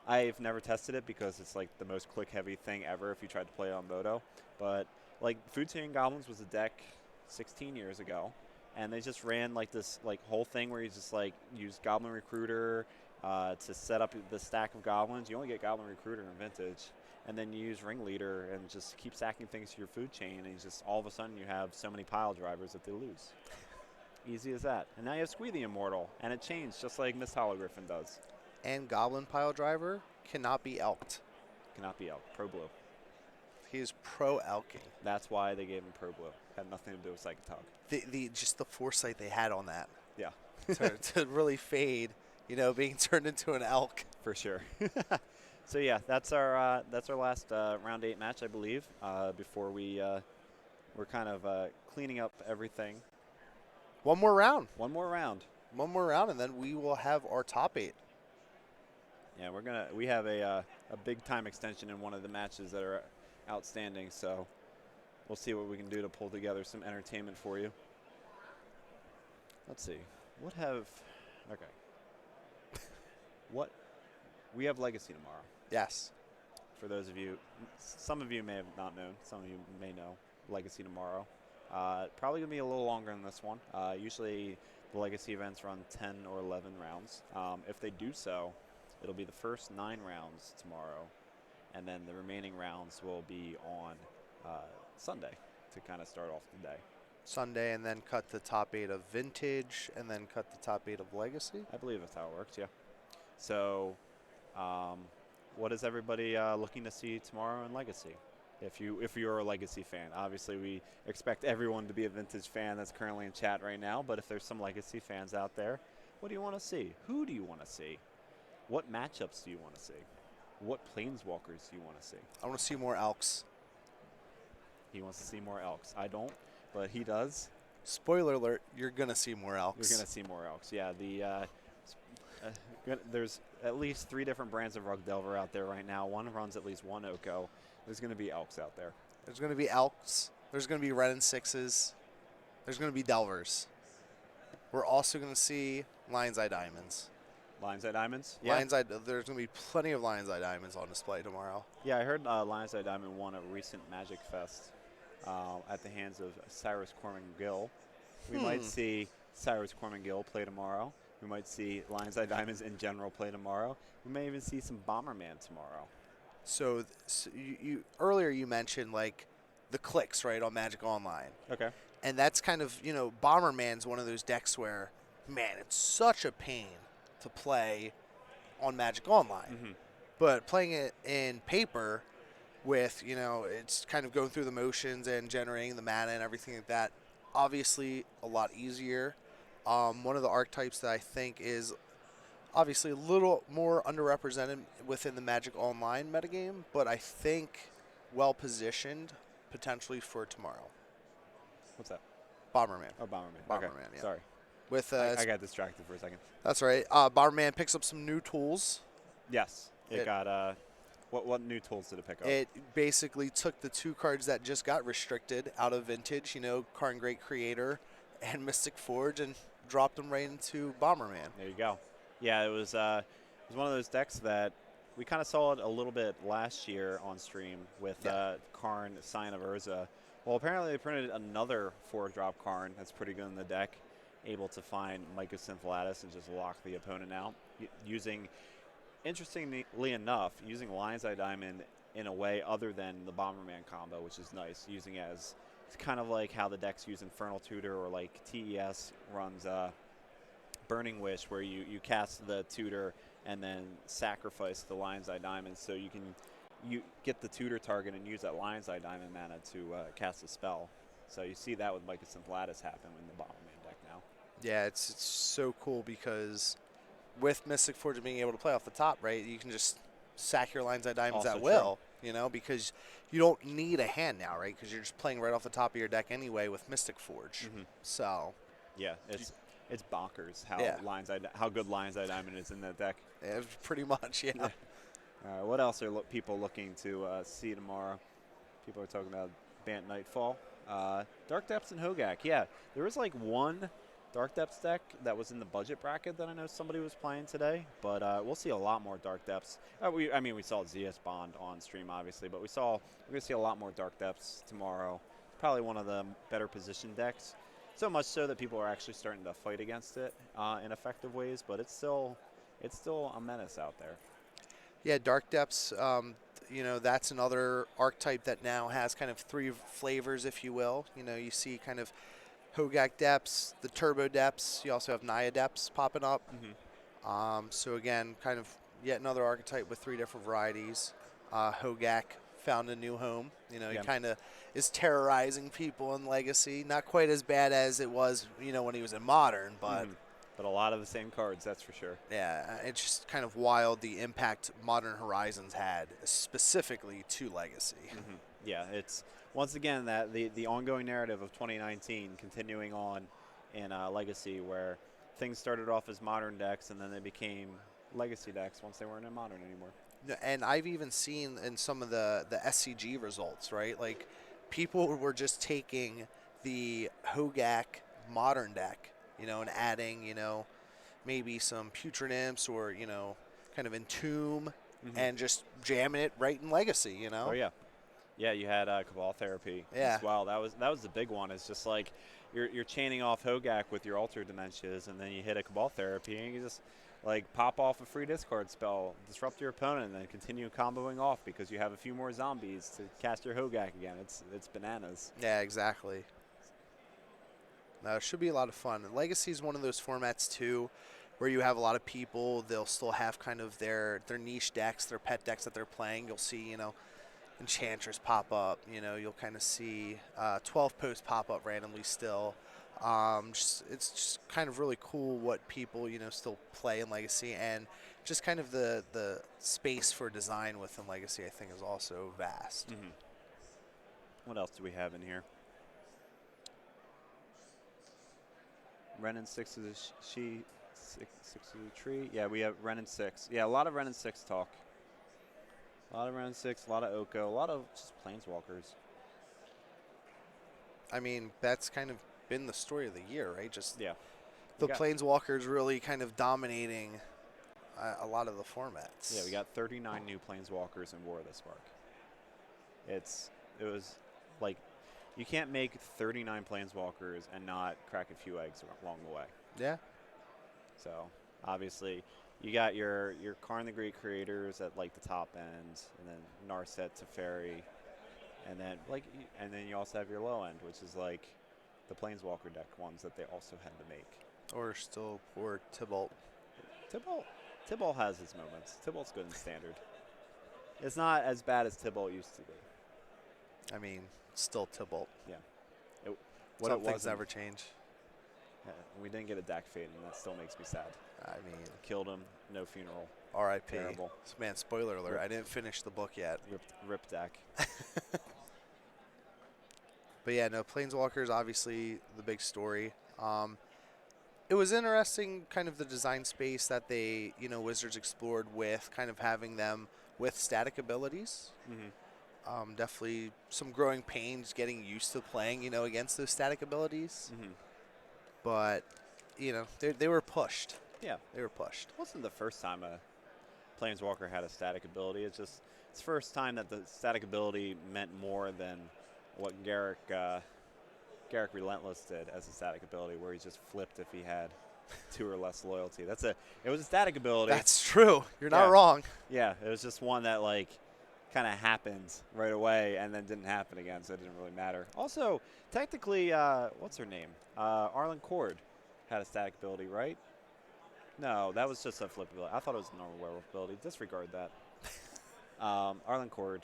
I've never tested it because it's like the most click-heavy thing ever if you tried to play it on Moto. But like Food Seeing Goblins was a deck 16 years ago, and they just ran like this like whole thing where you just like use Goblin Recruiter to set up the stack of goblins. You only get Goblin Recruiter in Vintage, and then you use Ringleader and just keep stacking things to your food chain, and you just all of a sudden you have so many pile drivers that they lose. Easy as that. And now you have Squee the Immortal, and it changed just like Miss Hologriffin does. And Goblin Pile Driver cannot be elked. Cannot be out. Pro Blue. He is pro elking. That's why they gave him Pro Blue. Had nothing to do with Psychotog. The just the foresight they had on that Yeah, to really fade, being turned into an elk. for sure. So yeah, that's our last round 8 match, I believe. Before we're kind of cleaning up everything. One more round. One more round. One more round, and then we will have our top 8. Yeah, we have a big time extension in one of the matches that are outstanding. So we'll see what we can do to pull together some entertainment for you. Let's see. What we have Legacy tomorrow. Yes. For those of you, some of you may have not known, some of you may know Legacy tomorrow. Probably going to be a little longer than this one. Usually the Legacy events run 10 or 11 rounds. If they do so, it'll be the first 9 rounds tomorrow, and then the remaining rounds will be on Sunday to kind of start off the day. Sunday, and then cut the top 8 of Vintage, and then cut the top 8 of Legacy. I believe that's how it works, yeah. So what is everybody looking to see tomorrow in Legacy? If you're a Legacy fan, obviously we expect everyone to be a Vintage fan that's currently in chat right now, but if there's some Legacy fans out there, what do you want to see? Who do you want to see? What matchups do you want to see? What Planeswalkers do you want to see? I want to see more elks. He wants to see more Elks. I don't, but he does. Spoiler alert, you're going to see more elks. You're going to see more Elks. Yeah, there's at least 3 different brands of Rug Delver out there right now. One runs at least one Oko. There's going to be Elks out there. There's going to be elks. There's going to be red and 6s. There's going to be Delvers. We're also going to see Lion's Eye Diamonds. Lion's Eye Diamonds? Yeah. There's going to be plenty of Lion's Eye Diamonds on display tomorrow. Yeah, I heard Lion's Eye Diamond won a recent Magic Fest at the hands of Cyrus Corman Gill. We might see Cyrus Corman Gill play tomorrow. We might see Lion's Eye Diamonds in general play tomorrow. We may even see some Bomberman tomorrow. So you earlier you mentioned like the clicks, right, on Magic Online. Okay. And that's kind of, Bomberman's one of those decks where, man, it's such a pain to play on Magic Online. Mm-hmm. But playing it in paper with, it's kind of going through the motions and generating the mana and everything like that, obviously a lot easier. One of the archetypes that I think is obviously a little more underrepresented within the Magic Online metagame, but I think well-positioned potentially for tomorrow. What's that? Bomberman. Oh, Bomberman. Bomberman, Okay. yeah. Sorry. With I got distracted for a second. That's right. Bomberman picks up some new tools. Yes. It got what new tools did it pick up? It basically took the 2 cards that just got restricted out of Vintage, Karn Great Creator and Mystic Forge, and dropped them right into Bomberman. There you go. Yeah, it was one of those decks that we kind of saw it a little bit last year on stream with Karn, Sign of Urza. Well, apparently they printed another 4-drop Karn that's pretty good in the deck, able to find Mycosynth Lattice and just lock the opponent out using, interestingly enough, using Lion's Eye Diamond in a way other than the Bomberman combo, which is nice, using as it's kind of like how the decks use Infernal Tutor, or like TES runs Burning Wish, where you cast the tutor and then sacrifice the Lion's Eye Diamond, so you get the tutor target and use that Lion's Eye Diamond mana to cast a spell. So you see that with Mycosynth Lattice happen in the Bomberman deck now. Yeah, it's so cool because with Mystic Forge being able to play off the top, right, you can just sack your Lion's Eye Diamonds Also at will, because you don't need a hand now, right, because you're just playing right off the top of your deck anyway with Mystic Forge. Mm-hmm. So yeah, it's bonkers how how good Lion's Eye Diamond is in that deck. Yeah, pretty much, yeah. What else are people looking to see tomorrow? People are talking about Bant Nightfall. Dark Depths and Hogak. Yeah, there was like one Dark Depths deck that was in the budget bracket that I know somebody was playing today, but we'll see a lot more Dark Depths. We saw ZS Bond on stream, obviously, but we're going to see a lot more Dark Depths tomorrow. Probably one of the better positioned decks. So much so that people are actually starting to fight against it in effective ways, but it's still a menace out there. Yeah, Dark Depths, that's another archetype that now has kind of 3 flavors, if you will. You see kind of Hogak Depths, the Turbo Depths. You also have Naya Depths popping up. So again, kind of yet another archetype with 3 different varieties. Hogak found a new home. He kind of is terrorizing people in Legacy. Not quite as bad as it was, when he was in Modern, but but a lot of the same cards, that's for sure. Yeah, it's just kind of wild the impact Modern Horizons had specifically to Legacy. Yeah, it's once again that the ongoing narrative of 2019 continuing on in Legacy, where things started off as Modern decks and then they became Legacy decks once they weren't in Modern anymore. And I've even seen in some of the SCG results, right? Like, people were just taking the Hogak Modern deck, and adding, maybe some Putrid Imps or, kind of Entomb and just jamming it right in Legacy, Oh, yeah. Yeah, you had Cabal Therapy as well. That was the big one. It's just like you're chaining off Hogak with your Alter Dementias, and then you hit a Cabal Therapy, and you just like pop off a free discard spell, disrupt your opponent, and then continue comboing off because you have a few more zombies to cast your Hogak again. It's bananas. Yeah, exactly. No, it should be a lot of fun. Legacy is one of those formats too, where you have a lot of people. They'll still have kind of their niche decks, their pet decks that they're playing. You'll see, Enchantress pop up. You'll kind of see 12 Post pop up randomly still. It's just kind of really cool what people still play in Legacy, and just kind of the space for design within Legacy I think is also vast. What else do we have in here? Ren and 6 is six of the tree. Yeah, we have Ren and 6. Yeah, a lot of Ren and 6 talk. A lot of Ren and 6, a lot of Oko, a lot of just planeswalkers. I mean, that's kind of been the story of the year, right? Just the planeswalkers really kind of dominating a lot of the formats. Yeah, we got 39 new planeswalkers in War of the Spark. It was like, you can't make 39 planeswalkers and not crack a few eggs along the way. Yeah. So obviously, you got your Karn the Great creators at like the top end, and then Narset, Teferi, and then you also have your low end, which is like the Planeswalker deck ones that they also had to make. Or still poor Tibalt. Tibalt has its moments. Tibalt's good in standard. It's not as bad as Tibalt used to be. I mean, still Tibalt. Yeah. Some things never change. Yeah, we didn't get a Dak Fate, and that still makes me sad. I mean, killed him, no funeral. R.I.P. Terrible. Man, spoiler alert, I didn't finish the book yet. Rip Dak. But yeah, no, Planeswalkers, obviously the big story. It was interesting, kind of the design space that they, Wizards explored with, kind of having them with static abilities. Definitely some growing pains getting used to playing, against those static abilities. But, they were pushed. Yeah. They were pushed. It wasn't the first time a Planeswalker had a static ability. It's the first time that the static ability meant more than what Garruk Relentless did as a static ability, where he just flipped if he had 2 or less loyalty. It was a static ability. That's true. You're not wrong. Yeah, it was just one that kind of happened right away and then didn't happen again, so it didn't really matter. Also, technically, what's her name? Arlen Cord had a static ability, right? No, that was just a flip ability. I thought it was a normal werewolf ability. Disregard that. Arlen Cord,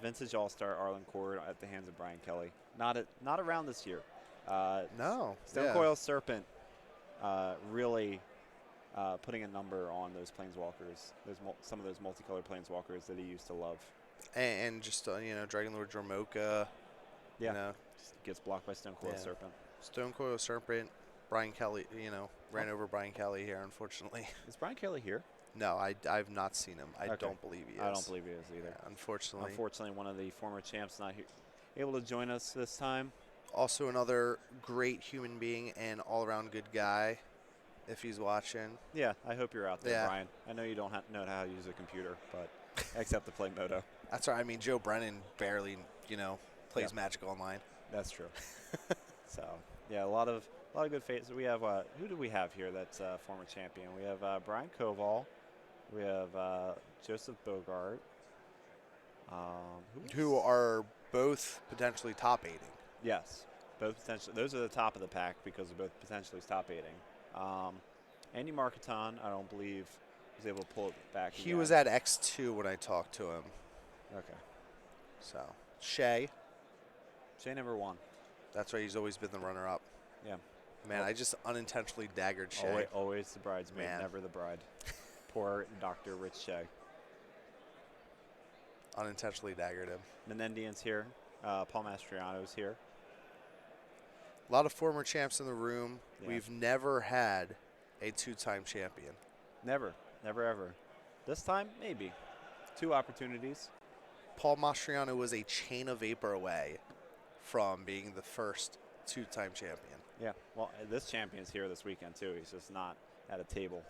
Vintage All-Star Arlen Cord at the hands of Brian Kelly. Not around this year. No. Stonecoil Serpent really putting a number on those planeswalkers. Some of those multicolored planeswalkers that he used to love. And just, Dragon Lord Dromoka. Yeah. Just gets blocked by Stonecoil Serpent. Stonecoil Serpent. Brian Kelly, ran over Brian Kelly here, unfortunately. Is Brian Kelly here? No, I've not seen him. I don't believe he is. I don't believe he is either. Yeah, unfortunately. Unfortunately, one of the former champs not able to join us this time. Also another great human being and all-around good guy, if he's watching. Yeah, I hope you're out there, Yeah. Brian. I know you don't know how to use a computer, but except to play Moto. That's right. I mean, Joe Brennan barely, plays Magic Online. That's true. So, yeah, a lot of good faces. We have who do we have here that's a former champion? We have Brian Koval. We have Joseph Bogart. Who are both potentially top 8. Yes, both potentially. Those are the top of the pack because they're both potentially top 8. Andy Marketon, I don't believe, was able to pull it back. He again. was at X2 when I talked to him. Okay. So, Shea. Shea never won. That's right. He's always been the runner-up. Yeah. Man, I just unintentionally daggered Shea. Always the bridesmaid, Man. never the bride. Poor Dr. Rich Shea. Unintentionally daggered him. Menendian's here. Paul Mastriano's here. A lot of former champs in the room. Yeah. We've never had a 2-time champion. Never, ever. This time, maybe. 2 opportunities. Paul Mastriano was a chain of vapor away from being the first 2-time champion. Yeah. Well, this champion's here this weekend too. He's just not at a table,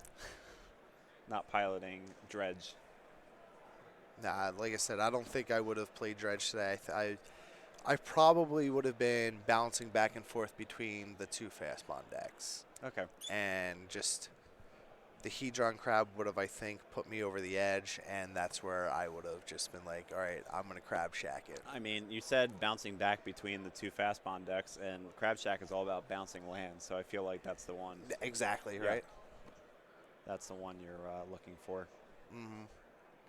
not piloting Dredge. Nah, like I said, I don't think I would have played Dredge today. I probably would have been bouncing back and forth between the 2 Fastbond decks. Okay. And just the Hedron Crab would have, I think, put me over the edge, and that's where I would have just been like, all right, I'm going to Crab Shack it. I mean, you said bouncing back between the 2 Fastbond decks, and Crab Shack is all about bouncing lands, so I feel like that's the one. Exactly, Yeah. right? That's the one you're looking for. Mm-hmm.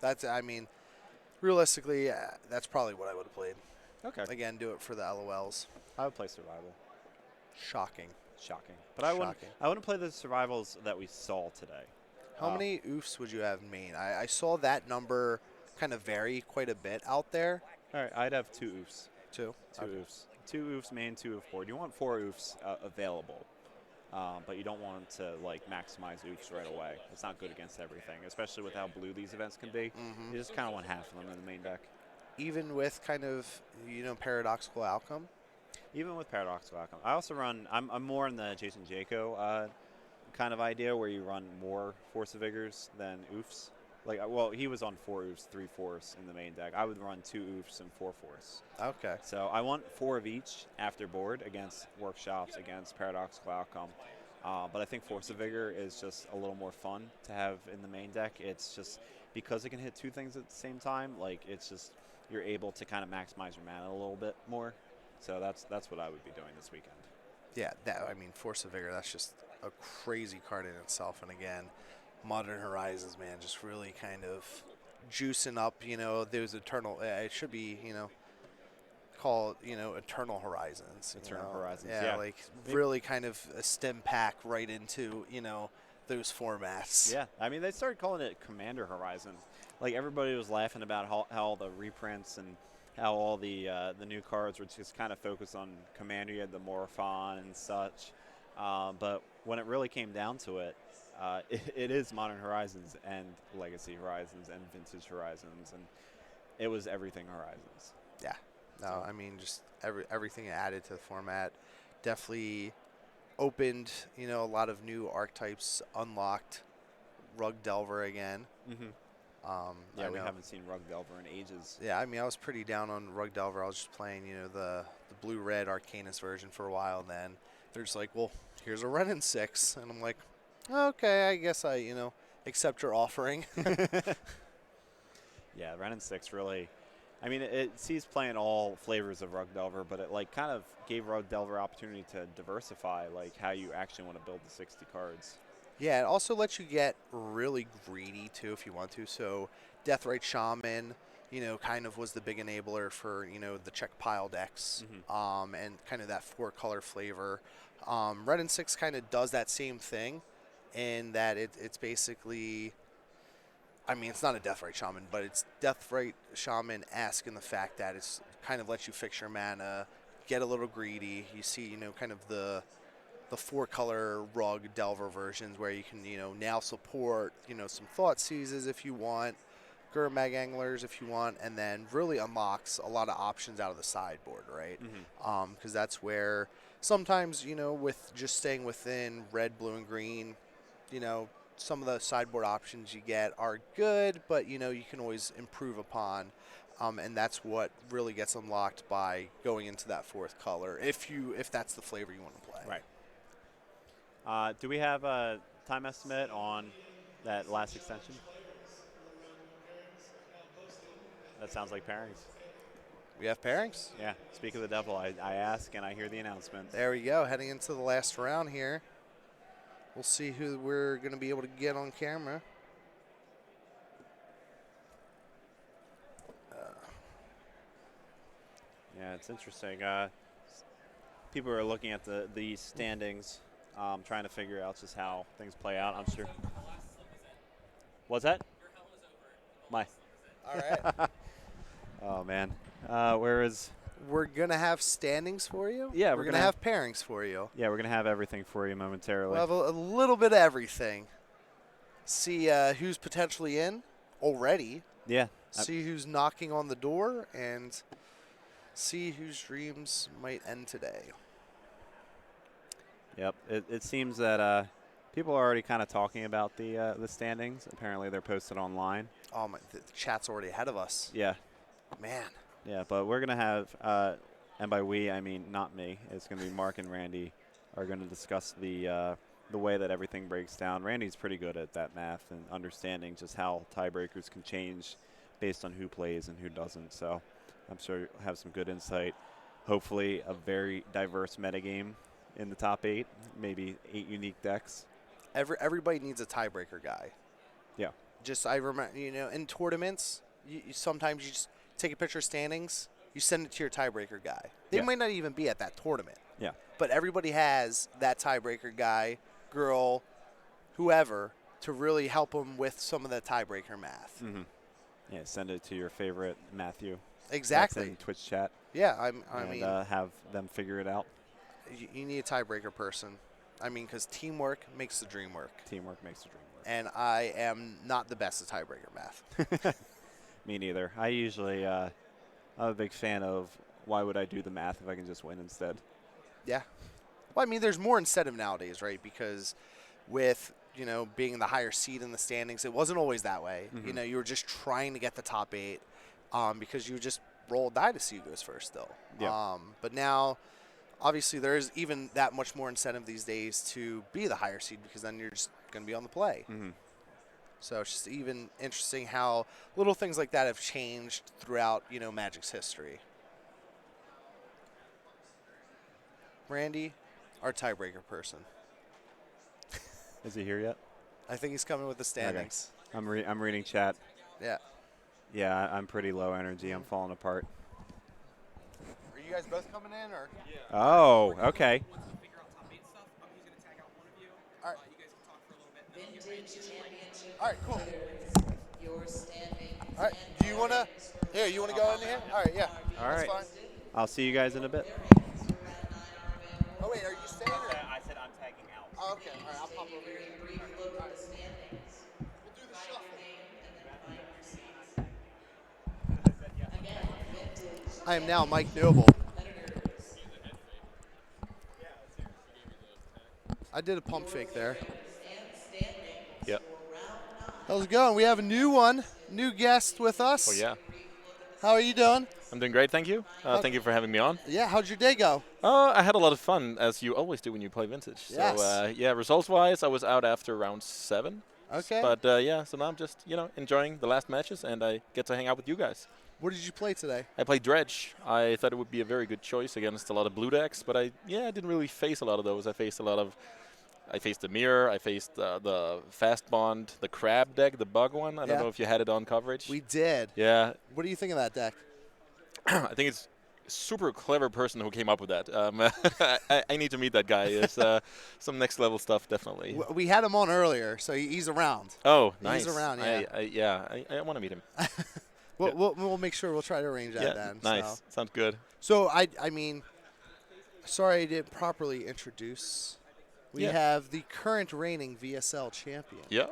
That's, I mean, realistically, that's probably what I would have played. Okay. Again, do it for the LOLs. I would play Survival. Shocking. Shocking. But I wouldn't play the Survivals that we saw today. How many oofs would you have in main? I saw that number kind of vary quite a bit out there. All right, I'd have 2 oofs. 2? 2 oofs. 2 oofs main, 2 oof board. You want 4 oofs available, but you don't want to maximize oofs right away. It's not good against everything, especially with how blue these events can be. Mhm. You just kind of want half of them in the main deck. Even with kind of, paradoxical outcome? Even with Paradoxical Outcome. I also run, I'm more in the Jason Jaco kind of idea where you run more Force of Vigors than oofs. He was on 4 oofs, 3 force in the main deck. I would run 2 oofs and 4 force. Okay. So I want 4 of each after board against workshops, against Paradoxical Outcome. But I think Force of Vigor is just a little more fun to have in the main deck. It's just because it can hit 2 things at the same time, it's just you're able to kind of maximize your mana a little bit more. So that's what I would be doing this weekend. Yeah, Force of Vigor, that's just a crazy card in itself. And again, Modern Horizons, man, just really kind of juicing up, those eternal, it should be, called, Eternal Horizons. Eternal Horizons, yeah. Really kind of a stem pack right into, those formats. Yeah, I mean, they started calling it Commander Horizon. Everybody was laughing about how the reprints and how all the new cards were just kind of focused on Commander. You had the Morphon and such. But when it really came down to it, it is Modern Horizons and Legacy Horizons and Vintage Horizons. And it was everything Horizons. Yeah. No, I mean, just everything added to the format. Definitely opened, a lot of new archetypes, unlocked Rug Delver again. Mm-hmm. Yeah, we haven't seen Rug Delver in ages. Yeah, I mean, I was pretty down on Rug Delver. I was just playing, the blue-red Arcanus version for a while, and then they're just like, well, here's a Renin 6. And I'm like, okay, I guess I, accept your offering. Yeah, Renin 6 really, I mean, it sees playing all flavors of Rug Delver, but it kind of gave Rug Delver opportunity to diversify how you actually want to build the 60 cards. Yeah, it also lets you get really greedy, too, if you want to. So Deathrite Shaman, kind of was the big enabler for, the check pile decks, and kind of that 4-color flavor. Red and 6 kind of does that same thing in that it's basically, I mean, it's not a Deathrite Shaman, but it's Deathrite Shaman-esque in the fact that it's kind of lets you fix your mana, get a little greedy. You see, kind of the 4-color Rug Delver versions where you can, now support, some Thought Seizes if you want. Gurmag Anglers if you want, and then really unlocks a lot of options out of the sideboard, right? Because that's where sometimes, with just staying within red, blue, and green, some of the sideboard options you get are good, but, you can always improve upon. And that's what really gets unlocked by going into that fourth color, if that's the flavor you want to play. Right. Do we have a time estimate on that last extension? That sounds like pairings. We have pairings. Yeah. Speak of the devil. I ask and I hear the announcement. There we go. Heading into the last round here. We'll see who we're going to be able to get on camera. Yeah, it's interesting. People are looking at the standings, trying to figure out just how things play out. I'm sure. What's that? My. All right. Oh man. We're going to have standings for you. Yeah, we're going to have pairings for you. Yeah, we're gonna have everything for you momentarily. We'll have a little bit of everything. See who's potentially in already. Yeah. See who's knocking on the door and see whose dreams might end today. Yep. It seems that people are already kind of talking about the standings. Apparently, they're posted online. Oh my! The chat's already ahead of us. Yeah. Man. Yeah, but we're gonna have, and by we I mean not me. It's gonna be Mark and Randy are gonna discuss the way that everything breaks down. Randy's pretty good at that math and understanding just how tiebreakers can change based on who plays and who doesn't. So I'm sure you'll have some good insight. Hopefully, a very diverse metagame in the top 8, maybe 8 unique decks. Everybody needs a tiebreaker guy. Yeah. Just I remember, in tournaments, you sometimes you just take a picture of standings, you send it to your tiebreaker guy. They Yeah. might not even be at that tournament. Yeah. But everybody has that tiebreaker guy, girl, whoever, to really help them with some of the tiebreaker math. Mm-hmm. Yeah, send it to your favorite Matthew. Exactly. That's in Twitch chat. Yeah, I mean, have them figure it out. you need a tiebreaker person. I mean, because teamwork makes the dream work. Teamwork makes the dream work. And I am not the best at tiebreaker math. Me neither. I usually, I'm a big fan of why would I do the math if I can just win instead? Yeah. Well, I mean, there's more incentive nowadays, right? Because with, being the higher seed in the standings, it wasn't always that way. Mm-hmm. You were just trying to get the top 8 because you just roll a die to see who goes first still. Yeah. But now, obviously, there is even that much more incentive these days to be the higher seed because then you're just going to be on the play. Mm-hmm. So it's just even interesting how little things like that have changed throughout, Magic's history. Randy, our tiebreaker person. Is he here yet? I think he's coming with the standings. Okay. I'm reading chat. Yeah. Yeah, I'm pretty low energy. I'm falling apart. Are you guys both coming in, or? Yeah. Oh, okay. Once we figure out top 8 stuff, he's going to tag out one of you. All right. You guys can talk for a little bit. And then we'll get right Vintage into it. championship. All right, cool. Your standings. All right. Do you want to? Here, you want to go in here? All right, yeah. All right. That's fine. I'll see you guys in a bit. Oh, wait, are you staying? Or? I said I'm tagging out. Oh, okay. All right, I'll pop over here. Brief look at the standings. We'll do the Write shuffle. your name and then find your seats. Again, vintage. I am now Mike Noble. Competitors. I did a pump fake there. And standings. Yep. How's it going? We have a new one, new guest with us. Oh, yeah. How are you doing? I'm doing great, thank you. Thank you for having me on. Yeah, how'd your day go? I had a lot of fun, as you always do when you play Vintage. Yes. So, yeah, results-wise, I was out after round 7. Okay. But, yeah, so now I'm just, enjoying the last matches, and I get to hang out with you guys. What did you play today? I played Dredge. I thought it would be a very good choice against a lot of blue decks, but I didn't really face a lot of those. I faced the Mirror, I faced the Fast Bond, the Crab deck, the bug one. I don't Yeah. know if you had it on coverage. We did. Yeah. What do you think of that deck? I think it's a super clever person who came up with that. I need to meet that guy. It's some next level stuff, definitely. We had him on earlier, so he's around. Oh, nice. He's around, I want to meet him. We'll make sure we'll try to arrange that Yeah, then. nice. Sounds good. So I mean, sorry I didn't properly introduce. We Yeah. have the current reigning VSL champion. Yeah.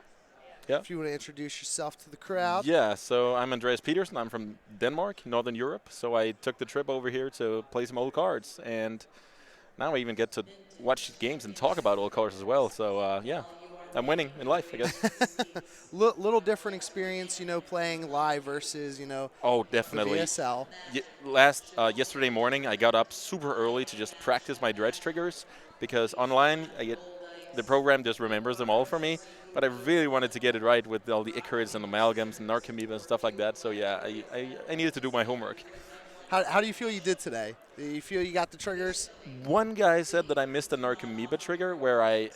Yeah. If you want to introduce yourself to the crowd. Yeah, so I'm Andreas Petersen. I'm from Denmark, Northern Europe. So I took the trip over here to play some old cards. And now I even get to watch games and talk about old cards as well. So, yeah, I'm winning in life, I guess. Little different experience, playing live versus, Oh, the definitely. VSL. Yesterday morning, I got up super early to just practice my dredge triggers because online, the program just remembers them all for me. But I really wanted to get it right with all the Icarids and Amalgams and Narcomoeba and stuff like that. So, yeah, I needed to do my homework. How do you feel you did today? Do you feel you got the triggers? One guy said that I missed a Narcomoeba trigger where I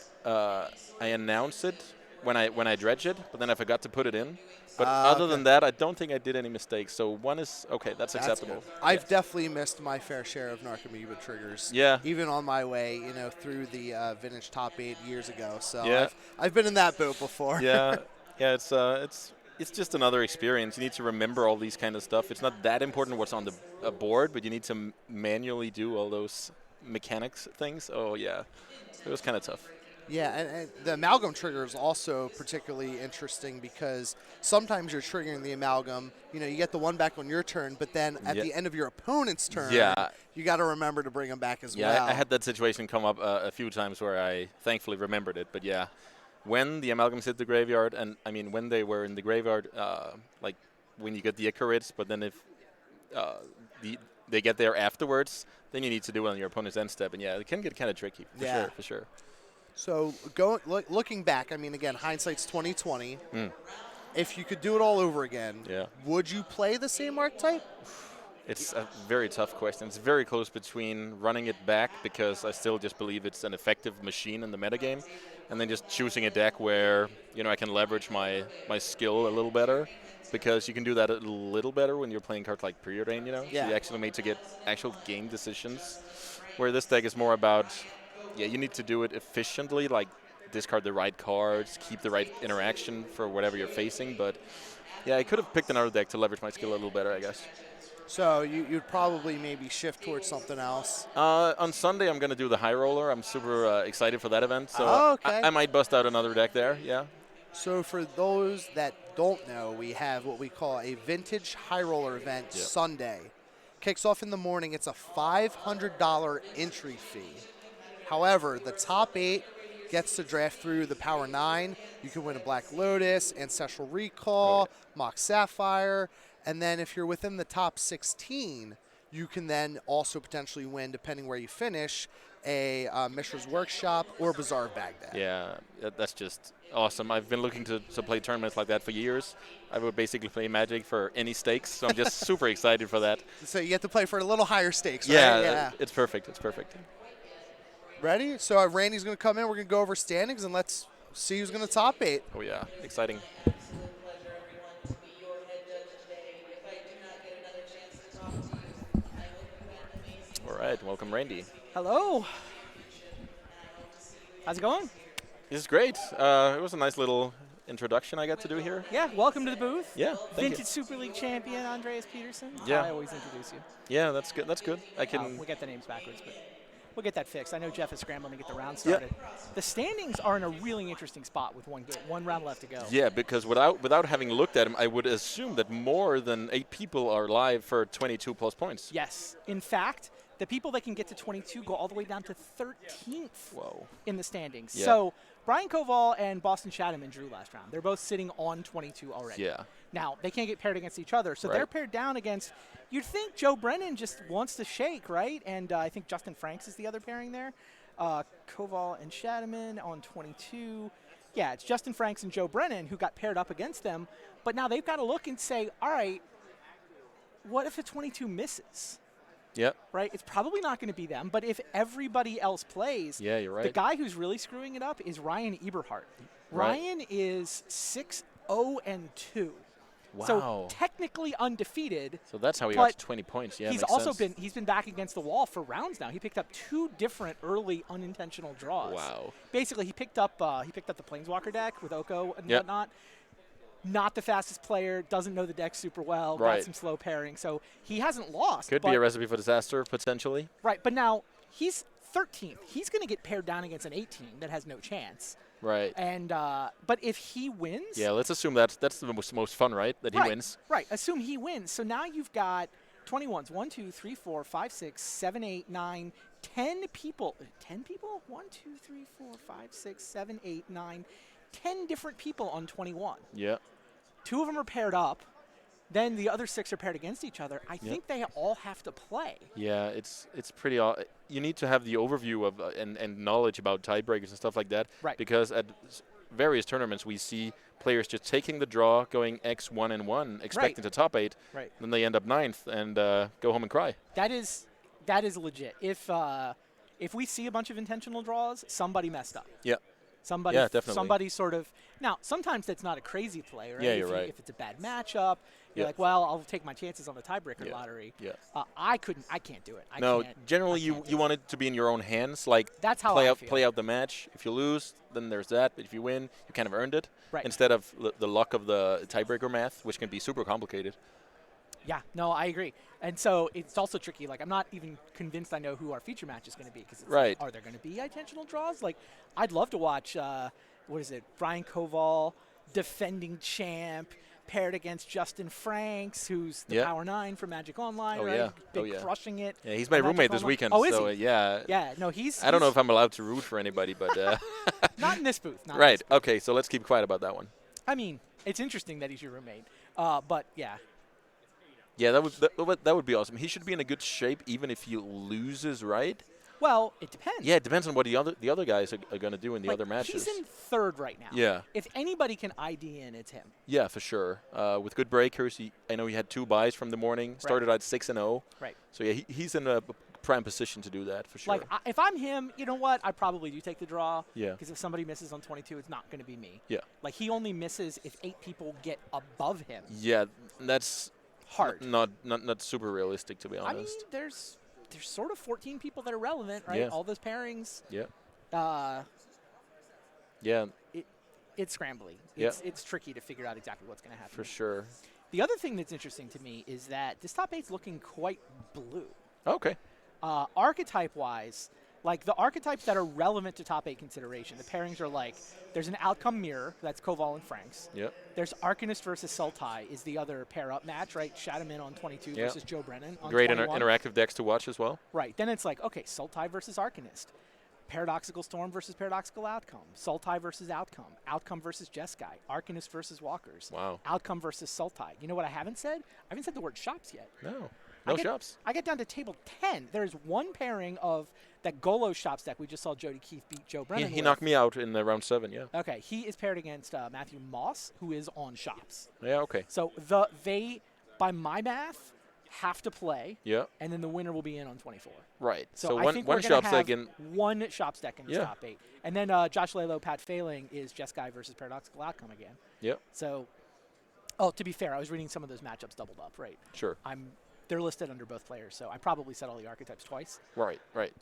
announced it when I dredged it, but then I forgot to put it in. But other than that, I don't think I did any mistakes. So one is okay. That's acceptable. Good. I've definitely missed my fair share of Narcomoeba triggers. Yeah. Even on my way, through the vintage top 8 years ago. So Yeah. I've been in that boat before. Yeah. Yeah. It's just another experience. You need to remember all these kind of stuff. It's not that important what's on the board, but you need to manually do all those mechanics things. Oh yeah, it was kind of tough. Yeah, and the amalgam trigger is also particularly interesting because sometimes you're triggering the amalgam. You get the one back on your turn, but then at the end of your opponent's turn, you got to remember to bring them back as well. Yeah, I had that situation come up a few times where I thankfully remembered it. But yeah, when the amalgams hit the graveyard, and I mean when they were in the graveyard, like when you get the Icarids, but then if they get there afterwards, then you need to do it on your opponent's end step, and yeah, it can get kind of tricky for sure. So looking back, I mean, again, hindsight's 20/20. If you could do it all over again, would you play the same archetype? It's a very tough question. It's very close between running it back because I still just believe it's an effective machine in the metagame, and then just choosing a deck where I can leverage my skill a little better, because you can do that a little better when you're playing cards like Preordain. So you're actually made to get actual game decisions, where this deck is more about you need to do it efficiently, like discard the right cards, keep the right interaction for whatever you're facing. But yeah, I could have picked another deck to leverage my skill a little better, I guess. So you'd probably maybe shift towards something else. On Sunday, I'm going to do the High Roller. I'm super excited for that event. So I might bust out another deck there, yeah. So for those that don't know, we have what we call a Vintage High Roller event Sunday. Kicks off in the morning. It's a $500 entry fee. However, the top 8 gets to draft through the Power 9. You can win a Black Lotus, Ancestral Recall, Mox Sapphire, and then if you're within the top 16, you can then also potentially win, depending where you finish, a Mishra's Workshop or Bazaar of Baghdad. Yeah, that's just awesome. I've been looking to play tournaments like that for years. I would basically play Magic for any stakes, so I'm just super excited for that. So you get to play for a little higher stakes, right? Yeah, it's perfect. It's perfect. Ready? So Randy's going to come in. We're going to go over standings, and let's see who's going to top 8. Oh, yeah. Exciting. All right. Welcome, Randy. Hello. How's it going? This is great. It was a nice little introduction I got to do here. Yeah, welcome to the booth. Yeah, Vintage Super League champion Andreas Petersen. Yeah. I always introduce you. Yeah, that's good. That's good. I can. We'll get the names backwards, but we'll get that fixed. I know Jeff is scrambling to get the round started. The standings are in a really interesting spot with one round left to go. Yeah, because without having looked at them, I would assume that more than 8 people are live for 22 plus points. Yes. In fact, the people that can get to 22 go all the way down to 13th in the standings. Yeah. So Brian Koval and Boston Chatham drew last round. They're both sitting on 22 already. Yeah. Now, they can't get paired against each other, so they're paired down against – you'd think Joe Brennan just wants to shake, right? And I think Justin Franks is the other pairing there. Koval and Shadaman on 22. Yeah, it's Justin Franks and Joe Brennan who got paired up against them. But now they've got to look and say, all right, what if a 22 misses? Yep. Right? It's probably not going to be them, but if everybody else plays, you're right. The guy who's really screwing it up is Ryan Eberhardt. Ryan is 6-0-2. Wow. So technically undefeated. So that's how he got to 20 points. Yeah, he's also been back against the wall for rounds now. He picked up 2 different early unintentional draws. Wow. Basically, he picked up the Planeswalker deck with Oko and whatnot. Not the fastest player, doesn't know the deck super well, got some slow pairing, so he hasn't lost. Could be a recipe for disaster, potentially. Right, but now he's 13th. He's going to get paired down against an 18 that has no chance. Right. And but if he wins, Yeah, let's assume that's the most fun, right? That he right, wins. Right. Assume he wins. So now you've got 21s. 1, 2, 3, 4, 5, 6, 7, 8, 9, 10 people. 10 people? 1, 2, 3, 4, 5, 6, 7, 8, 9, 10 different people on 21. Yeah. 2 of them are paired up. Then the other 6 are paired against each other. I think they all have to play. Yeah, it's pretty. You need to have the overview of and knowledge about tiebreakers and stuff like that. Right. Because at various tournaments we see players just taking the draw, going X1 and 1, expecting to top 8. Right. Then they end up 9th and go home and cry. That is legit. If we see a bunch of intentional draws, somebody messed up. Yeah. Somebody, Yeah, definitely. somebody sort of. Now, sometimes that's not a crazy play, right? Yeah, you're right. If it's a bad matchup, you're Yeah. like, well, I'll take my chances on the tiebreaker Yeah. lottery. Yeah. I can't do it. No, can't, generally I you can't do you it. want it to be in your own hands. Like That's how play I out feel. play out the match. If you lose, then there's that. But if you win, you kind of earned it. Right. Instead of the luck of the tiebreaker math, which can be super complicated. Yeah, no, I agree. And so it's also tricky. Like, I'm not even convinced I know who our feature match is going to be. Because Right. Are there going to be intentional draws? Like, I'd love to watch, Brian Koval, defending champ, paired against Justin Franks, who's the Yeah. Power 9 for Magic Online, Oh, right? yeah. Big Oh, yeah. crushing it. Yeah, he's my on Magic roommate this Online. weekend. Oh, is so he? yeah. Yeah, no, he's. I don't know he's if I'm allowed to root for anybody, but not in this booth. Not in right. this booth. Okay, so let's keep quiet about that one. I mean, it's interesting that he's your roommate. But yeah, Yeah, that would be awesome. He should be in a good shape even if he loses, right? well, it depends. Yeah, it depends on what the other guys are going to do in the Like, other matches. He's in third right now. Yeah. If anybody can ID in, it's him. Yeah, for sure. With good breakers, I know he had 2 buys from the morning. Started at 6-0. Right. So yeah, he's in a prime position to do that for sure. Like, if I'm him, you know what? I probably do take the draw. Yeah. Because if somebody misses on 22, it's not going to be me. Yeah. Like, he only misses if 8 people get above him. Yeah, that's Hard. Not super realistic, to be I mean, honest. there's sort of 14 people that are relevant, right? Yeah. All those pairings. Yeah. Uh, Yeah, it's scrambly. Yeah. It's tricky to figure out exactly what's going to happen. for sure. The other thing that's interesting to me is that this top 8's looking quite blue. Okay. Archetype-wise, like the archetypes that are relevant to top 8 consideration, the pairings are like, there's an outcome mirror, that's Koval and Franks. Yep. There's Arcanist versus Sultai is the other pair-up match, right? Shadowman on 22 Yeah. versus Joe Brennan on Great 21. interactive decks to watch as well. Right. Then it's like, okay, Sultai versus Arcanist. Paradoxical Storm versus Paradoxical Outcome. Sultai versus Outcome. Outcome versus Jeskai. Arcanist versus Walkers. Wow. Outcome versus Sultai. You know what I haven't said? I haven't said the word shops yet. No. I No get- shops. I get down to table 10. There's one pairing of that Golo shops deck we just saw Jody Keith beat Joe Brennan He with. knocked me out in round 7, yeah. Okay, he is paired against Matthew Moss, who is on shops. Yeah, okay. So they, by my math, have to play, Yeah, and then the winner will be in on 24. right. So I one think one we're gonna shop's have like in. one shops deck in the Yeah. top 8, and then Josh Lalo, Pat Failing is Jeskai versus Paradoxical Outcome again. Yep, So, to be fair, I was reading some of those matchups doubled up. Right, sure. they're listed under both players, so I probably said all the archetypes twice. Right, right.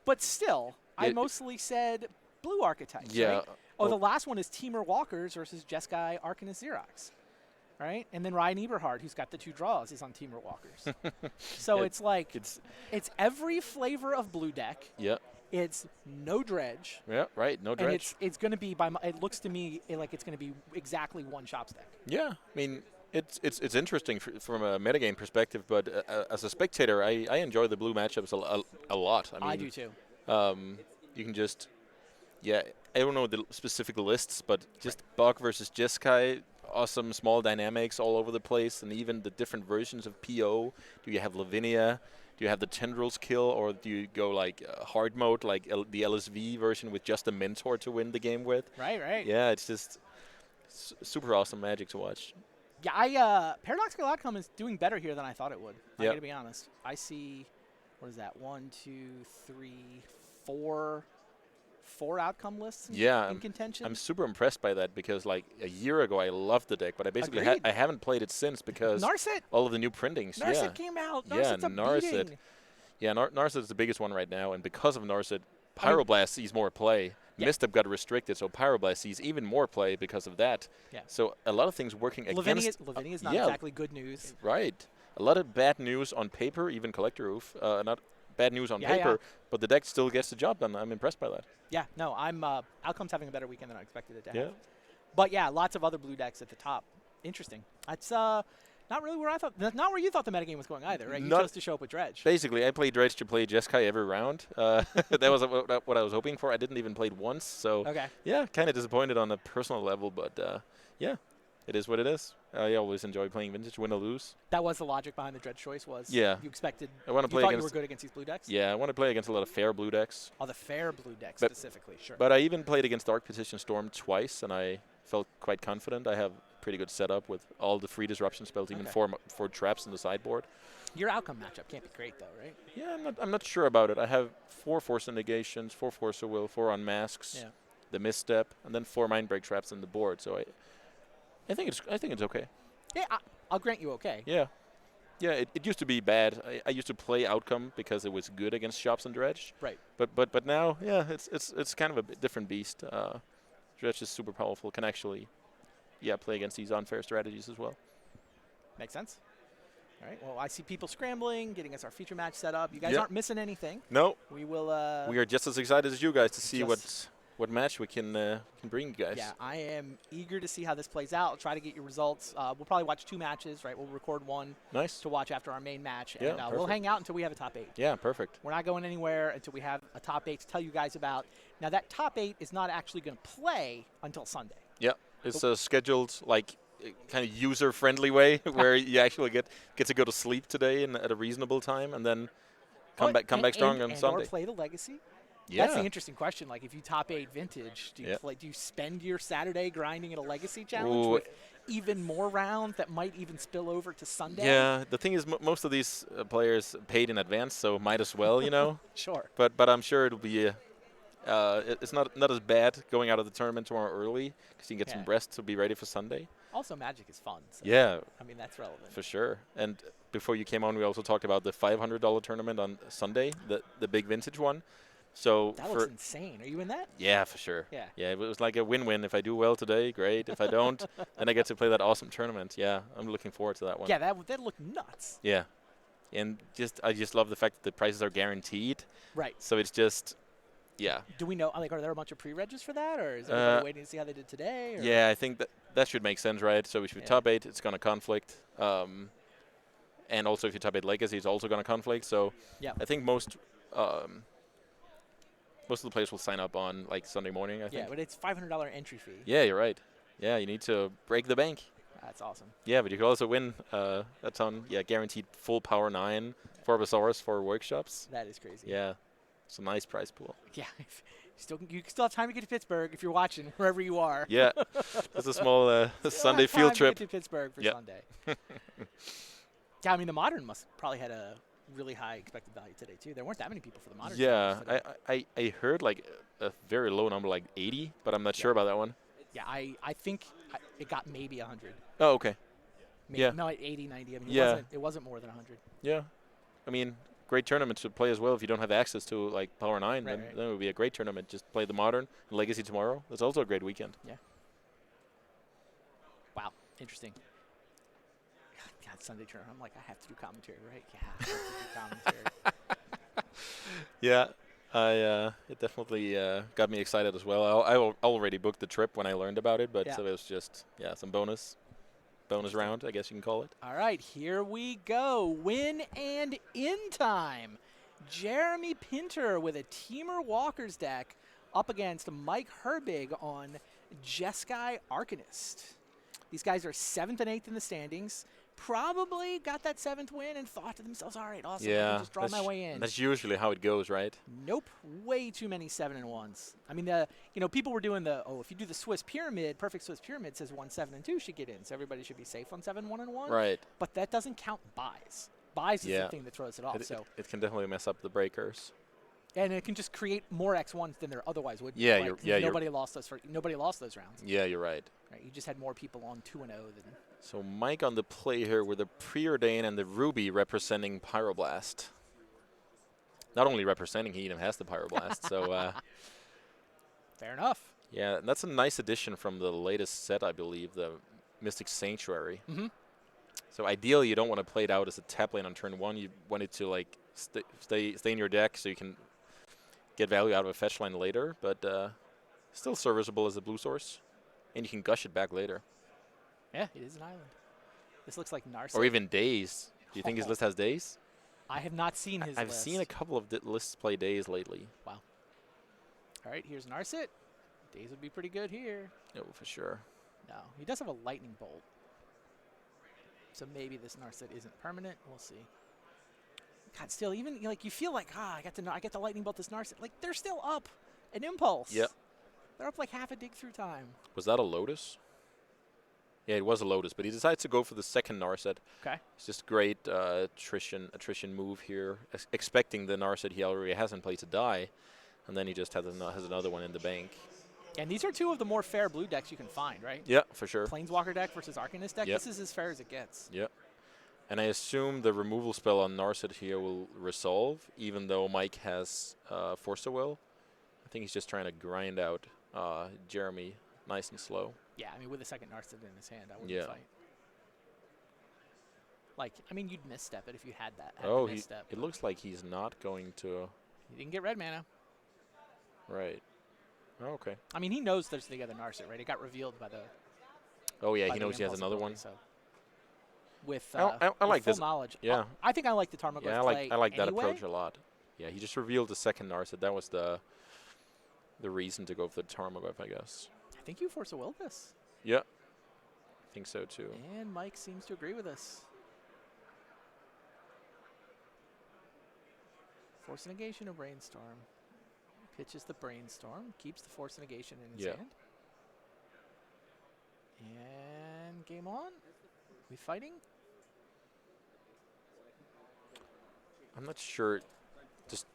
But still, I Yeah. mostly said blue archetypes. Yeah. Right? The last one is Teamer Walkers versus Jeskai Arcanist Xerox. Right? And then Ryan Eberhard, who's got the 2 draws, is on Teamer Walkers. So Yeah, it's like, It's it's every flavor of blue deck. yeah, It's no dredge. yeah, right. No And dredge. it's going to be, it looks to me like it's going to be exactly one shops deck. Yeah, I mean, it's interesting from a metagame perspective, but as a spectator, I enjoy the blue matchups a lot. I mean, I do too. You can just, yeah, I don't know the specific lists, but just Bog versus Jeskai, awesome small dynamics all over the place, and even the different versions of PO. Do you have Lavinia? Do you have the Tendrils kill, or do you go like hard mode, like the LSV version with just a mentor to win the game with? Right. Yeah, it's just super awesome Magic to watch. Yeah, Paradoxical Outcome is doing better here than I thought it would. I Yep. got to be honest. I see, what is that? 1, 2, 3, 4 outcome lists in, Yeah, in contention. I'm super impressed by that because like a year ago I loved the deck, but I basically Agreed. I haven't played it since because Narset. all of the new printings. Narset came out. Yeah, Narset's a Narset. beating. Yeah, Narset's the biggest one right now, and because of Narset, Pyroblast sees more play. Yeah. Misstep got restricted, so Pyroblast sees even more play because of that. Yeah. So a lot of things working against. Lavinia is not yeah, exactly good news. Right. A lot of bad news on paper, even Collector Roof. Not bad news on Yeah, paper, yeah. but the deck still gets the job done. I'm impressed by that. Yeah, no, I'm Outcome's having a better weekend than I expected it to Yeah. have. But yeah, lots of other blue decks at the top. Interesting. That's not really where I thought. Not where you thought the metagame was going either, right? You Not- chose to show up with Dredge. Basically, I played Dredge to play Jeskai every round. That was what I was hoping for. I didn't even play it once, so Okay. yeah, kind of disappointed on a personal level, but yeah, it is what it is. I always enjoy playing Vintage, win or lose. That was the logic behind the Dredge choice. Was Yeah. you expected? I want to You play thought you against. were good against these blue decks. Yeah, I want to play against a lot of fair blue decks. Oh, the fair blue decks But- specifically, sure. But I even played against Dark Petition Storm twice, and I felt quite confident. I have pretty good setup with all the free disruption spells, even Okay. four traps in the sideboard. Your outcome matchup can't be great though, right? Yeah, I'm not sure about it. I have 4 Force Negations, 4 Force of Will, 4 Unmasks, Yeah. the Misstep, and then 4 Mindbreak traps in the board. So I think it's okay. Yeah, I'll grant you okay. Yeah. Yeah, it used to be bad. I used to play Outcome because it was good against Shops and Dredge. Right. But now, yeah, it's kind of a different beast. Dredge is super powerful, can actually play against these unfair strategies as well. Makes sense. All right. Well, I see people scrambling, getting us our feature match set up. You guys Yep. aren't missing anything. No, We will. we are just as excited as you guys to see Just- what match we can bring you guys. Yeah, I am eager to see how this plays out. I'll try to get your results. We'll probably watch 2 matches, right? We'll record one Nice. to watch after our main match, Yeah, and we'll perfect. hang out until we have a top 8. Yeah, perfect. We're not going anywhere until we have a top 8 to tell you guys about. Now, that top 8 is not actually going to play until Sunday. Yeah, it's a scheduled kind of user-friendly way where you actually get to go to sleep today at a reasonable time, and then come back strong on and Sunday. Or play the Legacy. Yeah. That's the interesting question. Like, if you top 8 Vintage, do you spend your Saturday grinding at a Legacy challenge Ooh. with even more rounds that might even spill over to Sunday? Yeah, the thing is, most of these players paid in advance, so might as well, you know. Sure. But I'm sure it'll be. It's not as bad going out of the tournament tomorrow early because you can get some Yeah. rest to be ready for Sunday. Also, Magic is fun. So Yeah, I mean, that's relevant. for sure. And before you came on, we also talked about the $500 tournament on Sunday, the big vintage one. So That looks insane. Are you in that? yeah, for sure. Yeah. Yeah, it was like a win-win. If I do well today, great. If I don't, then I get to play that awesome tournament. Yeah, I'm looking forward to that one. Yeah, that look nuts. Yeah. And I just love the fact that the prices are guaranteed. Right. So it's just, yeah. Do we know? Like, are there a bunch of pre-regis for that, or is everybody waiting to see how they did today? Or? Yeah, I think that should make sense, right? So if you top 8, it's going to conflict. And also if you top 8 Legacy, it's also going to conflict. So Yeah. I think most of the players will sign up on like Sunday morning, I think. Yeah, but it's $500 entry fee. Yeah, you're right. Yeah, you need to break the bank. That's awesome. Yeah, but you can also win a ton. Yeah, guaranteed full power 9 for Basaurus for workshops. That is crazy. Yeah, it's a nice prize pool. Yeah. You still have time to get to Pittsburgh if you're watching, wherever you are. Yeah, it's a small Still Sunday have field time trip. To get to Pittsburgh for Yep. Sunday. Yeah, I mean, the Modern must probably had a really high expected value today, too. There weren't that many people for the Modern. Yeah, challenge today. I heard like a very low number, like 80, but I'm not sure about that one. Yeah, I think it got maybe 100. Oh, okay. Maybe, Yeah. No, 80, 90. I mean, Yeah. it wasn't more than 100. Yeah, I mean, great tournament to play as well. If you don't have access to like Power 9, Right, then right. then it would be a great tournament. Just play the Modern and Legacy tomorrow. That's also a great weekend. Yeah. Wow, interesting. God, Sunday tournament. I'm like, I have to do commentary, right? Yeah, I have to do commentary. Yeah, it definitely got me excited as well. I already booked the trip when I learned about it, but Yeah. so it was just some bonus round, I guess you can call it. All right, here we go. Win and in time. Jeremy Pinter with a Teamer Walker's deck up against Mike Herbig on Jeskai Arcanist. These guys are 7th and 8th in the standings. Probably got that 7th win and thought to themselves, all right, awesome, I Yeah, can just draw my way in. That's usually how it goes, right? Nope, way too many 7-1s. I mean, people were doing if you do the Swiss Pyramid, perfect Swiss Pyramid says 1, 7, and 2 should get in, so everybody should be safe on 7, 1, and 1. Right. But that doesn't count buys. Buys is Yeah. the thing that throws it off. It can definitely mess up the breakers. And it can just create more X1s than there otherwise would. Yeah, be, you're- right? yeah, you're- Nobody lost those rounds. Yeah, you're right. Right? You just had more people on 2-0 than. So Mike on the play here with the Preordain and the Ruby representing Pyroblast. Not only representing, he even has the Pyroblast. So Fair enough. yeah, and that's a nice addition from the latest set, I believe, the Mystic Sanctuary. Mm-hmm. So ideally, you don't want to play it out as a tap lane on turn 1. You want it to like stay in your deck so you can get value out of a fetch line later, but still serviceable as a blue source, and you can gush it back later. Yeah, it is an island. This looks like Narset. Or even Daze. Do you think his list has Daze? I have not seen his I've list. seen a couple of lists play Daze lately. Wow. All right, here's Narset. Daze would be pretty good here. Oh, for sure. No, he does have a lightning bolt. So maybe this Narset isn't permanent. We'll see. God, still, even like you feel like I get the lightning bolt this Narset. Like they're still up an impulse. Yep. They're up like half a dig through time. Was that a Lotus? Yeah, it was a Lotus, but he decides to go for the second Narset. Okay. It's just great attrition move here, expecting the Narset he already has in play to die, and then he just has another one in the bank. And these are two of the more fair blue decks you can find, right? Yeah, for sure. Planeswalker deck versus Arcanist deck. Yep. This is as fair as it gets. Yep. And I assume the removal spell on Narset here will resolve, even though Mike has Force of Will. I think he's just trying to grind out Jeremy nice and slow. Yeah, I mean, with a second Narset in his hand, I wouldn't fight. Like, I mean, you'd misstep it if you had that. Oh, misstep. it looks like he's not going to. He didn't get red mana. Right. Oh, okay. I mean, he knows there's the other Narset, right? It got revealed by the. Oh yeah, by he the knows he has impulse another ability, one. So. With I like full this. knowledge. Yeah. I think I like the Tarmogoyf play I like that anyway. approach a lot. Yeah, he just revealed the second Narset. That was the reason to go for the Tarmogoyf, I guess. I think you Force of Will this. Yeah. I think so too. And Mike seems to agree with us. Force of Negation or Brainstorm. Pitches the Brainstorm, keeps the Force of Negation in his hand. And game on. We fighting? I'm not sure.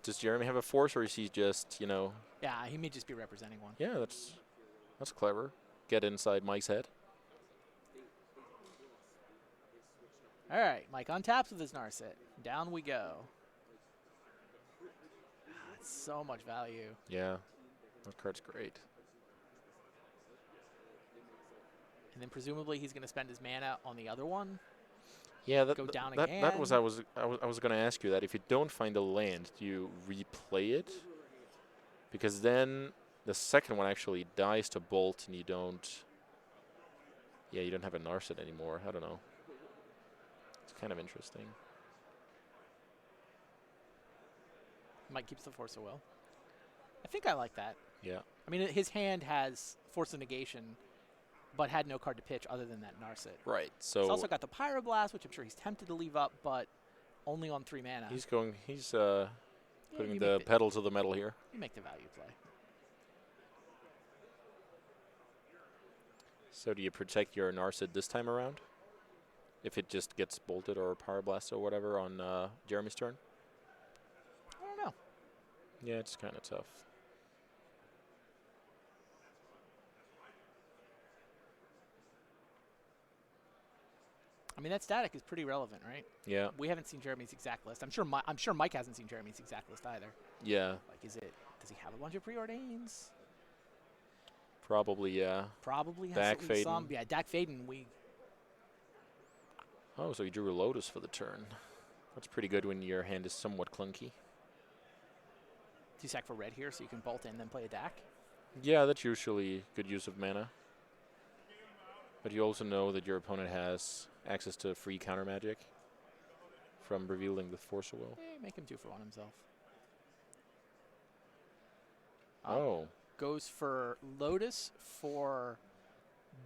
Does Jeremy have a force, or is he just, you know? Yeah, he may just be representing one. Yeah, that's clever. Get inside Mike's head. All right, Mike untaps with his Narset. Down we go. That's so much value. Yeah, that card's great. And then presumably he's going to spend his mana on the other one. Yeah, go down that again. was I was going to ask you that. If you don't find a land, do you replay it? Because then the second one actually dies to bolt, and you don't. Yeah, you don't have a Narset anymore. I don't know. It's kind of interesting. Mike keeps the Force of Will. I think I like that. Yeah. I mean, his hand has Force of Negation, but had no card to pitch other than that Narset. Right. So he's also got the Pyroblast, which I'm sure he's tempted to leave up, but only on 3 mana. He's putting the pedal to the metal here. You make the value play. So do you protect your Narset this time around? If it just gets bolted or Pyroblast or whatever on Jeremy's turn? I don't know. Yeah, it's kind of tough. I mean, that static is pretty relevant, right? Yeah. We haven't seen Jeremy's exact list. I'm sure Mike hasn't seen Jeremy's exact list either. Yeah. Like, does he have a bunch of preordains? Probably, yeah. Probably has Dak at least some. Faden. Yeah, Dak Faden. Oh, so you drew a Lotus for the turn. That's pretty good when your hand is somewhat clunky. 2 sack for red here, so you can bolt in, then play a Dak. Yeah, that's usually good use of mana. But you also know that your opponent has access to free counter magic from revealing the Force of Will. Make him 2 for 1 himself. Oh. Goes for Lotus for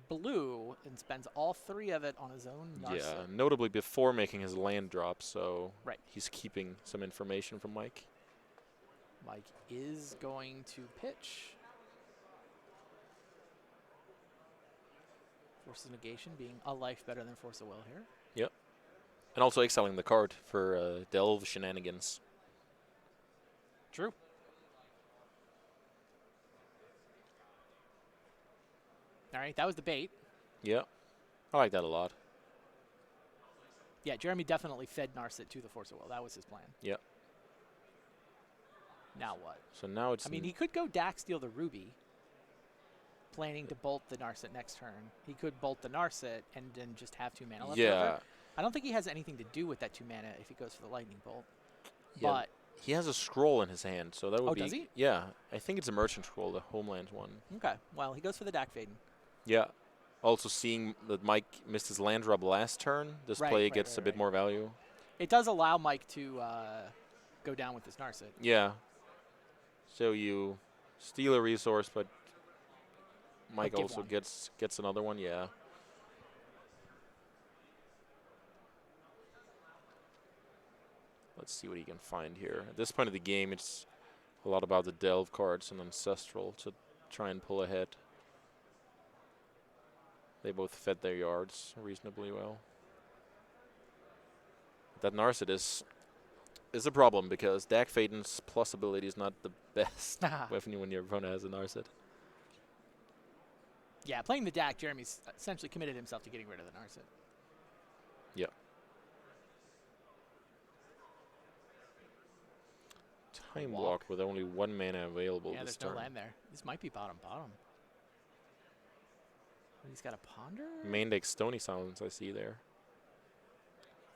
blue and spends all 3 of it on his own Narset. Yeah, notably before making his land drop, so right. He's keeping some information from Mike. Mike is going to pitch. Force of Negation being a life better than Force of Will here. Yep. And also exiling the card for Delve shenanigans. True. All right, that was the bait. Yeah. I like that a lot. Yeah, Jeremy definitely fed Narset to the Force of Will. That was his plan. Yep. Now what? So now it's... I mean, he could go Dak steal the Ruby, planning to bolt the Narset next turn. He could bolt the Narset and then just have 2 mana left over. I don't think he has anything to do with that 2 mana if he goes for the lightning bolt. Yeah, But he has a scroll in his hand, so that would be. does he? Yeah, I think it's a merchant scroll, the homeland one. okay, well he goes for the Dak Faden. Yeah. Also seeing that Mike missed his land drop last turn, this Right, play right, gets right, a bit right. more value. It does allow Mike to go down with his Narset. Yeah. So you steal a resource, but Mike give also one. gets another one. Yeah. Let's see what he can find here. At this point of the game, it's a lot about the delve cards and ancestral to try and pull ahead. They both fed their yards reasonably well. That Narset is a problem because Dak Faden's plus ability is not the best weapon when your opponent has a Narset. Yeah, playing the Dak, Jeremy's essentially committed himself to getting rid of the Narset. Yep. Time walk with only 1 mana available Yeah, this there's turn. no land there. This might be bottom. He's got a Ponder? Main deck Stony Silence I see there.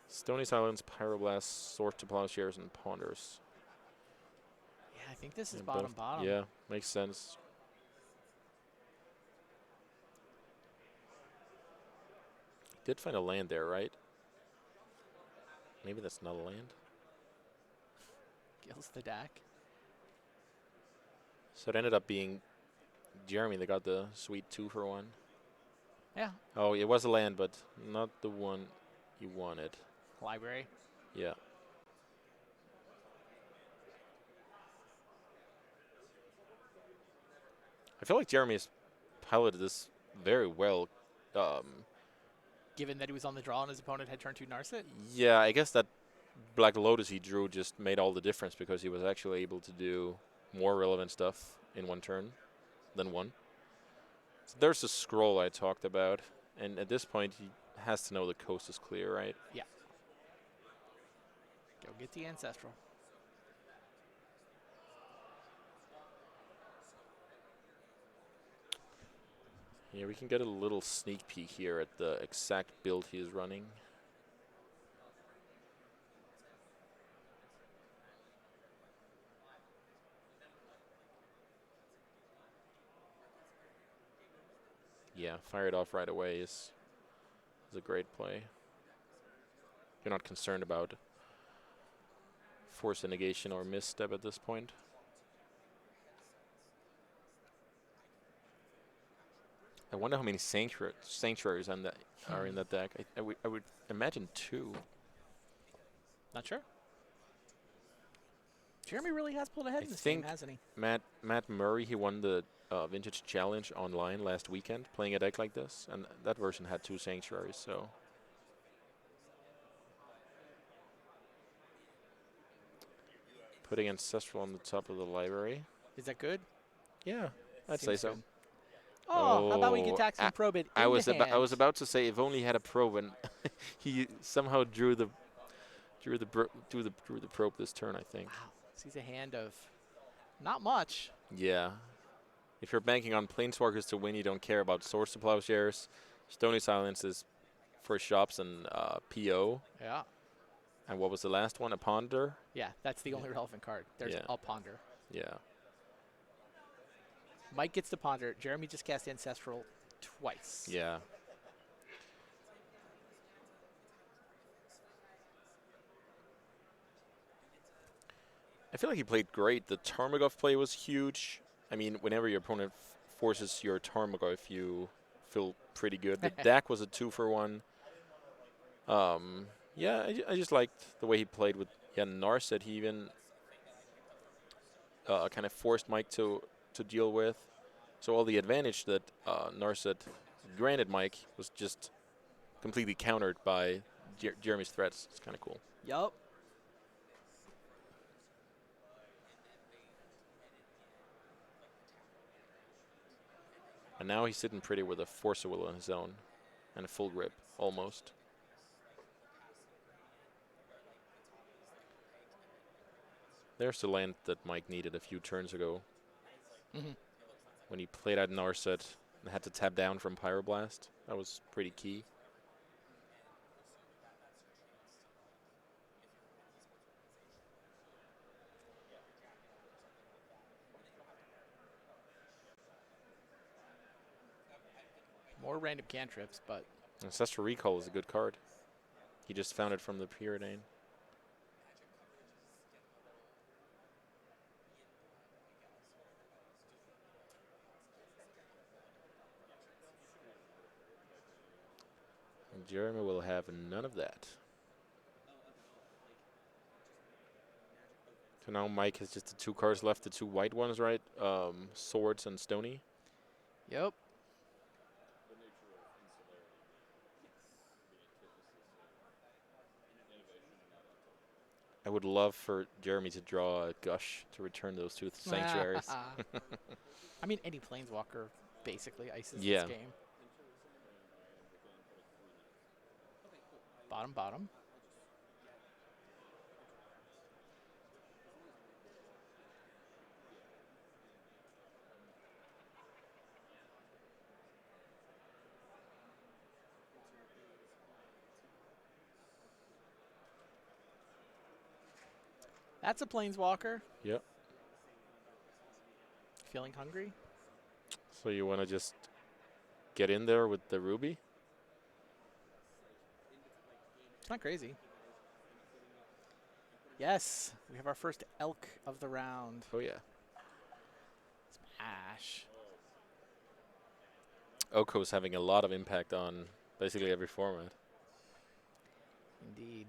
Stony Silence, Pyroblast, Sword to Plowshares, and Ponders. Yeah, I think this is Yeah, bottom. Yeah, makes sense. Did find a land there, right? Maybe that's not a land. Kills the Dak. So it ended up being Jeremy that got the sweet 2-for-1. Yeah. Oh, it was a land, but not the one you wanted. Library. Yeah. I feel like Jeremy's piloted this very well. Given that he was on the draw and his opponent had turned 2 Narset? Yeah, I guess that Black Lotus he drew just made all the difference because he was actually able to do more relevant stuff in one turn than one. So there's a scroll I talked about, and at this point he has to know the coast is clear, right? Yeah. Go get the Ancestral. Yeah, we can get a little sneak peek here at the exact build he is running. Yeah, fire it off right away is a great play. You're not concerned about force negation or misstep at this point. I wonder how many sanctuaries on that are in that deck. I would imagine 2. Not sure. Jeremy really has pulled ahead I in this think game, hasn't he? Matt Murray, he won the Vintage Challenge online last weekend playing a deck like this, and that version had 2 sanctuaries, so. Putting Ancestral on the top of the library. Is that good? Yeah, I'd say Seems so. good. Oh, how about we get Taxi and probe it I was into I was hand? about to say if only he had a probe, and he somehow drew the probe this turn, I think. Wow, sees a hand of not much. Yeah. If you're banking on Planeswalkers to win, you don't care about Swords to Plowshares. Stony Silence is for shops and PO. Yeah. And what was the last one? A Ponder? Yeah, that's the only relevant card. There's Yeah. a Ponder. Yeah. Mike gets to Ponder. Jeremy just cast Ancestral twice. Yeah. I feel like he played great. The Tarmogoyf play was huge. I mean, whenever your opponent forces your Tarmogoyf, you feel pretty good. The deck was a 2-for-1. Yeah, I just liked the way he played with Narset. He even kind of forced Mike to deal with. So all the advantage that Narset granted Mike was just completely countered by Jeremy's threats. It's kind of cool. Yup. And now he's sitting pretty with a Force of Will on his own and a full grip, almost. There's the land that Mike needed a few turns ago. When he played out Narset and had to tap down from Pyroblast. That was pretty key. More random cantrips, but Ancestral Recall is a good card. He just found it from the Preordain. And Jeremy will have none of that. So now Mike has just the 2 cards left, the 2 white ones, right? Swords and Stony. yep. I would love for Jeremy to draw a Gush to return those 2 Sanctuaries. I mean, any Planeswalker basically ices Yeah. this game. Bottom, bottom. That's a Planeswalker. Yep. Feeling hungry? So you want to just get in there with the Ruby? It's not crazy. Yes, we have our first elk of the round. Oh, yeah. Smash. Oko's having a lot of impact on basically every format. Indeed.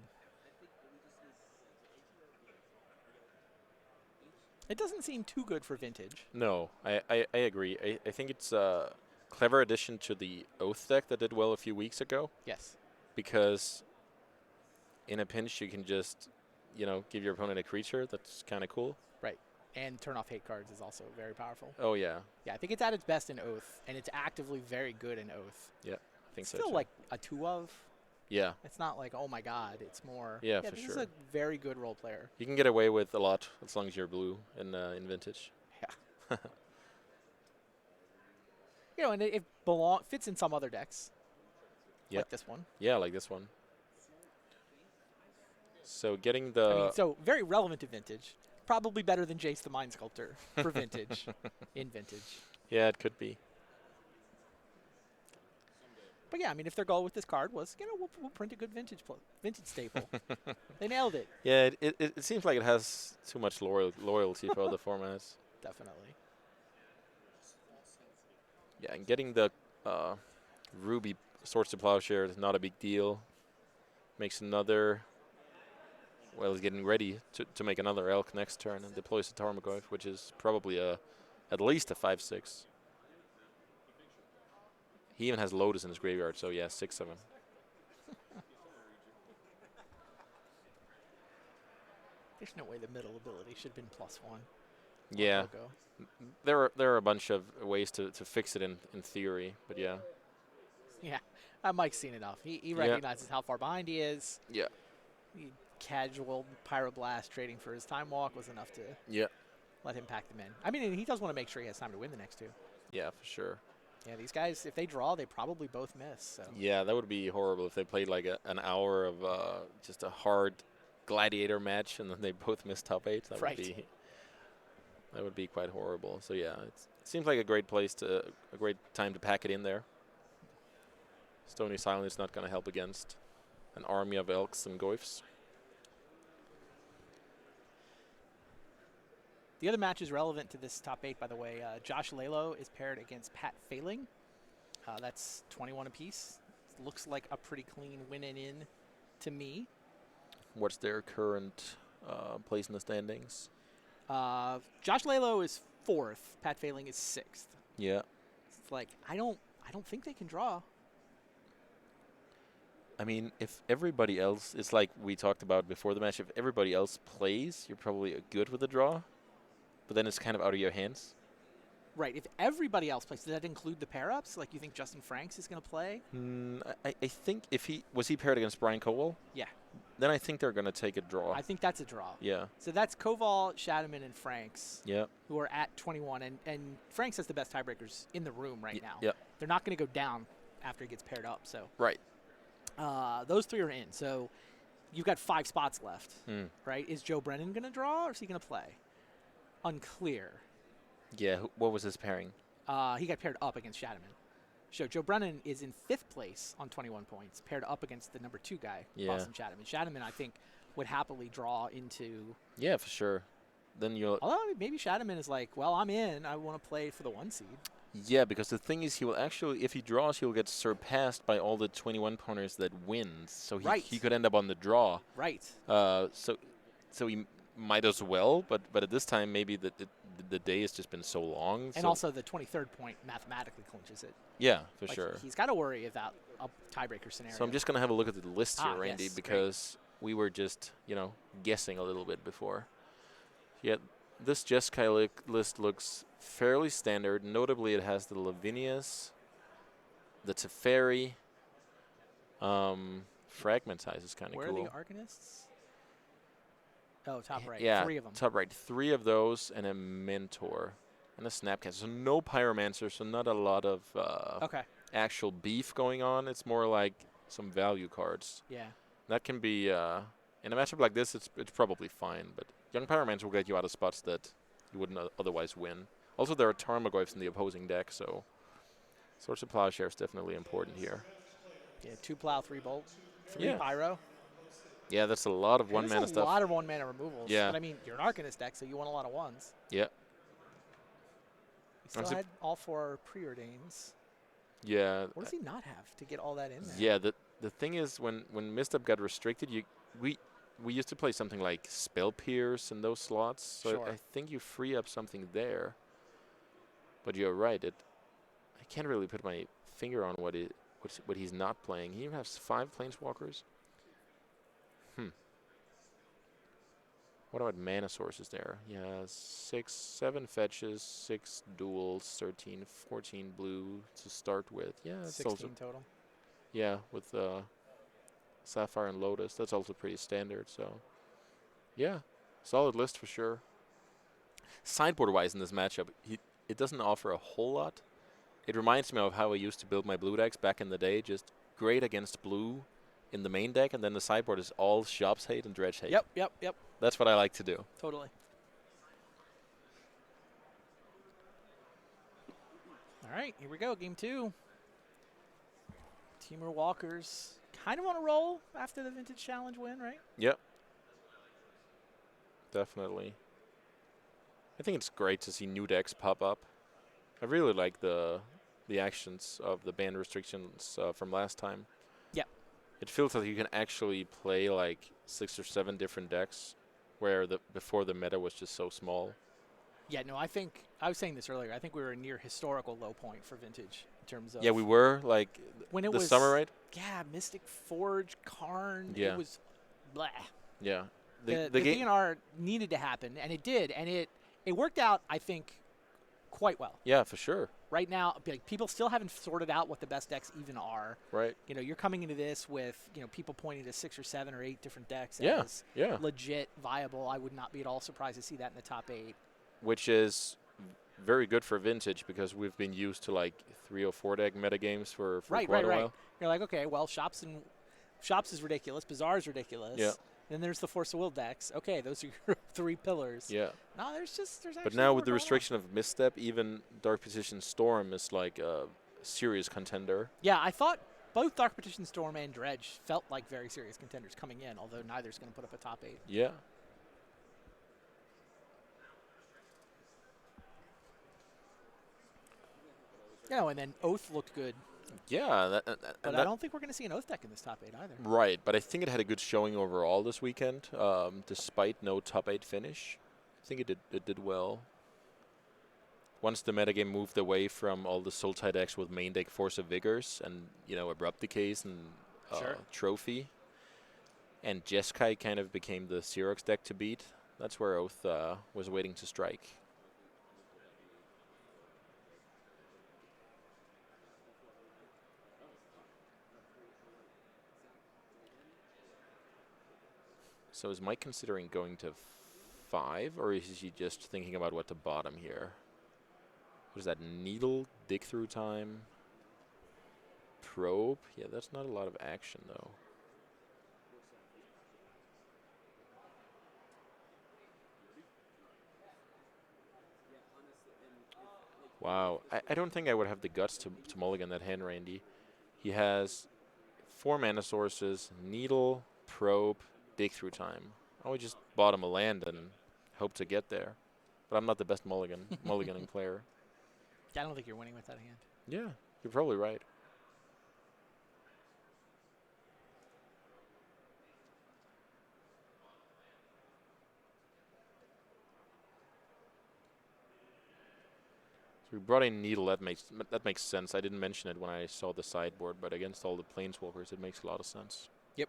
It doesn't seem too good for Vintage. No, I agree. I think it's a clever addition to the Oath deck that did well a few weeks ago. Yes. Because in a pinch, you can just, give your opponent a creature. That's kind of cool. Right. And turn off hate cards is also very powerful. Oh, yeah. Yeah, I think it's at its best in Oath, and it's actively very good in Oath. Yeah, I think so, Still too. like a 2 of. Yeah. It's not like, oh my god, it's more. Yeah, for this sure. is a very good role player. You can get away with a lot as long as you're blue in Vintage. Yeah. And it fits in some other decks. Yep. Like this one. Yeah, like this one. So getting the... I mean, so very relevant to Vintage. Probably better than Jace the Mind Sculptor for Vintage. In Vintage. Yeah, it could be. But yeah, I mean, if their goal with this card was, we'll print a good vintage staple. They nailed it. Yeah, it seems like it has too much loyalty for other formats. Definitely. Yeah, and getting the Ruby Swords to Plowshare is not a big deal. Makes another... Well, he's getting ready to make another Elk next turn and deploys the Tarmogoyf, which is probably at least a 5/6. He even has Lotus in his graveyard, so yeah, 6/7. There's no way the middle ability should have been +1. Yeah. Logo. There are a bunch of ways to fix it in theory, but yeah. Yeah, Mike's seen enough. He recognizes how far behind he is. Yeah. Casual Pyroblast trading for his Time Walk was enough to let him pack them in. I mean, he does want to make sure he has time to win the next 2. Yeah, for sure. Yeah, these guys, if they draw, they probably both miss. So. Yeah, that would be horrible if they played like an hour of just a hard gladiator match and then they both miss top 8. That would be quite horrible. So yeah, it seems like a great time to pack it in there. Stony Silence is not going to help against an army of Elks and Goyfs. The other match is relevant to this top 8, by the way. Josh Lalo is paired against Pat Failing. That's 21 apiece. Looks like a pretty clean win and in to me. What's their current place in the standings? Josh Lalo is 4th. Pat Failing is 6th. Yeah. It's like I don't think they can draw. I mean, if everybody else, it's like we talked about before the match, if everybody else plays, you're probably good with a draw. But then it's kind of out of your hands. Right. If everybody else plays, does that include the pair-ups? Like, you think Justin Franks is going to play? I think if he paired against Brian Cowell? Yeah. Then I think they're going to take a draw. I think that's a draw. Yeah. So that's Koval, Shadowman, and Franks. Yeah. Who are at 21, and Franks has the best tiebreakers in the room right now. Yeah. They're not going to go down after he gets paired up. So. Right. Those 3 are in. So you've got 5 spots left. Right. Is Joe Brennan going to draw, or is he going to play? Unclear. Yeah, what was his pairing? He got paired up against Shadowman. show. Joe Brennan is in 5th place on 21 points, paired up against the number 2 guy, Yeah. Boston Chatterman. Chatterman, I think, would happily draw into. Yeah, for sure. Then you'll. Although maybe Chatterman is like, well, I'm in. I want to play for the 1 seed. Yeah, because the thing is, he will actually, if he draws, he'll get surpassed by all the 21 pointers that wins. So he, Right. he could end up on the draw. Right. So he might as well, but at this time, maybe the day has just been so long. And so also the 23rd point mathematically clinches it. yeah, for Like, sure. He's got to worry about a tiebreaker scenario. So I'm just going to have a look at the list here, Randy, yes, great. because we were just, guessing a little bit before. Yeah, this Jeskai list looks fairly standard. Notably, it has the Lavinias, the Teferi, Fragmentize is kind of Where cool. are the Arcanists? Oh, top right. Yeah, 3 of them. top right. 3 of those and a Mentor and a Snapcaster. So no Pyromancer, so not a lot of Okay. actual beef going on. It's more like some value cards. Yeah. That can be, in a matchup like this, it's probably fine. But Young Pyromancer will get you out of spots that you wouldn't otherwise win. Also, there are Tarmogoyfs in the opposing deck, so Swords of Plowshare is definitely important here. Yeah, 2 Plow, 3 Bolt, 3 Yeah. Pyro. Yeah, that's a lot of And one-mana that's a stuff. lot of 1-mana removals. Yeah. But I mean, you're an Arcanist deck, so you want a lot of 1s. Yeah. He still had all 4 preordains. Yeah. What does he not have to get all that in there? Yeah, the thing is, when Misstep got restricted, we used to play something like Spell Pierce in those slots, so Sure. I think you free up something there. But you're right, I can't really put my finger on what he's not playing. He even has 5 Planeswalkers. What about mana sources there? Yeah, 7 fetches, 6 duels, 13, 14 blue to start with. Yeah, it's 16 also total. yeah, with Sapphire and Lotus. That's also pretty standard. So, yeah, solid list for sure. Sideboard-wise in this matchup, it doesn't offer a whole lot. It reminds me of how I used to build my blue decks back in the day. Just great against blue in the main deck, and then the sideboard is all Shops Hate and Dredge Hate. Yep. That's what I like to do. Totally. All right, here we go. Game 2. Timur Walker's kind of on a roll after the Vintage Challenge win, right? Yep. Definitely. I think it's great to see new decks pop up. I really like the actions of the ban restrictions from last time. Yep. It feels like you can actually play like 6 or 7 different decks, where before the meta was just so small. Yeah, no, I think I was saying this earlier. I think we were near historical low point for Vintage in terms of Yeah, we were like when it this was summer, right? Yeah, Mystic Forge, Karn. Yeah. It was blah. Yeah. The game. DNR needed to happen, and it did, and it worked out, I think, quite well. Yeah, for sure. Right now, like, people still haven't sorted out what the best decks even are. Right. You know, you're coming into this with, people pointing to 6 or 7 or 8 different decks Yeah, as yeah. legit viable. I would not be at all surprised to see that in the top 8. Which is very good for Vintage because we've been used to like 3 or 4 deck metagames for Right. quite a while. You're like, okay, well, Shops is ridiculous. Bazaar is ridiculous. Yeah. Then there's the Force of Will decks. Okay, those are your 3 pillars. Yeah. No, there's actually But now more with the going on. restriction of Misstep, even Dark Petition Storm is like a serious contender. Yeah, I thought both Dark Petition Storm and Dredge felt like very serious contenders coming in, although neither's going to put up a top 8. Yeah. And then Oath looked good, Yeah. but I don't think we're going to see an Oath deck in this top 8 either. Right, but I think it had a good showing overall this weekend, despite no top 8 finish. I think it did well. Once the metagame moved away from all the Sultai decks with main deck Force of Vigors and, Abrupt Decays and Sure. Trophy, and Jeskai kind of became the Xerox deck to beat, that's where Oath was waiting to strike. So is Mike considering going to 5, or is he just thinking about what to bottom here? What is that? Needle, dig through time, probe? Yeah, that's not a lot of action, though. Wow. I don't think I would have the guts to mulligan that hand, Randy. He has 4 mana sources, Needle, Probe, Dig Through Time. I would just bottom a land and hope to get there. But I'm not the best mulliganing player. Yeah, I don't think you're winning with that hand. Yeah, you're probably right. So we brought in Needle. That makes sense. I didn't mention it when I saw the sideboard, but against all the Planeswalkers, it makes a lot of sense. Yep.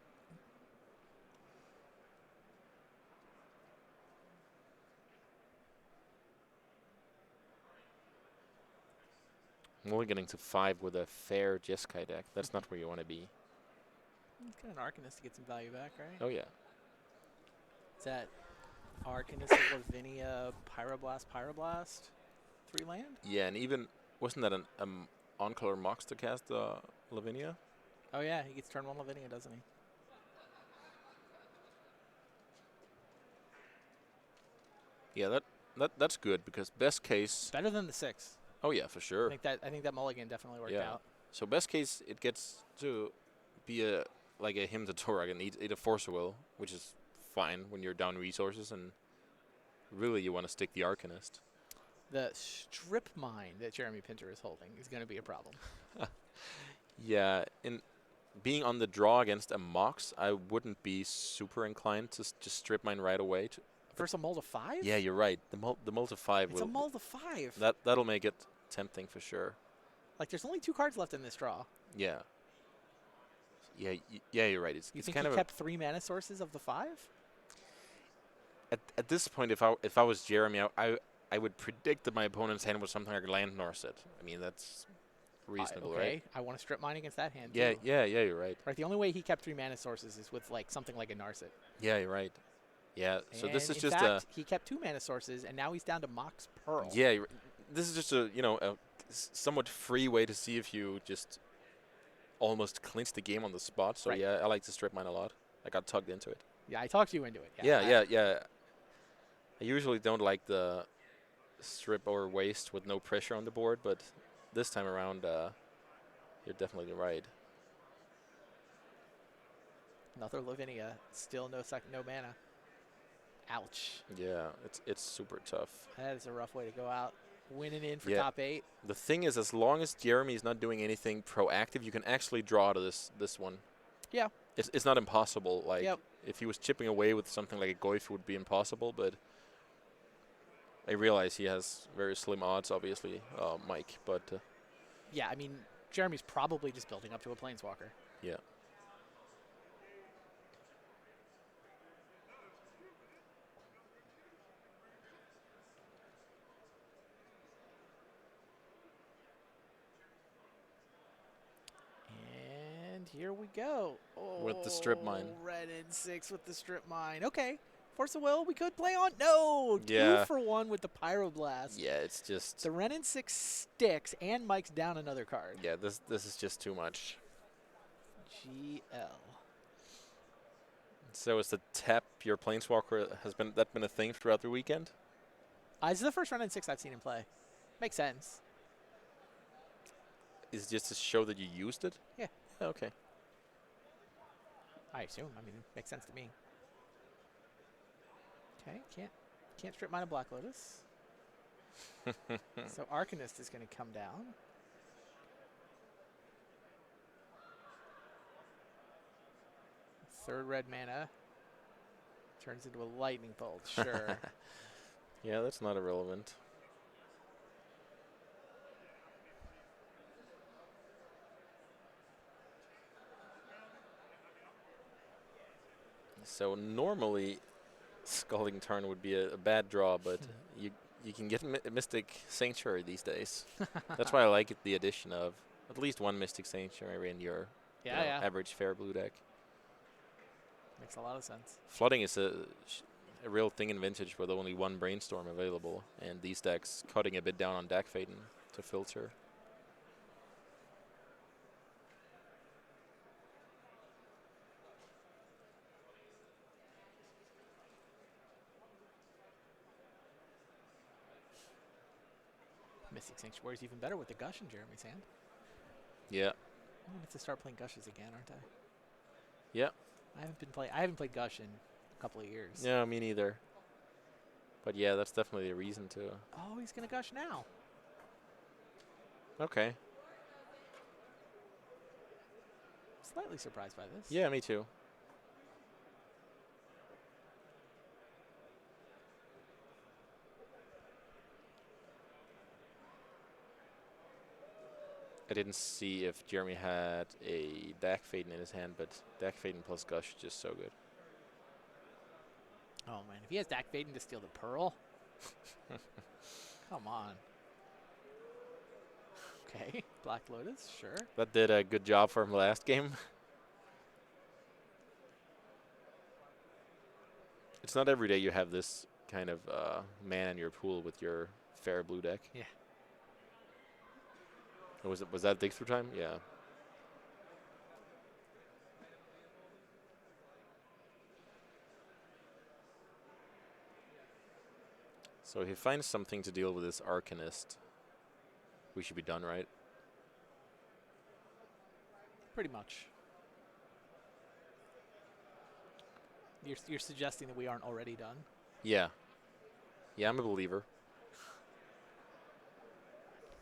Mulliganing to 5 with a fair Jeskai deck. That's not where you want to be. It's got an Arcanist to get some value back, right? Oh, yeah. Is that Arcanist, Lavinia, Pyroblast, 3 land? Yeah, and even, wasn't that an on-color Mox to cast Lavinia? Oh yeah, he gets turn 1 Lavinia, doesn't he? Yeah, that's good because best case. Better than the 6. Oh yeah, for sure. I think that mulligan definitely worked out. So best case, it gets to be a Hymn to Torag and eat a Force of Will, which is fine when you're down resources, and really you want to stick the Arcanist. The strip mine that Jeremy Pinter is holding is going to be a problem. Yeah, in being on the draw against a Mox, I wouldn't be super inclined to just strip mine right away. Versus a mold of 5? Yeah, you're right. The mold of 5 It's a mold of 5. That'll make it tempting for sure. Like, there's only 2 cards left in this draw. Yeah. Yeah, you're right. It's think kind he of kept 3 mana sources of the 5? At this point, if I was Jeremy, I would predict that my opponent's hand was something like Land Norset. I mean, that's reasonable, okay. right? I want to strip mine against that hand, Yeah, too. yeah, you're right. Right, the only way he kept 3 mana sources is with, like, something like a Narset. Yeah, you're right. Yeah, so this is in just fact, he kept 2 mana sources, and now he's down to Mox Pearl. Yeah, this is just a somewhat free way to see if you just almost clinch the game on the spot. So Right. yeah, I like to strip mine a lot. I got tugged into it. Yeah, I talked you into it. Yeah. I usually don't like the strip or waste with no pressure on the board, but this time around, you're definitely right. Another Lavinia, still no mana. Ouch. Yeah, it's super tough. That is a rough way to go out. Winning in for Yeah. top 8. The thing is, as long as Jeremy's not doing anything proactive, you can actually draw to this one. Yeah. It's not impossible. Like, Yep. if he was chipping away with something like a Goyf, it would be impossible, but I realize he has very slim odds, obviously, Mike, but Yeah, I mean, Jeremy's probably just building up to a Planeswalker. yeah. And here we go. With the strip mine. Red and 6 with the strip mine. Okay. Force of Will, we could play on. No! Yeah. 2 for 1 with the Pyroblast. Yeah, it's just... The Ren and 6 sticks, and Mike's down another card. Yeah, this is just too much. GL. So is the tap your Planeswalker, that been a thing throughout the weekend? This is the first Ren and 6 I've seen him play. Makes sense. Is it just to show that you used it? Yeah. Okay. I assume. I mean, it makes sense to me. Okay, can't strip mine a Black Lotus. So Arcanist is going to come down. Third red mana turns into a lightning bolt. Sure. Yeah, that's not irrelevant. So normally, Scalding Tarn would be a bad draw, but you can get Mystic Sanctuary these days. That's why I like the addition of at least one Mystic Sanctuary in your average fair blue deck. Makes a lot of sense. Flooding is a real thing in Vintage with only one Brainstorm available, and these decks cutting a bit down on Deck Phaeton to filter. Mystic Sanctuary is even better with the Gush in Jeremy's hand. Yeah. I'm going to have to start playing Gushes again, aren't I? Yeah. I haven't played Gush in a couple of years. Yeah, me neither. But yeah, that's definitely a reason to. Oh, he's going to Gush now. Okay. Slightly surprised by this. Yeah, me too. I didn't see if Jeremy had a Dak Faden in his hand, but Dak Faden plus Gush is just so good. Oh, man. If he has Dak Faden to steal the Pearl. Come on. Okay. Black Lotus, sure. That did a good job for him last game. It's not every day you have this kind of man in your pool with your fair blue deck. Yeah. Or was that dig through time? Yeah. So if he finds something to deal with this Arcanist, we should be done, right? Pretty much. You're suggesting that we aren't already done? Yeah. Yeah, I'm a believer.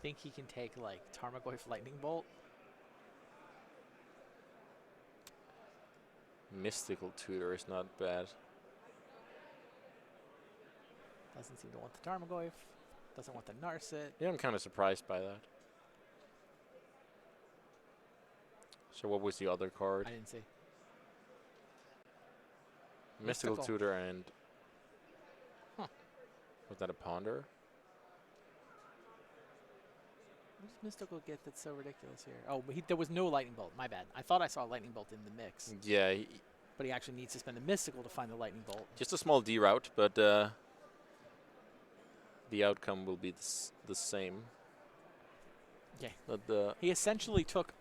Think he can take, like, Tarmogoyf Lightning Bolt? Mystical Tutor is not bad. Doesn't seem to want the Tarmogoyf. Doesn't want the Narset. Yeah, I'm kind of surprised by that. So what was the other card? I didn't see. Mystical Mystical. Tutor and... Huh. Was that a Ponder? What does Mystical get that's so ridiculous here? Oh, but there was no Lightning Bolt. My bad. I thought I saw a Lightning Bolt in the mix. Yeah, But he actually needs to spend a Mystical to find the Lightning Bolt. just a small D route, but the outcome will be the same. Yeah. But He essentially took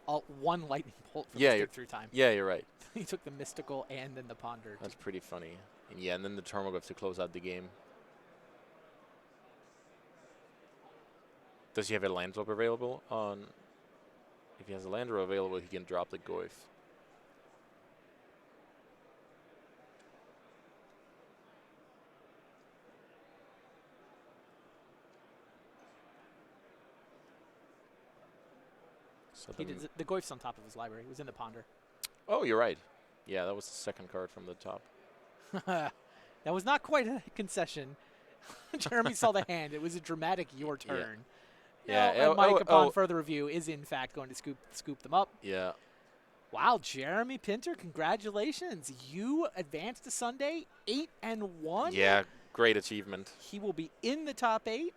one Lightning Bolt from Yeah, the you're- stick through time. yeah, you're right. He took the Mystical and then the Ponder. That's pretty funny. And yeah, and then the Tarmogoyf to close out the game. Does he have a land drop available on? If he has a land drop available, he can drop the Goyf. So He the did the Goyf's on top of his library. It was in the Ponder. oh, you're right. Yeah, that was the second card from the top. That was not quite a concession. Jeremy saw the hand. It was a dramatic your turn. Yeah. And Mike, upon further review, is in fact going to scoop them up. Yeah. Wow, Jeremy Pinter, congratulations! You advanced to Sunday 8-1. Yeah, great achievement. He will be in the top 8.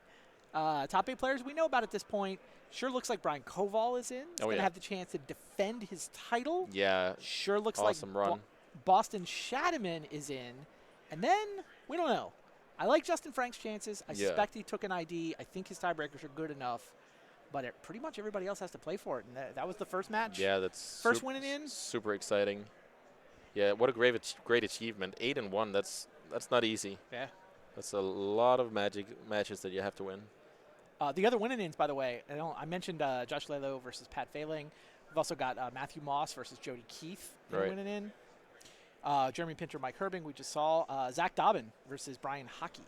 Top 8 players we know about at this point. Sure looks like Brian Koval is in. He's Oh, going to yeah. have the chance to defend his title. Yeah. Sure looks Awesome like run. Boston Shadowman is in. And then, we don't know. I like Justin Frank's chances. I Yeah. suspect he took an ID. I think his tiebreakers are good enough. But pretty much everybody else has to play for it. And that was the first match. Yeah, that's First winning in. Super exciting. Yeah, what a great achievement. 8-1. That's not easy. Yeah. That's a lot of matches that you have to win. The other winning ins, by the way, I mentioned Josh Lalo versus Pat Failing. We've also got Matthew Moss versus Jody Keefe Right. winning in. Jeremy Pinter, Mike Herbing, we just saw. Zach Dobbin versus Brian Hockey.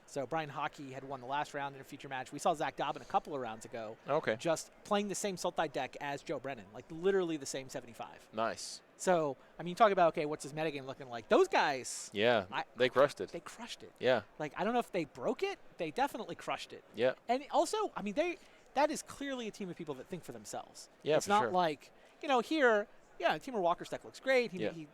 So Brian Hockey had won the last round in a feature match. We saw Zach Dobbin a couple of rounds ago. Okay. Just playing the same Sultai deck as Joe Brennan, like literally the same 75. Nice. So, I mean, talk about, okay, what's his metagame looking like? Those guys, Yeah, they crushed it. they crushed it. Yeah. Like, I don't know if they broke it. They definitely crushed it. Yeah. And also, I mean, that is clearly a team of people that think for themselves. Yeah, it's for not sure. like, here, Timur Walker's deck looks great. Yeah. He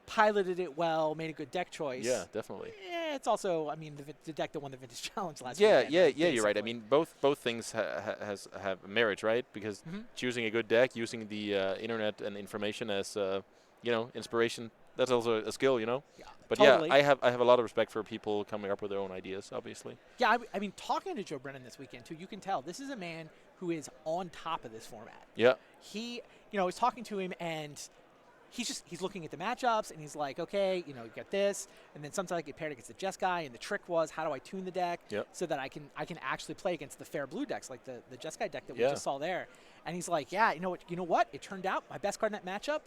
piloted it well, made a good deck choice. Yeah, definitely. Yeah, it's also, I mean, the deck that won the Vintage Challenge last Yeah, weekend. yeah, you're right. I basically. mean, both things have merit, right? Because choosing a good deck, using the internet and information as inspiration, that's also a skill, Yeah. But totally. yeah, I have a lot of respect for people coming up with their own ideas, obviously. Yeah, I mean, talking to Joe Brennan this weekend, too, you can tell this is a man who is on top of this format. Yeah. He, I was talking to him, and he's looking at the matchups and he's like, okay, you get this, and then sometimes I get paired against the Jeskai, and the trick was how do I tune the deck so that I can actually play against the fair blue decks like the Jeskai deck that we just saw there. And he's like, yeah, you know what? It turned out my best card in that matchup.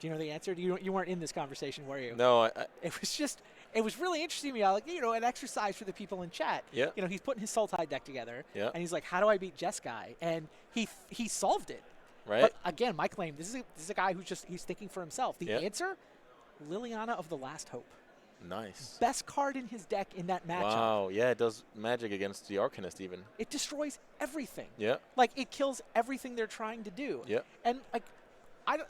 Do you know the answer? You weren't in this conversation, were you? No, It was really interesting to me. Like, an exercise for the people in chat. Yeah. He's putting his Sultai deck together, Yeah. and he's like, how do I beat Jeskai? And he solved it. Right. But again, my claim, this is a guy he's thinking for himself. The Yeah. answer, Liliana of the Last Hope. Nice. Best card in his deck in that matchup. Wow. Yeah, it does magic against the Arcanist even. It destroys everything. Yeah. Like, it kills everything they're trying to do. Yeah. And, like,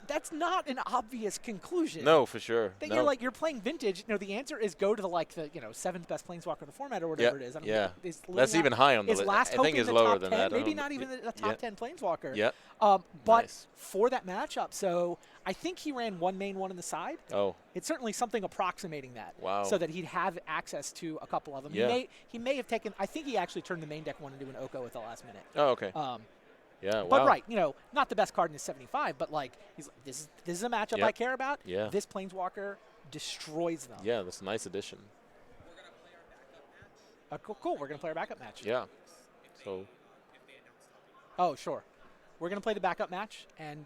that's not an obvious conclusion. No, for sure. That No. you're playing Vintage. The answer is go to the 7th best planeswalker in the format or whatever it is. I don't know, is That's Liliana- even high on the is list. Last I Hope think in it's the lower top than 10, that. I maybe don't know. not even a top 10 planeswalker. Yeah. But Nice. for that matchup, so I think he ran one main, one on the side. Oh. It's certainly something approximating that. Wow. So that he'd have access to a couple of them. Yeah. He may have taken. I think he actually turned the main deck one into an Oko at the last minute. Oh, okay. Yeah, But wow. right, not the best card in his 75, but like he's like, this is a matchup Yep. I care about. Yeah. This planeswalker destroys them. Yeah, that's a nice addition. Cool. We're gonna play our backup match. Yeah. So. Oh, sure. We're gonna play the backup match, and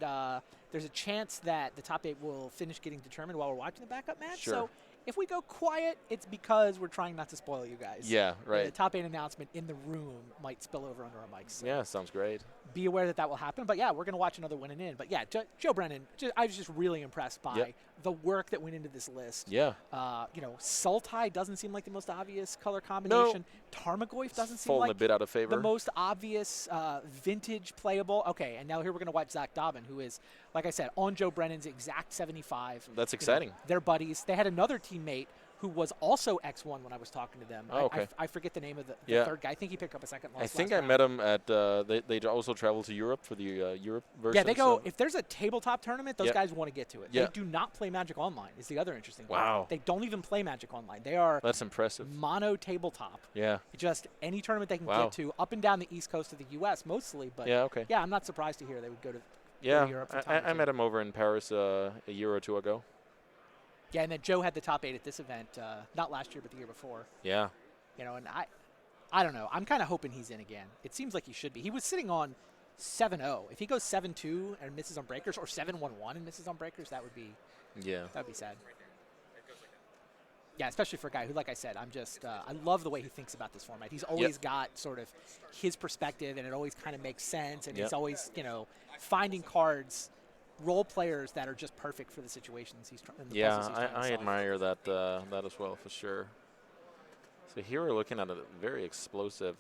there's a chance that the top 8 will finish getting determined while we're watching the backup match. Sure. So if we go quiet, it's because we're trying not to spoil you guys. Yeah, right. The top 8 announcement in the room might spill over under our mics. So Yeah, sounds great. be aware that will happen. But yeah, we're going to watch another win and in. But yeah, Joe Brennan, I was just really impressed by Yep. the work that went into this list. Yeah. Sultai doesn't seem like the most obvious color combination. Tarmogoyf doesn't seem Falling like a bit out of favor. the most obvious vintage playable. Okay, and now here we're going to watch Zach Dobbin, who is, like I said, on Joe Brennan's exact 75. That's exciting. They're buddies. They had another teammate who was also X1 when I was talking to them. Oh, okay. I forget the name of the Yeah. third guy. I think he picked up a second loss I think last I round. met him at. They also travel to Europe for the Europe version. Yeah, they go. so- If there's a tabletop tournament, those Yep. guys want to get to it. Yeah. They do not play Magic Online. Is the other interesting part. Wow. They don't even play Magic Online. They are That's impressive. mono tabletop. Yeah. Just any tournament they can Wow. get to, up and down the east coast of the U.S. mostly. But Yeah, okay. yeah, I'm not surprised to hear they would go to Yeah, Europe for time or I two. met him over in Paris a year or two ago. Yeah, and then Joe had the top 8 at this event, not last year but the year before. Yeah. And I don't know. I'm kind of hoping he's in again. It seems like he should be. He was sitting on 7-0. If he goes 7-2 and misses on breakers, or 7-1-1 and misses on breakers, that would be sad. Yeah, especially for a guy who, like I said, I love the way he thinks about this format. He's always got sort of his perspective, and it always kind of makes sense. And he's always, finding cards, role players that are just perfect for the situations he's trying. Yeah, I admire that that as well for sure. So here we're looking at a very explosive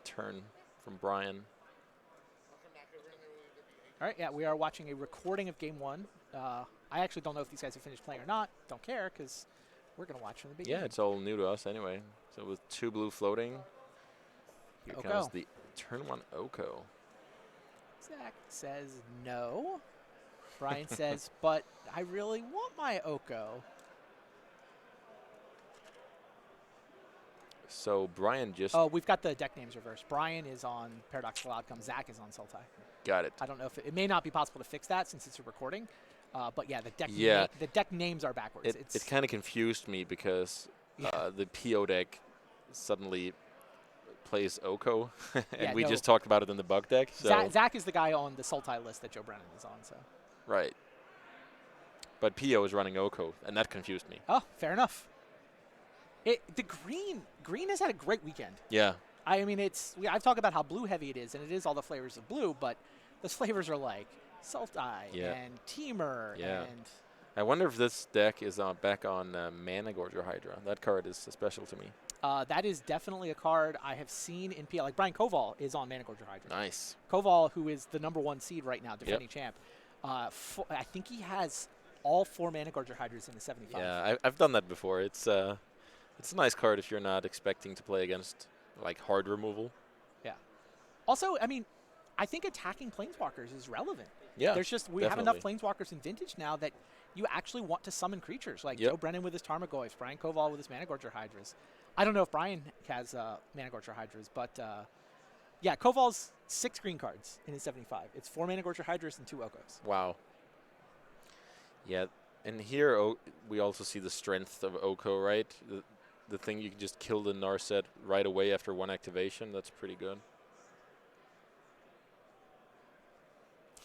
turn from Brian. All right, yeah, we are watching a recording of Game 1. I actually don't know if these guys have finished playing or not. Don't care, because we're going to watch from the beginning. Yeah, it's all new to us anyway. So with 2 blue floating, here Oko. comes the turn 1 Oko. Zach says no. Brian says, but I really want my Oko. So Brian just Oh, we've got the deck names reversed. Brian is on Paradoxical Outcome. Zach is on Sultai. got it. I don't know if it may not be possible to fix that since it's a recording. But yeah, the deck names are backwards. It kind of confused me because the PO deck suddenly plays Oko, and Yeah, we no. just talked about it in the bug deck. So Zach is the guy on the Sultai list that Joe Brennan is on. So. right, but PO is running Oko, and that confused me. Oh, fair enough. The green has had a great weekend. Yeah, I mean, I've talked about how blue heavy it is, and it is all the flavors of blue, but those flavors are like Sultai and Teamer and I wonder if this deck is back on Mana Gorger Hydra. That card is special to me. that is definitely a card I have seen in PL. Like Brian Koval is on Mana Gorger Hydra. Nice. Koval, who is the #1 seed right now, defending champ. I think he has all 4 Mana Gorger Hydras in the 75. Yeah, I've done that before. It's a nice card if you're not expecting to play against like hard removal. Yeah. Also, I mean, I think attacking planeswalkers is relevant. Yeah, There's just we have enough planeswalkers in Vintage now that you actually want to summon creatures like Joe Brennan with his Tarmogoyfs, Brian Koval with his Mana Gorger Hydras. I don't know if Brian has Mana Gorger Hydras, but yeah, Koval's 6 green cards in his 75. It's 4 Mana Gorger Hydras and 2 Okos. Wow. Yeah, and here we also see the strength of Oko, right? The thing you can just kill the Narset right away after one activation. That's pretty good.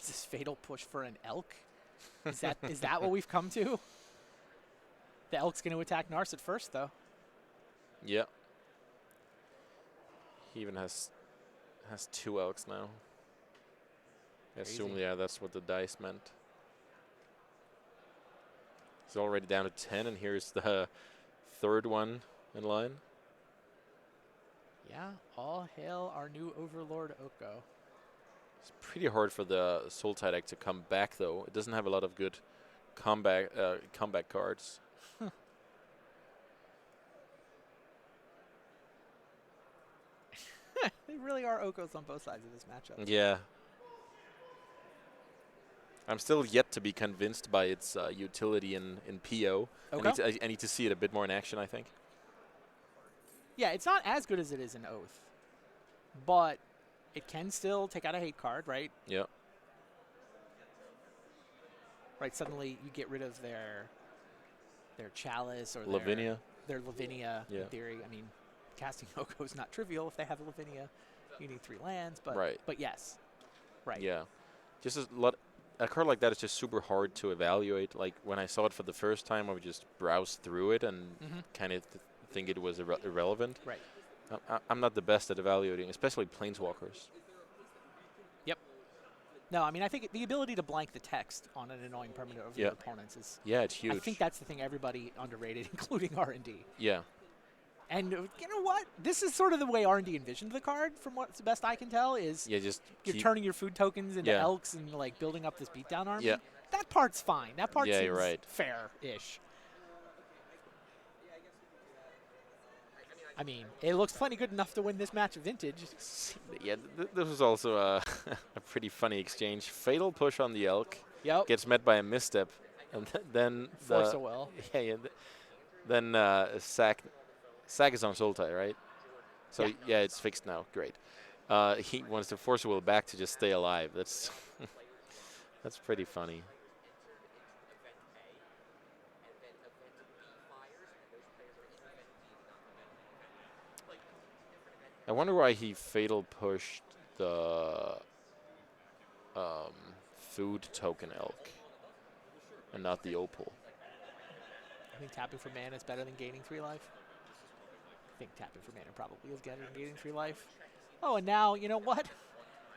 Is this fatal push for an elk? Is that what we've come to? The elk's going to attack Narset first, though. Yeah. He even has 2 elks now. I assume, yeah, that's what the dice meant. He's already down to 10, and here's the 3rd one in line. Yeah, all hail our new overlord Oko. It's pretty hard for the Sultai deck to come back, though. It doesn't have a lot of good comeback cards. They really are Okos on both sides of this matchup. Yeah. I'm still yet to be convinced by its utility in PO. Okay. I need to see it a bit more in action, I think. Yeah, it's not as good as it is in Oath, but it can still take out a hate card, right? Yeah. Right. Suddenly you get rid of their Chalice or Lavinia. Their Lavinia. Yeah. In theory, I mean, casting Oko is not trivial if they have Lavinia. You need 3 lands, but Right. But yes, right. Yeah. Just a card like that is just super hard to evaluate. Like when I saw it for the first time, I would just browse through it and kind of think it was irrelevant. Right. I'm not the best at evaluating, especially Planeswalkers. Yep. No, I mean, I think the ability to blank the text on an annoying permanent over your opponents is. Yeah, it's huge. I think that's the thing everybody underrated, including R&D. Yeah. And you know what? This is sort of the way R&D envisioned the card, from what's the best I can tell, is just you're turning your food tokens into elks and like building up this beatdown army. Yeah. That part's fine. That part seems you're right. fair-ish. I mean, it looks plenty good enough to win this match of Vintage. Yeah, this was also a pretty funny exchange. Fatal push on the elk. Yep. Gets met by a misstep, and then Force a will. Yeah. Then Sack is on Sultai, right? So yeah, it's fixed now. Great. He wants to force a will back to just stay alive. That's that's pretty funny. I wonder why he fatal pushed the food token elk and not the opal. I think tapping for mana is better than gaining 3 life. I think tapping for mana probably is better than gaining 3 life. Oh, and now, you know what?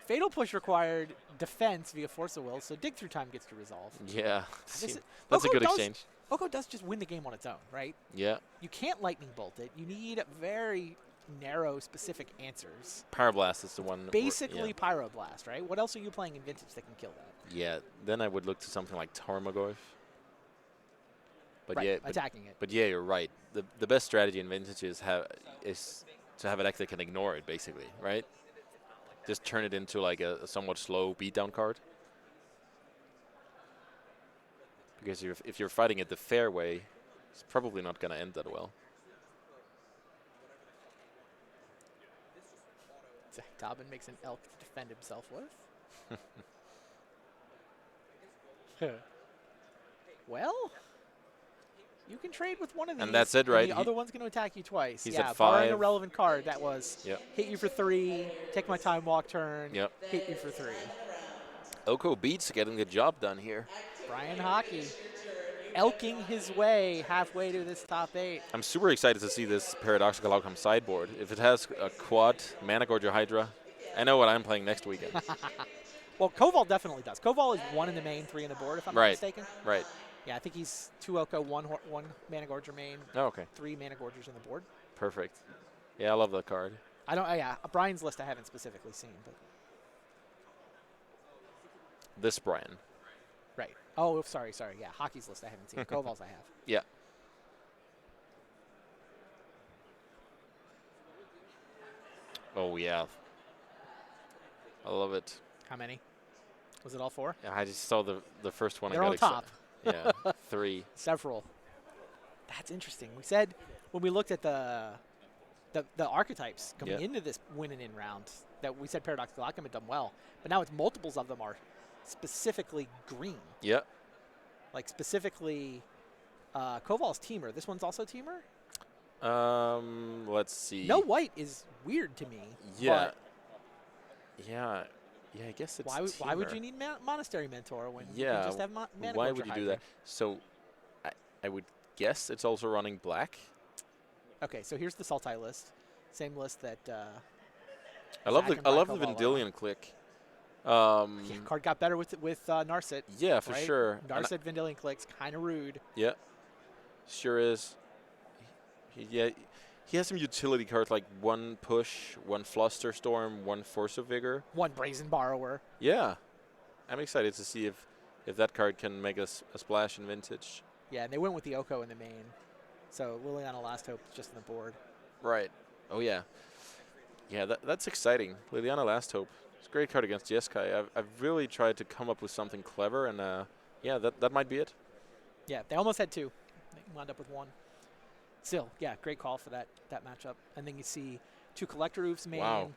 Fatal push required defense via Force of Will, so dig through time gets to resolve. Yeah, Oko that's a good exchange. Oko does just win the game on its own, right? Yeah. You can't lightning bolt it. You need very narrow, specific answers. Pyroblast is the one. Basically Pyroblast, right? What else are you playing in Vintage that can kill that? Yeah, then I would look to something like Tarmogoyf. But right, yeah, attacking it. But yeah, you're right. The best strategy in Vintage is to have a deck that can ignore it, basically, right? Just turn it into like a somewhat slow beatdown card. Because if you're fighting it the fair way, it's probably not going to end that well. Zach Dobbin makes an elk to defend himself with. Well, you can trade with one of these. And that's it, right? The other one's going to attack you twice. He's yeah, at barring 5. a relevant card, that was Yep. hit you for 3, take my time walk turn, hit you for 3. Oko beats getting the job done here. Brian Hockey elking his way halfway to this top 8. I'm super excited to see this Paradoxical Outcome sideboard. If it has a quad, Mana Gorger Hydra, I know what I'm playing next weekend. Well, Koval definitely does. Koval is 1 in the main, 3 in the board, if I'm not mistaken. Right. Yeah, I think he's 2 Oko, 1 Mana Gorger main. Oh, okay. 3 Mana Gorgers in the board. Perfect. Yeah, I love that card. I don't. Yeah, Brian's list I haven't specifically seen, but This Brian. right. Oh, sorry. Yeah, Hockey's list I haven't seen. Koval's I have. Yeah. Oh yeah. I love it. How many? Was it all 4? Yeah, I just saw the first one. They're I on got top. Yeah, 3. Several. That's interesting. We said when we looked at the archetypes coming into this win and in round that we said Paradoxical Outcome had done well, but now it's multiples of them are specifically green. Yeah. Like specifically, Koval's Teamer. This one's also Teamer. Let's see. No white is weird to me. Yeah. but Yeah. Yeah, I guess it's why would Teamer. you need Monastery Mentor when you Yeah, can just have Mana Why Culture would you do Hydra? that? So, I would guess it's also running black. Okay, so here's the Sultai list. Same list that I love Zach the and I love Black the Koval are on. Vendilion click. Yeah, card got better with Narset. Yeah, for right? sure. And Narset Vendilion clicks kind of rude. yeah, sure is. He has some utility cards like one push, one Flusterstorm, one Force of Vigor. One Brazen Borrower. Yeah, I'm excited to see if that card can make us a splash in Vintage. Yeah, and they went with the Oko in the main. So Liliana Last Hope is just on the board. Right. Oh yeah. Yeah, that's exciting. Liliana Last Hope. It's a great card against Jeskai. I've really tried to come up with something clever, and yeah, that might be it. Yeah, they almost had two. They wound up with one. Still, yeah, great call for that matchup. And then you see two Collector Roofs main. Wow.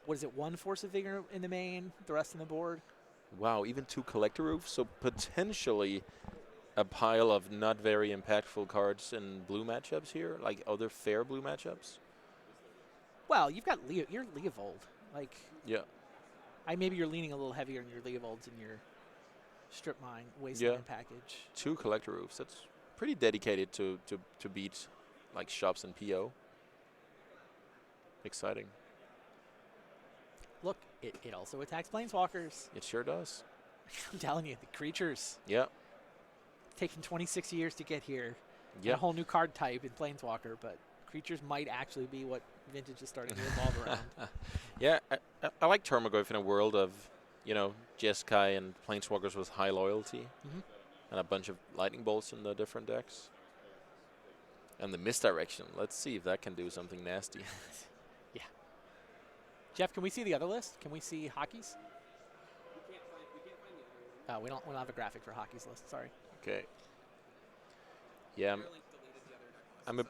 What is it, one Force of Vigor in the main, the rest on the board? Wow, even two Collector Roofs, so potentially a pile of not very impactful cards in blue matchups here, like other fair blue matchups. Well, you've got you're Leovold. Like, Yeah. maybe you're leaning a little heavier in your Leovolds and your Strip Mine Yeah. Wasteland package. Two Collector Roofs. That's pretty dedicated to beat like shops and PO. Exciting. Look, it also attacks Planeswalkers. It sure does. I'm telling you, the creatures. Yeah. Taking 26 years to get here. Yeah. A whole new card type in Planeswalker, but creatures might actually be what Vintage is starting to evolve around. Yeah, I like Tarmogoyf in a world of, Jeskai and Planeswalkers with high loyalty. Mhm. And a bunch of lightning bolts in the different decks. And the misdirection. Let's see if that can do something nasty. Yeah. Jeff, can we see the other list? Can we see Hockey's? Oh, we don't have a graphic for Hockey's list. Sorry. Okay. Yeah, I'm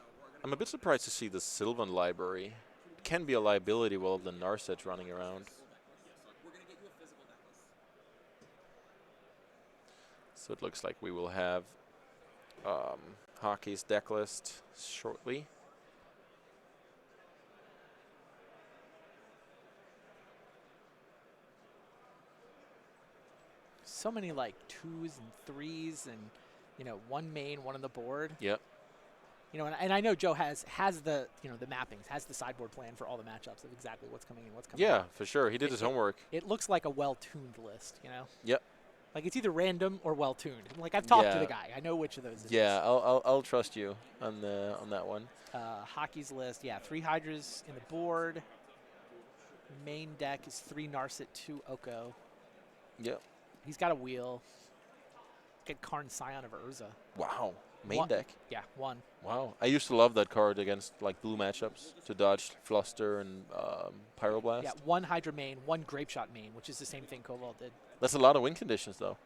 a bit surprised to see the Sylvan library. It can be a liability while the Narset's running around. So it looks like we will have Hockey's deck list shortly. So many like 2s and 3s and, one main, one on the board. Yep. And I know Joe has the, the mappings, has the sideboard plan for all the matchups of exactly what's coming in, what's coming Yeah, out. for sure. He did his homework. It looks like a well-tuned list, Yep. Like it's either random or well-tuned. Like I've talked to Yeah. the guy. I know which of those it Yeah, is. I'll trust you on that one. Hockey's list, 3 Hydras in the board. Main deck is 3 Narset, 2 Oko. Yep. He's got a wheel. Get Karn Scion of Urza. Wow. Main One- deck. Yeah, 1. Wow. I used to love that card against like blue matchups to dodge Fluster and Pyroblast. Yeah, 1 Hydra main, 1 Grape Shot main, which is the same thing Koval did. That's a lot of win conditions though.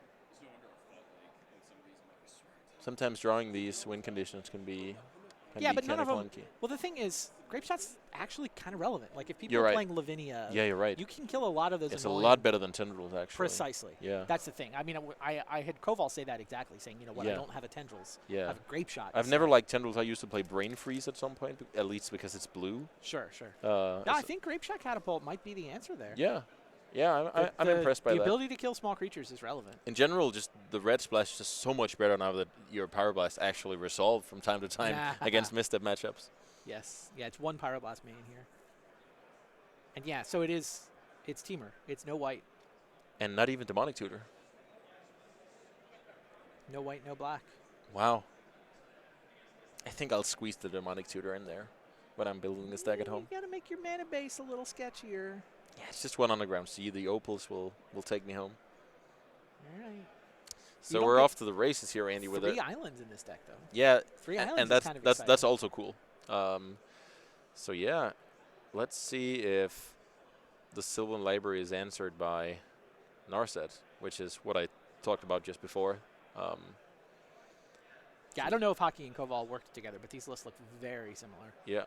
Sometimes drawing these win conditions can be Yeah, but none kinda of them. clunky. Well, the thing is, Grape Shot's actually kind of relevant. Like if people You're are right. playing Lavinia, Yeah, you're right. you can kill a lot of those. It's a annoying- lot better than Tendrils actually. Precisely. Yeah. That's the thing. I mean, I had Koval say that exactly, saying, I Yeah. don't have a Tendrils. I Yeah. have a Grape Shot. I've never liked Tendrils. I used to play Brain Freeze at some point, at least because it's blue. Sure, sure. Uh, No, I so- think Grape Shot Catapult might be the answer there. Yeah. Yeah, I'm The- impressed by the that. ability to kill small creatures is relevant. In general, just the red splash is just so much better now that your Pyroblast actually resolve from time to time against misstep matchups. Yes. Yeah, it's 1 Pyroblast main here. And yeah, so it's Teamer. It's no white. And not even Demonic Tutor. No white, no black. Wow. I think I'll squeeze the Demonic Tutor in there when I'm building this deck at home. You gotta make your mana base a little sketchier. Yeah, it's just one underground sea. The Opals will take me home. All right. So don't we're get off to the races here, Andy. With 3 it. islands in this deck, though. Yeah, 3 a- islands and is that's kind of that's exciting. also cool. So yeah, let's see if the Sylvan Library is answered by Narset, which is what I talked about just before. Yeah, I don't know if Hockey and Koval worked together, but these lists look very similar. Yeah.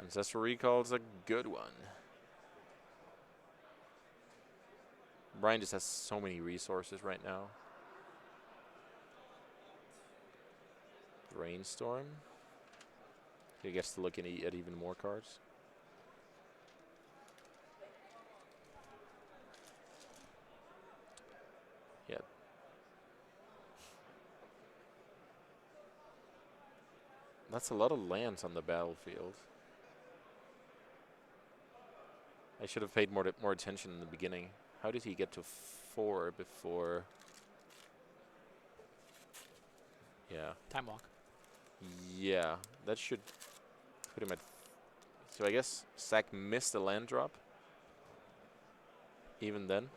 Ancestral Recall is a good one. Brian just has so many resources right now. Brainstorm. He gets to look at even more cards. Yeah. That's a lot of lands on the battlefield. I should have paid more attention in the beginning. How did he get to 4 before? Yeah. Time walk. Yeah, that should put him at. So I guess Zach missed the land drop. Even then,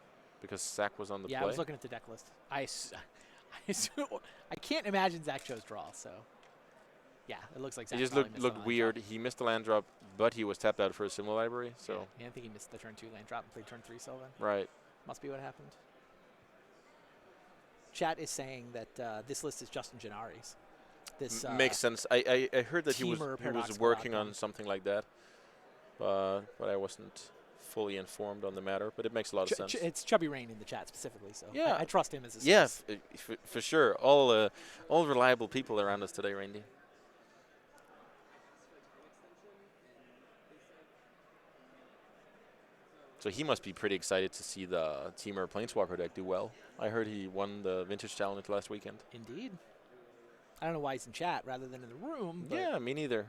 because Zach was on the play. Yeah, I was looking at the deck list. I can't imagine Zach chose draw. So, yeah, it looks like Zach It just probably missed the looked land weird. drop. He missed the land drop, but he was tapped out for a similar library. So Yeah, I think he missed the turn 2 land drop and played turn 3 Sylvan. right. Must be what happened. Chat is saying that this list is Justin Gennari's. This Makes sense. I heard that he was Teamer Paradoxical working on Outcome. something like that, but I wasn't fully informed on the matter. But it makes a lot of sense. It's Chubby Rain in the chat specifically, so Yeah. I trust him as a source. Yeah, for sure. All reliable people around us today, Randy. So he must be pretty excited to see the Teamer Planeswalker deck do well. I heard he won the Vintage Challenge last weekend. Indeed. I don't know why he's in chat rather than in the room. But Yeah, me neither.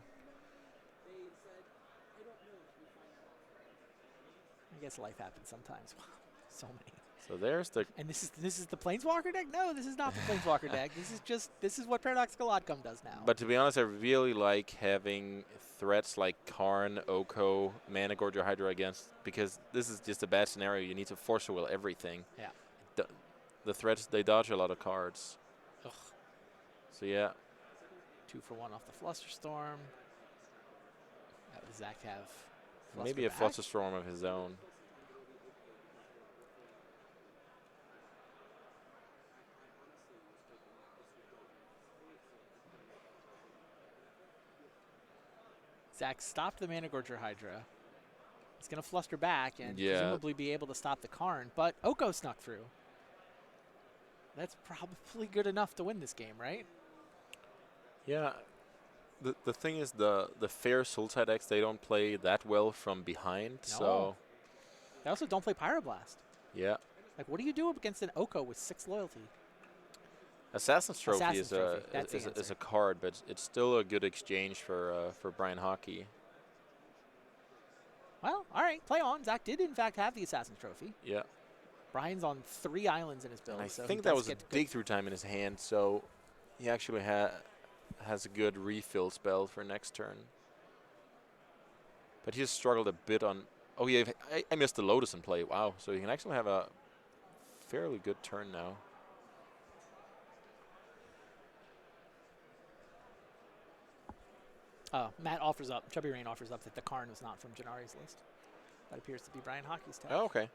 I guess life happens sometimes. Wow, so many. So there's the. And this is the Planeswalker deck? No, this is not the Planeswalker deck. This is what Paradoxical Outcome does now. But to be honest, I really like having threats like Karn, Oko, Mana Gorger Hydra against, because this is just a bad scenario. You need to force will everything. Yeah. The threats, they dodge a lot of cards. Ugh. So yeah. 2 for 1 off the Flusterstorm. Does Zach have Maybe a Fluster back? Flusterstorm of his own. Zach stopped the Mana Gorger Hydra. He's going to Fluster back and Yeah. presumably be able to stop the Karn, but Oko snuck through. That's probably good enough to win this game, right? Yeah. The thing is, the fair Sultai decks, they don't play that well from behind. No. So They also don't play Pyroblast. yeah. Like, what do you do against an Oko with 6 loyalty? Assassin's Trophy Assassin's Trophy, that's the is answer. a card, but it's still a good exchange for Brian Hockey. Well, all right, play on. Zach did, in fact, have the Assassin's Trophy. Yeah. Brian's on 3 islands in his build. And I so he think that does was a get good- dig through time in his hand, so he actually has a good refill spell for next turn. But he just struggled a bit on. Oh yeah, I missed the Lotus in play. Wow, so he can actually have a fairly good turn now. Matt offers up, Chubby Rain offers up that the Karn was not from Gennari's list. That appears to be Brian Hockey's tag. Oh, okay.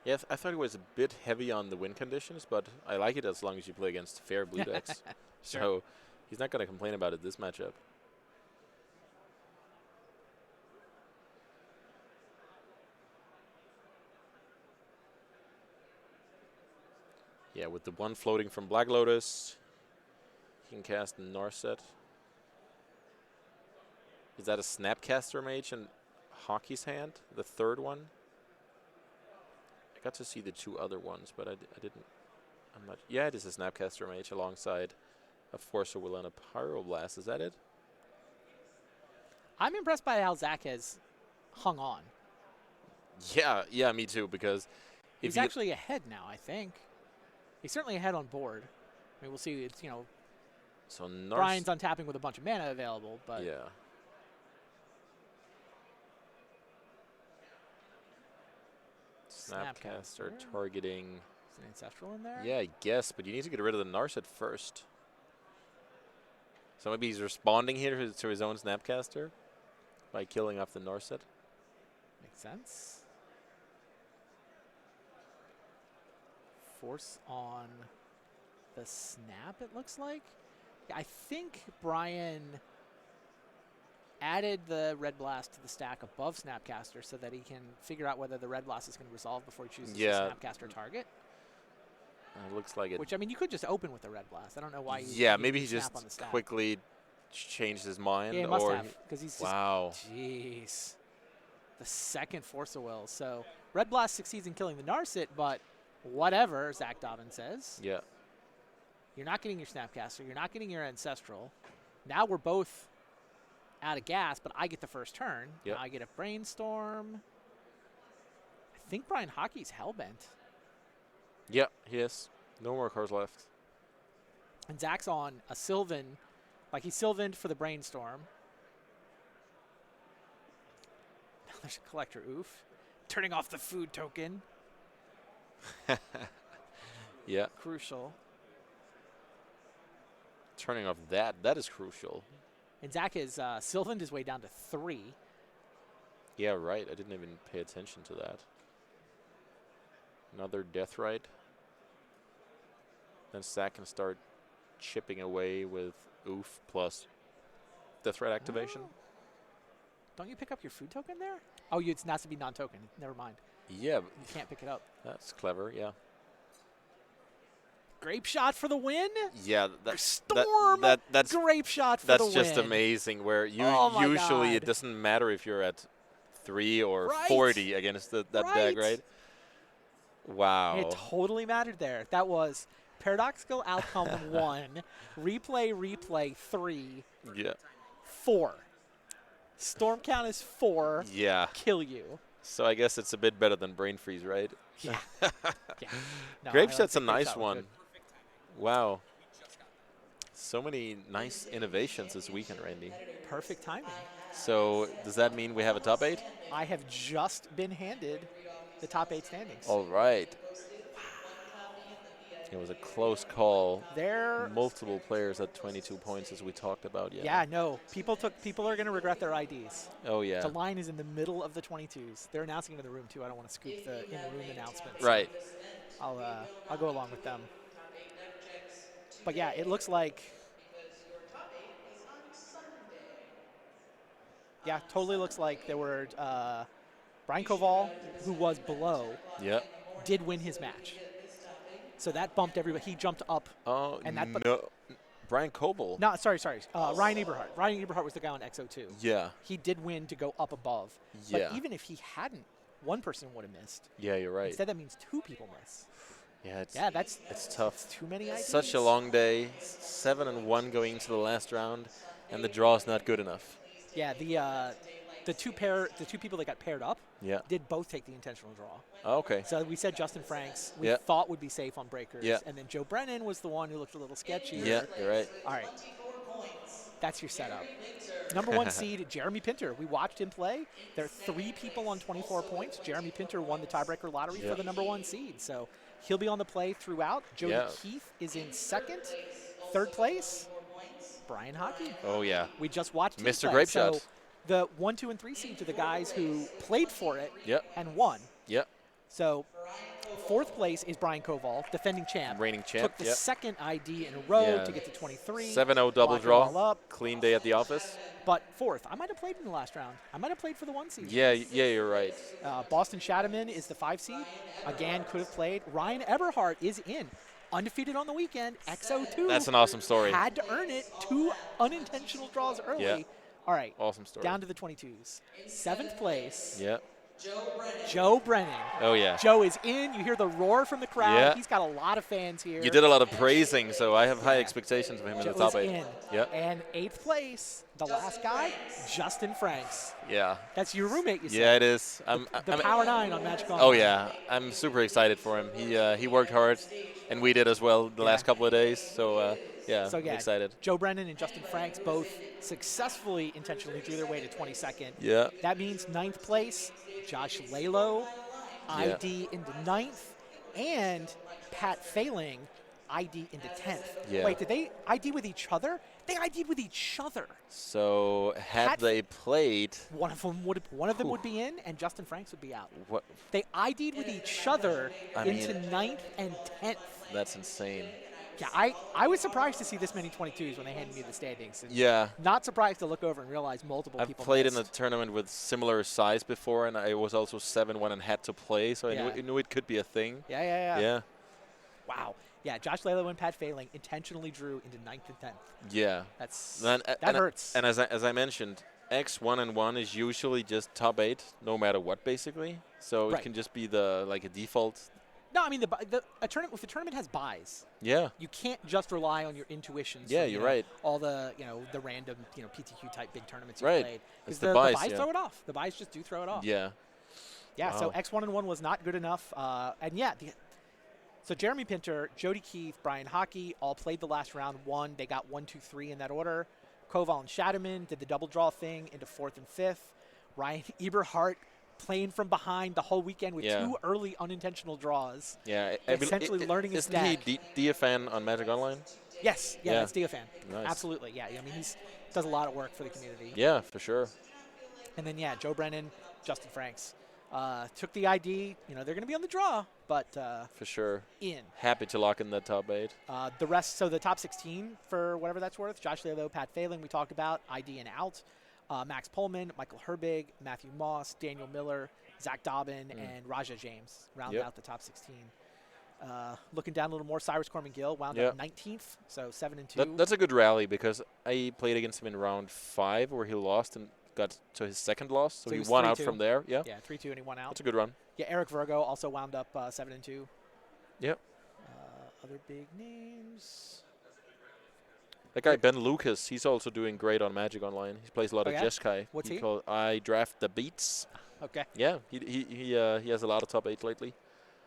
Yeah, I thought it was a bit heavy on the win conditions, but I like it as long as you play against fair blue decks. Sure. So he's not going to complain about it this matchup. Yeah, with the one floating from Black Lotus, he can cast Narset. Is that a Snapcaster Mage in Hockey's hand? The third one? I got to see the 2 other ones, but I didn't. I'm not. Yeah, it is a Snapcaster Mage alongside a Force of Will and a Pyroblast. Is that it? I'm impressed by how Zach has hung on. Yeah, me too. Because if He's you actually ahead now, I think. He's certainly ahead on board. I mean, we'll see. It's, so Brian's untapping with a bunch of mana available, but yeah. Snapcaster targeting. Is an Ancestral in there? Yeah, I guess, but you need to get rid of the Narset first. So maybe he's responding here to his own Snapcaster by killing off the Narset. Makes sense. Force on the snap, it looks like. Yeah, I think Brian added the Red Blast to the stack above Snapcaster so that he can figure out whether the Red Blast is going to resolve before he chooses Yeah. a Snapcaster target. It looks like it. Which, I mean, you could just open with the Red Blast. I don't know why you Yeah, you maybe he snap just on the stack. quickly changed his mind. Yeah, he must or have, because he's just, wow. jeez. The second Force of Will. So Red Blast succeeds in killing the Narset, but whatever, Zach Dobbin says. Yeah. You're not getting your Snapcaster. You're not getting your Ancestral. Now we're both out of gas, but I get the first turn. Yep. Now I get a Brainstorm. I think Brian Hockey's Hellbent. Yeah, he is. No more cards left. And Zach's on a Sylvan. Like, he Sylvaned for the Brainstorm. Now there's a Collector Oof. Turning off the food token. Yeah. Crucial. Turning off that is crucial. And Zach has Sylvaned his way down to 3. Yeah, right. I didn't even pay attention to that. Another Deathrite. Then Zach can start chipping away with Oof plus Deathrite activation. Oh. Don't you pick up your food token there? Oh, it has to be non-token. Never mind. Yeah, You can't pick it up. that's clever. Yeah. Grape Shot for the win? Yeah, Storm that's Grape Shot for the win. that's just amazing. Where you Oh my usually God. it doesn't matter if you're at 3 or Right. 40 against that deck, right? Wow. It totally mattered there. That was Paradoxical Outcome 1, replay 3, Yeah. 4. Storm count is 4. Yeah. Kill you. So I guess it's a bit better than Brain Freeze, right? Yeah. Yeah. No, Grape I Shot's a think Grape nice Shot was one. good. Wow. So many nice innovations this weekend, Randy. Perfect timing. So does that mean we have a top 8? I have just been handed the top 8 standings. All right. It was a close call. There. Multiple players at 22 points, as we talked about. Yeah, no. People are going to regret their IDs. Oh yeah. The line is in the middle of the 22s. They're announcing it in the room too. I don't want to scoop the in-the-room announcements. Right. I'll go along with them. But yeah, it looks like. Yeah, totally looks like there were Brian Koval, who was below, Yeah. did win his match. So that bumped everybody. He jumped up. Oh And that no. Brian Coble. No, sorry. Ryan Eberhardt. Ryan Eberhardt was the guy on XO2. Yeah. He did win to go up above. Yeah. But even if he hadn't, one person would have missed. Yeah, you're right. Instead, that means 2 people miss. Yeah, it's tough. Too many IDs. Such a long day. 7-1 going into the last round, and the draw is not good enough. Yeah, the two people that got paired up Yeah. did both take the intentional draw. Oh, okay. So we said Justin Franks we Yeah. thought would be safe on breakers. Yeah. And then Joe Brennan was the one who looked a little sketchy. Yeah, you're right. All right. That's your setup. Number 1 seed, Jeremy Pinter. We watched him play. There are 3 people on 24 points. Jeremy Pinter won the tiebreaker lottery Yeah. for the number 1 seed. So he'll be on the play throughout. Jody Yeah. Keith is in 2nd. 3rd place, Brian Hockey. Oh yeah. We just watched him Mr. play. Grape So Shot. the 1, 2, and 3 seeds are the guys who played for it Yep. and won. Yep. So 4th place is Brian Koval, defending champ. Reigning champ. Took the Yep. 2nd ID in a row Yeah. to get to 23. 7-0 double Lock it all draw. up. Clean day at the office. But 4th, I might have played in the last round. I might have played for the 1 seed. Yeah, you're right. Boston Shadaman is the 5 seed. Again, could have played. Ryan Eberhardt is in. Undefeated on the weekend. XO2. That's an awesome story. Had to earn it. 2 unintentional draws early. Yeah. All right. Awesome story. Down to the 22s. 7th place. Yeah. Joe Brennan. Oh yeah. Joe is in. You hear the roar from the crowd. Yeah. He's got a lot of fans here. You did a lot of praising, so I have high expectations of him in Joe the top is 8. in. Yeah. And 8th place, the last guy, Justin Franks. Yeah. That's your roommate, you said. Yeah, it is. The Power 9 on Magic Online. Oh yeah, I'm super excited for him. He worked hard, and we did as well the last couple of days. So yeah, So I'm yeah, excited. Joe Brennan and Justin Franks both successfully intentionally drew their way to 22nd. Yeah. That means 9th place, Josh Lalo, ID into 9th, and Pat Failing, ID into 10th. Yeah. Wait, did they ID with each other? They ID'd with each other. So had Pat- they played, One of them would be in, and Justin Franks would be out. what? They ID'd with each other I into mean- 9th and 10th. That's insane. Yeah, I was surprised to see this many 22s when they handed me the standings. And Yeah. Not surprised to look over and realize multiple I've people played in a missed. tournament with similar size before, and I was also 7-1 and had to play, so Yeah. I knew it could be a thing. Yeah. Yeah. Wow. Yeah, Josh Lalo and Pat Failing intentionally drew into 9th and 10th. Yeah. That and hurts. And as I mentioned, X1 and 1 is usually just top 8, no matter what, basically. So Right. it can just be like a default. No, I mean a tournament. If the tournament has buys, Yeah. you can't just rely on your intuitions. Yeah, from, you're know, right. All the the random PTQ type big tournaments you Right. played. It's Because the the buys, buys yeah. throw it off. The buys just do throw it off. Yeah. Yeah. So Wow. X1 and 1 was not good enough. And yeah, so Jeremy Pinter, Jody Keith, Brian Hockey all played the last round. Won. They got 1, 2, 3 in that order. Koval and Shadaman did the double draw thing into 4th and 5th. Ryan Eberhardt playing from behind the whole weekend with Yeah. 2 early unintentional draws. Yeah. Essentially learning his Isn't he deck. DFN on Magic Online? Yes, yeah, Yeah. that's Diafan. Nice. Absolutely, yeah. I mean, he does a lot of work for the community. Yeah, for sure. And then, yeah, Joe Brennan, Justin Franks. Took the ID. They're going to be on the draw, but For sure. in. Happy to lock in that top 8. The rest, so the top 16, for whatever that's worth, Josh Lalo, Pat Failing, we talked about, ID and out. Max Pullman, Michael Herbig, Matthew Moss, Daniel Miller, Zach Dobbin, and Raja James round Yep. out the top 16. Looking down a little more, Cyrus Corman Gill wound Yeah. up 19th, so 7 and 2. That's a good rally because I played against him in round 5 where he lost and got to his second loss. So he he was won out 3-2. from there. Yeah. Yeah, 3-2, and he won out. That's a good run. Yeah, Eric Virgo also wound up 7 and 2. Yep. Other big names. That guy Ben Lucas, he's also doing great on Magic Online. He plays a lot Oh, of yeah? Jeskai. What's he? Called I Draft the Beats. Okay. Yeah, he has a lot of top 8 lately.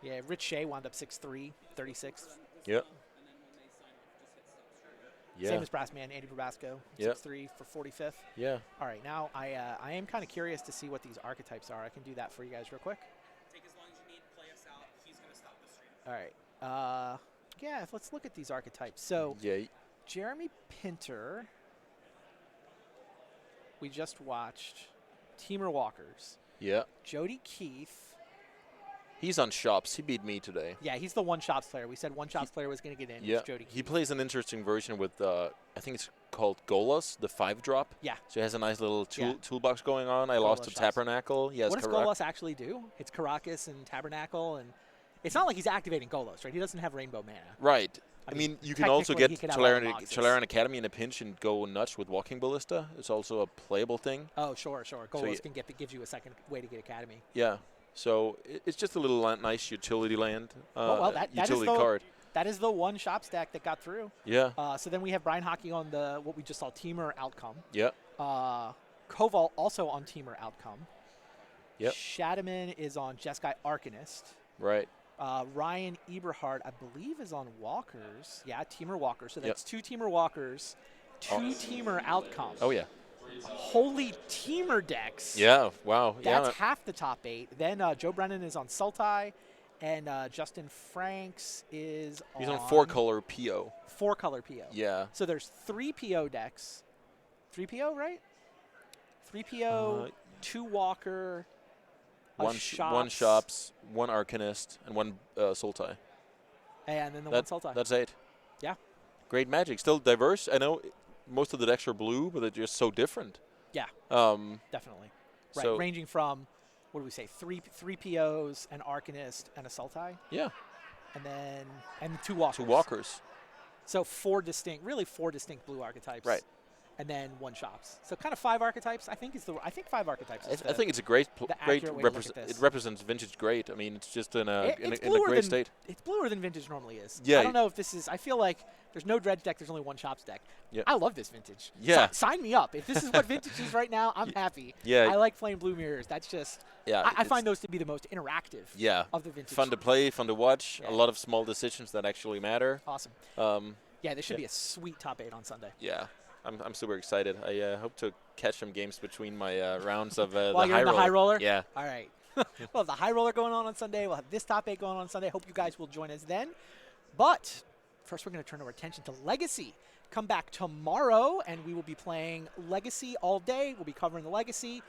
Yeah, Rich Shea wound up 6'3", 36th. Yep. Yeah. Same as Brassman, Andy Probasco, Yep. 6'3" for 45th. Yeah. All right, now I am kind of curious to see what these archetypes are. I can do that for you guys real quick. Take as long as you need, play us out. He's going to stop the stream. All right. Yeah, let's look at these archetypes. So Yeah. Jeremy Pinter, we just watched. Teamer Walkers. Yeah. Jody Keith. He's on shops. He beat me today. Yeah, he's the one shops player. We said one shops player was going to get in. Yeah. It's Jody Keith. He plays an interesting version with I think it's called Golas, the 5-drop. Yeah. So he has a nice little Yeah. toolbox going on. I lost to shops. Tabernacle. He has What does Karak- Golos actually do? It's Caracas and Tabernacle, and it's not like he's activating Golos, right? He doesn't have rainbow mana. Right. I I mean, mean, you can also get technically he could have all the Chalaran Academy in a pinch and go nuts with Walking Ballista. It's also a playable thing. Oh, sure. Golos you- gives you a second way to get Academy. Yeah. So it's just a little nice utility land. Well, that is utility the card. That is the one shop stack that got through. Yeah. So then we have Brian Hockey on the what we just saw Teamer outcome. Yeah. Koval also on Teamer outcome. Yep. Shadaman is on Jeskai Arcanist. Right. Ryan Eberhardt, I believe, is on Walkers. Yeah, Teamer Walkers. So Yep. that's 2 Teamer Walkers, 2 Teamer outcomes. Oh yeah. Holy Teamer decks. Yeah. Wow. That's yeah. half the top 8. Then Joe Brennan is on Sultai, and Justin Franks is He's on 4-color PO. 4-color PO. Yeah. So there's 3 PO decks. 3 PO, right? 3 PO, 2 Walker, One shops, 1 Arcanist, and 1 Sultai. and then the 1 Sultai. That's 8. Yeah. Great Magic. Still diverse. I know most of the decks are blue, but they're just so different. Yeah. Um, Definitely. Right. so- Ranging from, what do we say, 3 POs, an Arcanist, and a Sultai, Yeah. and 2 Walkers. 2 Walkers. So 4 distinct blue archetypes. Right. And then 1 shops. So kind of 5 archetypes. I think 5 archetypes. Is I think it's a great accurate way to look at this. It represents vintage great. I mean, it's just in a it's in a bluer great than, state. It's bluer than vintage normally is. Yeah. I don't know if this is. I feel like there's no dredge deck. There's only 1 shops deck. Yeah. I love this vintage. Yeah. Sign me up. If this is what vintage is right now, I'm happy. Yeah. I like playing blue mirrors. That's just. Yeah. I it's- find those to be the most interactive. Yeah. Of the vintage. Fun to play, fun to watch. Yeah. A lot of small decisions that actually matter. Awesome. Um, Yeah, this should Yeah. be a sweet top 8 on Sunday. yeah. I'm super excited. I hope to catch some games between my rounds of the While you're high in the high roller? Yeah. All right. We'll have the high roller going on Sunday. We'll have this top 8 going on Sunday. Hope you guys will join us then. But first, we're going to turn our attention to Legacy. Come back tomorrow, and we will be playing Legacy all day. We'll be covering the Legacy.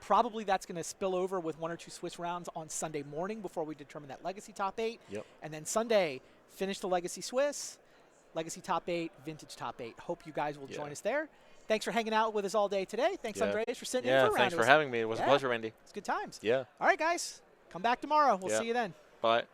Probably that's going to spill over with 1 or 2 Swiss rounds on Sunday morning before we determine that Legacy top 8. Yep. And then Sunday, finish the Legacy Swiss, Legacy top 8, Vintage top 8. Hope you guys will join us there. Thanks for hanging out with us all day today. Thanks, Yeah. Andreas, for sitting in Yeah. for a round. Thanks for having me. It was a pleasure, Randy. It's good times. Yeah. All right, guys. Come back tomorrow. We'll Yeah. see you then. Bye.